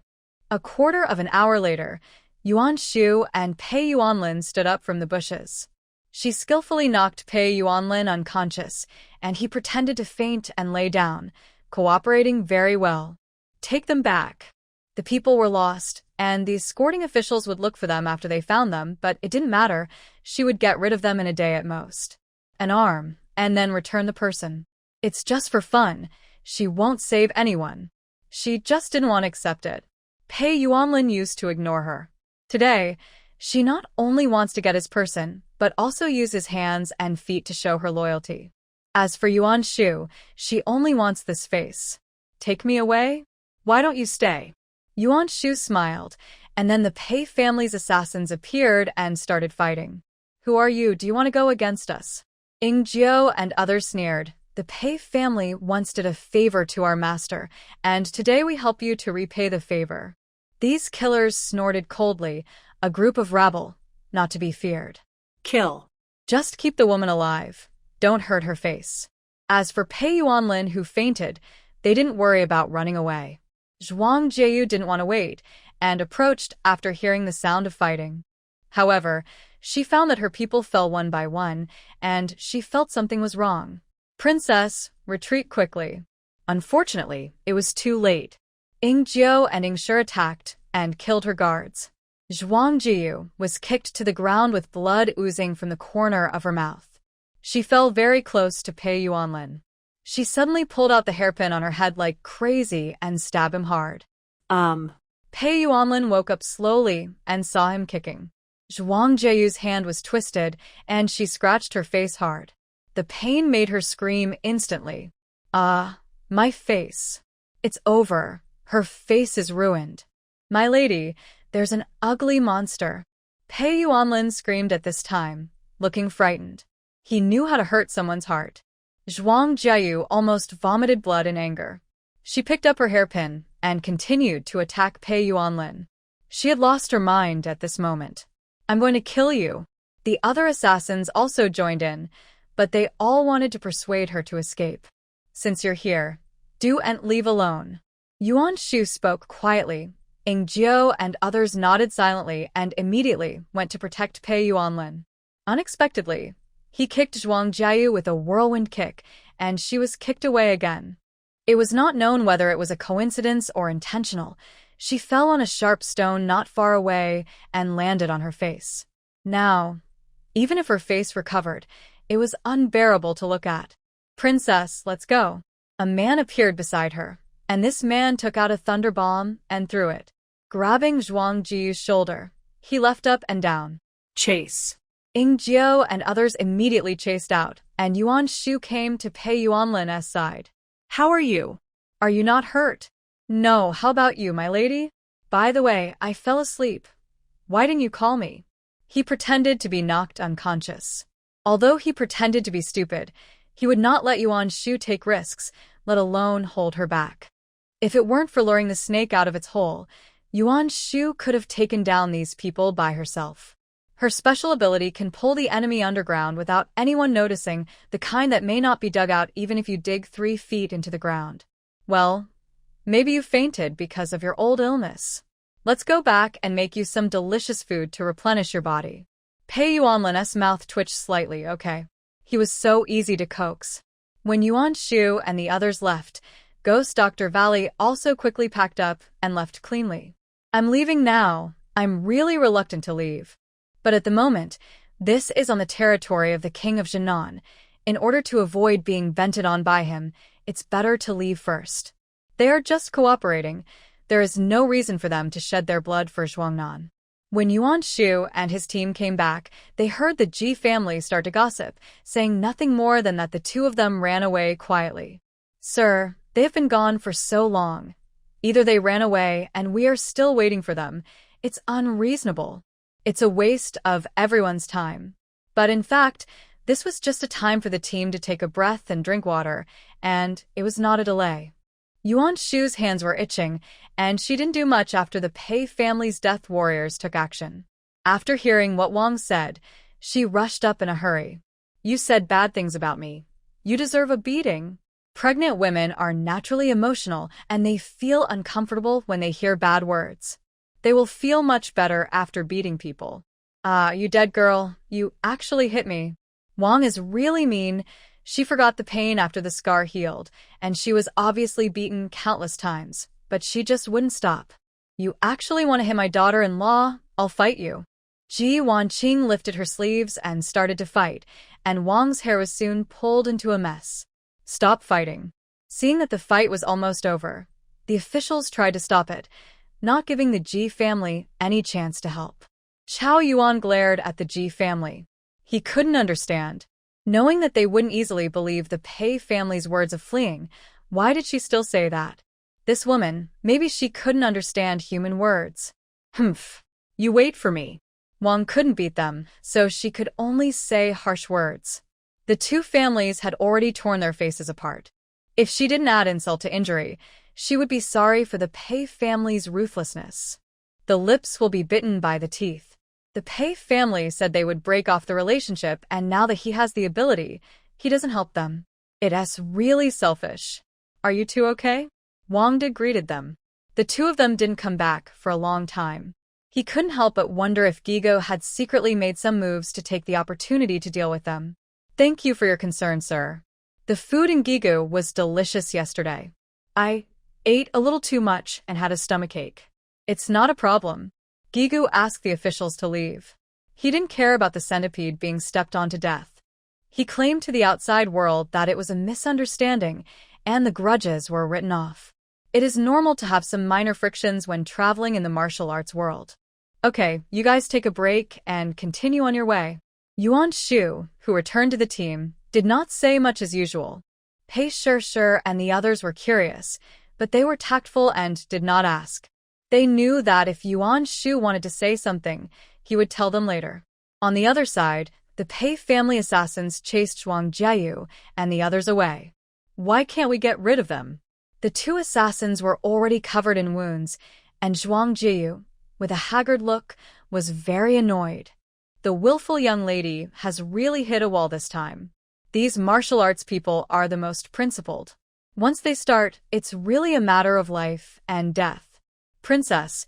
A quarter of an hour later, Yuan Shu and Pei Yuanlin stood up from the bushes. She skillfully knocked Pei Yuanlin unconscious, and he pretended to faint and lay down, cooperating very well. Take them back. The people were lost, and the escorting officials would look for them after they found them, but it didn't matter. She would get rid of them in a day at most. An arm, and then return the person. It's just for fun. She won't save anyone. She just didn't want to accept it. Pei Yuanlin used to ignore her. Today, she not only wants to get his person, but also use his hands and feet to show her loyalty. As for Yuan Shu, she only wants this face. Take me away? Why don't you stay? Yuan Shu smiled, and then the Pei family's assassins appeared and started fighting. Who are you? Do you want to go against us? Ing Jiao and others sneered. The Pei family once did a favor to our master, and today we help you to repay the favor. These killers snorted coldly, a group of rabble, not to be feared. Kill. Just keep the woman alive. Don't hurt her face. As for Pei Yuanlin, who fainted, they didn't worry about running away. Zhuang Jieyu didn't want to wait, and approached after hearing the sound of fighting. However, she found that her people fell one by one, and she felt something was wrong. Princess, retreat quickly. Unfortunately, it was too late. Ing Jiao and Ing Shi attacked and killed her guards. Zhuang Jieyu was kicked to the ground with blood oozing from the corner of her mouth. She fell very close to Pei Yuanlin. She suddenly pulled out the hairpin on her head like crazy and stabbed him hard. Pei Yuanlin woke up slowly and saw him kicking. Zhuang Jieyu's hand was twisted, and she scratched her face hard. The pain made her scream instantly. My face. It's over. Her face is ruined. My lady, there's an ugly monster. Pei Yuanlin screamed at this time, looking frightened. He knew how to hurt someone's heart. Zhuang Jieyu almost vomited blood in anger. She picked up her hairpin and continued to attack Pei Yuanlin. She had lost her mind at this moment. I'm going to kill you. The other assassins also joined in, but they all wanted to persuade her to escape. Since you're here, do and leave alone. Yuan Shu spoke quietly. Ing Jiao and others nodded silently and immediately went to protect Pei Yuanlin. Unexpectedly, he kicked Zhuang Jieyu with a whirlwind kick, and she was kicked away again. It was not known whether it was a coincidence or intentional. She fell on a sharp stone not far away and landed on her face. Now, even if her face recovered, it was unbearable to look at. Princess, let's go. A man appeared beside her, and this man took out a thunder bomb and threw it. Grabbing Zhuang Jiyu's shoulder, he leapt up and down. Chase. Ing Jiao and others immediately chased out, and Yuan Shu came to Pei Yuanlin's side. How are you? Are you not hurt? No, how about you, my lady? By the way, I fell asleep. Why didn't you call me? He pretended to be knocked unconscious. Although he pretended to be stupid, He would not let Yuan Shu take risks, let alone hold her back. If it weren't for luring the snake out of its hole, Yuan Shu could have taken down these people by herself. Her special ability can pull the enemy underground without anyone noticing, the kind that may not be dug out even if you dig 3 feet into the ground. Well, maybe you fainted because of your old illness. Let's go back and make you some delicious food to replenish your body. Pei Yuanlin's mouth twitched slightly, okay. He was so easy to coax. When Yuan Shu and the others left, Ghost Dr. Valley also quickly packed up and left cleanly. I'm leaving now. I'm really reluctant to leave. But at the moment, this is on the territory of the King of Janan. In order to avoid being vented on by him, it's better to leave first. They are just cooperating. There is no reason for them to shed their blood for Zhuangnan. When Yuan Shu and his team came back, they heard the Ji family start to gossip, saying nothing more than that the two of them ran away quietly. Sir, they have been gone for so long. Either they ran away and we are still waiting for them. It's unreasonable. It's a waste of everyone's time. But in fact, this was just a time for the team to take a breath and drink water, and it was not a delay. Yuan Shu's hands were itching, and she didn't do much after the Pei family's death warriors took action. After hearing what Wang said, she rushed up in a hurry. You said bad things about me. You deserve a beating. Pregnant women are naturally emotional, and they feel uncomfortable when they hear bad words. They will feel much better after beating people. You dead girl, you actually hit me. Wang is really mean. She forgot the pain after the scar healed, and she was obviously beaten countless times, but she just wouldn't stop. You actually want to hit my daughter-in-law? I'll fight you. Ji Wanqing lifted her sleeves and started to fight, and Wang's hair was soon pulled into a mess. Stop fighting. Seeing that the fight was almost over, the officials tried to stop it, not giving the Ji family any chance to help. Chao Yuan glared at the Ji family. He couldn't understand. Knowing that they wouldn't easily believe the Pei family's words of fleeing, why did she still say that? This woman, maybe she couldn't understand human words. Humph. You wait for me. Wang couldn't beat them, so she could only say harsh words. The two families had already torn their faces apart. If she didn't add insult to injury, she would be sorry for the Pei family's ruthlessness. The lips will be bitten by the teeth. The Pei family said they would break off the relationship, and now that he has the ability, he doesn't help them. It's really selfish. Are you two okay? Wang De greeted them. The two of them didn't come back for a long time. He couldn't help but wonder if Gigo had secretly made some moves to take the opportunity to deal with them. Thank you for your concern, sir. The food in Gigo was delicious yesterday. I ate a little too much and had a stomachache. It's not a problem. Gigu asked the officials to leave. He didn't care about the centipede being stepped on to death. He claimed to the outside world that it was a misunderstanding and the grudges were written off. It is normal to have some minor frictions when traveling in the martial arts world. Okay, you guys take a break and continue on your way. Yuan Shu, who returned to the team, did not say much as usual. Pei Shi and the others were curious, but they were tactful and did not ask. They knew that if Yuan Shu wanted to say something, he would tell them later. On the other side, the Pei family assassins chased Zhuang Jieyu and the others away. Why can't we get rid of them? The two assassins were already covered in wounds, and Zhuang Jieyu, with a haggard look, was very annoyed. The willful young lady has really hit a wall this time. These martial arts people are the most principled. Once they start, it's really a matter of life and death. Princess,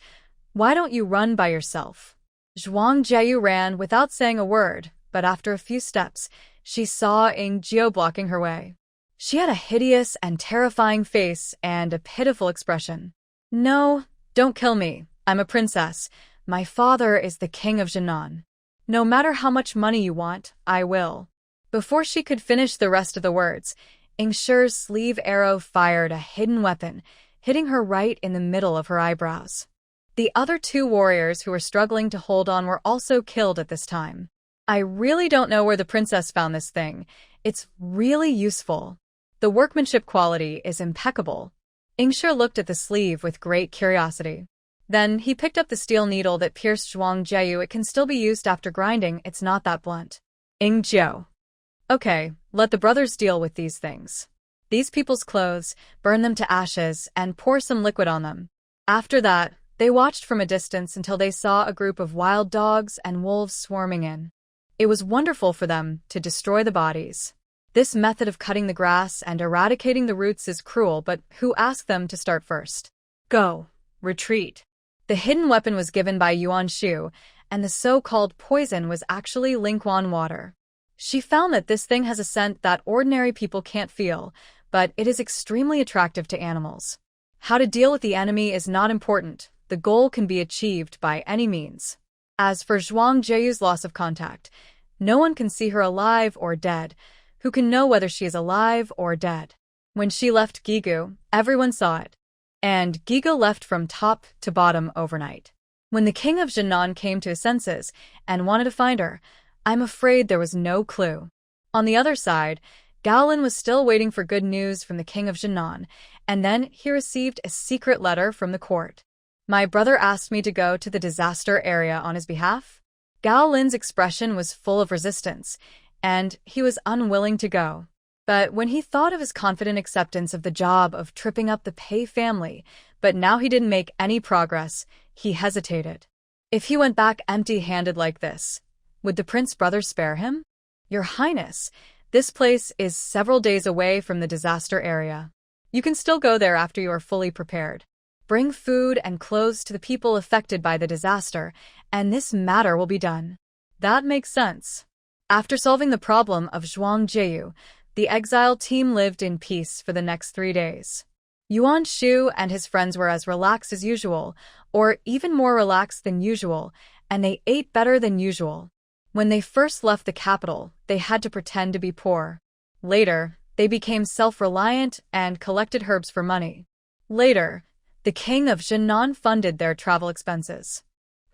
why don't you run by yourself? Zhuang Jieyu ran without saying a word, but after a few steps, she saw Ying Jiao blocking her way. She had a hideous and terrifying face and a pitiful expression. No, don't kill me. I'm a princess. My father is the king of Janan. No matter how much money you want, I will. Before she could finish the rest of the words, Ying Shi's sleeve arrow fired a hidden weapon, hitting her right in the middle of her eyebrows. The other two warriors who were struggling to hold on were also killed at this time. I really don't know where the princess found this thing. It's really useful. The workmanship quality is impeccable. Ying Shi looked at the sleeve with great curiosity. Then he picked up the steel needle that pierced Zhuang Jieyu. It can still be used after grinding, it's not that blunt. Ying Jiao. Okay, let the brothers deal with these things. These people's clothes, burn them to ashes, and pour some liquid on them. After that, they watched from a distance until they saw a group of wild dogs and wolves swarming in. It was wonderful for them to destroy the bodies. This method of cutting the grass and eradicating the roots is cruel, but who asked them to start first? Go. Retreat. The hidden weapon was given by Yuan Shu, and the so-called poison was actually Lingquan water. She found that this thing has a scent that ordinary people can't feel, but it is extremely attractive to animals. How to deal with the enemy is not important. The goal can be achieved by any means. As for Zhuang Jieyu's loss of contact, no one can see her alive or dead. Who can know whether she is alive or dead? When she left Gigu, everyone saw it. And Gigu left from top to bottom overnight. When the king of Janan came to his senses and wanted to find her, I'm afraid there was no clue. On the other side, Gaolin was still waiting for good news from the king of Janan, and then he received a secret letter from the court. My brother asked me to go to the disaster area on his behalf. Gaolin's expression was full of resistance, and he was unwilling to go. But when he thought of his confident acceptance of the job of tripping up the Pei family, but now he didn't make any progress, he hesitated. If he went back empty-handed like this, would the prince brother spare him? Your Highness, this place is several days away from the disaster area. You can still go there after you are fully prepared. Bring food and clothes to the people affected by the disaster, and this matter will be done. That makes sense. After solving the problem of Zhuang Jieyu, the exile team lived in peace for the next 3 days. Yuan Shu and his friends were as relaxed as usual, or even more relaxed than usual, and they ate better than usual. When they first left the capital, they had to pretend to be poor. Later, they became self-reliant and collected herbs for money. Later, the king of Janan funded their travel expenses.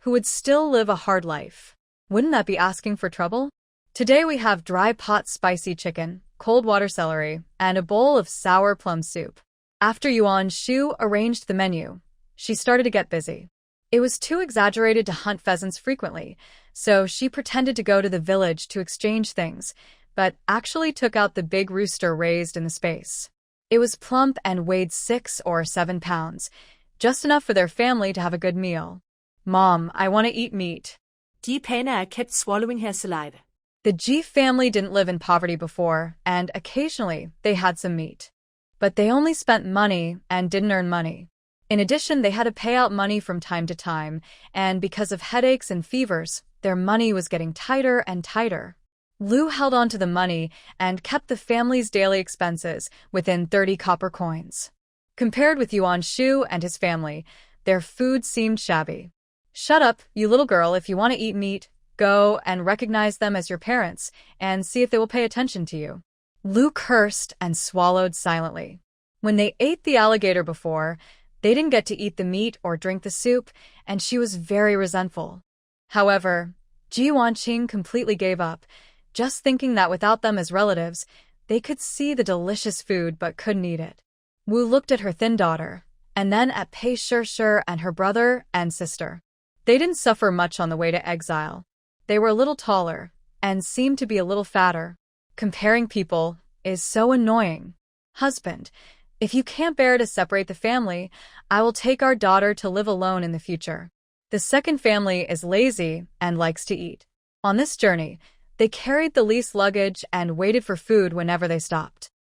Who would still live a hard life? Wouldn't that be asking for trouble? Today we have dry pot spicy chicken, cold water celery, and a bowl of sour plum soup. After Yuan Shu arranged the menu, she started to get busy. It was too exaggerated to hunt pheasants frequently, so she pretended to go to the village to exchange things, but actually took out the big rooster raised in the space. It was plump and weighed 6 or 7 pounds, just enough for their family to have a good meal. Mom, I want to eat meat. De Pana kept swallowing her saliva. The Ji family didn't live in poverty before, and occasionally they had some meat. But they only spent money and didn't earn money. In addition, they had to pay out money from time to time, and because of headaches and fevers, their money was getting tighter and tighter. Lu held on to the money and kept the family's daily expenses within 30 copper coins. Compared with Yuan Shu and his family, their food seemed shabby. Shut up, you little girl, if you want to eat meat, go and recognize them as your parents and see if they will pay attention to you. Lu cursed and swallowed silently. When they ate the alligator before, they didn't get to eat the meat or drink the soup, and she was very resentful. However, Ji Wanqing completely gave up, just thinking that without them as relatives, they could see the delicious food but couldn't eat it. Wu looked at her thin daughter, and then at Pei Shishir and her brother and sister. They didn't suffer much on the way to exile. They were a little taller, and seemed to be a little fatter. Comparing people is so annoying. Husband, if you can't bear to separate the family, I will take our daughter to live alone in the future. The second family is lazy and likes to eat. On this journey, they carried the least luggage and waited for food whenever they stopped.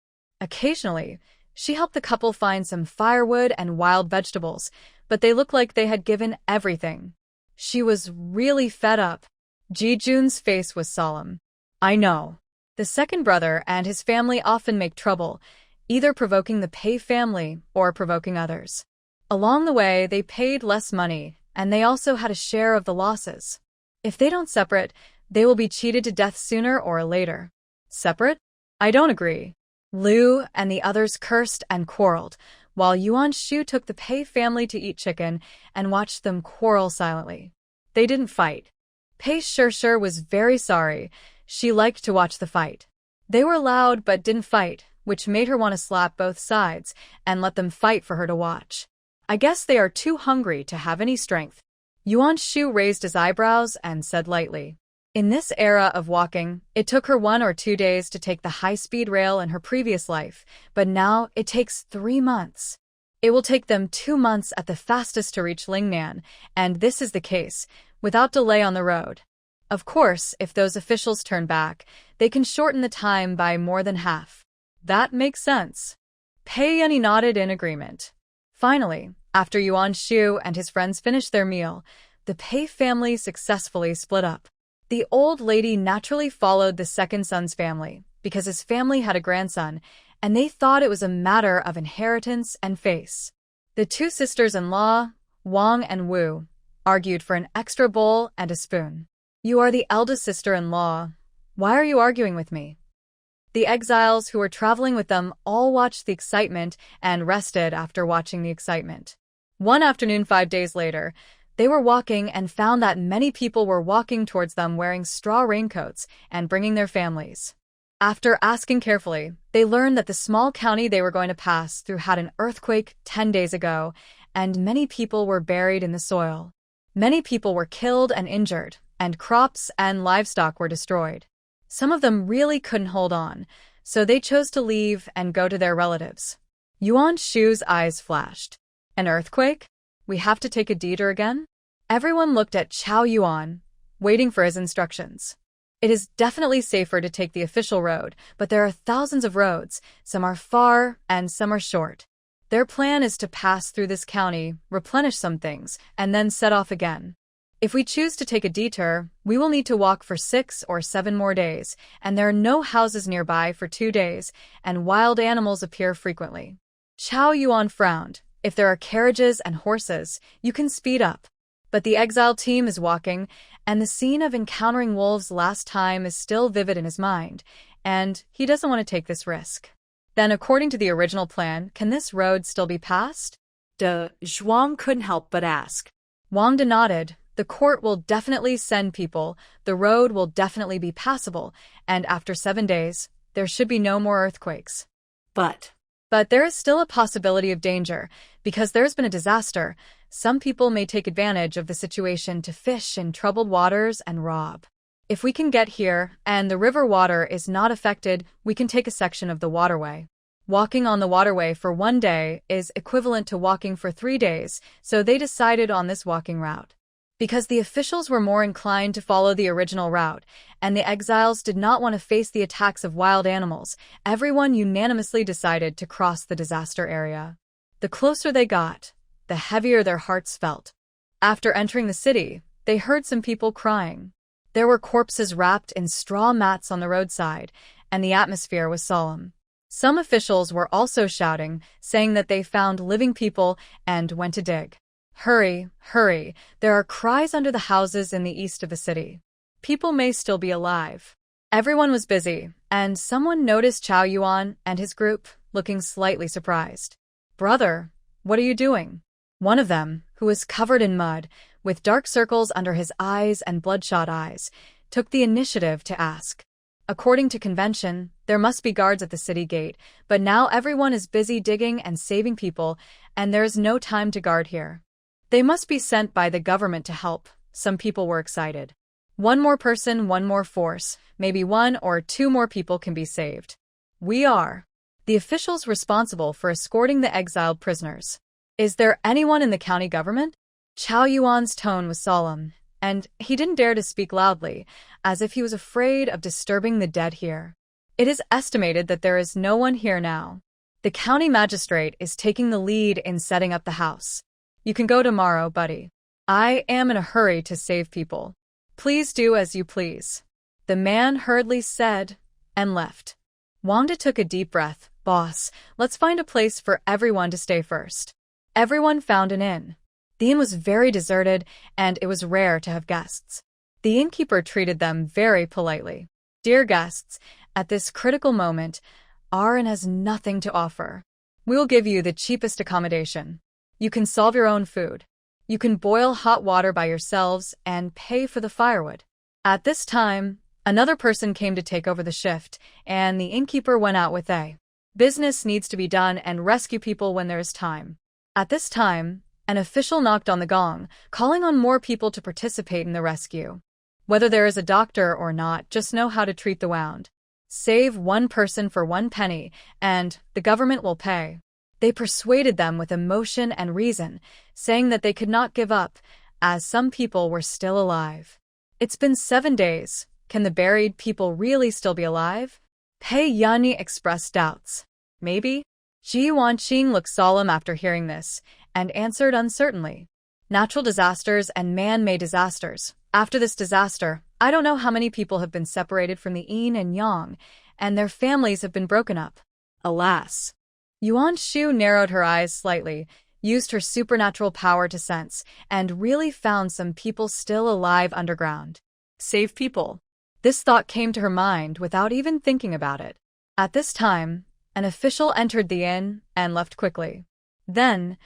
Occasionally, she helped the couple find some firewood and wild vegetables, but they looked like they had given everything. She was really fed up. Ji Jun's face was solemn. I know. The second brother and his family often make trouble, either provoking the Pei family or provoking others. Along the way, they paid less money, and they also had a share of the losses. If they don't separate, they will be cheated to death sooner or later. Separate? I don't agree. Lu and the others cursed and quarreled, while Yuan Shu took the Pei family to eat chicken and watched them quarrel silently. They didn't fight. Pei Shishir was very sorry. She liked to watch the fight. They were loud but didn't fight, which made her want to slap both sides and let them fight for her to watch. I guess they are too hungry to have any strength. Yuan Shu raised his eyebrows and said lightly, In this era of walking, it took her 1 or 2 days to take the high-speed rail in her previous life, but now it takes 3 months. It will take them 2 months at the fastest to reach Lingnan, and this is the case, without delay on the road. Of course, if those officials turn back, they can shorten the time by more than half. That makes sense. Pei Yunyi nodded in agreement. Finally, after Yuan Shu and his friends finished their meal, the Pei family successfully split up. The old lady naturally followed the second son's family, because his family had a grandson, and they thought it was a matter of inheritance and face. The two sisters-in-law, Wang and Wu, argued for an extra bowl and a spoon. You are the eldest sister-in-law. Why are you arguing with me? The exiles who were traveling with them all watched the excitement and rested after watching the excitement. One afternoon 5 days later, they were walking and found that many people were walking towards them wearing straw raincoats and bringing their families. After asking carefully, they learned that the small county they were going to pass through had an earthquake 10 days ago, and many people were buried in the soil. Many people were killed and injured, and crops and livestock were destroyed. Some of them really couldn't hold on, so they chose to leave and go to their relatives. Yuan Shu's eyes flashed. An earthquake? We have to take a detour again? Everyone looked at Chao Yuan, waiting for his instructions. It is definitely safer to take the official road, but there are thousands of roads, some are far and some are short. Their plan is to pass through this county, replenish some things, and then set off again. If we choose to take a detour, we will need to walk for 6 or 7 more days, and there are no houses nearby for 2 days, and wild animals appear frequently. Chao Yuan frowned. If there are carriages and horses, you can speed up. But the exile team is walking, and the scene of encountering wolves last time is still vivid in his mind, and he doesn't want to take this risk. Then, according to the original plan, can this road still be passed? De Zhuang couldn't help but ask. Wang De nodded. The court will definitely send people, the road will definitely be passable, and after 7 days, there should be no more earthquakes. But there is still a possibility of danger, because there's been a disaster. Some people may take advantage of the situation to fish in troubled waters and rob. If we can get here, and the river water is not affected, we can take a section of the waterway. Walking on the waterway for 1 day is equivalent to walking for 3 days, so they decided on this walking route. Because the officials were more inclined to follow the original route, and the exiles did not want to face the attacks of wild animals, everyone unanimously decided to cross the disaster area. The closer they got, the heavier their hearts felt. After entering the city, they heard some people crying. There were corpses wrapped in straw mats on the roadside, and the atmosphere was solemn. Some officials were also shouting, saying that they found living people and went to dig. Hurry, hurry, there are cries under the houses in the east of the city. People may still be alive. Everyone was busy, and someone noticed Chao Yuan and his group, looking slightly surprised. Brother, what are you doing? One of them, who was covered in mud, with dark circles under his eyes and bloodshot eyes, took the initiative to ask. According to convention, there must be guards at the city gate, but now everyone is busy digging and saving people, and there is no time to guard here. They must be sent by the government to help. Some people were excited. 1 more person, 1 more force, maybe 1 or 2 more people can be saved. We are the officials responsible for escorting the exiled prisoners. Is there anyone in the county government? Chao Yuan's tone was solemn, and he didn't dare to speak loudly, as if he was afraid of disturbing the dead here. It is estimated that there is no one here now. The county magistrate is taking the lead in setting up the house. You can go tomorrow, buddy. I am in a hurry to save people. Please do as you please. The man hurriedly said, and left. Wangda took a deep breath. Boss, let's find a place for everyone to stay first. Everyone found an inn. The inn was very deserted, and it was rare to have guests. The innkeeper treated them very politely. Dear guests, at this critical moment, our inn has nothing to offer. We will give you the cheapest accommodation. You can solve your own food. You can boil hot water by yourselves and pay for the firewood. At this time, another person came to take over the shift, and the innkeeper went out with a business needs to be done and rescue people when there is time. At this time, an official knocked on the gong, calling on more people to participate in the rescue. Whether there is a doctor or not, just know how to treat the wound. Save one person for 1 penny, and the government will pay. They persuaded them with emotion and reason, saying that they could not give up, as some people were still alive. It's been 7 days. Can the buried people really still be alive? Pei Yanni expressed doubts. Maybe? Ji Wanqing looked solemn after hearing this, and answered uncertainly. Natural disasters and man-made disasters. After this disaster, I don't know how many people have been separated from the yin and yang, and their families have been broken up. Alas. Yuan Shu narrowed her eyes slightly, used her supernatural power to sense, and really found some people still alive underground. Save people. This thought came to her mind without even thinking about it. At this time, an official entered the inn and left quickly. Then,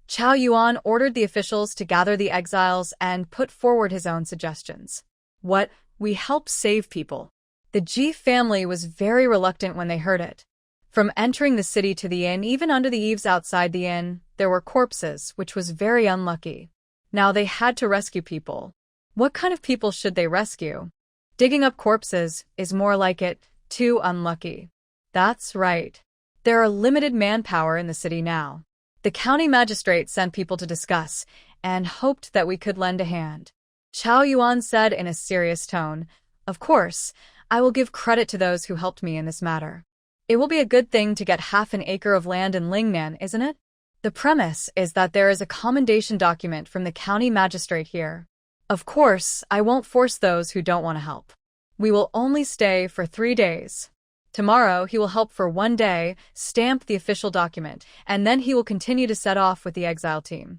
Chao Yuan ordered the officials to gather the exiles and put forward his own suggestions. What? We help save people. The Ji family was very reluctant when they heard it. From entering the city to the inn, even under the eaves outside the inn, there were corpses, which was very unlucky. Now they had to rescue people. What kind of people should they rescue? Digging up corpses is more like it, too unlucky. That's right. There are limited manpower in the city now. The county magistrate sent people to discuss, and hoped that we could lend a hand. Chao Yuan said in a serious tone, "Of course, I will give credit to those who helped me in this matter. It will be a good thing to get half an acre of land in Lingnan, isn't it? The premise is that there is a commendation document from the county magistrate here. Of course, I won't force those who don't want to help. We will only stay for 3 days. Tomorrow he will help for 1 day, stamp the official document, and then he will continue to set off with the exile team.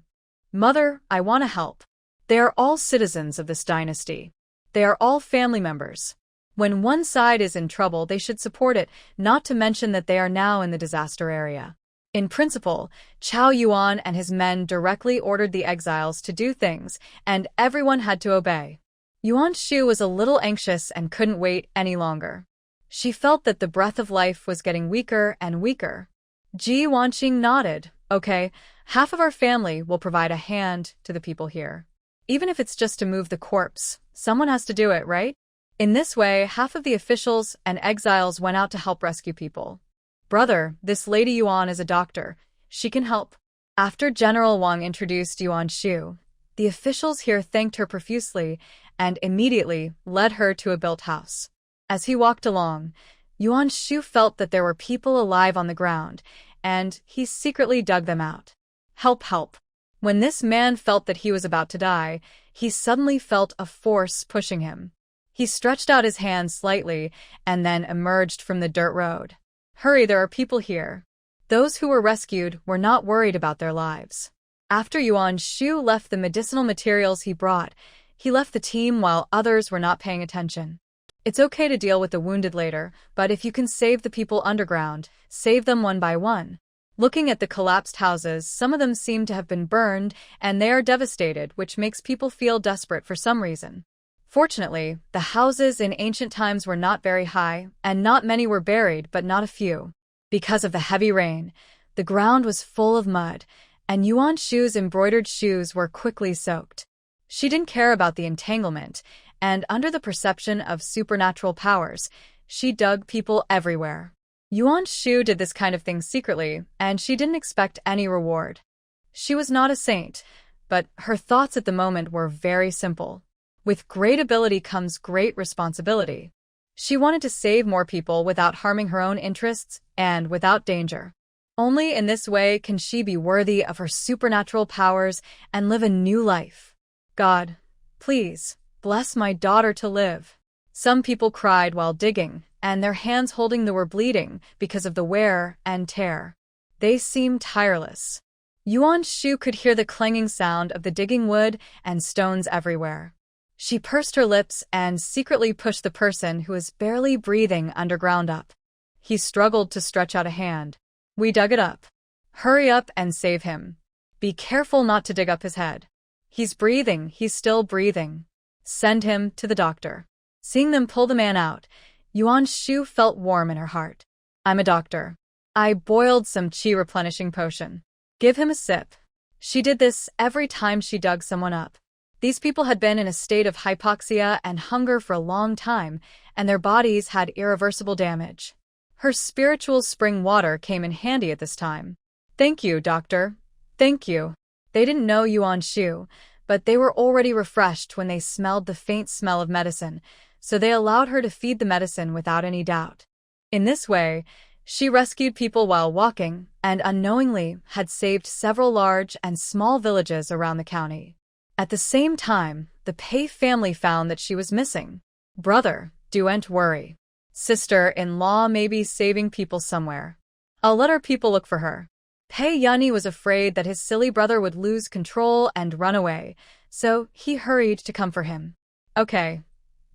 Mother, I want to help. They are all citizens of this dynasty. They are all family members. When one side is in trouble, they should support it, not to mention that they are now in the disaster area." In principle, Chao Yuan and his men directly ordered the exiles to do things, and everyone had to obey. Yuan Shu was a little anxious and couldn't wait any longer. She felt that the breath of life was getting weaker and weaker. Ji Wanqing nodded. "Okay, half of our family will provide a hand to the people here. Even if it's just to move the corpse, someone has to do it, right?" In this way, half of the officials and exiles went out to help rescue people. "Brother, this Lady Yuan is a doctor. She can help." After General Wang introduced Yuan Shu, the officials here thanked her profusely and immediately led her to a built house. As he walked along, Yuan Shu felt that there were people alive on the ground, and he secretly dug them out. Help, help. When this man felt that he was about to die, he suddenly felt a force pushing him. He stretched out his hand slightly and then emerged from the dirt road. "Hurry, there are people here." Those who were rescued were not worried about their lives. After Yuan Shu left the medicinal materials he brought, he left the team while others were not paying attention. It's okay to deal with the wounded later, but if you can save the people underground, save them one by one. Looking at the collapsed houses, some of them seem to have been burned, and they are devastated, which makes people feel desperate for some reason. Fortunately, the houses in ancient times were not very high, and not many were buried, but not a few. Because of the heavy rain, the ground was full of mud, and Yuan Shu's embroidered shoes were quickly soaked. She didn't care about the entanglement, and under the perception of supernatural powers, she dug people everywhere. Yuan Shu did this kind of thing secretly, and she didn't expect any reward. She was not a saint, but her thoughts at the moment were very simple. With great ability comes great responsibility. She wanted to save more people without harming her own interests and without danger. Only in this way can she be worthy of her supernatural powers and live a new life. God, please, bless my daughter to live. Some people cried while digging, and their hands holding them were bleeding because of the wear and tear. They seemed tireless. Yuan Shu could hear the clanging sound of the digging wood and stones everywhere. She pursed her lips and secretly pushed the person who was barely breathing underground up. He struggled to stretch out a hand. "We dug it up. Hurry up and save him. Be careful not to dig up his head. He's breathing, he's still breathing. Send him to the doctor." Seeing them pull the man out, Yuan Shu felt warm in her heart. "I'm a doctor. I boiled some qi replenishing potion. Give him a sip." She did this every time she dug someone up. These people had been in a state of hypoxia and hunger for a long time, and their bodies had irreversible damage. Her spiritual spring water came in handy at this time. Thank you, doctor. Thank you. They didn't know Yuan Shu, but they were already refreshed when they smelled the faint smell of medicine, so they allowed her to feed the medicine without any doubt. In this way, she rescued people while walking and unknowingly had saved several large and small villages around the county. At the same time, the Pei family found that she was missing. Brother, don't worry. Sister-in-law may be saving people somewhere. I'll let our people look for her. Pei Yunyi was afraid that his silly brother would lose control and run away, so he hurried to come for him. Okay,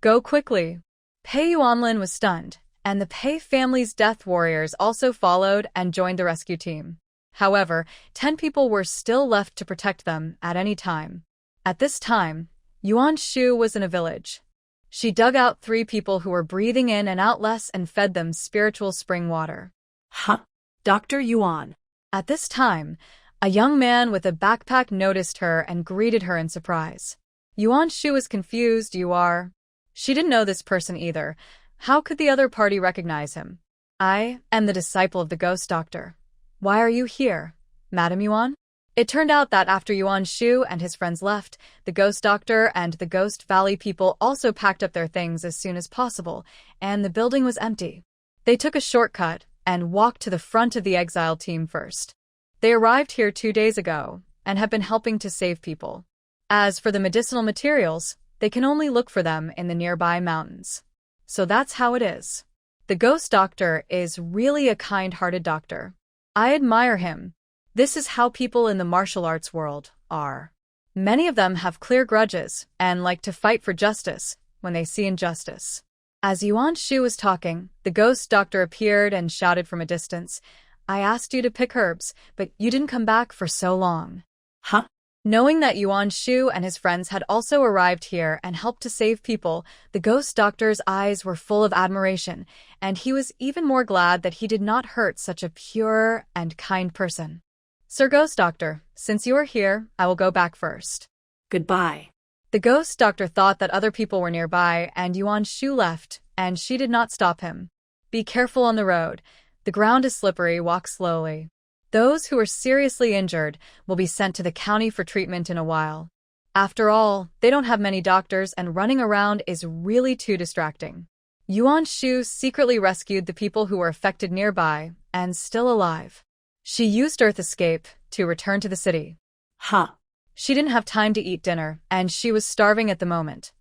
go quickly. Pei Yuanlin was stunned, and the Pei family's death warriors also followed and joined the rescue team. However, 10 people were still left to protect them at any time. At this time, Yuan Shu was in a village. She dug out 3 people who were breathing in and out less and fed them spiritual spring water. Huh? Dr. Yuan. At this time, a young man with a backpack noticed her and greeted her in surprise. Yuan Shu was confused. You are? She didn't know this person either. How could the other party recognize him? I am the disciple of the ghost doctor. Why are you here, Madam Yuan? It turned out that after Yuan Shu and his friends left, the ghost doctor and the Ghost Valley people also packed up their things as soon as possible, and the building was empty. They took a shortcut and walked to the front of the Exiled team first. They arrived here 2 days ago and have been helping to save people. As for the medicinal materials, they can only look for them in the nearby mountains. So that's how it is. The ghost doctor is really a kind-hearted doctor. I admire him. This is how people in the martial arts world are. Many of them have clear grudges and like to fight for justice when they see injustice. As Yuan Shu was talking, the ghost doctor appeared and shouted from a distance, I asked you to pick herbs, but you didn't come back for so long. Huh? Knowing that Yuan Shu and his friends had also arrived here and helped to save people, the ghost doctor's eyes were full of admiration, and he was even more glad that he did not hurt such a pure and kind person. Sir Ghost Doctor, since you are here, I will go back first. Goodbye. The ghost doctor thought that other people were nearby, and Yuan Shu left, and she did not stop him. Be careful on the road. The ground is slippery, walk slowly. Those who are seriously injured will be sent to the county for treatment in a while. After all, they don't have many doctors, and running around is really too distracting. Yuan Shu secretly rescued the people who were affected nearby and still alive. She used Earth Escape to return to the city. Huh. She didn't have time to eat dinner, and she was starving at the moment.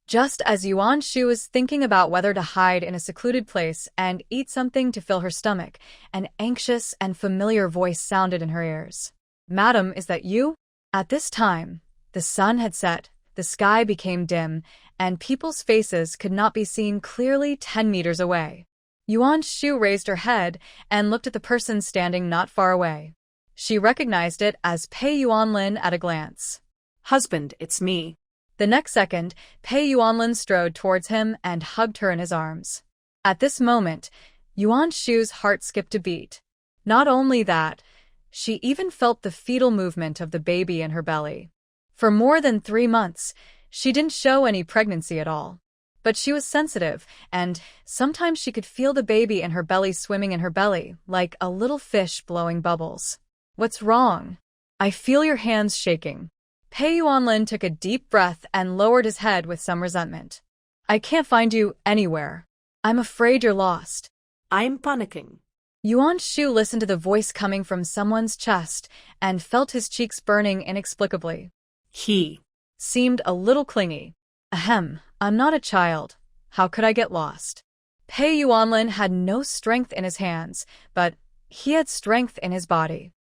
Just as Yuan Shu was thinking about whether to hide in a secluded place and eat something to fill her stomach, an anxious and familiar voice sounded in her ears. Madam, is that you? At this time, the sun had set, the sky became dim, and people's faces could not be seen clearly 10 meters away. Yuan Shu raised her head and looked at the person standing not far away. She recognized it as Pei Yuanlin at a glance. Husband, it's me. The next second, Pei Yuanlin strode towards him and hugged her in his arms. At this moment, Yuan Shu's heart skipped a beat. Not only that, she even felt the fetal movement of the baby in her belly. For more than 3 months, she didn't show any pregnancy at all. But she was sensitive, and sometimes she could feel the baby in her belly swimming in her belly, like a little fish blowing bubbles. What's wrong? I feel your hands shaking. Pei Yuanlin took a deep breath and lowered his head with some resentment. I can't find you anywhere. I'm afraid you're lost. I'm panicking. Yuan Shu listened to the voice coming from someone's chest and felt his cheeks burning inexplicably. He seemed a little clingy. Ahem, I'm not a child. How could I get lost? Pei Yuanlin had no strength in his hands, but he had strength in his body.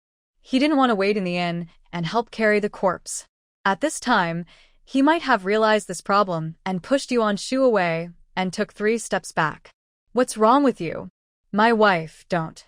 He didn't want to wait in the inn and help carry the corpse. At this time, he might have realized this problem and pushed Yuan Shu away and took 3 steps back. What's wrong with you? My wife, don't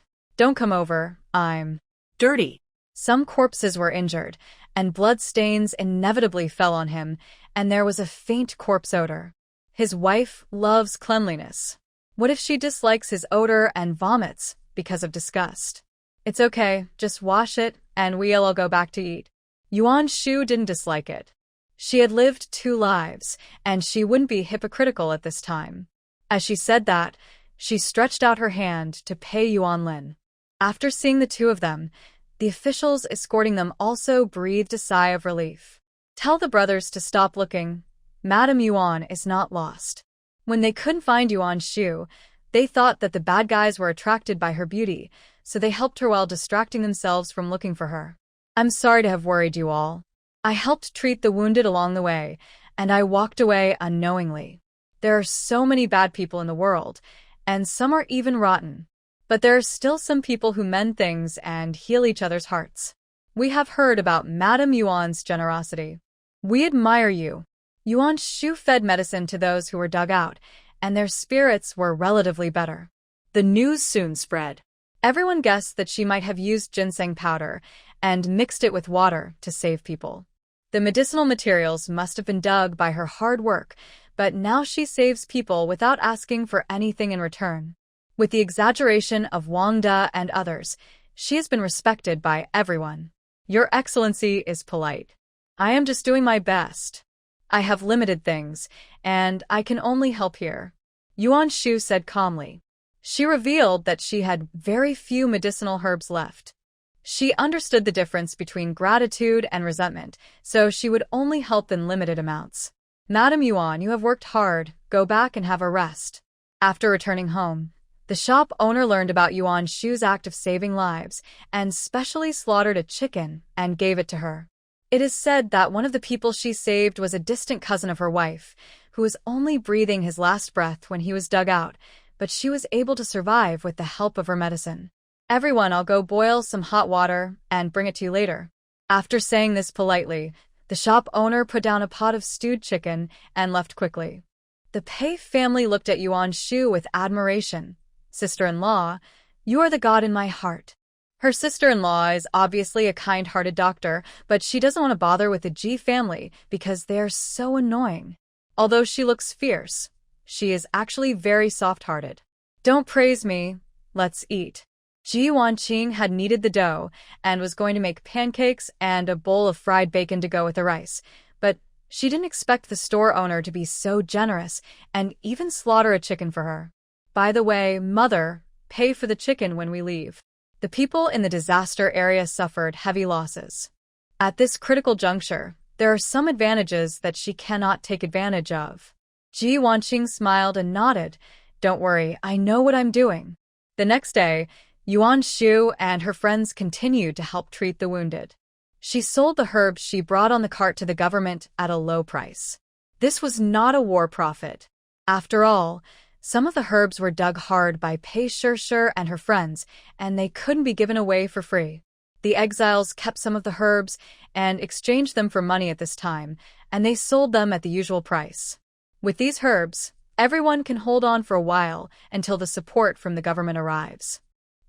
come over, I'm dirty. Some corpses were injured, and blood stains inevitably fell on him, and there was a faint corpse odor. His wife loves cleanliness. What if she dislikes his odor and vomits because of disgust? It's okay, just wash it, and we'll all go back to eat. Yuan Shu didn't dislike it. She had lived 2 lives, and she wouldn't be hypocritical at this time. As she said that, she stretched out her hand to pay Yuan Lin. After seeing the two of them, the officials escorting them also breathed a sigh of relief. Tell the brothers to stop looking. Madame Yuan is not lost. When they couldn't find Yuan Shu, they thought that the bad guys were attracted by her beauty, so they helped her while distracting themselves from looking for her. I'm sorry to have worried you all. I helped treat the wounded along the way, and I walked away unknowingly. There are so many bad people in the world, and some are even rotten. But there are still some people who mend things and heal each other's hearts. We have heard about Madame Yuan's generosity. We admire you. Yuan Shu fed medicine to those who were dug out, and their spirits were relatively better. The news soon spread. Everyone guessed that she might have used ginseng powder and mixed it with water to save people. The medicinal materials must have been dug by her hard work, but now she saves people without asking for anything in return. With the exaggeration of Wang Da and others, she has been respected by everyone. Your Excellency is polite. I am just doing my best. I have limited things, and I can only help here, Yuan Shu said calmly. She revealed that she had very few medicinal herbs left. She understood the difference between gratitude and resentment, so she would only help in limited amounts. Madame Yuan, you have worked hard. Go back and have a rest. After returning home, the shop owner learned about Yuan Shu's act of saving lives and specially slaughtered a chicken and gave it to her. It is said that one of the people she saved was a distant cousin of her wife, who was only breathing his last breath when he was dug out, but she was able to survive with the help of her medicine. Everyone, I'll go boil some hot water and bring it to you later. After saying this politely, the shop owner put down a pot of stewed chicken and left quickly. The Pei family looked at Yuan Shu with admiration. Sister-in-law, you are the god in my heart. Her sister-in-law is obviously a kind-hearted doctor, but she doesn't want to bother with the Ji family because they are so annoying. Although she looks fierce, she is actually very soft-hearted. Don't praise me. Let's eat. Ji Wanqing had kneaded the dough and was going to make pancakes and a bowl of fried bacon to go with the rice, but she didn't expect the store owner to be so generous and even slaughter a chicken for her. By the way, Mother, pay for the chicken when we leave. The people in the disaster area suffered heavy losses. At this critical juncture, there are some advantages that she cannot take advantage of. Ji Wanqing smiled and nodded. Don't worry, I know what I'm doing. The next day, Yuan Shu and her friends continued to help treat the wounded. She sold the herbs she brought on the cart to the government at a low price. This was not a war profit. After all, some of the herbs were dug hard by Pei Shishir and her friends, and they couldn't be given away for free. The exiles kept some of the herbs and exchanged them for money at this time, and they sold them at the usual price. With these herbs, everyone can hold on for a while until the support from the government arrives.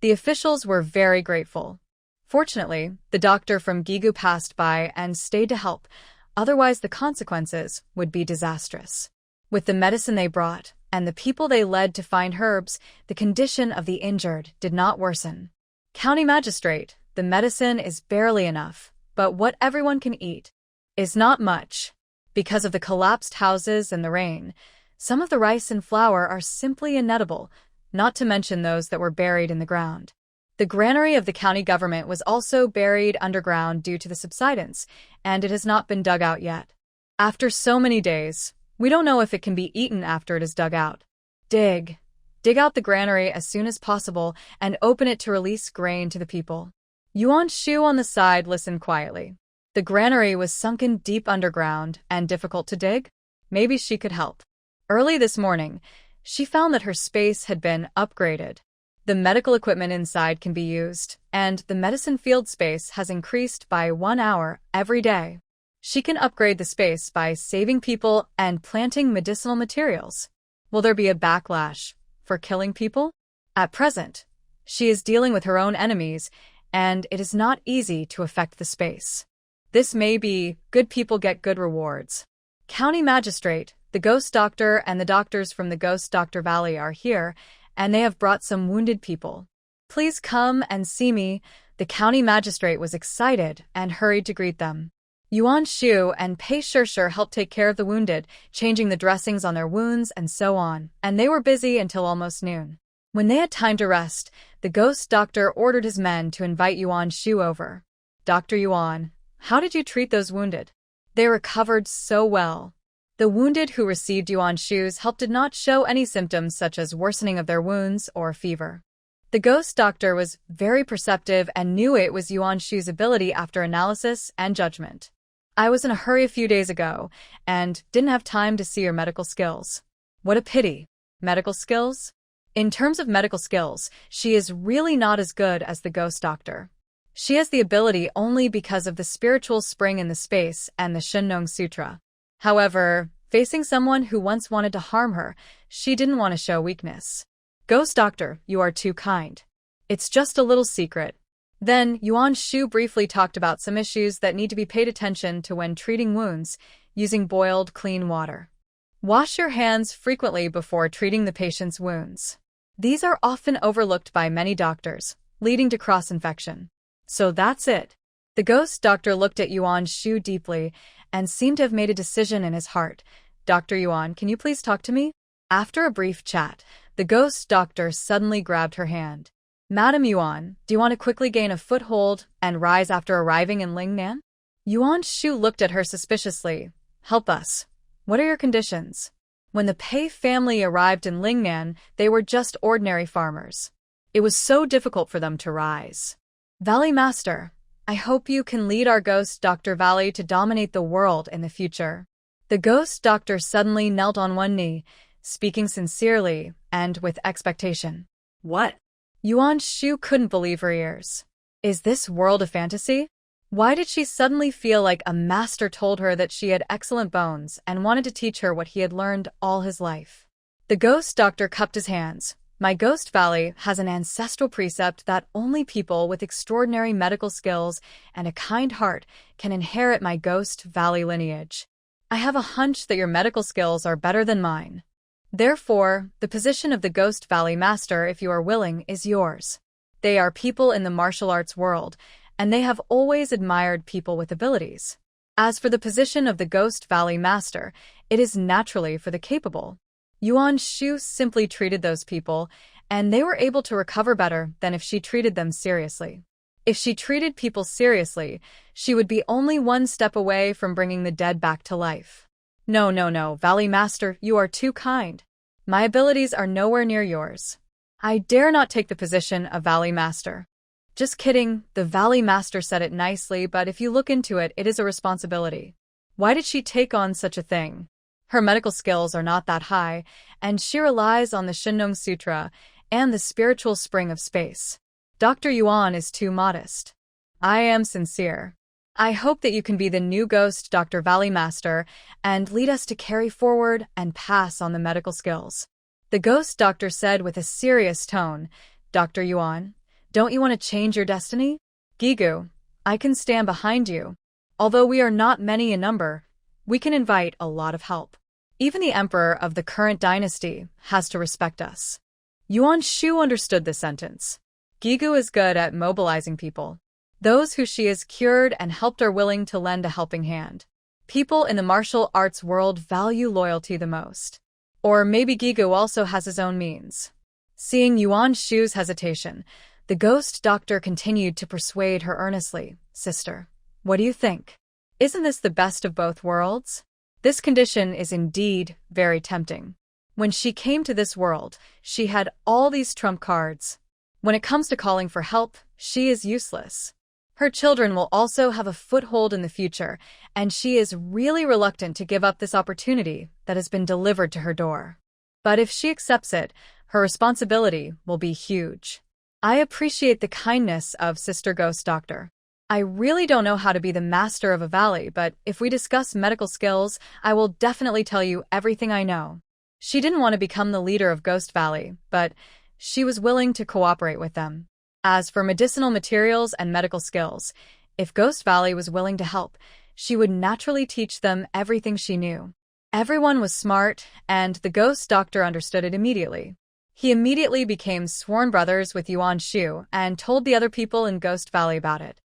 The officials were very grateful. Fortunately, the doctor from Gigu passed by and stayed to help, otherwise the consequences would be disastrous. With the medicine they brought and the people they led to find herbs, the condition of the injured did not worsen. County magistrate, the medicine is barely enough, but what everyone can eat is not much. Because of the collapsed houses and the rain, some of the rice and flour are simply inedible, not to mention those that were buried in the ground. The granary of the county government was also buried underground due to the subsidence, and it has not been dug out yet. After so many days, we don't know if it can be eaten after it is dug out. Dig out the granary as soon as possible and open it to release grain to the people. Yuan Shu on the side listened quietly. The granary was sunken deep underground and difficult to dig. Maybe she could help. Early this morning, she found that her space had been upgraded. The medical equipment inside can be used, and the medicine field space has increased by 1 hour every day. She can upgrade the space by saving people and planting medicinal materials. Will there be a backlash for killing people? At present, she is dealing with her own enemies, and it is not easy to affect the space. This may be good people get good rewards. County magistrate, the ghost doctor, and the doctors from the Ghost Doctor Valley are here, and they have brought some wounded people. Please come and see me. The county magistrate was excited and hurried to greet them. Yuan Shu and Pei Shishir helped take care of the wounded, changing the dressings on their wounds and so on, and they were busy until almost noon. When they had time to rest, the ghost doctor ordered his men to invite Yuan Shu over. Dr. Yuan, how did you treat those wounded? They recovered so well. The wounded who received Yuan Shu's help did not show any symptoms such as worsening of their wounds or fever. The ghost doctor was very perceptive and knew it was Yuan Shu's ability after analysis and judgment. I was in a hurry a few days ago and didn't have time to see your medical skills. What a pity. Medical skills? In terms of medical skills, she is really not as good as the ghost doctor. She has the ability only because of the spiritual spring in the space and the Shunnong Sutra. However, facing someone who once wanted to harm her, she didn't want to show weakness. Ghost doctor, you are too kind. It's just a little secret. Then, Yuan Shu briefly talked about some issues that need to be paid attention to when treating wounds, using boiled, clean water. Wash your hands frequently before treating the patient's wounds. These are often overlooked by many doctors, leading to cross-infection. So that's it. The ghost doctor looked at Yuan Shu deeply and seemed to have made a decision in his heart. Dr. Yuan, can you please talk to me? After a brief chat, the ghost doctor suddenly grabbed her hand. Madam Yuan, do you want to quickly gain a foothold and rise after arriving in Lingnan? Yuan Shu looked at her suspiciously. Help us. What are your conditions? When the Pei family arrived in Lingnan, they were just ordinary farmers. It was so difficult for them to rise. Valley Master, I hope you can lead our ghost Dr. Valley to dominate the world in the future. The ghost doctor suddenly knelt on one knee, speaking sincerely and with expectation. What? Yuan Shu couldn't believe her ears. Is this world a fantasy? Why did she suddenly feel like a master told her that she had excellent bones and wanted to teach her what he had learned all his life? The ghost doctor cupped his hands. My ghost valley has an ancestral precept that only people with extraordinary medical skills and a kind heart can inherit my ghost valley lineage. I have a hunch that your medical skills are better than mine. Therefore, the position of the Ghost Valley Master, if you are willing, is yours. They are people in the martial arts world, and they have always admired people with abilities. As for the position of the Ghost Valley Master, it is naturally for the capable. Yuan Shu simply treated those people, and they were able to recover better than if she treated them seriously. If she treated people seriously, she would be only one step away from bringing the dead back to life. No, Valley Master, you are too kind. My abilities are nowhere near yours. I dare not take the position of Valley Master. Just kidding, the Valley Master said it nicely, but if you look into it, it is a responsibility. Why did she take on such a thing? Her medical skills are not that high, and she relies on the Shunnong Sutra and the spiritual spring of space. Dr. Yuan is too modest. I am sincere. I hope that you can be the new ghost Dr. Valley Master and lead us to carry forward and pass on the medical skills. The ghost doctor said with a serious tone, Dr. Yuan, don't you want to change your destiny? Gigu, I can stand behind you. Although we are not many in number, we can invite a lot of help. Even the emperor of the current dynasty has to respect us. Yuan Shu understood the sentence. Gigu is good at mobilizing people. Those who she has cured and helped are willing to lend a helping hand. People in the martial arts world value loyalty the most. Or maybe Gigu also has his own means. Seeing Yuan Shu's hesitation, the ghost doctor continued to persuade her earnestly. Sister, what do you think? Isn't this the best of both worlds? This condition is indeed very tempting. When she came to this world, she had all these trump cards. When it comes to calling for help, she is useless. Her children will also have a foothold in the future, and she is really reluctant to give up this opportunity that has been delivered to her door. But if she accepts it, her responsibility will be huge. I appreciate the kindness of Sister Ghost Doctor. I really don't know how to be the master of a valley, but if we discuss medical skills, I will definitely tell you everything I know. She didn't want to become the leader of Ghost Valley, but she was willing to cooperate with them. As for medicinal materials and medical skills, if Ghost Valley was willing to help, she would naturally teach them everything she knew. Everyone was smart, and the ghost doctor understood it immediately. He immediately became sworn brothers with Yuan Shu and told the other people in Ghost Valley about it.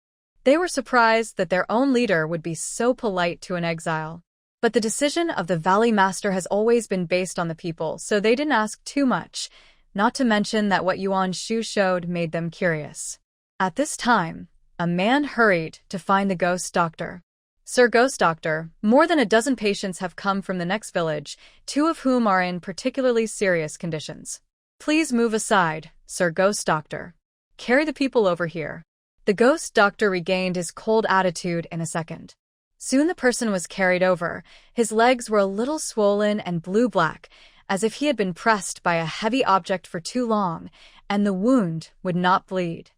They were surprised that their own leader would be so polite to an exile. But the decision of the Valley Master has always been based on the people, so they didn't ask too much, not to mention that what Yuan Shu showed made them curious. At this time, a man hurried to find the ghost doctor. Sir Ghost Doctor, more than a dozen patients have come from the next village, 2 of whom are in particularly serious conditions. Please move aside, Sir Ghost Doctor. Carry the people over here. The ghost doctor regained his cold attitude in a second. Soon the person was carried over. His legs were a little swollen and blue-black, as if he had been pressed by a heavy object for too long, and the wound would not bleed.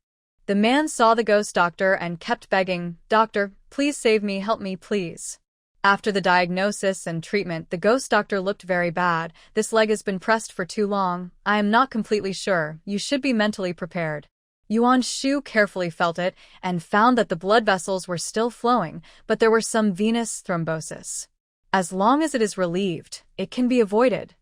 The man saw the ghost doctor and kept begging, "Doctor, please save me, help me, please." After the diagnosis and treatment, the ghost doctor looked very bad. "This leg has been pressed for too long. I am not completely sure. You should be mentally prepared." Yuan Shu carefully felt it and found that the blood vessels were still flowing, but there were some venous thrombosis. As long as it is relieved, it can be avoided.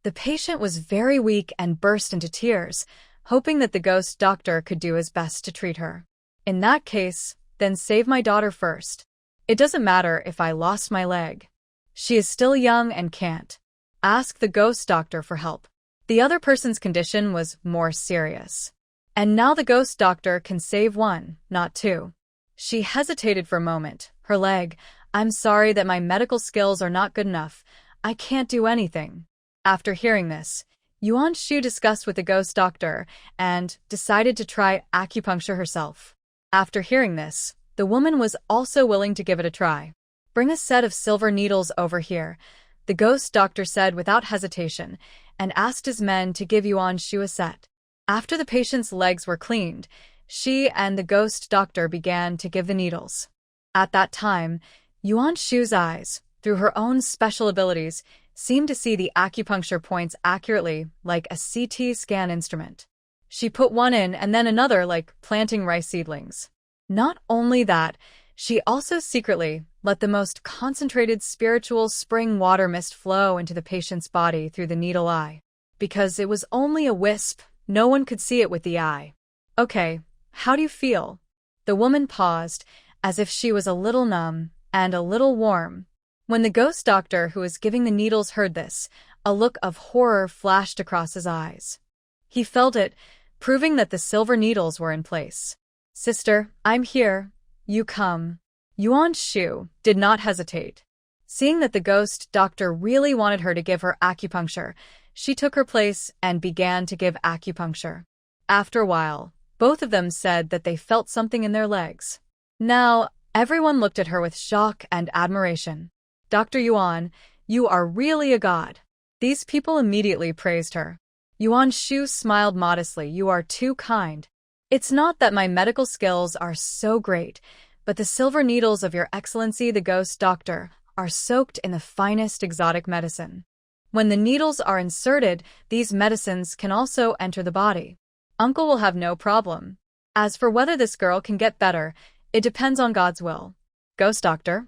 The patient was very weak and burst into tears, hoping that the ghost doctor could do his best to treat her. "In that case, then save my daughter first. It doesn't matter if I lost my leg. She is still young and can't." Ask the ghost doctor for help. The other person's condition was more serious. And now the ghost doctor can save 1, not 2. She hesitated for a moment. Her leg, "I'm sorry that my medical skills are not good enough. I can't do anything." After hearing this, Yuan Shu discussed with the ghost doctor and decided to try acupuncture herself. After hearing this, the woman was also willing to give it a try. "Bring a set of silver needles over here," the ghost doctor said without hesitation, and asked his men to give Yuan Shu a set. After the patient's legs were cleaned, she and the ghost doctor began to give the needles. At that time, Yuan Shu's eyes, through her own special abilities, seemed to see the acupuncture points accurately, like a CT scan instrument. She put one in and then another, like planting rice seedlings. Not only that, she also secretly let the most concentrated spiritual spring water mist flow into the patient's body through the needle eye. Because it was only a wisp, no one could see it with the eye. "Okay, how do you feel?" The woman paused, as if she was a little numb and a little warm. When the ghost doctor who was giving the needles heard this, a look of horror flashed across his eyes. He felt it, proving that the silver needles were in place. "Sister, I'm here. You come." Yuan Shu did not hesitate. Seeing that the ghost doctor really wanted her to give her acupuncture, she took her place and began to give acupuncture. After a while, both of them said that they felt something in their legs. Now, everyone looked at her with shock and admiration. "Dr. Yuan, you are really a god." These people immediately praised her. Yuan Shu smiled modestly. "You are too kind. It's not that my medical skills are so great, but the silver needles of Your Excellency the Ghost Doctor are soaked in the finest exotic medicine. When the needles are inserted, these medicines can also enter the body. Uncle will have no problem. As for whether this girl can get better, it depends on God's will." "Ghost Doctor?"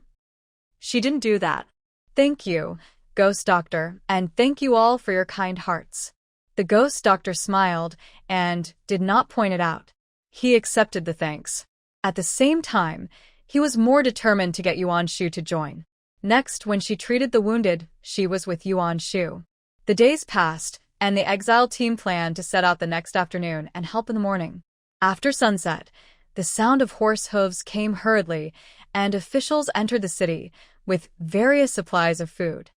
"She didn't do that." "Thank you, Ghost Doctor, and thank you all for your kind hearts." The Ghost Doctor smiled and did not point it out. He accepted the thanks. At the same time, he was more determined to get Yuan Shu to join. Next, when she treated the wounded, she was with Yuan Shu. The days passed, and the exile team planned to set out the next afternoon and help in the morning. After sunset, the sound of horse hooves came hurriedly, and officials entered the city with various supplies of food.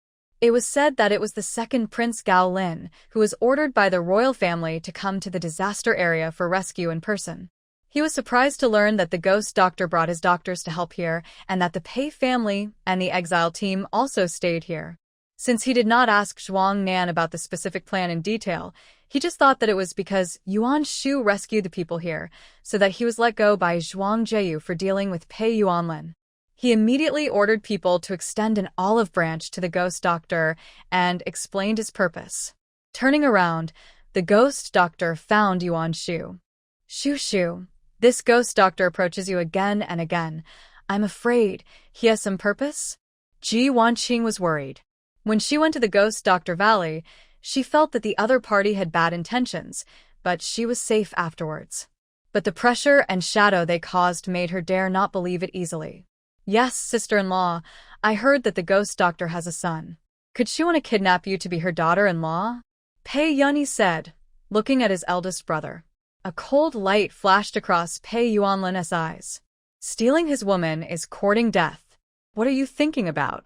It was said that it was the second Prince Gao Lin, who was ordered by the royal family to come to the disaster area for rescue in person. He was surprised to learn that the ghost doctor brought his doctors to help here, and that the Pei family and the exile team also stayed here. Since he did not ask Zhuang Nan about the specific plan in detail, he just thought that it was because Yuan Shu rescued the people here, so that he was let go by Zhuang Jieyu for dealing with Pei Yuanlin. He immediately ordered people to extend an olive branch to the ghost doctor and explained his purpose. Turning around, the ghost doctor found Yuan Shu. "Shu, this ghost doctor approaches you again and again. I'm afraid he has some purpose?" Ji Wanqing was worried. When she went to the ghost doctor valley, she felt that the other party had bad intentions, but she was safe afterwards. but the pressure and shadow they caused made her dare not believe it easily. Yes, sister-in-law, I heard that the ghost doctor has a son. Could she want to kidnap you to be her daughter-in-law? Pei Yunyi said, looking at his eldest brother. A cold light flashed across Pei Yuanlin's eyes. Stealing his woman is courting death. What are you thinking about?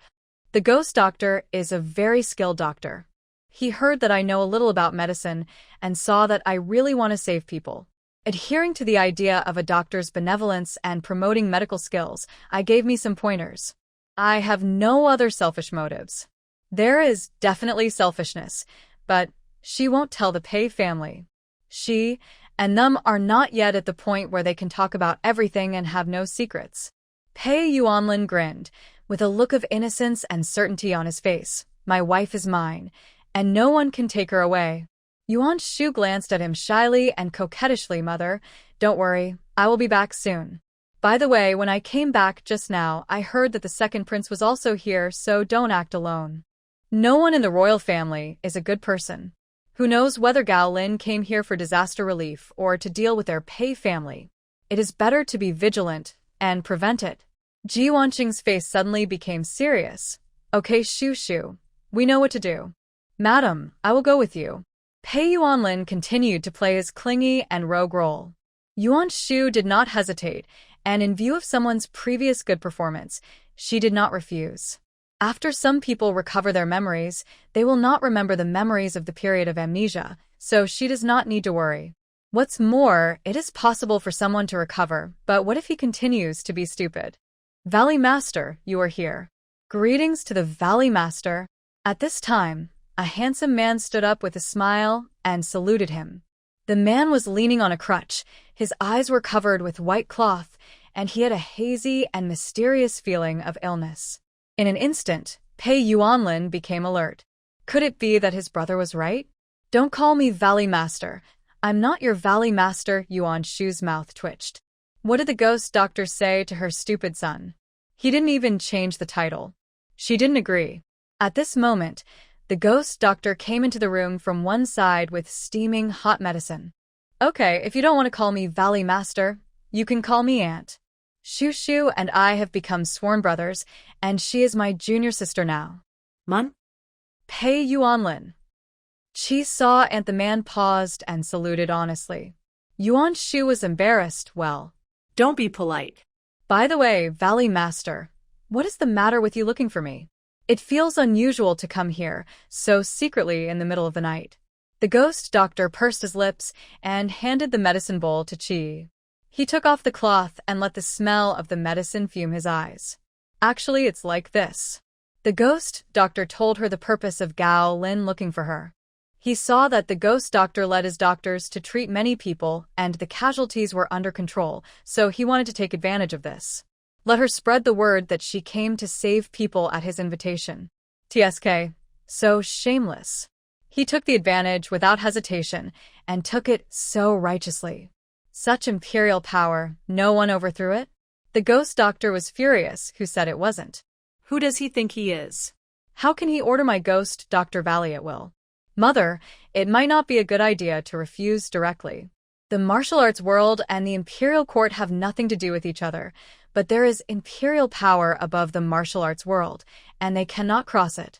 The ghost doctor is a very skilled doctor. He heard that I know a little about medicine and saw that I really want to save people. Adhering to the idea of a doctor's benevolence and promoting medical skills, I gave me some pointers. I have no other selfish motives. There is definitely selfishness, but she won't tell the Pei family. She and them are not yet at the point where they can talk about everything and have no secrets. Pei Yuanlin grinned, with a look of innocence and certainty on his face. My wife is mine, and no one can take her away. Yuan Shu glanced at him shyly and coquettishly. Mother, don't worry, I will be back soon. By the way, when I came back just now, I heard that the second prince was also here, so don't act alone. No one in the royal family is a good person. Who knows whether Gao Lin came here for disaster relief or to deal with their Pei family. It is better to be vigilant and prevent it. Ji Wanqing's face suddenly became serious. Okay, Shu Shu, we know what to do. Madam, I will go with you. Pei Yuanlin continued to play his clingy and rogue role. Yuan Shu did not hesitate, and in view of someone's previous good performance, she did not refuse. After some people recover their memories, they will not remember the memories of the period of amnesia, so she does not need to worry. What's more, it is possible for someone to recover, but what if he continues to be stupid? Valley Master, you are here. Greetings to the Valley Master. At this time, a handsome man stood up with a smile and saluted him. The man was leaning on a crutch, his eyes were covered with white cloth, and he had a hazy and mysterious feeling of illness. In an instant, Pei Yuanlin became alert. Could it be that his brother was right? Don't call me Valley Master. I'm not your Valley Master. Yuan Shu's mouth twitched. What did the ghost doctor say to her stupid son? He didn't even change the title. She didn't agree. At this moment, the ghost doctor came into the room from one side with steaming hot medicine. Okay, if you don't want to call me Valley Master, you can call me Aunt. Shu Shu and I have become sworn brothers, and she is my junior sister now. Mun? Pei Yuanlin. Chi saw and the man paused and saluted honestly. Yuan Shu was embarrassed. Well, Don't be polite. by the way, Valley Master, what is the matter with you looking for me? It feels unusual to come here, so secretly in the middle of the night. The ghost doctor pursed his lips and handed the medicine bowl to Chi. He took off the cloth and let the smell of the medicine fume his eyes. Actually, it's like this. The ghost doctor told her the purpose of Gao Lin looking for her. He saw that the ghost doctor led his doctors to treat many people and the casualties were under control, so he wanted to take advantage of this. Let her spread the word that she came to save people at his invitation. TSK. So shameless. He took the advantage without hesitation and took it so righteously. Such imperial power, no one overthrew it? The ghost doctor was furious, who said it wasn't. Who does he think he is? How can he order my ghost Dr. Valley at will? Mother, it might not be a good idea to refuse directly. The martial arts world and the imperial court have nothing to do with each other, but there is imperial power above the martial arts world, and they cannot cross it.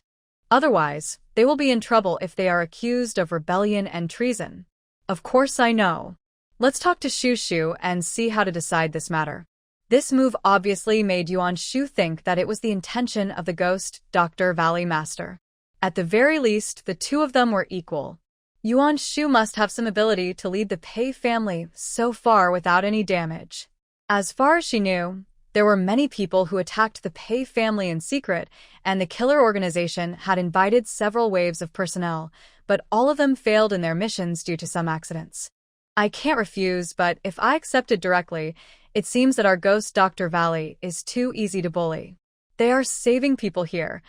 Otherwise, they will be in trouble if they are accused of rebellion and treason. Of course I know. Let's talk to Shu Shu and see how to decide this matter. This move obviously made Yuan Shu think that it was the intention of the ghost Dr. Valley Master. At the very least, the two of them were equal. Yuan Shu must have some ability to lead the Pei family so far without any damage. As far as she knew, there were many people who attacked the Pei family in secret, and the killer organization had invited several waves of personnel, but all of them failed in their missions due to some accidents. I can't refuse, but if I accepted directly, it seems that our ghost Dr. Valley is too easy to bully. They are saving people here,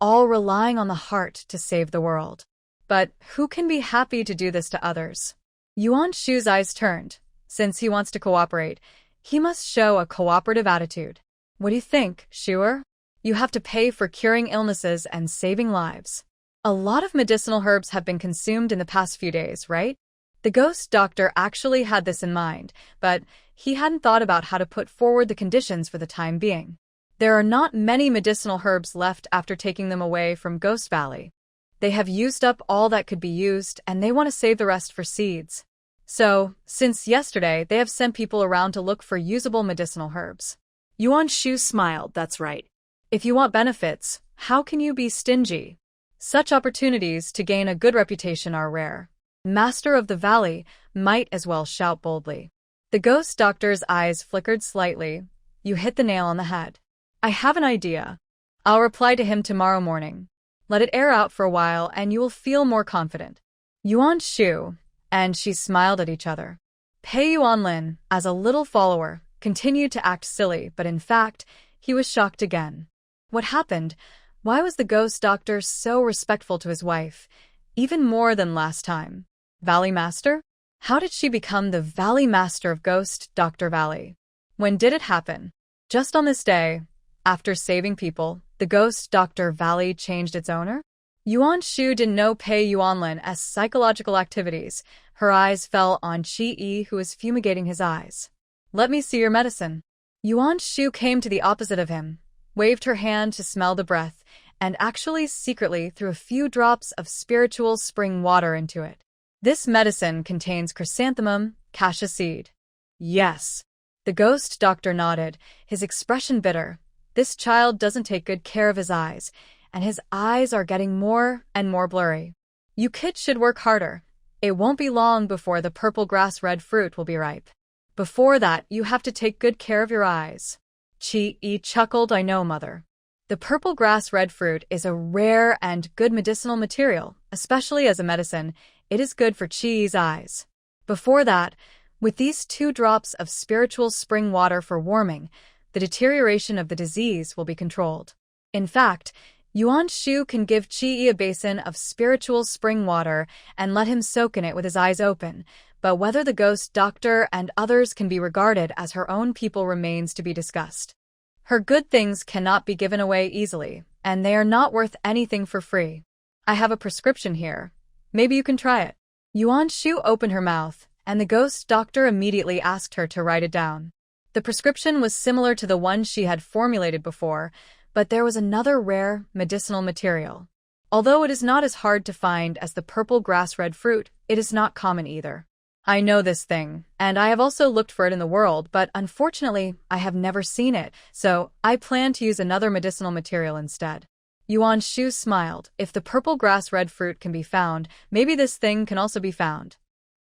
all relying on the heart to save the world. But who can be happy to do this to others? Yuan Shu's eyes turned. Since he wants to cooperate, he must show a cooperative attitude. What do you think, Shuer? You have to pay for curing illnesses and saving lives. A lot of medicinal herbs have been consumed in the past few days, right? The ghost doctor actually had this in mind, but he hadn't thought about how to put forward the conditions for the time being. There are not many medicinal herbs left after taking them away from Ghost Valley. They have used up all that could be used, and they want to save the rest for seeds. So, since yesterday, they have sent people around to look for usable medicinal herbs. Yuan Shu smiled, that's right. If you want benefits, how can you be stingy? Such opportunities to gain a good reputation are rare. Master of the Valley might as well shout boldly. The ghost doctor's eyes flickered slightly. You hit the nail on the head. I have an idea. I'll reply to him tomorrow morning. Let it air out for a while and you will feel more confident. Yuan Shu and she smiled at each other. Pei Yuanlin, as a little follower, continued to act silly, but in fact, he was shocked again. What happened? Why was the ghost doctor so respectful to his wife, even more than last time? Valley Master? How did she become the Valley Master of Ghost Dr. Valley? When did it happen? Just on this day, after saving people, the Ghost Dr. Valley changed its owner? Yuan Shu didn't know Pei Yuanlin as psychological activities. Her eyes fell on Qi, who was fumigating his eyes. Let me see your medicine. Yuan Shu came to the opposite of him, waved her hand to smell the breath, and actually secretly threw a few drops of spiritual spring water into it. This medicine contains chrysanthemum, cassia seed. Yes. The ghost doctor nodded, his expression bitter. This child doesn't take good care of his eyes, and his eyes are getting more and more blurry. You kids should work harder. It won't be long before the purple grass red fruit will be ripe. Before that, you have to take good care of your eyes. Qi chuckled, I know, mother. The purple grass red fruit is a rare and good medicinal material, especially as a medicine. It is good for Qi's eyes. Before that, with these 2 drops of spiritual spring water for warming, the deterioration of the disease will be controlled. In fact, Yuan Shu can give Qi a basin of spiritual spring water and let him soak in it with his eyes open, but whether the ghost doctor and others can be regarded as her own people remains to be discussed. Her good things cannot be given away easily, and they are not worth anything for free. I have a prescription here. Maybe you can try it. Yuan Shu opened her mouth, and the ghost doctor immediately asked her to write it down. The prescription was similar to the one she had formulated before, but there was another rare medicinal material. Although it is not as hard to find as the purple grass red fruit, it is not common either. I know this thing, and I have also looked for it in the world, but unfortunately, I have never seen it, so I plan to use another medicinal material instead. Yuan Shu smiled. If the purple grass red fruit can be found, maybe this thing can also be found.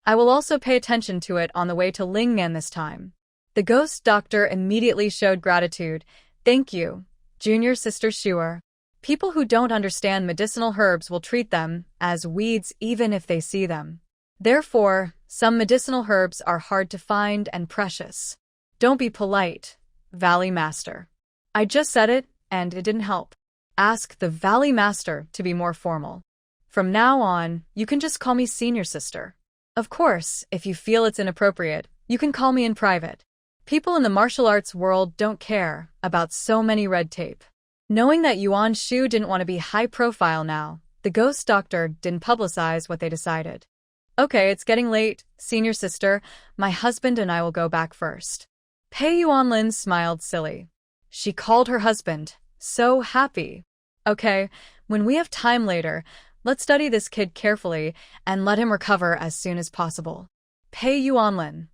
I will also pay attention to it on the way to Lingnan this time. The ghost doctor immediately showed gratitude. Thank you, junior sister Shuer. People who don't understand medicinal herbs will treat them as weeds even if they see them. Therefore, some medicinal herbs are hard to find and precious. Don't be polite, Valley Master. I just said it, and it didn't help. Ask the Valley Master to be more formal. From now on, you can just call me senior sister. Of course, if you feel it's inappropriate, you can call me in private. People in the martial arts world don't care about so many red tape. Knowing that Yuan Shu didn't want to be high profile now, the ghost doctor didn't publicize what they decided. Okay, it's getting late, senior sister. My husband and I will go back first. Pei Yuanlin smiled silly. She called her husband. So happy. Okay, when we have time later, let's study this kid carefully and let him recover as soon as possible. Pei Yuanlin.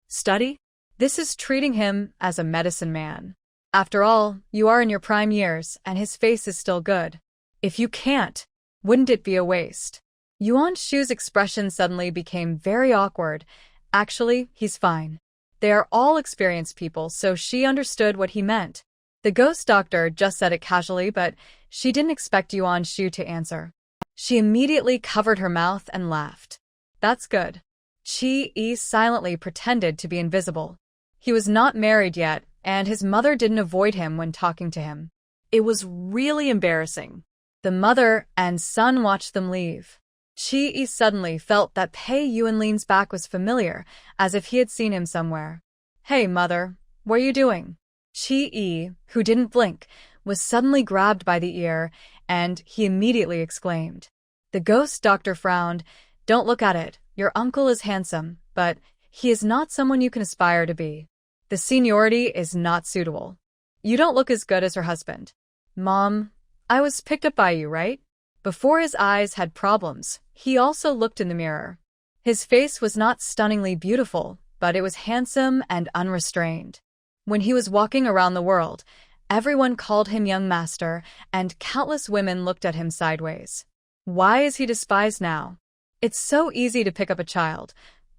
Study? This is treating him as a medicine man. After all, you are in your prime years and his face is still good. If you can't, wouldn't it be a waste? Yuan Shu's expression suddenly became very awkward. Actually, he's fine. They are all experienced people, so she understood what he meant. The ghost doctor just said it casually, but she didn't expect Yuan Shu to answer. She immediately covered her mouth and laughed. That's good. Qi silently pretended to be invisible. He was not married yet, and his mother didn't avoid him when talking to him. It was really embarrassing. The mother and son watched them leave. Qi suddenly felt that Pei Yuanlin's back was familiar, as if he had seen him somewhere. Hey, mother, what are you doing? Qi, who didn't blink, was suddenly grabbed by the ear, and he immediately exclaimed. The ghost doctor frowned. Don't look at it, Your uncle is handsome, but he is not someone you can aspire to be. The seniority is not suitable. You don't look as good as her husband. Mom, I was picked up by you, right? Before his eyes had problems, he also looked in the mirror. His face was not stunningly beautiful, but it was handsome and unrestrained. When he was walking around the world, everyone called him young master, and countless women looked at him sideways. Why is he despised now? It's so easy to pick up a child.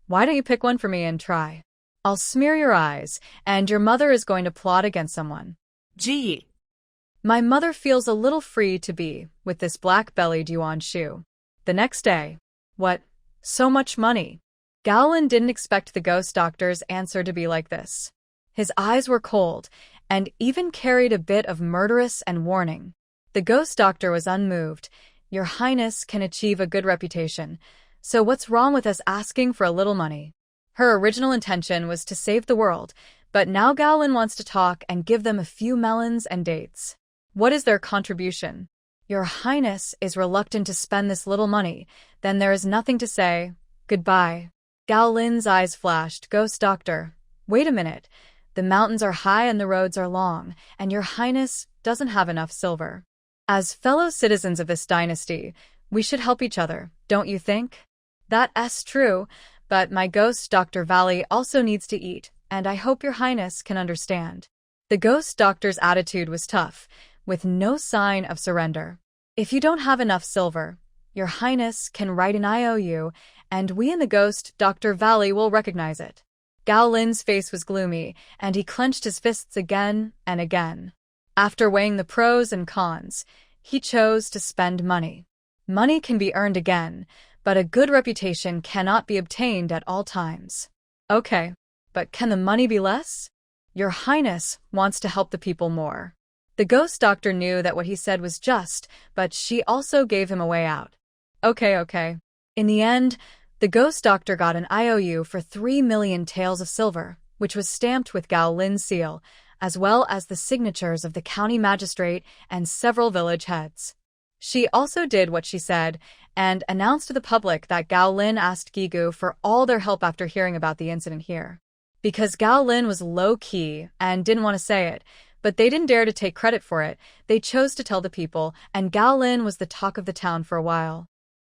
Why don't you pick one for me and try? I'll smear your eyes, and your mother is going to plot against someone. Ji. My mother feels a little free to be with this black-bellied Yuan Shu. The next day. What? So much money. Gaolin didn't expect the ghost doctor's answer to be like this. His eyes were cold, and even carried a bit of murderous and warning. The ghost doctor was unmoved. Your Highness can achieve a good reputation, so what's wrong with us asking for a little money? Her original intention was to save the world, but now Gaolin wants to talk and give them a few melons and dates. What is their contribution? Your Highness is reluctant to spend this little money, then there is nothing to say. Goodbye. Gaolin's eyes flashed. Ghost doctor, wait a minute. The mountains are high and the roads are long, and your Highness doesn't have enough silver. As fellow citizens of this dynasty, we should help each other, don't you think? That's true, but my ghost Dr. Valley also needs to eat, and I hope your Highness can understand. The ghost doctor's attitude was tough, with no sign of surrender. If you don't have enough silver, your Highness can write an IOU, and we in the ghost Dr. Valley will recognize it. Gaolin's face was gloomy, and he clenched his fists again and again. After weighing the pros and cons, he chose to spend money. Money can be earned again, but a good reputation cannot be obtained at all times. Okay, but can the money be less? Your Highness wants to help the people more. The ghost doctor knew that what he said was just, but she also gave him a way out. Okay. In the end, the ghost doctor got an IOU for 3 million taels of silver, which was stamped with Gaolin's seal, as well as the signatures of the county magistrate and several village heads. She also did what she said, and announced to the public that Gaolin asked Gigu for all their help after hearing about the incident here. Because Gaolin was low-key and didn't want to say it, but they didn't dare to take credit for it, they chose to tell the people, and Gaolin was the talk of the town for a while.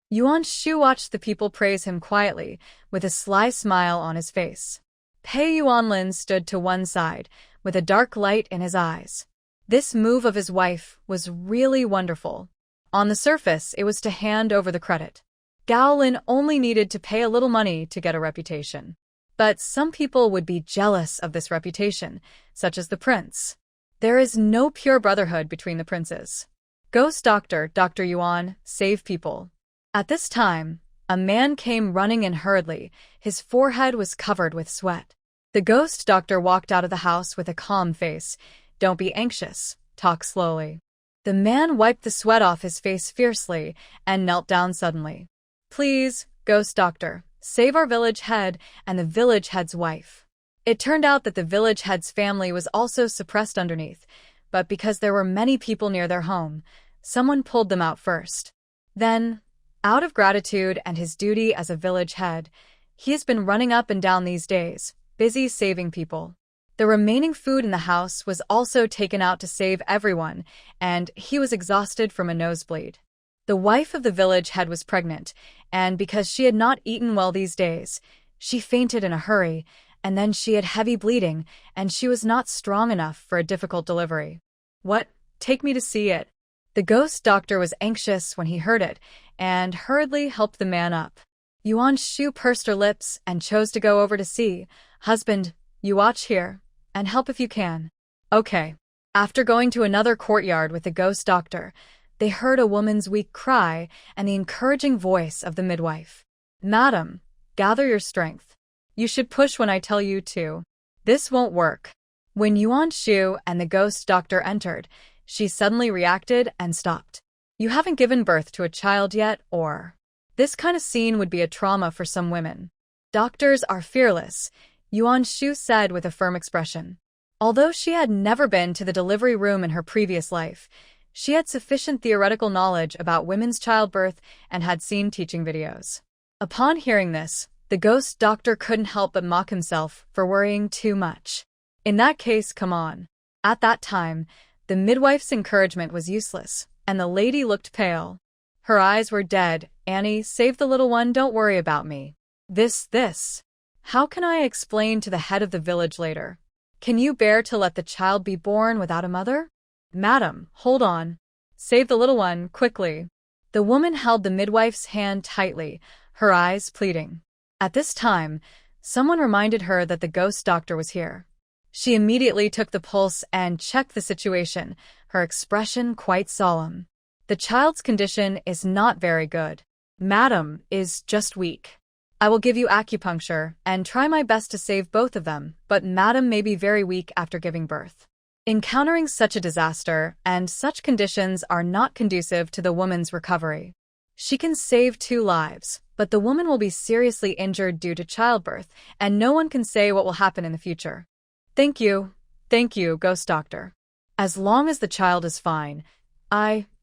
Yuan Shu watched the people praise him quietly, with a sly smile on his face. Pei Yuanlin stood to one side, with a dark light in his eyes. This move of his wife was really wonderful. On the surface, it was to hand over the credit. Gaolin only needed to pay a little money to get a reputation. But some people would be jealous of this reputation, such as the prince. There is no pure brotherhood between the princes. Ghost Doctor, Dr. Yuan, save people. At this time, a man came running in hurriedly. His forehead was covered with sweat. The ghost doctor walked out of the house with a calm face. Don't be anxious. Talk slowly. The man wiped the sweat off his face fiercely and knelt down suddenly. Please, ghost doctor, save our village head and the village head's wife. It turned out that the village head's family was also suppressed underneath, but because there were many people near their home, someone pulled them out first. Then, out of gratitude and his duty as a village head, he has been running up and down these days, busy saving people. The remaining food in the house was also taken out to save everyone, and he was exhausted from a nosebleed. The wife of the village head was pregnant, and because she had not eaten well these days, she fainted in a hurry, and then she had heavy bleeding, and she was not strong enough for a difficult delivery. What? Take me to see it. The ghost doctor was anxious when he heard it, and hurriedly helped the man up. Yuan Shu pursed her lips and chose to go over to see. Husband, you watch here, and help if you can. Okay. After going to another courtyard with the ghost doctor, they heard a woman's weak cry and the encouraging voice of the midwife. Madam, gather your strength. You should push when I tell you to. This won't work. When Yuan Shu and the ghost doctor entered, she suddenly reacted and stopped. You haven't given birth to a child yet, or? This kind of scene would be a trauma for some women. Doctors are fearless, Yuan Shu said with a firm expression. Although she had never been to the delivery room in her previous life, she had sufficient theoretical knowledge about women's childbirth and had seen teaching videos. Upon hearing this, the ghost doctor couldn't help but mock himself for worrying too much. In that case, come on. At that time, the midwife's encouragement was useless, and the lady looked pale. Her eyes were dead. Annie, save the little one, don't worry about me. This. How can I explain to the head of the village later? Can you bear to let the child be born without a mother? Madam, hold on. Save the little one, quickly. The woman held the midwife's hand tightly, her eyes pleading. At this time, someone reminded her that the ghost doctor was here. She immediately took the pulse and checked the situation, her expression quite solemn. The child's condition is not very good. Madam is just weak. I will give you acupuncture and try my best to save both of them, but Madam may be very weak after giving birth. Encountering such a disaster and such conditions are not conducive to the woman's recovery. She can save 2 lives, but the woman will be seriously injured due to childbirth, and no one can say what will happen in the future. Thank you, ghost doctor. As long as the child is fine,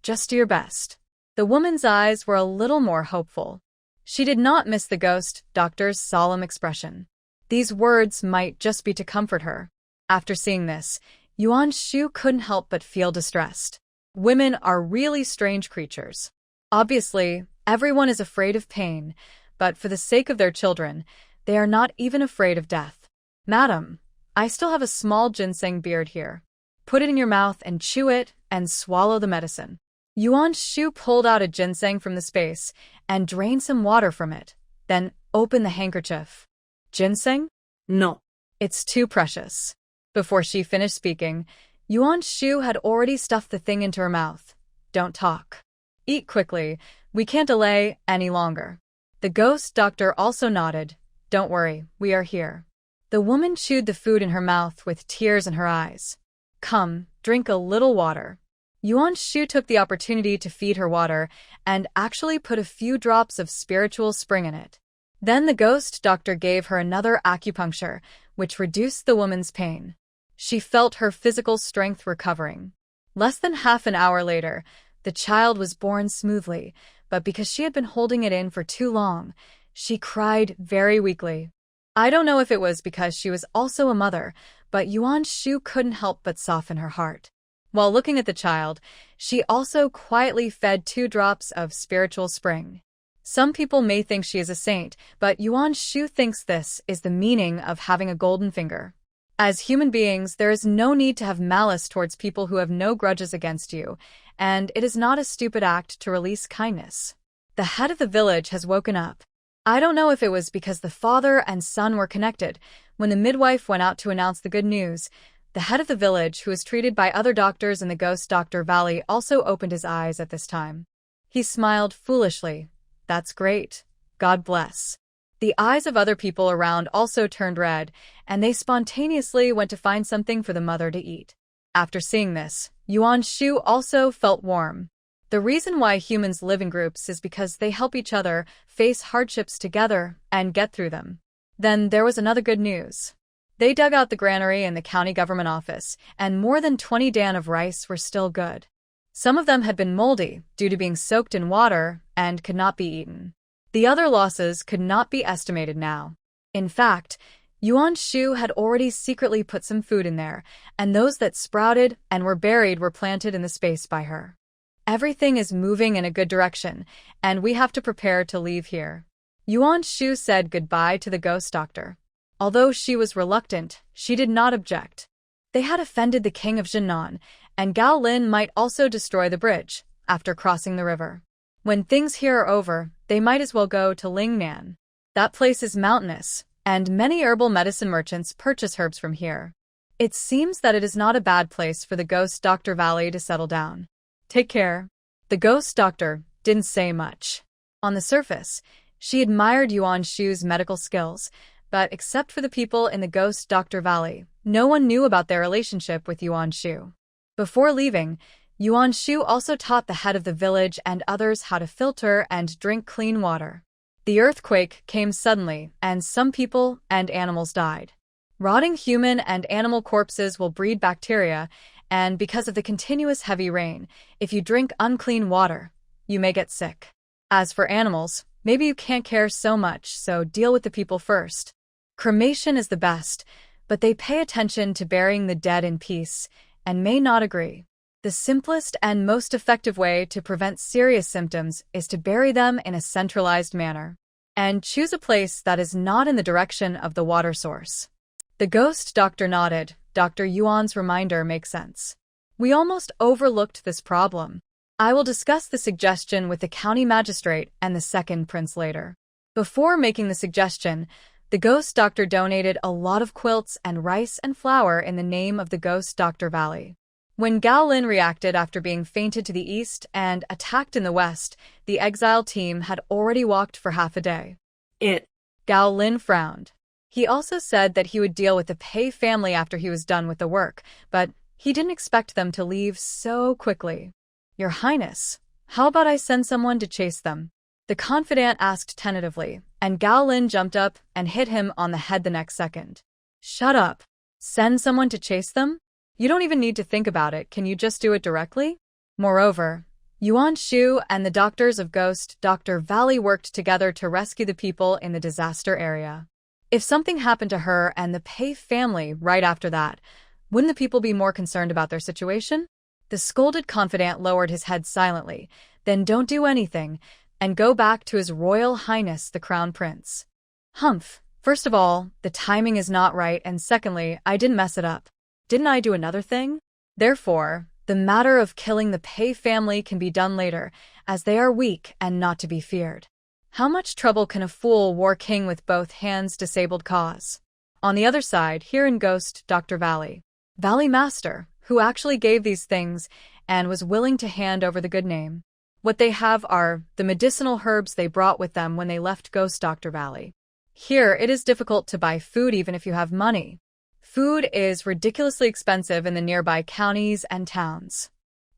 just do your best. The woman's eyes were a little more hopeful. She did not miss the ghost doctor's solemn expression. These words might just be to comfort her. After seeing this, Yuan Shu couldn't help but feel distressed. Women are really strange creatures. Obviously, everyone is afraid of pain, but for the sake of their children, they are not even afraid of death. Madam, I still have a small ginseng beard here. Put it in your mouth and chew it and swallow the medicine. Yuan Shu pulled out a ginseng from the space and drained some water from it, then opened the handkerchief. Ginseng? No. It's too precious. Before she finished speaking, Yuan Shu had already stuffed the thing into her mouth. Don't talk. Eat quickly. We can't delay any longer. The ghost doctor also nodded. Don't worry, we are here. The woman chewed the food in her mouth with tears in her eyes. Come, drink a little water. Yuan Shu took the opportunity to feed her water and actually put a few drops of spiritual spring in it. Then the ghost doctor gave her another acupuncture, which reduced the woman's pain. She felt her physical strength recovering. Less than half an hour later, the child was born smoothly, but because she had been holding it in for too long, she cried very weakly. I don't know if it was because she was also a mother, but Yuan Shu couldn't help but soften her heart. While looking at the child, she also quietly fed 2 drops of spiritual spring. Some people may think she is a saint, but Yuan Shu thinks this is the meaning of having a golden finger. As human beings, there is no need to have malice towards people who have no grudges against you, and it is not a stupid act to release kindness. The head of the village has woken up. I don't know if it was because the father and son were connected. When the midwife went out to announce the good news, the head of the village, who was treated by other doctors in the Ghost Doctor Valley, also opened his eyes at this time. He smiled foolishly. That's great. God bless. The eyes of other people around also turned red, and they spontaneously went to find something for the mother to eat. After seeing this, Yuan Shu also felt warm. The reason why humans live in groups is because they help each other face hardships together and get through them. Then there was another good news. They dug out the granary in the county government office, and more than 20 dan of rice were still good. Some of them had been moldy due to being soaked in water and could not be eaten. The other losses could not be estimated now. In fact, Yuan Shu had already secretly put some food in there, and those that sprouted and were buried were planted in the space by her. Everything is moving in a good direction, and we have to prepare to leave here. Yuan Shu said goodbye to the ghost doctor. Although she was reluctant, she did not object. They had offended the king of Janan, and Gao Lin might also destroy the bridge after crossing the river. When things here are over, they might as well go to Lingnan. That place is mountainous, and many herbal medicine merchants purchase herbs from here. It seems that it is not a bad place for the Ghost Doctor Valley to settle down. Take care. The ghost doctor didn't say much. On the surface, she admired Yuan Shu's medical skills, but except for the people in the Ghost Doctor Valley, no one knew about their relationship with Yuan Shu. Before leaving, Yuan Shu also taught the head of the village and others how to filter and drink clean water. The earthquake came suddenly, and some people and animals died. Rotting human and animal corpses will breed bacteria, and because of the continuous heavy rain, if you drink unclean water, you may get sick. As for animals, Maybe you can't care so much, so deal with the people first. Cremation is the best, but they pay attention to burying the dead in peace and may not agree. The simplest and most effective way to prevent serious symptoms is to bury them in a centralized manner. And choose a place that is not in the direction of the water source. The ghost doctor nodded. Dr. Yuan's reminder makes sense. We almost overlooked this problem. I will discuss the suggestion with the county magistrate and the second prince later. Before making the suggestion, the ghost doctor donated a lot of quilts and rice and flour in the name of the Ghost Doctor Valley. When Gao Lin reacted after being fainted to the east and attacked in the west, the exile team had already walked for half a day. Gao Lin frowned. He also said that he would deal with the Pei family after he was done with the work, but he didn't expect them to leave so quickly. Your Highness, how about I send someone to chase them? The confidant asked tentatively, and Gao Lin jumped up and hit him on the head the next second. Shut up. Send someone to chase them? You don't even need to think about it, can you just do it directly? Moreover, Yuan Shu and the doctors of Ghost Doctor Valley worked together to rescue the people in the disaster area. If something happened to her and the Pei family right after that, wouldn't the people be more concerned about their situation? The scolded confidant lowered his head silently, then don't do anything, and go back to His Royal Highness the Crown Prince. Humph, first of all, the timing is not right, and secondly, I didn't mess it up. Didn't I do another thing? Therefore, the matter of killing the Pei family can be done later, as they are weak and not to be feared. How much trouble can a fool war king with both hands disabled cause? On the other side, here in Ghost Doctor Valley Master, who actually gave these things and was willing to hand over the good name. What they have are the medicinal herbs they brought with them when they left Ghost Doctor Valley. Here, it is difficult to buy food even if you have money. Food is ridiculously expensive in the nearby counties and towns.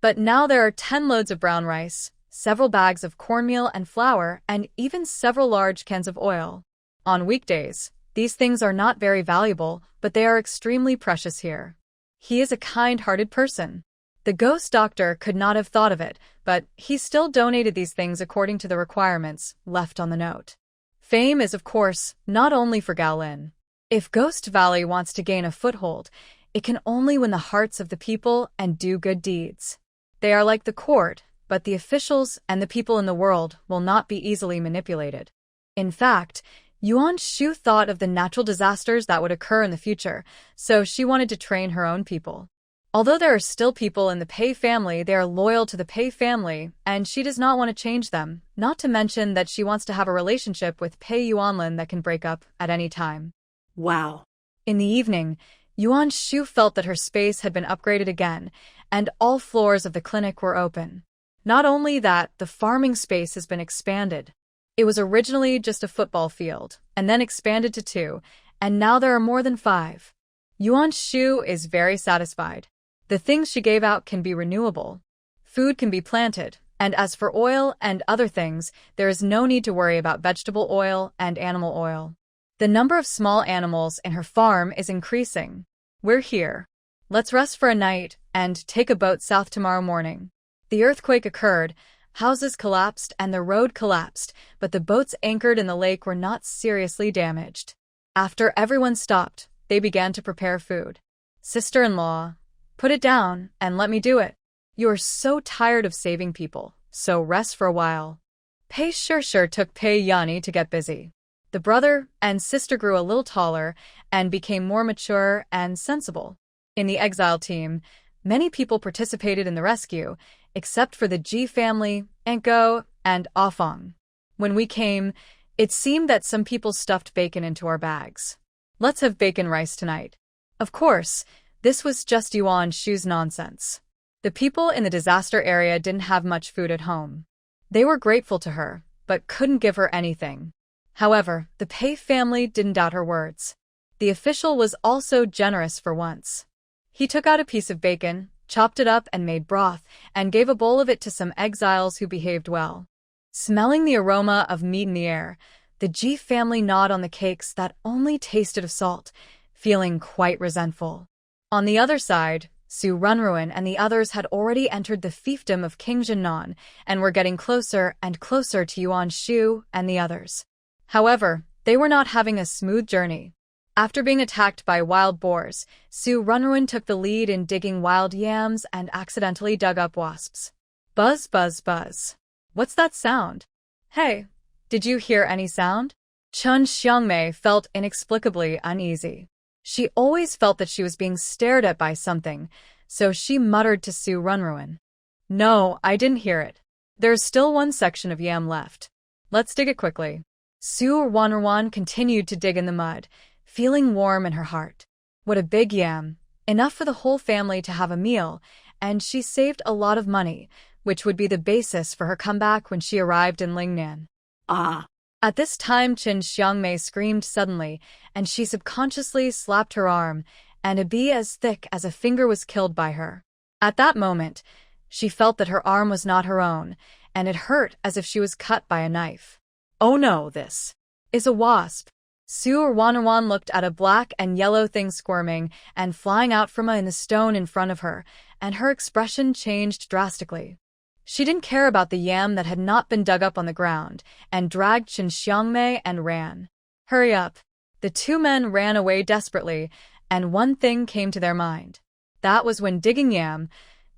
But now there are 10 loads of brown rice, several bags of cornmeal and flour, and even several large cans of oil. On weekdays, these things are not very valuable, but they are extremely precious here. He is a kind-hearted person. The ghost doctor could not have thought of it, but he still donated these things according to the requirements left on the note. Fame is, of course, not only for Gao Lin. If Ghost Valley wants to gain a foothold, it can only win the hearts of the people and do good deeds. They are like the court, but the officials and the people in the world will not be easily manipulated. In fact, Yuan Shu thought of the natural disasters that would occur in the future, so she wanted to train her own people. Although there are still people in the Pei family, they are loyal to the Pei family, and she does not want to change them, not to mention that she wants to have a relationship with Pei Yuanlin that can break up at any time. Wow. In the evening, Yuan Shu felt that her space had been upgraded again, and all floors of the clinic were open. Not only that, the farming space has been expanded. It was originally just a football field, and then expanded to 2, and now there are more than 5. Yuan Shu is very satisfied. The things she gave out can be renewable. Food can be planted, and as for oil and other things, there is no need to worry about vegetable oil and animal oil. The number of small animals in her farm is increasing. We're here. Let's rest for a night and take a boat south tomorrow morning. The earthquake occurred, houses collapsed and the road collapsed, but the boats anchored in the lake were not seriously damaged. After everyone stopped, they began to prepare food. Sister-in-law, put it down and let me do it. You are so tired of saving people, so rest for a while. Pei Shishir took Pei Yani to get busy. The brother and sister grew a little taller and became more mature and sensible. In the exile team, many people participated in the rescue, except for the Ji family, Enko, and Afong. When we came, it seemed that some people stuffed bacon into our bags. Let's have bacon rice tonight. Of course, this was just Yuan Shu's nonsense. The people in the disaster area didn't have much food at home. They were grateful to her, but couldn't give her anything. However, the Pei family didn't doubt her words. The official was also generous for once. He took out a piece of bacon, chopped it up and made broth, and gave a bowl of it to some exiles who behaved well. Smelling the aroma of meat in the air, the Ji family gnawed on the cakes that only tasted of salt, feeling quite resentful. On the other side, Su Runruin and the others had already entered the fiefdom of King Janan and were getting closer and closer to Yuan Shu and the others. However, they were not having a smooth journey. After being attacked by wild boars, Su Runruin took the lead in digging wild yams and accidentally dug up wasps. Buzz, buzz, buzz. What's that sound? Hey, did you hear any sound? Chun Xiangmei felt inexplicably uneasy. She always felt that she was being stared at by something, so she muttered to Su Runruin. No, I didn't hear it. There's still one section of yam left. Let's dig it quickly. Su Runruin continued to dig in the mud, feeling warm in her heart. What a big yam. Enough for the whole family to have a meal, and she saved a lot of money, which would be the basis for her comeback when she arrived in Lingnan. Ah! At this time, Qin Xiangmei screamed suddenly, and she subconsciously slapped her arm, and a bee as thick as a finger was killed by her. At that moment, she felt that her arm was not her own, and it hurt as if she was cut by a knife. Oh no, this is a wasp. Su Runruin looked at a black and yellow thing squirming and flying out from in the stone in front of her, and her expression changed drastically. She didn't care about the yam that had not been dug up on the ground, and dragged Qin Xiangmei and ran. Hurry up. The two men ran away desperately, and one thing came to their mind. That was when digging yam,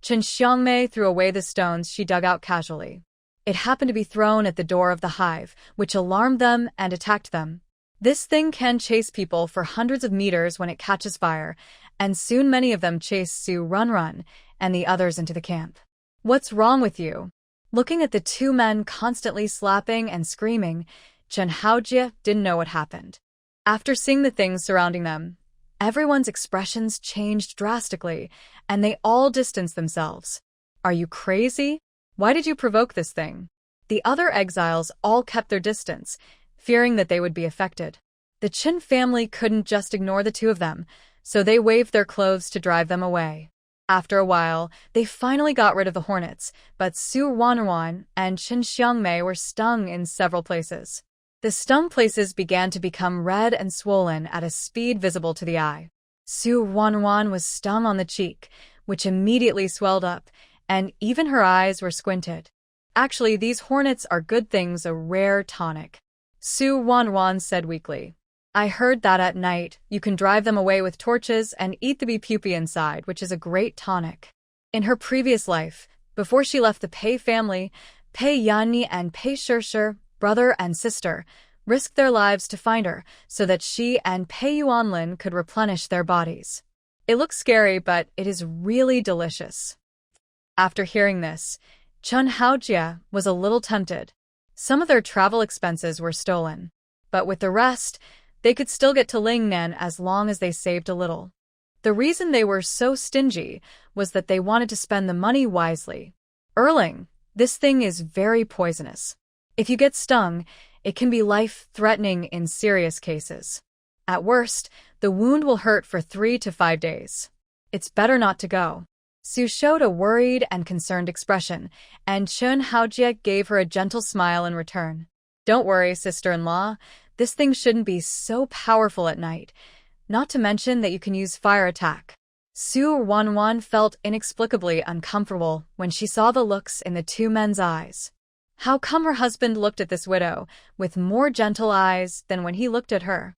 Qin Xiangmei threw away the stones she dug out casually. It happened to be thrown at the door of the hive, which alarmed them and attacked them. This thing can chase people for hundreds of meters when it catches fire, and soon many of them chased Su Runruin and the others into the camp. What's wrong with you? Looking at the two men constantly slapping and screaming, Chen Haojie didn't know what happened. After seeing the things surrounding them, everyone's expressions changed drastically, and they all distanced themselves. Are you crazy? Why did you provoke this thing? The other exiles all kept their distance, fearing that they would be affected. The Qin family couldn't just ignore the two of them, so they waved their clothes to drive them away. After a while, they finally got rid of the hornets, but Su Runruin and Qin Xiangmei were stung in several places. The stung places began to become red and swollen at a speed visible to the eye. Su Runruin was stung on the cheek, which immediately swelled up, and even her eyes were squinted. Actually, these hornets are good things, a rare tonic. Su Runruin said weakly. I heard that at night, you can drive them away with torches and eat the bee pupae inside, which is a great tonic. In her previous life, before she left the Pei family, Pei Yanni and Pei Shishir, brother and sister, risked their lives to find her so that she and Pei Yuanlin could replenish their bodies. It looks scary, but it is really delicious. After hearing this, Chun Haojie was a little tempted. Some of their travel expenses were stolen, but with the rest, they could still get to Lingnan as long as they saved a little. The reason they were so stingy was that they wanted to spend the money wisely. Erling, this thing is very poisonous. If you get stung, it can be life-threatening in serious cases. At worst, the wound will hurt for 3 to 5 days. It's better not to go. Su showed a worried and concerned expression, and Chun Haojie gave her a gentle smile in return. Don't worry, sister-in-law. This thing shouldn't be so powerful at night, not to mention that you can use fire attack. Su Runruin felt inexplicably uncomfortable when she saw the looks in the two men's eyes. How come her husband looked at this widow with more gentle eyes than when he looked at her?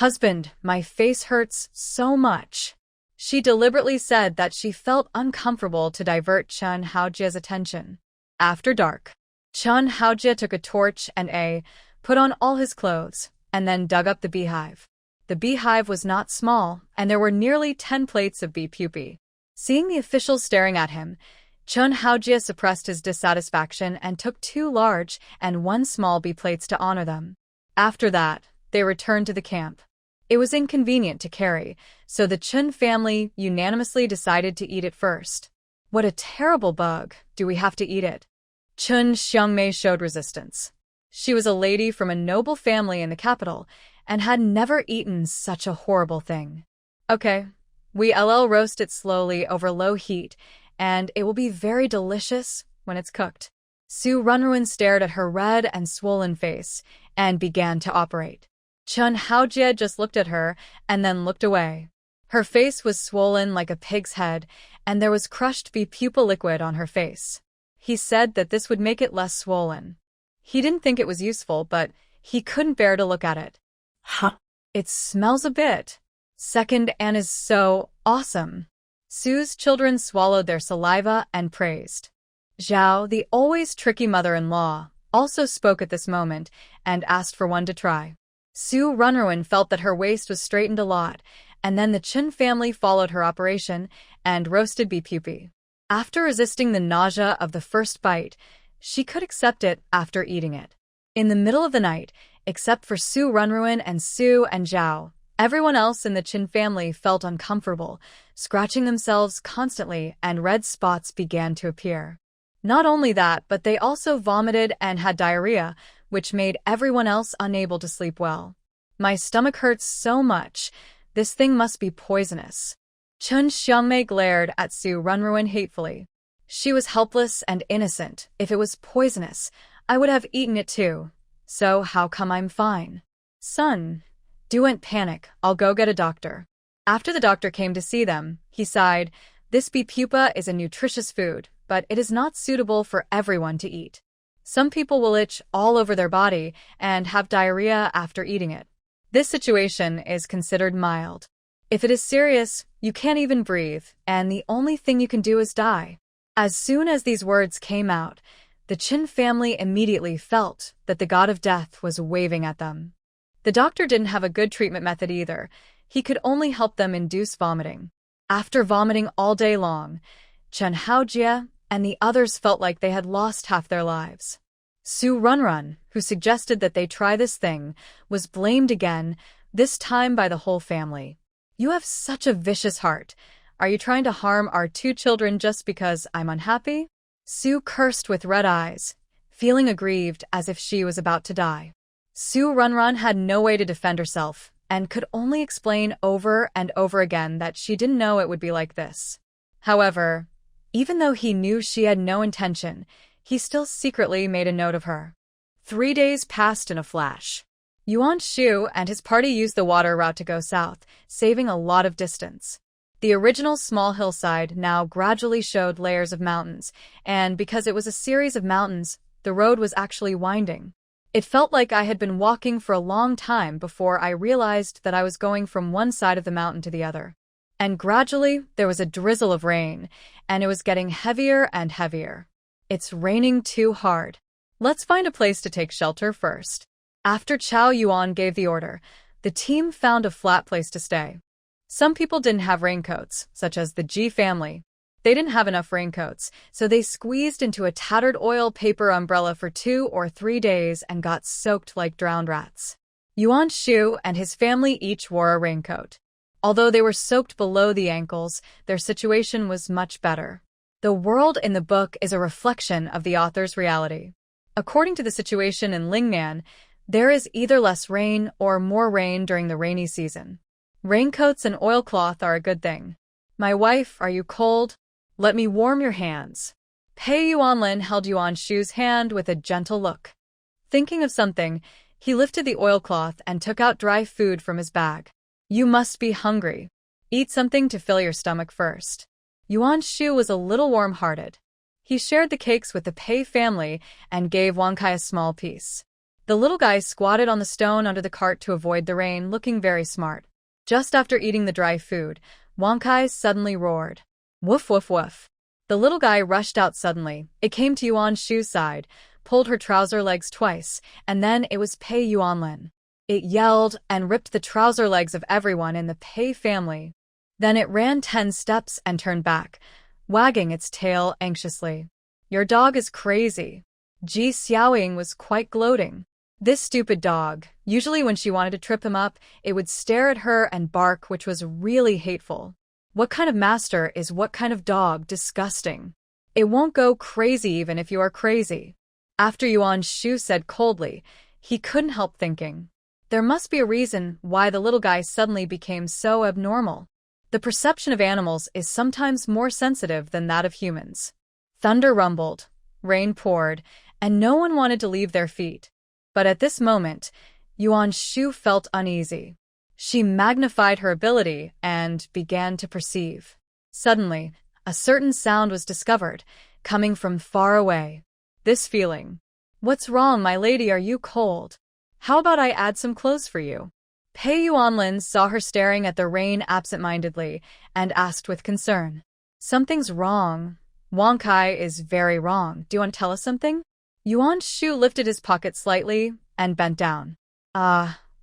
Husband, my face hurts so much. She deliberately said that she felt uncomfortable to divert Chun Haojie's attention. After dark, Chun Haojie took a torch and put on all his clothes, and then dug up the beehive. The beehive was not small, and there were nearly 10 plates of bee pupae. Seeing the officials staring at him, Chun Haojie suppressed his dissatisfaction and took 2 large and 1 small bee plates to honor them. After that, they returned to the camp. It was inconvenient to carry, so the Chun family unanimously decided to eat it first. What a terrible bug, do we have to eat it? Chun Xiangmei showed resistance. She was a lady from a noble family in the capital and had never eaten such a horrible thing. Okay, we'll roast it slowly over low heat, and it will be very delicious when it's cooked. Su Runruin stared at her red and swollen face and began to operate. Chun Haojie just looked at her and then looked away. Her face was swollen like a pig's head, and there was crushed pupil liquid on her face. He said that this would make it less swollen. He didn't think it was useful, but he couldn't bear to look at it. Huh? It smells a bit. Second, and is so awesome. Sue's children swallowed their saliva and praised. Zhao, the always tricky mother-in-law, also spoke at this moment and asked for one to try. Su Runruin felt that her waist was straightened a lot, and then the Chen family followed her operation and roasted pupi. After resisting the nausea of the first bite, she could accept it after eating it. In the middle of the night, except for Su Runruin and Su and Zhao, everyone else in the Chen family felt uncomfortable, scratching themselves constantly, and red spots began to appear. Not only that, but they also vomited and had diarrhea, which made everyone else unable to sleep well. My stomach hurts so much. This thing must be poisonous. Chun Xiangmei glared at Su Runruin hatefully. She was helpless and innocent. If it was poisonous, I would have eaten it too. So how come I'm fine? Son, don't panic. I'll go get a doctor. After the doctor came to see them, he sighed. This pupa is a nutritious food, but it is not suitable for everyone to eat. Some people will itch all over their body and have diarrhea after eating it. This situation is considered mild. If it is serious, you can't even breathe, and the only thing you can do is die. As soon as these words came out, the Qin family immediately felt that the god of death was waving at them. The doctor didn't have a good treatment method either. He could only help them induce vomiting. After vomiting all day long, Chen Haojie and the others felt like they had lost half their lives. Su Runrun, who suggested that they try this thing, was blamed again, this time by the whole family. You have such a vicious heart. Are you trying to harm our 2 children just because I'm unhappy? Su cursed with red eyes, feeling aggrieved as if she was about to die. Su Runrun had no way to defend herself and could only explain over and over again that she didn't know it would be like this. However, even though he knew she had no intention, he still secretly made a note of her. 3 days passed in a flash. Yuan Shu and his party used the water route to go south, saving a lot of distance. The original small hillside now gradually showed layers of mountains, and because it was a series of mountains, the road was actually winding. It felt like I had been walking for a long time before I realized that I was going from one side of the mountain to the other. And gradually, there was a drizzle of rain, and it was getting heavier and heavier. It's raining too hard. Let's find a place to take shelter first. After Chao Yuan gave the order, the team found a flat place to stay. Some people didn't have raincoats, such as the Ji family. They didn't have enough raincoats, so they squeezed into a tattered oil paper umbrella for 2 or 3 days and got soaked like drowned rats. Yuan Shu and his family each wore a raincoat. Although they were soaked below the ankles, their situation was much better. The world in the book is a reflection of the author's reality. According to the situation in Lingnan, there is either less rain or more rain during the rainy season. Raincoats and oilcloth are a good thing. My wife, are you cold? Let me warm your hands. Pei Yuanlin held Yuan Shu's hand with a gentle look. Thinking of something, he lifted the oilcloth and took out dry food from his bag. You must be hungry. Eat something to fill your stomach first. Yuan Shu was a little warm-hearted. He shared the cakes with the Pei family and gave Wang Kai a small piece. The little guy squatted on the stone under the cart to avoid the rain, looking very smart. Just after eating the dry food, Wang Kai suddenly roared. Woof woof woof. The little guy rushed out suddenly. It came to Yuan Shu's side, pulled her trouser legs twice, and then it was Pei Yuanlin. It yelled and ripped the trouser legs of everyone in the Pei family. Then it ran 10 steps and turned back, wagging its tail anxiously. Your dog is crazy. Ji Xiaoying was quite gloating. This stupid dog, usually when she wanted to trip him up, it would stare at her and bark, which was really hateful. What kind of master is what kind of dog? Disgusting. It won't go crazy even if you are crazy. After Yuan Shu said coldly, he couldn't help thinking. There must be a reason why the little guy suddenly became so abnormal. The perception of animals is sometimes more sensitive than that of humans. Thunder rumbled, rain poured, and no one wanted to leave their feet. But at this moment, Yuan Shu felt uneasy. She magnified her ability and began to perceive. Suddenly, a certain sound was discovered, coming from far away. This feeling. What's wrong, my lady? Are you cold? How about I add some clothes for you? Pei Yuanlin saw her staring at the rain absent-mindedly and asked with concern. Something's wrong. Wang Kai is very wrong. Do you want to tell us something? Yuan Shu lifted his pocket slightly and bent down.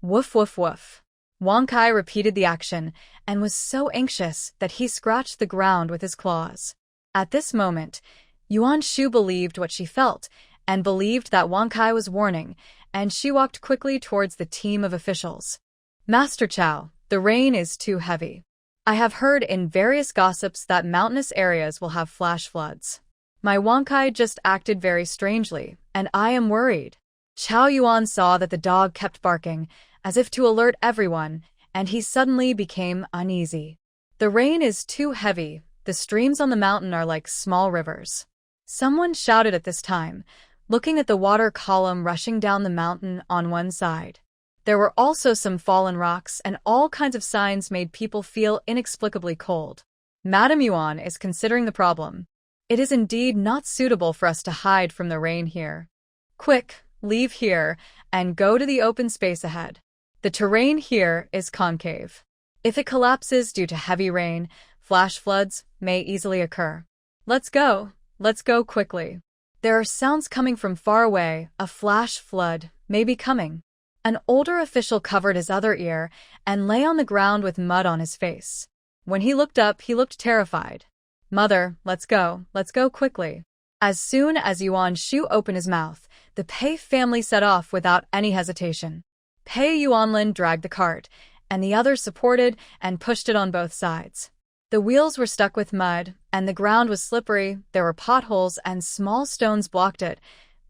Woof woof woof. Wang Kai repeated the action and was so anxious that he scratched the ground with his claws. At this moment, Yuan Shu believed what she felt and believed that Wang Kai was warning, and she walked quickly towards the team of officials. Master Chow, the rain is too heavy. I have heard in various gossips that mountainous areas will have flash floods. My Wang Kai just acted very strangely, and I am worried. Chow Yuan saw that the dog kept barking, as if to alert everyone, and he suddenly became uneasy. The rain is too heavy. The streams on the mountain are like small rivers. Someone shouted at this time, looking at the water column rushing down the mountain on one side. There were also some fallen rocks, and all kinds of signs made people feel inexplicably cold. Madame Yuan is considering the problem. It is indeed not suitable for us to hide from the rain here. Quick, leave here, and go to the open space ahead. The terrain here is concave. If it collapses due to heavy rain, flash floods may easily occur. Let's go quickly. There are sounds coming from far away. A flash flood may be coming. An older official covered his other ear and lay on the ground with mud on his face. When he looked up, he looked terrified. Mother, let's go quickly. As soon as Yuan Shu opened his mouth, the Pei family set off without any hesitation. Pei Yuanlin dragged the cart, and the others supported and pushed it on both sides. The wheels were stuck with mud, and the ground was slippery. There were potholes and small stones blocked it,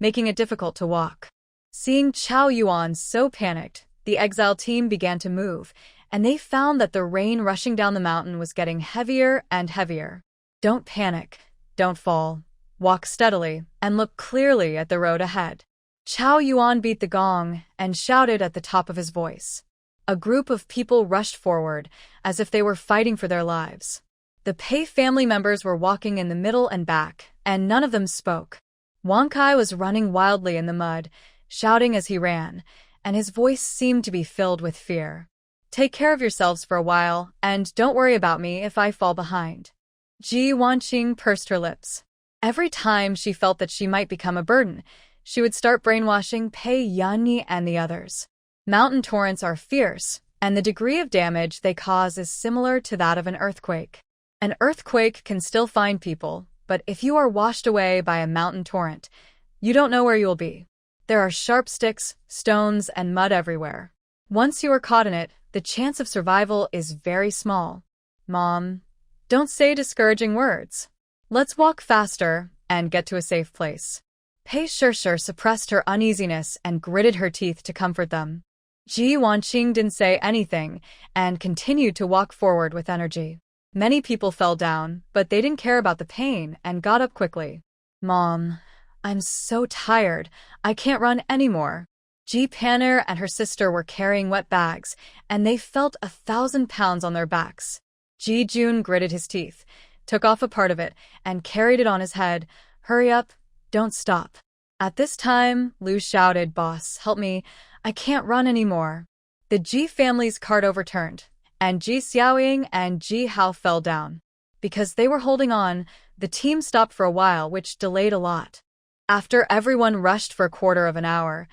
making it difficult to walk. Seeing Chow Yuan so panicked, the exile team began to move, and they found that the rain rushing down the mountain was getting heavier and heavier. Don't panic, don't fall. Walk steadily and look clearly at the road ahead. Chow Yuan beat the gong and shouted at the top of his voice. A group of people rushed forward, as if they were fighting for their lives. The Pei family members were walking in the middle and back, and none of them spoke. Wang Kai was running wildly in the mud, shouting as he ran, and his voice seemed to be filled with fear. Take care of yourselves for a while, and don't worry about me if I fall behind. Ji Wanqing pursed her lips. Every time she felt that she might become a burden, she would start brainwashing Pei Yanyi and the others. Mountain torrents are fierce, and the degree of damage they cause is similar to that of an earthquake. An earthquake can still find people, but if you are washed away by a mountain torrent, you don't know where you'll be. There are sharp sticks, stones, and mud everywhere. Once you are caught in it, the chance of survival is very small. Mom, don't say discouraging words. Let's walk faster and get to a safe place. Pei Shishir suppressed her uneasiness and gritted her teeth to comfort them. Ji Wanqing didn't say anything and continued to walk forward with energy. Many people fell down, but they didn't care about the pain and got up quickly. Mom, I'm so tired. I can't run anymore. Ji Panner and her sister were carrying wet bags, and they felt 1,000 pounds on their backs. Ji Jun gritted his teeth, took off a part of it, and carried it on his head. Hurry up, don't stop. At this time, Lu shouted, Boss, help me. I can't run anymore. The Ji family's cart overturned, and Ji Xiaoying and Ji Hao fell down. Because they were holding on, the team stopped for a while, which delayed a lot. After everyone rushed for a quarter of an hour,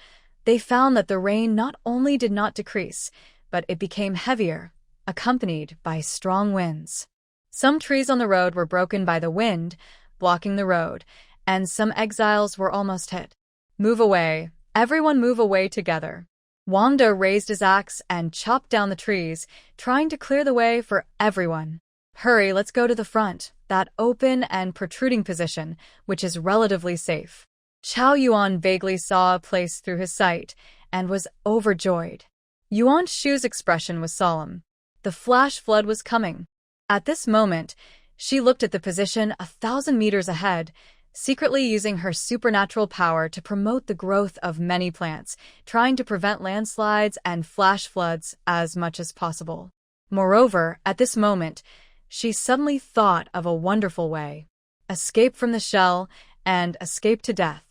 they found that the rain not only did not decrease, but it became heavier, accompanied by strong winds. Some trees on the road were broken by the wind, blocking the road, and some exiles were almost hit. Move away. Everyone move away together. Wang De raised his axe and chopped down the trees, trying to clear the way for everyone. Hurry, let's go to the front, that open and protruding position, which is relatively safe. Chow Yuan vaguely saw a place through his sight and was overjoyed. Yuan Shu's expression was solemn. The flash flood was coming. At this moment, she looked at the position 1,000 meters ahead, secretly using her supernatural power to promote the growth of many plants, trying to prevent landslides and flash floods as much as possible. Moreover, at this moment, she suddenly thought of a wonderful way. Escape from the shell and escape to death.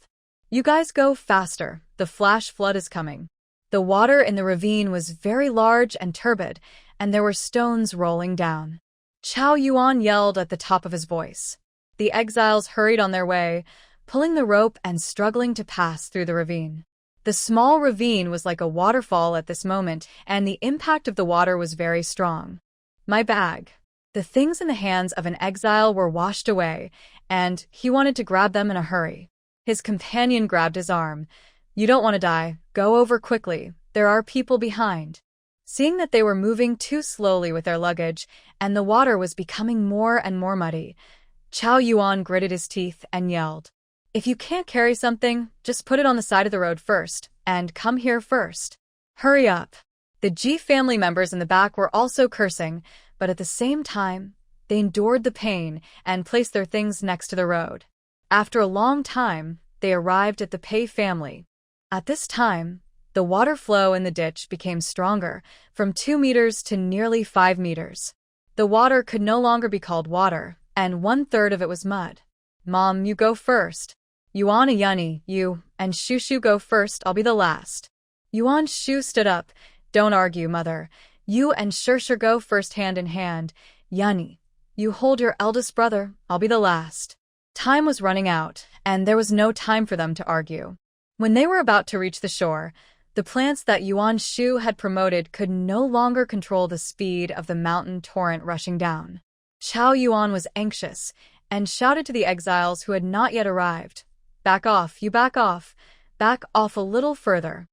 You guys go faster, the flash flood is coming. The water in the ravine was very large and turbid, and there were stones rolling down. Chao Yuan yelled at the top of his voice. The exiles hurried on their way, pulling the rope and struggling to pass through the ravine. The small ravine was like a waterfall at this moment, and the impact of the water was very strong. My bag. The things in the hands of an exile were washed away, and he wanted to grab them in a hurry. His companion grabbed his arm. You don't want to die. Go over quickly. There are people behind. Seeing that they were moving too slowly with their luggage, and the water was becoming more and more muddy, Chao Yuan gritted his teeth and yelled, "If you can't carry something, just put it on the side of the road first, and come here first. Hurry up." The Ji family members in the back were also cursing, but at the same time, they endured the pain and placed their things next to the road. After a long time, they arrived at the Pei family. At this time, the water flow in the ditch became stronger, from 2 meters to nearly 5 meters. The water could no longer be called water, and 1/3 of it was mud. "Mom, you go first. Yuan and Yunny, you and Shushu go first, I'll be the last." Yuan Shu stood up. "Don't argue, mother. You and Shushu go first hand in hand. Yunny, you hold your eldest brother, I'll be the last." Time was running out, and there was no time for them to argue. When they were about to reach the shore, the plants that Yuan Shu had promoted could no longer control the speed of the mountain torrent rushing down. Chao Yuan was anxious and shouted to the exiles who had not yet arrived, "Back off, you back off a little further."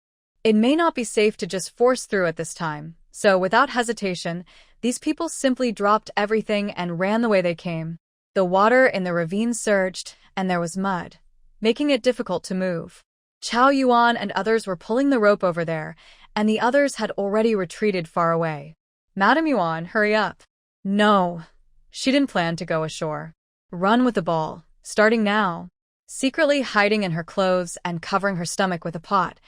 It may not be safe to just force through at this time, so without hesitation, these people simply dropped everything and ran the way they came. The water in the ravine surged, and there was mud, making it difficult to move. Chao Yuan and others were pulling the rope over there, and the others had already retreated far away. "Madam Yuan, hurry up." No, she didn't plan to go ashore. Run with the ball, starting now. Secretly hiding in her clothes and covering her stomach with a pot,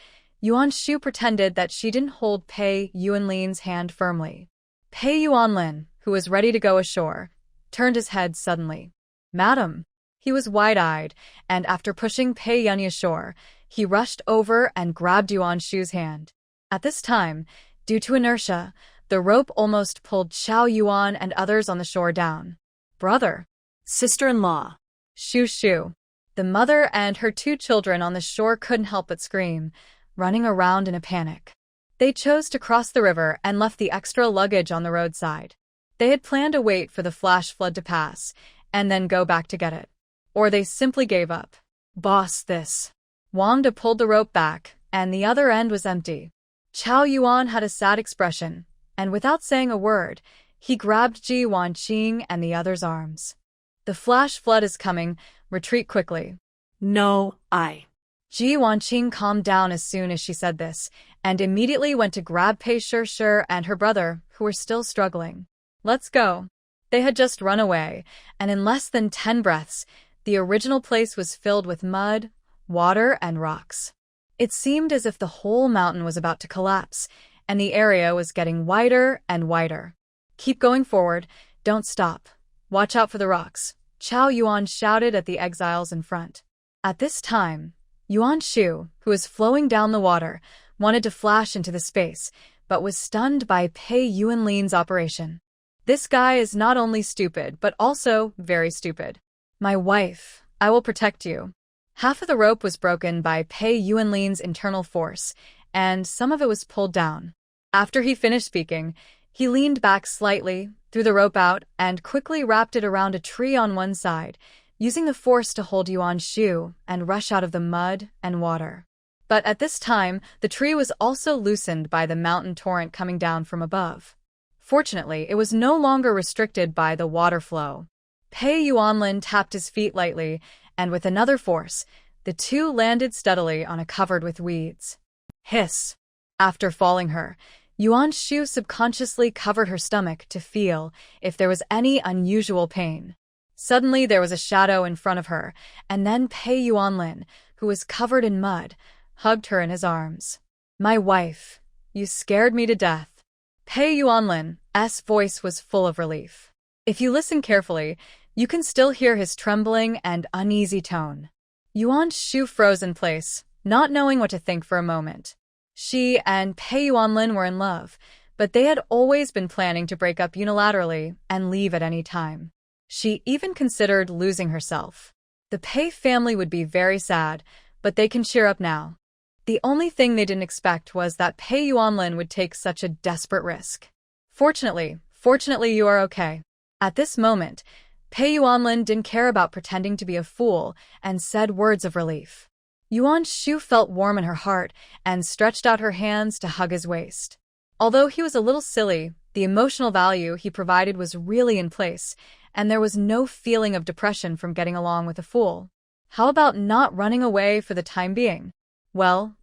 Yuan Shu pretended that she didn't hold Pei Yuanlin's hand firmly. Pei Yuanlin, who was ready to go ashore, turned his head suddenly. "Madam." He was wide-eyed, and after pushing Pei Yunyi ashore, he rushed over and grabbed Yuan Shu's hand. At this time, due to inertia, the rope almost pulled Chao Yuan and others on the shore down. "Brother." Sister-in-law. Shu. The mother and her 2 children on the shore couldn't help but scream, running around in a panic. They chose to cross the river and left the extra luggage on the roadside. They had planned to wait for the flash flood to pass, and then go back to get it. Or they simply gave up. "Boss, this." Wangda pulled the rope back, and the other end was empty. Chao Yuan had a sad expression, and without saying a word, he grabbed Ji Wanqing and the other's arms. "The flash flood is coming, retreat quickly." No, I. Ji Wanqing calmed down as soon as she said this, and immediately went to grab Pei Shushu and her brother, who were still struggling. "Let's go." They had just run away, and in less than 10 breaths, the original place was filled with mud, water, and rocks. It seemed as if the whole mountain was about to collapse, and the area was getting wider and wider. "Keep going forward, don't stop. Watch out for the rocks," Chao Yuan shouted at the exiles in front. At this time, Yuan Shu, who was flowing down the water, wanted to flash into the space, but was stunned by Pei Yuanlin's operation. This guy is not only stupid, but also very stupid. "My wife, I will protect you." Half of the rope was broken by Pei Yuanlin's internal force, and some of it was pulled down. After he finished speaking, he leaned back slightly, threw the rope out, and quickly wrapped it around a tree on one side, using the force to hold Yuan Shu and rush out of the mud and water. But at this time, the tree was also loosened by the mountain torrent coming down from above. Fortunately, it was no longer restricted by the water flow. Pei Yuanlin tapped his feet lightly, and with another force, the 2 landed steadily on a covered with weeds. Hiss. After falling her, Yuan Shu subconsciously covered her stomach to feel if there was any unusual pain. Suddenly there was a shadow in front of her, and then Pei Yuanlin, who was covered in mud, hugged her in his arms. "My wife, you scared me to death." Pei Yuanlin's voice was full of relief. If you listen carefully, you can still hear his trembling and uneasy tone. Yuan Shu froze in place, not knowing what to think for a moment. She and Pei Yuanlin were in love, but they had always been planning to break up unilaterally and leave at any time. She even considered losing herself. The Pei family would be very sad, but they can cheer up now. The only thing they didn't expect was that Pei Yuanlin would take such a desperate risk. Fortunately you are okay. At this moment, Pei Yuanlin didn't care about pretending to be a fool and said words of relief. Yuan Shu felt warm in her heart and stretched out her hands to hug his waist. Although he was a little silly, the emotional value he provided was really in place, and there was no feeling of depression from getting along with a fool. How about not running away for the time being? "Well,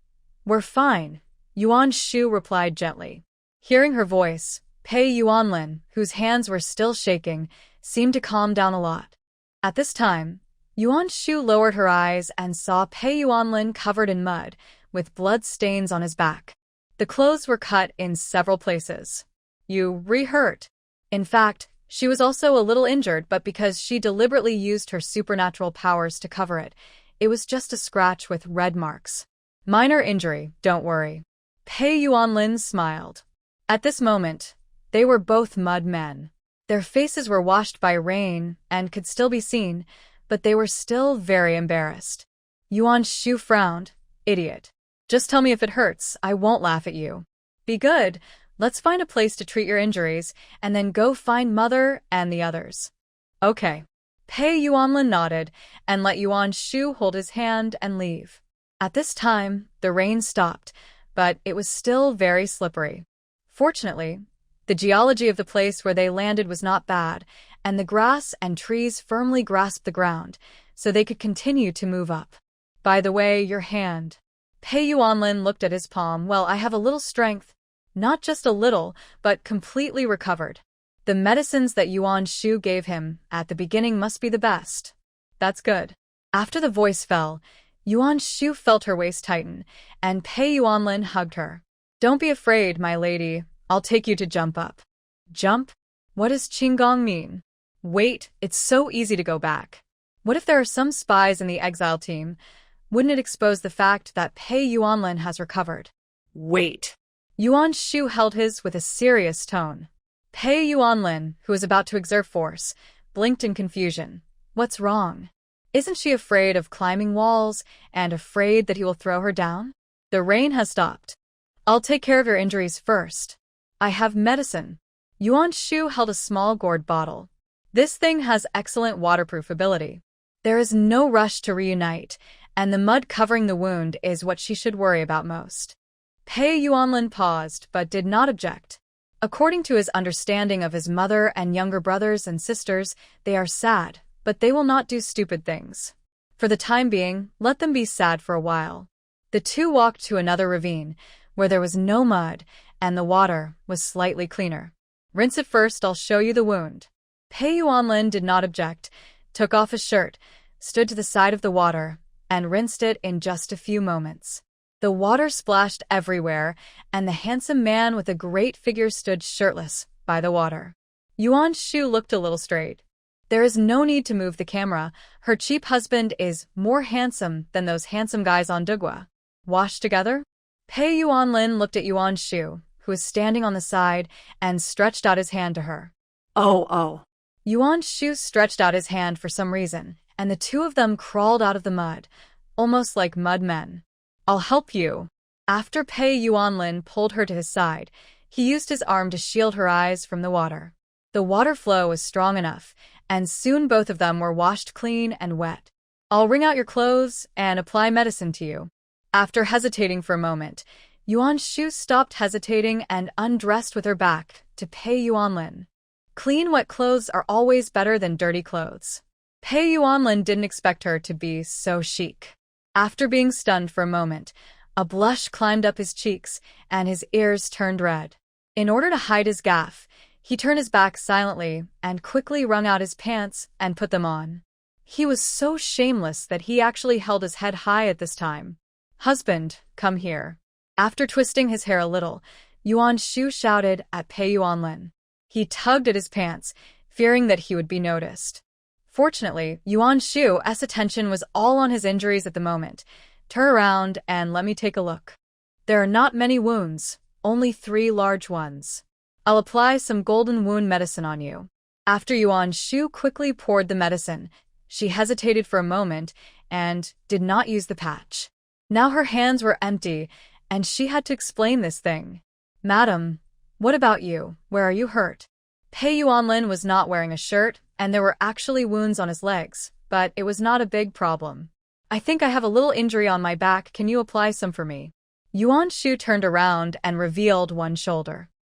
we're fine," Yuan Shu replied gently. Hearing her voice, Pei Yuanlin, whose hands were still shaking, seemed to calm down a lot. At this time, Yuan Shu lowered her eyes and saw Pei Yuanlin covered in mud, with blood stains on his back. The clothes were cut in several places. "You re-hurt." In fact, she was also a little injured, but because she deliberately used her supernatural powers to cover it, it was just a scratch with red marks. "Minor injury, don't worry." Pei Yuanlin smiled. At this moment, they were both mud men. Their faces were washed by rain and could still be seen, but they were still very embarrassed. Yuan Shu frowned. "Idiot. Just tell me if it hurts, I won't laugh at you. Be good, let's find a place to treat your injuries, and then go find Mother and the others." "Okay." Pei Yuanlin nodded and let Yuan Shu hold his hand and leave. At this time, the rain stopped, but it was still very slippery. Fortunately, the geology of the place where they landed was not bad, and the grass and trees firmly grasped the ground, so they could continue to move up. "By the way, your hand." Pei Yuanlin looked at his palm. "Well, I have a little strength. Not just a little, but completely recovered. The medicines that Yuan Shu gave him at the beginning must be the best." "That's good." After the voice fell, Yuan Shu felt her waist tighten, and Pei Yuanlin hugged her. "Don't be afraid, my lady. I'll take you to jump up." "Jump? What does Qinggong mean?" "Wait, it's so easy to go back. What if there are some spies in the exile team? Wouldn't it expose the fact that Pei Yuanlin has recovered?" "Wait." Yuan Shu held his with a serious tone. Pei Yuanlin, who was about to exert force, blinked in confusion. What's wrong? Isn't she afraid of climbing walls and afraid that he will throw her down? The rain has stopped. I'll take care of your injuries first. I have medicine. Yuan Shu held a small gourd bottle. This thing has excellent waterproof ability. There is no rush to reunite, and the mud covering the wound is what she should worry about most. Pei Yuanlin paused but did not object. According to his understanding of his mother and younger brothers and sisters, they are sad, but they will not do stupid things. For the time being, let them be sad for a while. The two walked to another ravine, where there was no mud, and the water was slightly cleaner. "Rinse it first, I'll show you the wound." Pei Yuanlin did not object, took off his shirt, stood to the side of the water, and rinsed it in just a few moments. The water splashed everywhere, and the handsome man with a great figure stood shirtless by the water. Yuan Shu looked a little straight. There is no need to move the camera. Her cheap husband is more handsome than those handsome guys on Dugwa. Wash together? Pei Yuanlin looked at Yuan Shu, who was standing on the side, and stretched out his hand to her. Oh. Yuan Shu stretched out his hand for some reason, and the two of them crawled out of the mud, almost like mud men. "I'll help you." After Pei Yuanlin pulled her to his side, he used his arm to shield her eyes from the water. The water flow was strong enough, and soon both of them were washed clean and wet. "I'll wring out your clothes and apply medicine to you." After hesitating for a moment, Yuan Shu stopped hesitating and undressed with her back to Pei Yuanlin. Clean, wet clothes are always better than dirty clothes. Pei Yuanlin didn't expect her to be so chic. After being stunned for a moment, a blush climbed up his cheeks and his ears turned red. In order to hide his gaffe, He turned his back silently and quickly wrung out his pants and put them on. He was so shameless that he actually held his head high at this time. "Husband, come here." After twisting his hair a little, Yuan Shu shouted at Pei Yuanlin. He tugged at his pants, fearing that he would be noticed. Fortunately, Yuan Shu's attention was all on his injuries at the moment. "Turn around and let me take a look." "There are not many wounds, only 3 large ones. I'll apply some golden wound medicine on you." After Yuan Shu quickly poured the medicine, she hesitated for a moment and did not use the patch. Now her hands were empty, and she had to explain this thing. "Madam, what about you? Where are you hurt?" Pei Yuanlin was not wearing a shirt, and there were actually wounds on his legs, but it was not a big problem. "I think I have a little injury on my back. Can you apply some for me?" Yuan Shu turned around and revealed one shoulder.